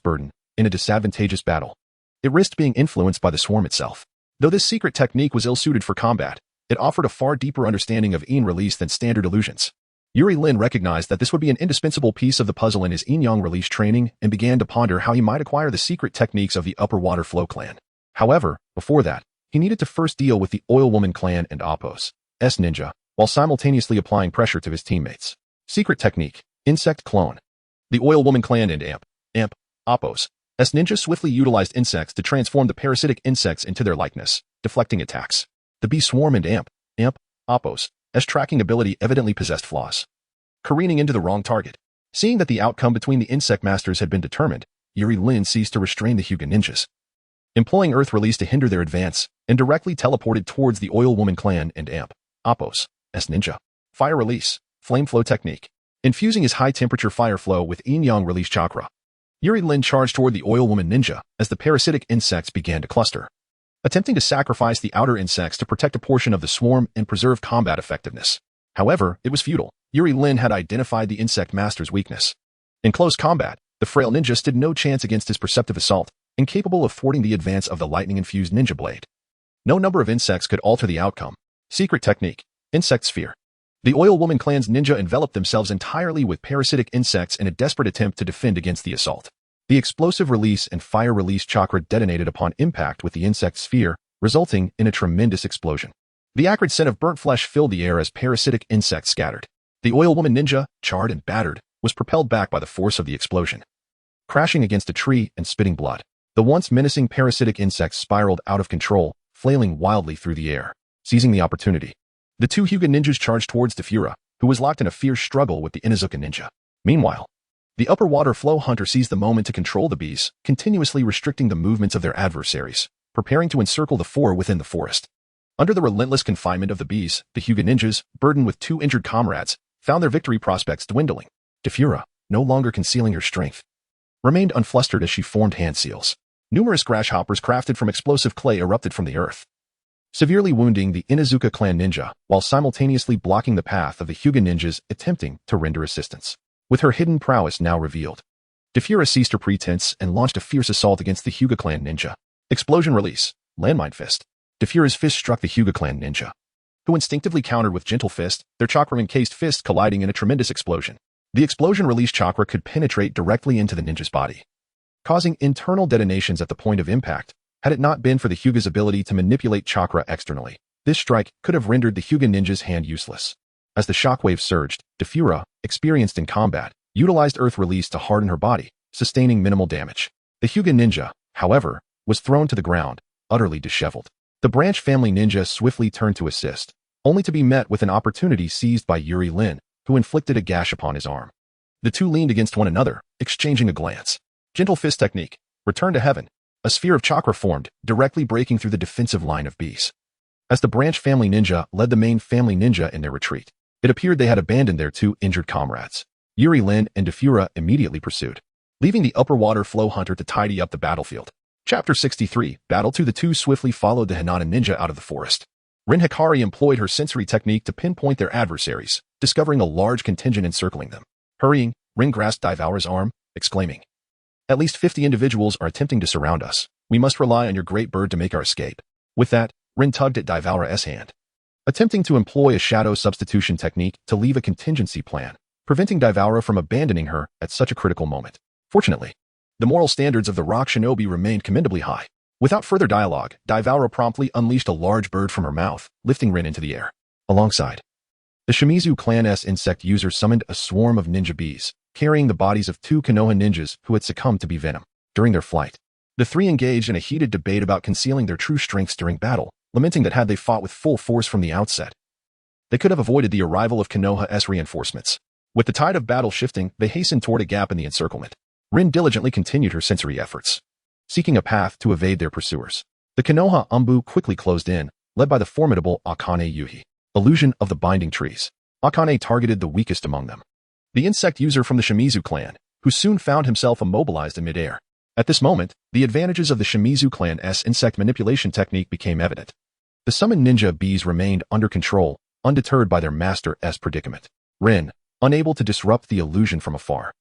burden in a disadvantageous battle, it risked being influenced by the swarm itself. Though this secret technique was ill-suited for combat, it offered a far deeper understanding of yin release than standard illusions. Yuri Lin recognized that this would be an indispensable piece of the puzzle in his yin-yang release training and began to ponder how he might acquire the secret techniques of the upper water flow clan. However, before that, he needed to first deal with the oil woman clan and Appo's ninja, while simultaneously applying pressure to his teammates. Secret technique: insect clone. The oil woman clan and Appo's ninja swiftly utilized insects to transform the parasitic insects into their likeness, deflecting attacks. The bee swarm and Appo's tracking ability evidently possessed flaws, careening into the wrong target. Seeing that the outcome between the insect masters had been determined, Yuri Lin ceased to restrain the Hyuga ninjas, employing earth release to hinder their advance, and directly teleported towards the oil woman clan and Appo's ninja. Fire release, flame flow technique. Infusing his high-temperature fire flow with yin-yang release chakra, Yuri Lin charged toward the oil woman ninja as the parasitic insects began to cluster, attempting to sacrifice the outer insects to protect a portion of the swarm and preserve combat effectiveness. However, it was futile. Yuri Lin had identified the insect master's weakness. In close combat, the frail ninja stood no chance against his perceptive assault, incapable of thwarting the advance of the lightning-infused ninja blade. No number of insects could alter the outcome. Secret technique: insect sphere. The oil woman clan's ninja enveloped themselves entirely with parasitic insects in a desperate attempt to defend against the assault. The explosive release and fire release chakra detonated upon impact with the insect sphere, resulting in a tremendous explosion. The acrid scent of burnt flesh filled the air as parasitic insects scattered. The oil woman ninja, charred and battered, was propelled back by the force of the explosion, crashing against a tree and spitting blood. The once menacing parasitic insects spiraled out of control, flailing wildly through the air. Seizing the opportunity, the 2 Hyuga ninjas charged towards Defura, who was locked in a fierce struggle with the Inuzuka ninja. Meanwhile, the upper water flow hunter seized the moment to control the bees, continuously restricting the movements of their adversaries, preparing to encircle the 4 within the forest. Under the relentless confinement of the bees, the Hyuga ninjas, burdened with 2 injured comrades, found their victory prospects dwindling. Defura, no longer concealing her strength, remained unflustered as she formed hand seals. Numerous grasshoppers crafted from explosive clay erupted from the earth, severely wounding the Inuzuka clan ninja, while simultaneously blocking the path of the Hyuga ninjas attempting to render assistance. With her hidden prowess now revealed, Defura ceased her pretense and launched a fierce assault against the Hyuga clan ninja. Explosion release, landmine fist. Defura's fist struck the Hyuga clan ninja, who instinctively countered with gentle fist, their chakra-encased fist colliding in a tremendous explosion. The explosion release chakra could penetrate directly into the ninja's body, causing internal detonations at the point of impact. Had it not been for the Hyuga's ability to manipulate chakra externally, this strike could have rendered the Hyuga ninja's hand useless. As the shockwave surged, Defura, experienced in combat, utilized earth release to harden her body, sustaining minimal damage. The Hyuga ninja, however, was thrown to the ground, utterly disheveled. The branch family ninja swiftly turned to assist, only to be met with an opportunity seized by Yuri Lin, who inflicted a gash upon his arm. The two leaned against one another, exchanging a glance. Gentle fist technique. Return to heaven. A sphere of chakra formed, directly breaking through the defensive line of bees. As the branch family ninja led the main family ninja in their retreat, it appeared they had abandoned their two injured comrades. Yuri Lin and Defura immediately pursued, leaving the upper water flow hunter to tidy up the battlefield. Chapter 63, Battle 2. The two swiftly followed the Hinata ninja out of the forest. Rin Hikari employed her sensory technique to pinpoint their adversaries, discovering a large contingent encircling them. Hurrying, Rin grasped Daivaura's arm, exclaiming, "At least 50 individuals are attempting to surround us. We must rely on your great bird to make our escape." With that, Rin tugged at Daivaura's hand, attempting to employ a shadow substitution technique to leave a contingency plan, preventing Daivaura from abandoning her at such a critical moment. Fortunately, the moral standards of the rock shinobi remained commendably high. Without further dialogue, Daivaura promptly unleashed a large bird from her mouth, lifting Rin into the air. Alongside, the Shimizu clan's insect user summoned a swarm of ninja bees, carrying the bodies of two Konoha ninjas who had succumbed to bee venom. During their flight, the three engaged in a heated debate about concealing their true strengths during battle, lamenting that had they fought with full force from the outset, they could have avoided the arrival of Konoha's reinforcements. With the tide of battle shifting, they hastened toward a gap in the encirclement. Rin diligently continued her sensory efforts, seeking a path to evade their pursuers. The Konoha Umbu quickly closed in, led by the formidable Akane Yuhi. Illusion of the binding trees. Akane targeted the weakest among them, the insect user from the Shimizu clan, who soon found himself immobilized in midair. At this moment, the advantages of the Shimizu clan's insect manipulation technique became evident. The summoned ninja bees remained under control, undeterred by their master's predicament. Rin, unable to disrupt the illusion from afar,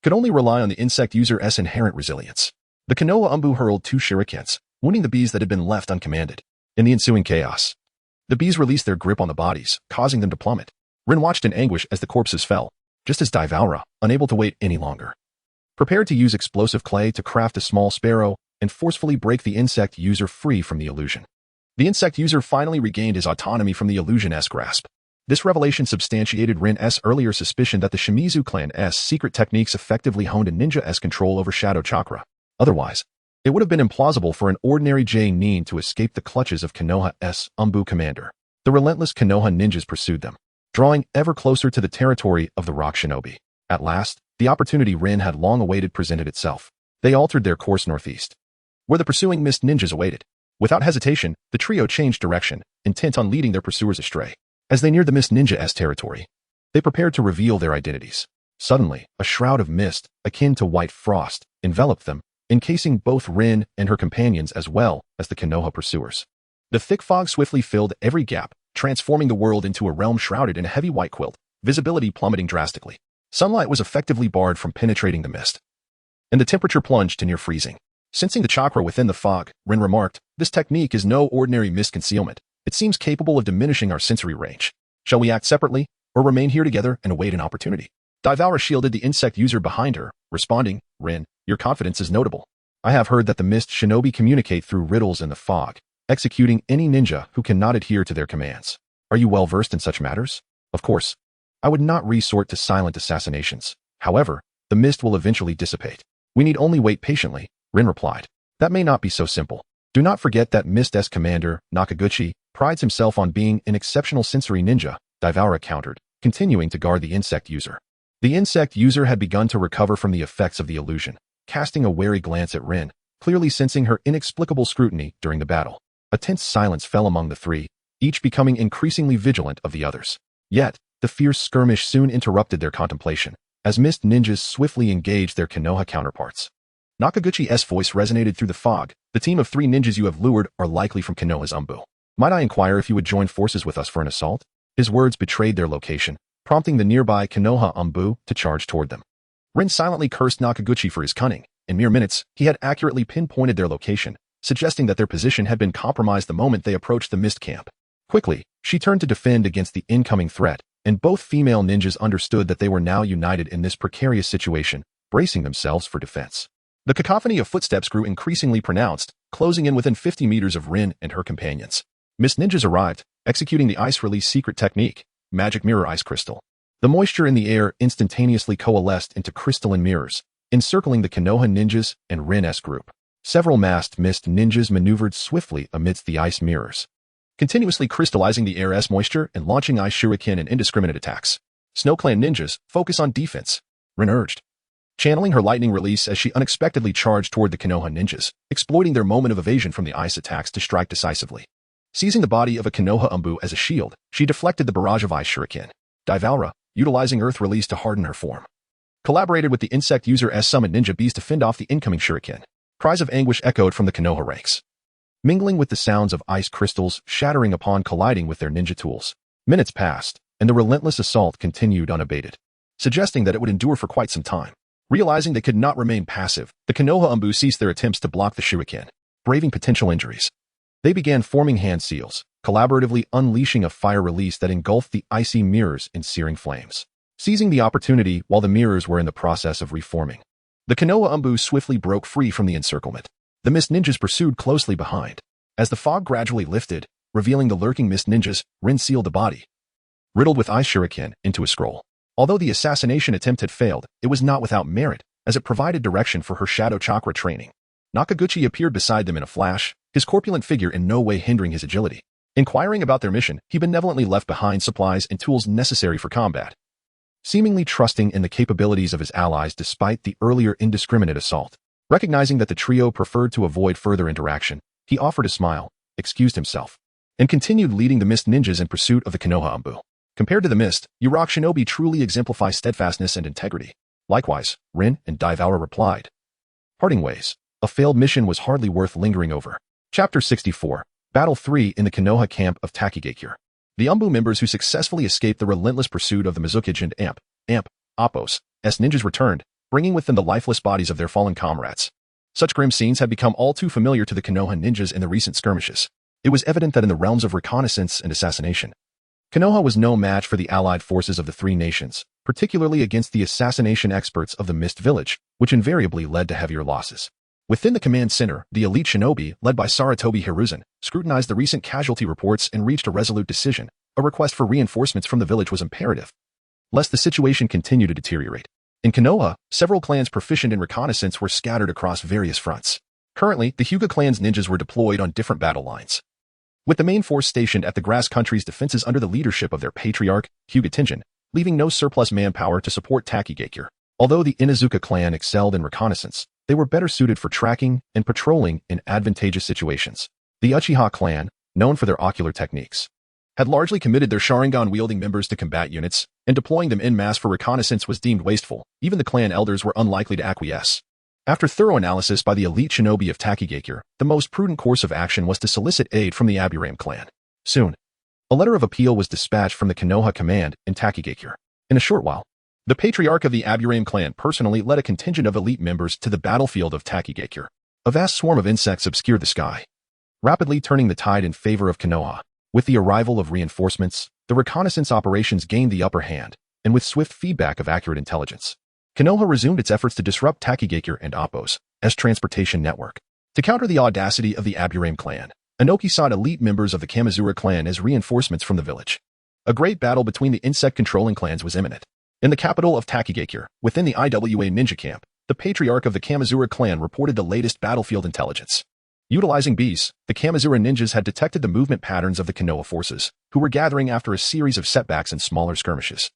could only rely on the insect user's inherent resilience. The Konoha Umbu hurled two shurikens, wounding the bees that had been left uncommanded. In the ensuing chaos, the bees released their grip on the bodies, causing them to plummet. Rin watched in anguish as the corpses fell, just as Daivaura, unable to wait any longer, prepared to use explosive clay to craft a small sparrow and forcefully break the insect user free from the illusion. The insect user finally regained his autonomy from the illusion's grasp. This revelation substantiated Rin's earlier suspicion that the Shimizu clan's secret techniques effectively honed a ninja's control over shadow chakra. Otherwise, it would have been implausible for an ordinary J-nin to escape the clutches of Konoha's Umbu commander. The relentless Konoha ninjas pursued them, drawing ever closer to the territory of the rock shinobi. At last, the opportunity Rin had long awaited presented itself. They altered their course northeast, where the pursuing mist ninjas awaited. Without hesitation, the trio changed direction, intent on leading their pursuers astray. As they neared the mist ninja's territory, they prepared to reveal their identities. Suddenly, a shroud of mist, akin to white frost, enveloped them, encasing both Rin and her companions as well as the Konoha pursuers. The thick fog swiftly filled every gap, transforming the world into a realm shrouded in a heavy white quilt, visibility plummeting drastically. Sunlight was effectively barred from penetrating the mist, and the temperature plunged to near freezing. Sensing the chakra within the fog, Rin remarked, "This technique is no ordinary mist concealment. It seems capable of diminishing our sensory range. Shall we act separately, or remain here together and await an opportunity?" Daivaura shielded the insect user behind her, responding, "Rin, your confidence is notable. I have heard that the mist shinobi communicate through riddles in the fog, executing any ninja who cannot adhere to their commands. Are you well versed in such matters?" "Of course. I would not resort to silent assassinations. However, the mist will eventually dissipate. We need only wait patiently," Rin replied. "That may not be so simple. Do not forget that Mist's commander, Nakaguchi, prides himself on being an exceptional sensory ninja," Daivaura countered, continuing to guard the insect user. The insect user had begun to recover from the effects of the illusion, casting a wary glance at Rin, clearly sensing her inexplicable scrutiny during the battle. A tense silence fell among the three, each becoming increasingly vigilant of the others. Yet, the fierce skirmish soon interrupted their contemplation, as mist ninjas swiftly engaged their Konoha counterparts. Nakaguchi's voice resonated through the fog. "The team of 3 ninjas you have lured are likely from Konoha's Umbu. Might I inquire if you would join forces with us for an assault?" His words betrayed their location, prompting the nearby Konoha Umbu to charge toward them. Rin silently cursed Nakaguchi for his cunning. In mere minutes, he had accurately pinpointed their location, suggesting that their position had been compromised the moment they approached the mist camp. Quickly, she turned to defend against the incoming threat, and both female ninjas understood that they were now united in this precarious situation, bracing themselves for defense. The cacophony of footsteps grew increasingly pronounced, closing in within 50 meters of Rin and her companions. Mist ninjas arrived, executing the ice release secret technique, magic mirror ice crystal. The moisture in the air instantaneously coalesced into crystalline mirrors, encircling the Konoha ninjas and Rin's group. Several masked mist ninjas maneuvered swiftly amidst the ice mirrors, continuously crystallizing the air's moisture and launching ice shuriken and indiscriminate attacks. Snow Clan ninjas focus on defense. Rin urged, channeling her lightning release as she unexpectedly charged toward the Konoha ninjas, exploiting their moment of evasion from the ice attacks to strike decisively. Seizing the body of a Konoha Umbu as a shield, she deflected the barrage of ice shuriken. Daivalra, utilizing earth release to harden her form, collaborated with the insect user S summoned ninja bees to fend off the incoming shuriken. Cries of anguish echoed from the Konoha ranks, mingling with the sounds of ice crystals shattering upon colliding with their ninja tools. Minutes passed, and the relentless assault continued unabated, suggesting that it would endure for quite some time. Realizing they could not remain passive, the Konoha Umbu ceased their attempts to block the shuriken, braving potential injuries. They began forming hand seals, collaboratively unleashing a fire release that engulfed the icy mirrors in searing flames. Seizing the opportunity while the mirrors were in the process of reforming, the Konoha Umbu swiftly broke free from the encirclement. The mist ninjas pursued closely behind. As the fog gradually lifted, revealing the lurking mist ninjas, Rin sealed the body, riddled with ice shuriken, into a scroll. Although the assassination attempt had failed, it was not without merit, as it provided direction for her shadow chakra training. Nakaguchi appeared beside them in a flash, his corpulent figure in no way hindering his agility. Inquiring about their mission, he benevolently left behind supplies and tools necessary for combat, seemingly trusting in the capabilities of his allies despite the earlier indiscriminate assault. Recognizing that the trio preferred to avoid further interaction, he offered a smile, excused himself, and continued leading the Mist ninjas in pursuit of the Konoha Umbu. Compared to the Mist, Yurok Shinobi truly exemplify steadfastness and integrity. Likewise, Rin and Daivalra replied. Parting ways. A failed mission was hardly worth lingering over. Chapter 64. Battle 3 in the Konoha camp of Takigakure. The Umbu members who successfully escaped the relentless pursuit of the Mizukage and Appos ninjas returned, bringing with them the lifeless bodies of their fallen comrades. Such grim scenes had become all too familiar to the Konoha ninjas in the recent skirmishes. It was evident that in the realms of reconnaissance and assassination, Konoha was no match for the allied forces of the three nations, particularly against the assassination experts of the Mist Village, which invariably led to heavier losses. Within the command center, the elite shinobi, led by Saratobi Hiruzen, scrutinized the recent casualty reports and reached a resolute decision. A request for reinforcements from the village was imperative, lest the situation continue to deteriorate. In Konoha, several clans proficient in reconnaissance were scattered across various fronts. Currently, the Hyuga clan's ninjas were deployed on different battle lines, with the main force stationed at the Grass Country's defenses under the leadership of their patriarch, Hyuga Tenjin, leaving no surplus manpower to support Takigakure. Although the Inazuka clan excelled in reconnaissance, they were better suited for tracking and patrolling in advantageous situations. The Uchiha clan, known for their ocular techniques, had largely committed their Sharingan-wielding members to combat units, and deploying them en masse for reconnaissance was deemed wasteful. Even the clan elders were unlikely to acquiesce. After thorough analysis by the elite shinobi of Takigakure, the most prudent course of action was to solicit aid from the Aburame clan. Soon, a letter of appeal was dispatched from the Konoha command in Takigakure. In a short while, the patriarch of the Aburame clan personally led a contingent of elite members to the battlefield of Takigakure. A vast swarm of insects obscured the sky, rapidly turning the tide in favor of Konoha. With the arrival of reinforcements, the reconnaissance operations gained the upper hand, and with swift feedback of accurate intelligence, Konoha resumed its efforts to disrupt Takigakure and Appos as transportation network. To counter the audacity of the Aburame clan, Inoki sought elite members of the Kamizura clan as reinforcements from the village. A great battle between the insect-controlling clans was imminent. In the capital of Takigakure, within the IWA ninja camp, the patriarch of the Kamizura clan reported the latest battlefield intelligence. Utilizing bees, the Kamizura ninjas had detected the movement patterns of the Konoha forces, who were gathering after a series of setbacks and smaller skirmishes,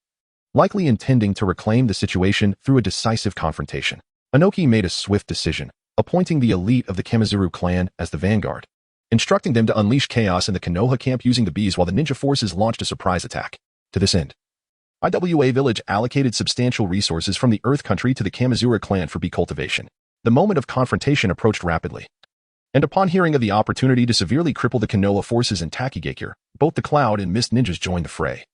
likely intending to reclaim the situation through a decisive confrontation. Inoki made a swift decision, appointing the elite of the Kamizuru clan as the vanguard, instructing them to unleash chaos in the Konoha camp using the bees while the ninja forces launched a surprise attack. To this end, IWA Village allocated substantial resources from the Earth Country to the Kamizura clan for bee cultivation. The moment of confrontation approached rapidly, and upon hearing of the opportunity to severely cripple the Konoha forces in Takigakure, both the Cloud and Mist ninjas joined the fray,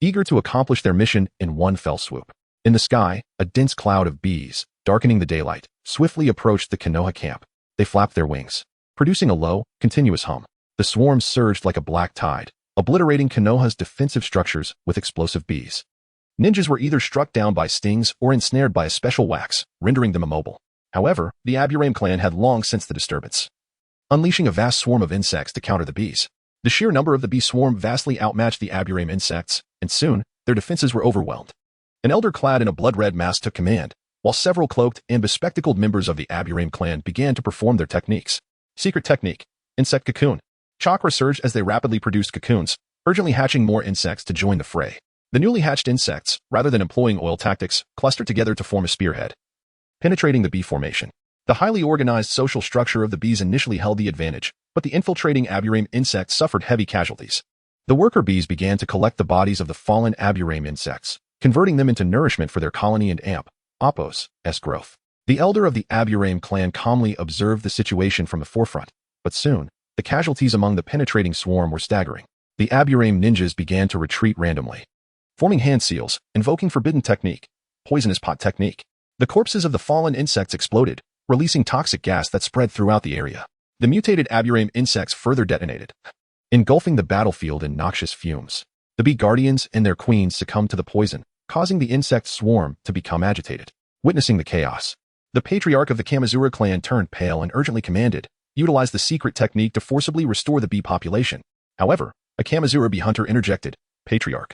eager to accomplish their mission in one fell swoop. In the sky, a dense cloud of bees, darkening the daylight, swiftly approached the Konoha camp. They flapped their wings, producing a low, continuous hum. The swarm surged like a black tide, obliterating Konoha's defensive structures with explosive bees. Ninjas were either struck down by stings or ensnared by a special wax, rendering them immobile. However, the Aburame clan had long sensed the disturbance, unleashing a vast swarm of insects to counter the bees. The sheer number of the bee swarm vastly outmatched the Aburame insects, and soon, their defenses were overwhelmed. An elder clad in a blood-red mask took command, while several cloaked and bespectacled members of the Aburame clan began to perform their techniques. Secret technique, insect cocoon. Chakra surged as they rapidly produced cocoons, urgently hatching more insects to join the fray. The newly hatched insects, rather than employing oil tactics, clustered together to form a spearhead, penetrating the bee formation. The highly organized social structure of the bees initially held the advantage, but the infiltrating aburame insects suffered heavy casualties. The worker bees began to collect the bodies of the fallen aburame insects, converting them into nourishment for their colony and Apos' growth. The elder of the aburame clan calmly observed the situation from the forefront, but soon, the casualties among the penetrating swarm were staggering. The aburame ninjas began to retreat randomly, forming hand seals, invoking forbidden technique, poisonous pot technique. The corpses of the fallen insects exploded, releasing toxic gas that spread throughout the area. The mutated aburame insects further detonated, engulfing the battlefield in noxious fumes. The bee guardians and their queens succumbed to the poison, causing the insect swarm to become agitated. Witnessing the chaos, the patriarch of the Kamizura clan turned pale and urgently commanded, utilize the secret technique to forcibly restore the bee population. However, a Kamizura bee hunter interjected, Patriarch,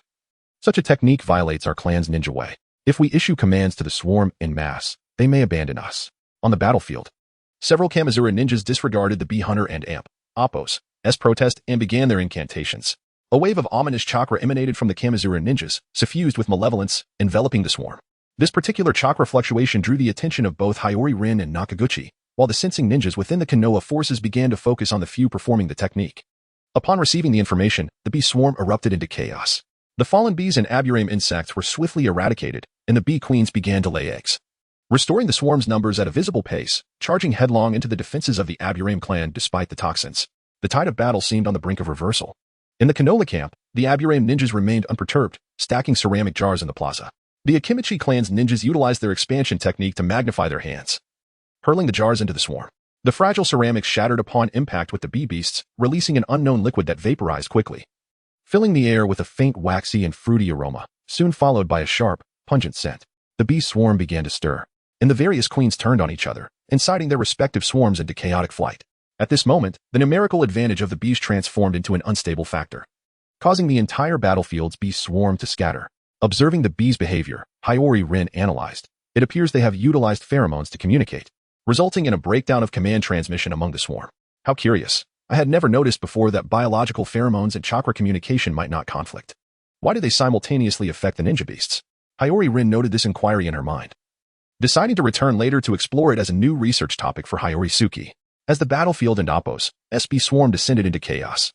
such a technique violates our clan's ninja way. If we issue commands to the swarm en masse, they may abandon us. On the battlefield, several Kamizura ninjas disregarded the bee hunter and Apos' protest and began their incantations. A wave of ominous chakra emanated from the Kamizura ninjas, suffused with malevolence, enveloping the swarm. This particular chakra fluctuation drew the attention of both Hiyori Rin and Nakaguchi, while the sensing ninjas within the Konoha forces began to focus on the few performing the technique. Upon receiving the information, the bee swarm erupted into chaos. The fallen bees and aburame insects were swiftly eradicated, and the bee queens began to lay eggs, restoring the swarm's numbers at a visible pace, charging headlong into the defenses of the aburame clan despite the toxins. The tide of battle seemed on the brink of reversal. In the Konoha camp, the aburame ninjas remained unperturbed, stacking ceramic jars in the plaza. The Akimichi clan's ninjas utilized their expansion technique to magnify their hands, hurling the jars into the swarm. The fragile ceramics shattered upon impact with the bee beasts, releasing an unknown liquid that vaporized quickly, filling the air with a faint waxy and fruity aroma, soon followed by a sharp, pungent scent. The bee swarm began to stir, and the various queens turned on each other, inciting their respective swarms into chaotic flight. At this moment, the numerical advantage of the bees transformed into an unstable factor, causing the entire battlefield's bee swarm to scatter. Observing the bees' behavior, Hiyori Rin analyzed. It appears they have utilized pheromones to communicate, resulting in a breakdown of command transmission among the swarm. How curious. I had never noticed before that biological pheromones and chakra communication might not conflict. Why do they simultaneously affect the ninja beasts? Hiyori Rin noted this inquiry in her mind, deciding to return later to explore it as a new research topic for Hiyori Suki. As the battlefield and Apos' bee swarm descended into chaos,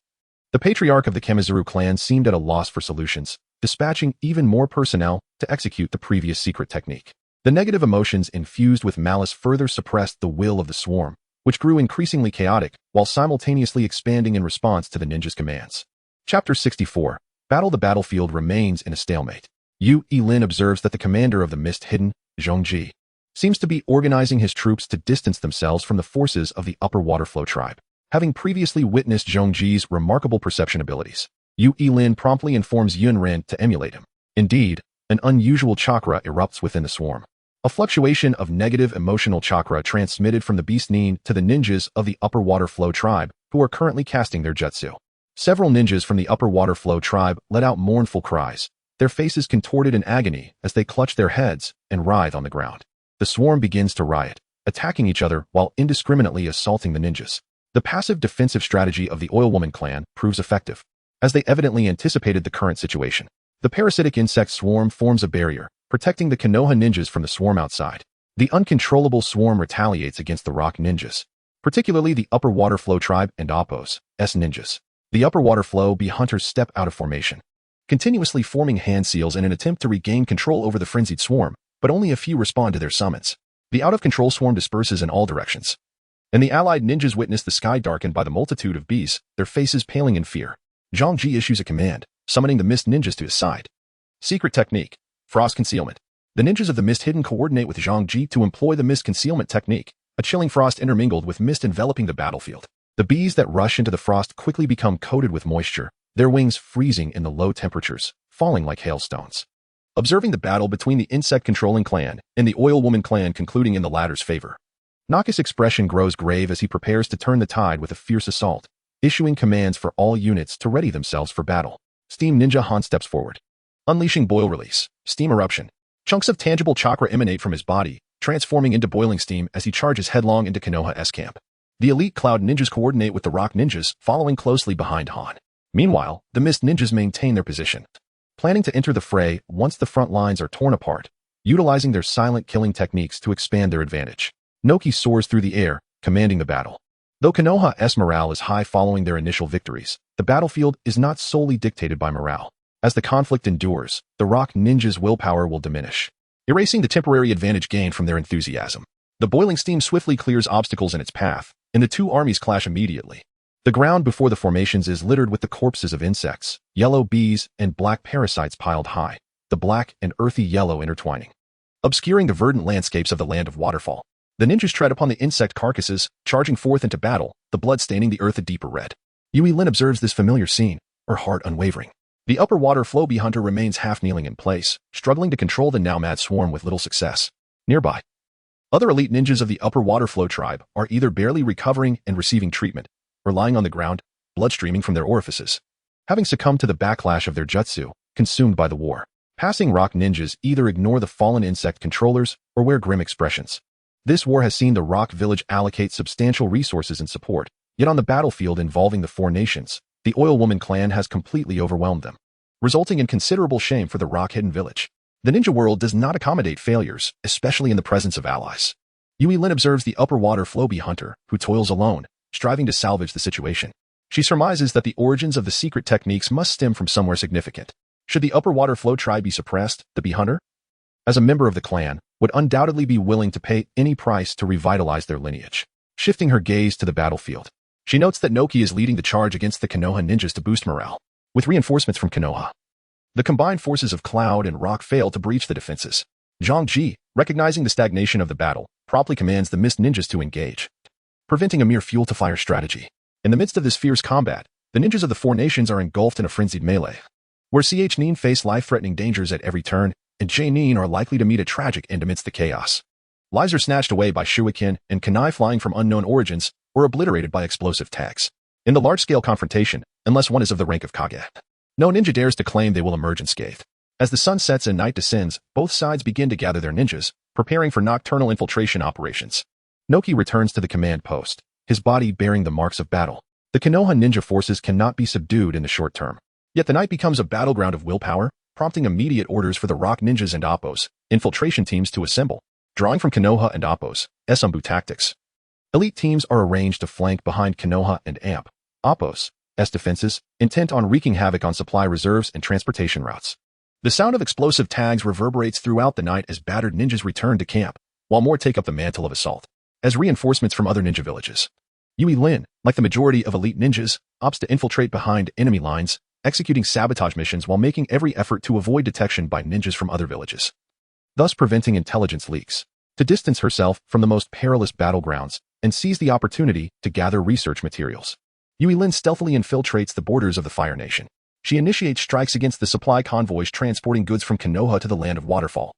the patriarch of the Kamizuru clan seemed at a loss for solutions, dispatching even more personnel to execute the previous secret technique. The negative emotions infused with malice further suppressed the will of the swarm, which grew increasingly chaotic while simultaneously expanding in response to the ninjas' commands. Chapter 64. Battle. The battlefield remains in a stalemate. Yu Lin observes that the commander of the Mist Hidden, Zhongji, seems to be organizing his troops to distance themselves from the forces of the Upper Waterflow tribe. Having previously witnessed Zhongji's remarkable perception abilities, Yu Lin promptly informs Yun Ren to emulate him. Indeed, an unusual chakra erupts within the swarm. A fluctuation of negative emotional chakra transmitted from the beast nin to the ninjas of the Upper Waterflow tribe, who are currently casting their jutsu. Several ninjas from the Upper Waterflow tribe let out mournful cries, their faces contorted in agony as they clutch their heads and writhe on the ground. The swarm begins to riot, attacking each other while indiscriminately assaulting the ninjas. The passive defensive strategy of the Oilwoman clan proves effective, as they evidently anticipated the current situation. The parasitic insect swarm forms a barrier, protecting the Konoha ninjas from the swarm outside. The uncontrollable swarm retaliates against the rock ninjas, particularly the Upper Waterflow tribe and Apos' ninjas. The Upper Waterflow bee hunters step out of formation, continuously forming hand seals in an attempt to regain control over the frenzied swarm, but only a few respond to their summons. The out-of-control swarm disperses in all directions, and the allied ninjas witness the sky darkened by the multitude of bees, their faces paling in fear. Zhongji issues a command, summoning the Mist ninjas to his side. Secret technique. Frost concealment. The ninjas of the Mist Hidden coordinate with Zhongji to employ the mist concealment technique, a chilling frost intermingled with mist enveloping the battlefield. The bees that rush into the frost quickly become coated with moisture, their wings freezing in the low temperatures, falling like hailstones. Observing the battle between the insect-controlling clan and the Oilwoman clan concluding in the latter's favor, Naka's expression grows grave as he prepares to turn the tide with a fierce assault, issuing commands for all units to ready themselves for battle. Steam Ninja Han steps forward, unleashing boil release, steam eruption. Chunks of tangible chakra emanate from his body, transforming into boiling steam as he charges headlong into Konoha's camp. The elite Cloud Ninjas coordinate with the Rock Ninjas, following closely behind Han. Meanwhile, the Mist Ninjas maintain their position, planning to enter the fray once the front lines are torn apart, utilizing their silent killing techniques to expand their advantage. Noki soars through the air, commanding the battle. Though Konoha's morale is high following their initial victories, the battlefield is not solely dictated by morale. As the conflict endures, the Rock Ninjas' willpower will diminish, erasing the temporary advantage gained from their enthusiasm. The boiling steam swiftly clears obstacles in its path, and the two armies clash immediately. The ground before the formations is littered with the corpses of insects, yellow bees, and black parasites piled high, the black and earthy yellow intertwining, obscuring the verdant landscapes of the land of waterfall. The ninjas tread upon the insect carcasses, charging forth into battle, the blood staining the earth a deeper red. Yui Lin observes this familiar scene, her heart unwavering. The upper water flow bee hunter remains half-kneeling in place, struggling to control the now-mad swarm with little success. Nearby, other elite ninjas of the upper water flow tribe are either barely recovering and receiving treatment, or lying on the ground, blood streaming from their orifices, having succumbed to the backlash of their jutsu, consumed by the war. Passing Rock Ninjas either ignore the fallen insect controllers or wear grim expressions. This war has seen the Rock Village allocate substantial resources and support, yet on the battlefield involving the Four Nations, the Oil Woman clan has completely overwhelmed them, resulting in considerable shame for the Rock Hidden Village. The ninja world does not accommodate failures, especially in the presence of allies. Yui Lin observes the upper water flow bee hunter, who toils alone, striving to salvage the situation. She surmises that the origins of the secret techniques must stem from somewhere significant. Should the upper water flow tribe be suppressed, the bee hunter, as a member of the clan, would undoubtedly be willing to pay any price to revitalize their lineage. Shifting her gaze to the battlefield, she notes that Noki is leading the charge against the Konoha ninjas to boost morale. With reinforcements from Konoha, the combined forces of Cloud and Rock fail to breach the defenses. Zhang Ji, recognizing the stagnation of the battle, promptly commands the Mist Ninjas to engage, preventing a mere fuel-to-fire strategy. In the midst of this fierce combat, the ninjas of the Four Nations are engulfed in a frenzied melee, where Ch Nin face life-threatening dangers at every turn, and J Nin are likely to meet a tragic end amidst the chaos. Lives are snatched away by shuriken and kunai flying from unknown origins, or obliterated by explosive tags. In the large-scale confrontation, unless one is of the rank of Kage, no ninja dares to claim they will emerge unscathed. As the sun sets and night descends, both sides begin to gather their ninjas, preparing for nocturnal infiltration operations. Noki returns to the command post, his body bearing the marks of battle. The Konoha ninja forces cannot be subdued in the short term. Yet the night becomes a battleground of willpower, prompting immediate orders for the Rock Ninjas and Oppos, infiltration teams to assemble. Drawing from Konoha and Oppos, Esumbu tactics. Elite teams are arranged to flank behind Konoha and Amp, Oppos, S defenses, intent on wreaking havoc on supply reserves and transportation routes. The sound of explosive tags reverberates throughout the night as battered ninjas return to camp, while more take up the mantle of assault. As reinforcements from other ninja villages, Yui Lin, like the majority of elite ninjas, opts to infiltrate behind enemy lines, executing sabotage missions while making every effort to avoid detection by ninjas from other villages, thus preventing intelligence leaks. To distance herself from the most perilous battlegrounds and seize the opportunity to gather research materials, Yui Lin stealthily infiltrates the borders of the Fire Nation. She initiates strikes against the supply convoys transporting goods from Konoha to the land of Waterfall,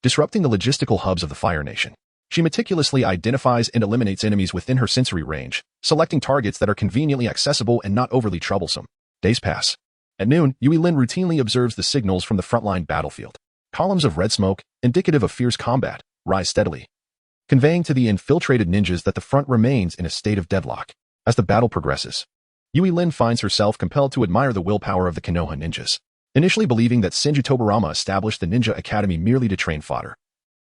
disrupting the logistical hubs of the Fire Nation. She meticulously identifies and eliminates enemies within her sensory range, selecting targets that are conveniently accessible and not overly troublesome. Days pass. At noon, Yui Lin routinely observes the signals from the frontline battlefield. Columns of red smoke, indicative of fierce combat, rise steadily, conveying to the infiltrated ninjas that the front remains in a state of deadlock. As the battle progresses, Yui Lin finds herself compelled to admire the willpower of the Konoha ninjas. Initially believing that Senju Tobarama established the Ninja Academy merely to train fodder,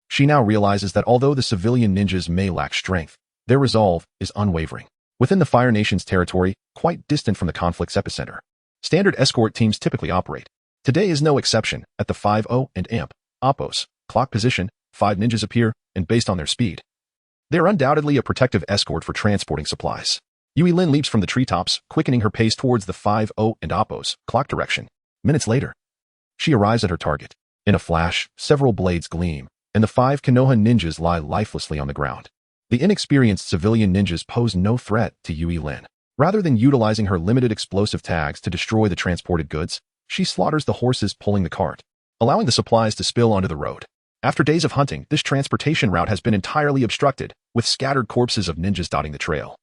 she now realizes that although the civilian ninjas may lack strength, their resolve is unwavering. Within the Fire Nation's territory, quite distant from the conflict's epicenter, standard escort teams typically operate. Today is no exception. At the 5-0 and Amp, Oppos, clock position, 5 ninjas appear, and based on their speed, they are undoubtedly a protective escort for transporting supplies. Yui Lin leaps from the treetops, quickening her pace towards the 5-0 and Oppos, clock direction. Minutes later, she arrives at her target. In a flash, several blades gleam, and the 5 Konoha ninjas lie lifelessly on the ground. The inexperienced civilian ninjas pose no threat to Yui Lin. Rather than utilizing her limited explosive tags to destroy the transported goods, she slaughters the horses pulling the cart, allowing the supplies to spill onto the road. After days of hunting, this transportation route has been entirely obstructed, with scattered corpses of ninjas dotting the trail.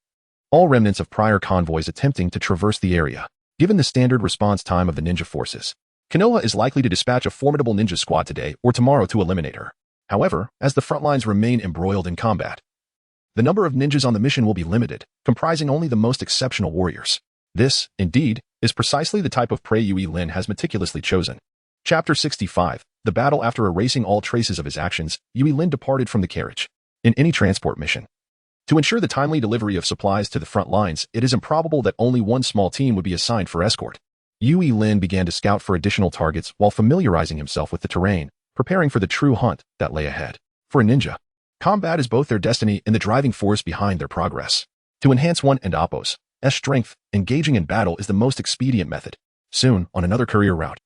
All remnants of prior convoys attempting to traverse the area. Given the standard response time of the ninja forces, Konoha is likely to dispatch a formidable ninja squad today or tomorrow to eliminate her. However, as the front lines remain embroiled in combat, The number of ninjas on the mission will be limited, comprising only the most exceptional warriors. This, indeed, is precisely the type of prey Yui Lin has meticulously chosen. Chapter 65. The battle. After erasing all traces of his actions, Yui Lin departed from the carriage. In any transport mission, to ensure the timely delivery of supplies to the front lines, it is improbable that only one small team would be assigned for escort. Yui Lin began to scout for additional targets while familiarizing himself with the terrain, preparing for the true hunt that lay ahead. For a ninja, combat is both their destiny and the driving force behind their progress. To enhance one and Oppo's strength, engaging in battle is the most expedient method. Soon, on another courier route,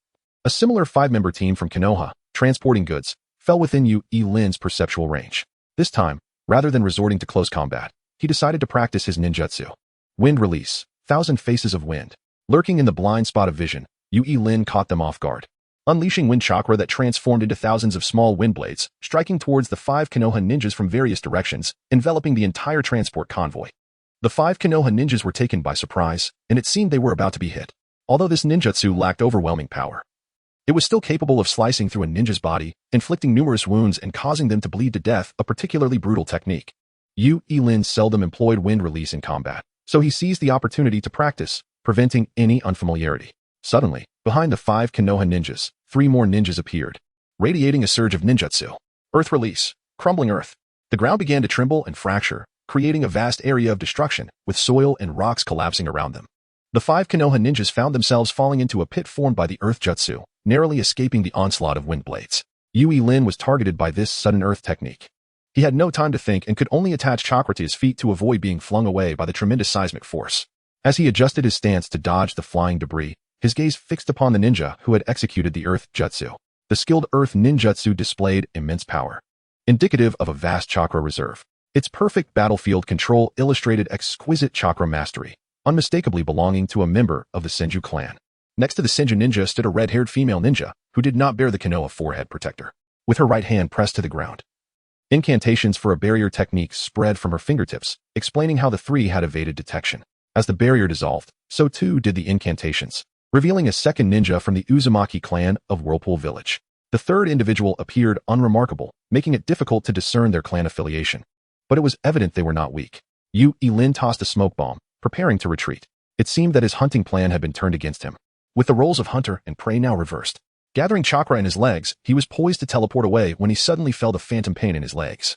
a similar 5-member team from Konoha, transporting goods, fell within Yui Lin's perceptual range. This time, rather than resorting to close combat, he decided to practice his ninjutsu. Wind release, 1,000 faces of wind. Lurking in the blind spot of vision, Yui Lin caught them off guard. Unleashing wind chakra that transformed into thousands of small wind blades, striking towards the 5 Konoha ninjas from various directions, enveloping the entire transport convoy. The 5 Konoha ninjas were taken by surprise, and it seemed they were about to be hit. Although this ninjutsu lacked overwhelming power, it was still capable of slicing through a ninja's body, inflicting numerous wounds and causing them to bleed to death, a particularly brutal technique. Yui Lin seldom employed wind release in combat, so he seized the opportunity to practice, preventing any unfamiliarity. Suddenly, behind the 5 Konoha ninjas, 3 more ninjas appeared, radiating a surge of ninjutsu. Earth release, crumbling earth. The ground began to tremble and fracture, creating a vast area of destruction, with soil and rocks collapsing around them. The 5 Konoha ninjas found themselves falling into a pit formed by the earth jutsu, narrowly escaping the onslaught of wind blades. Yui Lin was targeted by this sudden earth technique. He had no time to think and could only attach chakra to his feet to avoid being flung away by the tremendous seismic force. As he adjusted his stance to dodge the flying debris, his gaze fixed upon the ninja who had executed the earth jutsu. The skilled earth ninjutsu displayed immense power, indicative of a vast chakra reserve. Its perfect battlefield control illustrated exquisite chakra mastery, unmistakably belonging to a member of the Senju clan. Next to the Senju ninja stood a red-haired female ninja, who did not bear the Konoha forehead protector, with her right hand pressed to the ground. Incantations for a barrier technique spread from her fingertips, explaining how the 3 had evaded detection. As the barrier dissolved, so too did the incantations, revealing a second ninja from the Uzumaki clan of Whirlpool Village. The third individual appeared unremarkable, making it difficult to discern their clan affiliation. But it was evident they were not weak. Yui Lin tossed a smoke bomb, preparing to retreat. It seemed that his hunting plan had been turned against him. With the roles of hunter and prey now reversed, gathering chakra in his legs, he was poised to teleport away when he suddenly felt a phantom pain in his legs.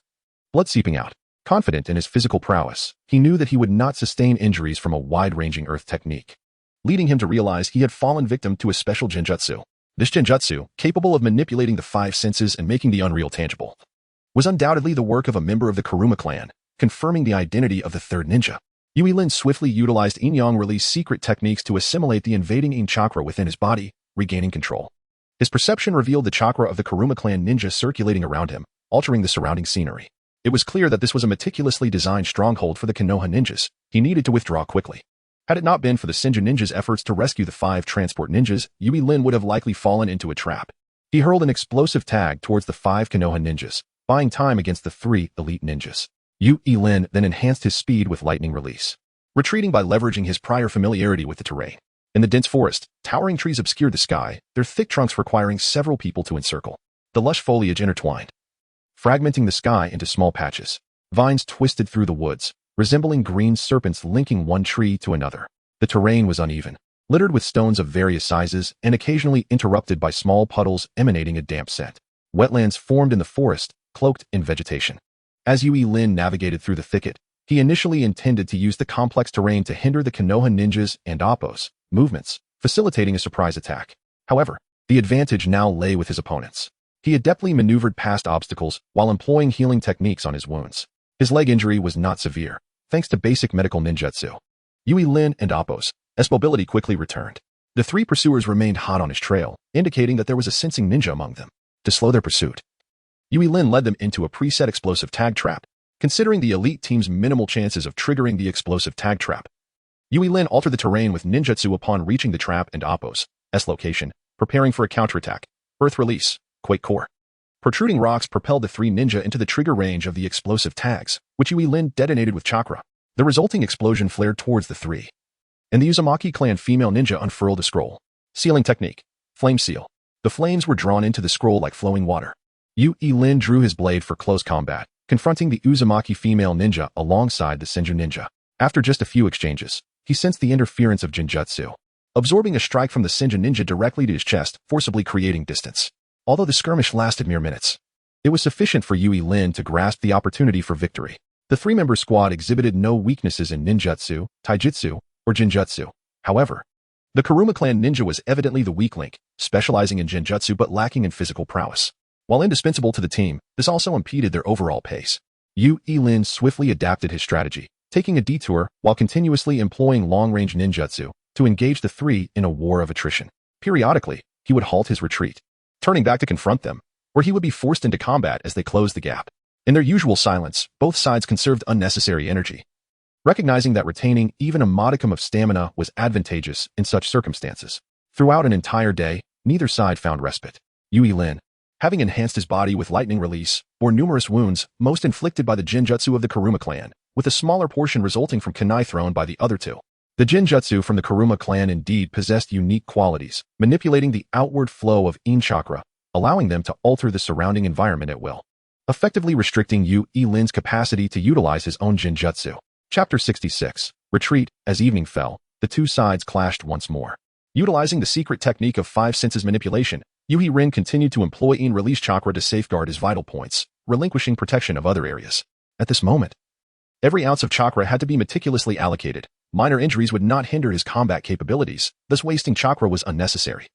Blood seeping out. Confident in his physical prowess, he knew that he would not sustain injuries from a wide-ranging earth technique, leading him to realize he had fallen victim to a special genjutsu. This genjutsu, capable of manipulating the 5 senses and making the unreal tangible, was undoubtedly the work of a member of the Kuruma clan, confirming the identity of the third ninja. Yui Lin swiftly utilized Yin-Yang Release secret techniques to assimilate the invading Yin chakra within his body, regaining control. His perception revealed the chakra of the Kuruma clan ninja circulating around him, altering the surrounding scenery. It was clear that this was a meticulously designed stronghold for the Konoha ninjas. He needed to withdraw quickly. Had it not been for the Senju ninjas' efforts to rescue the 5 transport ninjas, Yui Lin would have likely fallen into a trap. He hurled an explosive tag towards the 5 Konoha ninjas, buying time against the 3 elite ninjas. Yui Lin then enhanced his speed with lightning release, retreating by leveraging his prior familiarity with the terrain. In the dense forest, towering trees obscured the sky, their thick trunks requiring several people to encircle. The lush foliage intertwined, fragmenting the sky into small patches. Vines twisted through the woods, resembling green serpents linking one tree to another. The terrain was uneven, littered with stones of various sizes and occasionally interrupted by small puddles emanating a damp scent. Wetlands formed in the forest, cloaked in vegetation. As Yui Lin navigated through the thicket, he initially intended to use the complex terrain to hinder the Konoha ninjas and Oppo's movements, facilitating a surprise attack. However, the advantage now lay with his opponents. He adeptly maneuvered past obstacles while employing healing techniques on his wounds. His leg injury was not severe, thanks to basic medical ninjutsu. Yui Lin and Oppo's mobility quickly returned. The 3 pursuers remained hot on his trail, indicating that there was a sensing ninja among them. To slow their pursuit, Yui Lin led them into a preset explosive tag trap. Considering the elite team's minimal chances of triggering the explosive tag trap, Yui Lin altered the terrain with ninjutsu upon reaching the trap and Oppo's location, preparing for a counterattack. Earth release, quake core. Protruding rocks propelled the 3 ninja into the trigger range of the explosive tags, which Yui Lin detonated with chakra. The resulting explosion flared towards the 3, and the Uzumaki clan female ninja unfurled a scroll. Sealing technique, flame seal. The flames were drawn into the scroll like flowing water. Yui Lin drew his blade for close combat, confronting the Uzumaki female ninja alongside the Senju ninja. After just a few exchanges, he sensed the interference of Jinjutsu, absorbing a strike from the Senju ninja directly to his chest, forcibly creating distance. Although the skirmish lasted mere minutes, it was sufficient for Yui Lin to grasp the opportunity for victory. The three-member squad exhibited no weaknesses in ninjutsu, taijutsu, or jinjutsu. However, the Kuruma clan ninja was evidently the weak link, specializing in jinjutsu but lacking in physical prowess. While indispensable to the team, this also impeded their overall pace. Yui Lin swiftly adapted his strategy, taking a detour while continuously employing long-range ninjutsu to engage the three in a war of attrition. Periodically, he would halt his retreat, turning back to confront them, where he would be forced into combat as they closed the gap. In their usual silence, both sides conserved unnecessary energy, recognizing that retaining even a modicum of stamina was advantageous in such circumstances. Throughout an entire day, neither side found respite. Yui Lin, having enhanced his body with lightning release, bore numerous wounds, most inflicted by the Jinjutsu of the Kuruma clan, with a smaller portion resulting from kunai thrown by the other two. The Jinjutsu from the Kuruma clan indeed possessed unique qualities, manipulating the outward flow of Yin chakra, allowing them to alter the surrounding environment at will, effectively restricting Yui Lin's capacity to utilize his own Jinjutsu. Chapter 66. Retreat. As evening fell, the two sides clashed once more. Utilizing the secret technique of five senses manipulation, Yui Rin continued to employ Yin release chakra to safeguard his vital points, relinquishing protection of other areas. At this moment, every ounce of chakra had to be meticulously allocated. Minor injuries would not hinder his combat capabilities, thus wasting chakra was unnecessary.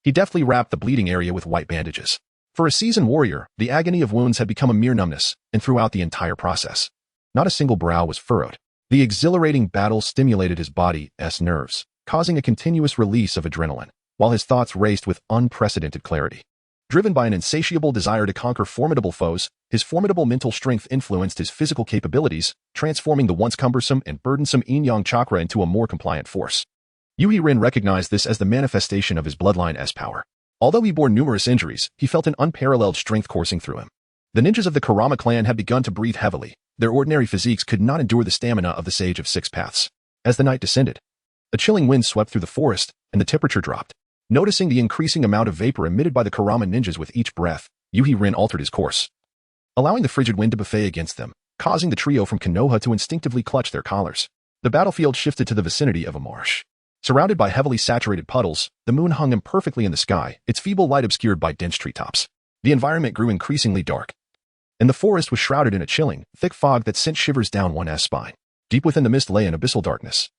He deftly wrapped the bleeding area with white bandages. For a seasoned warrior, the agony of wounds had become a mere numbness, and throughout the entire process, not a single brow was furrowed. The exhilarating battle stimulated his body's nerves, causing a continuous release of adrenaline, while his thoughts raced with unprecedented clarity. Driven by an insatiable desire to conquer formidable foes, his formidable mental strength influenced his physical capabilities, transforming the once cumbersome and burdensome yin-yang chakra into a more compliant force. Yui Rin recognized this as the manifestation of his bloodline's power. Although he bore numerous injuries, he felt an unparalleled strength coursing through him. The ninjas of the Kurama clan had begun to breathe heavily. Their ordinary physiques could not endure the stamina of the Sage of Six Paths. As the night descended, a chilling wind swept through the forest, and the temperature dropped. Noticing the increasing amount of vapor emitted by the Kurama ninjas with each breath, Yui Rin altered his course, allowing the frigid wind to buffet against them, causing the trio from Konoha to instinctively clutch their collars. The battlefield shifted to the vicinity of a marsh. Surrounded by heavily saturated puddles, the moon hung imperfectly in the sky, its feeble light obscured by dense treetops. The environment grew increasingly dark, and the forest was shrouded in a chilling, thick fog that sent shivers down one's spine. Deep within the mist lay an abyssal darkness,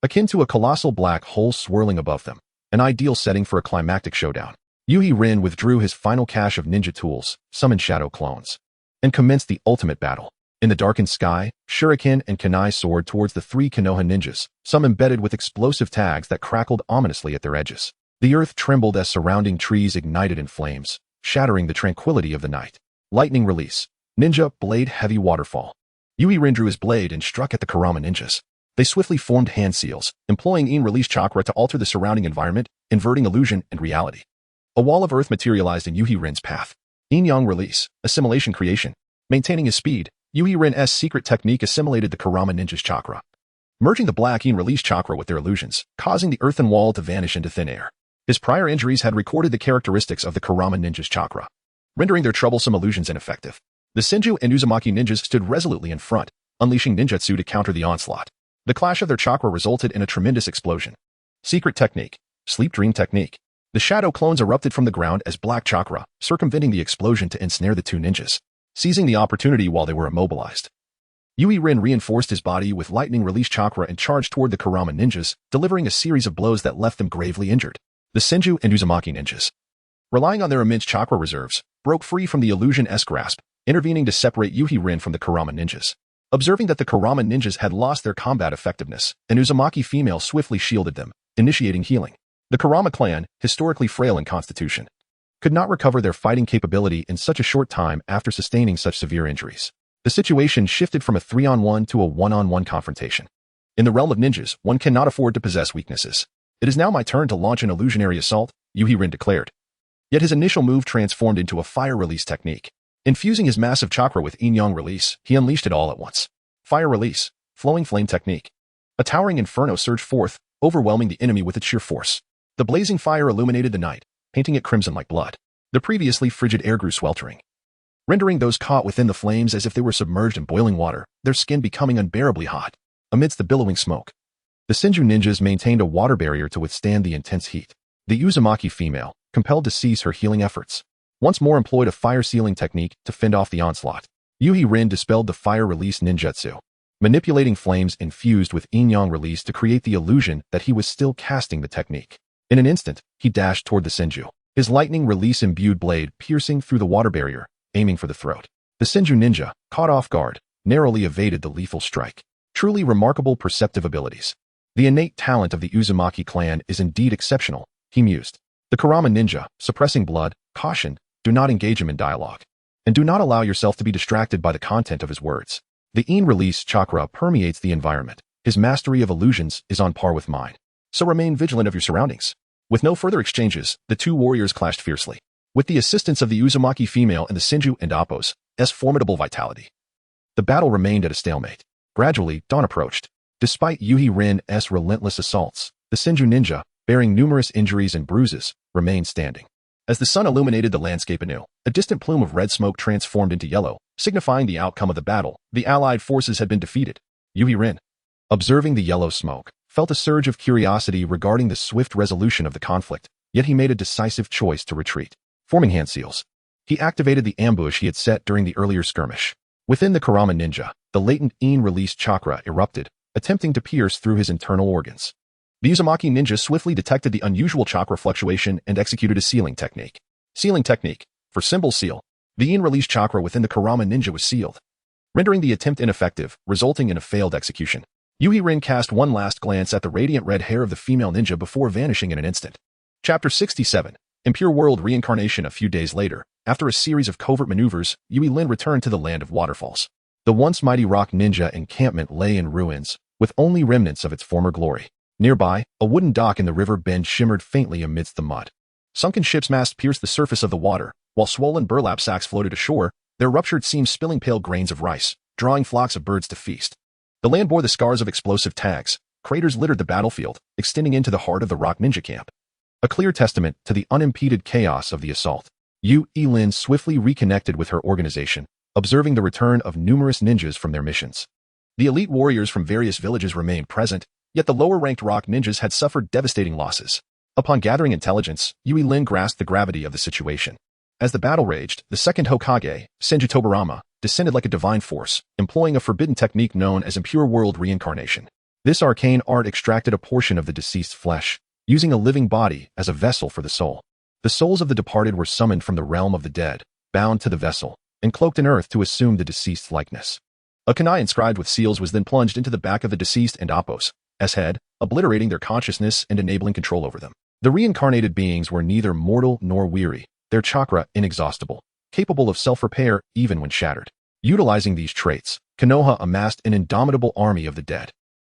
akin to a colossal black hole swirling above them, an ideal setting for a climactic showdown. Yui Rin withdrew his final cache of ninja tools, summoned shadow clones, and commenced the ultimate battle. In the darkened sky, shuriken and kunai soared towards the three Konoha ninjas, some embedded with explosive tags that crackled ominously at their edges. The earth trembled as surrounding trees ignited in flames, shattering the tranquility of the night. Lightning release. Ninja blade heavy waterfall. Yui Rin drew his blade and struck at the Kurama ninjas. They swiftly formed hand seals, employing Yin release chakra to alter the surrounding environment, inverting illusion and reality. A wall of earth materialized in Yui Rin's path. Yin-yang release. Assimilation creation. Maintaining his speed, Yui Rin's secret technique assimilated the Kurama ninjas' chakra, merging the black Yin release chakra with their illusions, causing the earthen wall to vanish into thin air. His prior injuries had recorded the characteristics of the Kurama ninjas' chakra, rendering their troublesome illusions ineffective. The Senju and Uzumaki ninjas stood resolutely in front, unleashing ninjutsu to counter the onslaught. The clash of their chakra resulted in a tremendous explosion. Secret technique. Sleep dream technique. The shadow clones erupted from the ground as black chakra, circumventing the explosion to ensnare the two ninjas, seizing the opportunity while they were immobilized. Yui Rin reinforced his body with lightning release chakra and charged toward the Kurama ninjas, delivering a series of blows that left them gravely injured. The Senju and Uzumaki ninjas, relying on their immense chakra reserves, broke free from the illusion-esque grasp, intervening to separate Yui Rin from the Kurama ninjas. Observing that the Kurama ninjas had lost their combat effectiveness, an Uzumaki female swiftly shielded them, initiating healing. The Kurama clan, historically frail in constitution, could not recover their fighting capability in such a short time after sustaining such severe injuries. The situation shifted from a 3-on-1 to a 1-on-1 confrontation. In the realm of ninjas, one cannot afford to possess weaknesses. It is now my turn to launch an illusionary assault, Yui Rin declared. Yet his initial move transformed into a fire release technique. Infusing his massive chakra with yin-yang release, he unleashed it all at once. Fire release, flowing flame technique. A towering inferno surged forth, overwhelming the enemy with its sheer force. The blazing fire illuminated the night, painting it crimson like blood. The previously frigid air grew sweltering, rendering those caught within the flames as if they were submerged in boiling water, their skin becoming unbearably hot. Amidst the billowing smoke, the Senju ninjas maintained a water barrier to withstand the intense heat. The Uzumaki female, compelled to cease her healing efforts, once more employed a fire-sealing technique to fend off the onslaught. Yuhi Rin dispelled the fire-release ninjutsu, manipulating flames infused with yin-yang release to create the illusion that he was still casting the technique. In an instant, he dashed toward the Senju, his lightning release-imbued blade piercing through the water barrier, aiming for the throat. The Senju ninja, caught off guard, narrowly evaded the lethal strike. Truly remarkable perceptive abilities. The innate talent of the Uzumaki clan is indeed exceptional, he mused. The Kurama ninja, suppressing blood, cautioned, do not engage him in dialogue. And do not allow yourself to be distracted by the content of his words. The yin release chakra permeates the environment. His mastery of illusions is on par with mine. So remain vigilant of your surroundings. With no further exchanges, the two warriors clashed fiercely. With the assistance of the Uzumaki female and the Senju and Appo's formidable vitality, the battle remained at a stalemate. Gradually, dawn approached. Despite Yuhi Rin's relentless assaults, the Senju ninja, bearing numerous injuries and bruises, remained standing. As the sun illuminated the landscape anew, a distant plume of red smoke transformed into yellow, signifying the outcome of the battle. The allied forces had been defeated. Yuhi Rin, observing the yellow smoke, felt a surge of curiosity regarding the swift resolution of the conflict, yet he made a decisive choice to retreat. Forming hand seals, he activated the ambush he had set during the earlier skirmish. Within the Kurama ninja, the latent yin release chakra erupted, attempting to pierce through his internal organs. The Uzumaki ninja swiftly detected the unusual chakra fluctuation and executed a sealing technique. Sealing technique. For symbol seal, the yin release chakra within the Kurama ninja was sealed, rendering the attempt ineffective, resulting in a failed execution. Yuhi Rin cast one last glance at the radiant red hair of the female ninja before vanishing in an instant. Chapter 67. Impure World Reincarnation. A few days later, after a series of covert maneuvers, Yuhi Rin returned to the land of waterfalls. The once mighty rock ninja encampment lay in ruins, with only remnants of its former glory. Nearby, a wooden dock in the river bend shimmered faintly amidst the mud. Sunken ships' masts pierced the surface of the water, while swollen burlap sacks floated ashore, their ruptured seams spilling pale grains of rice, drawing flocks of birds to feast. The land bore the scars of explosive tags. Craters littered the battlefield, extending into the heart of the rock ninja camp. A clear testament to the unimpeded chaos of the assault. Yuhi Rin swiftly reconnected with her organization, observing the return of numerous ninjas from their missions. The elite warriors from various villages remained present, yet the lower-ranked rock ninjas had suffered devastating losses. Upon gathering intelligence, Yuhi Rin grasped the gravity of the situation. As the battle raged, the Second Hokage, Senju Tobarama, descended like a divine force, employing a forbidden technique known as Impure World Reincarnation. This arcane art extracted a portion of the deceased's flesh, using a living body as a vessel for the soul. The souls of the departed were summoned from the realm of the dead, bound to the vessel, and cloaked in earth to assume the deceased's likeness. A kunai inscribed with seals was then plunged into the back of the deceased and Appo's head, obliterating their consciousness and enabling control over them. The reincarnated beings were neither mortal nor weary, their chakra inexhaustible, capable of self-repair even when shattered. Utilizing these traits, Konoha amassed an indomitable army of the dead,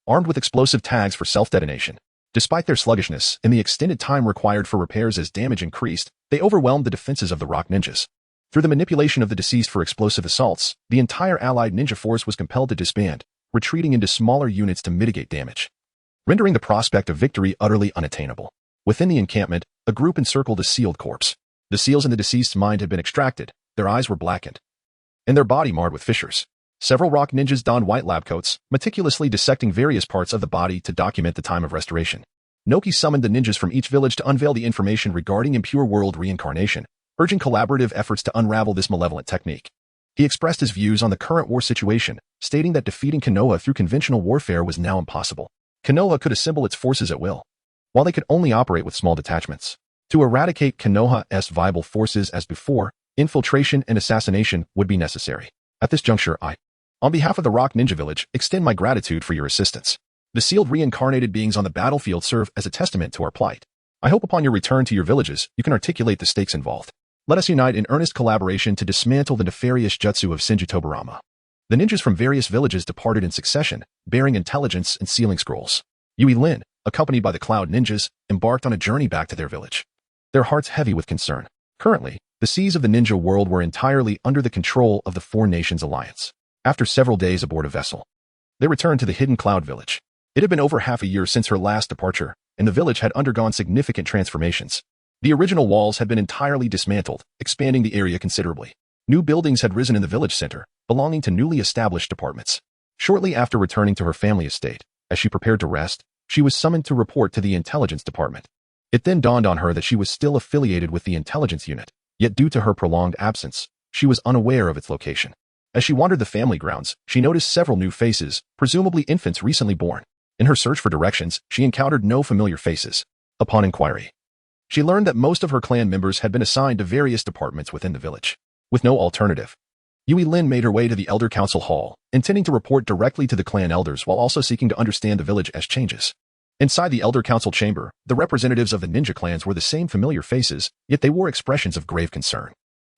armed with explosive tags for self-detonation. Despite their sluggishness and the extended time required for repairs as damage increased, they overwhelmed the defenses of the rock ninjas. Through the manipulation of the deceased for explosive assaults, the entire allied ninja force was compelled to disband, retreating into smaller units to mitigate damage, rendering the prospect of victory utterly unattainable. Within the encampment, a group encircled a sealed corpse. The seals in the deceased's mind had been extracted, their eyes were blackened, and their body marred with fissures. Several rock ninjas donned white lab coats, meticulously dissecting various parts of the body to document the time of restoration. Noki summoned the ninjas from each village to unveil the information regarding Impure World Reincarnation, urging collaborative efforts to unravel this malevolent technique. He expressed his views on the current war situation, stating that defeating Konoha through conventional warfare was now impossible. Konoha could assemble its forces at will, while they could only operate with small detachments. To eradicate Konoha's viable forces as before, infiltration and assassination would be necessary. At this juncture, on behalf of the Rock Ninja Village, extend my gratitude for your assistance. The sealed reincarnated beings on the battlefield serve as a testament to our plight. I hope upon your return to your villages, you can articulate the stakes involved. Let us unite in earnest collaboration to dismantle the nefarious jutsu of Senju Tobarama. The ninjas from various villages departed in succession, bearing intelligence and sealing scrolls. Yuhi Rin, accompanied by the Cloud Ninjas, embarked on a journey back to their village, their hearts heavy with concern. Currently, the seas of the ninja world were entirely under the control of the Four Nations Alliance. After several days aboard a vessel, they returned to the hidden Cloud Village. It had been over half a year since her last departure, and the village had undergone significant transformations. The original walls had been entirely dismantled, expanding the area considerably. New buildings had risen in the village center, belonging to newly established departments. Shortly after returning to her family estate, as she prepared to rest, she was summoned to report to the intelligence department. It then dawned on her that she was still affiliated with the intelligence unit, yet due to her prolonged absence, she was unaware of its location. As she wandered the family grounds, she noticed several new faces, presumably infants recently born. In her search for directions, she encountered no familiar faces. Upon inquiry, she learned that most of her clan members had been assigned to various departments within the village. With no alternative, Yui Lin made her way to the Elder Council Hall, intending to report directly to the clan elders while also seeking to understand the village as changes. Inside the Elder Council chamber, the representatives of the ninja clans were the same familiar faces, yet they wore expressions of grave concern.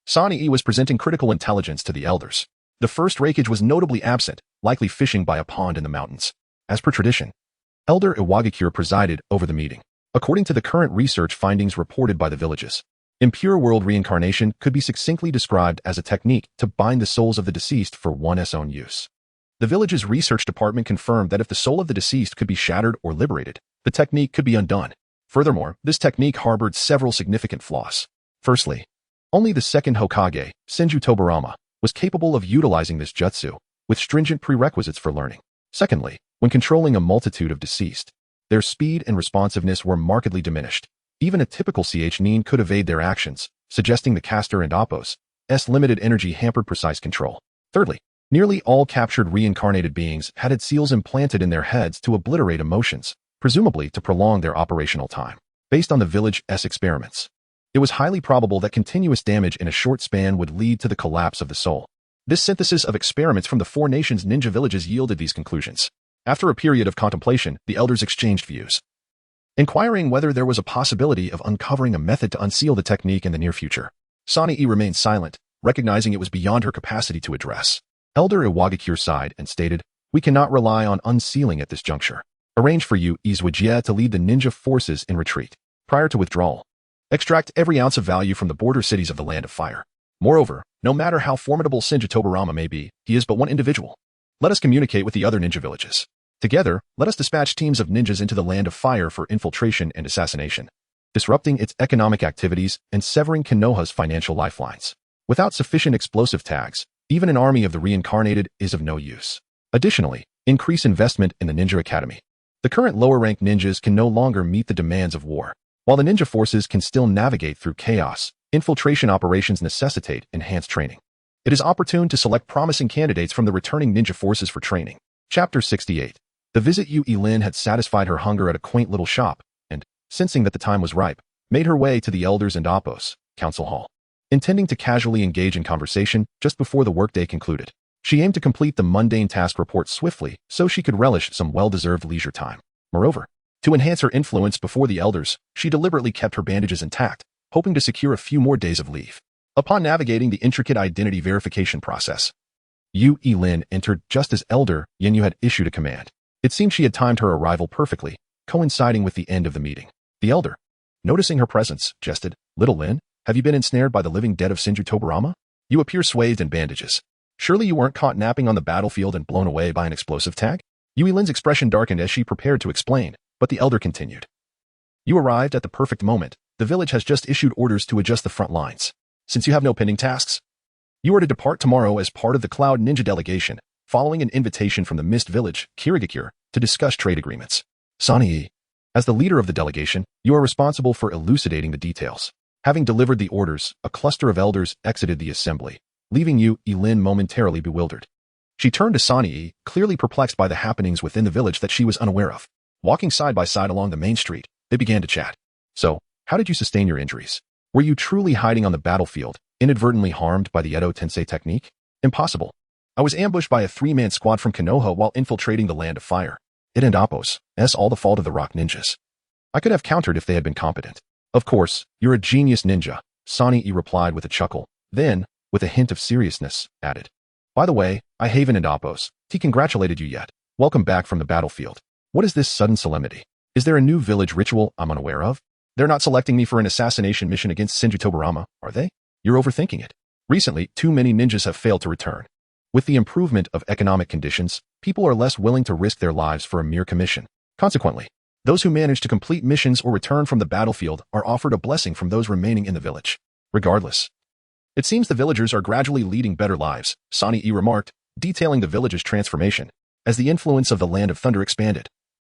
Sani was presenting critical intelligence to the elders. The first Reikage was notably absent, likely fishing by a pond in the mountains. As per tradition, Elder Iwagakure presided over the meeting. According to the current research findings reported by the villages, Impure world reincarnation could be succinctly described as a technique to bind the souls of the deceased for one's own use. The village's research department confirmed that if the soul of the deceased could be shattered or liberated, the technique could be undone. Furthermore, this technique harbored several significant flaws. Firstly, only the second Hokage, Senju Tobarama, was capable of utilizing this jutsu, with stringent prerequisites for learning. Secondly, when controlling a multitude of deceased, their speed and responsiveness were markedly diminished. Even a typical nin could evade their actions, suggesting the caster and Appo's limited energy hampered precise control. Thirdly, nearly all captured reincarnated beings had seals implanted in their heads to obliterate emotions, presumably to prolong their operational time. Based on the village's experiments, it was highly probable that continuous damage in a short span would lead to the collapse of the soul. This synthesis of experiments from the four nations' ninja villages yielded these conclusions. After a period of contemplation, the elders exchanged views, inquiring whether there was a possibility of uncovering a method to unseal the technique in the near future. Sani remained silent, recognizing it was beyond her capacity to address. Elder Iwagakure sighed and stated, "We cannot rely on unsealing at this juncture. Arrange for you, Izwajie, to lead the ninja forces in retreat. Prior to withdrawal, extract every ounce of value from the border cities of the Land of Fire. Moreover, no matter how formidable Senju Tobarama may be, he is but one individual. Let us communicate with the other ninja villages. Together, let us dispatch teams of ninjas into the Land of Fire for infiltration and assassination, disrupting its economic activities and severing Konoha's financial lifelines. Without sufficient explosive tags, even an army of the reincarnated is of no use. Additionally, increase investment in the Ninja Academy. The current lower-ranked ninjas can no longer meet the demands of war. While the ninja forces can still navigate through chaos, infiltration operations necessitate enhanced training. It is opportune to select promising candidates from the returning ninja forces for training." Chapter 68. The visit Yui Lin had satisfied her hunger at a quaint little shop, and, sensing that the time was ripe, made her way to the elders and Appo's council hall. Intending to casually engage in conversation just before the workday concluded, she aimed to complete the mundane task report swiftly so she could relish some well-deserved leisure time. Moreover, to enhance her influence before the elders, she deliberately kept her bandages intact, hoping to secure a few more days of leave. Upon navigating the intricate identity verification process, Yui Lin entered just as Elder Yenyu had issued a command. It seemed she had timed her arrival perfectly, coinciding with the end of the meeting. The elder, noticing her presence, jested, "Little Lin, have you been ensnared by the living dead of Senju Tobarama? You appear swathed in bandages. Surely you weren't caught napping on the battlefield and blown away by an explosive tag?" Yui Lin's expression darkened as she prepared to explain, but the elder continued. "You arrived at the perfect moment. The village has just issued orders to adjust the front lines. Since you have no pending tasks, you are to depart tomorrow as part of the Cloud Ninja delegation, following an invitation from the Mist Village, Kirigakure, to discuss trade agreements. Sani, as the leader of the delegation, you are responsible for elucidating the details." Having delivered the orders, a cluster of elders exited the assembly, leaving Yui Lin momentarily bewildered. She turned to Sani, clearly perplexed by the happenings within the village that she was unaware of. Walking side by side along the main street, they began to chat. "So, how did you sustain your injuries? Were you truly hiding on the battlefield, inadvertently harmed by the Edo Tensei technique?" "Impossible. I was ambushed by a three-man squad from Konoha while infiltrating the Land of Fire. It and Appo's, all the fault of the rock ninjas. I could have countered if they had been competent." "Of course, you're a genius ninja," Sani replied with a chuckle. Then, with a hint of seriousness, added, "By the way, I Haven and Appo's, he congratulated you yet. Welcome back from the battlefield. What is this sudden solemnity? Is there a new village ritual I'm unaware of? They're not selecting me for an assassination mission against Senju Tobarama, are they? You're overthinking it. Recently, too many ninjas have failed to return. With the improvement of economic conditions, people are less willing to risk their lives for a mere commission. Consequently, those who manage to complete missions or return from the battlefield are offered a blessing from those remaining in the village. Regardless, It seems the villagers are gradually leading better lives, Sonny E remarked, detailing the village's transformation. As the influence of the Land of Thunder expanded,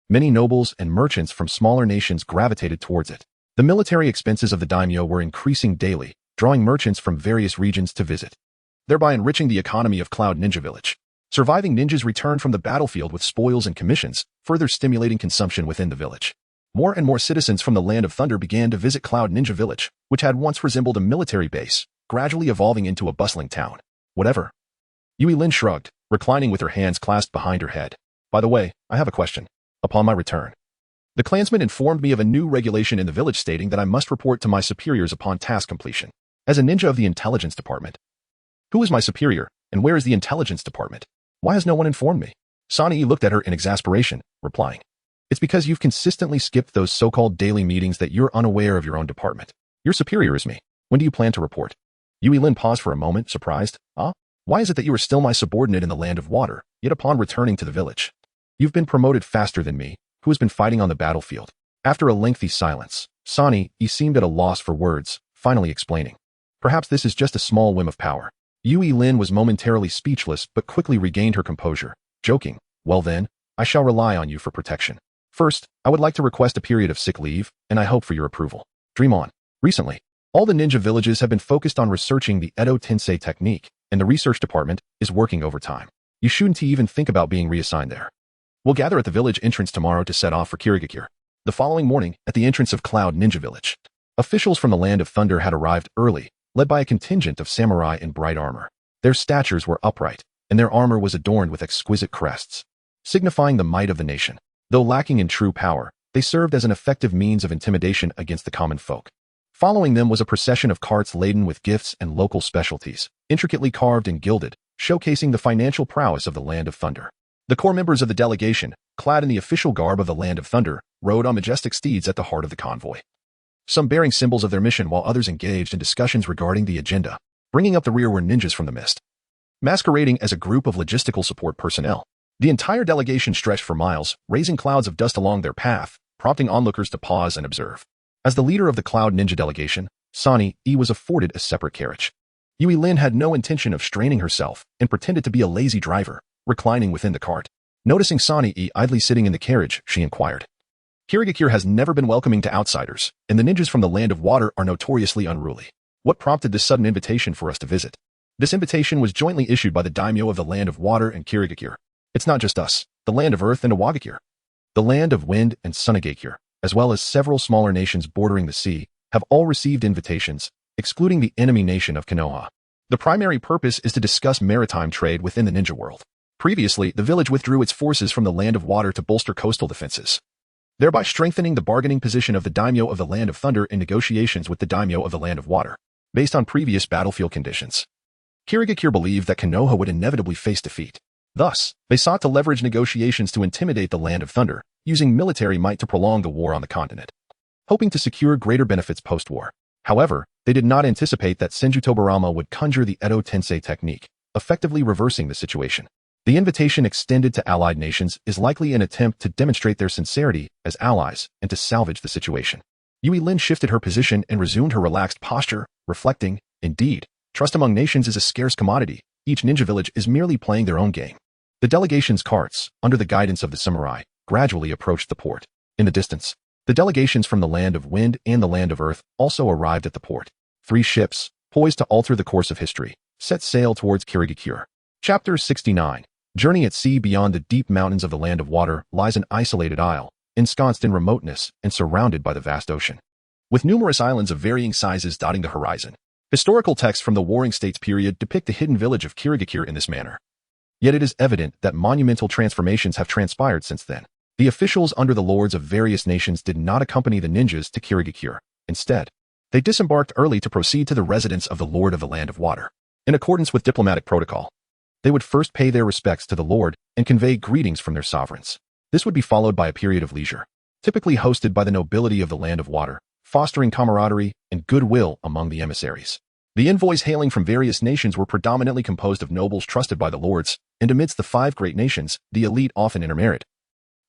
many nobles and merchants from smaller nations gravitated towards it. The military expenses of the daimyo were increasing daily, drawing merchants from various regions to visit, thereby enriching the economy of Cloud Ninja Village. Surviving ninjas returned from the battlefield with spoils and commissions, further stimulating consumption within the village. More and more citizens from the Land of Thunder began to visit Cloud Ninja Village, which had once resembled a military base, gradually evolving into a bustling town. Whatever. Yui Lin shrugged, reclining with her hands clasped behind her head. By the way, I have a question. Upon my return, the clansman informed me of a new regulation in the village stating that I must report to my superiors upon task completion. As a ninja of the intelligence department. Who is my superior, and where is the intelligence department? Why has no one informed me? Sonny looked at her in exasperation, replying. It's because you've consistently skipped those so-called daily meetings that you're unaware of your own department. Your superior is me. When do you plan to report? Yui Lin paused for a moment, surprised. Why is it that you are still my subordinate in the Land of Water, yet upon returning to the village? You've been promoted faster than me, who has been fighting on the battlefield. After a lengthy silence, Sonny seemed at a loss for words, finally explaining. Perhaps this is just a small whim of power. Yui Lin was momentarily speechless but quickly regained her composure, joking. Well then, I shall rely on you for protection. First, I would like to request a period of sick leave, and I hope for your approval. Dream on. Recently, all the ninja villages have been focused on researching the Edo Tensei technique, and the research department is working overtime. You shouldn't even think about being reassigned there. We'll gather at the village entrance tomorrow to set off for Kirigakure. The following morning, at the entrance of Cloud Ninja Village, officials from the Land of Thunder had arrived early, led by a contingent of samurai in bright armor. Their statures were upright, and their armor was adorned with exquisite crests, signifying the might of the nation. Though lacking in true power, they served as an effective means of intimidation against the common folk. Following them was a procession of carts laden with gifts and local specialties, intricately carved and gilded, showcasing the financial prowess of the Land of Thunder. The core members of the delegation, clad in the official garb of the Land of Thunder, rode on majestic steeds at the heart of the convoy. Some bearing symbols of their mission while others engaged in discussions regarding the agenda. Bringing up the rear were ninjas from the mist, masquerading as a group of logistical support personnel. The entire delegation stretched for miles, raising clouds of dust along their path, prompting onlookers to pause and observe. As the leader of the Cloud Ninja delegation, Sonny was afforded a separate carriage. Yui Lin had no intention of straining herself and pretended to be a lazy driver, reclining within the cart. Noticing Sonny idly sitting in the carriage, she inquired. Kirigakure has never been welcoming to outsiders, and the ninjas from the Land of Water are notoriously unruly. What prompted this sudden invitation for us to visit? This invitation was jointly issued by the daimyo of the Land of Water and Kirigakure. It's not just us, the Land of Earth and Awagakure. The Land of Wind and Sunagakure, as well as several smaller nations bordering the sea, have all received invitations, excluding the enemy nation of Konoha. The primary purpose is to discuss maritime trade within the ninja world. Previously, the village withdrew its forces from the Land of Water to bolster coastal defenses, thereby strengthening the bargaining position of the daimyo of the Land of Thunder in negotiations with the daimyo of the Land of Water. Based on previous battlefield conditions, Kirigakure believed that Konoha would inevitably face defeat. Thus, they sought to leverage negotiations to intimidate the Land of Thunder, using military might to prolong the war on the continent, hoping to secure greater benefits post-war. However, they did not anticipate that Senju Tobarama would conjure the Edo Tensei technique, effectively reversing the situation. The invitation extended to allied nations is likely an attempt to demonstrate their sincerity as allies and to salvage the situation. Yui Lin shifted her position and resumed her relaxed posture, reflecting, indeed, trust among nations is a scarce commodity. Each ninja village is merely playing their own game. The delegation's carts, under the guidance of the samurai, gradually approached the port. In the distance, the delegations from the Land of Wind and the Land of Earth also arrived at the port. 3 ships, poised to alter the course of history, set sail towards Kirigakure. Chapter 69. Journey at sea. Beyond the deep mountains of the Land of Water lies an isolated isle, ensconced in remoteness and surrounded by the vast ocean, with numerous islands of varying sizes dotting the horizon. Historical texts from the Warring States period depict the hidden village of Kirigakure in this manner. Yet it is evident that monumental transformations have transpired since then. The officials under the lords of various nations did not accompany the ninjas to Kirigakure. Instead, they disembarked early to proceed to the residence of the Lord of the Land of Water. In accordance with diplomatic protocol, they would first pay their respects to the Lord and convey greetings from their sovereigns. This would be followed by a period of leisure, typically hosted by the nobility of the Land of Water, fostering camaraderie and goodwill among the emissaries. The envoys hailing from various nations were predominantly composed of nobles trusted by the lords, and amidst the 5 great nations, the elite often intermarried,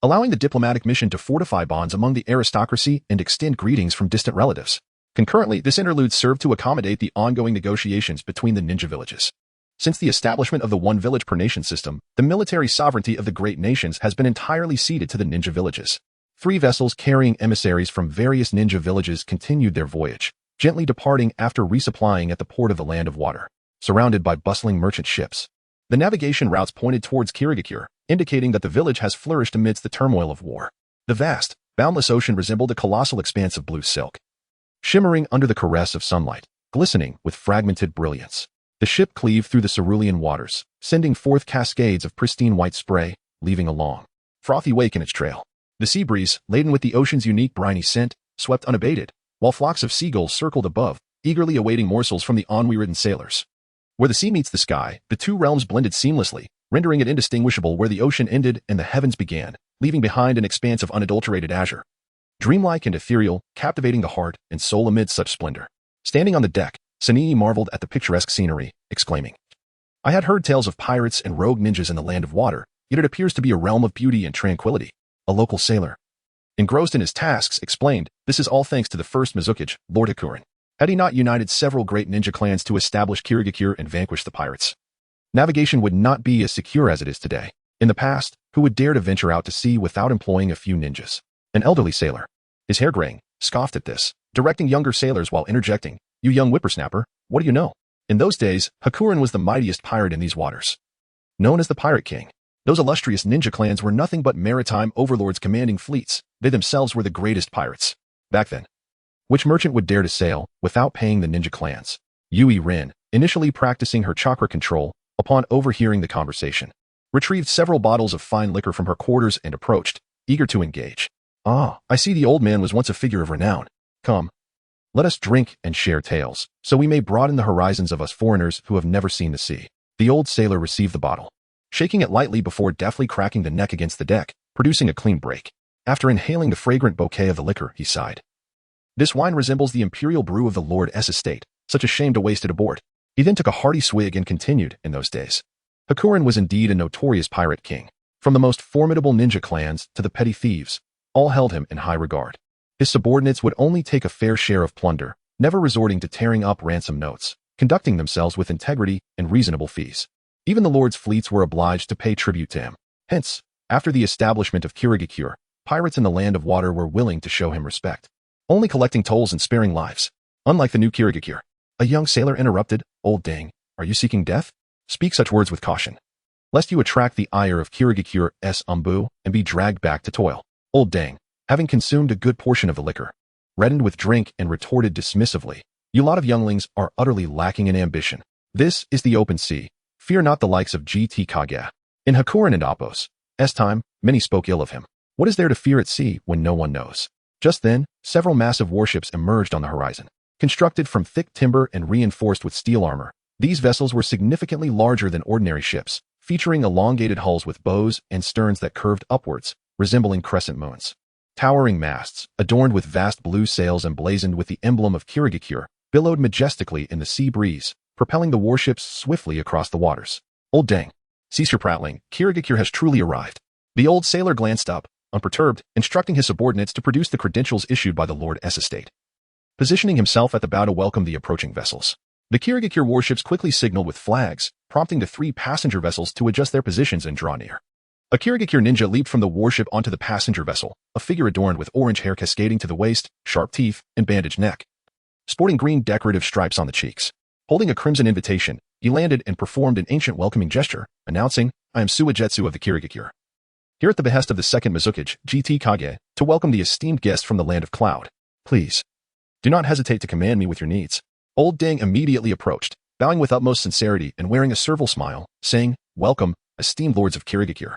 allowing the diplomatic mission to fortify bonds among the aristocracy and extend greetings from distant relatives. Concurrently, this interlude served to accommodate the ongoing negotiations between the ninja villages. Since the establishment of the one village per nation system, the military sovereignty of the great nations has been entirely ceded to the ninja villages. 3 vessels carrying emissaries from various ninja villages continued their voyage, gently departing after resupplying at the port of the Land of Water, surrounded by bustling merchant ships. The navigation routes pointed towards Kirigakure, indicating that the village has flourished amidst the turmoil of war. The vast, boundless ocean resembled a colossal expanse of blue silk, shimmering under the caress of sunlight, glistening with fragmented brilliance. The ship cleaved through the cerulean waters, sending forth cascades of pristine white spray, leaving a long, frothy wake in its trail. The sea breeze, laden with the ocean's unique briny scent, swept unabated, while flocks of seagulls circled above, eagerly awaiting morsels from the ennui-ridden sailors. Where the sea meets the sky, the two realms blended seamlessly, rendering it indistinguishable where the ocean ended and the heavens began, leaving behind an expanse of unadulterated azure. Dreamlike and ethereal, captivating the heart and soul amid such splendor. Standing on the deck, Sanii marveled at the picturesque scenery, exclaiming, "I had heard tales of pirates and rogue ninjas in the Land of Water, yet it appears to be a realm of beauty and tranquility." A local sailor, engrossed in his tasks, explained, "This is all thanks to the first Mizukage, Lord Hakuren. Had he not united several great ninja clans to establish Kirigakure and vanquish the pirates, navigation would not be as secure as it is today. In the past, who would dare to venture out to sea without employing a few ninjas?" An elderly sailor, his hair graying, scoffed at this, directing younger sailors while interjecting, "You young whippersnapper, what do you know?" In those days, Hakuren was the mightiest pirate in these waters. Known as the Pirate King, those illustrious ninja clans were nothing but maritime overlords commanding fleets. They themselves were the greatest pirates. Back then, which merchant would dare to sail without paying the ninja clans? Yui Rin, initially practicing her chakra control, upon overhearing the conversation, retrieved several bottles of fine liquor from her quarters and approached, eager to engage. "Ah, I see the old man was once a figure of renown. Come, let us drink and share tales, so we may broaden the horizons of us foreigners who have never seen the sea." The old sailor received the bottle, shaking it lightly before deftly cracking the neck against the deck, producing a clean break. After inhaling the fragrant bouquet of the liquor, he sighed. "This wine resembles the imperial brew of the Lord S estate. Such a shame to waste it aboard." He then took a hearty swig and continued, "In those days, Hakuren was indeed a notorious pirate king. From the most formidable ninja clans to the petty thieves, all held him in high regard. His subordinates would only take a fair share of plunder, never resorting to tearing up ransom notes, conducting themselves with integrity and reasonable fees. Even the Lord's fleets were obliged to pay tribute to him. Hence, after the establishment of Kirigakure, pirates in the Land of Water were willing to show him respect, only collecting tolls and sparing lives. Unlike the new Kirigakure." A young sailor interrupted, "Old dang, are you seeking death? Speak such words with caution, lest you attract the ire of Kirigakure's Umbu and be dragged back to toil." Old dang, having consumed a good portion of the liquor, reddened with drink and retorted dismissively, "You lot of younglings are utterly lacking in ambition. This is the open sea. Fear not the likes of Gt Kage." In Hakuren and Appo's time, many spoke ill of him. What is there to fear at sea when no one knows? Just then, several massive warships emerged on the horizon. Constructed from thick timber and reinforced with steel armor, these vessels were significantly larger than ordinary ships, featuring elongated hulls with bows and sterns that curved upwards, resembling crescent moons. Towering masts, adorned with vast blue sails emblazoned with the emblem of Kirigakure, billowed majestically in the sea breeze, propelling the warships swiftly across the waters. "Old dang, cease your prattling. Kirigakure has truly arrived." The old sailor glanced up, unperturbed, instructing his subordinates to produce the credentials issued by the Lord S estate. Positioning himself at the bow to welcome the approaching vessels, the Kirigakure warships quickly signaled with flags, prompting the 3 passenger vessels to adjust their positions and draw near. A Kirigakure ninja leaped from the warship onto the passenger vessel, a figure adorned with orange hair cascading to the waist, sharp teeth, and bandaged neck, sporting green decorative stripes on the cheeks. Holding a crimson invitation, he landed and performed an ancient welcoming gesture, announcing, "I am Suigetsu of the Kirigakure, here at the behest of the second Mizukage, Gt Kage, to welcome the esteemed guest from the Land of Cloud. Please, do not hesitate to command me with your needs." Old dang immediately approached, bowing with utmost sincerity and wearing a servile smile, saying, "Welcome, esteemed lords of Kirigakure,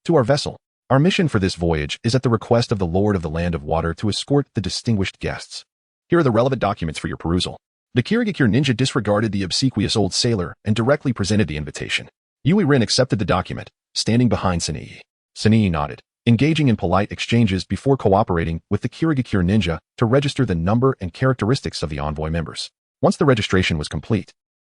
to our vessel. Our mission for this voyage is at the request of the Lord of the Land of Water to escort the distinguished guests. Here are the relevant documents for your perusal." The Kirigakure ninja disregarded the obsequious old sailor and directly presented the invitation. Yui Rin accepted the document, standing behind Sanii. Sanii nodded, engaging in polite exchanges before cooperating with the Kirigakure ninja to register the number and characteristics of the envoy members. Once the registration was complete,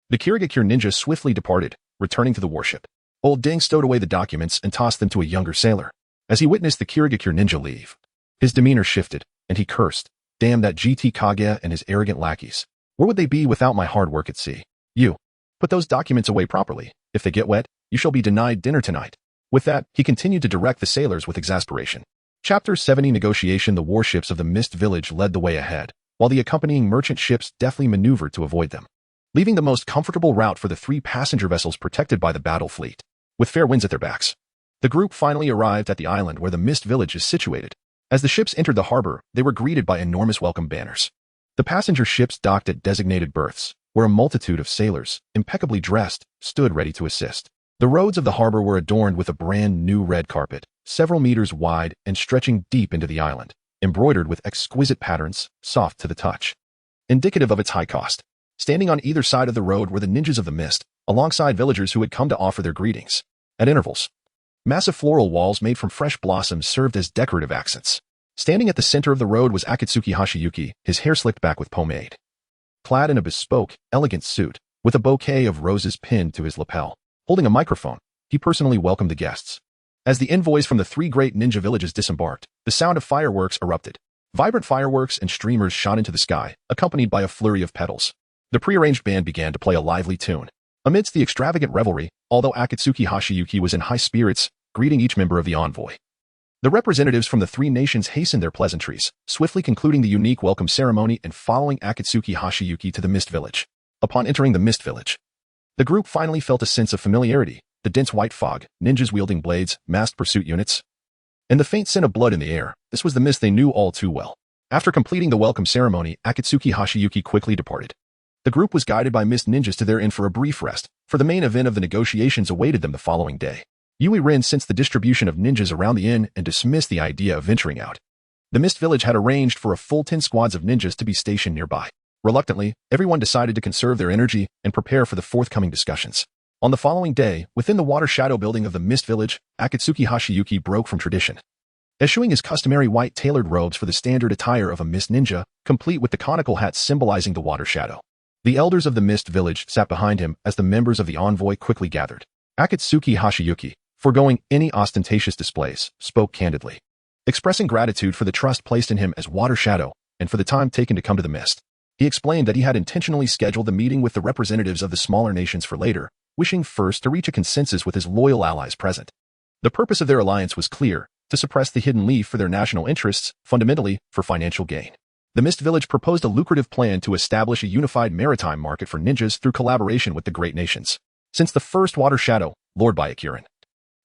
the Kirigakure ninja swiftly departed, returning to the warship. Old dang stowed away the documents and tossed them to a younger sailor. As he witnessed the Kirigakure ninja leave, his demeanor shifted, and he cursed, Damn that GT Kaguya and his arrogant lackeys. Where would they be without my hard work at sea? You. Put those documents away properly. If they get wet, you shall be denied dinner tonight. With that, he continued to direct the sailors with exasperation. Chapter 70 Negotiation. The warships of the Mist Village led the way ahead, while the accompanying merchant ships deftly maneuvered to avoid them, leaving the most comfortable route for the 3 passenger vessels protected by the battle fleet, with fair winds at their backs. The group finally arrived at the island where the Mist Village is situated. As the ships entered the harbor, they were greeted by enormous welcome banners. The passenger ships docked at designated berths, where a multitude of sailors, impeccably dressed, stood ready to assist. The roads of the harbor were adorned with a brand new red carpet, several meters wide and stretching deep into the island, embroidered with exquisite patterns, soft to the touch, indicative of its high cost. Standing on either side of the road were the ninjas of the mist, alongside villagers who had come to offer their greetings. At intervals, massive floral walls made from fresh blossoms served as decorative accents. Standing at the center of the road was Akatsuki Hashiyuki, his hair slicked back with pomade. Clad in a bespoke, elegant suit, with a bouquet of roses pinned to his lapel. Holding a microphone, he personally welcomed the guests. As the envoys from the 3 great ninja villages disembarked, the sound of fireworks erupted. Vibrant fireworks and streamers shot into the sky, accompanied by a flurry of petals. The prearranged band began to play a lively tune. Amidst the extravagant revelry, although Akatsuki Hashiyuki was in high spirits, greeting each member of the envoy. The representatives from the 3 nations hastened their pleasantries, swiftly concluding the unique welcome ceremony and following Akatsuki Hashiyuki to the Mist Village. Upon entering the Mist Village, the group finally felt a sense of familiarity, the dense white fog, ninjas wielding blades, masked pursuit units, and the faint scent of blood in the air. This was the mist they knew all too well. After completing the welcome ceremony, Akatsuki Hashiyuki quickly departed. The group was guided by mist ninjas to their inn for a brief rest, for the main event of the negotiations awaited them the following day. Yui Rin sensed the distribution of ninjas around the inn and dismissed the idea of venturing out. The Mist Village had arranged for a full 10 squads of ninjas to be stationed nearby. Reluctantly, everyone decided to conserve their energy and prepare for the forthcoming discussions. On the following day, within the water shadow building of the Mist Village, Akatsuki Hashiyuki broke from tradition, eschewing his customary white tailored robes for the standard attire of a mist ninja, complete with the conical hat symbolizing the water shadow. The elders of the Mist Village sat behind him as the members of the envoy quickly gathered. Akatsuki Hashiyuki, foregoing any ostentatious displays, spoke candidly, expressing gratitude for the trust placed in him as water shadow and for the time taken to come to the mist. He explained that he had intentionally scheduled the meeting with the representatives of the smaller nations for later, wishing first to reach a consensus with his loyal allies present. The purpose of their alliance was clear: to suppress the Hidden Leaf for their national interests, fundamentally for financial gain. The Mist Village proposed a lucrative plan to establish a unified maritime market for ninjas through collaboration with the great nations. Since the first water shadow, Lord Byakuren,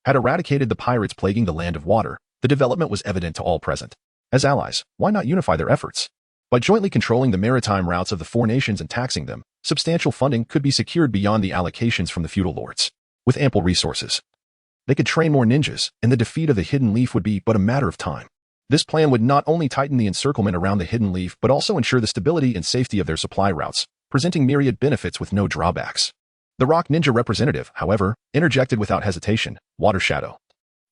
had eradicated the pirates plaguing the land of water, the development was evident to all present. As allies, why not unify their efforts? By jointly controlling the maritime routes of the 4 nations and taxing them, substantial funding could be secured beyond the allocations from the feudal lords. With ample resources, they could train more ninjas, and the defeat of the Hidden Leaf would be but a matter of time. This plan would not only tighten the encirclement around the Hidden Leaf but also ensure the stability and safety of their supply routes, presenting myriad benefits with no drawbacks. The Rock Ninja representative, however, interjected without hesitation: Water Shadow.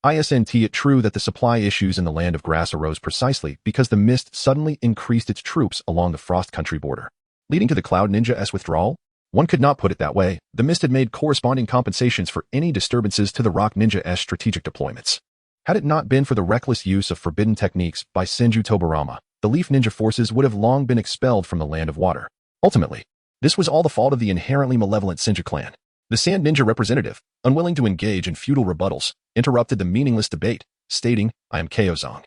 Isn't it true that the supply issues in the Land of Grass arose precisely because the mist suddenly increased its troops along the Frost Country border, leading to the Cloud Ninja's withdrawal? One could not put it that way. The mist had made corresponding compensations for any disturbances to the Rock Ninja's strategic deployments. Had it not been for the reckless use of forbidden techniques by Senju Tobarama, the Leaf Ninja forces would have long been expelled from the Land of Water. Ultimately, this was all the fault of the inherently malevolent Senju clan. The Sand Ninja representative, unwilling to engage in futile rebuttals, interrupted the meaningless debate, stating, "I am Keozong,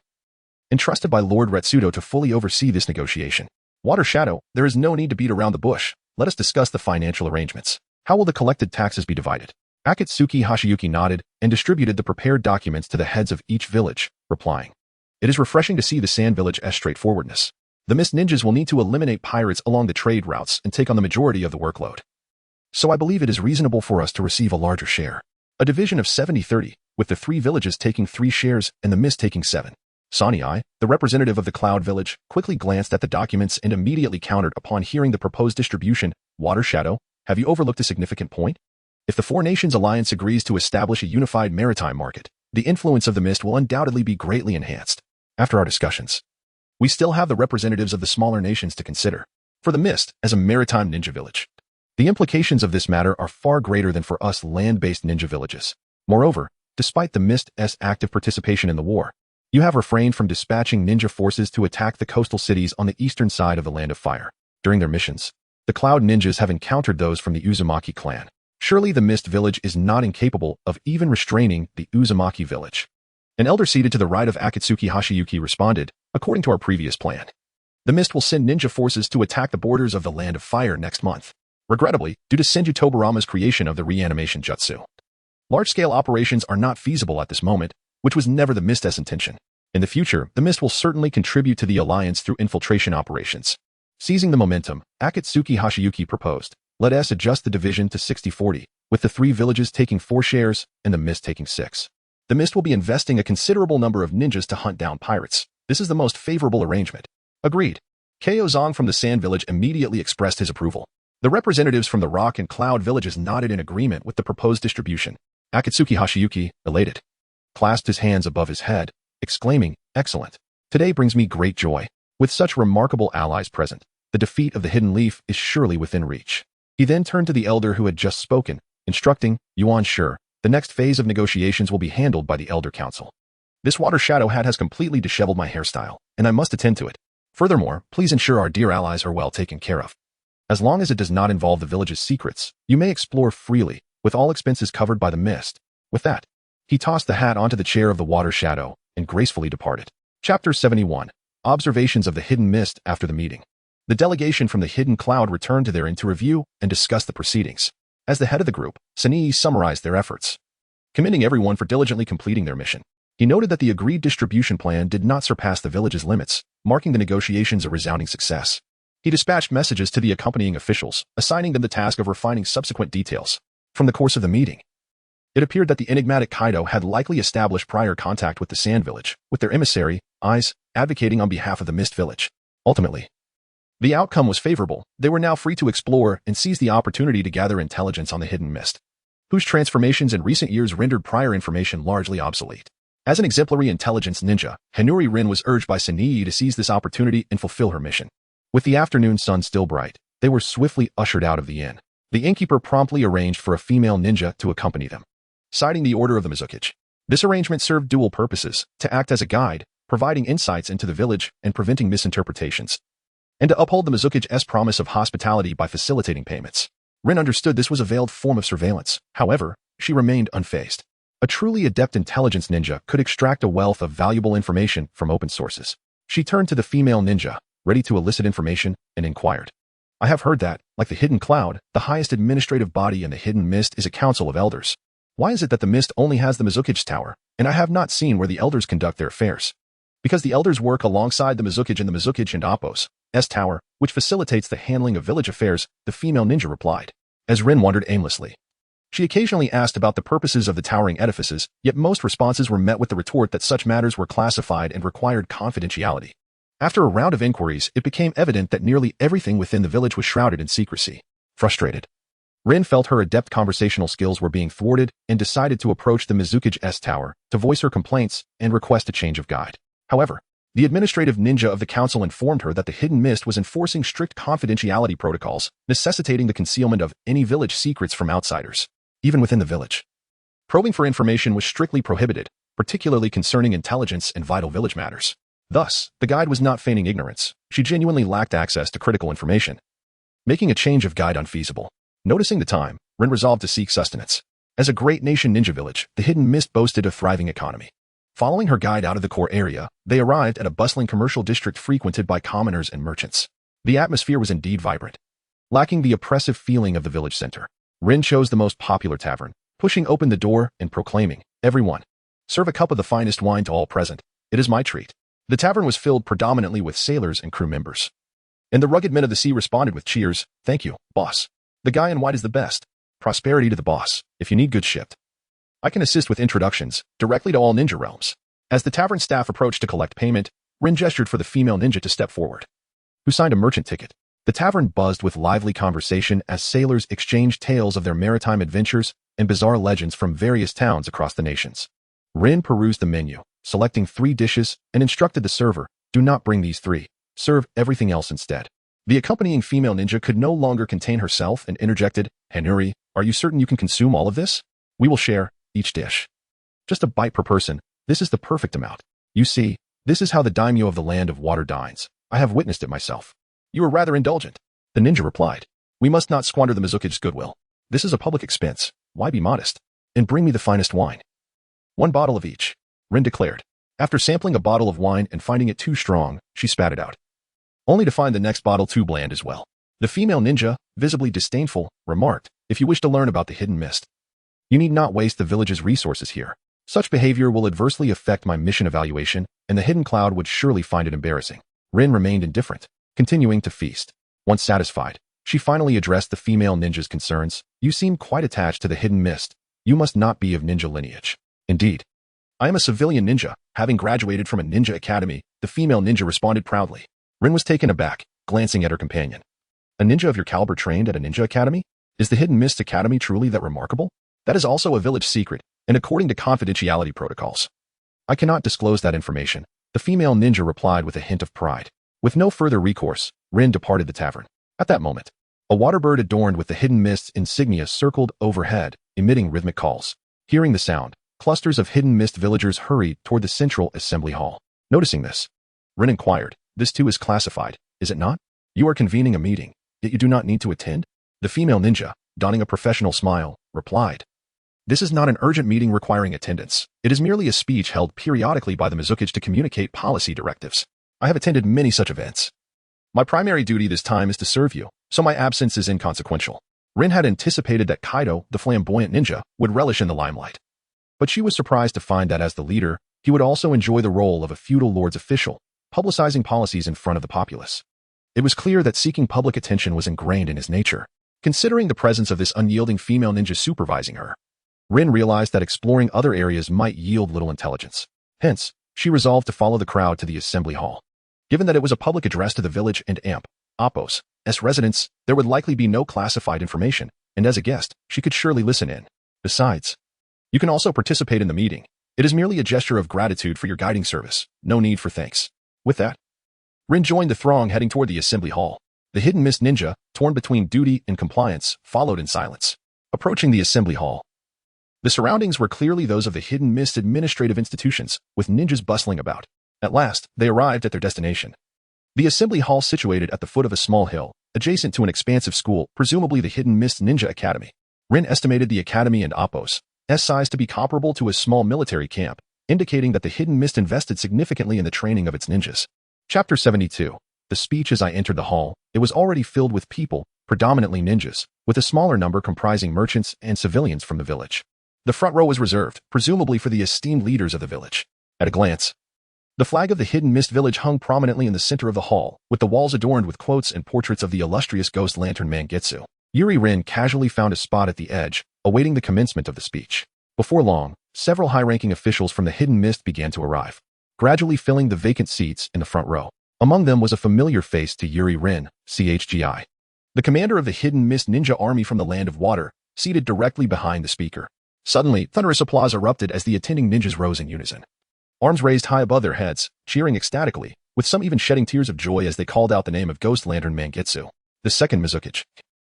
entrusted by Lord Retsudo to fully oversee this negotiation. Water Shadow, there is no need to beat around the bush. Let us discuss the financial arrangements. How will the collected taxes be divided?" Akatsuki Hashiyuki nodded and distributed the prepared documents to the heads of each village, replying, "It is refreshing to see the Sand Village's straightforwardness. The Mist Ninjas will need to eliminate pirates along the trade routes and take on the majority of the workload. So I believe it is reasonable for us to receive a larger share. A division of 70-30, with the 3 villages taking 3 shares and the Mist taking 7. Sani, the representative of the Cloud Village, quickly glanced at the documents and immediately countered upon hearing the proposed distribution. "Water Shadow, have you overlooked a significant point? If the 4 Nations Alliance agrees to establish a unified maritime market, the influence of the Mist will undoubtedly be greatly enhanced. After our discussions, we still have the representatives of the smaller nations to consider. For the Mist, as a maritime ninja village, the implications of this matter are far greater than for us land-based ninja villages. Moreover, despite the Mist's active participation in the war, You have refrained from dispatching ninja forces to attack the coastal cities on the eastern side of the Land of Fire. During their missions, the Cloud Ninjas have encountered those from the Uzumaki clan. Surely the Mist Village is not incapable of even restraining the Uzumaki village. An elder seated to the right of Akatsuki Hashiyuki responded, according to our previous plan. The Mist will send ninja forces to attack the borders of the Land of Fire next month. Regrettably, due to Senju Tobarama's creation of the reanimation jutsu, large-scale operations are not feasible at this moment, which was never the Mist's intention. In the future, the Mist will certainly contribute to the alliance through infiltration operations. Seizing the momentum, Akatsuki Hashiyuki proposed, let us adjust the division to 60-40, with the 3 villages taking 4 shares and the Mist taking 6. The Mist will be investing a considerable number of ninjas to hunt down pirates. This is the most favorable arrangement. Agreed. Ko Zong from the Sand Village immediately expressed his approval. The representatives from the Rock and Cloud villages nodded in agreement with the proposed distribution. Akatsuki Hashiyuki, elated, clasped his hands above his head, exclaiming, excellent. Today brings me great joy. With such remarkable allies present, the defeat of the Hidden Leaf is surely within reach. He then turned to the elder who had just spoken, instructing, Yuan Sure, the next phase of negotiations will be handled by the Elder Council. This water shadow hat has completely disheveled my hairstyle, and I must attend to it. Furthermore, please ensure our dear allies are well taken care of. As long as it does not involve the village's secrets, you may explore freely, with all expenses covered by the Mist. With that, he tossed the hat onto the chair of the water shadow and gracefully departed. Chapter 71. Observations of the Hidden Mist after the meeting. The delegation from the Hidden Cloud returned to their inn to review and discuss the proceedings. As the head of the group, Sanii summarized their efforts, commending everyone for diligently completing their mission. He noted that the agreed distribution plan did not surpass the village's limits, marking the negotiations a resounding success. He dispatched messages to the accompanying officials, assigning them the task of refining subsequent details. From the course of the meeting, it appeared that the enigmatic Kaido had likely established prior contact with the Sand Village, with their emissary, Eyes, advocating on behalf of the Mist Village. Ultimately, the outcome was favorable. They were now free to explore and seize the opportunity to gather intelligence on the Hidden Mist, whose transformations in recent years rendered prior information largely obsolete. As an exemplary intelligence ninja, Hanuri Rin was urged by Sanii to seize this opportunity and fulfill her mission. With the afternoon sun still bright, they were swiftly ushered out of the inn. The innkeeper promptly arranged for a female ninja to accompany them, citing the order of the Mizukage. This arrangement served dual purposes, to act as a guide, providing insights into the village and preventing misinterpretations, and to uphold the Mizukage's promise of hospitality by facilitating payments. Rin understood this was a veiled form of surveillance. However, she remained unfazed. A truly adept intelligence ninja could extract a wealth of valuable information from open sources. She turned to the female ninja, ready to elicit information, and inquired. I have heard that, like the Hidden Cloud, the highest administrative body in the Hidden Mist is a council of elders. Why is it that the Mist only has the Mizukage Tower, and I have not seen where the elders conduct their affairs? Because the elders work alongside the Mizukage and the Mizukage and Appo's Tower, which facilitates the handling of village affairs, the female ninja replied. As Rin wandered aimlessly, she occasionally asked about the purposes of the towering edifices, yet most responses were met with the retort that such matters were classified and required confidentiality. After a round of inquiries, it became evident that nearly everything within the village was shrouded in secrecy. Frustrated, Rin felt her adept conversational skills were being thwarted and decided to approach the Mizukage Tower to voice her complaints and request a change of guide. However, the administrative ninja of the council informed her that the Hidden Mist was enforcing strict confidentiality protocols, necessitating the concealment of any village secrets from outsiders, even within the village. Probing for information was strictly prohibited, particularly concerning intelligence and vital village matters. Thus, the guide was not feigning ignorance. She genuinely lacked access to critical information, making a change of guide unfeasible. Noticing the time, Rin resolved to seek sustenance. As a great nation ninja village, the Hidden Mist boasted a thriving economy. Following her guide out of the core area, they arrived at a bustling commercial district frequented by commoners and merchants. The atmosphere was indeed vibrant, lacking the oppressive feeling of the village center. Rin chose the most popular tavern, pushing open the door and proclaiming, everyone, serve a cup of the finest wine to all present. It is my treat. The tavern was filled predominantly with sailors and crew members, and the rugged men of the sea responded with cheers. Thank you, boss. The guy in white is the best. Prosperity to the boss. If you need good shipped, I can assist with introductions, directly to all ninja realms. As the tavern staff approached to collect payment, Rin gestured for the female ninja to step forward, who signed a merchant ticket. The tavern buzzed with lively conversation as sailors exchanged tales of their maritime adventures and bizarre legends from various towns across the nations. Rin perused the menu, selecting 3 dishes, and instructed the server, do not bring these 3. Serve everything else instead. The accompanying female ninja could no longer contain herself and interjected, Hanuri, are you certain you can consume all of this? We will share each dish. Just a bite per person. This is the perfect amount. You see, this is how the daimyo of the land of water dines. I have witnessed it myself. You are rather indulgent. The ninja replied. We must not squander the Mizukage's goodwill. This is a public expense. Why be modest? And bring me the finest wine. 1 bottle of each, Rin declared. After sampling a bottle of wine and finding it too strong, she spat it out, only to find the next bottle too bland as well. The female ninja, visibly disdainful, remarked, if you wish to learn about the hidden mist, you need not waste the village's resources here. Such behavior will adversely affect my mission evaluation, and the hidden cloud would surely find it embarrassing. Rin remained indifferent, continuing to feast. Once satisfied, she finally addressed the female ninja's concerns. You seem quite attached to the hidden mist. You must not be of ninja lineage. Indeed. I am a civilian ninja, having graduated from a ninja academy, the female ninja responded proudly. Rin was taken aback, glancing at her companion. A ninja of your caliber trained at a ninja academy? Is the Hidden Mist Academy truly that remarkable? That is also a village secret, and according to confidentiality protocols. I cannot disclose that information, the female ninja replied with a hint of pride. With no further recourse, Rin departed the tavern. At that moment, a water bird adorned with the Hidden Mist's insignia circled overhead, emitting rhythmic calls. Hearing the sound, clusters of Hidden Mist villagers hurried toward the central assembly hall. Noticing this, Rin inquired, this too is classified, is it not? You are convening a meeting, yet you do not need to attend? The female ninja, donning a professional smile, replied. This is not an urgent meeting requiring attendance. It is merely a speech held periodically by the Mizukage to communicate policy directives. I have attended many such events. My primary duty this time is to serve you, so my absence is inconsequential. Rin had anticipated that Kaido, the flamboyant ninja, would relish in the limelight. But she was surprised to find that as the leader, he would also enjoy the role of a feudal lord's official, publicizing policies in front of the populace. It was clear that seeking public attention was ingrained in his nature. Considering the presence of this unyielding female ninja supervising her, Rin realized that exploring other areas might yield little intelligence. Hence, she resolved to follow the crowd to the assembly hall. Given that it was a public address to the village and Appos' residents, there would likely be no classified information, and as a guest, she could surely listen in. Besides, you can also participate in the meeting. It is merely a gesture of gratitude for your guiding service. No need for thanks. With that, Rin joined the throng heading toward the assembly hall. The Hidden Mist ninja, torn between duty and compliance, followed in silence. Approaching the assembly hall, the surroundings were clearly those of the Hidden Mist administrative institutions, with ninjas bustling about. At last, they arrived at their destination. The assembly hall situated at the foot of a small hill, adjacent to an expansive school, presumably the Hidden Mist Ninja Academy. Rin estimated the academy and Appos' size to be comparable to a small military camp, indicating that the Hidden Mist invested significantly in the training of its ninjas. Chapter 72. The speech. As I entered the hall, it was already filled with people, predominantly ninjas, with a smaller number comprising merchants and civilians from the village. The front row was reserved, presumably for the esteemed leaders of the village. At a glance, the flag of the Hidden Mist village hung prominently in the center of the hall, with the walls adorned with quotes and portraits of the illustrious ghost lantern Mangetsu. Rin casually found a spot at the edge, awaiting the commencement of the speech. Before long, several high-ranking officials from the Hidden Mist began to arrive, gradually filling the vacant seats in the front row. Among them was a familiar face to Rin, CHGI, the commander of the Hidden Mist Ninja Army from the Land of Water, seated directly behind the speaker. Suddenly, thunderous applause erupted as the attending ninjas rose in unison. Arms raised high above their heads, cheering ecstatically, with some even shedding tears of joy as they called out the name of Ghost Lantern Mangetsu. The second Mizukage,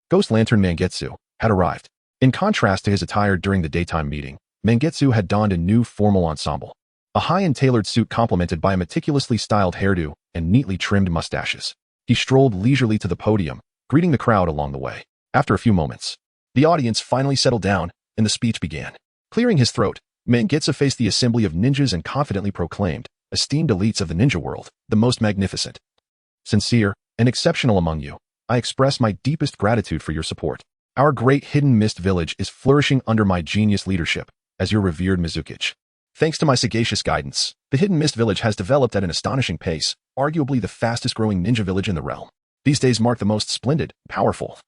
Ghost Lantern Mangetsu, had arrived. In contrast to his attire during the daytime meeting, Mangetsu had donned a new formal ensemble. A high and tailored suit complemented by a meticulously styled hairdo and neatly trimmed mustaches. He strolled leisurely to the podium, greeting the crowd along the way. After a few moments, the audience finally settled down, and the speech began. Clearing his throat, Mangetsu faced the assembly of ninjas and confidently proclaimed, esteemed elites of the ninja world, the most magnificent, sincere, and exceptional among you, I express my deepest gratitude for your support. Our great Hidden Mist village is flourishing under my genius leadership, as your revered Mizukage. Thanks to my sagacious guidance, the Hidden Mist village has developed at an astonishing pace, arguably the fastest-growing ninja village in the realm. These days mark the most splendid, powerful,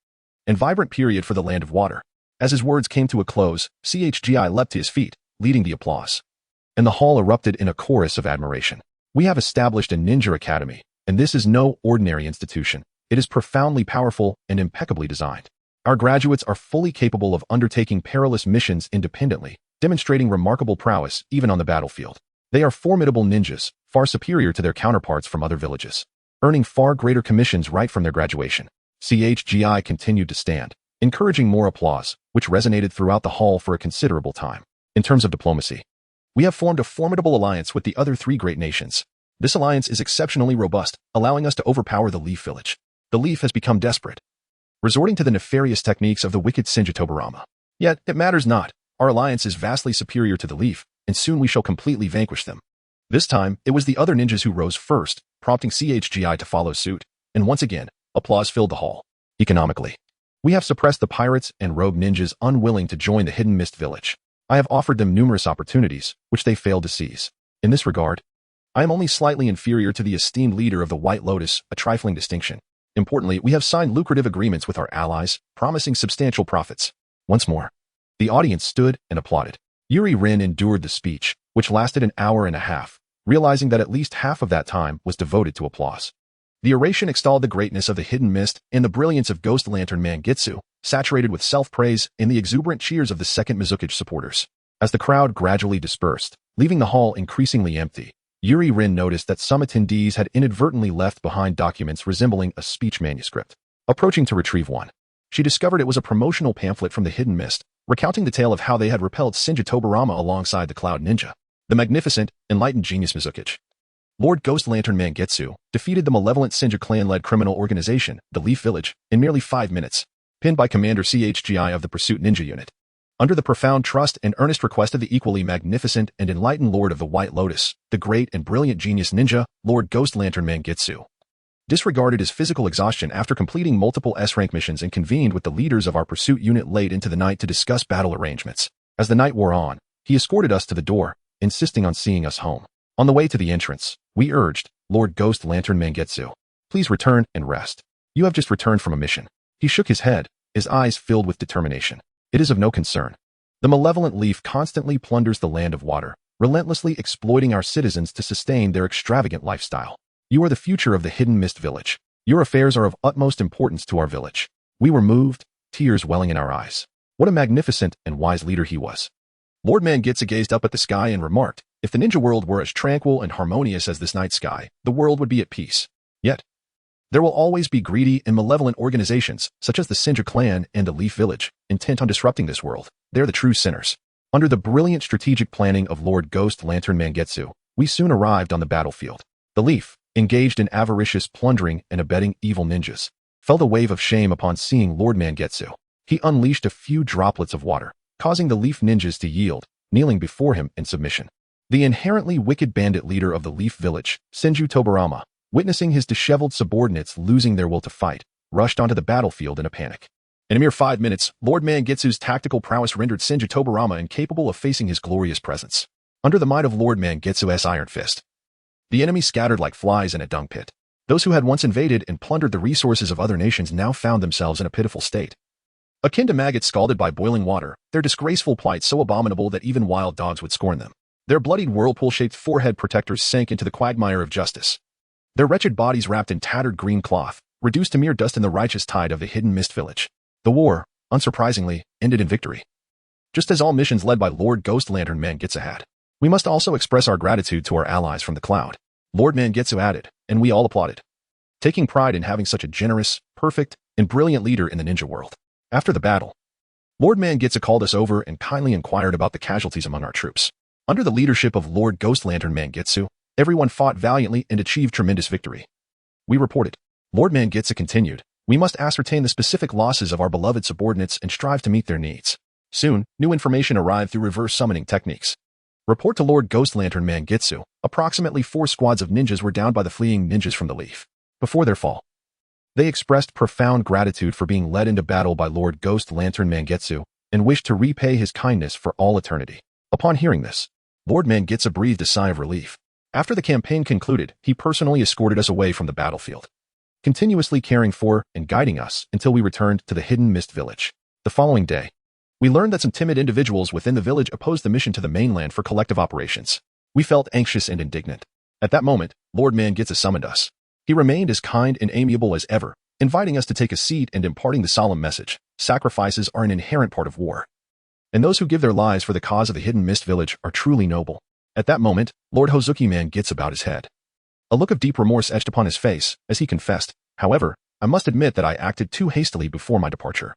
and vibrant period for the Land of Water. As his words came to a close, CHGI leapt to his feet, leading the applause. And the hall erupted in a chorus of admiration. We have established a ninja academy, and this is no ordinary institution. It is profoundly powerful and impeccably designed. Our graduates are fully capable of undertaking perilous missions independently, demonstrating remarkable prowess even on the battlefield. They are formidable ninjas, far superior to their counterparts from other villages, earning far greater commissions right from their graduation. CHGI continued to stand, encouraging more applause, which resonated throughout the hall for a considerable time. In terms of diplomacy, We have formed a formidable alliance with the other three great nations. This alliance is exceptionally robust, allowing us to overpower the Leaf Village. The Leaf has become desperate, resorting to the nefarious techniques of the wicked Tobarama. Yet, it matters not. Our alliance is vastly superior to the Leaf, and soon we shall completely vanquish them. This time, it was the other ninjas who rose first, prompting CHGI to follow suit, and once again, applause filled the hall. Economically, we have suppressed the pirates and rogue ninjas unwilling to join the Hidden Mist Village. I have offered them numerous opportunities, which they failed to seize. In this regard, I am only slightly inferior to the esteemed leader of the White Lotus, a trifling distinction. Importantly, we have signed lucrative agreements with our allies, promising substantial profits. Once more, the audience stood and applauded. Yuri Rin endured the speech, which lasted an hour and a half, realizing that at least half of that time was devoted to applause. The oration extolled the greatness of the Hidden Mist and the brilliance of Ghost Lantern Mangitsu, saturated with self-praise and the exuberant cheers of the Second Hokage supporters. As the crowd gradually dispersed, leaving the hall increasingly empty, Yuri Rin noticed that some attendees had inadvertently left behind documents resembling a speech manuscript. Approaching to retrieve one, she discovered it was a promotional pamphlet from the Hidden Mist, recounting the tale of how they had repelled Tobarama alongside the Cloud Ninja, the magnificent, enlightened genius Hokage. Lord Ghost Lantern Mangitsu defeated the malevolent Senju clan-led criminal organization, the Leaf Village, in merely 5 minutes, pinned by Commander CHGI of the Pursuit Ninja Unit. Under the profound trust and earnest request of the equally magnificent and enlightened Lord of the White Lotus, the great and brilliant genius ninja, Lord Ghost Lantern Mangitsu disregarded his physical exhaustion after completing multiple S-rank missions and convened with the leaders of our pursuit unit late into the night to discuss battle arrangements. As the night wore on, he escorted us to the door, insisting on seeing us home. On the way to the entrance, we urged, Lord Ghost Lantern Mangitsu, please return and rest. You have just returned from a mission. He shook his head, his eyes filled with determination. It is of no concern. The malevolent Leaf constantly plunders the land of water, relentlessly exploiting our citizens to sustain their extravagant lifestyle. You are the future of the Hidden Mist Village. Your affairs are of utmost importance to our village. We were moved, tears welling in our eyes. What a magnificent and wise leader he was. Lord Mangitsu gazed up at the sky and remarked, if the ninja world were as tranquil and harmonious as this night sky, the world would be at peace. Yet, there will always be greedy and malevolent organizations, such as the Senju clan and the Leaf Village, intent on disrupting this world. They're the true sinners. Under the brilliant strategic planning of Lord Ghost Lantern Mangitsu, we soon arrived on the battlefield. The Leaf, engaged in avaricious plundering and abetting evil ninjas, felt a wave of shame upon seeing Lord Mangitsu. He unleashed a few droplets of water, causing the Leaf ninjas to yield, kneeling before him in submission. The inherently wicked bandit leader of the Leaf Village, Senju Tobarama, witnessing his disheveled subordinates losing their will to fight, rushed onto the battlefield in a panic. In a mere 5 minutes, Lord Mangitsu's tactical prowess rendered Senju Tobarama incapable of facing his glorious presence. Under the might of Lord Mangitsu's iron fist, the enemy scattered like flies in a dung pit. Those who had once invaded and plundered the resources of other nations now found themselves in a pitiful state. Akin to maggots scalded by boiling water, their disgraceful plight so abominable that even wild dogs would scorn them. Their bloodied whirlpool-shaped forehead protectors sank into the quagmire of justice. Their wretched bodies wrapped in tattered green cloth, reduced to mere dust in the righteous tide of the Hidden Mist Village. The war, unsurprisingly, ended in victory. Just as all missions led by Lord Ghost Lantern Mangitsu had. We must also express our gratitude to our allies from the cloud. Lord Mangitsu added, and we all applauded, taking pride in having such a generous, perfect, and brilliant leader in the ninja world. After the battle, Lord Mangitsu called us over and kindly inquired about the casualties among our troops. Under the leadership of Lord Ghost Lantern Mangitsu, everyone fought valiantly and achieved tremendous victory. We reported. Lord Mangitsu continued, we must ascertain the specific losses of our beloved subordinates and strive to meet their needs. Soon, new information arrived through reverse summoning techniques. Report to Lord Ghost Lantern Mangitsu, approximately 4 squads of ninjas were downed by the fleeing ninjas from the Leaf. Before their fall, they expressed profound gratitude for being led into battle by Lord Ghost Lantern Mangitsu and wished to repay his kindness for all eternity. Upon hearing this, Lord Mangitsu breathed a sigh of relief. After the campaign concluded, he personally escorted us away from the battlefield, continuously caring for and guiding us until we returned to the Hidden Mist Village. The following day, we learned that some timid individuals within the village opposed the mission to the mainland for collective operations. We felt anxious and indignant. At that moment, Lord Mangitsu summoned us. He remained as kind and amiable as ever, inviting us to take a seat and imparting the solemn message, sacrifices are an inherent part of war. And those who give their lives for the cause of the Hidden Mist Village are truly noble. At that moment, Lord Hozuki Mangitsu about his head. A look of deep remorse etched upon his face, as he confessed, however, I must admit that I acted too hastily before my departure,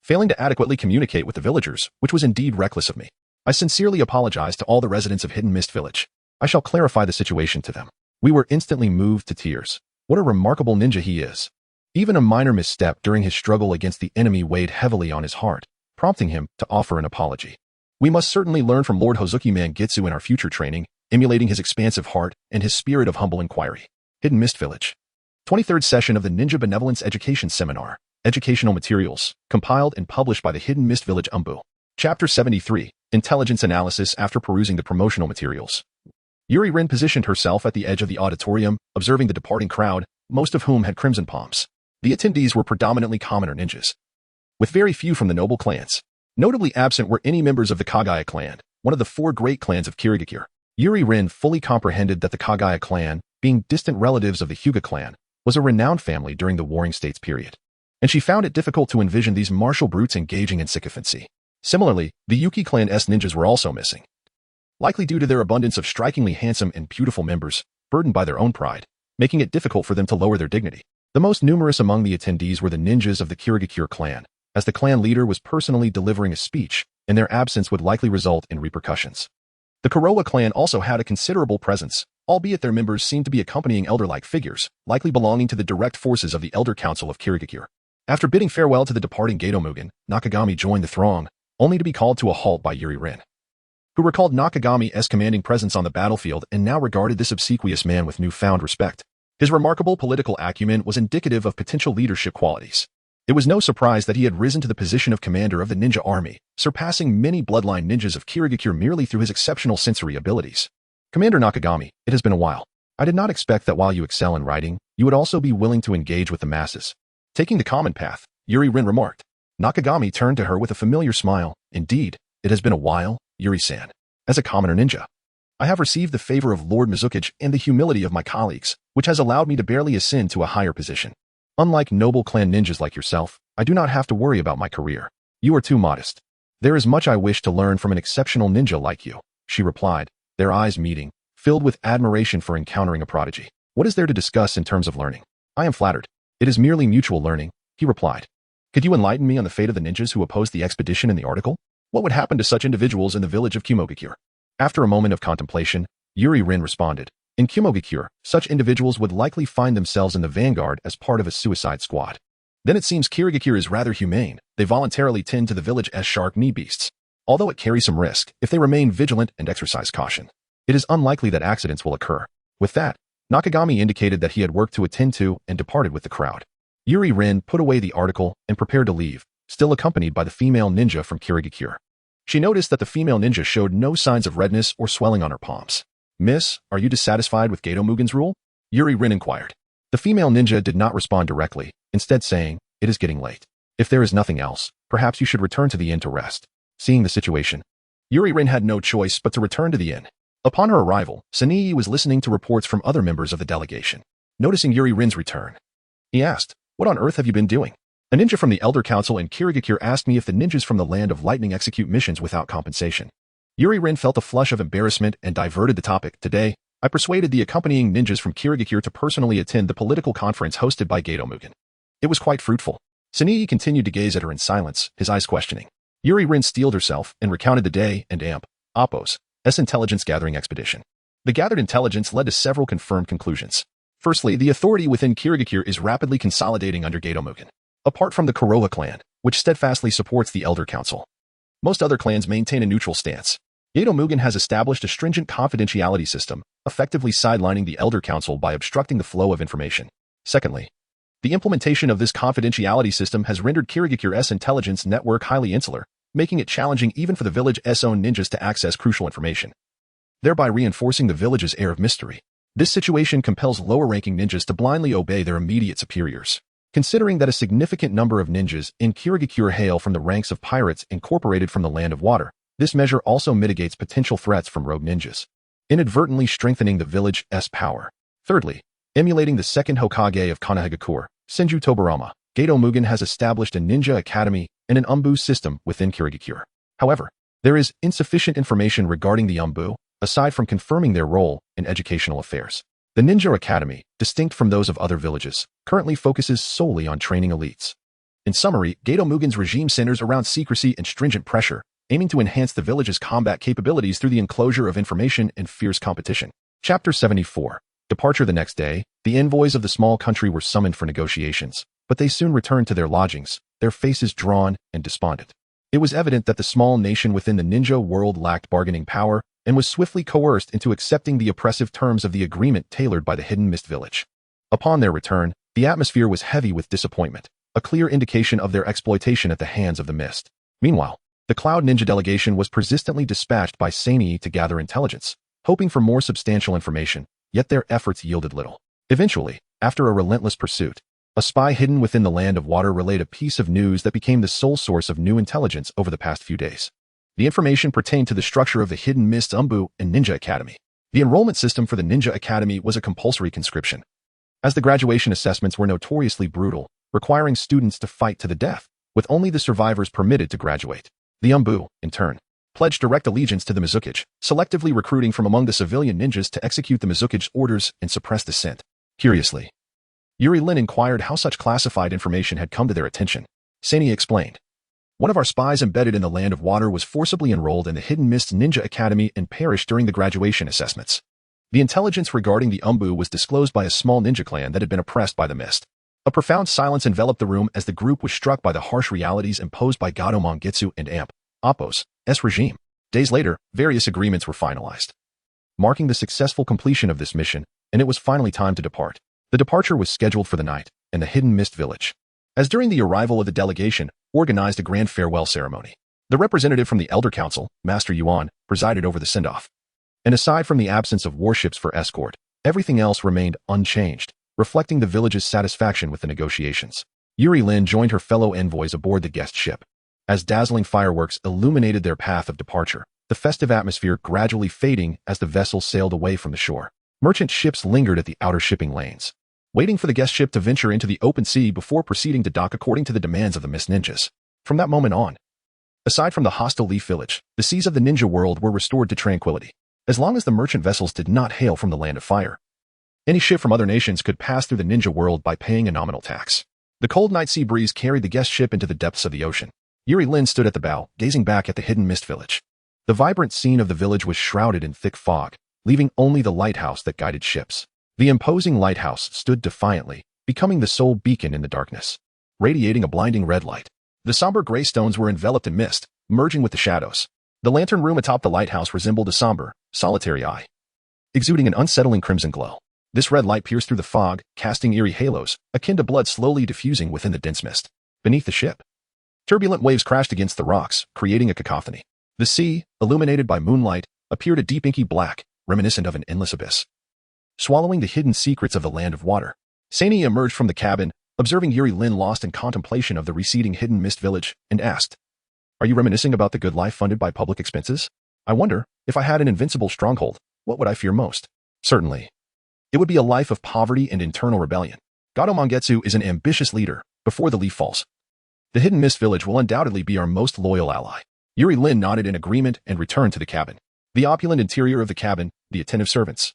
failing to adequately communicate with the villagers, which was indeed reckless of me. I sincerely apologize to all the residents of Hidden Mist Village. I shall clarify the situation to them. We were instantly moved to tears. What a remarkable ninja he is. Even a minor misstep during his struggle against the enemy weighed heavily on his heart, prompting him to offer an apology. We must certainly learn from Lord Hozuki Mangitsu in our future training, emulating his expansive heart and his spirit of humble inquiry. Hidden Mist Village. 23rd session of the Ninja Benevolence Education Seminar. Educational materials, compiled and published by the Hidden Mist Village Umbu. Chapter 73, Intelligence Analysis after perusing the promotional materials. Yuri Rin positioned herself at the edge of the auditorium, observing the departing crowd, most of whom had crimson palms. The attendees were predominantly commoner ninjas, with very few from the noble clans. Notably absent were any members of the Kagaya clan, one of the 4 great clans of Kirigakure. Yuri Rin fully comprehended that the Kagaya clan, being distant relatives of the Hyuga clan, was a renowned family during the Warring States period, and she found it difficult to envision these martial brutes engaging in sycophancy. Similarly, the Yuki clan's ninjas were also missing, likely due to their abundance of strikingly handsome and beautiful members, burdened by their own pride, making it difficult for them to lower their dignity. The most numerous among the attendees were the ninjas of the Kirigakure clan, as the clan leader was personally delivering a speech, and their absence would likely result in repercussions. The Kurowa clan also had a considerable presence, albeit their members seemed to be accompanying elder-like figures, likely belonging to the direct forces of the Elder Council of Kirigakure. After bidding farewell to the departing Gato Mugen, Nakagami joined the throng, only to be called to a halt by Yuri Rin, who recalled Nakagami's commanding presence on the battlefield and now regarded this obsequious man with newfound respect. His remarkable political acumen was indicative of potential leadership qualities. It was no surprise that he had risen to the position of commander of the ninja army, surpassing many bloodline ninjas of Kirigakure merely through his exceptional sensory abilities. Commander Nakagami, it has been a while. I did not expect that while you excel in writing, you would also be willing to engage with the masses. Taking the common path, Yuri Rin remarked. Nakagami turned to her with a familiar smile. Indeed, it has been a while, Yuri-san. As a commoner ninja, I have received the favor of Lord Mizukage and the humility of my colleagues, which has allowed me to barely ascend to a higher position. Unlike noble clan ninjas like yourself, I do not have to worry about my career. You are too modest. There is much I wish to learn from an exceptional ninja like you, she replied, their eyes meeting, filled with admiration for encountering a prodigy. What is there to discuss in terms of learning? I am flattered. It is merely mutual learning, he replied. Could you enlighten me on the fate of the ninjas who opposed the expedition in the article? What would happen to such individuals in the village of Kumogakure? After a moment of contemplation, Yuri Rin responded. In Kumogakure, such individuals would likely find themselves in the vanguard as part of a suicide squad. Then it seems Kirigakure is rather humane. They voluntarily tend to the village as shark knee beasts. Although it carries some risk, if they remain vigilant and exercise caution, it is unlikely that accidents will occur. With that, Nakagami indicated that he had work to attend to and departed with the crowd. Yuri Rin put away the article and prepared to leave, still accompanied by the female ninja from Kirigakure. She noticed that the female ninja showed no signs of redness or swelling on her palms. Miss, are you dissatisfied with Gato Mugen's rule? Yuri Rin inquired. The female ninja did not respond directly, instead saying, it is getting late. If there is nothing else, perhaps you should return to the inn to rest. Seeing the situation, Yuri Rin had no choice but to return to the inn. Upon her arrival, Sanii was listening to reports from other members of the delegation. Noticing Yuri Rin's return, he asked, what on earth have you been doing? A ninja from the Elder Council in Kirigakure asked me if the ninjas from the Land of Lightning execute missions without compensation. Yuri Rin felt a flush of embarrassment and diverted the topic. Today, I persuaded the accompanying ninjas from Kirigakure to personally attend the political conference hosted by Gato Mugen. It was quite fruitful. Sanii continued to gaze at her in silence, his eyes questioning. Yuri Rin steeled herself and recounted the day and Appo's intelligence gathering expedition. The gathered intelligence led to several confirmed conclusions. Firstly, the authority within Kirigakure is rapidly consolidating under Gato Mugen. Apart from the Kuroha clan, which steadfastly supports the Elder Council, most other clans maintain a neutral stance. Gato Mugen has established a stringent confidentiality system, effectively sidelining the Elder Council by obstructing the flow of information. Secondly, the implementation of this confidentiality system has rendered Kirigakure's intelligence network highly insular, making it challenging even for the village's own ninjas to access crucial information, thereby reinforcing the village's air of mystery. This situation compels lower-ranking ninjas to blindly obey their immediate superiors. Considering that a significant number of ninjas in Kirigakure hail from the ranks of pirates incorporated from the Land of Water, this measure also mitigates potential threats from rogue ninjas, inadvertently strengthening the village's power. Thirdly, emulating the second Hokage of Konohagakure, Senju Tobarama, Gato Mugen has established a ninja academy and an Umbu system within Kirigakure. However, there is insufficient information regarding the Umbu, aside from confirming their role in educational affairs. The Ninja Academy, distinct from those of other villages, currently focuses solely on training elites. In summary, Gato Mugen's regime centers around secrecy and stringent pressure, aiming to enhance the village's combat capabilities through the enclosure of information and fierce competition. Chapter 74. Departure. The next day, the envoys of the small country were summoned for negotiations, but they soon returned to their lodgings, their faces drawn and despondent. It was evident that the small nation within the ninja world lacked bargaining power and was swiftly coerced into accepting the oppressive terms of the agreement tailored by the Hidden Mist village. Upon their return, the atmosphere was heavy with disappointment, a clear indication of their exploitation at the hands of the Mist. Meanwhile, the Cloud Ninja delegation was persistently dispatched by Sanei to gather intelligence, hoping for more substantial information, yet their efforts yielded little. Eventually, after a relentless pursuit, a spy hidden within the Land of Water relayed a piece of news that became the sole source of new intelligence over the past few days. The information pertained to the structure of the Hidden Mist Umbu and Ninja Academy. The enrollment system for the Ninja Academy was a compulsory conscription, as the graduation assessments were notoriously brutal, requiring students to fight to the death, with only the survivors permitted to graduate. The Umbu, in turn, pledged direct allegiance to the Mizukage, selectively recruiting from among the civilian ninjas to execute the Mizukage's orders and suppress dissent. Curiously, Yuri Lin inquired how such classified information had come to their attention. Sanei explained. One of our spies embedded in the Land of Water was forcibly enrolled in the Hidden Mist Ninja Academy and perished during the graduation assessments. The intelligence regarding the Umbu was disclosed by a small ninja clan that had been oppressed by the Mist. A profound silence enveloped the room as the group was struck by the harsh realities imposed by Gado Mangetsu and Appo's regime. Days later, various agreements were finalized, marking the successful completion of this mission, and it was finally time to depart. The departure was scheduled for the night in the Hidden Mist village, as during the arrival of the delegation, organized a grand farewell ceremony. The representative from the Elder Council, Master Yuan, presided over the send-off. And aside from the absence of warships for escort, everything else remained unchanged, reflecting the village's satisfaction with the negotiations. Yuri Lin joined her fellow envoys aboard the guest ship. As dazzling fireworks illuminated their path of departure, the festive atmosphere gradually fading as the vessel sailed away from the shore. Merchant ships lingered at the outer shipping lanes, waiting for the guest ship to venture into the open sea before proceeding to dock according to the demands of the Mist Ninjas. From that moment on, aside from the hostile Leaf Village, the seas of the ninja world were restored to tranquility. As long as the merchant vessels did not hail from the Land of Fire, any ship from other nations could pass through the ninja world by paying a nominal tax. The cold night sea breeze carried the guest ship into the depths of the ocean. Yuri Lin stood at the bow, gazing back at the Hidden Mist village. The vibrant scene of the village was shrouded in thick fog, leaving only the lighthouse that guided ships. The imposing lighthouse stood defiantly, becoming the sole beacon in the darkness, radiating a blinding red light. The somber gray stones were enveloped in mist, merging with the shadows. The lantern room atop the lighthouse resembled a somber, solitary eye, exuding an unsettling crimson glow. This red light pierced through the fog, casting eerie halos, akin to blood slowly diffusing within the dense mist. Beneath the ship, turbulent waves crashed against the rocks, creating a cacophony. The sea, illuminated by moonlight, appeared a deep inky black, reminiscent of an endless abyss, swallowing the hidden secrets of the Land of Water. Sanei emerged from the cabin, observing Yuri Lin lost in contemplation of the receding Hidden Mist village, and asked, "Are you reminiscing about the good life funded by public expenses? I wonder, if I had an invincible stronghold, what would I fear most? Certainly, it would be a life of poverty and internal rebellion. Gado Mangetsu is an ambitious leader, before the leaf falls. The Hidden Mist village will undoubtedly be our most loyal ally." Yuri Lin nodded in agreement and returned to the cabin. The opulent interior of the cabin, the attentive servants,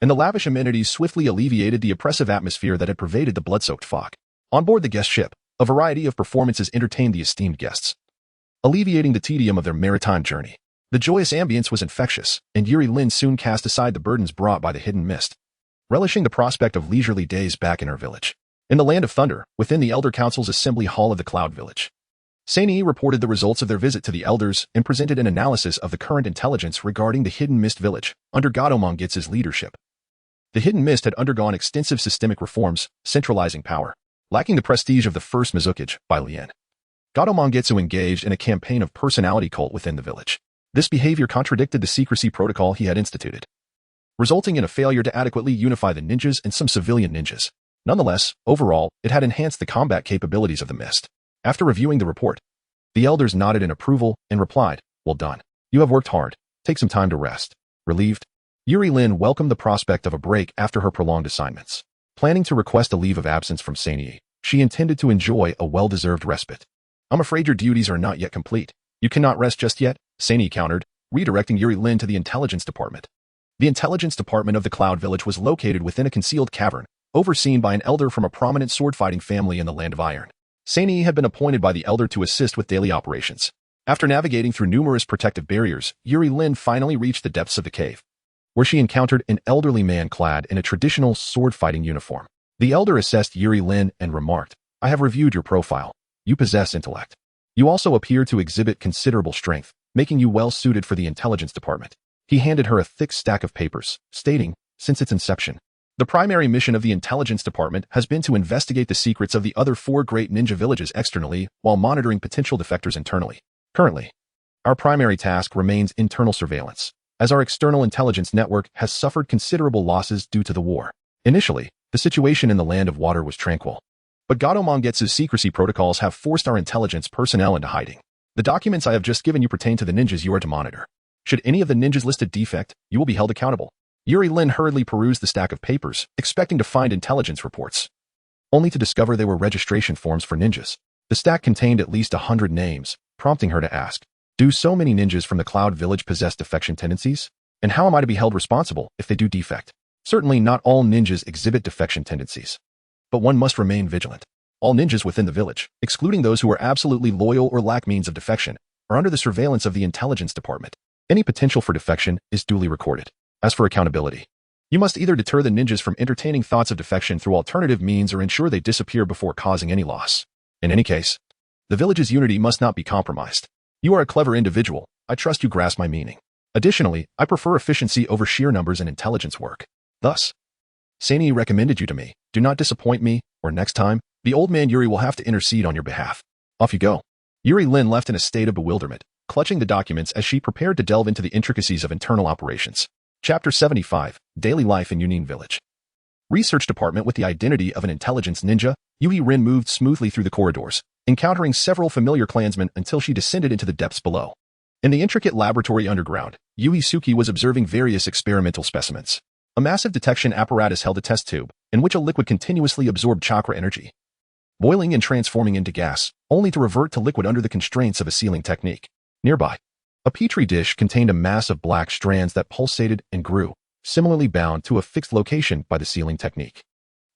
and the lavish amenities swiftly alleviated the oppressive atmosphere that had pervaded the blood-soaked fog. On board the guest ship, a variety of performances entertained the esteemed guests, alleviating the tedium of their maritime journey. The joyous ambience was infectious, and Yuri Lin soon cast aside the burdens brought by the Hidden Mist, relishing the prospect of leisurely days back in her village. In the Land of Thunder, within the Elder Council's assembly hall of the Cloud Village, Sanei reported the results of their visit to the Elders and presented an analysis of the current intelligence regarding the Hidden Mist village under Gado Mangetsu's leadership. The Hidden Mist had undergone extensive systemic reforms, centralizing power, lacking the prestige of the first Mizukage by Lien. Gado Mangetsu engaged in a campaign of personality cult within the village. This behavior contradicted the secrecy protocol he had instituted, resulting in a failure to adequately unify the ninjas and some civilian ninjas. Nonetheless, overall, it had enhanced the combat capabilities of the Mist. After reviewing the report, the elders nodded in approval and replied, "Well done. You have worked hard. Take some time to rest." Relieved, Yuri Lin welcomed the prospect of a break after her prolonged assignments. Planning to request a leave of absence from Sanei, she intended to enjoy a well-deserved respite. "I'm afraid your duties are not yet complete. You cannot rest just yet," Sanei countered, redirecting Yuri Lin to the intelligence department. The intelligence department of the Cloud Village was located within a concealed cavern, overseen by an elder from a prominent sword-fighting family in the Land of Iron. Sanei had been appointed by the elder to assist with daily operations. After navigating through numerous protective barriers, Yuri Lin finally reached the depths of the cave, where she encountered an elderly man clad in a traditional sword-fighting uniform. The elder assessed Yuri Lin and remarked, "I have reviewed your profile. You possess intellect. You also appear to exhibit considerable strength, making you well-suited for the intelligence department." He handed her a thick stack of papers, stating, "Since its inception, the primary mission of the intelligence department has been to investigate the secrets of the other 4 great ninja villages externally while monitoring potential defectors internally. Currently, our primary task remains internal surveillance, as our external intelligence network has suffered considerable losses due to the war. Initially, the situation in the Land of Water was tranquil, but Gado Mangetsu's secrecy protocols have forced our intelligence personnel into hiding. The documents I have just given you pertain to the ninjas you are to monitor. Should any of the ninjas listed defect, you will be held accountable." Yuri Lin hurriedly perused the stack of papers, expecting to find intelligence reports, only to discover they were registration forms for ninjas. The stack contained at least 100 names, prompting her to ask, "Do so many ninjas from the Cloud Village possess defection tendencies? And how am I to be held responsible if they do defect?" Certainly not all ninjas exhibit defection tendencies, but one must remain vigilant. All ninjas within the village, excluding those who are absolutely loyal or lack means of defection, are under the surveillance of the intelligence department. Any potential for defection is duly recorded. As for accountability, you must either deter the ninjas from entertaining thoughts of defection through alternative means or ensure they disappear before causing any loss. In any case, the village's unity must not be compromised. You are a clever individual. I trust you grasp my meaning. Additionally, I prefer efficiency over sheer numbers in intelligence work. Thus, Sani recommended you to me. Do not disappoint me, or next time, the old man Yuri will have to intercede on your behalf. Off you go." Yuri Lin left in a state of bewilderment, clutching the documents as she prepared to delve into the intricacies of internal operations. Chapter 75, Daily Life in Union Village. Research Department. With the identity of an intelligence ninja, Yui Rin moved smoothly through the corridors, encountering several familiar clansmen until she descended into the depths below. In the intricate laboratory underground, Yui Suki was observing various experimental specimens. A massive detection apparatus held a test tube, in which a liquid continuously absorbed chakra energy, boiling and transforming into gas, only to revert to liquid under the constraints of a sealing technique. Nearby, a petri dish contained a mass of black strands that pulsated and grew, similarly bound to a fixed location by the sealing technique.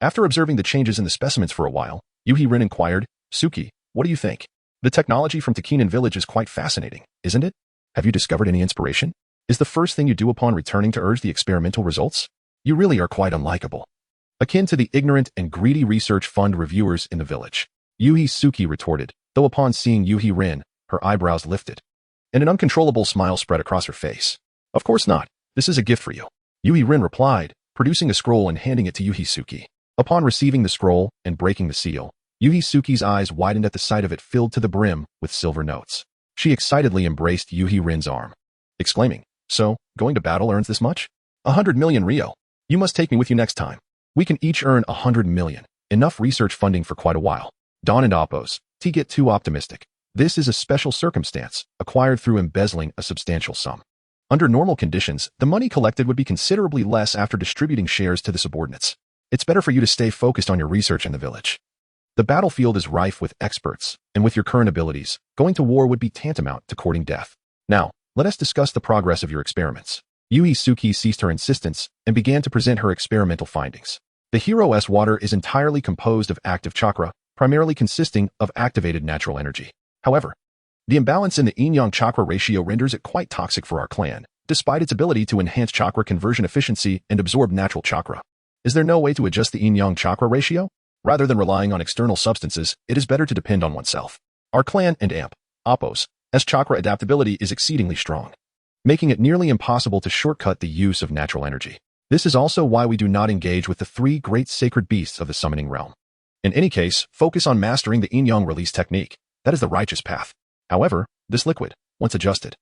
After observing the changes in the specimens for a while, Yui Rin inquired, "Suki, what do you think? The technology from Takinan village is quite fascinating, isn't it? Have you discovered any inspiration? Is the first thing you do upon returning to urge the experimental results? You really are quite unlikable. Akin to the ignorant and greedy research fund reviewers in the village." Yui Suki retorted, though upon seeing Yui Rin, her eyebrows lifted, and an uncontrollable smile spread across her face. "Of course not. This is a gift for you." Yui Rin replied, producing a scroll and handing it to Yui Suki. Upon receiving the scroll and breaking the seal, Yui Suki's eyes widened at the sight of it filled to the brim with silver notes. She excitedly embraced Yui Rin's arm, exclaiming, "So, going to battle earns this much? 100 million Rio. You must take me with you next time. We can each earn 100 million. Enough research funding for quite a while." Dawn and Oppos, to get too optimistic. This is a special circumstance, acquired through embezzling a substantial sum. Under normal conditions, the money collected would be considerably less after distributing shares to the subordinates. It's better for you to stay focused on your research in the village. The battlefield is rife with experts, and with your current abilities, going to war would be tantamount to courting death. Now, let us discuss the progress of your experiments. Yui Suki ceased her insistence and began to present her experimental findings. The hero's water is entirely composed of active chakra, primarily consisting of activated natural energy. However, the imbalance in the yin-yang chakra ratio renders it quite toxic for our clan, despite its ability to enhance chakra conversion efficiency and absorb natural chakra. Is there no way to adjust the yin-yang chakra ratio? Rather than relying on external substances, it is better to depend on oneself. Our clan and Oppos, as chakra adaptability is exceedingly strong, making it nearly impossible to shortcut the use of natural energy. This is also why we do not engage with the 3 great sacred beasts of the summoning realm. In any case, focus on mastering the yin-yang release technique. That is the righteous path. However, this liquid, once adjusted,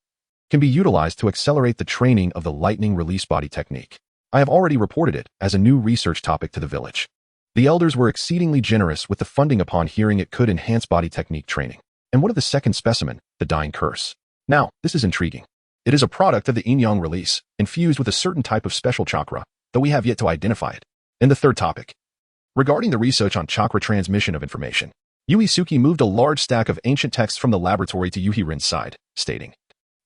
can be utilized to accelerate the training of the lightning release body technique. I have already reported it as a new research topic to the village. The elders were exceedingly generous with the funding upon hearing it could enhance body technique training. And what of the second specimen, the dying curse? Now, this is intriguing. It is a product of the yin-yang release, infused with a certain type of special chakra, though we have yet to identify it. And the third topic, regarding the research on chakra transmission of information, Yui Suki moved a large stack of ancient texts from the laboratory to Yui Rin's side, stating,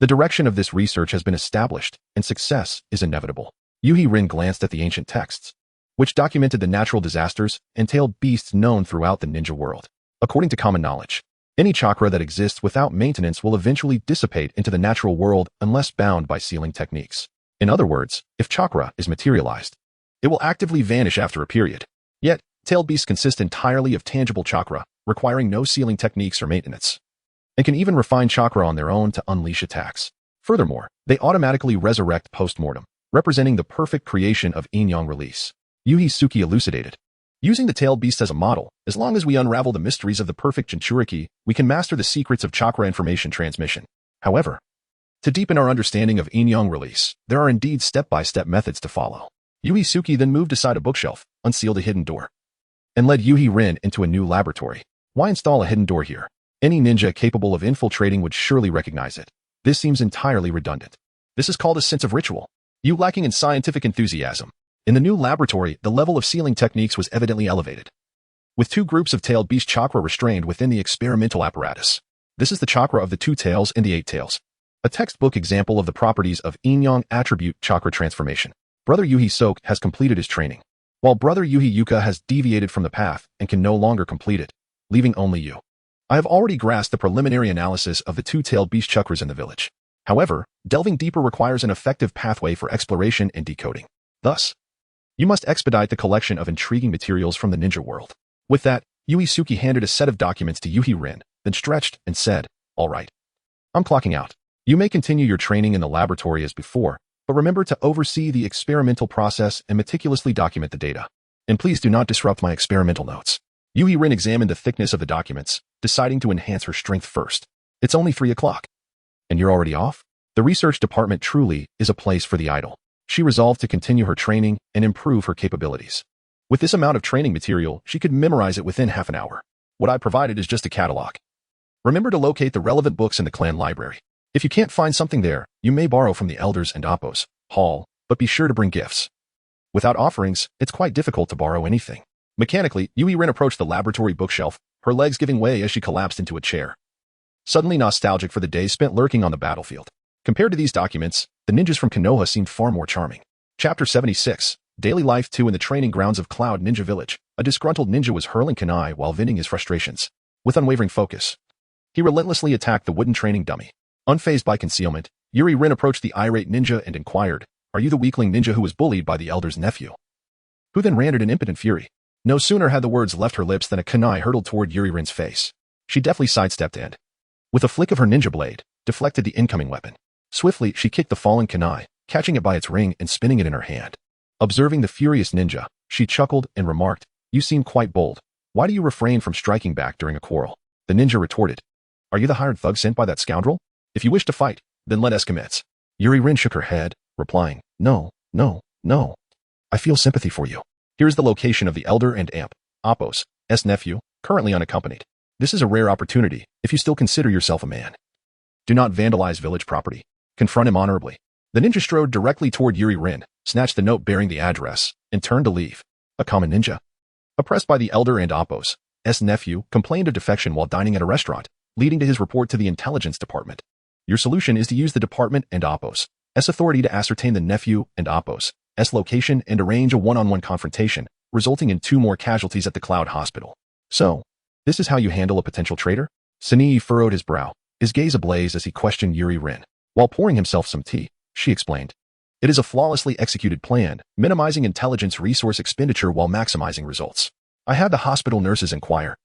"The direction of this research has been established, and success is inevitable." Yui Rin glanced at the ancient texts, which documented the natural disasters and tailed beasts known throughout the ninja world. According to common knowledge, Any chakra that exists without maintenance will eventually dissipate into the natural world unless bound by sealing techniques. In other words, if chakra is materialized, it will actively vanish after a period. Yet, tailed beasts consist entirely of tangible chakra, requiring no sealing techniques or maintenance, and can even refine chakra on their own to unleash attacks. Furthermore, they automatically resurrect post-mortem, representing the perfect creation of yin-yang release. Yuhisuki elucidated. Using the tailed beast as a model, as long as we unravel the mysteries of the perfect Jinchuriki, we can master the secrets of chakra information transmission. However, to deepen our understanding of yin-yang release, there are indeed step-by-step methods to follow. Yuhisuki then moved aside a bookshelf, unsealed a hidden door, and led Yuhi Rin into a new laboratory. Why install a hidden door here? Any ninja capable of infiltrating would surely recognize it. This seems entirely redundant. This is called a sense of ritual. You lacking in scientific enthusiasm. In the new laboratory, the level of sealing techniques was evidently elevated, with two groups of tailed beast chakra restrained within the experimental apparatus. This is the chakra of the 2 tails and the 8 tails. A textbook example of the properties of yin-yang attribute chakra transformation. Brother Yuhi Sok has completed his training, while Brother Yuhi Yuka has deviated from the path and can no longer complete it, leaving only you. I have already grasped the preliminary analysis of the 2-tailed beast chakras in the village. However, delving deeper requires an effective pathway for exploration and decoding. Thus, you must expedite the collection of intriguing materials from the ninja world. With that, Yuisuke handed a set of documents to Yuhi Rin, then stretched and said, "All right. I'm clocking out. You may continue your training in the laboratory as before, but remember to oversee the experimental process and meticulously document the data. And please do not disrupt my experimental notes." Yuhi Rin examined the thickness of the documents, deciding to enhance her strength first. It's only 3 o'clock. And you're already off? The research department truly is a place for the idle. She resolved to continue her training and improve her capabilities. With this amount of training material, she could memorize it within half an hour. What I provided is just a catalog. Remember to locate the relevant books in the clan library. If you can't find something there, you may borrow from the elders and Appos hall, but be sure to bring gifts. Without offerings, it's quite difficult to borrow anything. Mechanically, Yui Rin approached the laboratory bookshelf, her legs giving way as she collapsed into a chair, suddenly nostalgic for the days spent lurking on the battlefield. Compared to these documents, the ninjas from Konoha seemed far more charming. Chapter 76, Daily Life 2. In the training grounds of Cloud Ninja Village, a disgruntled ninja was hurling kunai while venting his frustrations. With unwavering focus, he relentlessly attacked the wooden training dummy. Unfazed by concealment, Yuri Rin approached the irate ninja and inquired, "Are you the weakling ninja who was bullied by the elder's nephew?" Who then ranted in impotent fury. No sooner had the words left her lips than a kunai hurtled toward Yuri Rin's face. She deftly sidestepped and, with a flick of her ninja blade, deflected the incoming weapon. Swiftly, she kicked the fallen kunai, catching it by its ring and spinning it in her hand. Observing the furious ninja, she chuckled and remarked, "You seem quite bold. Why do you refrain from striking back during a quarrel?" The ninja retorted, "Are you the hired thug sent by that scoundrel? If you wish to fight, then let us commence." Yuri Rin shook her head, replying, No. I feel sympathy for you. Here is the location of the elder and Appos' nephew, currently unaccompanied. This is a rare opportunity, if you still consider yourself a man. Do not vandalize village property. Confront him honorably. The ninja strode directly toward Yuri Rin, snatched the note bearing the address, and turned to leave. A common ninja, oppressed by the elder and Appos' nephew, complained of defection while dining at a restaurant, leading to his report to the intelligence department. Your solution is to use the department and Appos' authority to ascertain the nephew and Appos' location and arrange a one-on-one confrontation, resulting in 2 more casualties at the Cloud Hospital. So, this is how you handle a potential traitor? Sunii furrowed his brow, his gaze ablaze as he questioned Yuri Rin. While pouring himself some tea, she explained, "It is a flawlessly executed plan, minimizing intelligence resource expenditure while maximizing results. I had the hospital nurses inquire,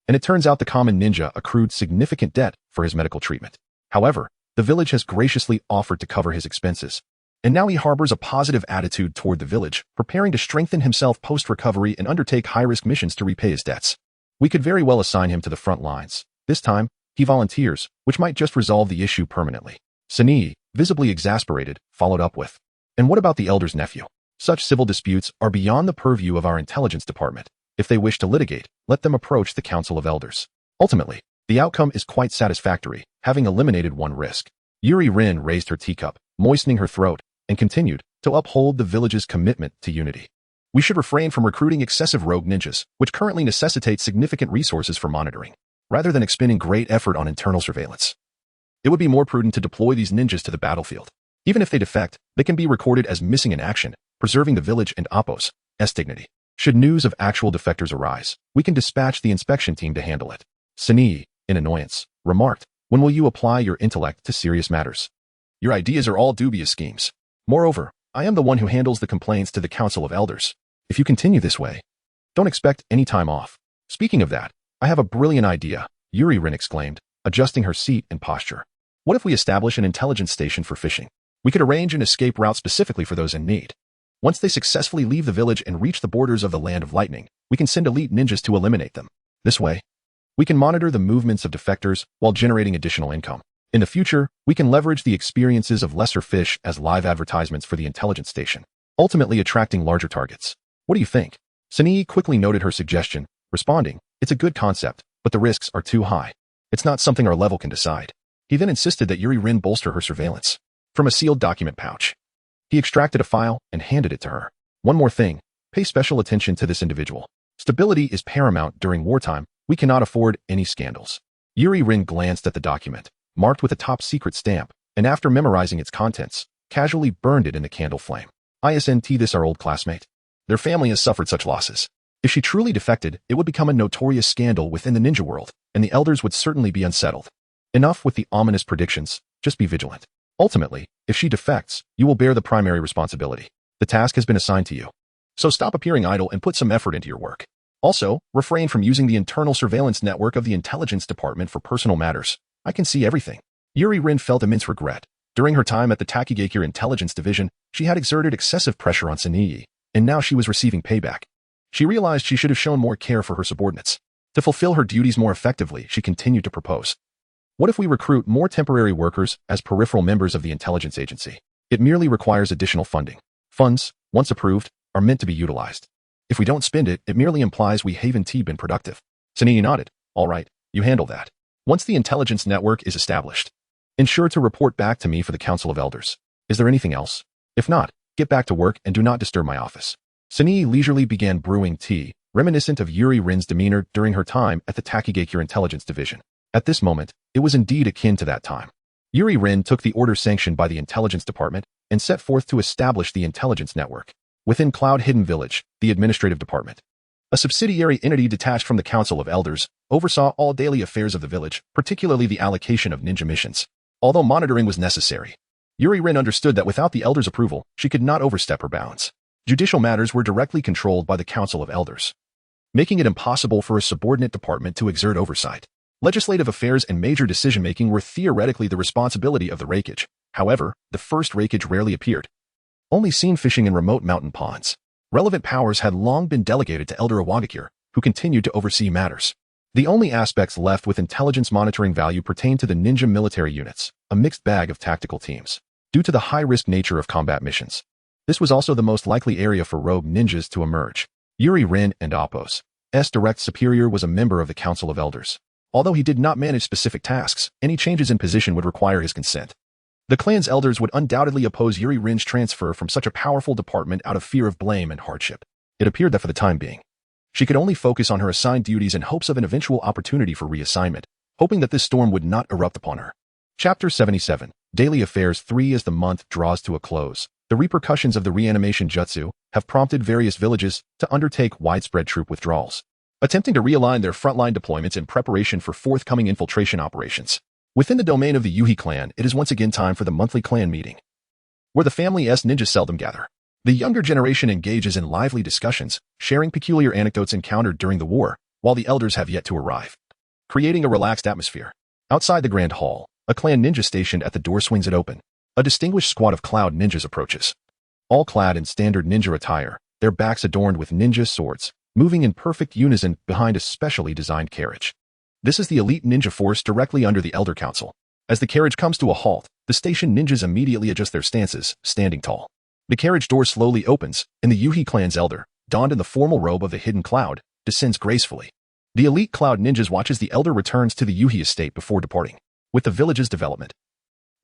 and it turns out the common ninja accrued significant debt for his medical treatment. However, the village has graciously offered to cover his expenses, and now he harbors a positive attitude toward the village, preparing to strengthen himself post-recovery and undertake high-risk missions to repay his debts. We could very well assign him to the front lines. This time, he volunteers, which might just resolve the issue permanently." Sunii, visibly exasperated, followed up with, "And what about the elder's nephew? Such civil disputes are beyond the purview of our intelligence department. If they wish to litigate, let them approach the Council of Elders. Ultimately, the outcome is quite satisfactory, having eliminated one risk." Yuri Rin raised her teacup, moistening her throat, and continued, "To uphold the village's commitment to unity. We should refrain from recruiting excessive rogue ninjas, which currently necessitate significant resources for monitoring, rather than expending great effort on internal surveillance. It would be more prudent to deploy these ninjas to the battlefield. Even if they defect, they can be recorded as missing in action, preserving the village and Appos' dignity. Should news of actual defectors arise, we can dispatch the inspection team to handle it." Sunii, in annoyance, remarked, "When will you apply your intellect to serious matters? Your ideas are all dubious schemes. Moreover, I am the one who handles the complaints to the Council of Elders. If you continue this way, don't expect any time off." "Speaking of that, I have a brilliant idea," Yuri Rin exclaimed, adjusting her seat and posture. "What if we establish an intelligence station for fishing? We could arrange an escape route specifically for those in need. Once they successfully leave the village and reach the borders of the Land of Lightning, we can send elite ninjas to eliminate them. This way, we can monitor the movements of defectors while generating additional income. In the future, we can leverage the experiences of lesser fish as live advertisements for the intelligence station, ultimately attracting larger targets. What do you think?" Sunii quickly noted her suggestion, responding, "It's a good concept, but the risks are too high. It's not something our level can decide." He then insisted that Yuri Rin bolster her surveillance. From a sealed document pouch, he extracted a file and handed it to her. "One more thing, pay special attention to this individual. Stability is paramount during wartime. We cannot afford any scandals." Yuri Rin glanced at the document, marked with a top-secret stamp, and after memorizing its contents, casually burned it in the candle flame. "Isn't this our old classmate? Their family has suffered such losses. If she truly defected, it would become a notorious scandal within the ninja world, and the elders would certainly be unsettled. Enough with the ominous predictions, just be vigilant. Ultimately, if she defects, you will bear the primary responsibility. The task has been assigned to you. So stop appearing idle and put some effort into your work. Also, refrain from using the internal surveillance network of the intelligence department for personal matters. I can see everything." Yuri Rin felt immense regret. During her time at the Takigakure Intelligence Division, she had exerted excessive pressure on Sunii, and now she was receiving payback. She realized she should have shown more care for her subordinates. To fulfill her duties more effectively, she continued to propose. "What if we recruit more temporary workers as peripheral members of the intelligence agency? It merely requires additional funding. Funds, once approved, are meant to be utilized. If we don't spend it, it merely implies we haven't been productive." Sunii nodded. "All right, you handle that. Once the intelligence network is established, ensure to report back to me for the Council of Elders. Is there anything else? If not, get back to work and do not disturb my office." Sunii leisurely began brewing tea, reminiscent of Yuri Rin's demeanor during her time at the Takigakure Intelligence Division. At this moment, it was indeed akin to that time. Yuri Rin took the order sanctioned by the intelligence department and set forth to establish the intelligence network within Cloud Hidden Village, the administrative department. A subsidiary entity detached from the Council of Elders oversaw all daily affairs of the village, particularly the allocation of ninja missions. Although monitoring was necessary, Yuri Rin understood that without the Elders' approval, she could not overstep her bounds. Judicial matters were directly controlled by the Council of Elders, making it impossible for a subordinate department to exert oversight. Legislative affairs and major decision-making were theoretically the responsibility of the Reikage. However, the first Reikage rarely appeared, only seen fishing in remote mountain ponds. Relevant powers had long been delegated to Elder Awagakure, who continued to oversee matters. The only aspects left with intelligence monitoring value pertained to the ninja military units, a mixed bag of tactical teams. Due to the high-risk nature of combat missions, this was also the most likely area for rogue ninjas to emerge. Yuri Rin and Appo's direct superior was a member of the Council of Elders. Although he did not manage specific tasks, any changes in position would require his consent. The clan's elders would undoubtedly oppose Yuri Rin's transfer from such a powerful department out of fear of blame and hardship. It appeared that for the time being, she could only focus on her assigned duties in hopes of an eventual opportunity for reassignment, hoping that this storm would not erupt upon her. Chapter 77, Daily Affairs 3. As the month draws to a close, the repercussions of the reanimation jutsu have prompted various villages to undertake widespread troop withdrawals, attempting to realign their frontline deployments in preparation for forthcoming infiltration operations. Within the domain of the Yuhi clan, it is once again time for the monthly clan meeting, where the family's ninjas seldom gather. The younger generation engages in lively discussions, sharing peculiar anecdotes encountered during the war, while the elders have yet to arrive, creating a relaxed atmosphere. Outside the grand hall, a clan ninja stationed at the door swings it open. A distinguished squad of cloud ninjas approaches, all clad in standard ninja attire, their backs adorned with ninja swords, moving in perfect unison behind a specially designed carriage. This is the elite ninja force directly under the Elder Council. As the carriage comes to a halt, the station ninjas immediately adjust their stances, standing tall. The carriage door slowly opens, and the Yuhi clan's elder, donned in the formal robe of the hidden cloud, descends gracefully. The elite cloud ninjas watches the elder returns to the Yuhi estate before departing. With the village's development,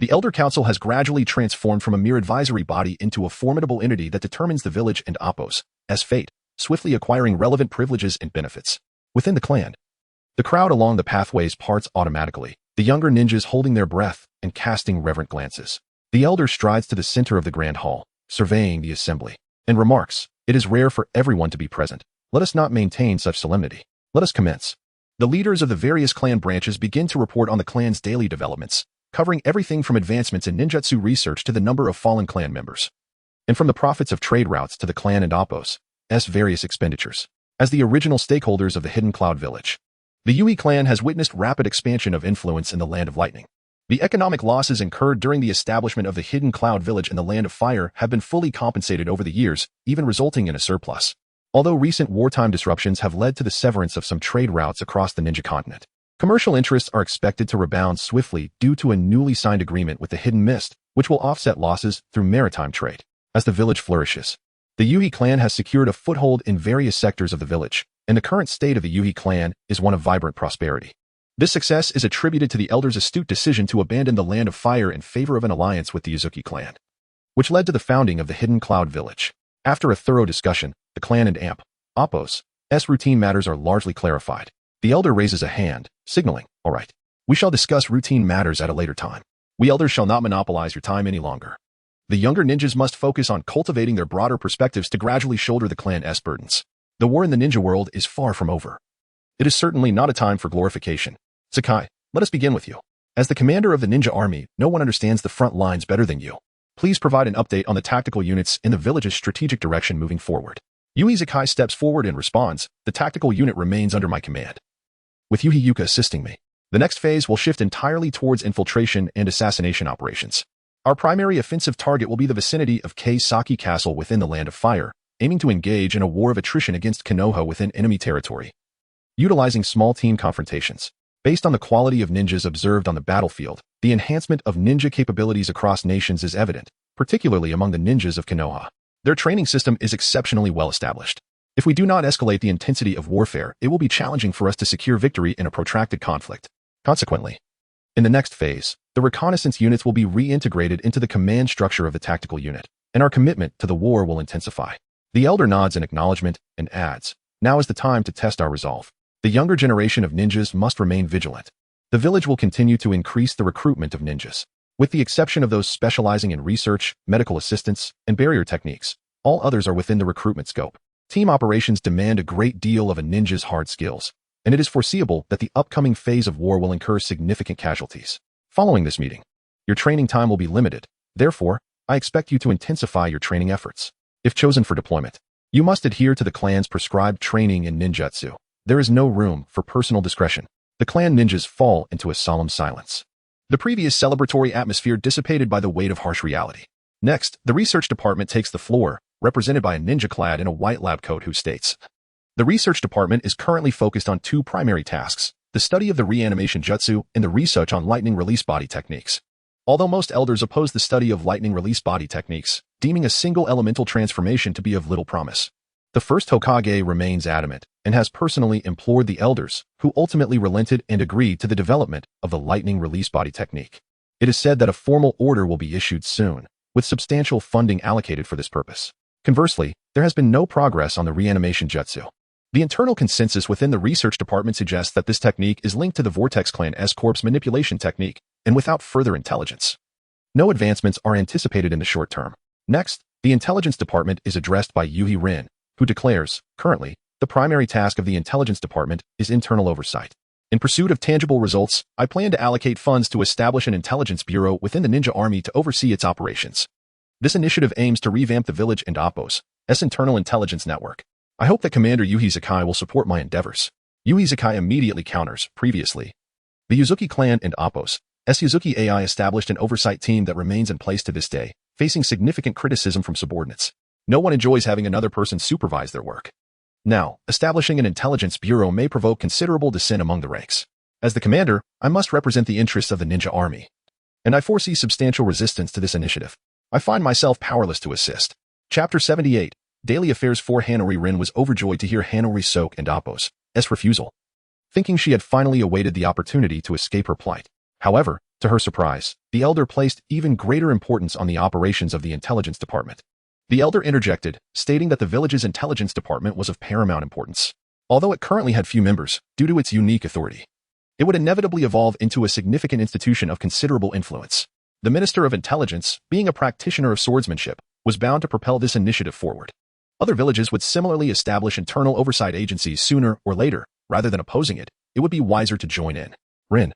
the Elder Council has gradually transformed from a mere advisory body into a formidable entity that determines the village and Appo's fate, swiftly acquiring relevant privileges and benefits. Within the clan, the crowd along the pathways parts automatically, the younger ninjas holding their breath and casting reverent glances. The elder strides to the center of the grand hall, surveying the assembly, and remarks, "It is rare for everyone to be present. Let us not maintain such solemnity. Let us commence." The leaders of the various clan branches begin to report on the clan's daily developments, covering everything from advancements in ninjutsu research to the number of fallen clan members, and from the profits of trade routes to the clan and Appos' various expenditures. As the original stakeholders of the Hidden Cloud Village, the Yui clan has witnessed rapid expansion of influence in the Land of Lightning. The economic losses incurred during the establishment of the Hidden Cloud Village in the Land of Fire have been fully compensated over the years, even resulting in a surplus. Although recent wartime disruptions have led to the severance of some trade routes across the Ninja continent, commercial interests are expected to rebound swiftly due to a newly signed agreement with the Hidden Mist, which will offset losses through maritime trade. As the village flourishes, the Yui clan has secured a foothold in various sectors of the village, and the current state of the Yui clan is one of vibrant prosperity. This success is attributed to the elders' astute decision to abandon the Land of Fire in favor of an alliance with the Uzuki clan, which led to the founding of the Hidden Cloud Village. After a thorough discussion, the clan and Appos' routine matters are largely clarified. The elder raises a hand, signaling, "All right, we shall discuss routine matters at a later time. We elders shall not monopolize your time any longer." The younger ninjas must focus on cultivating their broader perspectives to gradually shoulder the clan's burdens. The war in the ninja world is far from over. It is certainly not a time for glorification. Sakai, let us begin with you. As the commander of the ninja army, no one understands the front lines better than you. Please provide an update on the tactical units in the village's strategic direction moving forward. Yui Sakai steps forward and responds, "The tactical unit remains under my command, with Yuhi Yuka assisting me. The next phase will shift entirely towards infiltration and assassination operations. Our primary offensive target will be the vicinity of Keisaki Castle within the Land of Fire, aiming to engage in a war of attrition against Konoha within enemy territory. Utilizing small team confrontations. Based on the quality of ninjas observed on the battlefield, the enhancement of ninja capabilities across nations is evident, particularly among the ninjas of Konoha. Their training system is exceptionally well established. If we do not escalate the intensity of warfare, it will be challenging for us to secure victory in a protracted conflict. Consequently, in the next phase, the reconnaissance units will be reintegrated into the command structure of the tactical unit, and our commitment to the war will intensify." The elder nods in acknowledgement and adds, "Now is the time to test our resolve. The younger generation of ninjas must remain vigilant. The village will continue to increase the recruitment of ninjas. With the exception of those specializing in research, medical assistance, and barrier techniques, all others are within the recruitment scope. Team operations demand a great deal of a ninja's hard skills, and it is foreseeable that the upcoming phase of war will incur significant casualties. Following this meeting, your training time will be limited. Therefore, I expect you to intensify your training efforts. If chosen for deployment, you must adhere to the clan's prescribed training in ninjutsu. There is no room for personal discretion." The clan ninjas fall into a solemn silence. The previous celebratory atmosphere dissipated by the weight of harsh reality. Next, the research department takes the floor, represented by a ninja clad in a white lab coat who states, "The research department is currently focused on two primary tasks, the study of the reanimation jutsu and the research on lightning release body techniques. Although most elders oppose the study of lightning release body techniques, deeming a single elemental transformation to be of little promise, the first Hokage remains adamant and has personally implored the elders, who ultimately relented and agreed to the development of the lightning release body technique. It is said that a formal order will be issued soon, with substantial funding allocated for this purpose. Conversely, there has been no progress on the reanimation jutsu. The internal consensus within the research department suggests that this technique is linked to the Vortex Clan's corpse manipulation technique, and without further intelligence, no advancements are anticipated in the short term. Next, the intelligence department is addressed by Yuhi Rin, who declares, currently, the primary task of the intelligence department is internal oversight. In pursuit of tangible results, I plan to allocate funds to establish an intelligence bureau within the ninja army to oversee its operations. This initiative aims to revamp the village and Appos' internal intelligence network. I hope that Commander Yuhi Sakai will support my endeavors." Yuhi Sakai immediately counters, "Previously, the Uzuki clan and Appos' Uzuki AI established an oversight team that remains in place to this day, facing significant criticism from subordinates. No one enjoys having another person supervise their work. Now, establishing an intelligence bureau may provoke considerable dissent among the ranks. As the commander, I must represent the interests of the ninja army, and I foresee substantial resistance to this initiative. I find myself powerless to assist." Chapter 78, Daily Affairs 4. Hanori Rin was overjoyed to hear Hanori Soke and Appos' refusal, thinking she had finally awaited the opportunity to escape her plight. However, to her surprise, the elder placed even greater importance on the operations of the intelligence department. The elder interjected, stating that the village's intelligence department was of paramount importance. Although it currently had few members, due to its unique authority, it would inevitably evolve into a significant institution of considerable influence. The Minister of Intelligence, being a practitioner of swordsmanship, was bound to propel this initiative forward. Other villages would similarly establish internal oversight agencies sooner or later. Rather than opposing it, it would be wiser to join in. Rin,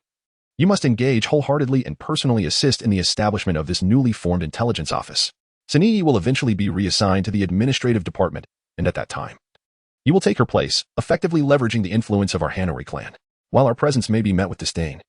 you must engage wholeheartedly and personally assist in the establishment of this newly formed intelligence office. Sanyi will eventually be reassigned to the administrative department, and at that time, you will take her place, effectively leveraging the influence of our Hanori clan. While our presence may be met with disdain,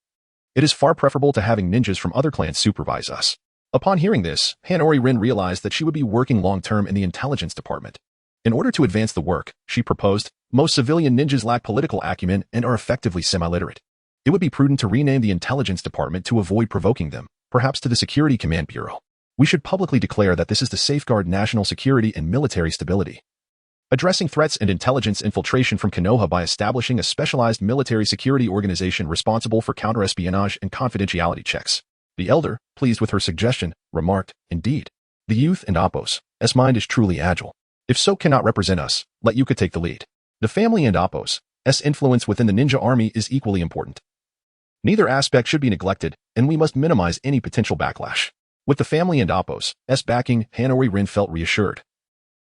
it is far preferable to having ninjas from other clans supervise us. Upon hearing this, Hanori Rin realized that she would be working long-term in the intelligence department. In order to advance the work, she proposed, most civilian ninjas lack political acumen and are effectively semi-literate. It would be prudent to rename the intelligence department to avoid provoking them, perhaps to the Security Command Bureau. We should publicly declare that this is to safeguard national security and military stability. Addressing threats and intelligence infiltration from Konoha by establishing a specialized military security organization responsible for counter-espionage and confidentiality checks. The elder, pleased with her suggestion, remarked, indeed, the youth and Appos' mind is truly agile. If so cannot represent us, let Yuka take the lead. The family and Appos' influence within the ninja army is equally important. Neither aspect should be neglected, and we must minimize any potential backlash. With the family and Appos' backing, Hanori Rin felt reassured,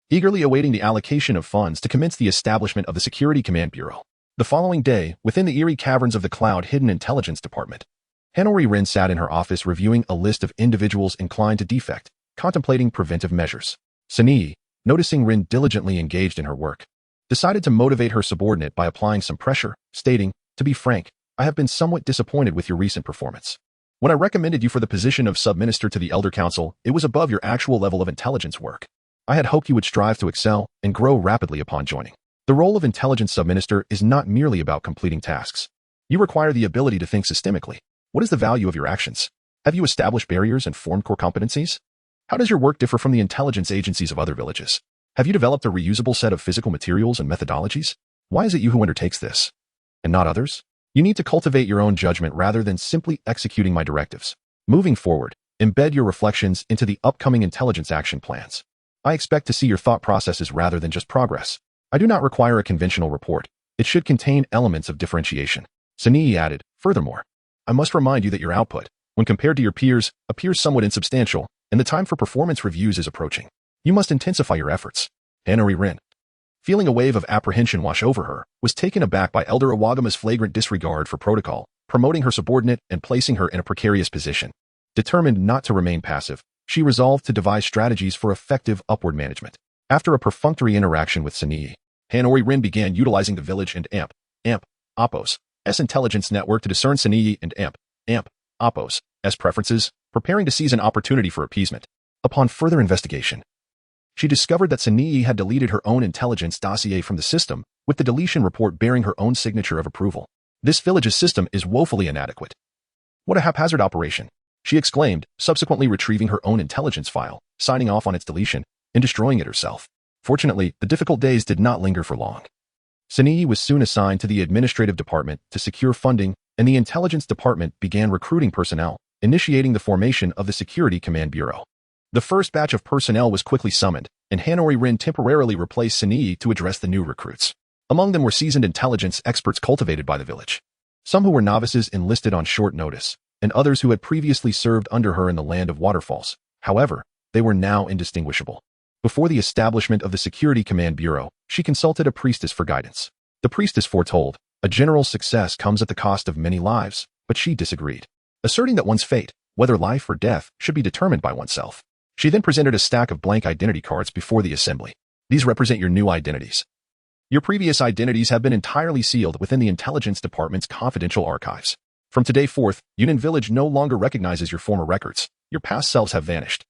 eagerly awaiting the allocation of funds to commence the establishment of the Security Command Bureau. The following day, within the eerie caverns of the Cloud Hidden Intelligence Department, Hanori Rin sat in her office reviewing a list of individuals inclined to defect, contemplating preventive measures. Sanyi, noticing Rin diligently engaged in her work, decided to motivate her subordinate by applying some pressure, stating, to be frank, I have been somewhat disappointed with your recent performance. When I recommended you for the position of sub-minister to the Elder Council, it was above your actual level of intelligence work. I had hoped you would strive to excel and grow rapidly upon joining. The role of intelligence sub-minister is not merely about completing tasks. You require the ability to think systemically. What is the value of your actions? Have you established barriers and formed core competencies? How does your work differ from the intelligence agencies of other villages? Have you developed a reusable set of physical materials and methodologies? Why is it you who undertakes this, and not others? You need to cultivate your own judgment rather than simply executing my directives. Moving forward, embed your reflections into the upcoming intelligence action plans. I expect to see your thought processes rather than just progress. I do not require a conventional report. It should contain elements of differentiation. Sanyi added, furthermore, I must remind you that your output, when compared to your peers, appears somewhat insubstantial, and the time for performance reviews is approaching. You must intensify your efforts. Hanori Rin, feeling a wave of apprehension wash over her, was taken aback by Elder Awagama's flagrant disregard for protocol, promoting her subordinate and placing her in a precarious position. Determined not to remain passive, she resolved to devise strategies for effective upward management. After a perfunctory interaction with Sanyi, Hanori Rin began utilizing the village and Appos' intelligence network to discern Sanyi and Appos' preferences, preparing to seize an opportunity for appeasement. Upon further investigation, she discovered that Sanyi had deleted her own intelligence dossier from the system, with the deletion report bearing her own signature of approval. This village's system is woefully inadequate. What a haphazard operation, she exclaimed, subsequently retrieving her own intelligence file, signing off on its deletion, and destroying it herself. Fortunately, the difficult days did not linger for long. Sanyi was soon assigned to the administrative department to secure funding, and the intelligence department began recruiting personnel, initiating the formation of the Security Command Bureau. The first batch of personnel was quickly summoned, and Hanori Rin temporarily replaced Sanyi to address the new recruits. Among them were seasoned intelligence experts cultivated by the village. Some who were novices enlisted on short notice, and others who had previously served under her in the land of waterfalls. However, they were now indistinguishable. Before the establishment of the Security Command Bureau, she consulted a priestess for guidance. The priestess foretold, a general success comes at the cost of many lives, but she disagreed, asserting that one's fate, whether life or death, should be determined by oneself. She then presented a stack of blank identity cards before the assembly. These represent your new identities. Your previous identities have been entirely sealed within the Intelligence Department's confidential archives. From today forth, Yunin Village no longer recognizes your former records. Your past selves have vanished.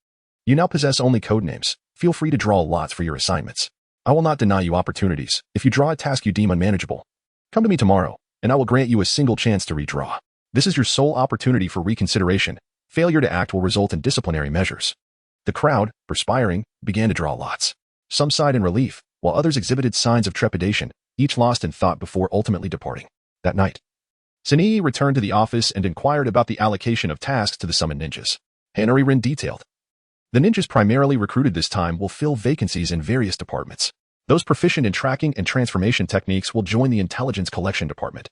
You now possess only codenames. Feel free to draw lots for your assignments. I will not deny you opportunities if you draw a task you deem unmanageable. Come to me tomorrow, and I will grant you a single chance to redraw. This is your sole opportunity for reconsideration. Failure to act will result in disciplinary measures. The crowd, perspiring, began to draw lots. Some sighed in relief, while others exhibited signs of trepidation, each lost in thought before ultimately departing. That night, Sanyi returned to the office and inquired about the allocation of tasks to the summoned ninjas. Hanori Rin detailed. The ninjas primarily recruited this time will fill vacancies in various departments. Those proficient in tracking and transformation techniques will join the intelligence collection department,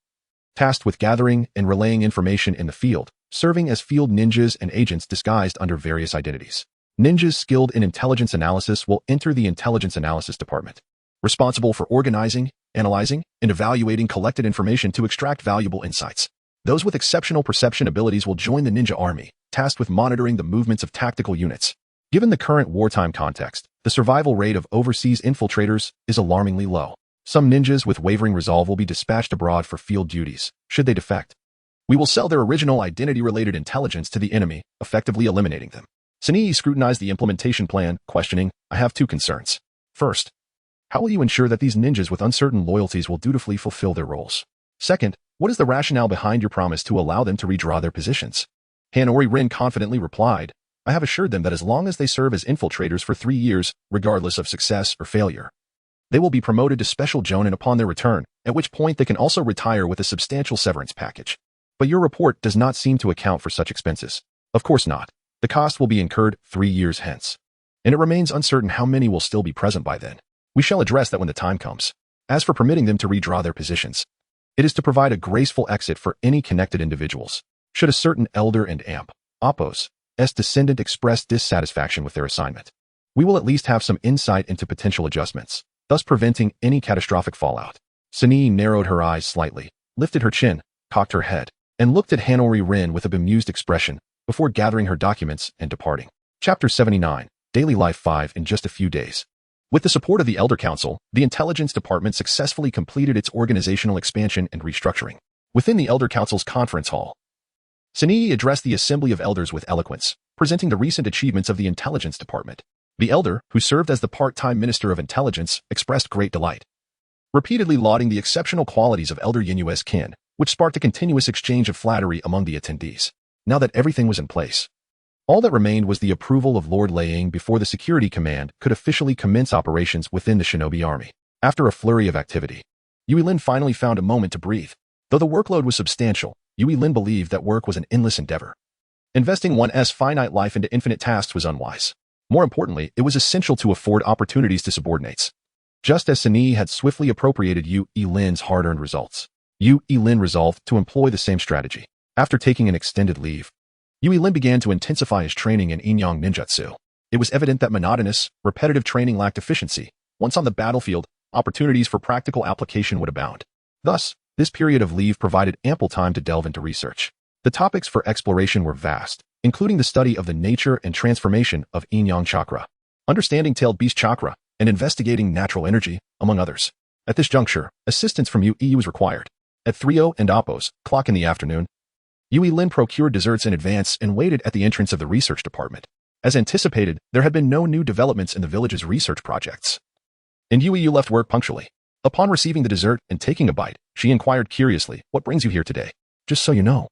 tasked with gathering and relaying information in the field, serving as field ninjas and agents disguised under various identities. Ninjas skilled in intelligence analysis will enter the intelligence analysis department. responsible for organizing, analyzing, and evaluating collected information to extract valuable insights. Those with exceptional perception abilities will join the ninja army, tasked with monitoring the movements of tactical units. Given the current wartime context, the survival rate of overseas infiltrators is alarmingly low. Some ninjas with wavering resolve will be dispatched abroad for field duties, should they defect. We will sell their original identity-related intelligence to the enemy, effectively eliminating them. Sunii scrutinized the implementation plan, questioning, I have two concerns. First, how will you ensure that these ninjas with uncertain loyalties will dutifully fulfill their roles? Second, what is the rationale behind your promise to allow them to redraw their positions? Hanori Rin confidently replied, I have assured them that as long as they serve as infiltrators for 3 years, regardless of success or failure, they will be promoted to Special Jonin upon their return, at which point they can also retire with a substantial severance package. But your report does not seem to account for such expenses. Of course not. The cost will be incurred 3 years hence. And it remains uncertain how many will still be present by then. We shall address that when the time comes. As for permitting them to redraw their positions, it is to provide a graceful exit for any connected individuals. Should a certain elder and amp, Oppos, S descendant express dissatisfaction with their assignment, we will at least have some insight into potential adjustments, thus preventing any catastrophic fallout. Sunii narrowed her eyes slightly, lifted her chin, cocked her head, and looked at Hanori Rin with a bemused expression before gathering her documents and departing. Chapter 79, Daily Life 5 in just a few days. With the support of the Elder Council, the Intelligence Department successfully completed its organizational expansion and restructuring. Within the Elder Council's conference hall, Sunii addressed the Assembly of Elders with eloquence, presenting the recent achievements of the Intelligence Department. The Elder, who served as the part-time Minister of Intelligence, expressed great delight, repeatedly lauding the exceptional qualities of Elder Yinue's kin, which sparked a continuous exchange of flattery among the attendees. Now that everything was in place, all that remained was the approval of Lord Liang before the Security Command could officially commence operations within the Shinobi Army. After a flurry of activity, Yui Lin finally found a moment to breathe. Though the workload was substantial, Yui Lin believed that work was an endless endeavor. Investing one's finite life into infinite tasks was unwise. More importantly, it was essential to afford opportunities to subordinates. Just as Sunii had swiftly appropriated Yui Lin's hard-earned results, Yui Lin resolved to employ the same strategy. After taking an extended leave, Yui Lin began to intensify his training in Inyang Ninjutsu. It was evident that monotonous, repetitive training lacked efficiency. Once on the battlefield, opportunities for practical application would abound. Thus, this period of leave provided ample time to delve into research. The topics for exploration were vast, including the study of the nature and transformation of Yin-Yang chakra, understanding tailed beast chakra, and investigating natural energy, among others. At this juncture, assistance from Yui was required. At 3:00 and Oppos clock in the afternoon, Yui Lin procured desserts in advance and waited at the entrance of the research department. As anticipated, there had been no new developments in the village's research projects, and Yui left work punctually. Upon receiving the dessert and taking a bite, she inquired curiously, what brings you here today? Just so you know,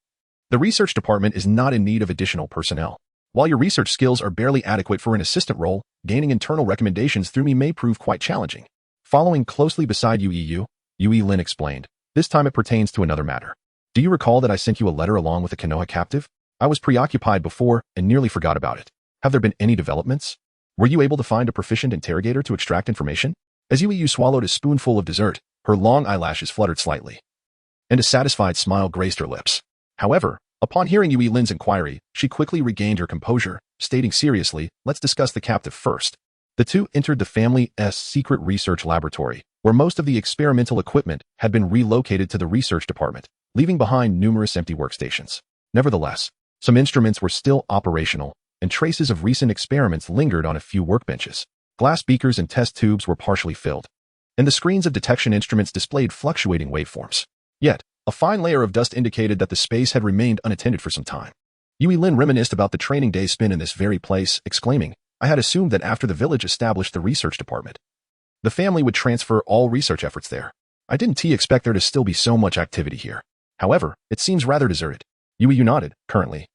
the research department is not in need of additional personnel. While your research skills are barely adequate for an assistant role, gaining internal recommendations through me may prove quite challenging. Following closely beside Yui Lin explained, this time it pertains to another matter. Do you recall that I sent you a letter along with a Konoha captive? I was preoccupied before and nearly forgot about it. Have there been any developments? Were you able to find a proficient interrogator to extract information? As Yui swallowed a spoonful of dessert, her long eyelashes fluttered slightly, and a satisfied smile graced her lips. However, upon hearing Yui Lin's inquiry, she quickly regained her composure, stating seriously, let's discuss the captive first. The two entered the family's secret research laboratory, where most of the experimental equipment had been relocated to the research department, leaving behind numerous empty workstations. Nevertheless, some instruments were still operational, and traces of recent experiments lingered on a few workbenches. Glass beakers and test tubes were partially filled, and the screens of detection instruments displayed fluctuating waveforms. Yet, a fine layer of dust indicated that the space had remained unattended for some time. Yui Lin reminisced about the training day spent in this very place, exclaiming, I had assumed that after the village established the research department, the family would transfer all research efforts there. I didn't expect there to still be so much activity here. However, it seems rather deserted. Yui nodded. Currently,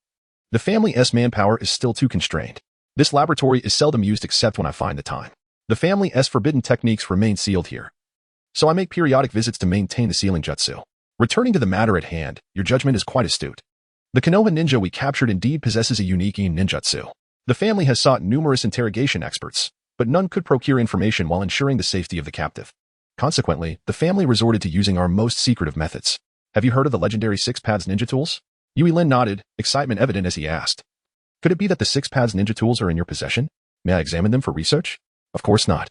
the family's manpower is still too constrained. This laboratory is seldom used except when I find the time. The family's forbidden techniques remain sealed here, so I make periodic visits to maintain the sealing jutsu. Returning to the matter at hand, your judgment is quite astute. The Konoha ninja we captured indeed possesses a unique ninjutsu. The family has sought numerous interrogation experts, but none could procure information while ensuring the safety of the captive. Consequently, the family resorted to using our most secretive methods. Have you heard of the legendary Six Paths ninja tools? Yui Lin nodded, excitement evident as he asked. Could it be that the Six Paths ninja tools are in your possession? May I examine them for research? Of course not.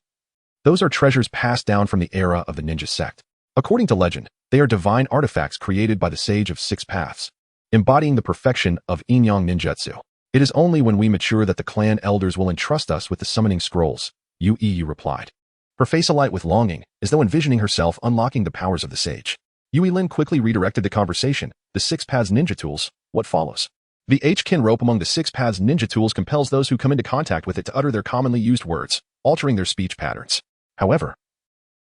Those are treasures passed down from the era of the ninja sect. According to legend, they are divine artifacts created by the Sage of Six Paths, embodying the perfection of Yin-Yang ninjutsu. It is only when we mature that the clan elders will entrust us with the summoning scrolls, Yu replied. Her face alight with longing, as though envisioning herself unlocking the powers of the sage. Lin quickly redirected the conversation. The Six Paths ninja tools, what follows? The H-kin rope among the Six Paths ninja tools compels those who come into contact with it to utter their commonly used words, altering their speech patterns. However,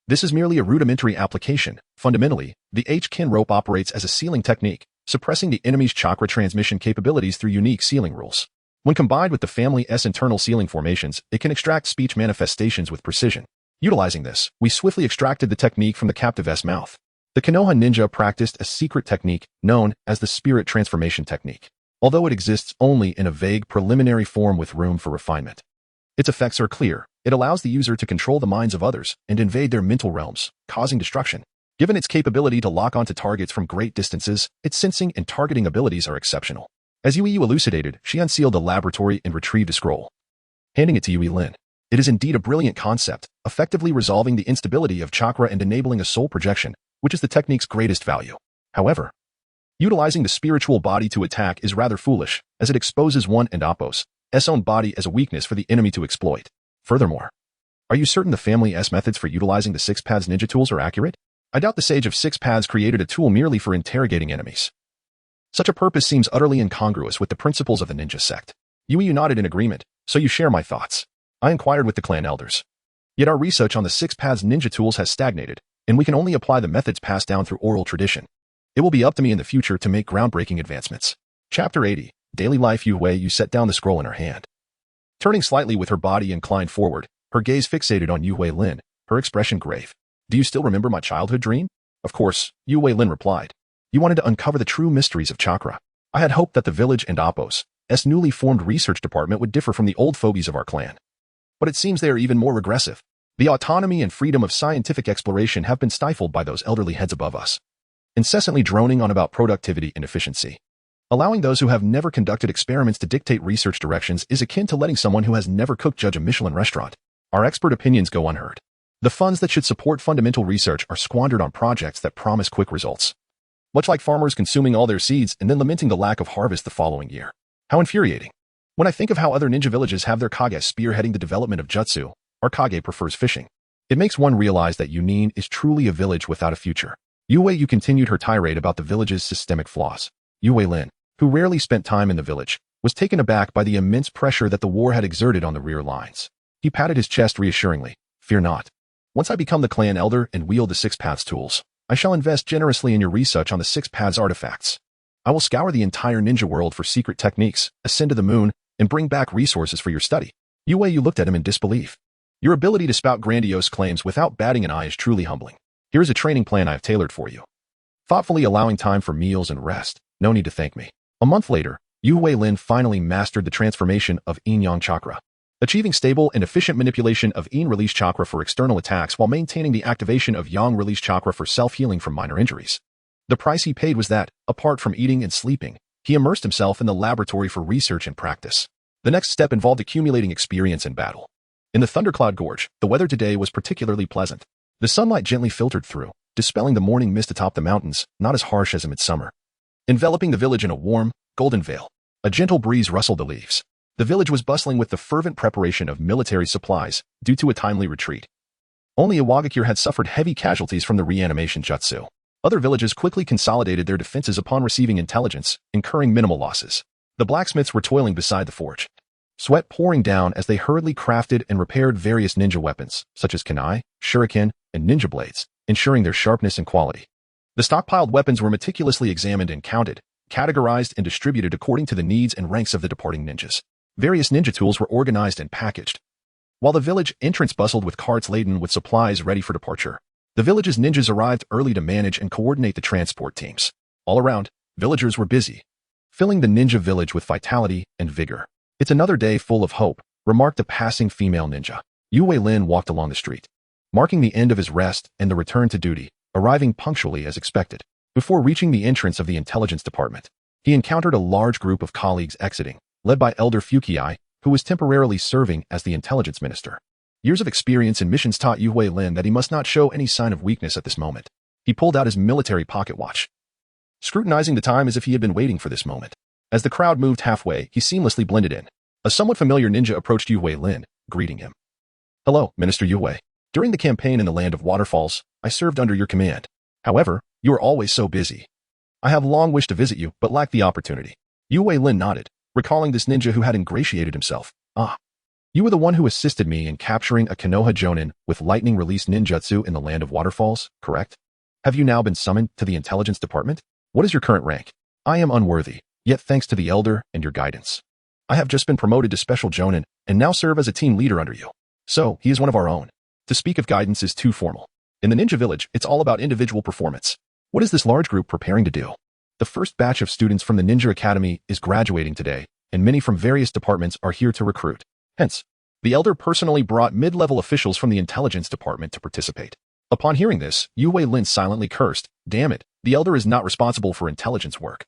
this is merely a rudimentary application. Fundamentally, the H-kin rope operates as a sealing technique, suppressing the enemy's chakra transmission capabilities through unique sealing rules. When combined with the Family S internal sealing formations, it can extract speech manifestations with precision. Utilizing this, we swiftly extracted the technique from the captive S mouth. The Konoha ninja practiced a secret technique known as the spirit transformation technique, although it exists only in a vague preliminary form with room for refinement. Its effects are clear. It allows the user to control the minds of others and invade their mental realms, causing destruction. Given its capability to lock onto targets from great distances, its sensing and targeting abilities are exceptional. As Yu elucidated, she unsealed the laboratory and retrieved a scroll. Handing it to Lin. It is indeed a brilliant concept, effectively resolving the instability of chakra and enabling a soul projection, which is the technique's greatest value. However, utilizing the spiritual body to attack is rather foolish, as it exposes one and Oppo's own body as a weakness for the enemy to exploit. Furthermore, are you certain the Family S methods for utilizing the Six Paths ninja tools are accurate? I doubt the Sage of Six Paths created a tool merely for interrogating enemies. Such a purpose seems utterly incongruous with the principles of the ninja sect. Yu nodded in agreement, so you share my thoughts. I inquired with the clan elders. Yet our research on the Six Paths ninja tools has stagnated, and we can only apply the methods passed down through oral tradition. It will be up to me in the future to make groundbreaking advancements. Chapter 80, Daily Life. Yu set down the scroll in her hand. Turning slightly with her body inclined forward, her gaze fixated on Lin, her expression grave. Do you still remember my childhood dream? Of course, Lin replied. You wanted to uncover the true mysteries of chakra. I had hoped that the village and Oppo's newly formed research department would differ from the old fogies of our clan. But it seems they are even more regressive. The autonomy and freedom of scientific exploration have been stifled by those elderly heads above us, incessantly droning on about productivity and efficiency. Allowing those who have never conducted experiments to dictate research directions is akin to letting someone who has never cooked judge a Michelin restaurant. Our expert opinions go unheard. The funds that should support fundamental research are squandered on projects that promise quick results. Much like farmers consuming all their seeds and then lamenting the lack of harvest the following year. How infuriating. When I think of how other ninja villages have their Kage spearheading the development of jutsu, our Kage prefers fishing. It makes one realize that Yunin is truly a village without a future. Yu continued her tirade about the village's systemic flaws. Lin, who rarely spent time in the village, was taken aback by the immense pressure that the war had exerted on the rear lines. He patted his chest reassuringly. Fear not. Once I become the clan elder and wield the Six Paths tools, I shall invest generously in your research on the Six Paths artifacts. I will scour the entire ninja world for secret techniques, ascend to the moon, and bring back resources for your study. Yu looked at him in disbelief. Your ability to spout grandiose claims without batting an eye is truly humbling. Here is a training plan I have tailored for you. Thoughtfully allowing time for meals and rest. No need to thank me. A month later, Lin finally mastered the transformation of Yin-Yang chakra, achieving stable and efficient manipulation of Yin release chakra for external attacks while maintaining the activation of Yang release chakra for self-healing from minor injuries. The price he paid was that, apart from eating and sleeping, he immersed himself in the laboratory for research and practice. The next step involved accumulating experience in battle. In the Thundercloud Gorge, the weather today was particularly pleasant. The sunlight gently filtered through, dispelling the morning mist atop the mountains, not as harsh as in midsummer. Enveloping the village in a warm, golden veil, a gentle breeze rustled the leaves. The village was bustling with the fervent preparation of military supplies, due to a timely retreat. Only Iwagakure had suffered heavy casualties from the reanimation jutsu. Other villages quickly consolidated their defenses upon receiving intelligence, incurring minimal losses. The blacksmiths were toiling beside the forge, sweat pouring down as they hurriedly crafted and repaired various ninja weapons, such as kunai, shuriken, and ninja blades, ensuring their sharpness and quality. The stockpiled weapons were meticulously examined and counted, categorized and distributed according to the needs and ranks of the departing ninjas. Various ninja tools were organized and packaged. While the village entrance bustled with carts laden with supplies ready for departure, the village's ninjas arrived early to manage and coordinate the transport teams. All around, villagers were busy, filling the ninja village with vitality and vigor. It's another day full of hope, remarked a passing female ninja. Lin walked along the street, marking the end of his rest and the return to duty, arriving punctually as expected. Before reaching the entrance of the intelligence department, he encountered a large group of colleagues exiting, led by Elder Fukii, who was temporarily serving as the intelligence minister. Years of experience in missions taught Yue Lin that he must not show any sign of weakness at this moment. He pulled out his military pocket watch, scrutinizing the time as if he had been waiting for this moment. As the crowd moved halfway, he seamlessly blended in. A somewhat familiar ninja approached Yue Lin, greeting him. Hello, Minister Yue. During the campaign in the Land of Waterfalls, I served under your command. However, you are always so busy. I have long wished to visit you, but lacked the opportunity. Yue Lin nodded, recalling this ninja who had ingratiated himself. Ah, you were the one who assisted me in capturing a Konoha Jonin with lightning-released ninjutsu in the Land of Waterfalls, correct? Have you now been summoned to the intelligence department? What is your current rank? I am unworthy, yet thanks to the Elder and your guidance. I have just been promoted to Special Jonin and now serve as a team leader under you. So, he is one of our own. To speak of guidance is too formal. In the ninja village, it's all about individual performance. What is this large group preparing to do? The first batch of students from the Ninja Academy is graduating today, and many from various departments are here to recruit. Hence, the Elder personally brought mid-level officials from the intelligence department to participate. Upon hearing this, Yue Lin silently cursed. Damn it, the Elder is not responsible for intelligence work,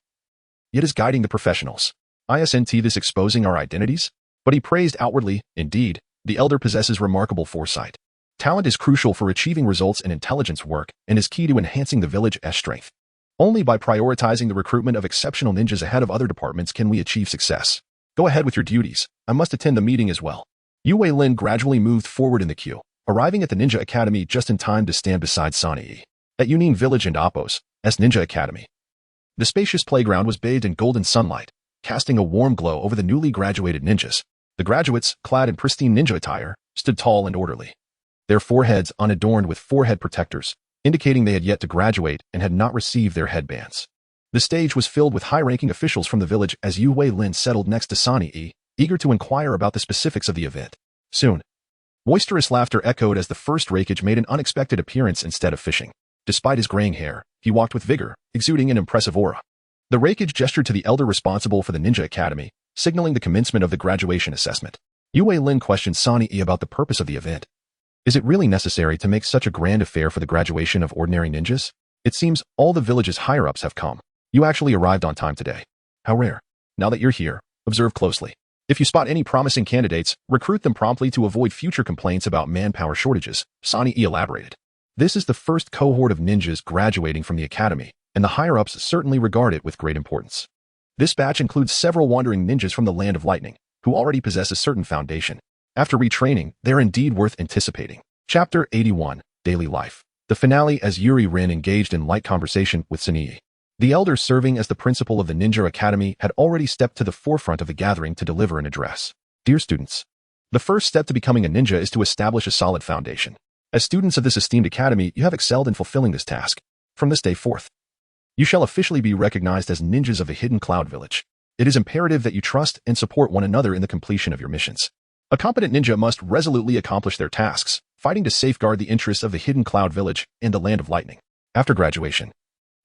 yet is guiding the professionals. Isn't this exposing our identities? But he praised outwardly. Indeed, the Elder possesses remarkable foresight. Talent is crucial for achieving results in intelligence work and is key to enhancing the village's strength. Only by prioritizing the recruitment of exceptional ninjas ahead of other departments can we achieve success. Go ahead with your duties. I must attend the meeting as well. Yue Lin gradually moved forward in the queue, arriving at the Ninja Academy just in time to stand beside Sani at Yunin Village and Appos, as Ninja Academy. The spacious playground was bathed in golden sunlight, casting a warm glow over the newly graduated ninjas. The graduates, clad in pristine ninja attire, stood tall and orderly, their foreheads unadorned with forehead protectors, indicating they had yet to graduate and had not received their headbands. The stage was filled with high-ranking officials from the village as Yue Lin settled next to Sani, eager to inquire about the specifics of the event. Soon, boisterous laughter echoed as the first Reikage made an unexpected appearance instead of fishing. Despite his graying hair, he walked with vigor, exuding an impressive aura. The Reikage gestured to the Elder responsible for the Ninja Academy, signaling the commencement of the graduation assessment. Yue Lin questioned Sani about the purpose of the event. Is it really necessary to make such a grand affair for the graduation of ordinary ninjas? It seems all the village's higher-ups have come. You actually arrived on time today. How rare. Now that you're here, observe closely. If you spot any promising candidates, recruit them promptly to avoid future complaints about manpower shortages, Sani elaborated. This is the first cohort of ninjas graduating from the academy, and the higher-ups certainly regard it with great importance. This batch includes several wandering ninjas from the Land of Lightning, who already possess a certain foundation. After retraining, they're indeed worth anticipating. Chapter 81, Daily Life. The finale as Yuri Rin engaged in light conversation with Sani. The Elder serving as the principal of the Ninja Academy had already stepped to the forefront of the gathering to deliver an address. Dear students, the first step to becoming a ninja is to establish a solid foundation. As students of this esteemed academy, you have excelled in fulfilling this task. From this day forth, you shall officially be recognized as ninjas of the Hidden Cloud Village. It is imperative that you trust and support one another in the completion of your missions. A competent ninja must resolutely accomplish their tasks, fighting to safeguard the interests of the Hidden Cloud Village and the Land of Lightning. After graduation,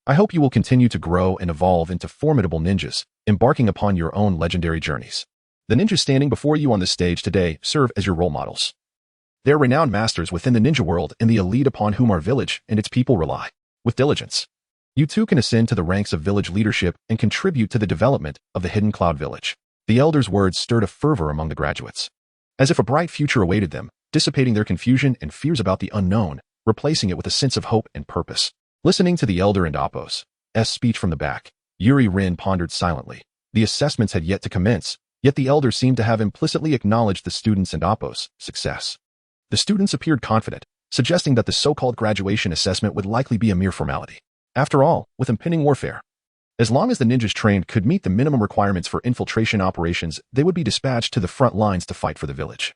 I hope you will continue to grow and evolve into formidable ninjas, embarking upon your own legendary journeys. The ninjas standing before you on this stage today serve as your role models. They are renowned masters within the ninja world and the elite upon whom our village and its people rely. With diligence, you too can ascend to the ranks of village leadership and contribute to the development of the Hidden Cloud Village. The Elder's words stirred a fervor among the graduates, as if a bright future awaited them, dissipating their confusion and fears about the unknown, replacing it with a sense of hope and purpose. Listening to the Elder and Appos' speech from the back, Yuri Rin pondered silently. The assessments had yet to commence, yet the Elder seemed to have implicitly acknowledged the students' and Appos' success. The students appeared confident, suggesting that the so-called graduation assessment would likely be a mere formality. After all, with impending warfare, as long as the ninjas trained could meet the minimum requirements for infiltration operations, they would be dispatched to the front lines to fight for the village,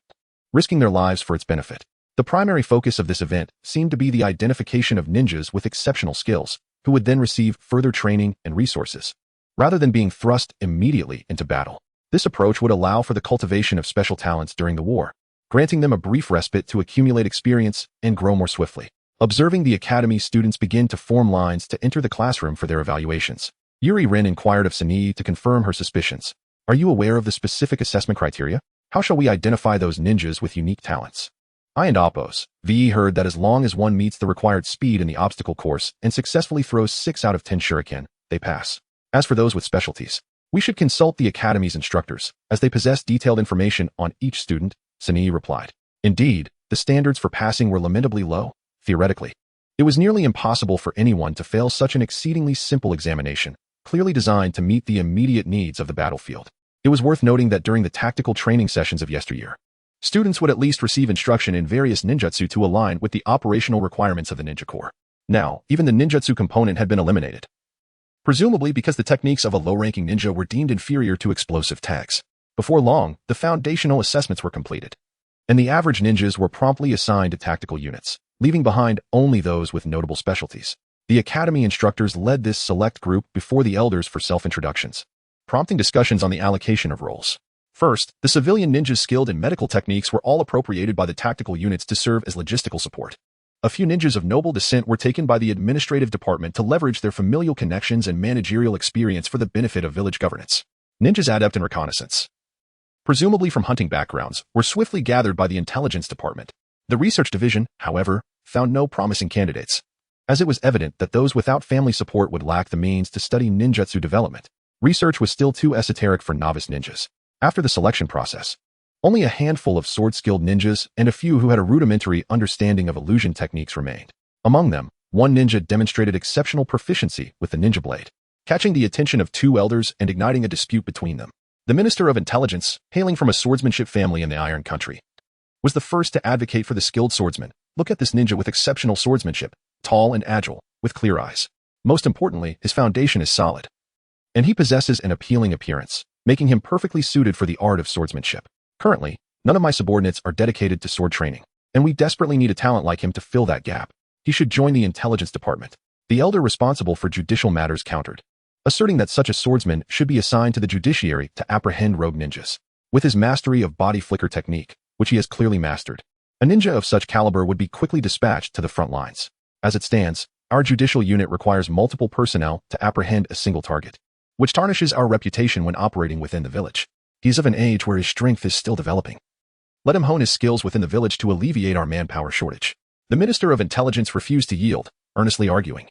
risking their lives for its benefit. The primary focus of this event seemed to be the identification of ninjas with exceptional skills, who would then receive further training and resources, rather than being thrust immediately into battle. This approach would allow for the cultivation of special talents during the war, granting them a brief respite to accumulate experience and grow more swiftly. Observing the academy, students begin to form lines to enter the classroom for their evaluations. Yuri Rin inquired of Sani to confirm her suspicions. Are you aware of the specific assessment criteria? How shall we identify those ninjas with unique talents? I and Appos heard that as long as one meets the required speed in the obstacle course and successfully throws 6 out of 10 shuriken, they pass. As for those with specialties, we should consult the academy's instructors, as they possess detailed information on each student, Sani replied. Indeed, the standards for passing were lamentably low, theoretically. It was nearly impossible for anyone to fail such an exceedingly simple examination, clearly designed to meet the immediate needs of the battlefield. It was worth noting that during the tactical training sessions of yesteryear, students would at least receive instruction in various ninjutsu to align with the operational requirements of the Ninja Corps. Now, even the ninjutsu component had been eliminated, presumably because the techniques of a low-ranking ninja were deemed inferior to explosive tags. Before long, the foundational assessments were completed, and the average ninjas were promptly assigned to tactical units, leaving behind only those with notable specialties. The academy instructors led this select group before the elders for self-introductions, prompting discussions on the allocation of roles. First, the civilian ninjas skilled in medical techniques were all appropriated by the tactical units to serve as logistical support. A few ninjas of noble descent were taken by the administrative department to leverage their familial connections and managerial experience for the benefit of village governance. Ninjas adept in reconnaissance, presumably from hunting backgrounds, were swiftly gathered by the intelligence department. The research division, however, found no promising candidates, as it was evident that those without family support would lack the means to study ninjutsu development. Research was still too esoteric for novice ninjas. After the selection process, only a handful of sword-skilled ninjas and a few who had a rudimentary understanding of illusion techniques remained. Among them, one ninja demonstrated exceptional proficiency with the ninja blade, catching the attention of two elders and igniting a dispute between them. The Minister of Intelligence, hailing from a swordsmanship family in the Iron Country, was the first to advocate for the skilled swordsman. Look at this ninja with exceptional swordsmanship, tall and agile, with clear eyes. Most importantly, his foundation is solid, and he possesses an appealing appearance, making him perfectly suited for the art of swordsmanship. Currently, none of my subordinates are dedicated to sword training, and we desperately need a talent like him to fill that gap. He should join the intelligence department. The elder responsible for judicial matters countered, asserting that such a swordsman should be assigned to the judiciary to apprehend rogue ninjas. With his mastery of body flicker technique, which he has clearly mastered, a ninja of such caliber would be quickly dispatched to the front lines. As it stands, our judicial unit requires multiple personnel to apprehend a single target, which tarnishes our reputation when operating within the village. He is of an age where his strength is still developing. Let him hone his skills within the village to alleviate our manpower shortage. The Minister of Intelligence refused to yield, earnestly arguing.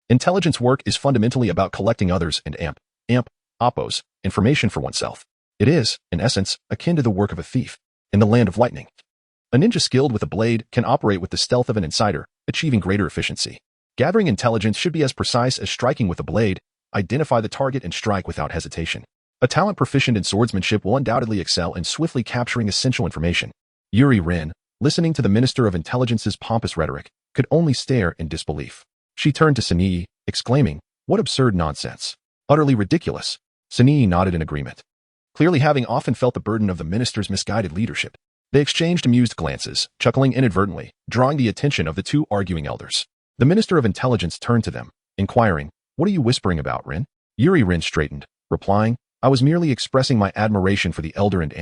Intelligence work is fundamentally about collecting others and oppos, information for oneself. It is, in essence, akin to the work of a thief. In the land of lightning, a ninja skilled with a blade can operate with the stealth of an insider, achieving greater efficiency. Gathering intelligence should be as precise as striking with a blade, identify the target and strike without hesitation. A talent proficient in swordsmanship will undoubtedly excel in swiftly capturing essential information. Yuri Rin, listening to the Minister of Intelligence's pompous rhetoric, could only stare in disbelief. She turned to Sunii, exclaiming, "What absurd nonsense! Utterly ridiculous!" Sunii nodded in agreement, clearly having often felt the burden of the minister's misguided leadership. They exchanged amused glances, chuckling inadvertently, drawing the attention of the two arguing elders. The Minister of Intelligence turned to them, inquiring, "What are you whispering about, Rin?" Yuri Rin straightened, replying, "I was merely expressing my admiration for the elder and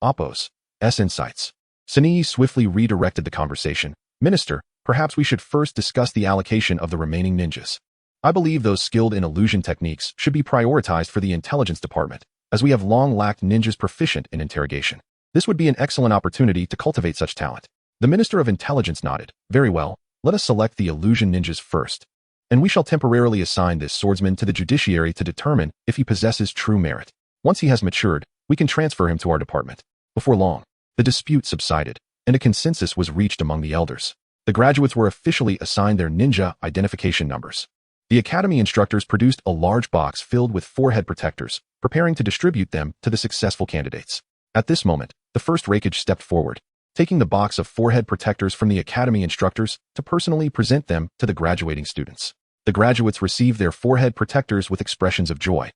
oppos' insights." Sunii swiftly redirected the conversation. "Minister, perhaps we should first discuss the allocation of the remaining ninjas. I believe those skilled in illusion techniques should be prioritized for the intelligence department, as we have long lacked ninjas proficient in interrogation. This would be an excellent opportunity to cultivate such talent." The Minister of Intelligence nodded. "Very well, let us select the illusion ninjas first, and we shall temporarily assign this swordsman to the judiciary to determine if he possesses true merit. Once he has matured, we can transfer him to our department." Before long, the dispute subsided, and a consensus was reached among the elders. The graduates were officially assigned their ninja identification numbers. The academy instructors produced a large box filled with forehead protectors, preparing to distribute them to the successful candidates. At this moment, the first Reikage stepped forward, taking the box of forehead protectors from the academy instructors to personally present them to the graduating students. The graduates received their forehead protectors with expressions of joy,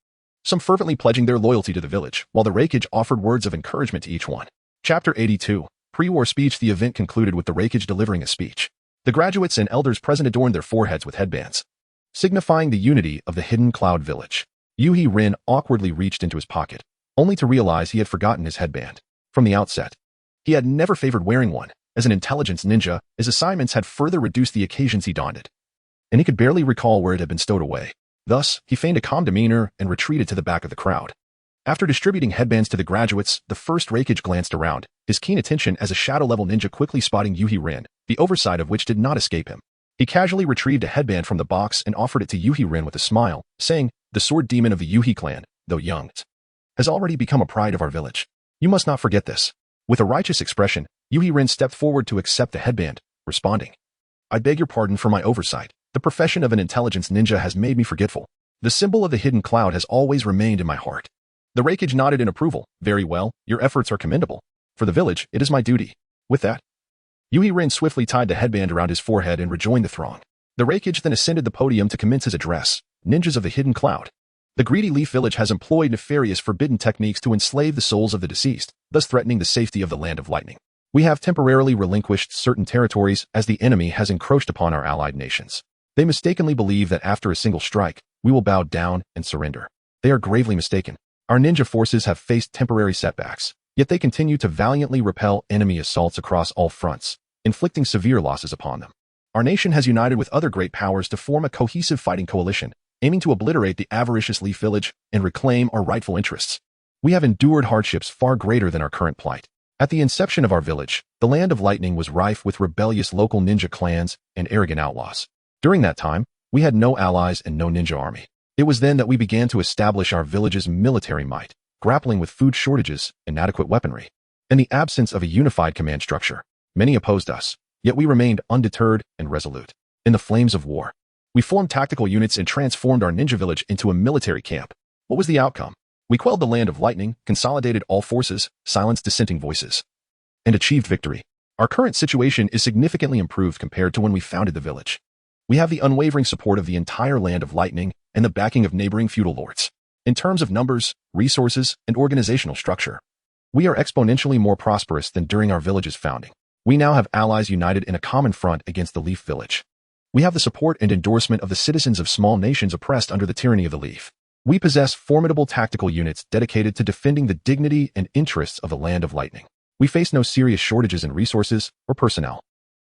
some fervently pledging their loyalty to the village, while the Reikage offered words of encouragement to each one. Chapter 82. Pre-war speech. The event concluded with the Reikage delivering a speech. The graduates and elders present adorned their foreheads with headbands, signifying the unity of the hidden cloud village. Yuri Rin awkwardly reached into his pocket, only to realize he had forgotten his headband. From the outset, he had never favored wearing one. As an intelligence ninja, his assignments had further reduced the occasions he donned it, and he could barely recall where it had been stowed away. Thus, he feigned a calm demeanor and retreated to the back of the crowd. After distributing headbands to the graduates, the first Reikage glanced around, his keen attention as a shadow-level ninja quickly spotting Yuri Rin, the oversight of which did not escape him. He casually retrieved a headband from the box and offered it to Yuri Rin with a smile, saying, "The sword demon of the Yuhi clan, though young, has already become a pride of our village. You must not forget this." With a righteous expression, Ren stepped forward to accept the headband, responding, "I beg your pardon for my oversight. The profession of an intelligence ninja has made me forgetful. The symbol of the hidden cloud has always remained in my heart." The Reikage nodded in approval. "Very well, your efforts are commendable. For the village, it is my duty." With that, Ren swiftly tied the headband around his forehead and rejoined the throng. The Reikage then ascended the podium to commence his address. Ninjas of the hidden cloud. The greedy Leaf Village has employed nefarious forbidden techniques to enslave the souls of the deceased, thus threatening the safety of the Land of Lightning. We have temporarily relinquished certain territories as the enemy has encroached upon our allied nations. They mistakenly believe that after a single strike, we will bow down and surrender. They are gravely mistaken. Our ninja forces have faced temporary setbacks, yet they continue to valiantly repel enemy assaults across all fronts, inflicting severe losses upon them. Our nation has united with other great powers to form a cohesive fighting coalition, aiming to obliterate the avaricious Leaf Village and reclaim our rightful interests. We have endured hardships far greater than our current plight. At the inception of our village, the Land of Lightning was rife with rebellious local ninja clans and arrogant outlaws. During that time, we had no allies and no ninja army. It was then that we began to establish our village's military might, grappling with food shortages, inadequate weaponry. In the absence of a unified command structure, many opposed us, yet we remained undeterred and resolute. In the flames of war, we formed tactical units and transformed our ninja village into a military camp. What was the outcome? We quelled the Land of Lightning, consolidated all forces, silenced dissenting voices, and achieved victory. Our current situation is significantly improved compared to when we founded the village. We have the unwavering support of the entire Land of Lightning and the backing of neighboring feudal lords. In terms of numbers, resources, and organizational structure, we are exponentially more prosperous than during our village's founding. We now have allies united in a common front against the Leaf Village. We have the support and endorsement of the citizens of small nations oppressed under the tyranny of the Leaf. We possess formidable tactical units dedicated to defending the dignity and interests of the Land of Lightning. We face no serious shortages in resources or personnel.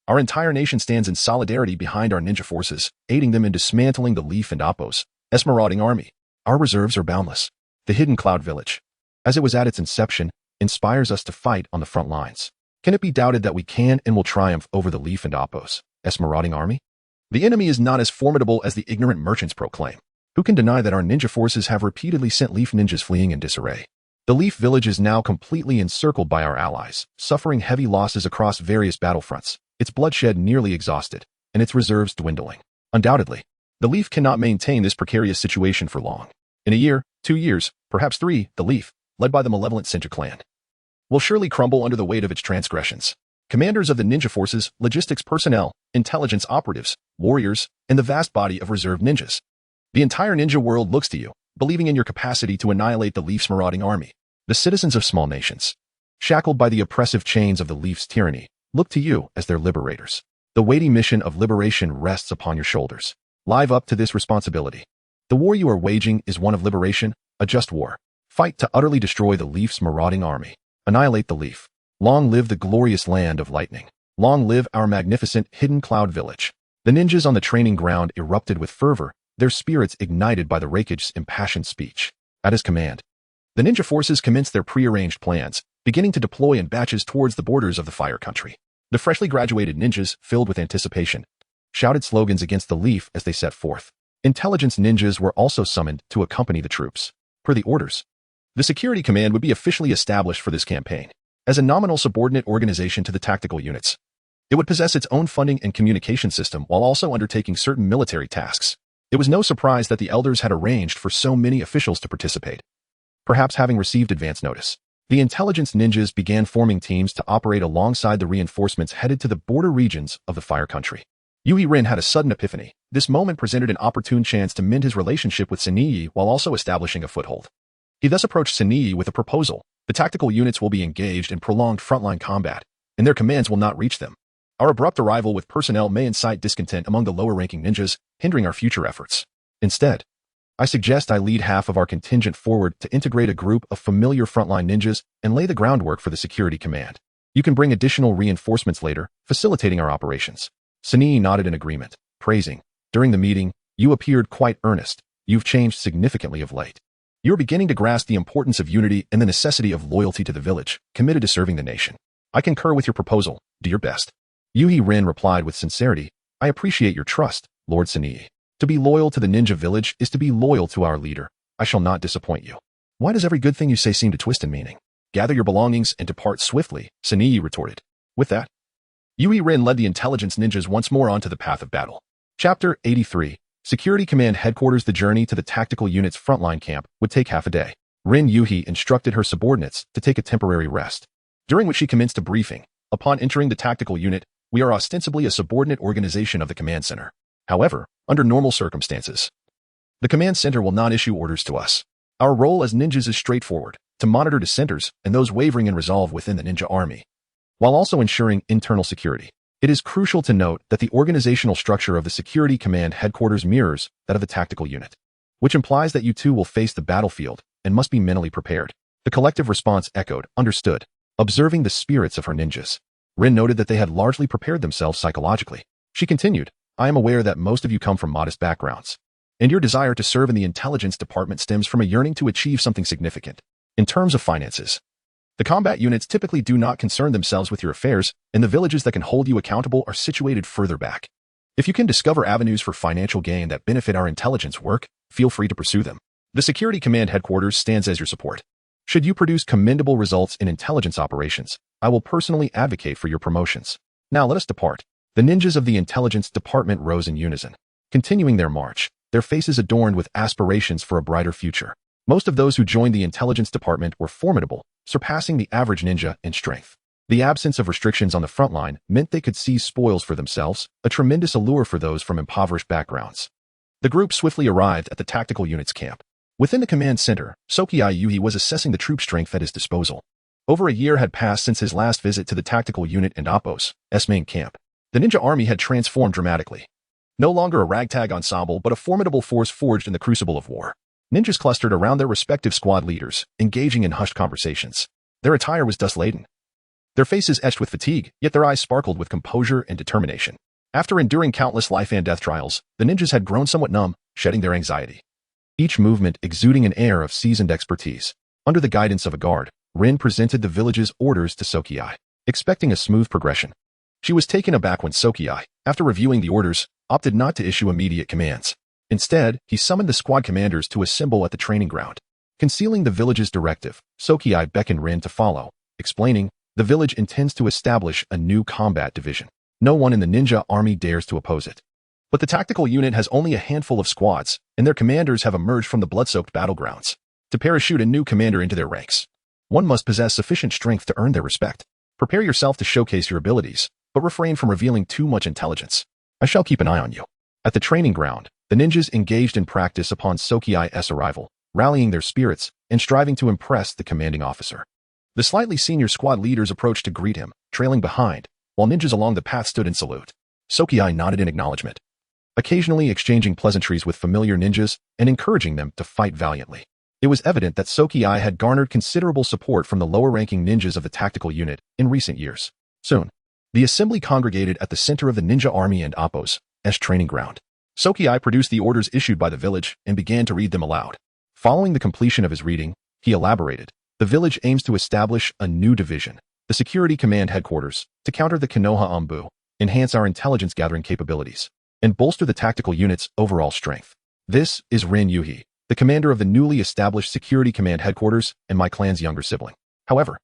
Our entire nation stands in solidarity behind our ninja forces, aiding them in dismantling the Leaf and Appo's marauding army. Our reserves are boundless. The Hidden Cloud Village, as it was at its inception, inspires us to fight on the front lines. Can it be doubted that we can and will triumph over the Leaf and Appo's marauding army? The enemy is not as formidable as the ignorant merchants proclaim. Who can deny that our ninja forces have repeatedly sent Leaf ninjas fleeing in disarray? The Leaf Village is now completely encircled by our allies, suffering heavy losses across various battlefronts, its bloodshed nearly exhausted, and its reserves dwindling. Undoubtedly, the Leaf cannot maintain this precarious situation for long. In a year, 2 years, perhaps 3, the Leaf, led by the malevolent Senju clan, will surely crumble under the weight of its transgressions. Commanders of the ninja forces, logistics personnel, intelligence operatives, warriors, and the vast body of reserve ninjas. The entire ninja world looks to you, believing in your capacity to annihilate the Leaf's marauding army. The citizens of small nations, shackled by the oppressive chains of the Leaf's tyranny, look to you as their liberators. The weighty mission of liberation rests upon your shoulders. Live up to this responsibility. The war you are waging is one of liberation, a just war. Fight to utterly destroy the Leaf's marauding army. Annihilate the Leaf. Long live the glorious Land of Lightning. Long live our magnificent Hidden Cloud Village. The ninjas on the training ground erupted with fervor, their spirits ignited by the Reikage's impassioned speech. At his command, the ninja forces commenced their prearranged plans, beginning to deploy in batches towards the borders of the Fire Country. The freshly graduated ninjas, filled with anticipation, shouted slogans against the Leaf as they set forth. Intelligence ninjas were also summoned to accompany the troops. Per the orders, the Security Command would be officially established for this campaign. As a nominal subordinate organization to the tactical units, it would possess its own funding and communication system while also undertaking certain military tasks. It was no surprise that the elders had arranged for so many officials to participate. Perhaps having received advance notice, the intelligence ninjas began forming teams to operate alongside the reinforcements headed to the border regions of the Fire Country. Ren had a sudden epiphany. This moment presented an opportune chance to mend his relationship with Seniyi while also establishing a foothold. He thus approached Seniyi with a proposal. The tactical units will be engaged in prolonged frontline combat, and their commands will not reach them. Our abrupt arrival with personnel may incite discontent among the lower-ranking ninjas, hindering our future efforts. Instead, I suggest I lead half of our contingent forward to integrate a group of familiar frontline ninjas and lay the groundwork for the Security Command. You can bring additional reinforcements later, facilitating our operations. Seniyi nodded in agreement, praising. During the meeting, you appeared quite earnest. You've changed significantly of late. You're beginning to grasp the importance of unity and the necessity of loyalty to the village, committed to serving the nation. I concur with your proposal. Do your best. Ren replied with sincerity. I appreciate your trust, Lord Seniyi. To be loyal to the ninja village is to be loyal to our leader. I shall not disappoint you. Why does every good thing you say seem to twist in meaning? Gather your belongings and depart swiftly, Sanii retorted. With that, Yui Rin led the intelligence ninjas once more onto the path of battle. Chapter 83. Security Command Headquarters. The journey to the tactical unit's frontline camp would take half a day. Rin Yuhi instructed her subordinates to take a temporary rest, during which she commenced a briefing. Upon entering the tactical unit, we are ostensibly a subordinate organization of the command center. However, under normal circumstances, the command center will not issue orders to us. Our role as ninjas is straightforward, to monitor dissenters and those wavering in resolve within the ninja army, while also ensuring internal security. It is crucial to note that the organizational structure of the Security Command Headquarters mirrors that of the tactical unit, which implies that you two will face the battlefield and must be mentally prepared. The collective response echoed, understood. Observing the spirits of her ninjas, Rin noted that they had largely prepared themselves psychologically. She continued, I am aware that most of you come from modest backgrounds, and your desire to serve in the intelligence department stems from a yearning to achieve something significant. In terms of finances, the combat units typically do not concern themselves with your affairs, and the villages that can hold you accountable are situated further back. If you can discover avenues for financial gain that benefit our intelligence work, feel free to pursue them. The Security Command Headquarters stands as your support. Should you produce commendable results in intelligence operations, I will personally advocate for your promotions. Now let us depart. The ninjas of the intelligence department rose in unison, continuing their march, their faces adorned with aspirations for a brighter future. Most of those who joined the intelligence department were formidable, surpassing the average ninja in strength. The absence of restrictions on the front line meant they could seize spoils for themselves, a tremendous allure for those from impoverished backgrounds. The group swiftly arrived at the tactical unit's camp. Within the command center, Sokiai Yuhi was assessing the troop strength at his disposal. Over a year had passed since his last visit to the tactical unit in Appo's main camp. The ninja army had transformed dramatically. No longer a ragtag ensemble, but a formidable force forged in the crucible of war. Ninjas clustered around their respective squad leaders, engaging in hushed conversations. Their attire was dust-laden, their faces etched with fatigue, yet their eyes sparkled with composure and determination. After enduring countless life and death trials, the ninjas had grown somewhat numb, shedding their anxiety, each movement exuding an air of seasoned expertise. Under the guidance of a guard, Rin presented the village's orders to Sokiai, expecting a smooth progression. She was taken aback when Sokiai, after reviewing the orders, opted not to issue immediate commands. Instead, he summoned the squad commanders to assemble at the training ground. Concealing the village's directive, Sokiai beckoned Rin to follow, explaining, the village intends to establish a new combat division. No one in the ninja army dares to oppose it. But the tactical unit has only a handful of squads, and their commanders have emerged from the blood-soaked battlegrounds. To parachute a new commander into their ranks, one must possess sufficient strength to earn their respect. Prepare yourself to showcase your abilities, but refrain from revealing too much intelligence. I shall keep an eye on you. At the training ground, the ninjas engaged in practice upon Sokiai's arrival, rallying their spirits and striving to impress the commanding officer. The slightly senior squad leaders approached to greet him, trailing behind, while ninjas along the path stood in salute. Sokiai nodded in acknowledgement, occasionally exchanging pleasantries with familiar ninjas and encouraging them to fight valiantly. It was evident that Sokiai had garnered considerable support from the lower-ranking ninjas of the tactical unit in recent years. Soon, the assembly congregated at the center of the ninja army and Appo's training ground. Sokiai produced the orders issued by the village and began to read them aloud. Following the completion of his reading, he elaborated, the village aims to establish a new division, the Security Command Headquarters, to counter the Konoha Anbu, enhance our intelligence-gathering capabilities, and bolster the tactical unit's overall strength. This is Rin Yuhi, the commander of the newly established Security Command Headquarters and my clan's younger sibling. However,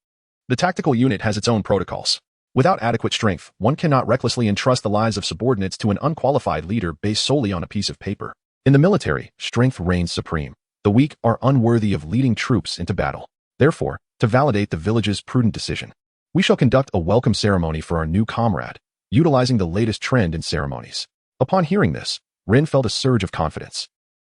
the tactical unit has its own protocols. Without adequate strength, one cannot recklessly entrust the lives of subordinates to an unqualified leader based solely on a piece of paper. In the military, strength reigns supreme. The weak are unworthy of leading troops into battle. Therefore, to validate the village's prudent decision, we shall conduct a welcome ceremony for our new comrade, utilizing the latest trend in ceremonies. Upon hearing this, Rin felt a surge of confidence.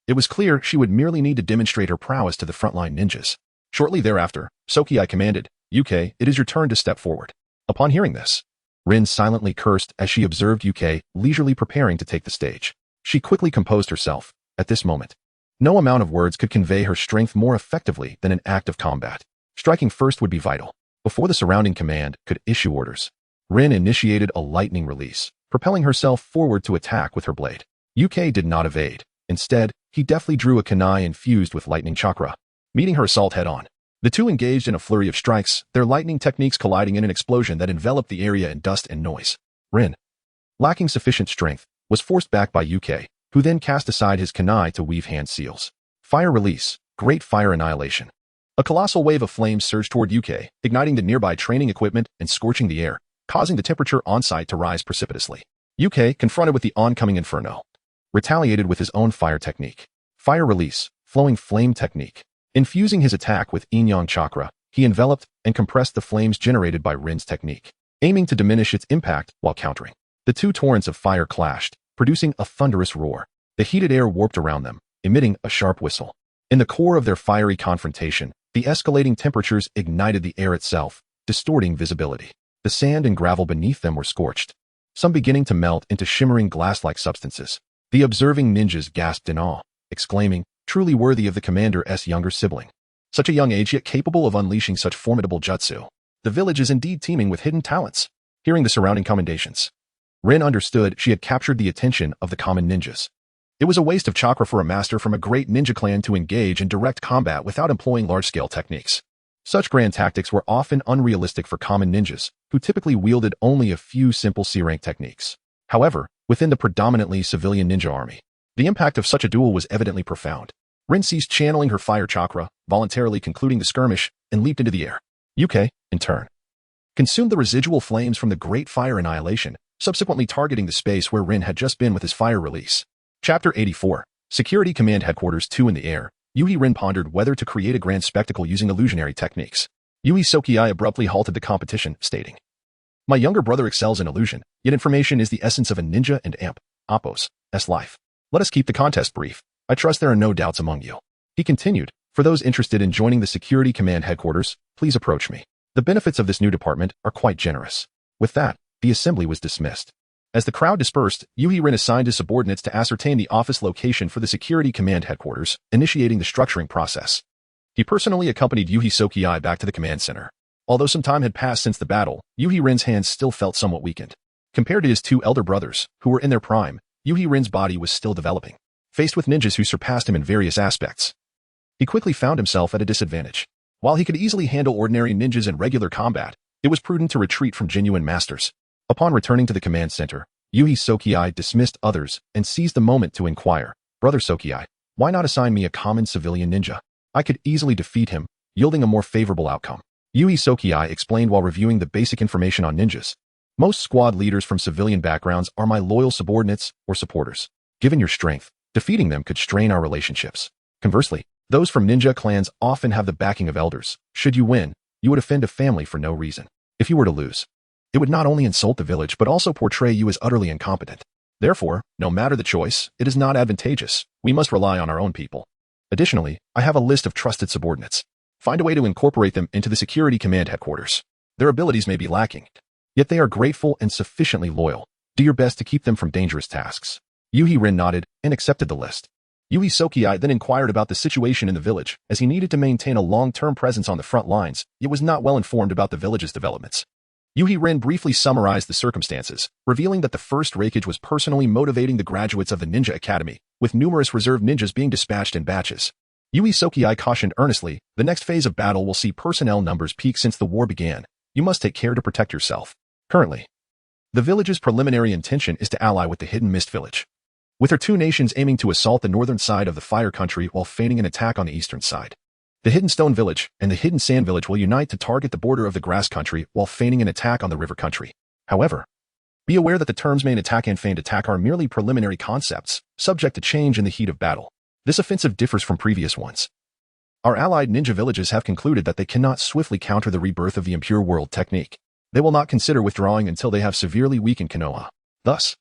It was clear she would merely need to demonstrate her prowess to the frontline ninjas. Shortly thereafter, Sokiai commanded, UK, it is your turn to step forward. Upon hearing this, Rin silently cursed as she observed UK leisurely preparing to take the stage. She quickly composed herself. At this moment, no amount of words could convey her strength more effectively than an act of combat. Striking first would be vital. Before the surrounding command could issue orders, Rin initiated a lightning release, propelling herself forward to attack with her blade. UK did not evade. Instead, he deftly drew a kunai infused with lightning chakra, meeting her assault head-on. The two engaged in a flurry of strikes, their lightning techniques colliding in an explosion that enveloped the area in dust and noise. Rin, lacking sufficient strength, was forced back by UK, who then cast aside his kunai to weave hand seals. Fire release, great fire annihilation. A colossal wave of flames surged toward UK, igniting the nearby training equipment and scorching the air, causing the temperature on-site to rise precipitously. UK, confronted with the oncoming inferno, retaliated with his own fire technique. Fire release, flowing flame technique. Infusing his attack with yin-yang chakra, he enveloped and compressed the flames generated by Rin's technique, aiming to diminish its impact while countering. The two torrents of fire clashed, producing a thunderous roar. The heated air warped around them, emitting a sharp whistle. In the core of their fiery confrontation, the escalating temperatures ignited the air itself, distorting visibility. The sand and gravel beneath them were scorched, some beginning to melt into shimmering glass-like substances. The observing ninjas gasped in awe, exclaiming, "Truly worthy of the commander's younger sibling. Such a young age yet capable of unleashing such formidable jutsu. The village is indeed teeming with hidden talents." Hearing the surrounding commendations, Rin understood she had captured the attention of the common ninjas. It was a waste of chakra for a master from a great ninja clan to engage in direct combat without employing large-scale techniques. Such grand tactics were often unrealistic for common ninjas, who typically wielded only a few simple C-rank techniques. However, within the predominantly civilian ninja army, the impact of such a duel was evidently profound. Rin ceased channeling her fire chakra, voluntarily concluding the skirmish, and leaped into the air. UK, in turn, consumed the residual flames from the Great Fire Annihilation, subsequently targeting the space where Rin had just been with his fire release. Chapter 84. Security Command Headquarters 2 in the air. Yui Rin pondered whether to create a grand spectacle using illusionary techniques. Yui Sokiai abruptly halted the competition, stating, "My younger brother excels in illusion, yet information is the essence of a ninja and Appo's life. Let us keep the contest brief. I trust there are no doubts among you." He continued, "For those interested in joining the Security Command Headquarters, please approach me. The benefits of this new department are quite generous." With that, the assembly was dismissed. As the crowd dispersed, Yui Rin assigned his subordinates to ascertain the office location for the Security Command Headquarters, initiating the structuring process. He personally accompanied Yui Sokiai back to the command center. Although some time had passed since the battle, Yui Rin's hands still felt somewhat weakened. Compared to his two elder brothers, who were in their prime, Yui Rin's body was still developing. Faced with ninjas who surpassed him in various aspects, he quickly found himself at a disadvantage. While he could easily handle ordinary ninjas in regular combat, it was prudent to retreat from genuine masters. Upon returning to the command center, Yui Sokiai dismissed others and seized the moment to inquire, "Brother Sokiai, why not assign me a common civilian ninja? I could easily defeat him, yielding a more favorable outcome." Yui Sokiai explained while reviewing the basic information on ninjas. "Most squad leaders from civilian backgrounds are my loyal subordinates or supporters. Given your strength, defeating them could strain our relationships. Conversely, those from ninja clans often have the backing of elders. Should you win, you would offend a family for no reason. If you were to lose, it would not only insult the village but also portray you as utterly incompetent. Therefore, no matter the choice, it is not advantageous. We must rely on our own people. Additionally, I have a list of trusted subordinates. Find a way to incorporate them into the Security Command Headquarters. Their abilities may be lacking, yet they are grateful and sufficiently loyal. Do your best to keep them from dangerous tasks." Yui Rin nodded and accepted the list. Yui Sokiai then inquired about the situation in the village, as he needed to maintain a long-term presence on the front lines, yet was not well informed about the village's developments. Yui Rin briefly summarized the circumstances, revealing that the first Raikage was personally motivating the graduates of the Ninja Academy, with numerous reserve ninjas being dispatched in batches. Yui Sokiai cautioned earnestly, "The next phase of battle will see personnel numbers peak since the war began. You must take care to protect yourself." Currently, the village's preliminary intention is to ally with the Hidden Mist Village, with her two nations aiming to assault the northern side of the Fire Country while feigning an attack on the eastern side. The Hidden Stone Village and the Hidden Sand Village will unite to target the border of the Grass Country while feigning an attack on the River Country. However, be aware that the terms main attack and feigned attack are merely preliminary concepts, subject to change in the heat of battle. This offensive differs from previous ones. Our allied ninja villages have concluded that they cannot swiftly counter the rebirth of the Impure World technique. They will not consider withdrawing until they have severely weakened Konoha. Thus,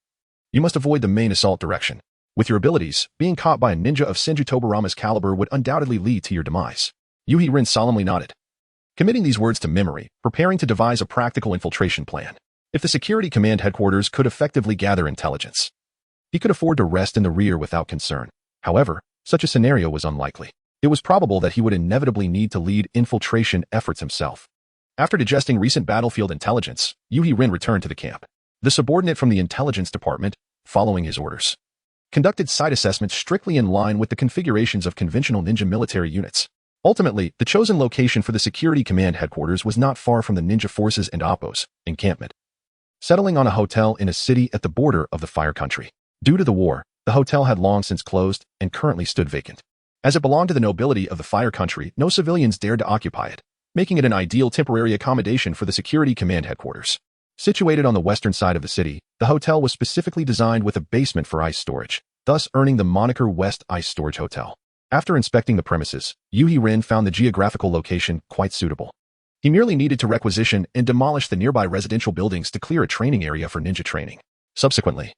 you must avoid the main assault direction. With your abilities, being caught by a ninja of Senju Tobarama's caliber would undoubtedly lead to your demise." Yui Rin solemnly nodded, committing these words to memory, preparing to devise a practical infiltration plan. If the Security Command Headquarters could effectively gather intelligence, he could afford to rest in the rear without concern. However, such a scenario was unlikely. It was probable that he would inevitably need to lead infiltration efforts himself. After digesting recent battlefield intelligence, Yui Rin returned to the camp. The subordinate from the intelligence department, following his orders, conducted site assessments strictly in line with the configurations of conventional ninja military units. Ultimately, the chosen location for the Security Command Headquarters was not far from the Ninja Forces and Appo's encampment, settling on a hotel in a city at the border of the Fire Country. Due to the war, the hotel had long since closed and currently stood vacant. As it belonged to the nobility of the Fire Country, no civilians dared to occupy it, making it an ideal temporary accommodation for the Security Command headquarters. Situated on the western side of the city, the hotel was specifically designed with a basement for ice storage, thus earning the moniker West Ice Storage Hotel. After inspecting the premises, Yu He-rin found the geographical location quite suitable. He merely needed to requisition and demolish the nearby residential buildings to clear a training area for ninja training. Subsequently,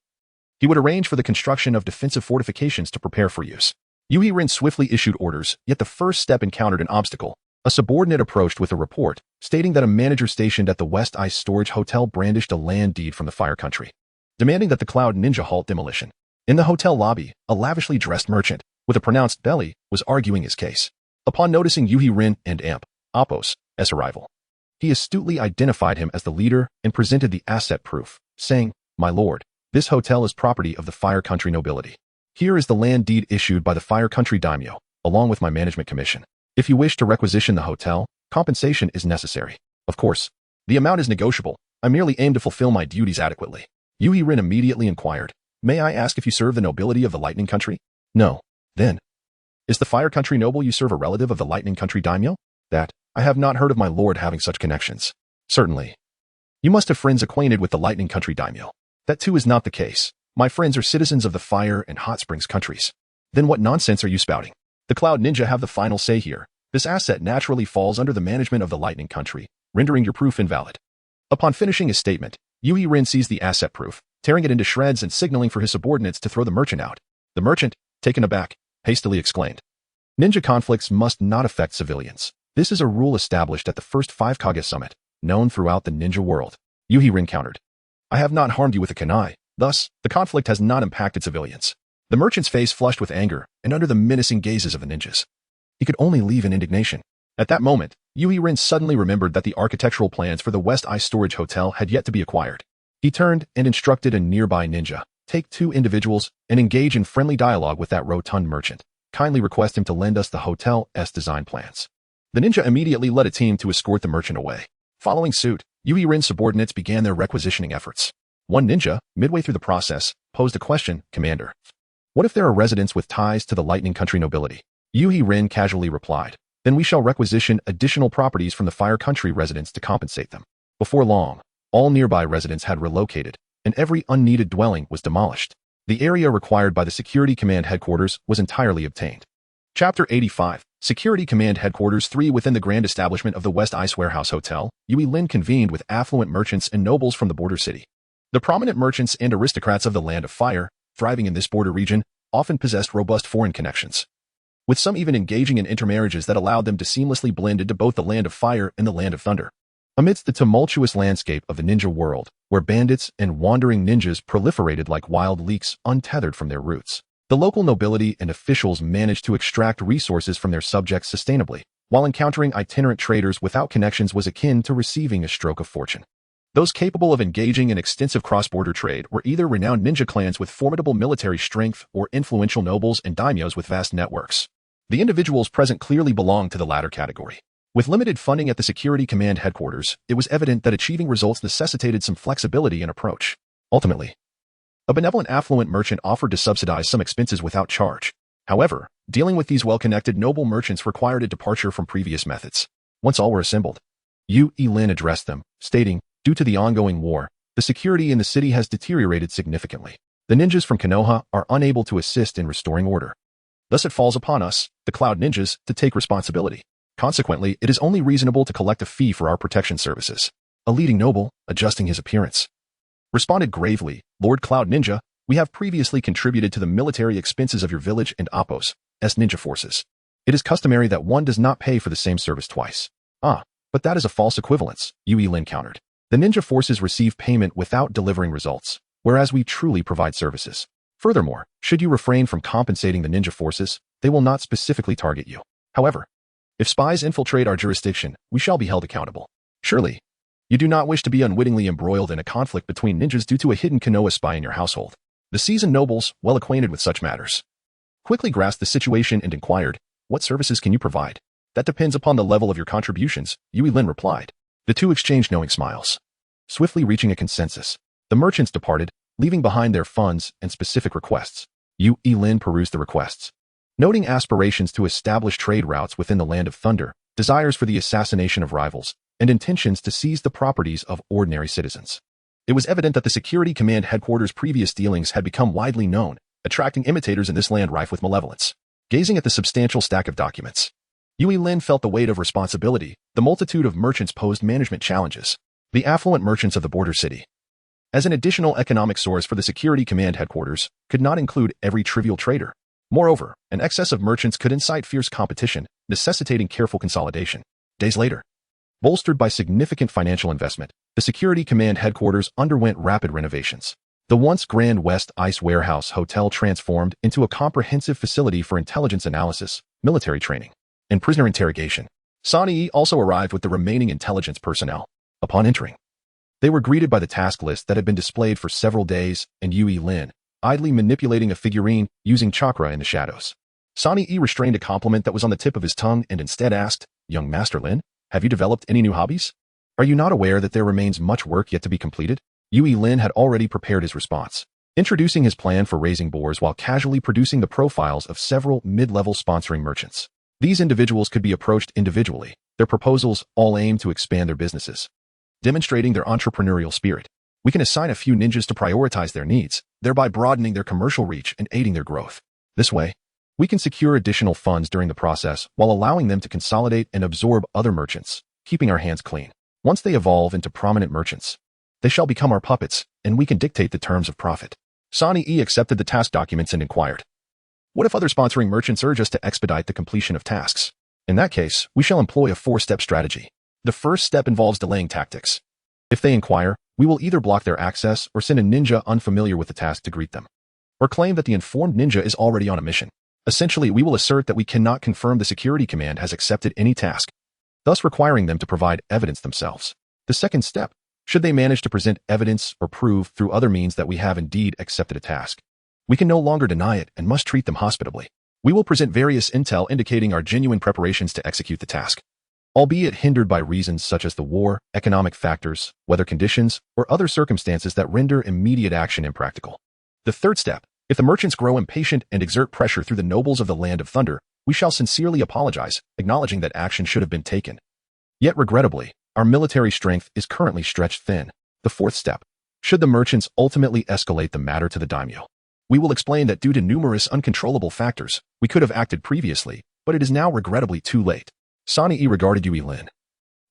he would arrange for the construction of defensive fortifications to prepare for use. Yu He-rin swiftly issued orders, yet the first step encountered an obstacle. A subordinate approached with a report, stating that a manager stationed at the West Ice Storage Hotel brandished a land deed from the Fire Country, demanding that the Cloud Ninja halt demolition. In the hotel lobby, a lavishly dressed merchant, with a pronounced belly, was arguing his case. Upon noticing Yu He-rin and Appos' arrival, he astutely identified him as the leader and presented the asset proof, saying, "My lord, this hotel is property of the Fire Country nobility. Here is the land deed issued by the Fire Country daimyo, along with my management commission. If you wish to requisition the hotel, compensation is necessary. Of course, the amount is negotiable. I merely aim to fulfill my duties adequately." Yu He-rin immediately inquired, "May I ask if you serve the nobility of the Lightning Country?" "No." "Then, is the Fire Country noble you serve a relative of the Lightning Country daimyo?" "That, I have not heard of my lord having such connections." "Certainly. You must have friends acquainted with the Lightning Country daimyo." "That too is not the case. My friends are citizens of the Fire and Hot Springs countries." "Then what nonsense are you spouting? The Cloud Ninja have the final say here. This asset naturally falls under the management of the Lightning Country, rendering your proof invalid." Upon finishing his statement, Yu He-rin seized the asset proof, tearing it into shreds and signaling for his subordinates to throw the merchant out. The merchant, taken aback, hastily exclaimed, "Ninja conflicts must not affect civilians. This is a rule established at the first 5 Kage summit, known throughout the ninja world." Yu He-rin countered, "I have not harmed you with a kunai, thus, the conflict has not impacted civilians." The merchant's face flushed with anger, and under the menacing gazes of the ninjas, he could only leave in indignation. At that moment, Yu He-rin suddenly remembered that the architectural plans for the West Ice Storage Hotel had yet to be acquired. He turned and instructed a nearby ninja, "Take 2 individuals and engage in friendly dialogue with that rotund merchant. Kindly request him to lend us the hotel's design plans." The ninja immediately led a team to escort the merchant away. Following suit, Yu He-rin's subordinates began their requisitioning efforts. One ninja, midway through the process, posed a question, "Commander, what if there are residents with ties to the Lightning Country nobility?" Yu He-rin casually replied, "Then we shall requisition additional properties from the Fire Country residents to compensate them." Before long, all nearby residents had relocated, and every unneeded dwelling was demolished. The area required by the Security Command Headquarters was entirely obtained. Chapter 85, Security Command Headquarters 3. Within the grand establishment of the West Ice Warehouse Hotel, Yu He-rin convened with affluent merchants and nobles from the border city. The prominent merchants and aristocrats of the Land of Fire, thriving in this border region, often possessed robust foreign connections, with some even engaging in intermarriages that allowed them to seamlessly blend into both the Land of Fire and the Land of Thunder. Amidst the tumultuous landscape of the ninja world, where bandits and wandering ninjas proliferated like wild leeks untethered from their roots, the local nobility and officials managed to extract resources from their subjects sustainably, while encountering itinerant traders without connections was akin to receiving a stroke of fortune. Those capable of engaging in extensive cross-border trade were either renowned ninja clans with formidable military strength or influential nobles and daimyos with vast networks. The individuals present clearly belonged to the latter category. With limited funding at the Security Command Headquarters, it was evident that achieving results necessitated some flexibility in approach. Ultimately, a benevolent affluent merchant offered to subsidize some expenses without charge. However, dealing with these well-connected noble merchants required a departure from previous methods. Once all were assembled, Yu He-rin addressed them, stating, "Due to the ongoing war, the security in the city has deteriorated significantly. The ninjas from Konoha are unable to assist in restoring order. Thus it falls upon us, the Cloud Ninjas, to take responsibility. Consequently, it is only reasonable to collect a fee for our protection services." A leading noble, adjusting his appearance, responded gravely, "Lord Cloud Ninja, we have previously contributed to the military expenses of your village and Appos' ninja forces. It is customary that one does not pay for the same service twice." "Ah, but that is a false equivalence," Yu He-rin countered. "The ninja forces receive payment without delivering results, whereas we truly provide services. Furthermore, should you refrain from compensating the ninja forces, they will not specifically target you. However, if spies infiltrate our jurisdiction, we shall be held accountable. Surely, you do not wish to be unwittingly embroiled in a conflict between ninjas due to a hidden Konoha spy in your household." The seasoned nobles, well acquainted with such matters, quickly grasped the situation and inquired, "What services can you provide?" "That depends upon the level of your contributions," Yu He-rin replied. The two exchanged knowing smiles. Swiftly reaching a consensus, the merchants departed, leaving behind their funds and specific requests. Yu He-rin perused the requests, Noting aspirations to establish trade routes within the Land of Thunder, desires for the assassination of rivals, and intentions to seize the properties of ordinary citizens. It was evident that the Security Command Headquarters' previous dealings had become widely known, attracting imitators in this land rife with malevolence. Gazing at the substantial stack of documents, Yui Lin felt the weight of responsibility. The multitude of merchants posed management challenges. The affluent merchants of the border city, as an additional economic source for the Security Command Headquarters, could not include every trivial trader. Moreover, an excess of merchants could incite fierce competition, necessitating careful consolidation. Days later, bolstered by significant financial investment, the Security Command Headquarters underwent rapid renovations. The once Grand West Ice Warehouse Hotel transformed into a comprehensive facility for intelligence analysis, military training, and prisoner interrogation. Sani also arrived with the remaining intelligence personnel. Upon entering, they were greeted by the task list that had been displayed for several days, and Yui Lin, idly manipulating a figurine using chakra in the shadows. Sani restrained a compliment that was on the tip of his tongue and instead asked, "Young Master Lin, have you developed any new hobbies? Are you not aware that there remains much work yet to be completed?" Yui Lin had already prepared his response, introducing his plan for raising boars while casually producing the profiles of several mid-level sponsoring merchants. These individuals could be approached individually, their proposals all aimed to expand their businesses, demonstrating their entrepreneurial spirit. We can assign a few ninjas to prioritize their needs, thereby broadening their commercial reach and aiding their growth. This way, we can secure additional funds during the process while allowing them to consolidate and absorb other merchants, keeping our hands clean. Once they evolve into prominent merchants, they shall become our puppets, and we can dictate the terms of profit. Sani accepted the task documents and inquired, "What if other sponsoring merchants urge us to expedite the completion of tasks? In that case, we shall employ a 4-step strategy. The first step involves delaying tactics. If they inquire, we will either block their access or send a ninja unfamiliar with the task to greet them, or claim that the informed ninja is already on a mission. Essentially, we will assert that we cannot confirm the Security Command has accepted any task, thus requiring them to provide evidence themselves. The second step, should they manage to present evidence or prove through other means that we have indeed accepted a task, we can no longer deny it and must treat them hospitably. We will present various intel indicating our genuine preparations to execute the task, albeit hindered by reasons such as the war, economic factors, weather conditions, or other circumstances that render immediate action impractical. The third step, if the merchants grow impatient and exert pressure through the nobles of the Land of Thunder, we shall sincerely apologize, acknowledging that action should have been taken. Yet regrettably, our military strength is currently stretched thin. The fourth step, should the merchants ultimately escalate the matter to the daimyo, we will explain that due to numerous uncontrollable factors, we could have acted previously, but it is now regrettably too late. Sani regarded Yui Lin,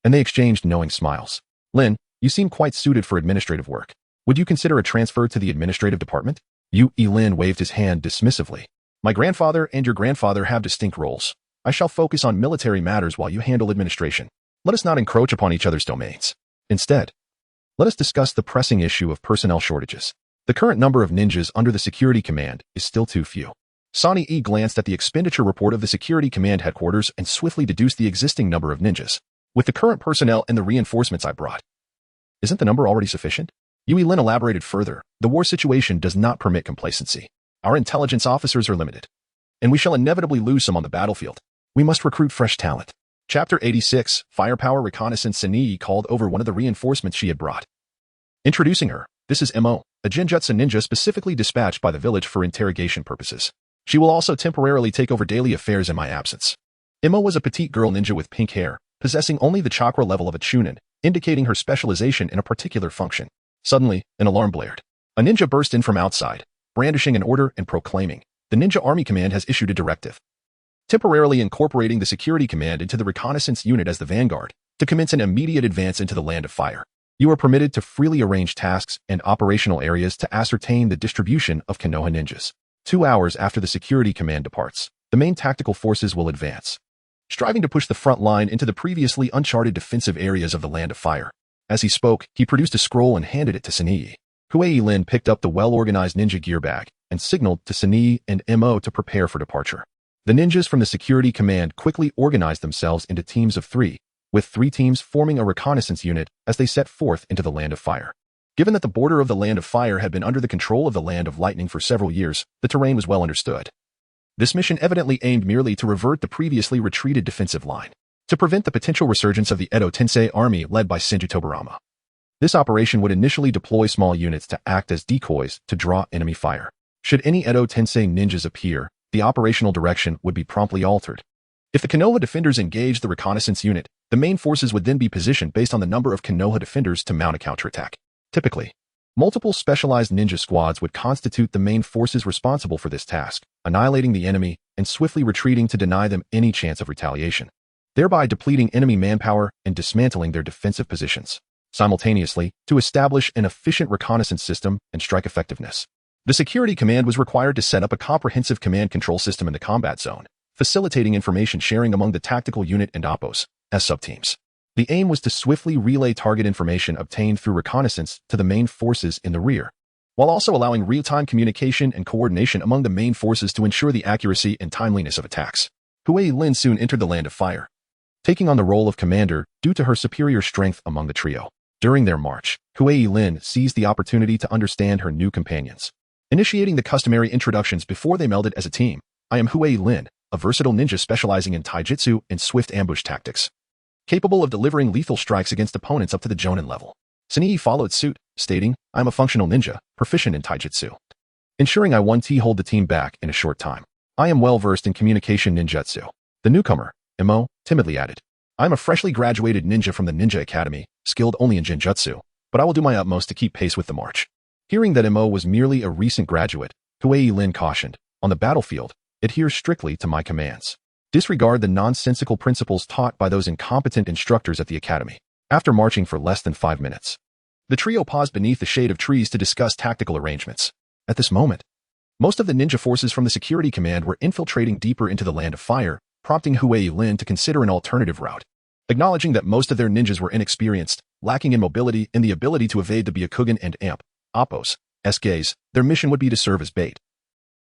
and they exchanged knowing smiles. "Lin, you seem quite suited for administrative work. Would you consider a transfer to the administrative department?" Yui Lin waved his hand dismissively. "My grandfather and your grandfather have distinct roles. I shall focus on military matters while you handle administration. Let us not encroach upon each other's domains. Instead, let us discuss the pressing issue of personnel shortages. The current number of ninjas under the Security Command is still too few." Sani glanced at the expenditure report of the Security Command Headquarters and swiftly deduced the existing number of ninjas. "With the current personnel and the reinforcements I brought, isn't the number already sufficient?" Yui Lin elaborated further, "The war situation does not permit complacency. Our intelligence officers are limited, and we shall inevitably lose some on the battlefield. We must recruit fresh talent." Chapter 86, Firepower Reconnaissance. Sani called over one of the reinforcements she had brought, introducing her. "This is Mo, a Genjutsu ninja specifically dispatched by the village for interrogation purposes. She will also temporarily take over daily affairs in my absence." Mo was a petite girl ninja with pink hair, possessing only the chakra level of a chunin, indicating her specialization in a particular function. Suddenly, an alarm blared. A ninja burst in from outside, brandishing an order and proclaiming, "The Ninja Army Command has issued a directive, temporarily incorporating the Security Command into the reconnaissance unit as the vanguard, to commence an immediate advance into the Land of Fire. You are permitted to freely arrange tasks and operational areas to ascertain the distribution of Konoha ninjas. 2 hours after the Security Command departs, the main tactical forces will advance, striving to push the front line into the previously uncharted defensive areas of the Land of Fire." As he spoke, he produced a scroll and handed it to Sani. Yui Lin picked up the well-organized ninja gear bag and signaled to Sani and Mo to prepare for departure. The ninjas from the Security Command quickly organized themselves into teams of 3, with 3 teams forming a reconnaissance unit as they set forth into the Land of Fire. Given that the border of the Land of Fire had been under the control of the Land of Lightning for several years, the terrain was well understood. This mission evidently aimed merely to revert the previously retreated defensive line, to prevent the potential resurgence of the Edo Tensei army led by Senju Tobarama. This operation would initially deploy small units to act as decoys to draw enemy fire. Should any Edo Tensei ninjas appear, the operational direction would be promptly altered. If the Konoha defenders engaged the reconnaissance unit, the main forces would then be positioned based on the number of Konoha defenders to mount a counterattack. Typically, multiple specialized ninja squads would constitute the main forces responsible for this task, annihilating the enemy and swiftly retreating to deny them any chance of retaliation, thereby depleting enemy manpower and dismantling their defensive positions, simultaneously to establish an efficient reconnaissance system and strike effectiveness. The Security Command was required to set up a comprehensive command control system in the combat zone, facilitating information sharing among the tactical unit and oppos, as subteams. The aim was to swiftly relay target information obtained through reconnaissance to the main forces in the rear, while also allowing real-time communication and coordination among the main forces to ensure the accuracy and timeliness of attacks. Hui Lin soon entered the Land of Fire, taking on the role of commander due to her superior strength among the trio. During their march, Hui Lin seized the opportunity to understand her new companions, initiating the customary introductions before they melded as a team. I am Hui Lin, a versatile ninja specializing in taijutsu and swift ambush tactics, capable of delivering lethal strikes against opponents up to the Jonin level. Sunii followed suit, stating, I am a functional ninja, proficient in taijutsu, ensuring I hold the team back in a short time. I am well-versed in communication ninjutsu. The newcomer, Imo, timidly added, I am a freshly graduated ninja from the Ninja Academy, skilled only in genjutsu, but I will do my utmost to keep pace with the march. Hearing that Imo was merely a recent graduate, Hui Lin cautioned, on the battlefield, adhere strictly to my commands. Disregard the nonsensical principles taught by those incompetent instructors at the academy. After marching for less than 5 minutes, the trio paused beneath the shade of trees to discuss tactical arrangements. At this moment, most of the ninja forces from the Security Command were infiltrating deeper into the Land of Fire, prompting Hui Lin to consider an alternative route. Acknowledging that most of their ninjas were inexperienced, lacking in mobility and the ability to evade the Byakugan and Amp, Oppos, SKs, their mission would be to serve as bait.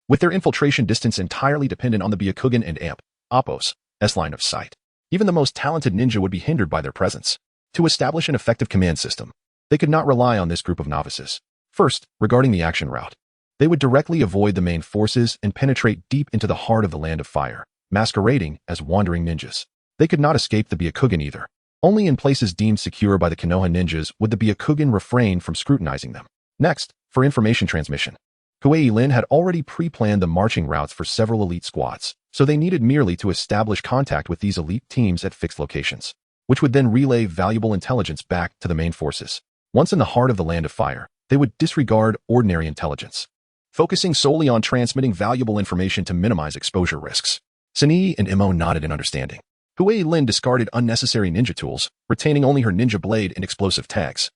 With their infiltration distance entirely dependent on the Byakugan and Amp, Oppos, S line of sight, even the most talented ninja would be hindered by their presence. To establish an effective command system, they could not rely on this group of novices. First, regarding the action route, they would directly avoid the main forces and penetrate deep into the heart of the Land of Fire, masquerading as wandering ninjas. They could not escape the Byakugan either. Only in places deemed secure by the Konoha ninjas would the Byakugan refrain from scrutinizing them. Next, for information transmission, Hui Lin had already pre-planned the marching routes for several elite squads, so they needed merely to establish contact with these elite teams at fixed locations, which would then relay valuable intelligence back to the main forces. Once in the heart of the Land of Fire, they would disregard ordinary intelligence, focusing solely on transmitting valuable information to minimize exposure risks. Sunii and Imo nodded in understanding. Hui Lin discarded unnecessary ninja tools, retaining only her ninja blade and explosive tags,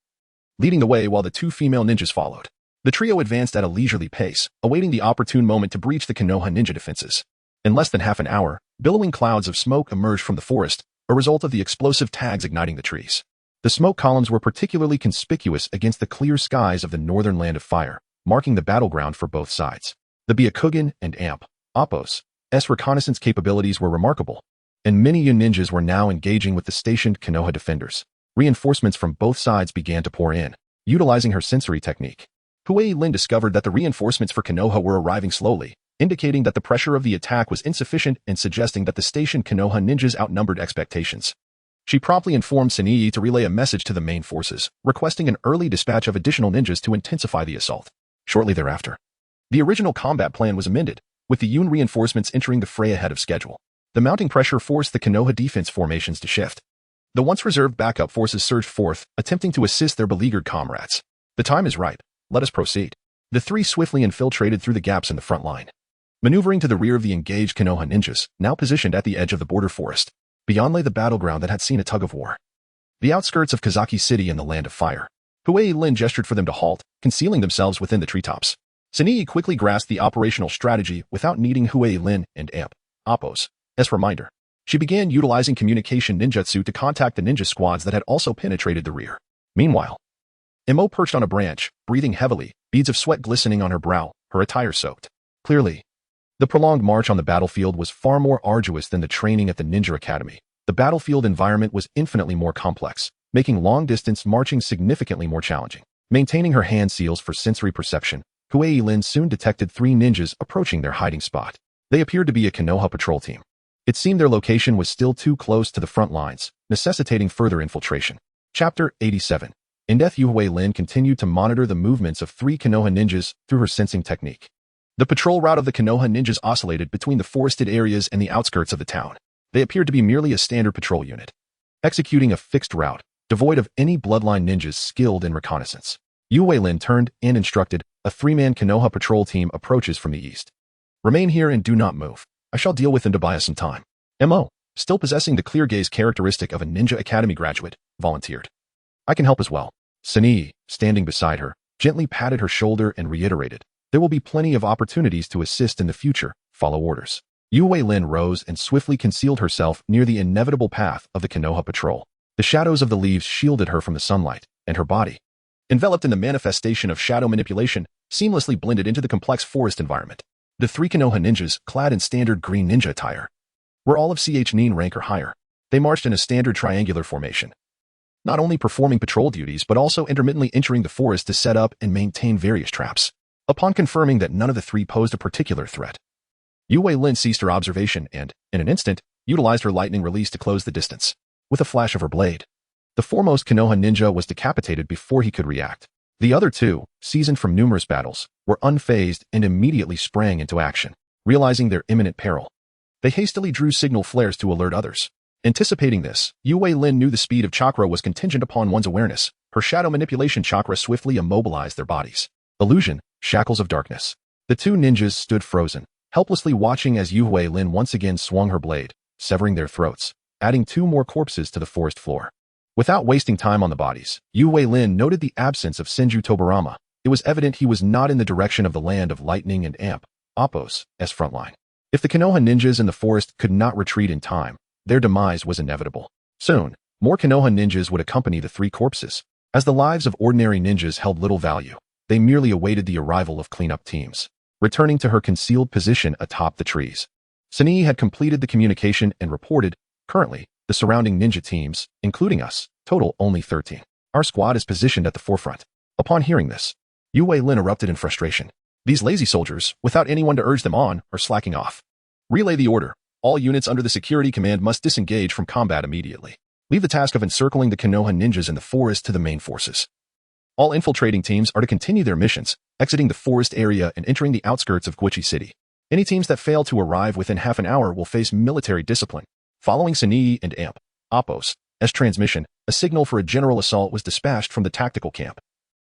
leading the way while the two female ninjas followed. The trio advanced at a leisurely pace, awaiting the opportune moment to breach the Konoha ninja defenses. In less than half an hour, billowing clouds of smoke emerged from the forest, a result of the explosive tags igniting the trees. The smoke columns were particularly conspicuous against the clear skies of the northern Land of Fire, marking the battleground for both sides. The Byakugan and Amp, Oppos, S reconnaissance capabilities were remarkable, and many Yun ninjas were now engaging with the stationed Konoha defenders. Reinforcements from both sides began to pour in, utilizing her sensory technique. Hui Lin discovered that the reinforcements for Konoha were arriving slowly, indicating that the pressure of the attack was insufficient and suggesting that the stationed Konoha ninjas outnumbered expectations. She promptly informed Sunii to relay a message to the main forces, requesting an early dispatch of additional ninjas to intensify the assault. Shortly thereafter, the original combat plan was amended, with the Yun reinforcements entering the fray ahead of schedule. The mounting pressure forced the Konoha defense formations to shift. The once reserved backup forces surged forth, attempting to assist their beleaguered comrades. The time is ripe. Let us proceed. The three swiftly infiltrated through the gaps in the front line, maneuvering to the rear of the engaged Konoha ninjas, now positioned at the edge of the border forest. Beyond lay the battleground that had seen a tug-of-war, the outskirts of Kazaki City and the Land of Fire. Hui Lin gestured for them to halt, concealing themselves within the treetops. Sunii quickly grasped the operational strategy without needing Hui Lin and Amp, Oppos, as reminder. She began utilizing communication ninjutsu to contact the ninja squads that had also penetrated the rear. Meanwhile, Imo perched on a branch, breathing heavily, beads of sweat glistening on her brow, her attire soaked. Clearly, the prolonged march on the battlefield was far more arduous than the training at the Ninja Academy. The battlefield environment was infinitely more complex, making long-distance marching significantly more challenging. Maintaining her hand seals for sensory perception, Hui Lin soon detected three ninjas approaching their hiding spot. They appeared to be a Konoha patrol team. It seemed their location was still too close to the front lines, necessitating further infiltration. Chapter 87. In depth, Hui Lin continued to monitor the movements of three Konoha ninjas through her sensing technique. The patrol route of the Konoha ninjas oscillated between the forested areas and the outskirts of the town. They appeared to be merely a standard patrol unit, executing a fixed route, devoid of any bloodline ninjas skilled in reconnaissance. Yu Weilin turned and instructed, a three-man Konoha patrol team approaches from the east. Remain here and do not move. I shall deal with them to buy us some time. M.O., still possessing the clear gaze characteristic of a Ninja Academy graduate, volunteered. I can help as well. Sunii, standing beside her, gently patted her shoulder and reiterated, there will be plenty of opportunities to assist in the future. Follow orders. Yu Weilin rose and swiftly concealed herself near the inevitable path of the Konoha patrol. The shadows of the leaves shielded her from the sunlight, and her body, enveloped in the manifestation of shadow manipulation, seamlessly blended into the complex forest environment. The three Konoha ninjas, clad in standard green ninja attire, were all of Ch9 rank or higher. They marched in a standard triangular formation, not only performing patrol duties but also intermittently entering the forest to set up and maintain various traps. Upon confirming that none of the three posed a particular threat, Yu Weilin ceased her observation and, in an instant, utilized her lightning release to close the distance. With a flash of her blade, the foremost Konoha ninja was decapitated before he could react. The other two, seasoned from numerous battles, were unfazed and immediately sprang into action. Realizing their imminent peril, they hastily drew signal flares to alert others. Anticipating this, Yu Weilin knew the speed of chakra was contingent upon one's awareness. Her shadow manipulation chakra swiftly immobilized their bodies. Illusion, shackles of darkness. The two ninjas stood frozen, helplessly watching as Yu Weilin once again swung her blade, severing their throats, adding two more corpses to the forest floor. Without wasting time on the bodies, Yu Weilin noted the absence of Senju Tobarama. It was evident he was not in the direction of the land of lightning and amp, Oppo's, frontline. If the Konoha ninjas in the forest could not retreat in time, their demise was inevitable. Soon, more Konoha ninjas would accompany the three corpses. As the lives of ordinary ninjas held little value, they merely awaited the arrival of cleanup teams. Returning to her concealed position atop the trees, Sunii had completed the communication and reported, currently, the surrounding ninja teams, including us, total only 13. Our squad is positioned at the forefront. Upon hearing this, Yu Weilin erupted in frustration. These lazy soldiers, without anyone to urge them on, are slacking off. Relay the order. All units under the security command must disengage from combat immediately. Leave the task of encircling the Konoha ninjas in the forest to the main forces. All infiltrating teams are to continue their missions, exiting the forest area and entering the outskirts of Guichi City. Any teams that fail to arrive within half an hour will face military discipline. Following Sunii and Amp, Oppo's, transmission, a signal for a general assault was dispatched from the tactical camp.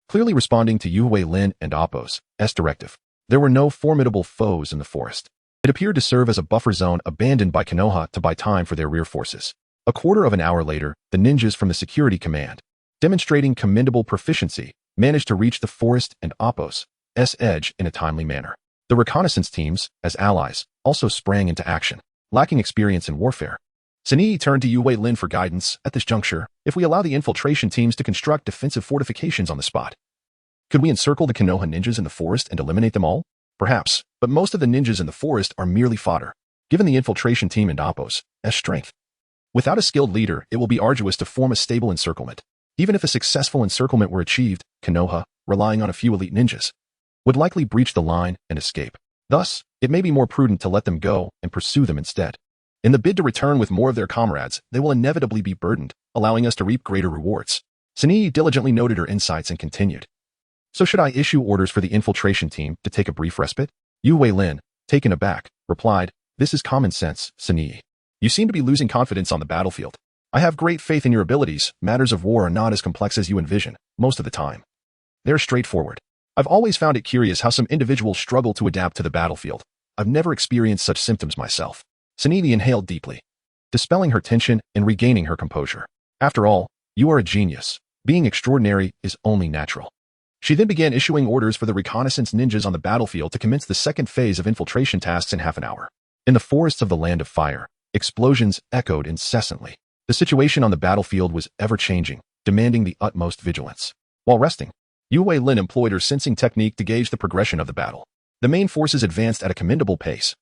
Clearly responding to Yu Weilin and Oppo's directive, there were no formidable foes in the forest. It appeared to serve as a buffer zone abandoned by Konoha to buy time for their rear forces. A quarter of an hour later, the ninjas from the security command, demonstrating commendable proficiency, managed to reach the forest and Oppo's edge in a timely manner. The reconnaissance teams, as allies, also sprang into action, lacking experience in warfare. Sunii turned to Yu Weilin for guidance. At this juncture, if we allow the infiltration teams to construct defensive fortifications on the spot, could we encircle the Konoha ninjas in the forest and eliminate them all? Perhaps, but most of the ninjas in the forest are merely fodder, given the infiltration team and Oppo's strength. Without a skilled leader, it will be arduous to form a stable encirclement. Even if a successful encirclement were achieved, Konoha, relying on a few elite ninjas, would likely breach the line and escape. Thus, it may be more prudent to let them go and pursue them instead. In the bid to return with more of their comrades, they will inevitably be burdened, allowing us to reap greater rewards. Sunii diligently noted her insights and continued. So should I issue orders for the infiltration team to take a brief respite? Yu Weilin, taken aback, replied, this is common sense, Sunii. You seem to be losing confidence on the battlefield. I have great faith in your abilities. Matters of war are not as complex as you envision, most of the time. They're straightforward. I've always found it curious how some individuals struggle to adapt to the battlefield. I've never experienced such symptoms myself. Sunii inhaled deeply, dispelling her tension and regaining her composure. After all, you are a genius. Being extraordinary is only natural. She then began issuing orders for the reconnaissance ninjas on the battlefield to commence the second phase of infiltration tasks in half an hour. In the forests of the Land of Fire, explosions echoed incessantly. The situation on the battlefield was ever-changing, demanding the utmost vigilance. While resting, Yu Weilin employed her sensing technique to gauge the progression of the battle. The main forces advanced at a commendable pace,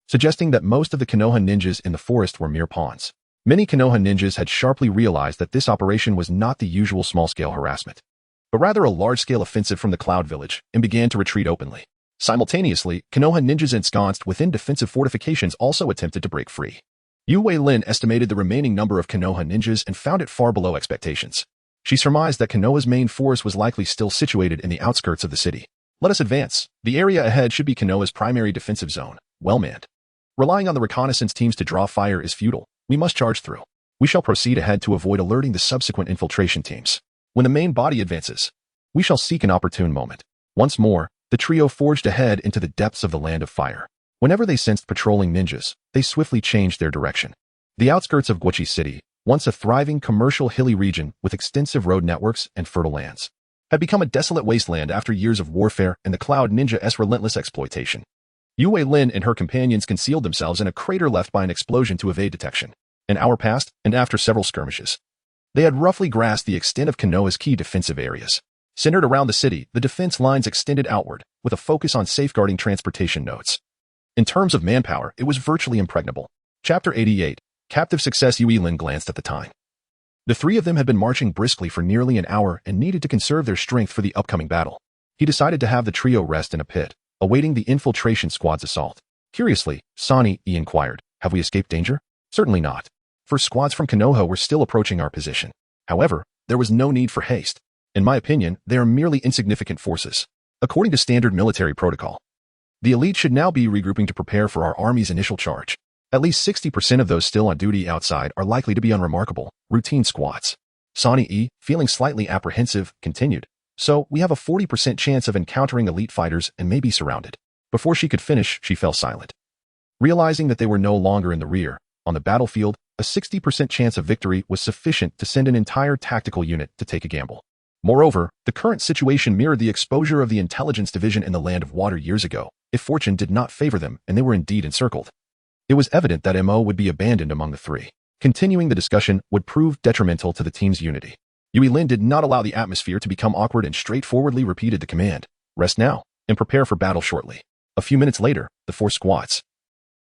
suggesting that most of the Konoha ninjas in the forest were mere pawns. Many Konoha ninjas had sharply realized that this operation was not the usual small-scale harassment, but rather a large-scale offensive from the Cloud Village, and began to retreat openly. Simultaneously, Konoha ninjas ensconced within defensive fortifications also attempted to break free. Yu Weilin estimated the remaining number of Konoha ninjas and found it far below expectations. She surmised that Konoha's main force was likely still situated in the outskirts of the city. Let us advance. The area ahead should be Konoha's primary defensive zone, well manned. Relying on the reconnaissance teams to draw fire is futile. We must charge through. We shall proceed ahead to avoid alerting the subsequent infiltration teams. When the main body advances, we shall seek an opportune moment. Once more, the trio forged ahead into the depths of the Land of Fire. Whenever they sensed patrolling ninjas, they swiftly changed their direction. The outskirts of Guochi City, once a thriving commercial hilly region with extensive road networks and fertile lands, had become a desolate wasteland after years of warfare and the Cloud Ninja's relentless exploitation. Yue Lin and her companions concealed themselves in a crater left by an explosion to evade detection. An hour passed, and after several skirmishes, they had roughly grasped the extent of Konoha's key defensive areas. Centered around the city, the defense lines extended outward, with a focus on safeguarding transportation nodes. In terms of manpower, it was virtually impregnable. Chapter 88. Captive Success. Yue Lin glanced at the time. The three of them had been marching briskly for nearly an hour and needed to conserve their strength for the upcoming battle. He decided to have the trio rest in a pit, awaiting the infiltration squad's assault. Curiously, Sani E inquired, "Have we escaped danger?" "Certainly not. First squads from Konoha were still approaching our position. However, there was no need for haste. In my opinion, they are merely insignificant forces. According to standard military protocol, the elite should now be regrouping to prepare for our army's initial charge. At least 60% of those still on duty outside are likely to be unremarkable, routine squads." Sani E, feeling slightly apprehensive, continued, "So, we have a 40% chance of encountering elite fighters and may be surrounded." Before she could finish, she fell silent. Realizing that they were no longer in the rear, on the battlefield, a 60% chance of victory was sufficient to send an entire tactical unit to take a gamble. Moreover, the current situation mirrored the exposure of the intelligence division in the Land of Water years ago, if fortune did not favor them and they were indeed encircled. It was evident that MO would be abandoned among the three. Continuing the discussion would prove detrimental to the team's unity. Yue Lin did not allow the atmosphere to become awkward and straightforwardly repeated the command, "Rest now, and prepare for battle shortly." A few minutes later, the four squads,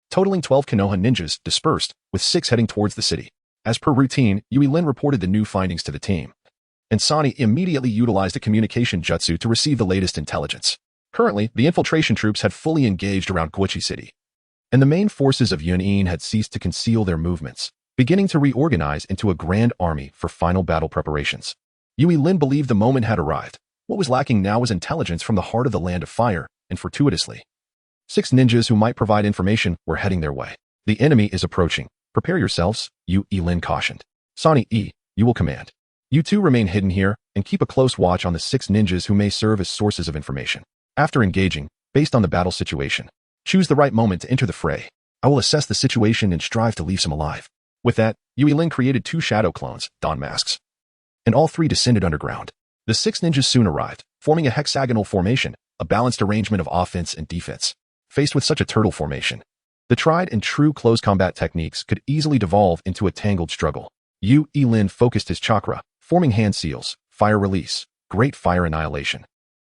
totaling 12 Konoha ninjas, dispersed, with 6 heading towards the city. As per routine, Yue Lin reported the new findings to the team, and Sani immediately utilized a communication jutsu to receive the latest intelligence. Currently, the infiltration troops had fully engaged around Guochi City, and the main forces of Yun'in had ceased to conceal their movements, beginning to reorganize into a grand army for final battle preparations. Yue Lin believed the moment had arrived. What was lacking now was intelligence from the heart of the Land of Fire, and fortuitously, 6 ninjas who might provide information were heading their way. "The enemy is approaching. Prepare yourselves," Yue Lin cautioned. "Sani E, you will command. You two remain hidden here and keep a close watch on the 6 ninjas who may serve as sources of information. After engaging, based on the battle situation, choose the right moment to enter the fray. I will assess the situation and strive to leave some alive." With that, Yue Lin created 2 shadow clones, Dawn masks, and all 3 descended underground. The 6 ninjas soon arrived, forming a hexagonal formation, a balanced arrangement of offense and defense. Faced with such a turtle formation, the tried and true close combat techniques could easily devolve into a tangled struggle. Yue Lin focused his chakra, forming hand seals, fire release, great fire annihilation.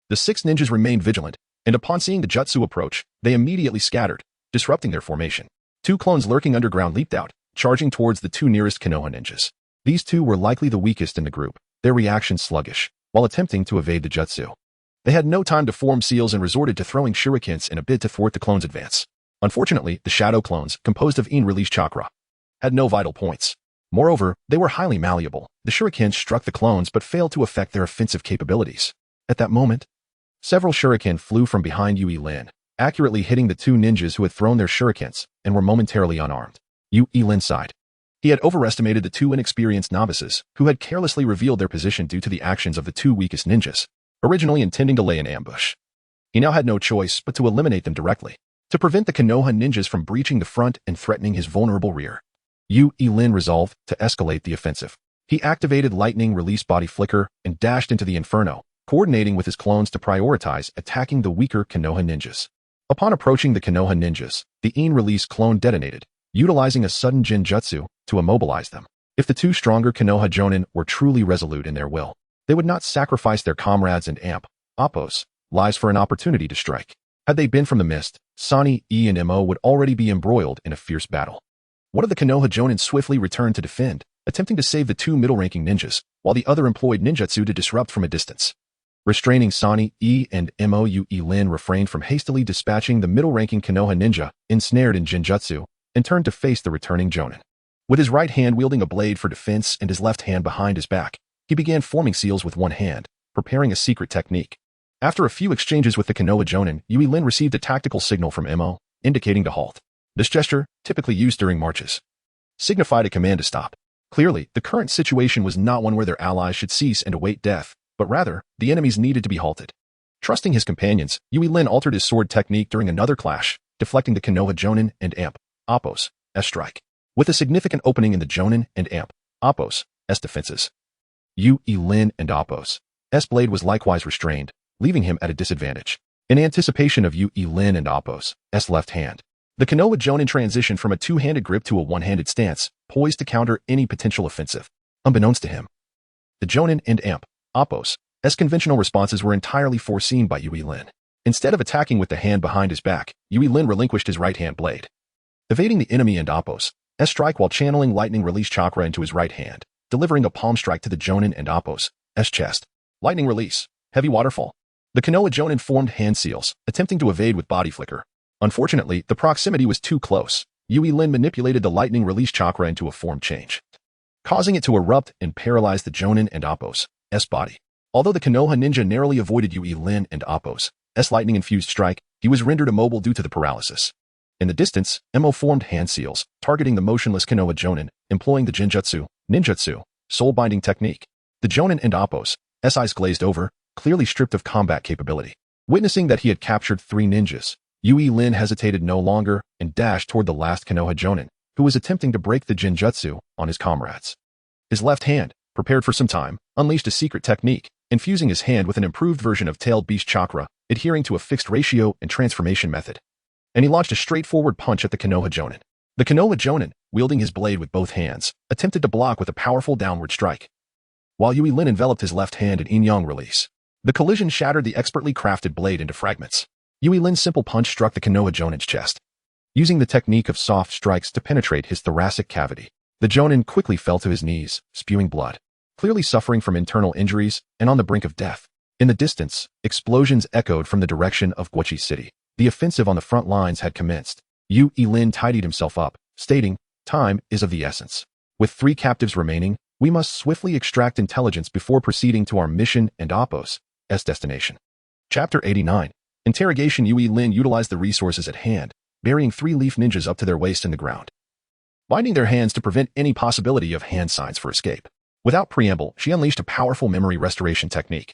The 6 ninjas remained vigilant, and upon seeing the jutsu approach, they immediately scattered, disrupting their formation. 2 clones lurking underground leaped out, charging towards the 2 nearest Konoha ninjas. These 2 were likely the weakest in the group, their reactions sluggish, while attempting to evade the jutsu. They had no time to form seals and resorted to throwing shurikens in a bid to thwart the clones' advance. Unfortunately, the shadow clones, composed of in-release chakra, had no vital points. Moreover, they were highly malleable. The shurikens struck the clones but failed to affect their offensive capabilities. At that moment, several shuriken flew from behind Yue Lin, accurately hitting the 2 ninjas who had thrown their shurikens and were momentarily unarmed. Yue Lin sighed. He had overestimated the 2 inexperienced novices, who had carelessly revealed their position due to the actions of the 2 weakest ninjas, originally intending to lay an ambush. He now had no choice but to eliminate them directly, to prevent the Konoha ninjas from breaching the front and threatening his vulnerable rear. Yue Lin resolved to escalate the offensive. He activated lightning release body flicker and dashed into the inferno, coordinating with his clones to prioritize attacking the weaker Konoha ninjas. Upon approaching the Konoha ninjas, the in-release clone detonated, utilizing a sudden genjutsu to immobilize them. If the 2 stronger Konoha jonin were truly resolute in their will, they would not sacrifice their comrades and Appos lives for an opportunity to strike. Had they been from the mist, Sani E and Mo would already be embroiled in a fierce battle. One of the Konoha jonin swiftly returned to defend, attempting to save the 2 middle-ranking ninjas, while the other employed ninjutsu to disrupt from a distance. Restraining Sani E and Mo, Yue Lin refrained from hastily dispatching the middle-ranking Konoha ninja, ensnared in genjutsu, and turned to face the returning jonin. With his right hand wielding a blade for defense and his left hand behind his back, he began forming seals with one hand, preparing a secret technique. After a few exchanges with the Konoha Jonin, Yui Lin received a tactical signal from Mo, indicating to halt. This gesture, typically used during marches, signified a command to stop. Clearly, the current situation was not one where their allies should cease and await death, but rather, the enemies needed to be halted. Trusting his companions, Yui Lin altered his sword technique during another clash, deflecting the Konoha Jonin and Amp, Appo's, S strike. With a significant opening in the Jonin and Amp, Appo's, S defenses. Yui Lin and Appo's, S blade was likewise restrained, leaving him at a disadvantage. In anticipation of Yui Lin and Appo's, S left hand, the Konoha Jonin transitioned from a two-handed grip to a one-handed stance, poised to counter any potential offensive. Unbeknownst to him, the Jonin and Amp, Appo's, S conventional responses were entirely foreseen by Yui Lin. Instead of attacking with the hand behind his back, Yui Lin relinquished his right-hand blade, evading the enemy and Appo's, S strike while channeling lightning release chakra into his right hand, delivering a palm strike to the Jonin and Appo's, S chest. Lightning release, heavy waterfall. The Konoha Jonin formed hand seals, attempting to evade with body flicker. Unfortunately, the proximity was too close. Yui Lin manipulated the lightning release chakra into a form change, causing it to erupt and paralyze the Jonin and Appo's, S body. Although the Konoha ninja narrowly avoided Yui Lin and Appo's, S lightning-infused strike, he was rendered immobile due to the paralysis. In the distance, Mo formed hand seals, targeting the motionless Konoha Jonin, employing the Jinjutsu, Ninjutsu, soul-binding technique. The Jonin and Appo's, S eyes glazed over, clearly stripped of combat capability. Witnessing that he had captured 3 ninjas, Yui Lin hesitated no longer and dashed toward the last Konoha Jonin, who was attempting to break the Jinjutsu on his comrades. His left hand, prepared for some time, unleashed a secret technique, infusing his hand with an improved version of tailed beast chakra, adhering to a fixed ratio and transformation method. And he launched a straightforward punch at the Konoha Jonin. The Konoha Jonin, wielding his blade with both hands, attempted to block with a powerful downward strike, while Yui Lin enveloped his left hand in yin-yang release. The collision shattered the expertly crafted blade into fragments. Yui Lin's simple punch struck the Konoha Jonin's chest, using the technique of soft strikes to penetrate his thoracic cavity. The Jonin quickly fell to his knees, spewing blood, clearly suffering from internal injuries and on the brink of death. In the distance, explosions echoed from the direction of Guochi City. The offensive on the front lines had commenced. Yui Lin tidied himself up, stating, "Time is of the essence. With 3 captives remaining, we must swiftly extract intelligence before proceeding to our mission and Appo's, S destination." Chapter 89. Interrogation. Yui Lin utilized the resources at hand, burying 3 leaf ninjas up to their waist in the ground, binding their hands to prevent any possibility of hand signs for escape. Without preamble, she unleashed a powerful memory restoration technique,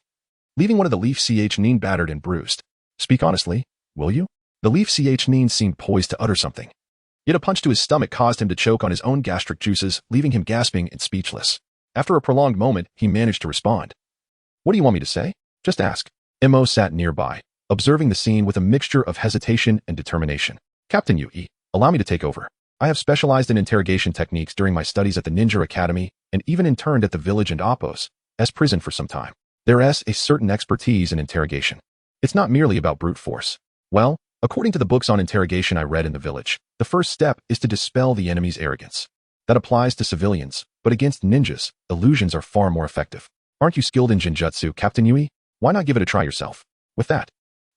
leaving one of the leaf nin battered and bruised. "Speak honestly, will you?" The leaf nin seemed poised to utter something. Yet a punch to his stomach caused him to choke on his own gastric juices, leaving him gasping and speechless. After a prolonged moment, he managed to respond. "What do you want me to say? Just ask." Mo sat nearby, observing the scene with a mixture of hesitation and determination. "Captain Yui, allow me to take over. I have specialized in interrogation techniques during my studies at the Ninja Academy and even interned at the village and Appo's, S prison for some time. There is a certain expertise in interrogation. It's not merely about brute force. Well, according to the books on interrogation I read in the village, the first step is to dispel the enemy's arrogance. That applies to civilians, but against ninjas, illusions are far more effective. Aren't you skilled in Jinjutsu, Captain Yui? Why not give it a try yourself?" With that,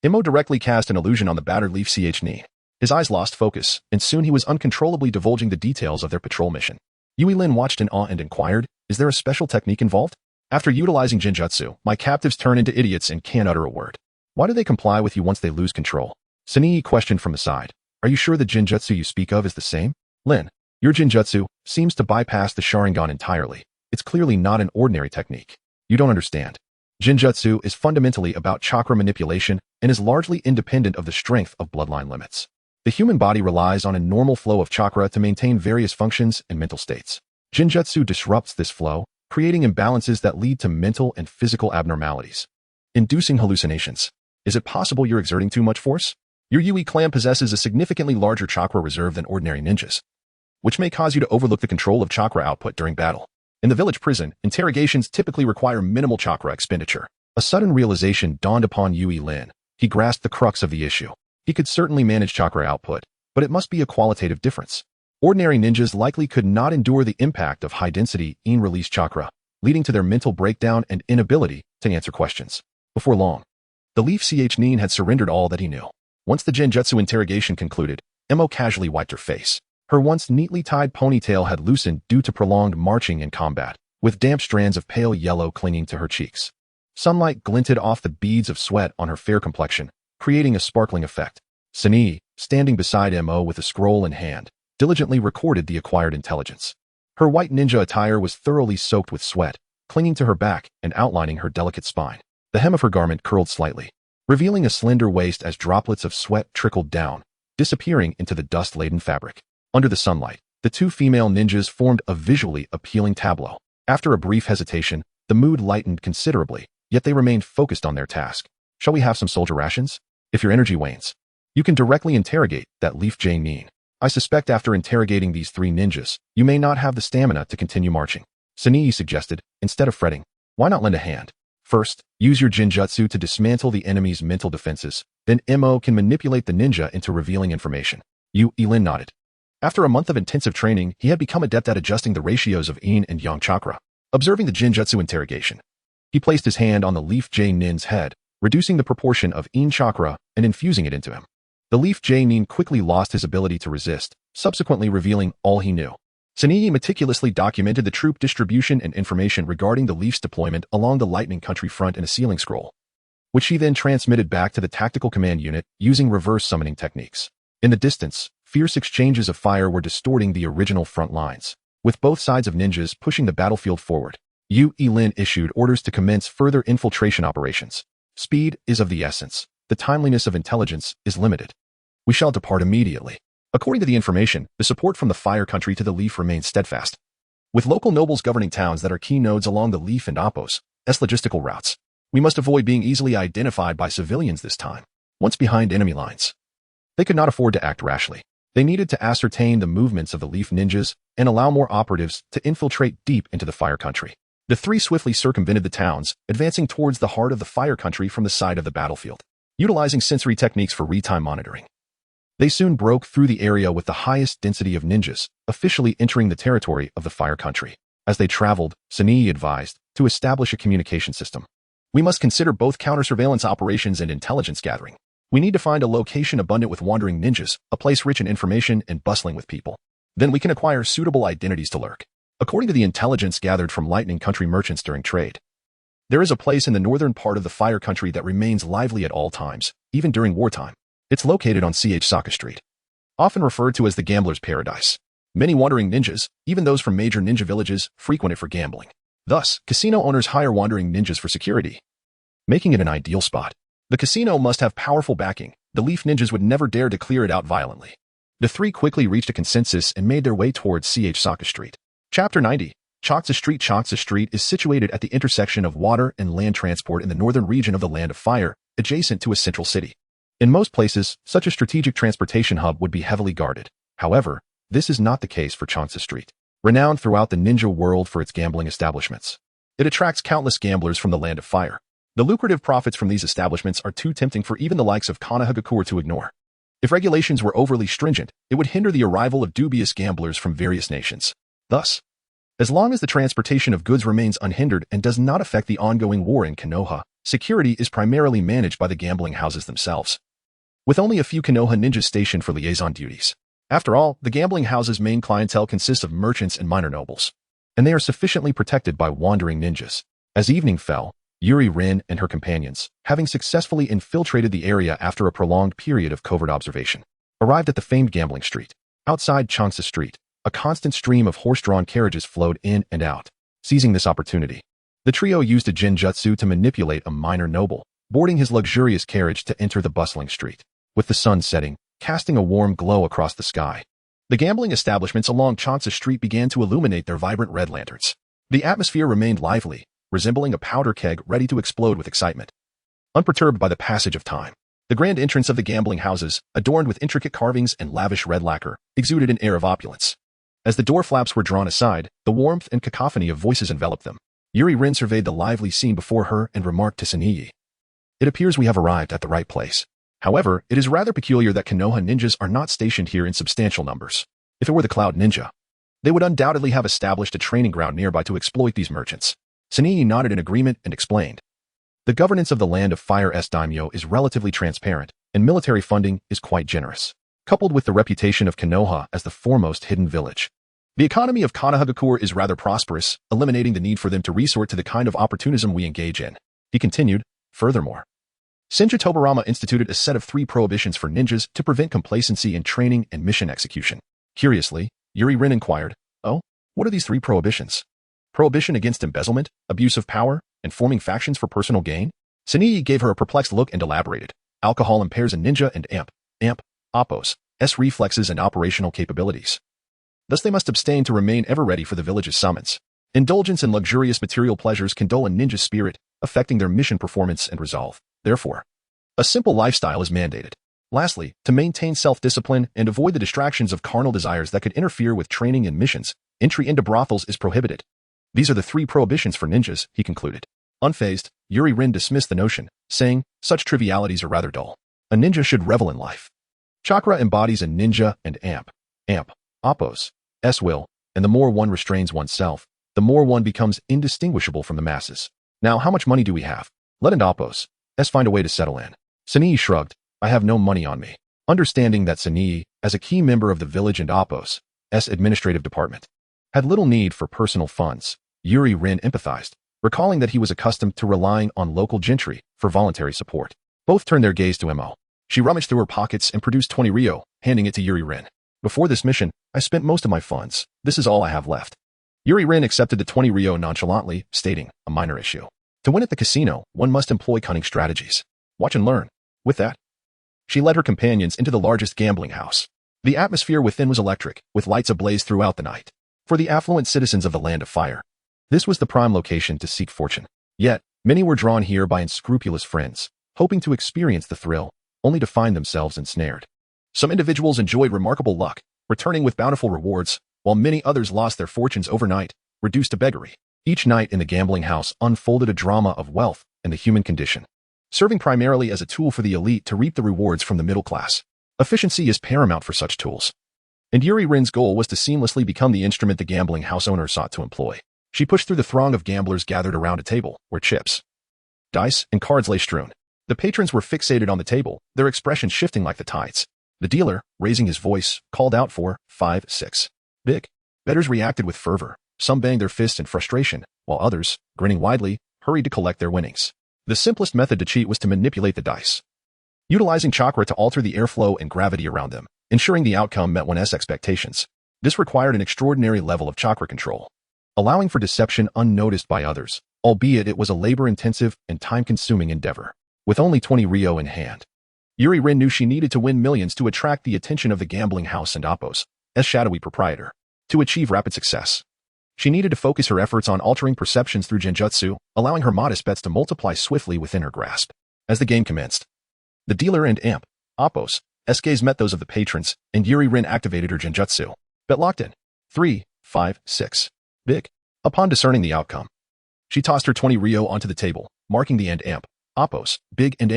Mo directly cast an illusion on the battered leaf nin. His eyes lost focus, and soon he was uncontrollably divulging the details of their patrol mission. Yui Lin watched in awe and inquired, "Is there a special technique involved? After utilizing Jinjutsu, my captives turn into idiots and can't utter a word. Why do they comply with you once they lose control?" Sunii questioned from the side. "Are you sure the Jinjutsu you speak of is the same?" "Lin, your Jinjutsu seems to bypass the Sharingan entirely. It's clearly not an ordinary technique. You don't understand. Jinjutsu is fundamentally about chakra manipulation and is largely independent of the strength of bloodline limits. The human body relies on a normal flow of chakra to maintain various functions and mental states. Jinjutsu disrupts this flow, creating imbalances that lead to mental and physical abnormalities, inducing hallucinations. Is it possible you're exerting too much force? Your Yui clan possesses a significantly larger chakra reserve than ordinary ninjas, which may cause you to overlook the control of chakra output during battle. In the village prison, interrogations typically require minimal chakra expenditure. A sudden realization dawned upon Yui Lin. He grasped the crux of the issue. He could certainly manage chakra output, but it must be a qualitative difference. Ordinary ninjas likely could not endure the impact of high-density in-release chakra, leading to their mental breakdown and inability to answer questions. Before long, the leaf nin had surrendered all that he knew. Once the Jinjutsu interrogation concluded, Mo casually wiped her face. Her once neatly tied ponytail had loosened due to prolonged marching in combat, with damp strands of pale yellow clinging to her cheeks. Sunlight glinted off the beads of sweat on her fair complexion, creating a sparkling effect. Sunii, standing beside Mo with a scroll in hand, diligently recorded the acquired intelligence. Her white ninja attire was thoroughly soaked with sweat, clinging to her back and outlining her delicate spine. The hem of her garment curled slightly, revealing a slender waist as droplets of sweat trickled down, disappearing into the dust-laden fabric. Under the sunlight, the two female ninjas formed a visually appealing tableau. After a brief hesitation, the mood lightened considerably, yet they remained focused on their task. Shall we have some soldier rations? If your energy wanes, you can directly interrogate that Leaf J Nin. I suspect after interrogating these three ninjas, you may not have the stamina to continue marching. Sunii suggested, instead of fretting, why not lend a hand? First, use your Jinjutsu to dismantle the enemy's mental defenses, then Mo can manipulate the ninja into revealing information. Yu Elin nodded. After a month of intensive training, he had become adept at adjusting the ratios of Yin and Yang chakra. Observing the Jinjutsu interrogation, he placed his hand on the Leaf J Nin's head, reducing the proportion of Yin chakra and infusing it into him. The Leaf J Nin quickly lost his ability to resist, subsequently revealing all he knew. Sunii meticulously documented the troop distribution and information regarding the Leaf's deployment along the Lightning Country front in a sealing scroll, which he then transmitted back to the tactical command unit using reverse summoning techniques. In the distance, fierce exchanges of fire were distorting the original front lines, with both sides of ninjas pushing the battlefield forward. Yu Elin issued orders to commence further infiltration operations. Speed is of the essence. The timeliness of intelligence is limited. We shall depart immediately. According to the information, the support from the Fire Country to the Leaf remains steadfast, with local nobles governing towns that are key nodes along the Leaf and Appos as logistical routes. We must avoid being easily identified by civilians this time. Once behind enemy lines, they could not afford to act rashly. They needed to ascertain the movements of the Leaf ninjas and allow more operatives to infiltrate deep into the Fire Country. The three swiftly circumvented the towns, advancing towards the heart of the Fire Country from the side of the battlefield, utilizing sensory techniques for real-time monitoring. They soon broke through the area with the highest density of ninjas, officially entering the territory of the Fire Country. As they traveled, Sunii advised to establish a communication system. We must consider both counter-surveillance operations and intelligence gathering. We need to find a location abundant with wandering ninjas, a place rich in information and bustling with people. Then we can acquire suitable identities to lurk. According to the intelligence gathered from Lightning Country merchants during trade, there is a place in the northern part of the Fire Country that remains lively at all times, even during wartime. It's located on Saka Street, often referred to as the Gambler's Paradise. Many wandering ninjas, even those from major ninja villages, frequent it for gambling. Thus, casino owners hire wandering ninjas for security, making it an ideal spot. The casino must have powerful backing. The Leaf ninjas would never dare to clear it out violently. The three quickly reached a consensus and made their way towards Saka Street. Chapter 90. Chaksa Street. Chaksa Street is situated at the intersection of water and land transport in the northern region of the Land of Fire, adjacent to a central city. In most places, such a strategic transportation hub would be heavily guarded. However, this is not the case for Chaksa Street, renowned throughout the ninja world for its gambling establishments. It attracts countless gamblers from the Land of Fire. The lucrative profits from these establishments are too tempting for even the likes of Second Hokage to ignore. If regulations were overly stringent, it would hinder the arrival of dubious gamblers from various nations. Thus, as long as the transportation of goods remains unhindered and does not affect the ongoing war in Konoha, security is primarily managed by the gambling houses themselves, with only a few Konoha ninjas stationed for liaison duties. After all, the gambling houses' main clientele consists of merchants and minor nobles, and they are sufficiently protected by wandering ninjas. As evening fell, Yuri Rin and her companions, having successfully infiltrated the area after a prolonged period of covert observation, arrived at the famed gambling street. Outside Chaksa Street, a constant stream of horse-drawn carriages flowed in and out. Seizing this opportunity, the trio used a Jinjutsu to manipulate a minor noble, boarding his luxurious carriage to enter the bustling street. With the sun setting, casting a warm glow across the sky, the gambling establishments along Chaksa Street began to illuminate their vibrant red lanterns. The atmosphere remained lively, resembling a powder keg ready to explode with excitement. Unperturbed by the passage of time, the grand entrance of the gambling houses, adorned with intricate carvings and lavish red lacquer, exuded an air of opulence. As the door flaps were drawn aside, the warmth and cacophony of voices enveloped them. Yuri Rin surveyed the lively scene before her and remarked to Sunii, "It appears we have arrived at the right place. However, it is rather peculiar that Konoha ninjas are not stationed here in substantial numbers. If it were the Cloud Ninja, they would undoubtedly have established a training ground nearby to exploit these merchants." Sunii nodded in agreement and explained, "The governance of the Land of Fire's daimyo is relatively transparent, and military funding is quite generous, coupled with the reputation of Konoha as the foremost hidden village. The economy of Second Hokage is rather prosperous, eliminating the need for them to resort to the kind of opportunism we engage in. He continued, furthermore, Senju Tobarama instituted a set of 3 prohibitions for ninjas to prevent complacency in training and mission execution. Curiously, Yuri Rin inquired, oh, what are these 3 prohibitions? Prohibition against embezzlement, abuse of power, and forming factions for personal gain? Sanii gave her a perplexed look and elaborated. Alcohol impairs a ninja and Appos, reflexes and operational capabilities. Thus they must abstain to remain ever ready for the village's summons. Indulgence in luxurious material pleasures can dull a ninja's spirit, affecting their mission performance and resolve. Therefore, a simple lifestyle is mandated. Lastly, to maintain self-discipline and avoid the distractions of carnal desires that could interfere with training and missions, entry into brothels is prohibited. These are the 3 prohibitions for ninjas, he concluded. Unfazed, Yuri Rin dismissed the notion, saying, such trivialities are rather dull. A ninja should revel in life. Chakra embodies a ninja and Appos, will, and the more one restrains oneself, the more one becomes indistinguishable from the masses. Now how much money do we have? Let an Appos find a way to settle in. Sanii shrugged, I have no money on me. Understanding that Sanii, as a key member of the village and Appos' administrative department, had little need for personal funds, Yuri Rin empathized, recalling that he was accustomed to relying on local gentry for voluntary support. Both turned their gaze to Mo. She rummaged through her pockets and produced 20 ryo, handing it to Yuri Rin. Before this mission, I spent most of my funds. This is all I have left. Yuri Rin accepted the 20 ryo nonchalantly, stating, a minor issue. To win at the casino, one must employ cunning strategies. Watch and learn. With that, she led her companions into the largest gambling house. The atmosphere within was electric, with lights ablaze throughout the night. For the affluent citizens of the Land of Fire, this was the prime location to seek fortune. Yet, many were drawn here by unscrupulous friends, hoping to experience the thrill, only to find themselves ensnared. Some individuals enjoyed remarkable luck, returning with bountiful rewards, while many others lost their fortunes overnight, reduced to beggary. Each night in the gambling house unfolded a drama of wealth and the human condition, serving primarily as a tool for the elite to reap the rewards from the middle class. Efficiency is paramount for such tools. And Yuri Rin's goal was to seamlessly become the instrument the gambling house owner sought to employ. She pushed through the throng of gamblers gathered around a table, where chips, dice, and cards lay strewn. The patrons were fixated on the table, their expressions shifting like the tides. The dealer, raising his voice, called out for 5, 6. Big. Bettors reacted with fervor. Some banged their fists in frustration, while others, grinning widely, hurried to collect their winnings. The simplest method to cheat was to manipulate the dice, utilizing chakra to alter the airflow and gravity around them, ensuring the outcome met one's expectations. This required an extraordinary level of chakra control, allowing for deception unnoticed by others, albeit it was a labor-intensive and time-consuming endeavor. With only 20 ryo in hand, Yuri Rin knew she needed to win millions to attract the attention of the gambling house and Appos, as shadowy proprietor. To achieve rapid success, she needed to focus her efforts on altering perceptions through Ninjutsu, allowing her modest bets to multiply swiftly within her grasp. As the game commenced, the dealer and Appos' gaze met those of the patrons, and Yuri Rin activated her Genjutsu. Bet locked in. 3, 5, 6. Big. Upon discerning the outcome, she tossed her 20 ryo onto the table, marking the Appos, big and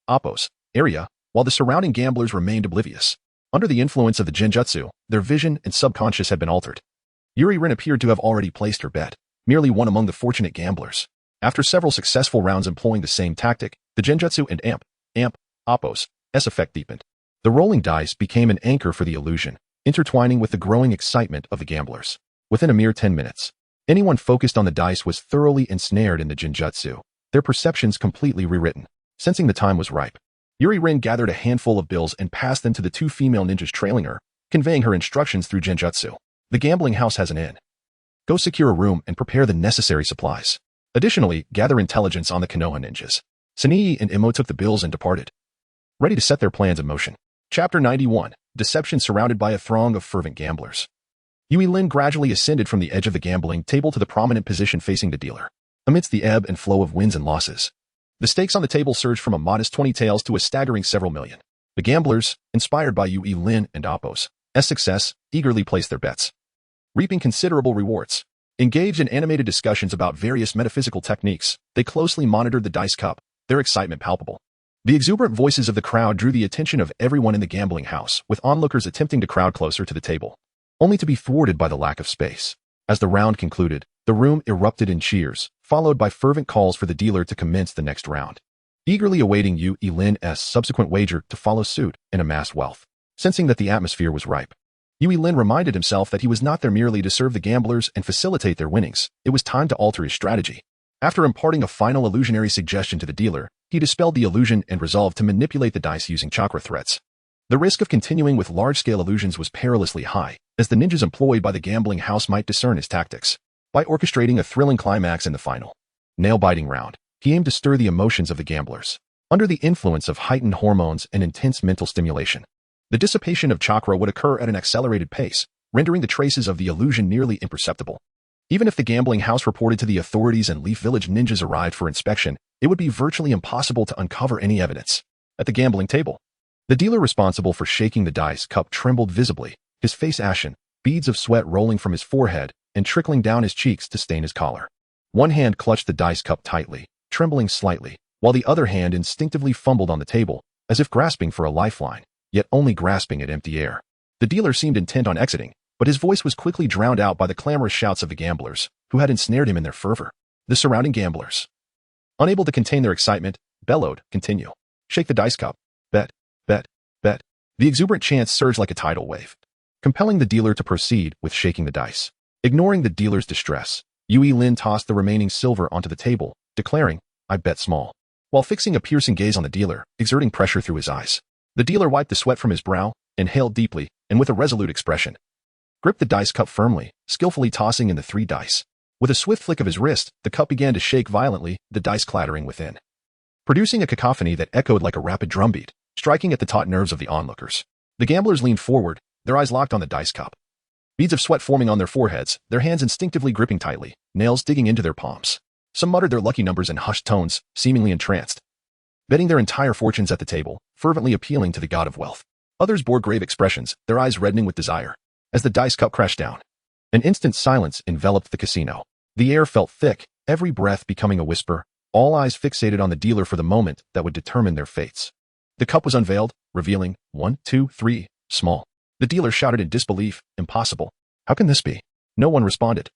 Appos, area, while the surrounding gamblers remained oblivious. Under the influence of the Genjutsu, their vision and subconscious had been altered. Yuri Rin appeared to have already placed her bet, merely one among the fortunate gamblers. After several successful rounds employing the same tactic, the Genjutsu and Appos' effect deepened. The rolling dice became an anchor for the illusion, intertwining with the growing excitement of the gamblers. Within a mere 10 minutes, anyone focused on the dice was thoroughly ensnared in the Genjutsu, their perceptions completely rewritten. Sensing the time was ripe, Yuri Rin gathered a handful of bills and passed them to the 2 female ninjas trailing her, conveying her instructions through Genjutsu. The gambling house has an inn. Go secure a room and prepare the necessary supplies. Additionally, gather intelligence on the Konoha ninjas. Sanii and Imo took the bills and departed, ready to set their plans in motion. Chapter 91. Deception surrounded by a throng of fervent gamblers. Yui Lin gradually ascended from the edge of the gambling table to the prominent position facing the dealer. Amidst the ebb and flow of wins and losses, the stakes on the table surged from a modest 20 taels to a staggering several million. The gamblers, inspired by Yui Lin and Appos' success, eagerly placed their bets, reaping considerable rewards. Engaged in animated discussions about various metaphysical techniques, they closely monitored the dice cup, their excitement palpable. The exuberant voices of the crowd drew the attention of everyone in the gambling house, with onlookers attempting to crowd closer to the table, only to be thwarted by the lack of space. As the round concluded, the room erupted in cheers, followed by fervent calls for the dealer to commence the next round, eagerly awaiting Yui Lin's subsequent wager to follow suit and amass wealth. Sensing that the atmosphere was ripe, Yui Lin reminded himself that he was not there merely to serve the gamblers and facilitate their winnings. It was time to alter his strategy. After imparting a final illusionary suggestion to the dealer, he dispelled the illusion and resolved to manipulate the dice using chakra threads. The risk of continuing with large-scale illusions was perilously high, as the ninjas employed by the gambling house might discern his tactics. By orchestrating a thrilling climax in the final, nail-biting round, he aimed to stir the emotions of the gamblers. Under the influence of heightened hormones and intense mental stimulation, the dissipation of chakra would occur at an accelerated pace, rendering the traces of the illusion nearly imperceptible. Even if the gambling house reported to the authorities and Leaf Village ninjas arrived for inspection, it would be virtually impossible to uncover any evidence. At the gambling table, the dealer responsible for shaking the dice cup trembled visibly, his face ashen, beads of sweat rolling from his forehead and trickling down his cheeks to stain his collar. One hand clutched the dice cup tightly, trembling slightly, while the other hand instinctively fumbled on the table, as if grasping for a lifeline, yet only grasping at empty air. The dealer seemed intent on exiting, but his voice was quickly drowned out by the clamorous shouts of the gamblers, who had ensnared him in their fervor. The surrounding gamblers, unable to contain their excitement, bellowed, "Continue. Shake the dice cup. Bet, bet, bet." The exuberant chants surged like a tidal wave, compelling the dealer to proceed with shaking the dice. Ignoring the dealer's distress, Yui Lin tossed the remaining silver onto the table, declaring, "I bet small," while fixing a piercing gaze on the dealer, exerting pressure through his eyes. The dealer wiped the sweat from his brow, inhaled deeply, and with a resolute expression, gripped the dice cup firmly, skillfully tossing in the 3 dice. With a swift flick of his wrist, the cup began to shake violently, the dice clattering within, producing a cacophony that echoed like a rapid drumbeat, striking at the taut nerves of the onlookers. The gamblers leaned forward, their eyes locked on the dice cup. Beads of sweat forming on their foreheads, their hands instinctively gripping tightly, nails digging into their palms. Some muttered their lucky numbers in hushed tones, seemingly entranced, betting their entire fortunes at the table, fervently appealing to the god of wealth. Others bore grave expressions, their eyes reddening with desire. As the dice cup crashed down, an instant silence enveloped the casino. The air felt thick, every breath becoming a whisper, all eyes fixated on the dealer for the moment that would determine their fates. The cup was unveiled, revealing 1, 2, 3, small. The dealer shouted in disbelief, "Impossible. How can this be?" No one responded.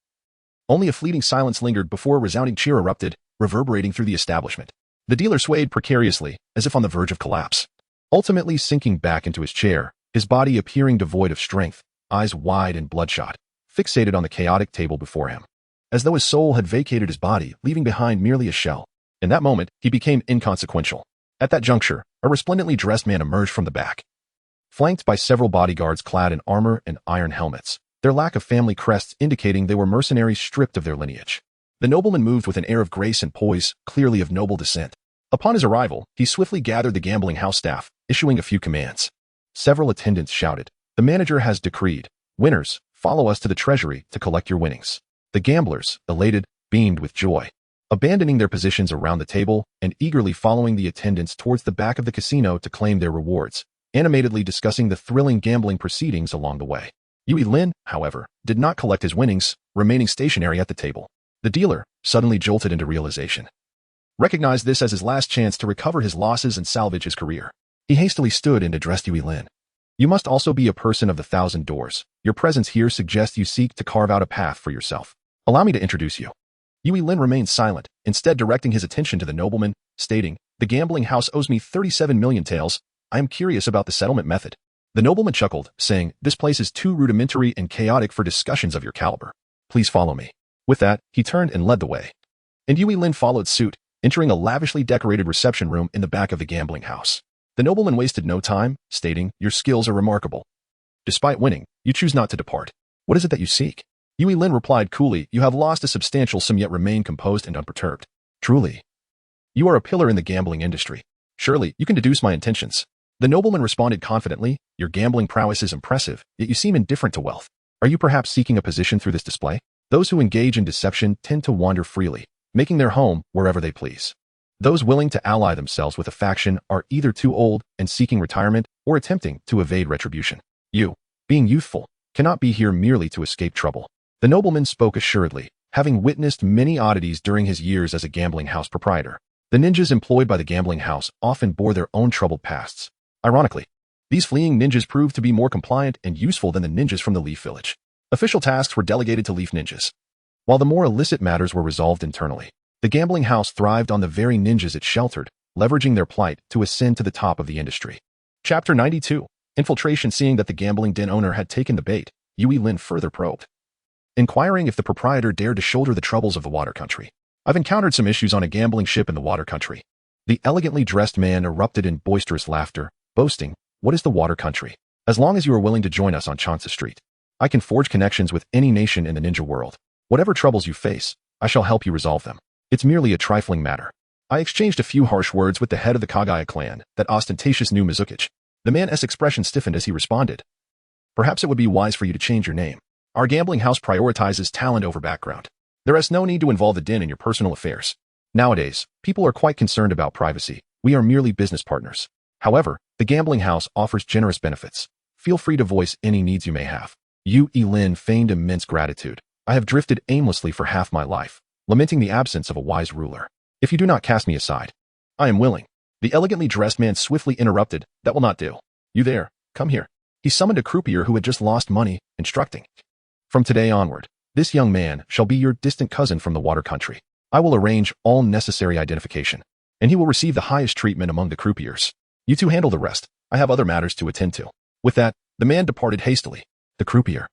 Only a fleeting silence lingered before a resounding cheer erupted, reverberating through the establishment. The dealer swayed precariously, as if on the verge of collapse, ultimately sinking back into his chair, his body appearing devoid of strength, eyes wide and bloodshot, fixated on the chaotic table before him, as though his soul had vacated his body, leaving behind merely a shell. In that moment, he became inconsequential. At that juncture, a resplendently dressed man emerged from the back, flanked by several bodyguards clad in armor and iron helmets, their lack of family crests indicating they were mercenaries stripped of their lineage. The nobleman moved with an air of grace and poise, clearly of noble descent. Upon his arrival, he swiftly gathered the gambling house staff, issuing a few commands. Several attendants shouted, "The manager has decreed, winners, follow us to the treasury to collect your winnings." The gamblers, elated, beamed with joy, abandoning their positions around the table and eagerly following the attendants towards the back of the casino to claim their rewards, animatedly discussing the thrilling gambling proceedings along the way. Yui Lin, however, did not collect his winnings, remaining stationary at the table. The dealer, suddenly jolted into realization, recognized this as his last chance to recover his losses and salvage his career. He hastily stood and addressed Yui Lin. "You must also be a person of the 1,000 doors. Your presence here suggests you seek to carve out a path for yourself. Allow me to introduce you." Yui Lin remained silent, instead directing his attention to the nobleman, stating, "The gambling house owes me 37 million taels. I am curious about the settlement method." The nobleman chuckled, saying, "This place is too rudimentary and chaotic for discussions of your caliber. Please follow me." With that, he turned and led the way. And Yui Lin followed suit, entering a lavishly decorated reception room in the back of the gambling house. The nobleman wasted no time, stating, "Your skills are remarkable. Despite winning, you choose not to depart. What is it that you seek?" Yui Lin replied coolly, "You have lost a substantial sum yet remain composed and unperturbed. Truly, you are a pillar in the gambling industry. Surely, you can deduce my intentions." The nobleman responded confidently, "Your gambling prowess is impressive, yet you seem indifferent to wealth. Are you perhaps seeking a position through this display? Those who engage in deception tend to wander freely, making their home wherever they please. Those willing to ally themselves with a faction are either too old and seeking retirement or attempting to evade retribution. You, being youthful, cannot be here merely to escape trouble." The nobleman spoke assuredly, having witnessed many oddities during his years as a gambling house proprietor. The ninjas employed by the gambling house often bore their own troubled pasts. Ironically, these fleeing ninjas proved to be more compliant and useful than the ninjas from the Leaf Village. Official tasks were delegated to Leaf ninjas, while the more illicit matters were resolved internally. The gambling house thrived on the very ninjas it sheltered, leveraging their plight to ascend to the top of the industry. Chapter 92. Infiltration. Seeing that the gambling den owner had taken the bait, Yui Lin further probed, inquiring if the proprietor dared to shoulder the troubles of the water country. I've encountered some issues on a gambling ship in the water country. The elegantly dressed man erupted in boisterous laughter, boasting, "What is the water country? As long as you are willing to join us on Chansa Street, I can forge connections with any nation in the ninja world. Whatever troubles you face, I shall help you resolve them. It's merely a trifling matter." I exchanged a few harsh words with the head of the Kagaya clan, that ostentatious new Mizukage. The man's expression stiffened as he responded, "Perhaps it would be wise for you to change your name. Our gambling house prioritizes talent over background. There is no need to involve the den in your personal affairs. Nowadays, people are quite concerned about privacy. We are merely business partners. However, the gambling house offers generous benefits. Feel free to voice any needs you may have." Yu Lin feigned immense gratitude. "I have drifted aimlessly for half my life, lamenting the absence of a wise ruler. If you do not cast me aside, I am willing." The elegantly dressed man swiftly interrupted, "That will not do. You there, come here." He summoned a croupier who had just lost money, instructing, "From today onward, this young man shall be your distant cousin from the water country. I will arrange all necessary identification, and he will receive the highest treatment among the croupiers. You two handle the rest. I have other matters to attend to." With that, the man departed hastily. The croupier,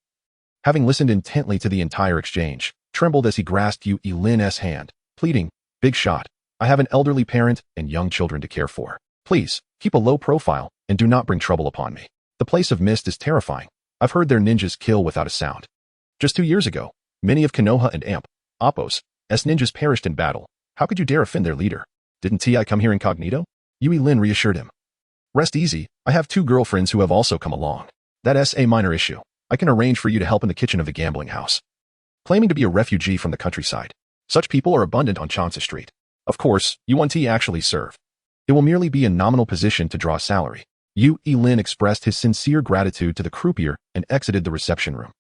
having listened intently to the entire exchange, trembled as he grasped Yu Lin's hand, pleading, "Big shot, I have an elderly parent and young children to care for. Please, keep a low profile and do not bring trouble upon me. The place of mist is terrifying. I've heard their ninjas kill without a sound. Just 2 years ago, many of Konoha and Appos' ninjas perished in battle. How could you dare offend their leader? Didn't Ti come here incognito?" Yu Lin reassured him. "Rest easy, I have 2 girlfriends who have also come along. That's a minor issue. I can arrange for you to help in the kitchen of the gambling house." Claiming to be a refugee from the countryside, such people are abundant on Chansa Street. Of course, you want to actually serve. It will merely be a nominal position to draw a salary. Yu Lin expressed his sincere gratitude to the croupier and exited the reception room.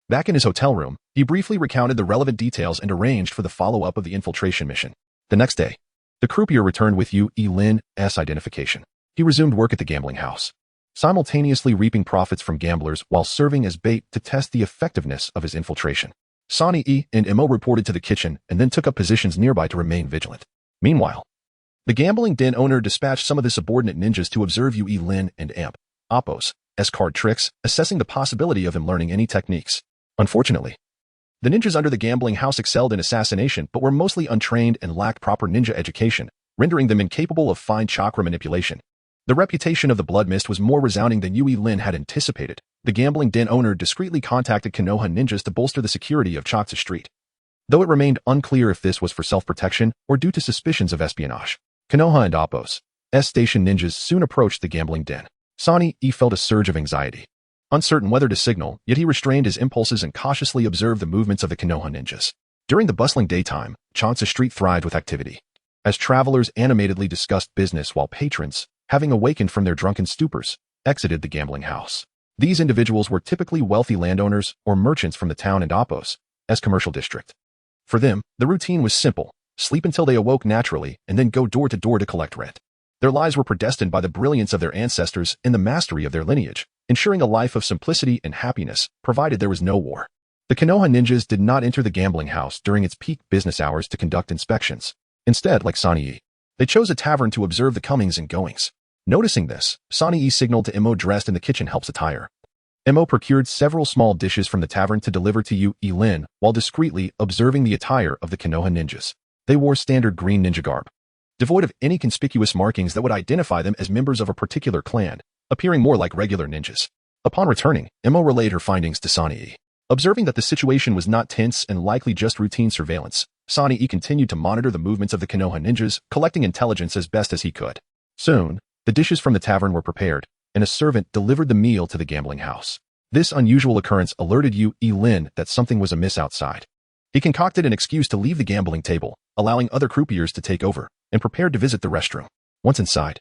Back in his hotel room, he briefly recounted the relevant details and arranged for the follow-up of the infiltration mission. The next day, the croupier returned with Yu Lin's identification. He resumed work at the gambling house, simultaneously reaping profits from gamblers while serving as bait to test the effectiveness of his infiltration. Sonny and Imo reported to the kitchen and then took up positions nearby to remain vigilant. Meanwhile, the gambling den owner dispatched some of the subordinate ninjas to observe Yu Lin and Appos' card tricks, assessing the possibility of him learning any techniques. Unfortunately, the ninjas under the gambling house excelled in assassination but were mostly untrained and lacked proper ninja education, rendering them incapable of fine chakra manipulation. The reputation of the Blood Mist was more resounding than Yu Lin had anticipated. The gambling den owner discreetly contacted Konoha ninjas to bolster the security of Chansa Street, though it remained unclear if this was for self-protection or due to suspicions of espionage. Konoha and Appos' station ninjas soon approached the gambling den. Sonny felt a surge of anxiety. Uncertain whether to signal, yet he restrained his impulses and cautiously observed the movements of the Konoha ninjas. During the bustling daytime, Chansa Street thrived with activity, as travelers animatedly discussed business while patrons, having awakened from their drunken stupors, exited the gambling house. These individuals were typically wealthy landowners or merchants from the town and Appos' commercial district. For them, the routine was simple: sleep until they awoke naturally and then go door to door to collect rent. Their lives were predestined by the brilliance of their ancestors and the mastery of their lineage, ensuring a life of simplicity and happiness, provided there was no war. The Konoha ninjas did not enter the gambling house during its peak business hours to conduct inspections. Instead, like Sonny, they chose a tavern to observe the comings and goings. Noticing this, Sonny signaled to Imo dressed in the kitchen helps attire. Imo procured several small dishes from the tavern to deliver to Yu Lin while discreetly observing the attire of the Konoha ninjas. They wore standard green ninja garb, devoid of any conspicuous markings that would identify them as members of a particular clan, appearing more like regular ninjas. Upon returning, Imo relayed her findings to Sonny. Observing that the situation was not tense and likely just routine surveillance, Sonny continued to monitor the movements of the Konoha ninjas, collecting intelligence as best as he could. Soon, the dishes from the tavern were prepared, and a servant delivered the meal to the gambling house. This unusual occurrence alerted Yu Lin that something was amiss outside. He concocted an excuse to leave the gambling table, allowing other croupiers to take over, and prepared to visit the restroom. Once inside,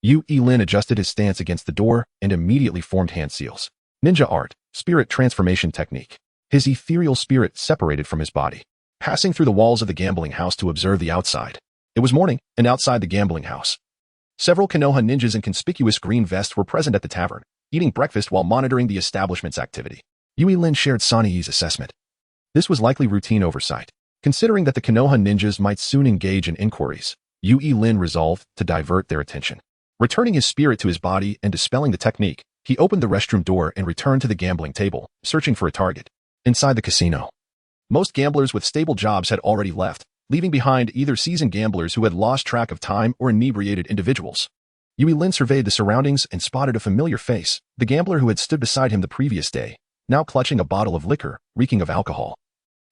Yu Lin adjusted his stance against the door and immediately formed hand seals. Ninja art, spirit transformation technique. His ethereal spirit separated from his body, passing through the walls of the gambling house to observe the outside. It was morning, and outside the gambling house, several Konoha ninjas in conspicuous green vests were present at the tavern, eating breakfast while monitoring the establishment's activity. Yu Lin shared Sonny's assessment. This was likely routine oversight. Considering that the Konoha ninjas might soon engage in inquiries, Yu Lin resolved to divert their attention. Returning his spirit to his body and dispelling the technique, he opened the restroom door and returned to the gambling table, searching for a target. Inside the casino, most gamblers with stable jobs had already left, leaving behind either seasoned gamblers who had lost track of time or inebriated individuals. Yui Lin surveyed the surroundings and spotted a familiar face, the gambler who had stood beside him the previous day, now clutching a bottle of liquor, reeking of alcohol.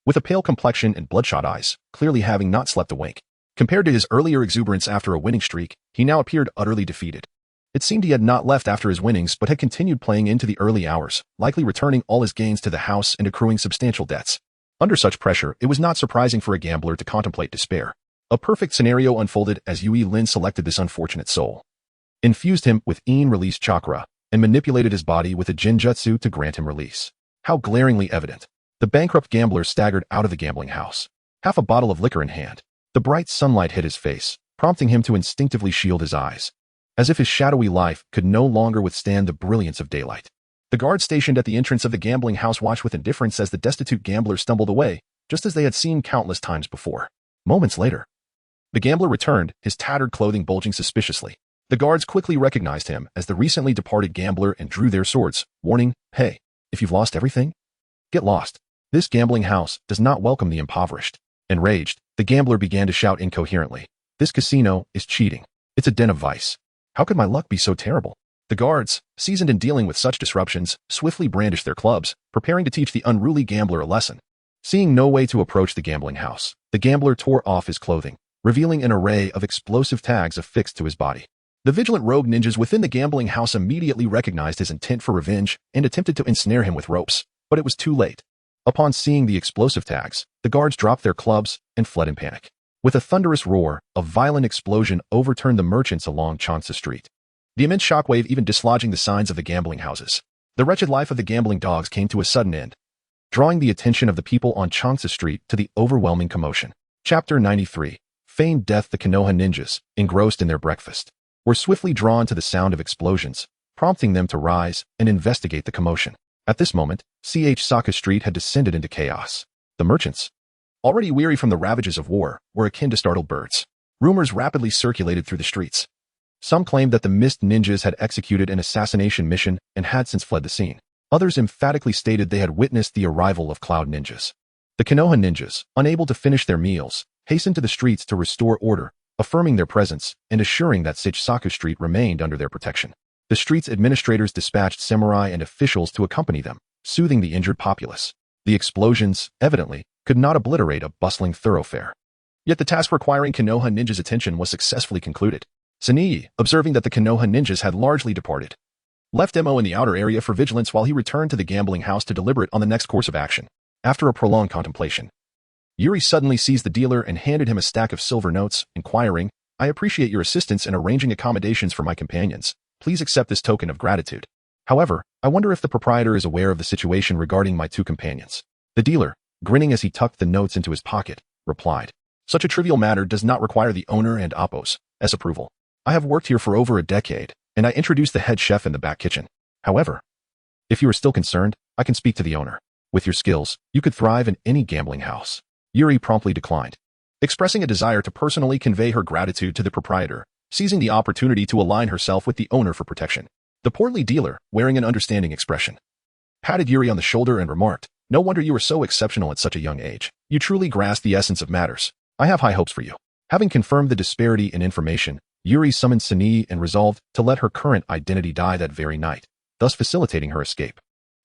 With a pale complexion and bloodshot eyes, clearly having not slept a wink. Compared to his earlier exuberance after a winning streak, he now appeared utterly defeated. It seemed he had not left after his winnings but had continued playing into the early hours, likely returning all his gains to the house and accruing substantial debts. Under such pressure, it was not surprising for a gambler to contemplate despair. A perfect scenario unfolded as Yui Lin selected this unfortunate soul, infused him with release chakra, and manipulated his body with a Jinjutsu to grant him release. How glaringly evident. The bankrupt gambler staggered out of the gambling house, half a bottle of liquor in hand. The bright sunlight hit his face, prompting him to instinctively shield his eyes, as if his shadowy life could no longer withstand the brilliance of daylight. The guards stationed at the entrance of the gambling house watched with indifference as the destitute gambler stumbled away, just as they had seen countless times before. Moments later, the gambler returned, his tattered clothing bulging suspiciously. The guards quickly recognized him as the recently departed gambler and drew their swords, warning, "Hey, if you've lost everything, get lost. This gambling house does not welcome the impoverished." Enraged, the gambler began to shout incoherently, "This casino is cheating. It's a den of vice. How could my luck be so terrible?" The guards, seasoned in dealing with such disruptions, swiftly brandished their clubs, preparing to teach the unruly gambler a lesson. Seeing no way to approach the gambling house, the gambler tore off his clothing, revealing an array of explosive tags affixed to his body. The vigilant rogue ninjas within the gambling house immediately recognized his intent for revenge and attempted to ensnare him with ropes, but it was too late. Upon seeing the explosive tags, the guards dropped their clubs and fled in panic. With a thunderous roar, a violent explosion overturned the merchants along Changsha Street, the immense shockwave even dislodging the signs of the gambling houses. The wretched life of the gambling dogs came to a sudden end, drawing the attention of the people on Changsha Street to the overwhelming commotion. Chapter 93. Feigned death. The Konoha ninjas, engrossed in their breakfast, were swiftly drawn to the sound of explosions, prompting them to rise and investigate the commotion. At this moment, Saka Street had descended into chaos. The merchants, already weary from the ravages of war, were akin to startled birds. Rumors rapidly circulated through the streets. Some claimed that the Mist ninjas had executed an assassination mission and had since fled the scene. Others emphatically stated they had witnessed the arrival of Cloud ninjas. The Konoha ninjas, unable to finish their meals, hastened to the streets to restore order, affirming their presence and assuring that Saka Street remained under their protection. The street's administrators dispatched samurai and officials to accompany them, soothing the injured populace. The explosions, evidently, could not obliterate a bustling thoroughfare. Yet the task requiring Konoha ninjas' attention was successfully concluded. Sanii, observing that the Konoha ninjas had largely departed, left Mo in the outer area for vigilance while he returned to the gambling house to deliberate on the next course of action. After a prolonged contemplation, Yuri suddenly seized the dealer and handed him a stack of silver notes, inquiring, "I appreciate your assistance in arranging accommodations for my companions. Please accept this token of gratitude. However, I wonder if the proprietor is aware of the situation regarding my two companions." The dealer, grinning as he tucked the notes into his pocket, replied, "Such a trivial matter does not require the owner and Appo's approval. I have worked here for over a decade, and I introduced the head chef in the back kitchen. However, if you are still concerned, I can speak to the owner. With your skills, you could thrive in any gambling house." Yuri promptly declined, expressing a desire to personally convey her gratitude to the proprietor, seizing the opportunity to align herself with the owner for protection. The portly dealer, wearing an understanding expression, patted Yuri on the shoulder and remarked, "No wonder you were so exceptional at such a young age. You truly grasp the essence of matters. I have high hopes for you." Having confirmed the disparity in information, Yuri summoned Sanii and resolved to let her current identity die that very night, thus facilitating her escape.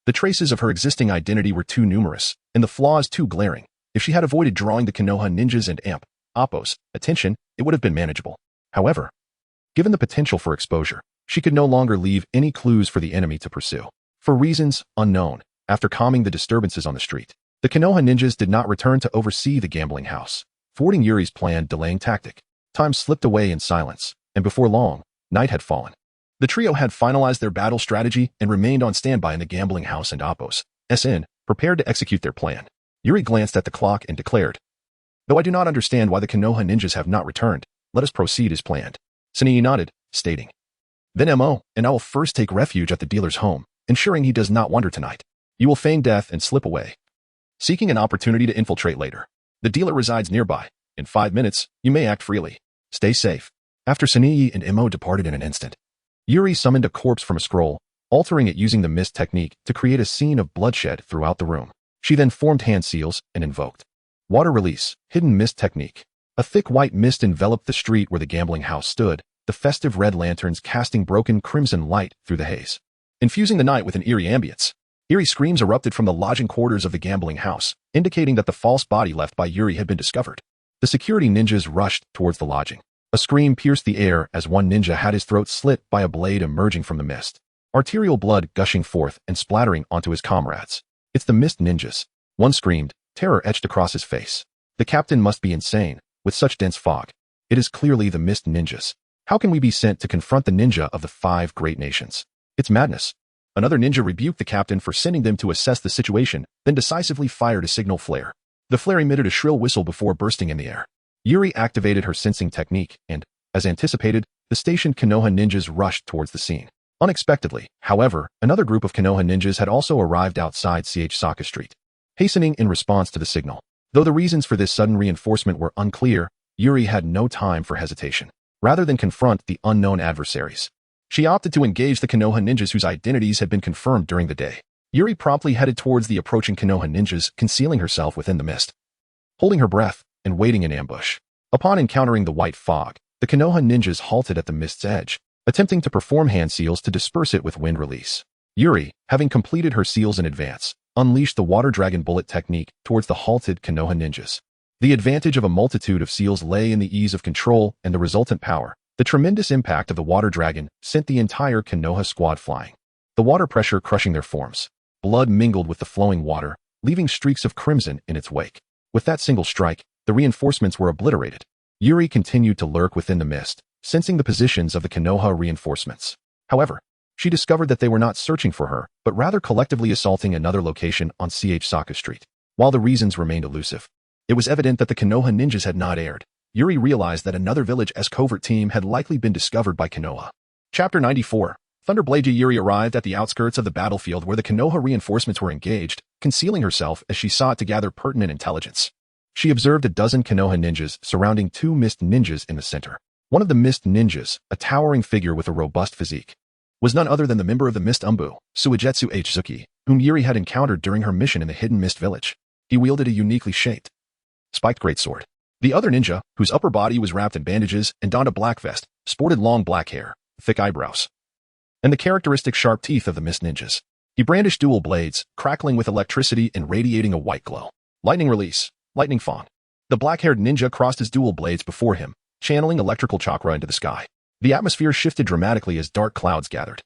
The traces of her existing identity were too numerous, and the flaws too glaring. If she had avoided drawing the Konoha ninjas and Appo's attention, it would have been manageable. However, given the potential for exposure, she could no longer leave any clues for the enemy to pursue. For reasons unknown, after calming the disturbances on the street, the Konoha ninjas did not return to oversee the gambling house, thwarting Yuri's planned delaying tactic. Time slipped away in silence, and before long, night had fallen. The trio had finalized their battle strategy and remained on standby in the gambling house and Appo's prepared to execute their plan. Yuri glanced at the clock and declared, "Though I do not understand why the Konoha ninjas have not returned, let us proceed as planned." Sanii nodded, stating, "Then Mo and I will first take refuge at the dealer's home, ensuring he does not wander tonight. You will feign death and slip away, seeking an opportunity to infiltrate later. The dealer resides nearby. In 5 minutes, you may act freely. Stay safe." After Sanii and Mo departed in an instant, Yuri summoned a corpse from a scroll, altering it using the mist technique to create a scene of bloodshed throughout the room. She then formed hand seals and invoked Water release, hidden mist technique. A thick white mist enveloped the street where the gambling house stood, the festive red lanterns casting broken crimson light through the haze, infusing the night with an eerie ambience. Eerie screams erupted from the lodging quarters of the gambling house, indicating that the false body left by Yuri had been discovered. The security ninjas rushed towards the lodging. A scream pierced the air as one ninja had his throat slit by a blade emerging from the mist, arterial blood gushing forth and splattering onto his comrades. "It's the mist ninjas," one screamed, terror etched across his face. "The captain must be insane, with such dense fog. It is clearly the mist ninjas. How can we be sent to confront the ninja of the 5 great nations? It's madness." Another ninja rebuked the captain for sending them to assess the situation, then decisively fired a signal flare. The flare emitted a shrill whistle before bursting in the air. Yuri activated her sensing technique and, as anticipated, the stationed Konoha ninjas rushed towards the scene. Unexpectedly, however, another group of Konoha ninjas had also arrived outside Saka Street, hastening in response to the signal. Though the reasons for this sudden reinforcement were unclear, Yuri had no time for hesitation. Rather than confront the unknown adversaries, she opted to engage the Konoha ninjas whose identities had been confirmed during the day. Yuri promptly headed towards the approaching Konoha ninjas, concealing herself within the mist, holding her breath and waiting in ambush. Upon encountering the white fog, the Konoha ninjas halted at the mist's edge, attempting to perform hand seals to disperse it with wind release. Yuri, having completed her seals in advance, unleashed the water dragon bullet technique towards the halted Konoha ninjas. The advantage of a multitude of seals lay in the ease of control and the resultant power. The tremendous impact of the water dragon sent the entire Konoha squad flying, the water pressure crushing their forms. Blood mingled with the flowing water, leaving streaks of crimson in its wake. With that single strike, the reinforcements were obliterated. Yuri continued to lurk within the mist, sensing the positions of the Konoha reinforcements. However, she discovered that they were not searching for her, but rather collectively assaulting another location on Saka Street. While the reasons remained elusive, it was evident that the Konoha ninjas had not erred. Yuri realized that another village-esque covert team had likely been discovered by Konoha. Chapter 94. Thunderblade Yuri arrived at the outskirts of the battlefield where the Konoha reinforcements were engaged, concealing herself as she sought to gather pertinent intelligence. She observed a dozen Konoha ninjas surrounding 2 mist ninjas in the center. One of the mist ninjas, a towering figure with a robust physique, was none other than the member of the Mist Umbu, Suigetsu Zuki, whom Yuri had encountered during her mission in the hidden mist village. He wielded a uniquely shaped, spiked greatsword. The other ninja, whose upper body was wrapped in bandages and donned a black vest, sported long black hair, thick eyebrows, and the characteristic sharp teeth of the mist ninjas. He brandished dual blades, crackling with electricity and radiating a white glow. Lightning release, lightning fawn. The black-haired ninja crossed his dual blades before him, channeling electrical chakra into the sky. The atmosphere shifted dramatically as dark clouds gathered,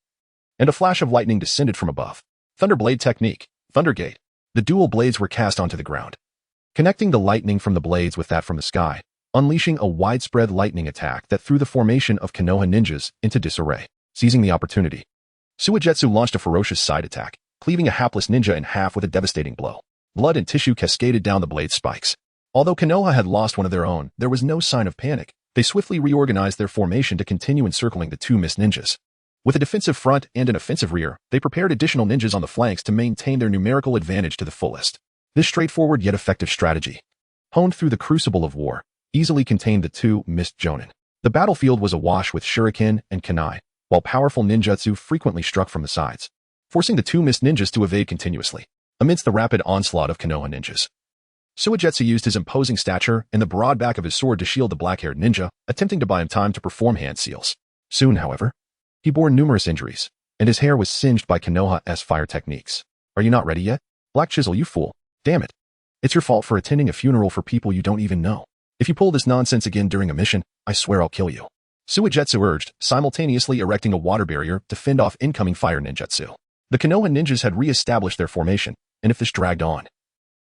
and a flash of lightning descended from above. Thunderblade technique, Thundergate. The dual blades were cast onto the ground, connecting the lightning from the blades with that from the sky, unleashing a widespread lightning attack that threw the formation of Konoha ninjas into disarray. Seizing the opportunity, Suigetsu launched a ferocious side attack, cleaving a hapless ninja in half with a devastating blow. Blood and tissue cascaded down the blade spikes. Although Konoha had lost one of their own, there was no sign of panic. They swiftly reorganized their formation to continue encircling the 2 mist ninjas. With a defensive front and an offensive rear, they prepared additional ninjas on the flanks to maintain their numerical advantage to the fullest. This straightforward yet effective strategy, honed through the crucible of war, easily contained the 2 mist jonin. The battlefield was awash with shuriken and kunai, while powerful ninjutsu frequently struck from the sides, forcing the 2 mist ninjas to evade continuously. Amidst the rapid onslaught of Konoha ninjas, Suigetsu used his imposing stature and the broad back of his sword to shield the black-haired ninja, attempting to buy him time to perform hand seals. Soon, however, he bore numerous injuries, and his hair was singed by Konoha-esque fire techniques. "Are you not ready yet? Black Chisel, you fool. Damn it. It's your fault for attending a funeral for people you don't even know. If you pull this nonsense again during a mission, I swear I'll kill you," Suigetsu urged, simultaneously erecting a water barrier to fend off incoming fire ninjutsu. The Konoha ninjas had re-established their formation, and if this dragged on,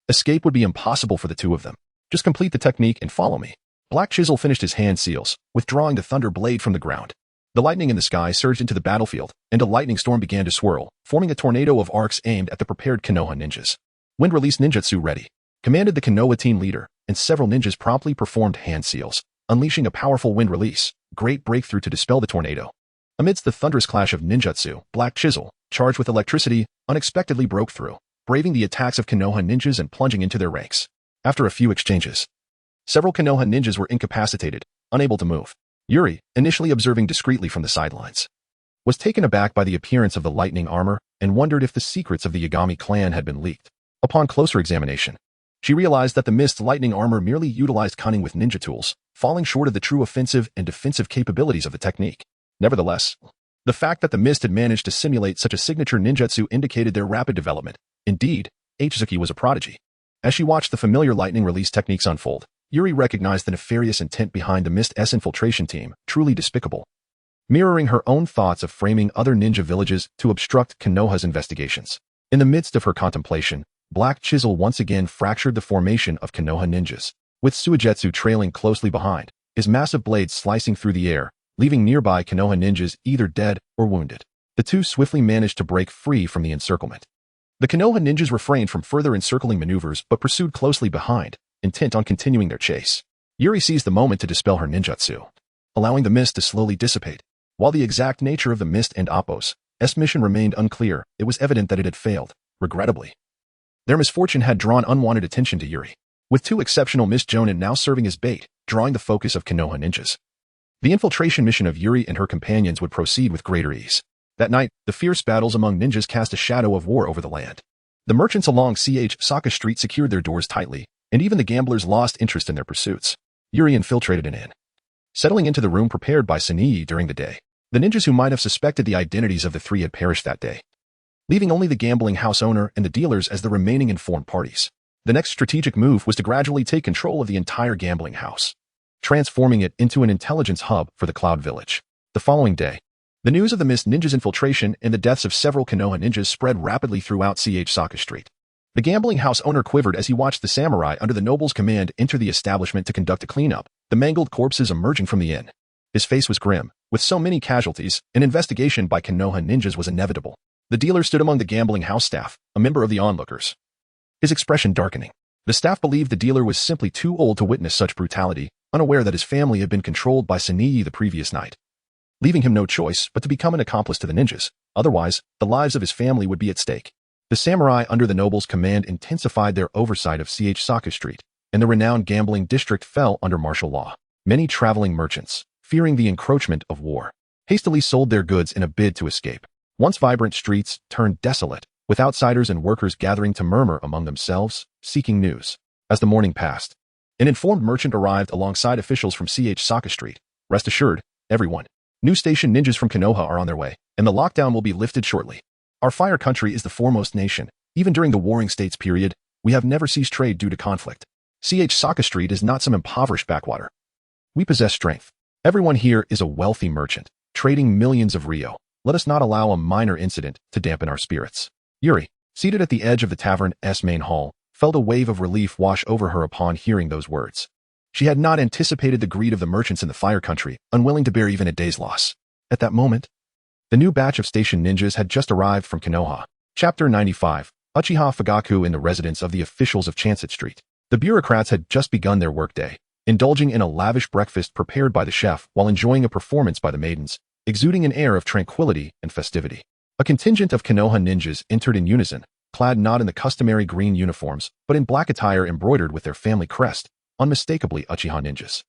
escape would be impossible for the 2 of them. "Just complete the technique and follow me." Black Chisel finished his hand seals, withdrawing the thunder blade from the ground. The lightning in the sky surged into the battlefield, and a lightning storm began to swirl, forming a tornado of arcs aimed at the prepared Konoha ninjas. "Wind release ninjutsu ready," commanded the Konoha team leader, and several ninjas promptly performed hand seals, unleashing a powerful wind release, great breakthrough to dispel the tornado. Amidst the thunderous clash of ninjutsu, Black Chisel, charged with electricity, unexpectedly broke through, braving the attacks of Konoha ninjas and plunging into their ranks. After a few exchanges, several Konoha ninjas were incapacitated, unable to move. Yuri, initially observing discreetly from the sidelines, was taken aback by the appearance of the lightning armor and wondered if the secrets of the Yagami clan had been leaked. Upon closer examination, She realized that the Mist's lightning armor merely utilized cunning with ninja tools, falling short of the true offensive and defensive capabilities of the technique. Nevertheless, the fact that the Mist had managed to simulate such a signature ninjutsu indicated their rapid development. Indeed, Aitsuki was a prodigy. As she watched the familiar lightning release techniques unfold, Yuri recognized the nefarious intent behind the Mist's infiltration team, truly despicable. Mirroring her own thoughts of framing other ninja villages to obstruct Konoha's investigations. In the midst of her contemplation, Black Chisel once again fractured the formation of Konoha ninjas, with Suigetsu trailing closely behind, his massive blades slicing through the air, leaving nearby Konoha ninjas either dead or wounded. The two swiftly managed to break free from the encirclement. The Konoha ninjas refrained from further encircling maneuvers but pursued closely behind, intent on continuing their chase. Yuri seized the moment to dispel her ninjutsu, allowing the mist to slowly dissipate. While the exact nature of the Mist and Appo's mission remained unclear, it was evident that it had failed, regrettably. Their misfortune had drawn unwanted attention to Yuri, with two exceptional Mist Jonin now serving as bait, drawing the focus of Konoha ninjas. The infiltration mission of Yuri and her companions would proceed with greater ease. That night, the fierce battles among ninjas cast a shadow of war over the land. The merchants along Saka Street secured their doors tightly, and even the gamblers lost interest in their pursuits. Yuri infiltrated an inn, settling into the room prepared by Sanii during the day. The ninjas who might have suspected the identities of the three had perished that day, leaving only the gambling house owner and the dealers as the remaining informed parties. The next strategic move was to gradually take control of the entire gambling house, transforming it into an intelligence hub for the Cloud Village. The following day, the news of the Mist ninjas' infiltration and the deaths of several Konoha ninjas spread rapidly throughout Saka Street. The gambling house owner quivered as he watched the samurai under the noble's command enter the establishment to conduct a cleanup, the mangled corpses emerging from the inn. His face was grim. With so many casualties, an investigation by Konoha ninjas was inevitable. The dealer stood among the gambling house staff, a member of the onlookers, his expression darkening. The staff believed the dealer was simply too old to witness such brutality, unaware that his family had been controlled by Sanii the previous night, leaving him no choice but to become an accomplice to the ninjas. Otherwise, the lives of his family would be at stake. The samurai under the noble's command intensified their oversight of Saka Street, and the renowned gambling district fell under martial law. Many traveling merchants, fearing the encroachment of war, hastily sold their goods in a bid to escape. Once vibrant streets turned desolate, with outsiders and workers gathering to murmur among themselves, seeking news. As the morning passed, an informed merchant arrived alongside officials from Saka Street. Rest assured, everyone. New station ninjas from Konoha are on their way, and the lockdown will be lifted shortly. Our fire country is the foremost nation. Even during the Warring States period, we have never ceased trade due to conflict. Saka Street is not some impoverished backwater. We possess strength. Everyone here is a wealthy merchant, trading millions of Rio. Let us not allow a minor incident to dampen our spirits. Yuri, seated at the edge of the tavern's main hall, felt a wave of relief wash over her upon hearing those words. She had not anticipated the greed of the merchants in the fire country, unwilling to bear even a day's loss. At that moment, the new batch of station ninjas had just arrived from Konoha. Chapter 95, Uchiha Fugaku in the residence of the officials of Chancet Street. The bureaucrats had just begun their workday, indulging in a lavish breakfast prepared by the chef while enjoying a performance by the maidens, exuding an air of tranquility and festivity. A contingent of Konoha ninjas entered in unison, clad not in the customary green uniforms, but in black attire embroidered with their family crest, unmistakably Uchiha ninjas.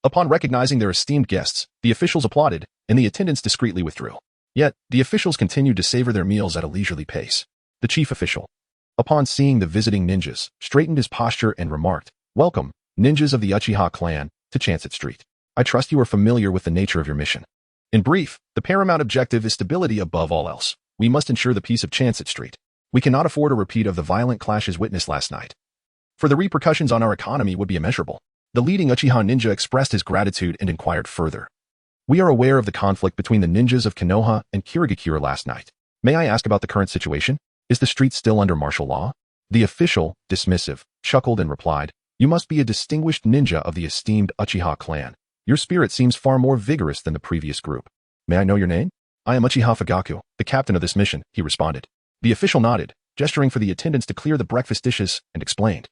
Upon recognizing their esteemed guests, the officials applauded, and the attendants discreetly withdrew. Yet, the officials continued to savor their meals at a leisurely pace. The chief official, upon seeing the visiting ninjas, straightened his posture and remarked, "Welcome, ninjas of the Uchiha clan, to Chancet Street. I trust you are familiar with the nature of your mission. In brief, the paramount objective is stability above all else. We must ensure the peace of Chancet Street. We cannot afford a repeat of the violent clashes witnessed last night, for the repercussions on our economy would be immeasurable." The leading Uchiha ninja expressed his gratitude and inquired further. "We are aware of the conflict between the ninjas of Konoha and Kirigakura last night. May I ask about the current situation? Is the street still under martial law?" The official, dismissive, chuckled and replied, "You must be a distinguished ninja of the esteemed Uchiha clan. Your spirit seems far more vigorous than the previous group. May I know your name?" "I am Uchiha Fugaku, the captain of this mission," he responded. The official nodded, gesturing for the attendants to clear the breakfast dishes, and explained,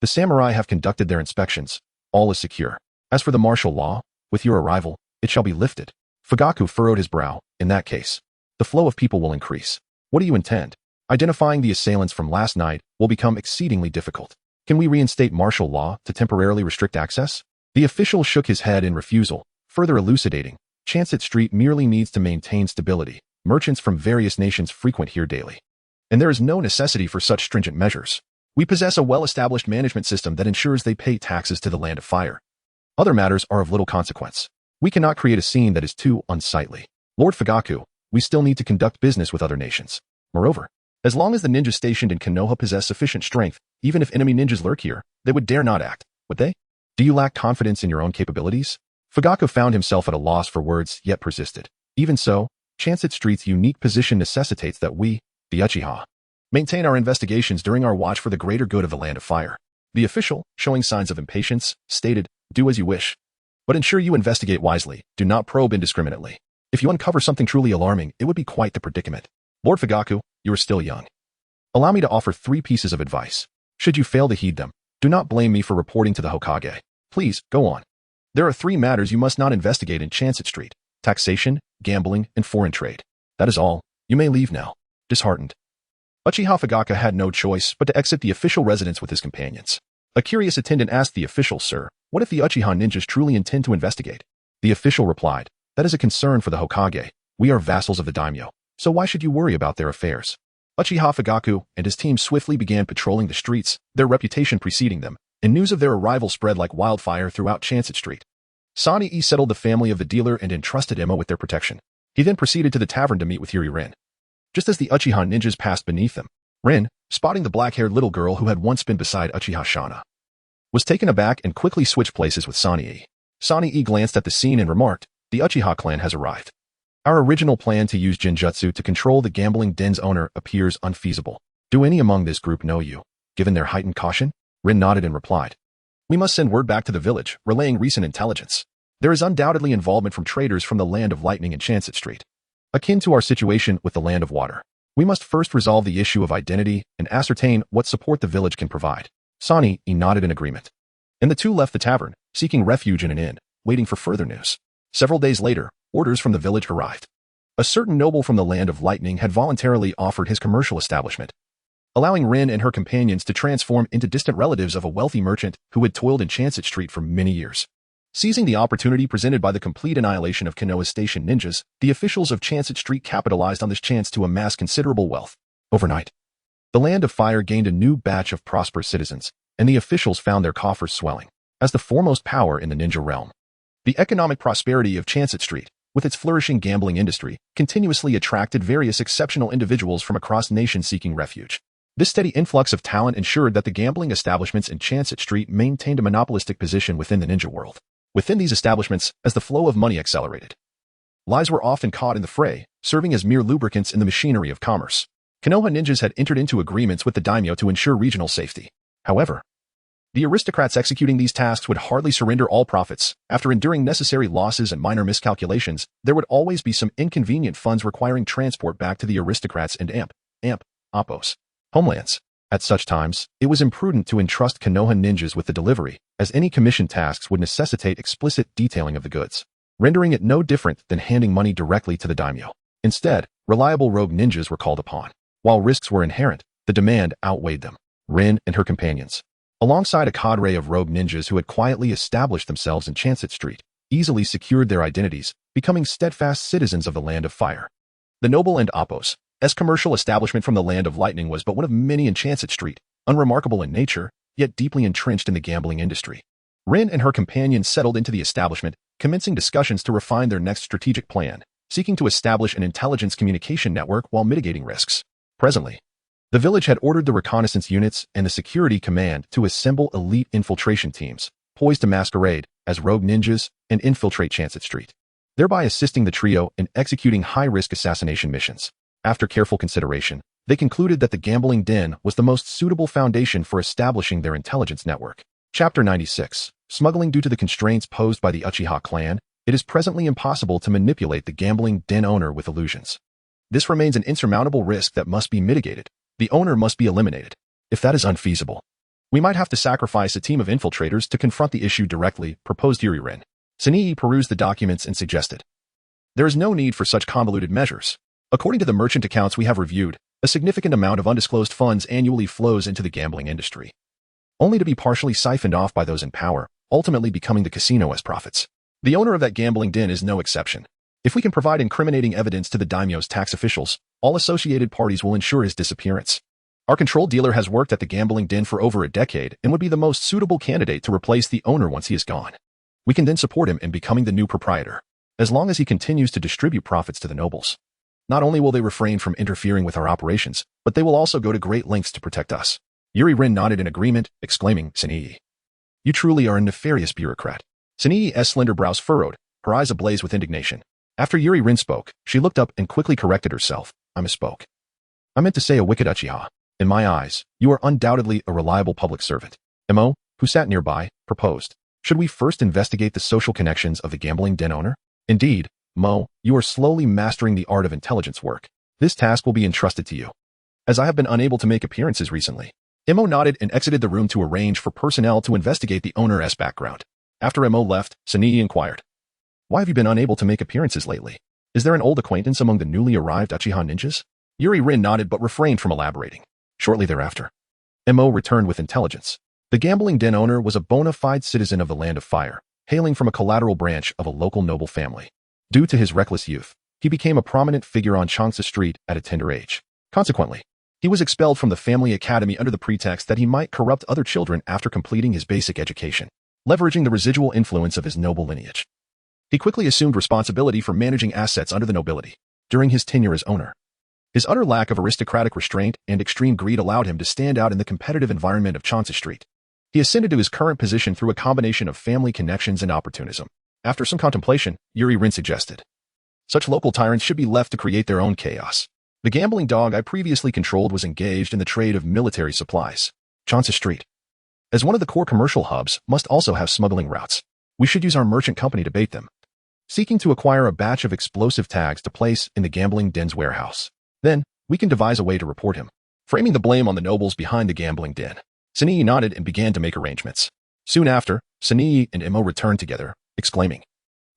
"The samurai have conducted their inspections. All is secure. As for the martial law, with your arrival, it shall be lifted." Fugaku furrowed his brow. "In that case, the flow of people will increase. What do you intend?" "Identifying the assailants from last night will become exceedingly difficult. Can we reinstate martial law to temporarily restrict access?" The official shook his head in refusal, further elucidating, "Chancet Street merely needs to maintain stability. Merchants from various nations frequent here daily, and there is no necessity for such stringent measures. We possess a well-established management system that ensures they pay taxes to the Land of Fire. Other matters are of little consequence. We cannot create a scene that is too unsightly. Lord Fugaku, we still need to conduct business with other nations. Moreover, as long as the ninjas stationed in Konoha possess sufficient strength, even if enemy ninjas lurk here, they would dare not act, would they? Do you lack confidence in your own capabilities? Fugaku found himself at a loss for words, yet persisted. Even so, Consulate Street's unique position necessitates that we, the Uchiha, maintain our investigations during our watch for the greater good of the Land of Fire. The official, showing signs of impatience, stated, "Do as you wish. But ensure you investigate wisely, do not probe indiscriminately. If you uncover something truly alarming, it would be quite the predicament. Lord Fugaku, you are still young. Allow me to offer 3 pieces of advice. Should you fail to heed them, do not blame me for reporting to the Hokage. Please, go on. There are 3 matters you must not investigate in Consulate Street: taxation, gambling, and foreign trade. That is all. You may leave now." Disheartened, Uchiha Fugaku had no choice but to exit the official residence with his companions. A curious attendant asked the official, "Sir, what if the Uchiha ninjas truly intend to investigate?" The official replied, "That is a concern for the Hokage. We are vassals of the daimyo, so why should you worry about their affairs?" Uchiha Fugaku and his team swiftly began patrolling the streets, their reputation preceding them, and news of their arrival spread like wildfire throughout Consulate Street. Sani settled the family of the dealer and entrusted Emma with their protection. He then proceeded to the tavern to meet with Yuri Rin. Just as the Uchiha ninjas passed beneath them, Rin, spotting the black-haired little girl who had once been beside Uchiha Shana, was taken aback and quickly switched places with Sani. Sani glanced at the scene and remarked, "The Uchiha clan has arrived. Our original plan to use Ninjutsu to control the gambling den's owner appears unfeasible. Do any among this group know you?" Given their heightened caution, Rin nodded and replied, "We must send word back to the village, relaying recent intelligence. There is undoubtedly involvement from traders from the Land of Lightning and Consulate Street. Akin to our situation with the Land of Water, we must first resolve the issue of identity and ascertain what support the village can provide." Sani nodded in agreement, and the two left the tavern, seeking refuge in an inn, waiting for further news. Several days later, orders from the village arrived. A certain noble from the Land of Lightning had voluntarily offered his commercial establishment, allowing Rin and her companions to transform into distant relatives of a wealthy merchant who had toiled in Consulate Street for many years. Seizing the opportunity presented by the complete annihilation of Konoha's station ninjas, the officials of Consulate Street capitalized on this chance to amass considerable wealth. Overnight, the Land of Fire gained a new batch of prosperous citizens, and the officials found their coffers swelling. As the foremost power in the ninja realm, the economic prosperity of Consulate Street, with its flourishing gambling industry, continuously attracted various exceptional individuals from across nations seeking refuge. This steady influx of talent ensured that the gambling establishments in Consulate Street maintained a monopolistic position within the ninja world. Within these establishments, as the flow of money accelerated, lies were often caught in the fray, serving as mere lubricants in the machinery of commerce. Konoha ninjas had entered into agreements with the daimyo to ensure regional safety. However, the aristocrats executing these tasks would hardly surrender all profits. After enduring necessary losses and minor miscalculations, there would always be some inconvenient funds requiring transport back to the aristocrats and Appos homelands. At such times, it was imprudent to entrust Konoha ninjas with the delivery, as any commission tasks would necessitate explicit detailing of the goods, rendering it no different than handing money directly to the daimyo. Instead, reliable rogue ninjas were called upon. While risks were inherent, the demand outweighed them. Rin and her companions, alongside a cadre of rogue ninjas who had quietly established themselves in Consulate Street, easily secured their identities, becoming steadfast citizens of the Land of Fire. The noble and Appos commercial establishment from the Land of Lightning was but one of many in Consulate Street, unremarkable in nature, yet deeply entrenched in the gambling industry. Rin and her companions settled into the establishment, commencing discussions to refine their next strategic plan, seeking to establish an intelligence communication network while mitigating risks. Presently, the village had ordered the reconnaissance units and the security command to assemble elite infiltration teams, poised to masquerade as rogue ninjas and infiltrate Consulate Street, thereby assisting the trio in executing high-risk assassination missions. After careful consideration, they concluded that the gambling den was the most suitable foundation for establishing their intelligence network. Chapter 96. Smuggling. Due to the constraints posed by the Uchiha clan, it is presently impossible to manipulate the gambling den owner with illusions. This remains an insurmountable risk that must be mitigated. The owner must be eliminated. If that is unfeasible, we might have to sacrifice a team of infiltrators to confront the issue directly, proposed Yuri Rin. Sani perused the documents and suggested, "There is no need for such convoluted measures. According to the merchant accounts we have reviewed, a significant amount of undisclosed funds annually flows into the gambling industry, only to be partially siphoned off by those in power, ultimately becoming the casino's profits. The owner of that gambling den is no exception. If we can provide incriminating evidence to the daimyo's tax officials, all associated parties will ensure his disappearance. Our control dealer has worked at the gambling den for over a decade and would be the most suitable candidate to replace the owner once he is gone. We can then support him in becoming the new proprietor, as long as he continues to distribute profits to the nobles. Not only will they refrain from interfering with our operations, but they will also go to great lengths to protect us. Yuri Rin nodded in agreement, exclaiming, Senii. You truly are a nefarious bureaucrat. Senii's slender brows furrowed, her eyes ablaze with indignation. After Yuri Rin spoke, she looked up and quickly corrected herself. I misspoke. I meant to say a wicked Uchiha. In my eyes, you are undoubtedly a reliable public servant. Mo, who sat nearby, proposed. Should we first investigate the social connections of the gambling den owner? Indeed, Mo, you are slowly mastering the art of intelligence work. This task will be entrusted to you. As I have been unable to make appearances recently. Mo nodded and exited the room to arrange for personnel to investigate the owner's background. After Mo left, Senii inquired. Why have you been unable to make appearances lately? Is there an old acquaintance among the newly arrived Uchiha ninjas? Yuri Rin nodded but refrained from elaborating. Shortly thereafter, Mo returned with intelligence. The gambling den owner was a bona fide citizen of the Land of Fire, hailing from a collateral branch of a local noble family. Due to his reckless youth, he became a prominent figure on Changsa Street at a tender age. Consequently, he was expelled from the family academy under the pretext that he might corrupt other children after completing his basic education, leveraging the residual influence of his noble lineage. He quickly assumed responsibility for managing assets under the nobility during his tenure as owner. His utter lack of aristocratic restraint and extreme greed allowed him to stand out in the competitive environment of Changsa Street. He ascended to his current position through a combination of family connections and opportunism. After some contemplation, Yuri Rin suggested. Such local tyrants should be left to create their own chaos. The gambling dog I previously controlled was engaged in the trade of military supplies. Changsa Street, as one of the core commercial hubs, must also have smuggling routes. We should use our merchant company to bait them, seeking to acquire a batch of explosive tags to place in the gambling den's warehouse. Then, we can devise a way to report him, framing the blame on the nobles behind the gambling den. Senii nodded and began to make arrangements. Soon after, Senii and Mo returned together, exclaiming,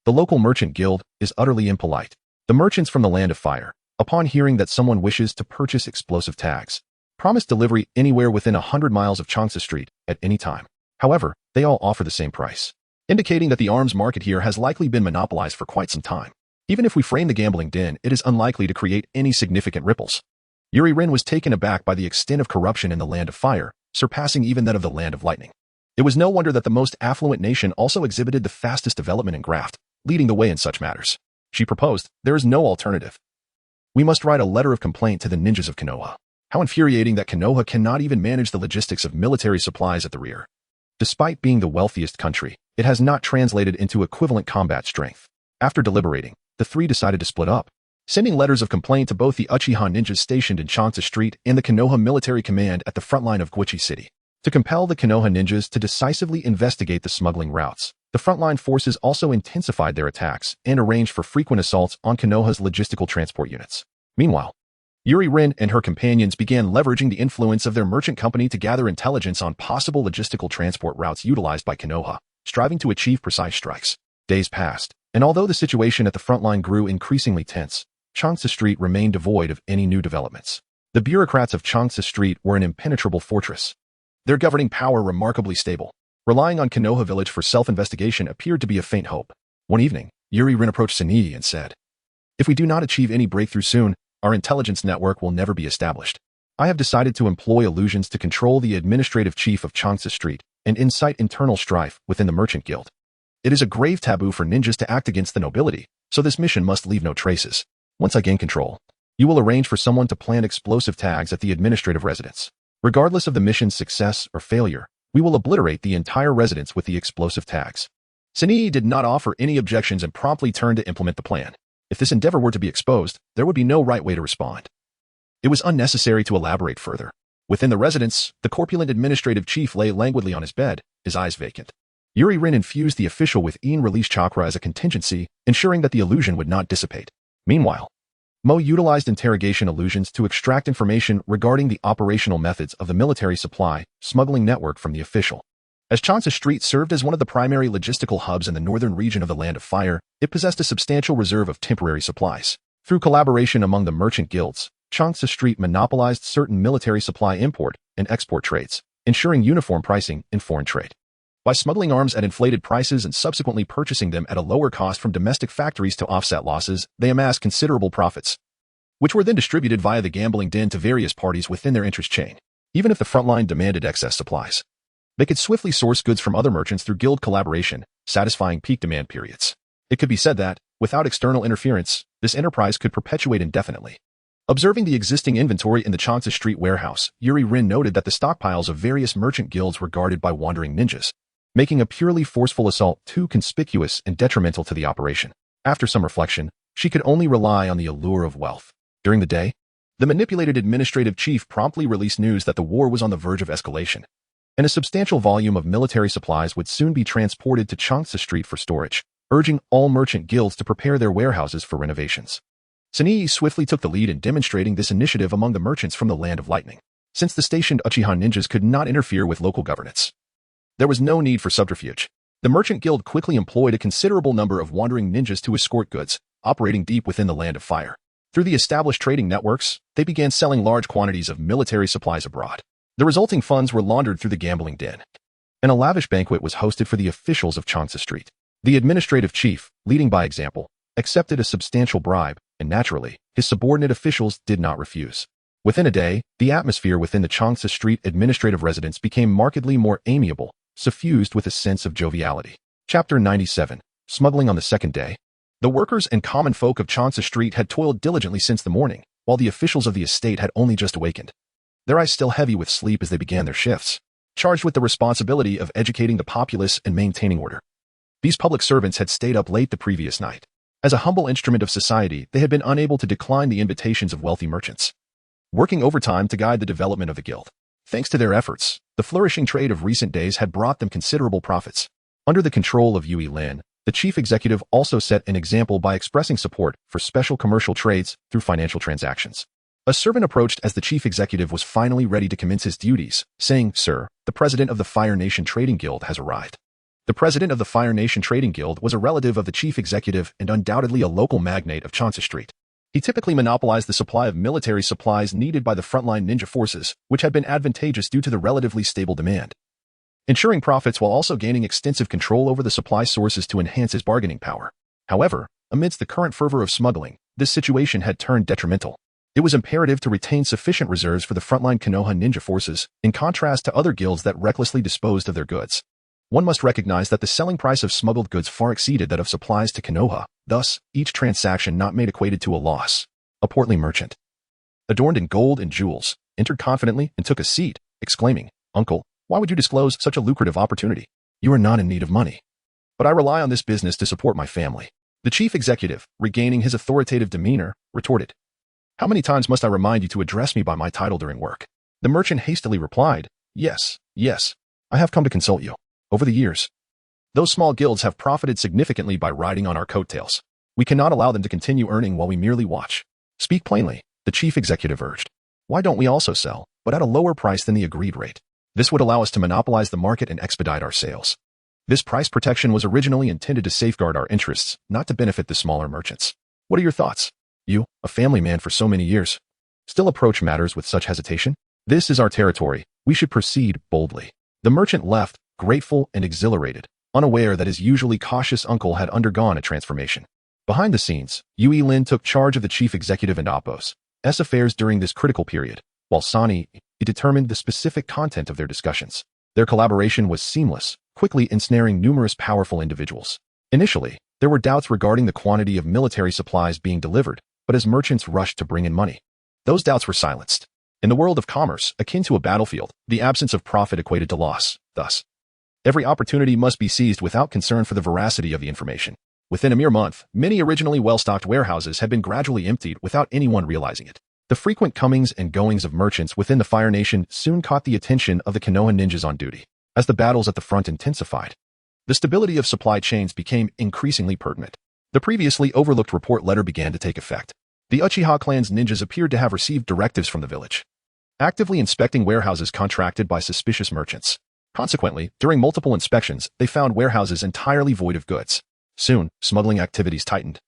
The local merchant guild is utterly impolite. The merchants from the Land of Fire, upon hearing that someone wishes to purchase explosive tags, promise delivery anywhere within 100 miles of Changsa Street at any time. However, they all offer the same price, indicating that the arms market here has likely been monopolized for quite some time. Even if we frame the gambling den, it is unlikely to create any significant ripples. Yuri Rin was taken aback by the extent of corruption in the Land of Fire, surpassing even that of the Land of Lightning. It was no wonder that the most affluent nation also exhibited the fastest development in graft, leading the way in such matters. She proposed, there is no alternative. We must write a letter of complaint to the ninjas of Konoha. How infuriating that Konoha cannot even manage the logistics of military supplies at the rear. Despite being the wealthiest country, it has not translated into equivalent combat strength. After deliberating, the three decided to split up, sending letters of complaint to both the Uchiha ninjas stationed in Changsa Street and the Konoha military command at the front line of Guichi City. To compel the Konoha ninjas to decisively investigate the smuggling routes, the frontline forces also intensified their attacks and arranged for frequent assaults on Konoha's logistical transport units. Meanwhile, Yuri Rin and her companions began leveraging the influence of their merchant company to gather intelligence on possible logistical transport routes utilized by Konoha, striving to achieve precise strikes. Days passed, and although the situation at the front line grew increasingly tense, Changsa Street remained devoid of any new developments. The bureaucrats of Changsa Street were an impenetrable fortress, their governing power remarkably stable. Relying on Konoha village for self-investigation appeared to be a faint hope. One evening, Yuri Rin approached Senii and said, If we do not achieve any breakthrough soon, our intelligence network will never be established. I have decided to employ illusions to control the administrative chief of Changsa Street and incite internal strife within the merchant guild. It is a grave taboo for ninjas to act against the nobility, so this mission must leave no traces. Once I gain control, you will arrange for someone to plant explosive tags at the administrative residence. Regardless of the mission's success or failure, we will obliterate the entire residence with the explosive tags. Senii did not offer any objections and promptly turned to implement the plan. If this endeavor were to be exposed, there would be no right way to respond. It was unnecessary to elaborate further. Within the residence, the corpulent administrative chief lay languidly on his bed, his eyes vacant. Yuri Rin infused the official with release chakra as a contingency, ensuring that the illusion would not dissipate. Meanwhile, Mo utilized interrogation illusions to extract information regarding the operational methods of the military supply smuggling network from the official. As Changsa Street served as one of the primary logistical hubs in the northern region of the Land of Fire, it possessed a substantial reserve of temporary supplies. Through collaboration among the merchant guilds, Changsa Street monopolized certain military supply import and export trades, ensuring uniform pricing in foreign trade. By smuggling arms at inflated prices and subsequently purchasing them at a lower cost from domestic factories to offset losses, they amassed considerable profits. which were then distributed via the gambling den to various parties within their interest chain. Even if the frontline demanded excess supplies, they could swiftly source goods from other merchants through guild collaboration, satisfying peak demand periods. It could be said that, without external interference, this enterprise could perpetuate indefinitely. Observing the existing inventory in the Changsa Street warehouse, Yuri Rin noted that the stockpiles of various merchant guilds were guarded by wandering ninjas, making a purely forceful assault too conspicuous and detrimental to the operation. After some reflection, she could only rely on the allure of wealth. During the day, the manipulated administrative chief promptly released news that the war was on the verge of escalation, and a substantial volume of military supplies would soon be transported to Changsa Street for storage, urging all merchant guilds to prepare their warehouses for renovations. Sunii swiftly took the lead in demonstrating this initiative among the merchants from the Land of Lightning. Since the stationed Uchiha ninjas could not interfere with local governance, there was no need for subterfuge. The merchant guild quickly employed a considerable number of wandering ninjas to escort goods, operating deep within the Land of Fire. Through the established trading networks, they began selling large quantities of military supplies abroad. The resulting funds were laundered through the gambling den, and a lavish banquet was hosted for the officials of Changsa Street. The administrative chief, leading by example, accepted a substantial bribe, and naturally, his subordinate officials did not refuse. Within a day, the atmosphere within the Changsa Street administrative residence became markedly more amiable, suffused with a sense of joviality. Chapter 97. Smuggling on the second day. The workers and common folk of Changsa Street had toiled diligently since the morning, while the officials of the estate had only just awakened, their eyes still heavy with sleep as they began their shifts, charged with the responsibility of educating the populace and maintaining order. These public servants had stayed up late the previous night. As a humble instrument of society, they had been unable to decline the invitations of wealthy merchants, working overtime to guide the development of the guild. Thanks to their efforts, the flourishing trade of recent days had brought them considerable profits. Under the control of Yui Lin, the chief executive also set an example by expressing support for special commercial trades through financial transactions. A servant approached as the chief executive was finally ready to commence his duties, saying, "Sir, the president of the Fire Nation Trading Guild has arrived." The president of the Fire Nation Trading Guild was a relative of the chief executive and undoubtedly a local magnate of Changsa Street. He typically monopolized the supply of military supplies needed by the frontline ninja forces, which had been advantageous due to the relatively stable demand, ensuring profits while also gaining extensive control over the supply sources to enhance his bargaining power. However, amidst the current fervor of smuggling, this situation had turned detrimental. It was imperative to retain sufficient reserves for the frontline Konoha ninja forces, in contrast to other guilds that recklessly disposed of their goods. One must recognize that the selling price of smuggled goods far exceeded that of supplies to Konoha, thus, each transaction not made equated to a loss. A portly merchant, adorned in gold and jewels, entered confidently and took a seat, exclaiming, "Uncle, why would you disclose such a lucrative opportunity? You are not in need of money. But I rely on this business to support my family." The chief executive, regaining his authoritative demeanor, retorted, "How many times must I remind you to address me by my title during work?" The merchant hastily replied, Yes, I have come to consult you. Over the years, those small guilds have profited significantly by riding on our coattails. We cannot allow them to continue earning while we merely watch. Speak plainly, the chief executive urged. Why don't we also sell, but at a lower price than the agreed rate? This would allow us to monopolize the market and expedite our sales. This price protection was originally intended to safeguard our interests, not to benefit the smaller merchants. What are your thoughts? You, a family man for so many years, still approach matters with such hesitation? This is our territory. We should proceed boldly. The merchant left, grateful and exhilarated, unaware that his usually cautious uncle had undergone a transformation. Behind the scenes, Yui Lin took charge of the chief executive and Appo's affairs during this critical period, while Sani determined the specific content of their discussions. Their collaboration was seamless, quickly ensnaring numerous powerful individuals. Initially, there were doubts regarding the quantity of military supplies being delivered, but as merchants rushed to bring in money, those doubts were silenced. In the world of commerce, akin to a battlefield, the absence of profit equated to loss. Thus, every opportunity must be seized without concern for the veracity of the information. Within a mere month, many originally well-stocked warehouses had been gradually emptied without anyone realizing it. The frequent comings and goings of merchants within the Fire Nation soon caught the attention of the Konoha ninjas on duty. As the battles at the front intensified, the stability of supply chains became increasingly pertinent. The previously overlooked report letter began to take effect. The Uchiha clan's ninjas appeared to have received directives from the village, actively inspecting warehouses contracted by suspicious merchants. Consequently, during multiple inspections, they found warehouses entirely void of goods. Soon, smuggling activities tightened,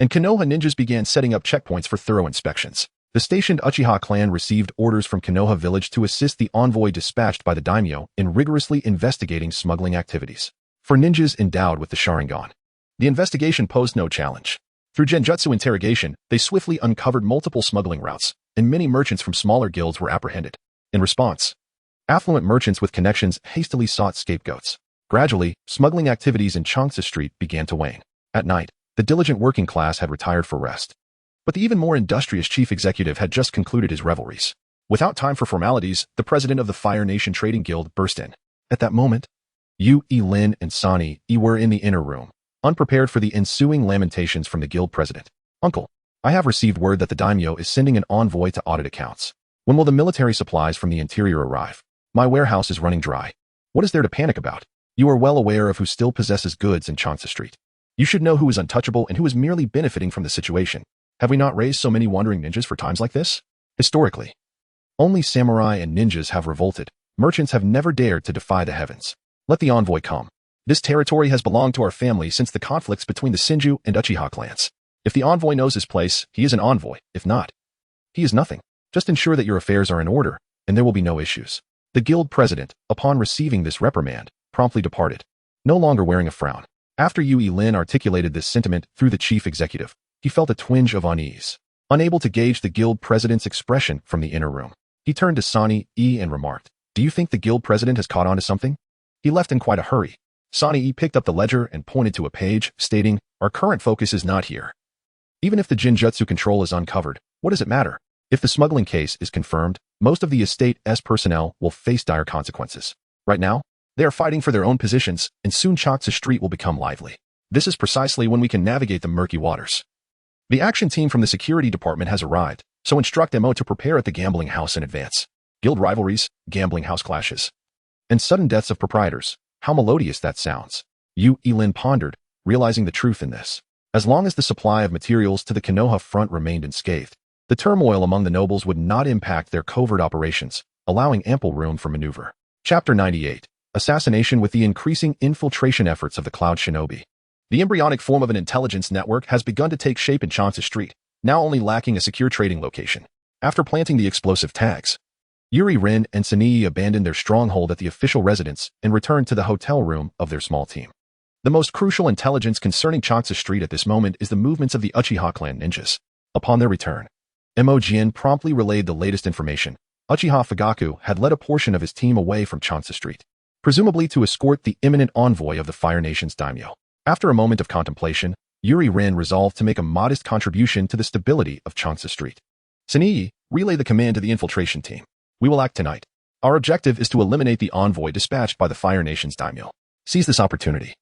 and Konoha ninjas began setting up checkpoints for thorough inspections. The stationed Uchiha clan received orders from Konoha village to assist the envoy dispatched by the daimyo in rigorously investigating smuggling activities. For ninjas endowed with the Sharingan, the investigation posed no challenge. Through genjutsu interrogation, they swiftly uncovered multiple smuggling routes, and many merchants from smaller guilds were apprehended. In response, affluent merchants with connections hastily sought scapegoats. Gradually, smuggling activities in Changsha Street began to wane. At night, the diligent working class had retired for rest. But the even more industrious chief executive had just concluded his revelries. Without time for formalities, the president of the Fire Nation Trading Guild burst in. At that moment, Yu Lin and Sani were in the inner room, unprepared for the ensuing lamentations from the guild president. Uncle, I have received word that the daimyo is sending an envoy to audit accounts. When will the military supplies from the interior arrive? My warehouse is running dry. What is there to panic about? You are well aware of who still possesses goods in Changsha Street. You should know who is untouchable and who is merely benefiting from the situation. Have we not raised so many wandering ninjas for times like this? Historically, only samurai and ninjas have revolted. Merchants have never dared to defy the heavens. Let the envoy come. This territory has belonged to our family since the conflicts between the Senju and Uchiha clans. If the envoy knows his place, he is an envoy. If not, he is nothing. Just ensure that your affairs are in order, and there will be no issues. The guild president, upon receiving this reprimand, promptly departed, no longer wearing a frown. After Yu Lin articulated this sentiment through the chief executive, he felt a twinge of unease. Unable to gauge the guild president's expression from the inner room, he turned to Sani and remarked, "Do you think the guild president has caught on to something?" He left in quite a hurry. Sani picked up the ledger and pointed to a page, stating, "Our current focus is not here. Even if the Jinjutsu control is uncovered, what does it matter? If the smuggling case is confirmed, most of the estate's personnel will face dire consequences. Right now, they are fighting for their own positions, and soon Changsha Street will become lively. This is precisely when we can navigate the murky waters. The action team from the security department has arrived, so instruct MO to prepare at the gambling house in advance. Guild rivalries, gambling house clashes, and sudden deaths of proprietors. How melodious that sounds." Yu Lin pondered, realizing the truth in this. As long as the supply of materials to the Konoha front remained unscathed, the turmoil among the nobles would not impact their covert operations, allowing ample room for maneuver. Chapter 98. Assassination. With the increasing infiltration efforts of the Cloud Shinobi, the embryonic form of an intelligence network has begun to take shape in Changsha Street, now only lacking a secure trading location. After planting the explosive tags, Yuri Rin and Sanii abandoned their stronghold at the official residence and returned to the hotel room of their small team. The most crucial intelligence concerning Changsha Street at this moment is the movements of the Uchiha clan ninjas. Upon their return, Mo Jin promptly relayed the latest information. Uchiha Fugaku had led a portion of his team away from Changsha Street, presumably to escort the imminent envoy of the Fire Nation's daimyo. After a moment of contemplation, Yuri Rin resolved to make a modest contribution to the stability of Changsha Street. Sanii, relay the command to the infiltration team. We will act tonight. Our objective is to eliminate the envoy dispatched by the Fire Nation's daimyo. Seize this opportunity.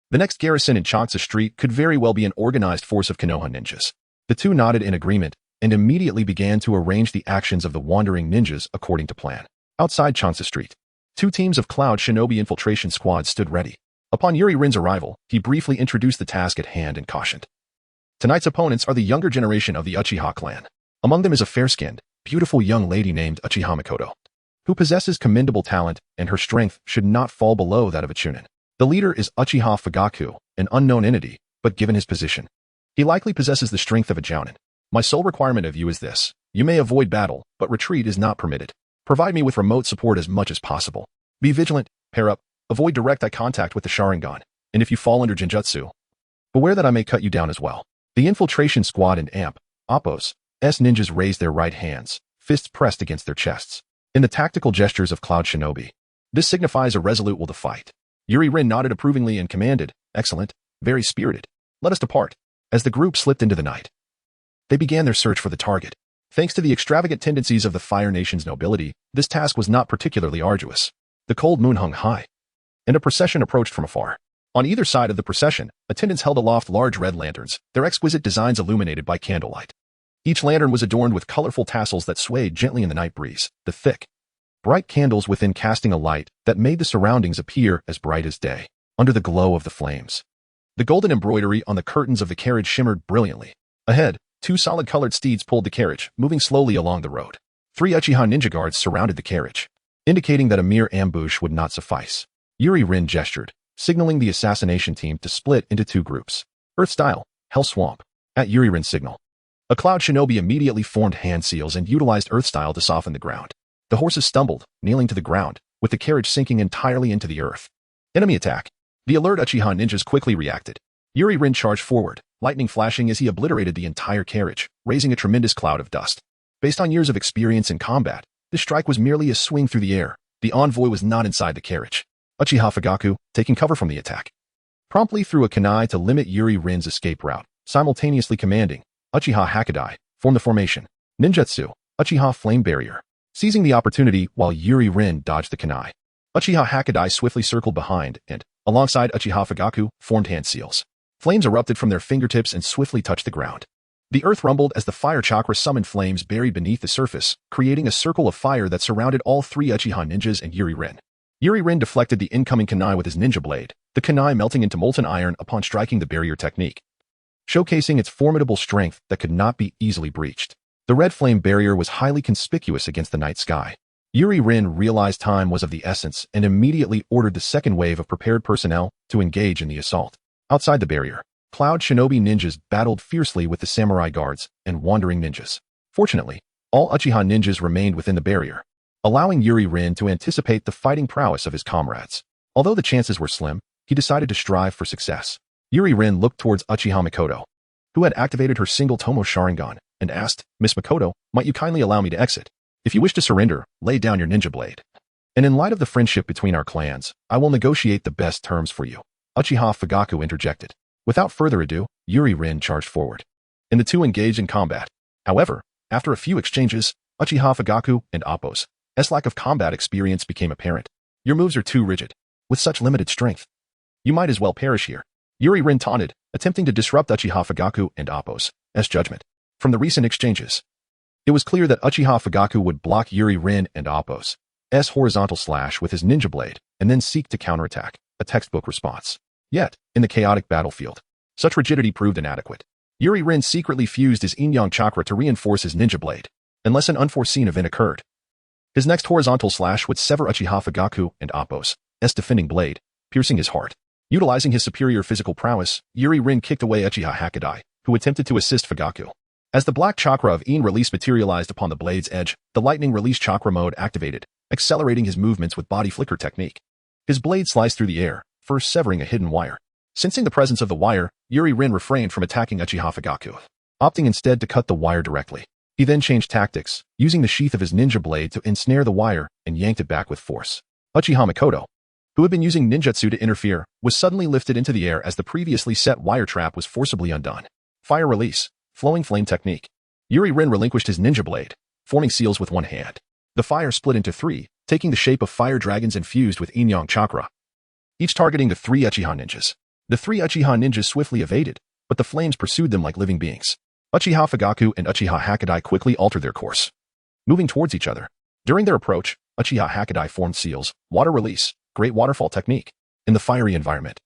The next garrison in Changsha Street could very well be an organized force of Konoha ninjas. The two nodded in agreement and immediately began to arrange the actions of the wandering ninjas according to plan. Outside Changsha Street, two teams of Cloud Shinobi infiltration squads stood ready. Upon Yuri Rin's arrival, he briefly introduced the task at hand and cautioned. Tonight's opponents are the younger generation of the Uchiha clan. Among them is a fair-skinned, beautiful young lady named Uchiha Mikoto, who possesses commendable talent, and her strength should not fall below that of a chunin. The leader is Uchiha Fugaku, an unknown entity, but given his position, he likely possesses the strength of a jounin. My sole requirement of you is this. You may avoid battle, but retreat is not permitted. Provide me with remote support as much as possible. Be vigilant, pair up, avoid direct eye contact with the Sharingan, and if you fall under Jinjutsu, beware that I may cut you down as well. The infiltration squad and Oppos ninjas raised their right hands, fists pressed against their chests. In the tactical gestures of Cloud Shinobi, this signifies a resolute will to fight. Yuri Rin nodded approvingly and commanded, "Excellent, very spirited. Let us depart." As the group slipped into the night, they began their search for the target. Thanks to the extravagant tendencies of the Fire Nation's nobility, this task was not particularly arduous. The cold moon hung high, and a procession approached from afar. On either side of the procession, attendants held aloft large red lanterns, their exquisite designs illuminated by candlelight. Each lantern was adorned with colorful tassels that swayed gently in the night breeze, the thick, bright candles within casting a light that made the surroundings appear as bright as day, under the glow of the flames. The golden embroidery on the curtains of the carriage shimmered brilliantly. Ahead, two solid-colored steeds pulled the carriage, moving slowly along the road. 3 Uchiha ninja guards surrounded the carriage, indicating that a mere ambush would not suffice. Yuri Rin gestured, signaling the assassination team to split into 2 groups. Earth Style, Hell Swamp. At Yuri Rin's signal, a Cloud Shinobi immediately formed hand seals and utilized Earth Style to soften the ground. The horses stumbled, kneeling to the ground, with the carriage sinking entirely into the earth. Enemy attack. The alert Uchiha ninjas quickly reacted. Yuri Rin charged forward, lightning flashing as he obliterated the entire carriage, raising a tremendous cloud of dust. Based on years of experience in combat, this strike was merely a swing through the air. The envoy was not inside the carriage. Uchiha Fugaku, taking cover from the attack, promptly threw a kunai to limit Yuri Rin's escape route, simultaneously commanding Uchiha Hakadai, form the formation. Ninjutsu, Uchiha Flame Barrier. Seizing the opportunity while Yuri Rin dodged the kunai, Uchiha Hakadai swiftly circled behind and, alongside Uchiha Fugaku, formed hand seals. Flames erupted from their fingertips and swiftly touched the ground. The earth rumbled as the fire chakra summoned flames buried beneath the surface, creating a circle of fire that surrounded all three Uchiha ninjas and Yuri Rin. Yuri Rin deflected the incoming kunai with his ninja blade, the kunai melting into molten iron upon striking the barrier technique, showcasing its formidable strength that could not be easily breached. The red flame barrier was highly conspicuous against the night sky. Yuri Rin realized time was of the essence and immediately ordered the second wave of prepared personnel to engage in the assault. Outside the barrier, Cloud Shinobi ninjas battled fiercely with the samurai guards and wandering ninjas. Fortunately, all Uchiha ninjas remained within the barrier, allowing Yuri Rin to anticipate the fighting prowess of his comrades. Although the chances were slim, he decided to strive for success. Yuri Rin looked towards Uchiha Mikoto, who had activated her single Tomo Sharingan, and asked, "Miss Mikoto, might you kindly allow me to exit? If you wish to surrender, lay down your ninja blade. And in light of the friendship between our clans, I will negotiate the best terms for you." Uchiha Fugaku interjected. Without further ado, Yuri Rin charged forward, and the two engaged in combat. However, after a few exchanges, Uchiha Fugaku and Appo's lack of combat experience became apparent. "Your moves are too rigid. With such limited strength, you might as well perish here," Yuri Rin taunted, attempting to disrupt Uchiha Fugaku and Appo's judgment. From the recent exchanges, it was clear that Uchiha Fugaku would block Yuri Rin and Appo's horizontal slash with his ninja blade and then seek to counterattack, a textbook response. Yet, in the chaotic battlefield, such rigidity proved inadequate. Yuri Rin secretly fused his yin-yang chakra to reinforce his ninja blade, unless an unforeseen event occurred. His next horizontal slash would sever Uchiha Fugaku and Appo's defending blade, piercing his heart. Utilizing his superior physical prowess, Yuri Rin kicked away Uchiha Hakadai, who attempted to assist Fugaku. As the black chakra of yin release materialized upon the blade's edge, the lightning release chakra mode activated, accelerating his movements with body flicker technique. His blade sliced through the air, first severing a hidden wire. Sensing the presence of the wire, Yuri Rin refrained from attacking Uchiha Fugaku, opting instead to cut the wire directly. He then changed tactics, using the sheath of his ninja blade to ensnare the wire and yanked it back with force. Uchiha Mikoto, who had been using ninjutsu to interfere, was suddenly lifted into the air as the previously set wire trap was forcibly undone. Fire release, flowing flame technique. Yuri Rin relinquished his ninja blade, forming seals with one hand. The fire split into three, taking the shape of fire dragons infused with yin-yang chakra, each targeting the three Uchiha ninjas. The three Uchiha ninjas swiftly evaded, but the flames pursued them like living beings. Uchiha Fugaku and Uchiha Hakadai quickly altered their course, moving towards each other. During their approach, Uchiha Hakadai formed seals, water release, great waterfall technique, in the fiery environment.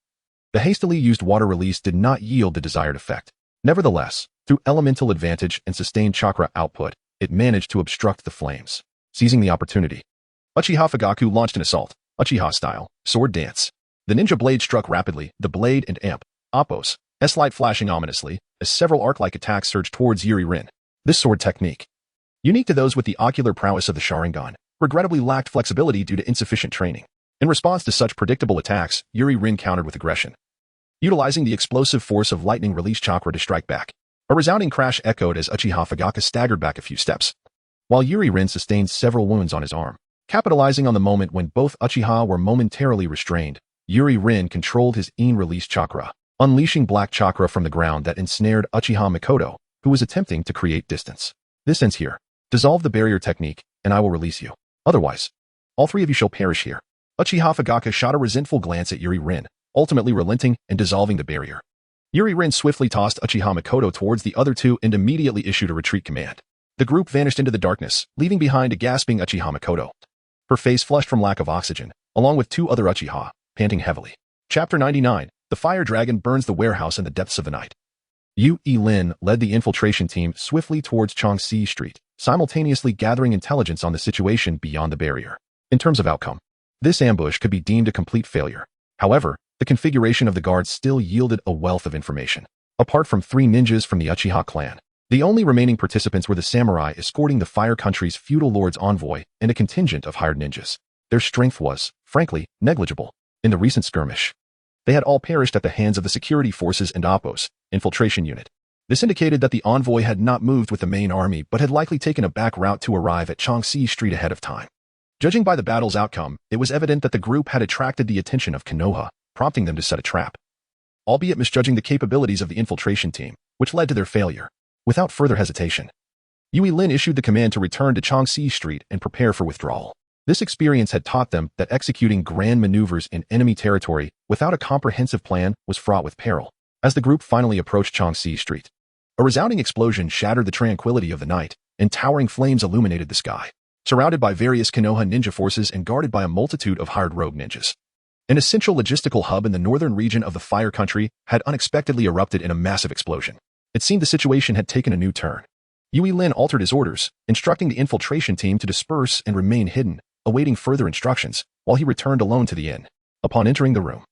The hastily used water release did not yield the desired effect. Nevertheless, through elemental advantage and sustained chakra output, it managed to obstruct the flames. Seizing the opportunity, Uchiha Fugaku launched an assault, Uchiha style, sword dance. The ninja blade struck rapidly, the blade and Appo's light flashing ominously, as several arc-like attacks surged towards Yuri Rin. This sword technique, unique to those with the ocular prowess of the Sharingan, regrettably lacked flexibility due to insufficient training. In response to such predictable attacks, Yuri Rin countered with aggression, utilizing the explosive force of lightning release chakra to strike back. A resounding crash echoed as Uchiha Fugaku staggered back a few steps, while Yuri Rin sustained several wounds on his arm. Capitalizing on the moment when both Uchiha were momentarily restrained, Yuri Rin controlled his yin release chakra, unleashing black chakra from the ground that ensnared Uchiha Mikoto, who was attempting to create distance. "This ends here. Dissolve the barrier technique, and I will release you. Otherwise, all three of you shall perish here." Uchiha Fugaku shot a resentful glance at Yuri Rin, ultimately relenting and dissolving the barrier. Yuri Rin swiftly tossed Uchiha Mikoto towards the other two and immediately issued a retreat command. The group vanished into the darkness, leaving behind a gasping Uchiha Mikoto, her face flushed from lack of oxygen, along with two other Uchiha, panting heavily. Chapter 99, The Fire Dragon Burns the Warehouse in the Depths of the Night. Yu Lin led the infiltration team swiftly towards Chongxi Street, simultaneously gathering intelligence on the situation beyond the barrier. In terms of outcome, this ambush could be deemed a complete failure. However, the configuration of the guards still yielded a wealth of information. Apart from three ninjas from the Uchiha clan, the only remaining participants were the samurai escorting the Fire Country's feudal lord's envoy and a contingent of hired ninjas. Their strength was, frankly, negligible. In the recent skirmish, they had all perished at the hands of the security forces and Appo's Infiltration Unit. This indicated that the envoy had not moved with the main army but had likely taken a back route to arrive at Changxi Street ahead of time. Judging by the battle's outcome, it was evident that the group had attracted the attention of Konoha, prompting them to set a trap. Albeit misjudging the capabilities of the infiltration team, which led to their failure. Without further hesitation, Yui Lin issued the command to return to Changxi Street and prepare for withdrawal. This experience had taught them that executing grand maneuvers in enemy territory without a comprehensive plan was fraught with peril. As the group finally approached Changxi Street, a resounding explosion shattered the tranquility of the night, and towering flames illuminated the sky. Surrounded by various Konoha ninja forces and guarded by a multitude of hired rogue ninjas, an essential logistical hub in the northern region of the Fire Country had unexpectedly erupted in a massive explosion. It seemed the situation had taken a new turn. Yui Lin altered his orders, instructing the infiltration team to disperse and remain hidden, awaiting further instructions, while he returned alone to the inn. Upon entering the room,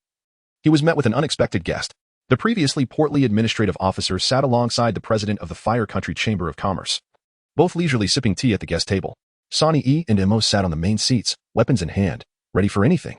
he was met with an unexpected guest. The previously portly administrative officer sat alongside the president of the Fire Country Chamber of Commerce, both leisurely sipping tea at the guest table. Sonny E and Imo sat on the main seats, weapons in hand, ready for anything.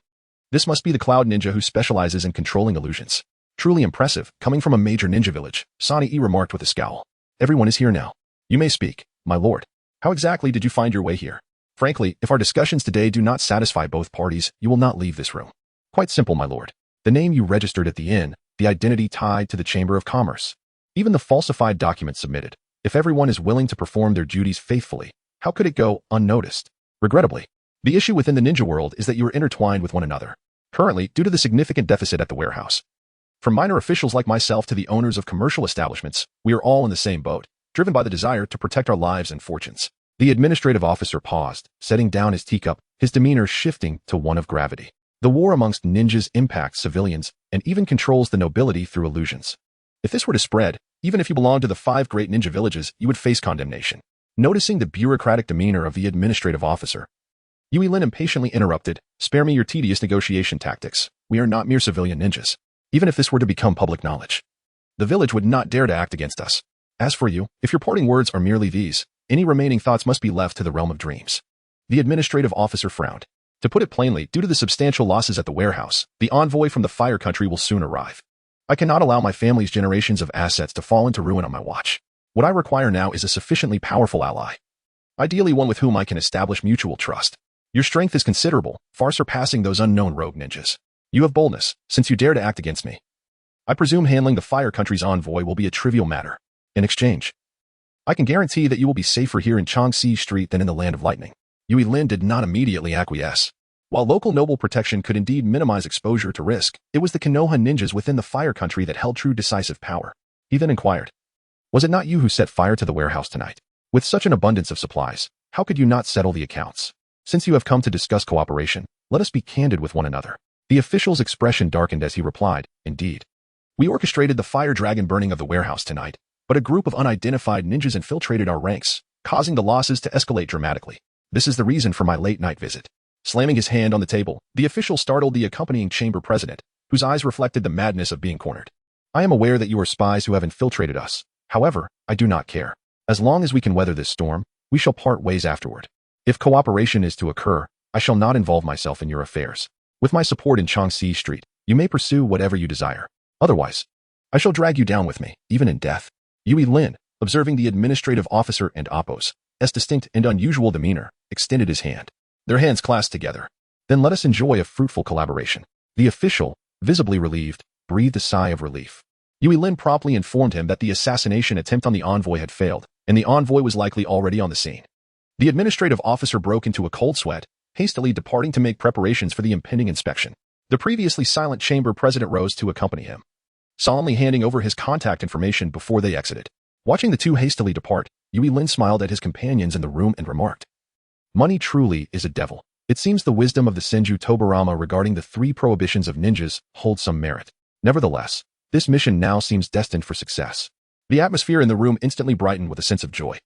This must be the Cloud Ninja who specializes in controlling illusions. Truly impressive, coming from a major ninja village, Sonny E remarked with a scowl. Everyone is here now. You may speak, my lord. How exactly did you find your way here? Frankly, if our discussions today do not satisfy both parties, you will not leave this room. Quite simple, my lord. The name you registered at the inn, the identity tied to the Chamber of Commerce, even the falsified documents submitted. If everyone is willing to perform their duties faithfully, how could it go unnoticed? Regrettably, the issue within the ninja world is that you are intertwined with one another. Currently, due to the significant deficit at the warehouse, from minor officials like myself to the owners of commercial establishments, we are all in the same boat, driven by the desire to protect our lives and fortunes. The administrative officer paused, setting down his teacup, his demeanor shifting to one of gravity. The war amongst ninjas impacts civilians and even controls the nobility through illusions. If this were to spread, even if you belong to the 5 great ninja villages, you would face condemnation. Noticing the bureaucratic demeanor of the administrative officer, Yui Lin impatiently interrupted, "Spare me your tedious negotiation tactics. We are not mere civilian ninjas. Even if this were to become public knowledge, the village would not dare to act against us. As for you, if your parting words are merely these, any remaining thoughts must be left to the realm of dreams." The administrative officer frowned. To put it plainly, due to the substantial losses at the warehouse, the envoy from the Fire Country will soon arrive. I cannot allow my family's generations of assets to fall into ruin on my watch. What I require now is a sufficiently powerful ally. Ideally one with whom I can establish mutual trust. Your strength is considerable, far surpassing those unknown rogue ninjas. You have boldness, since you dare to act against me. I presume handling the Fire Country's envoy will be a trivial matter. In exchange, I can guarantee that you will be safer here in Changxi Street than in the Land of Lightning. Yui Lin did not immediately acquiesce. While local noble protection could indeed minimize exposure to risk, it was the Konoha ninjas within the Fire Country that held true decisive power. He then inquired, "Was it not you who set fire to the warehouse tonight? With such an abundance of supplies, how could you not settle the accounts? Since you have come to discuss cooperation, let us be candid with one another." The official's expression darkened as he replied, "Indeed. We orchestrated the fire dragon burning of the warehouse tonight, but a group of unidentified ninjas infiltrated our ranks, causing the losses to escalate dramatically. This is the reason for my late-night visit." Slamming his hand on the table, the official startled the accompanying chamber president, whose eyes reflected the madness of being cornered. "I am aware that you are spies who have infiltrated us. However, I do not care. As long as we can weather this storm, we shall part ways afterward. If cooperation is to occur, I shall not involve myself in your affairs. With my support in Changxi Street, you may pursue whatever you desire. Otherwise, I shall drag you down with me, even in death." Yui Lin, observing the administrative officer and Appo's distinct and unusual demeanor, extended his hand. Their hands clasped together. "Then let us enjoy a fruitful collaboration." The official, visibly relieved, breathed a sigh of relief. Yui Lin promptly informed him that the assassination attempt on the envoy had failed, and the envoy was likely already on the scene. The administrative officer broke into a cold sweat, hastily departing to make preparations for the impending inspection. The previously silent chamber president rose to accompany him, solemnly handing over his contact information before they exited. Watching the two hastily depart, Yui Lin smiled at his companions in the room and remarked, "Money truly is a devil. It seems the wisdom of the Senju Tobarama regarding the 3 prohibitions of ninjas holds some merit. Nevertheless, this mission now seems destined for success." The atmosphere in the room instantly brightened with a sense of joy.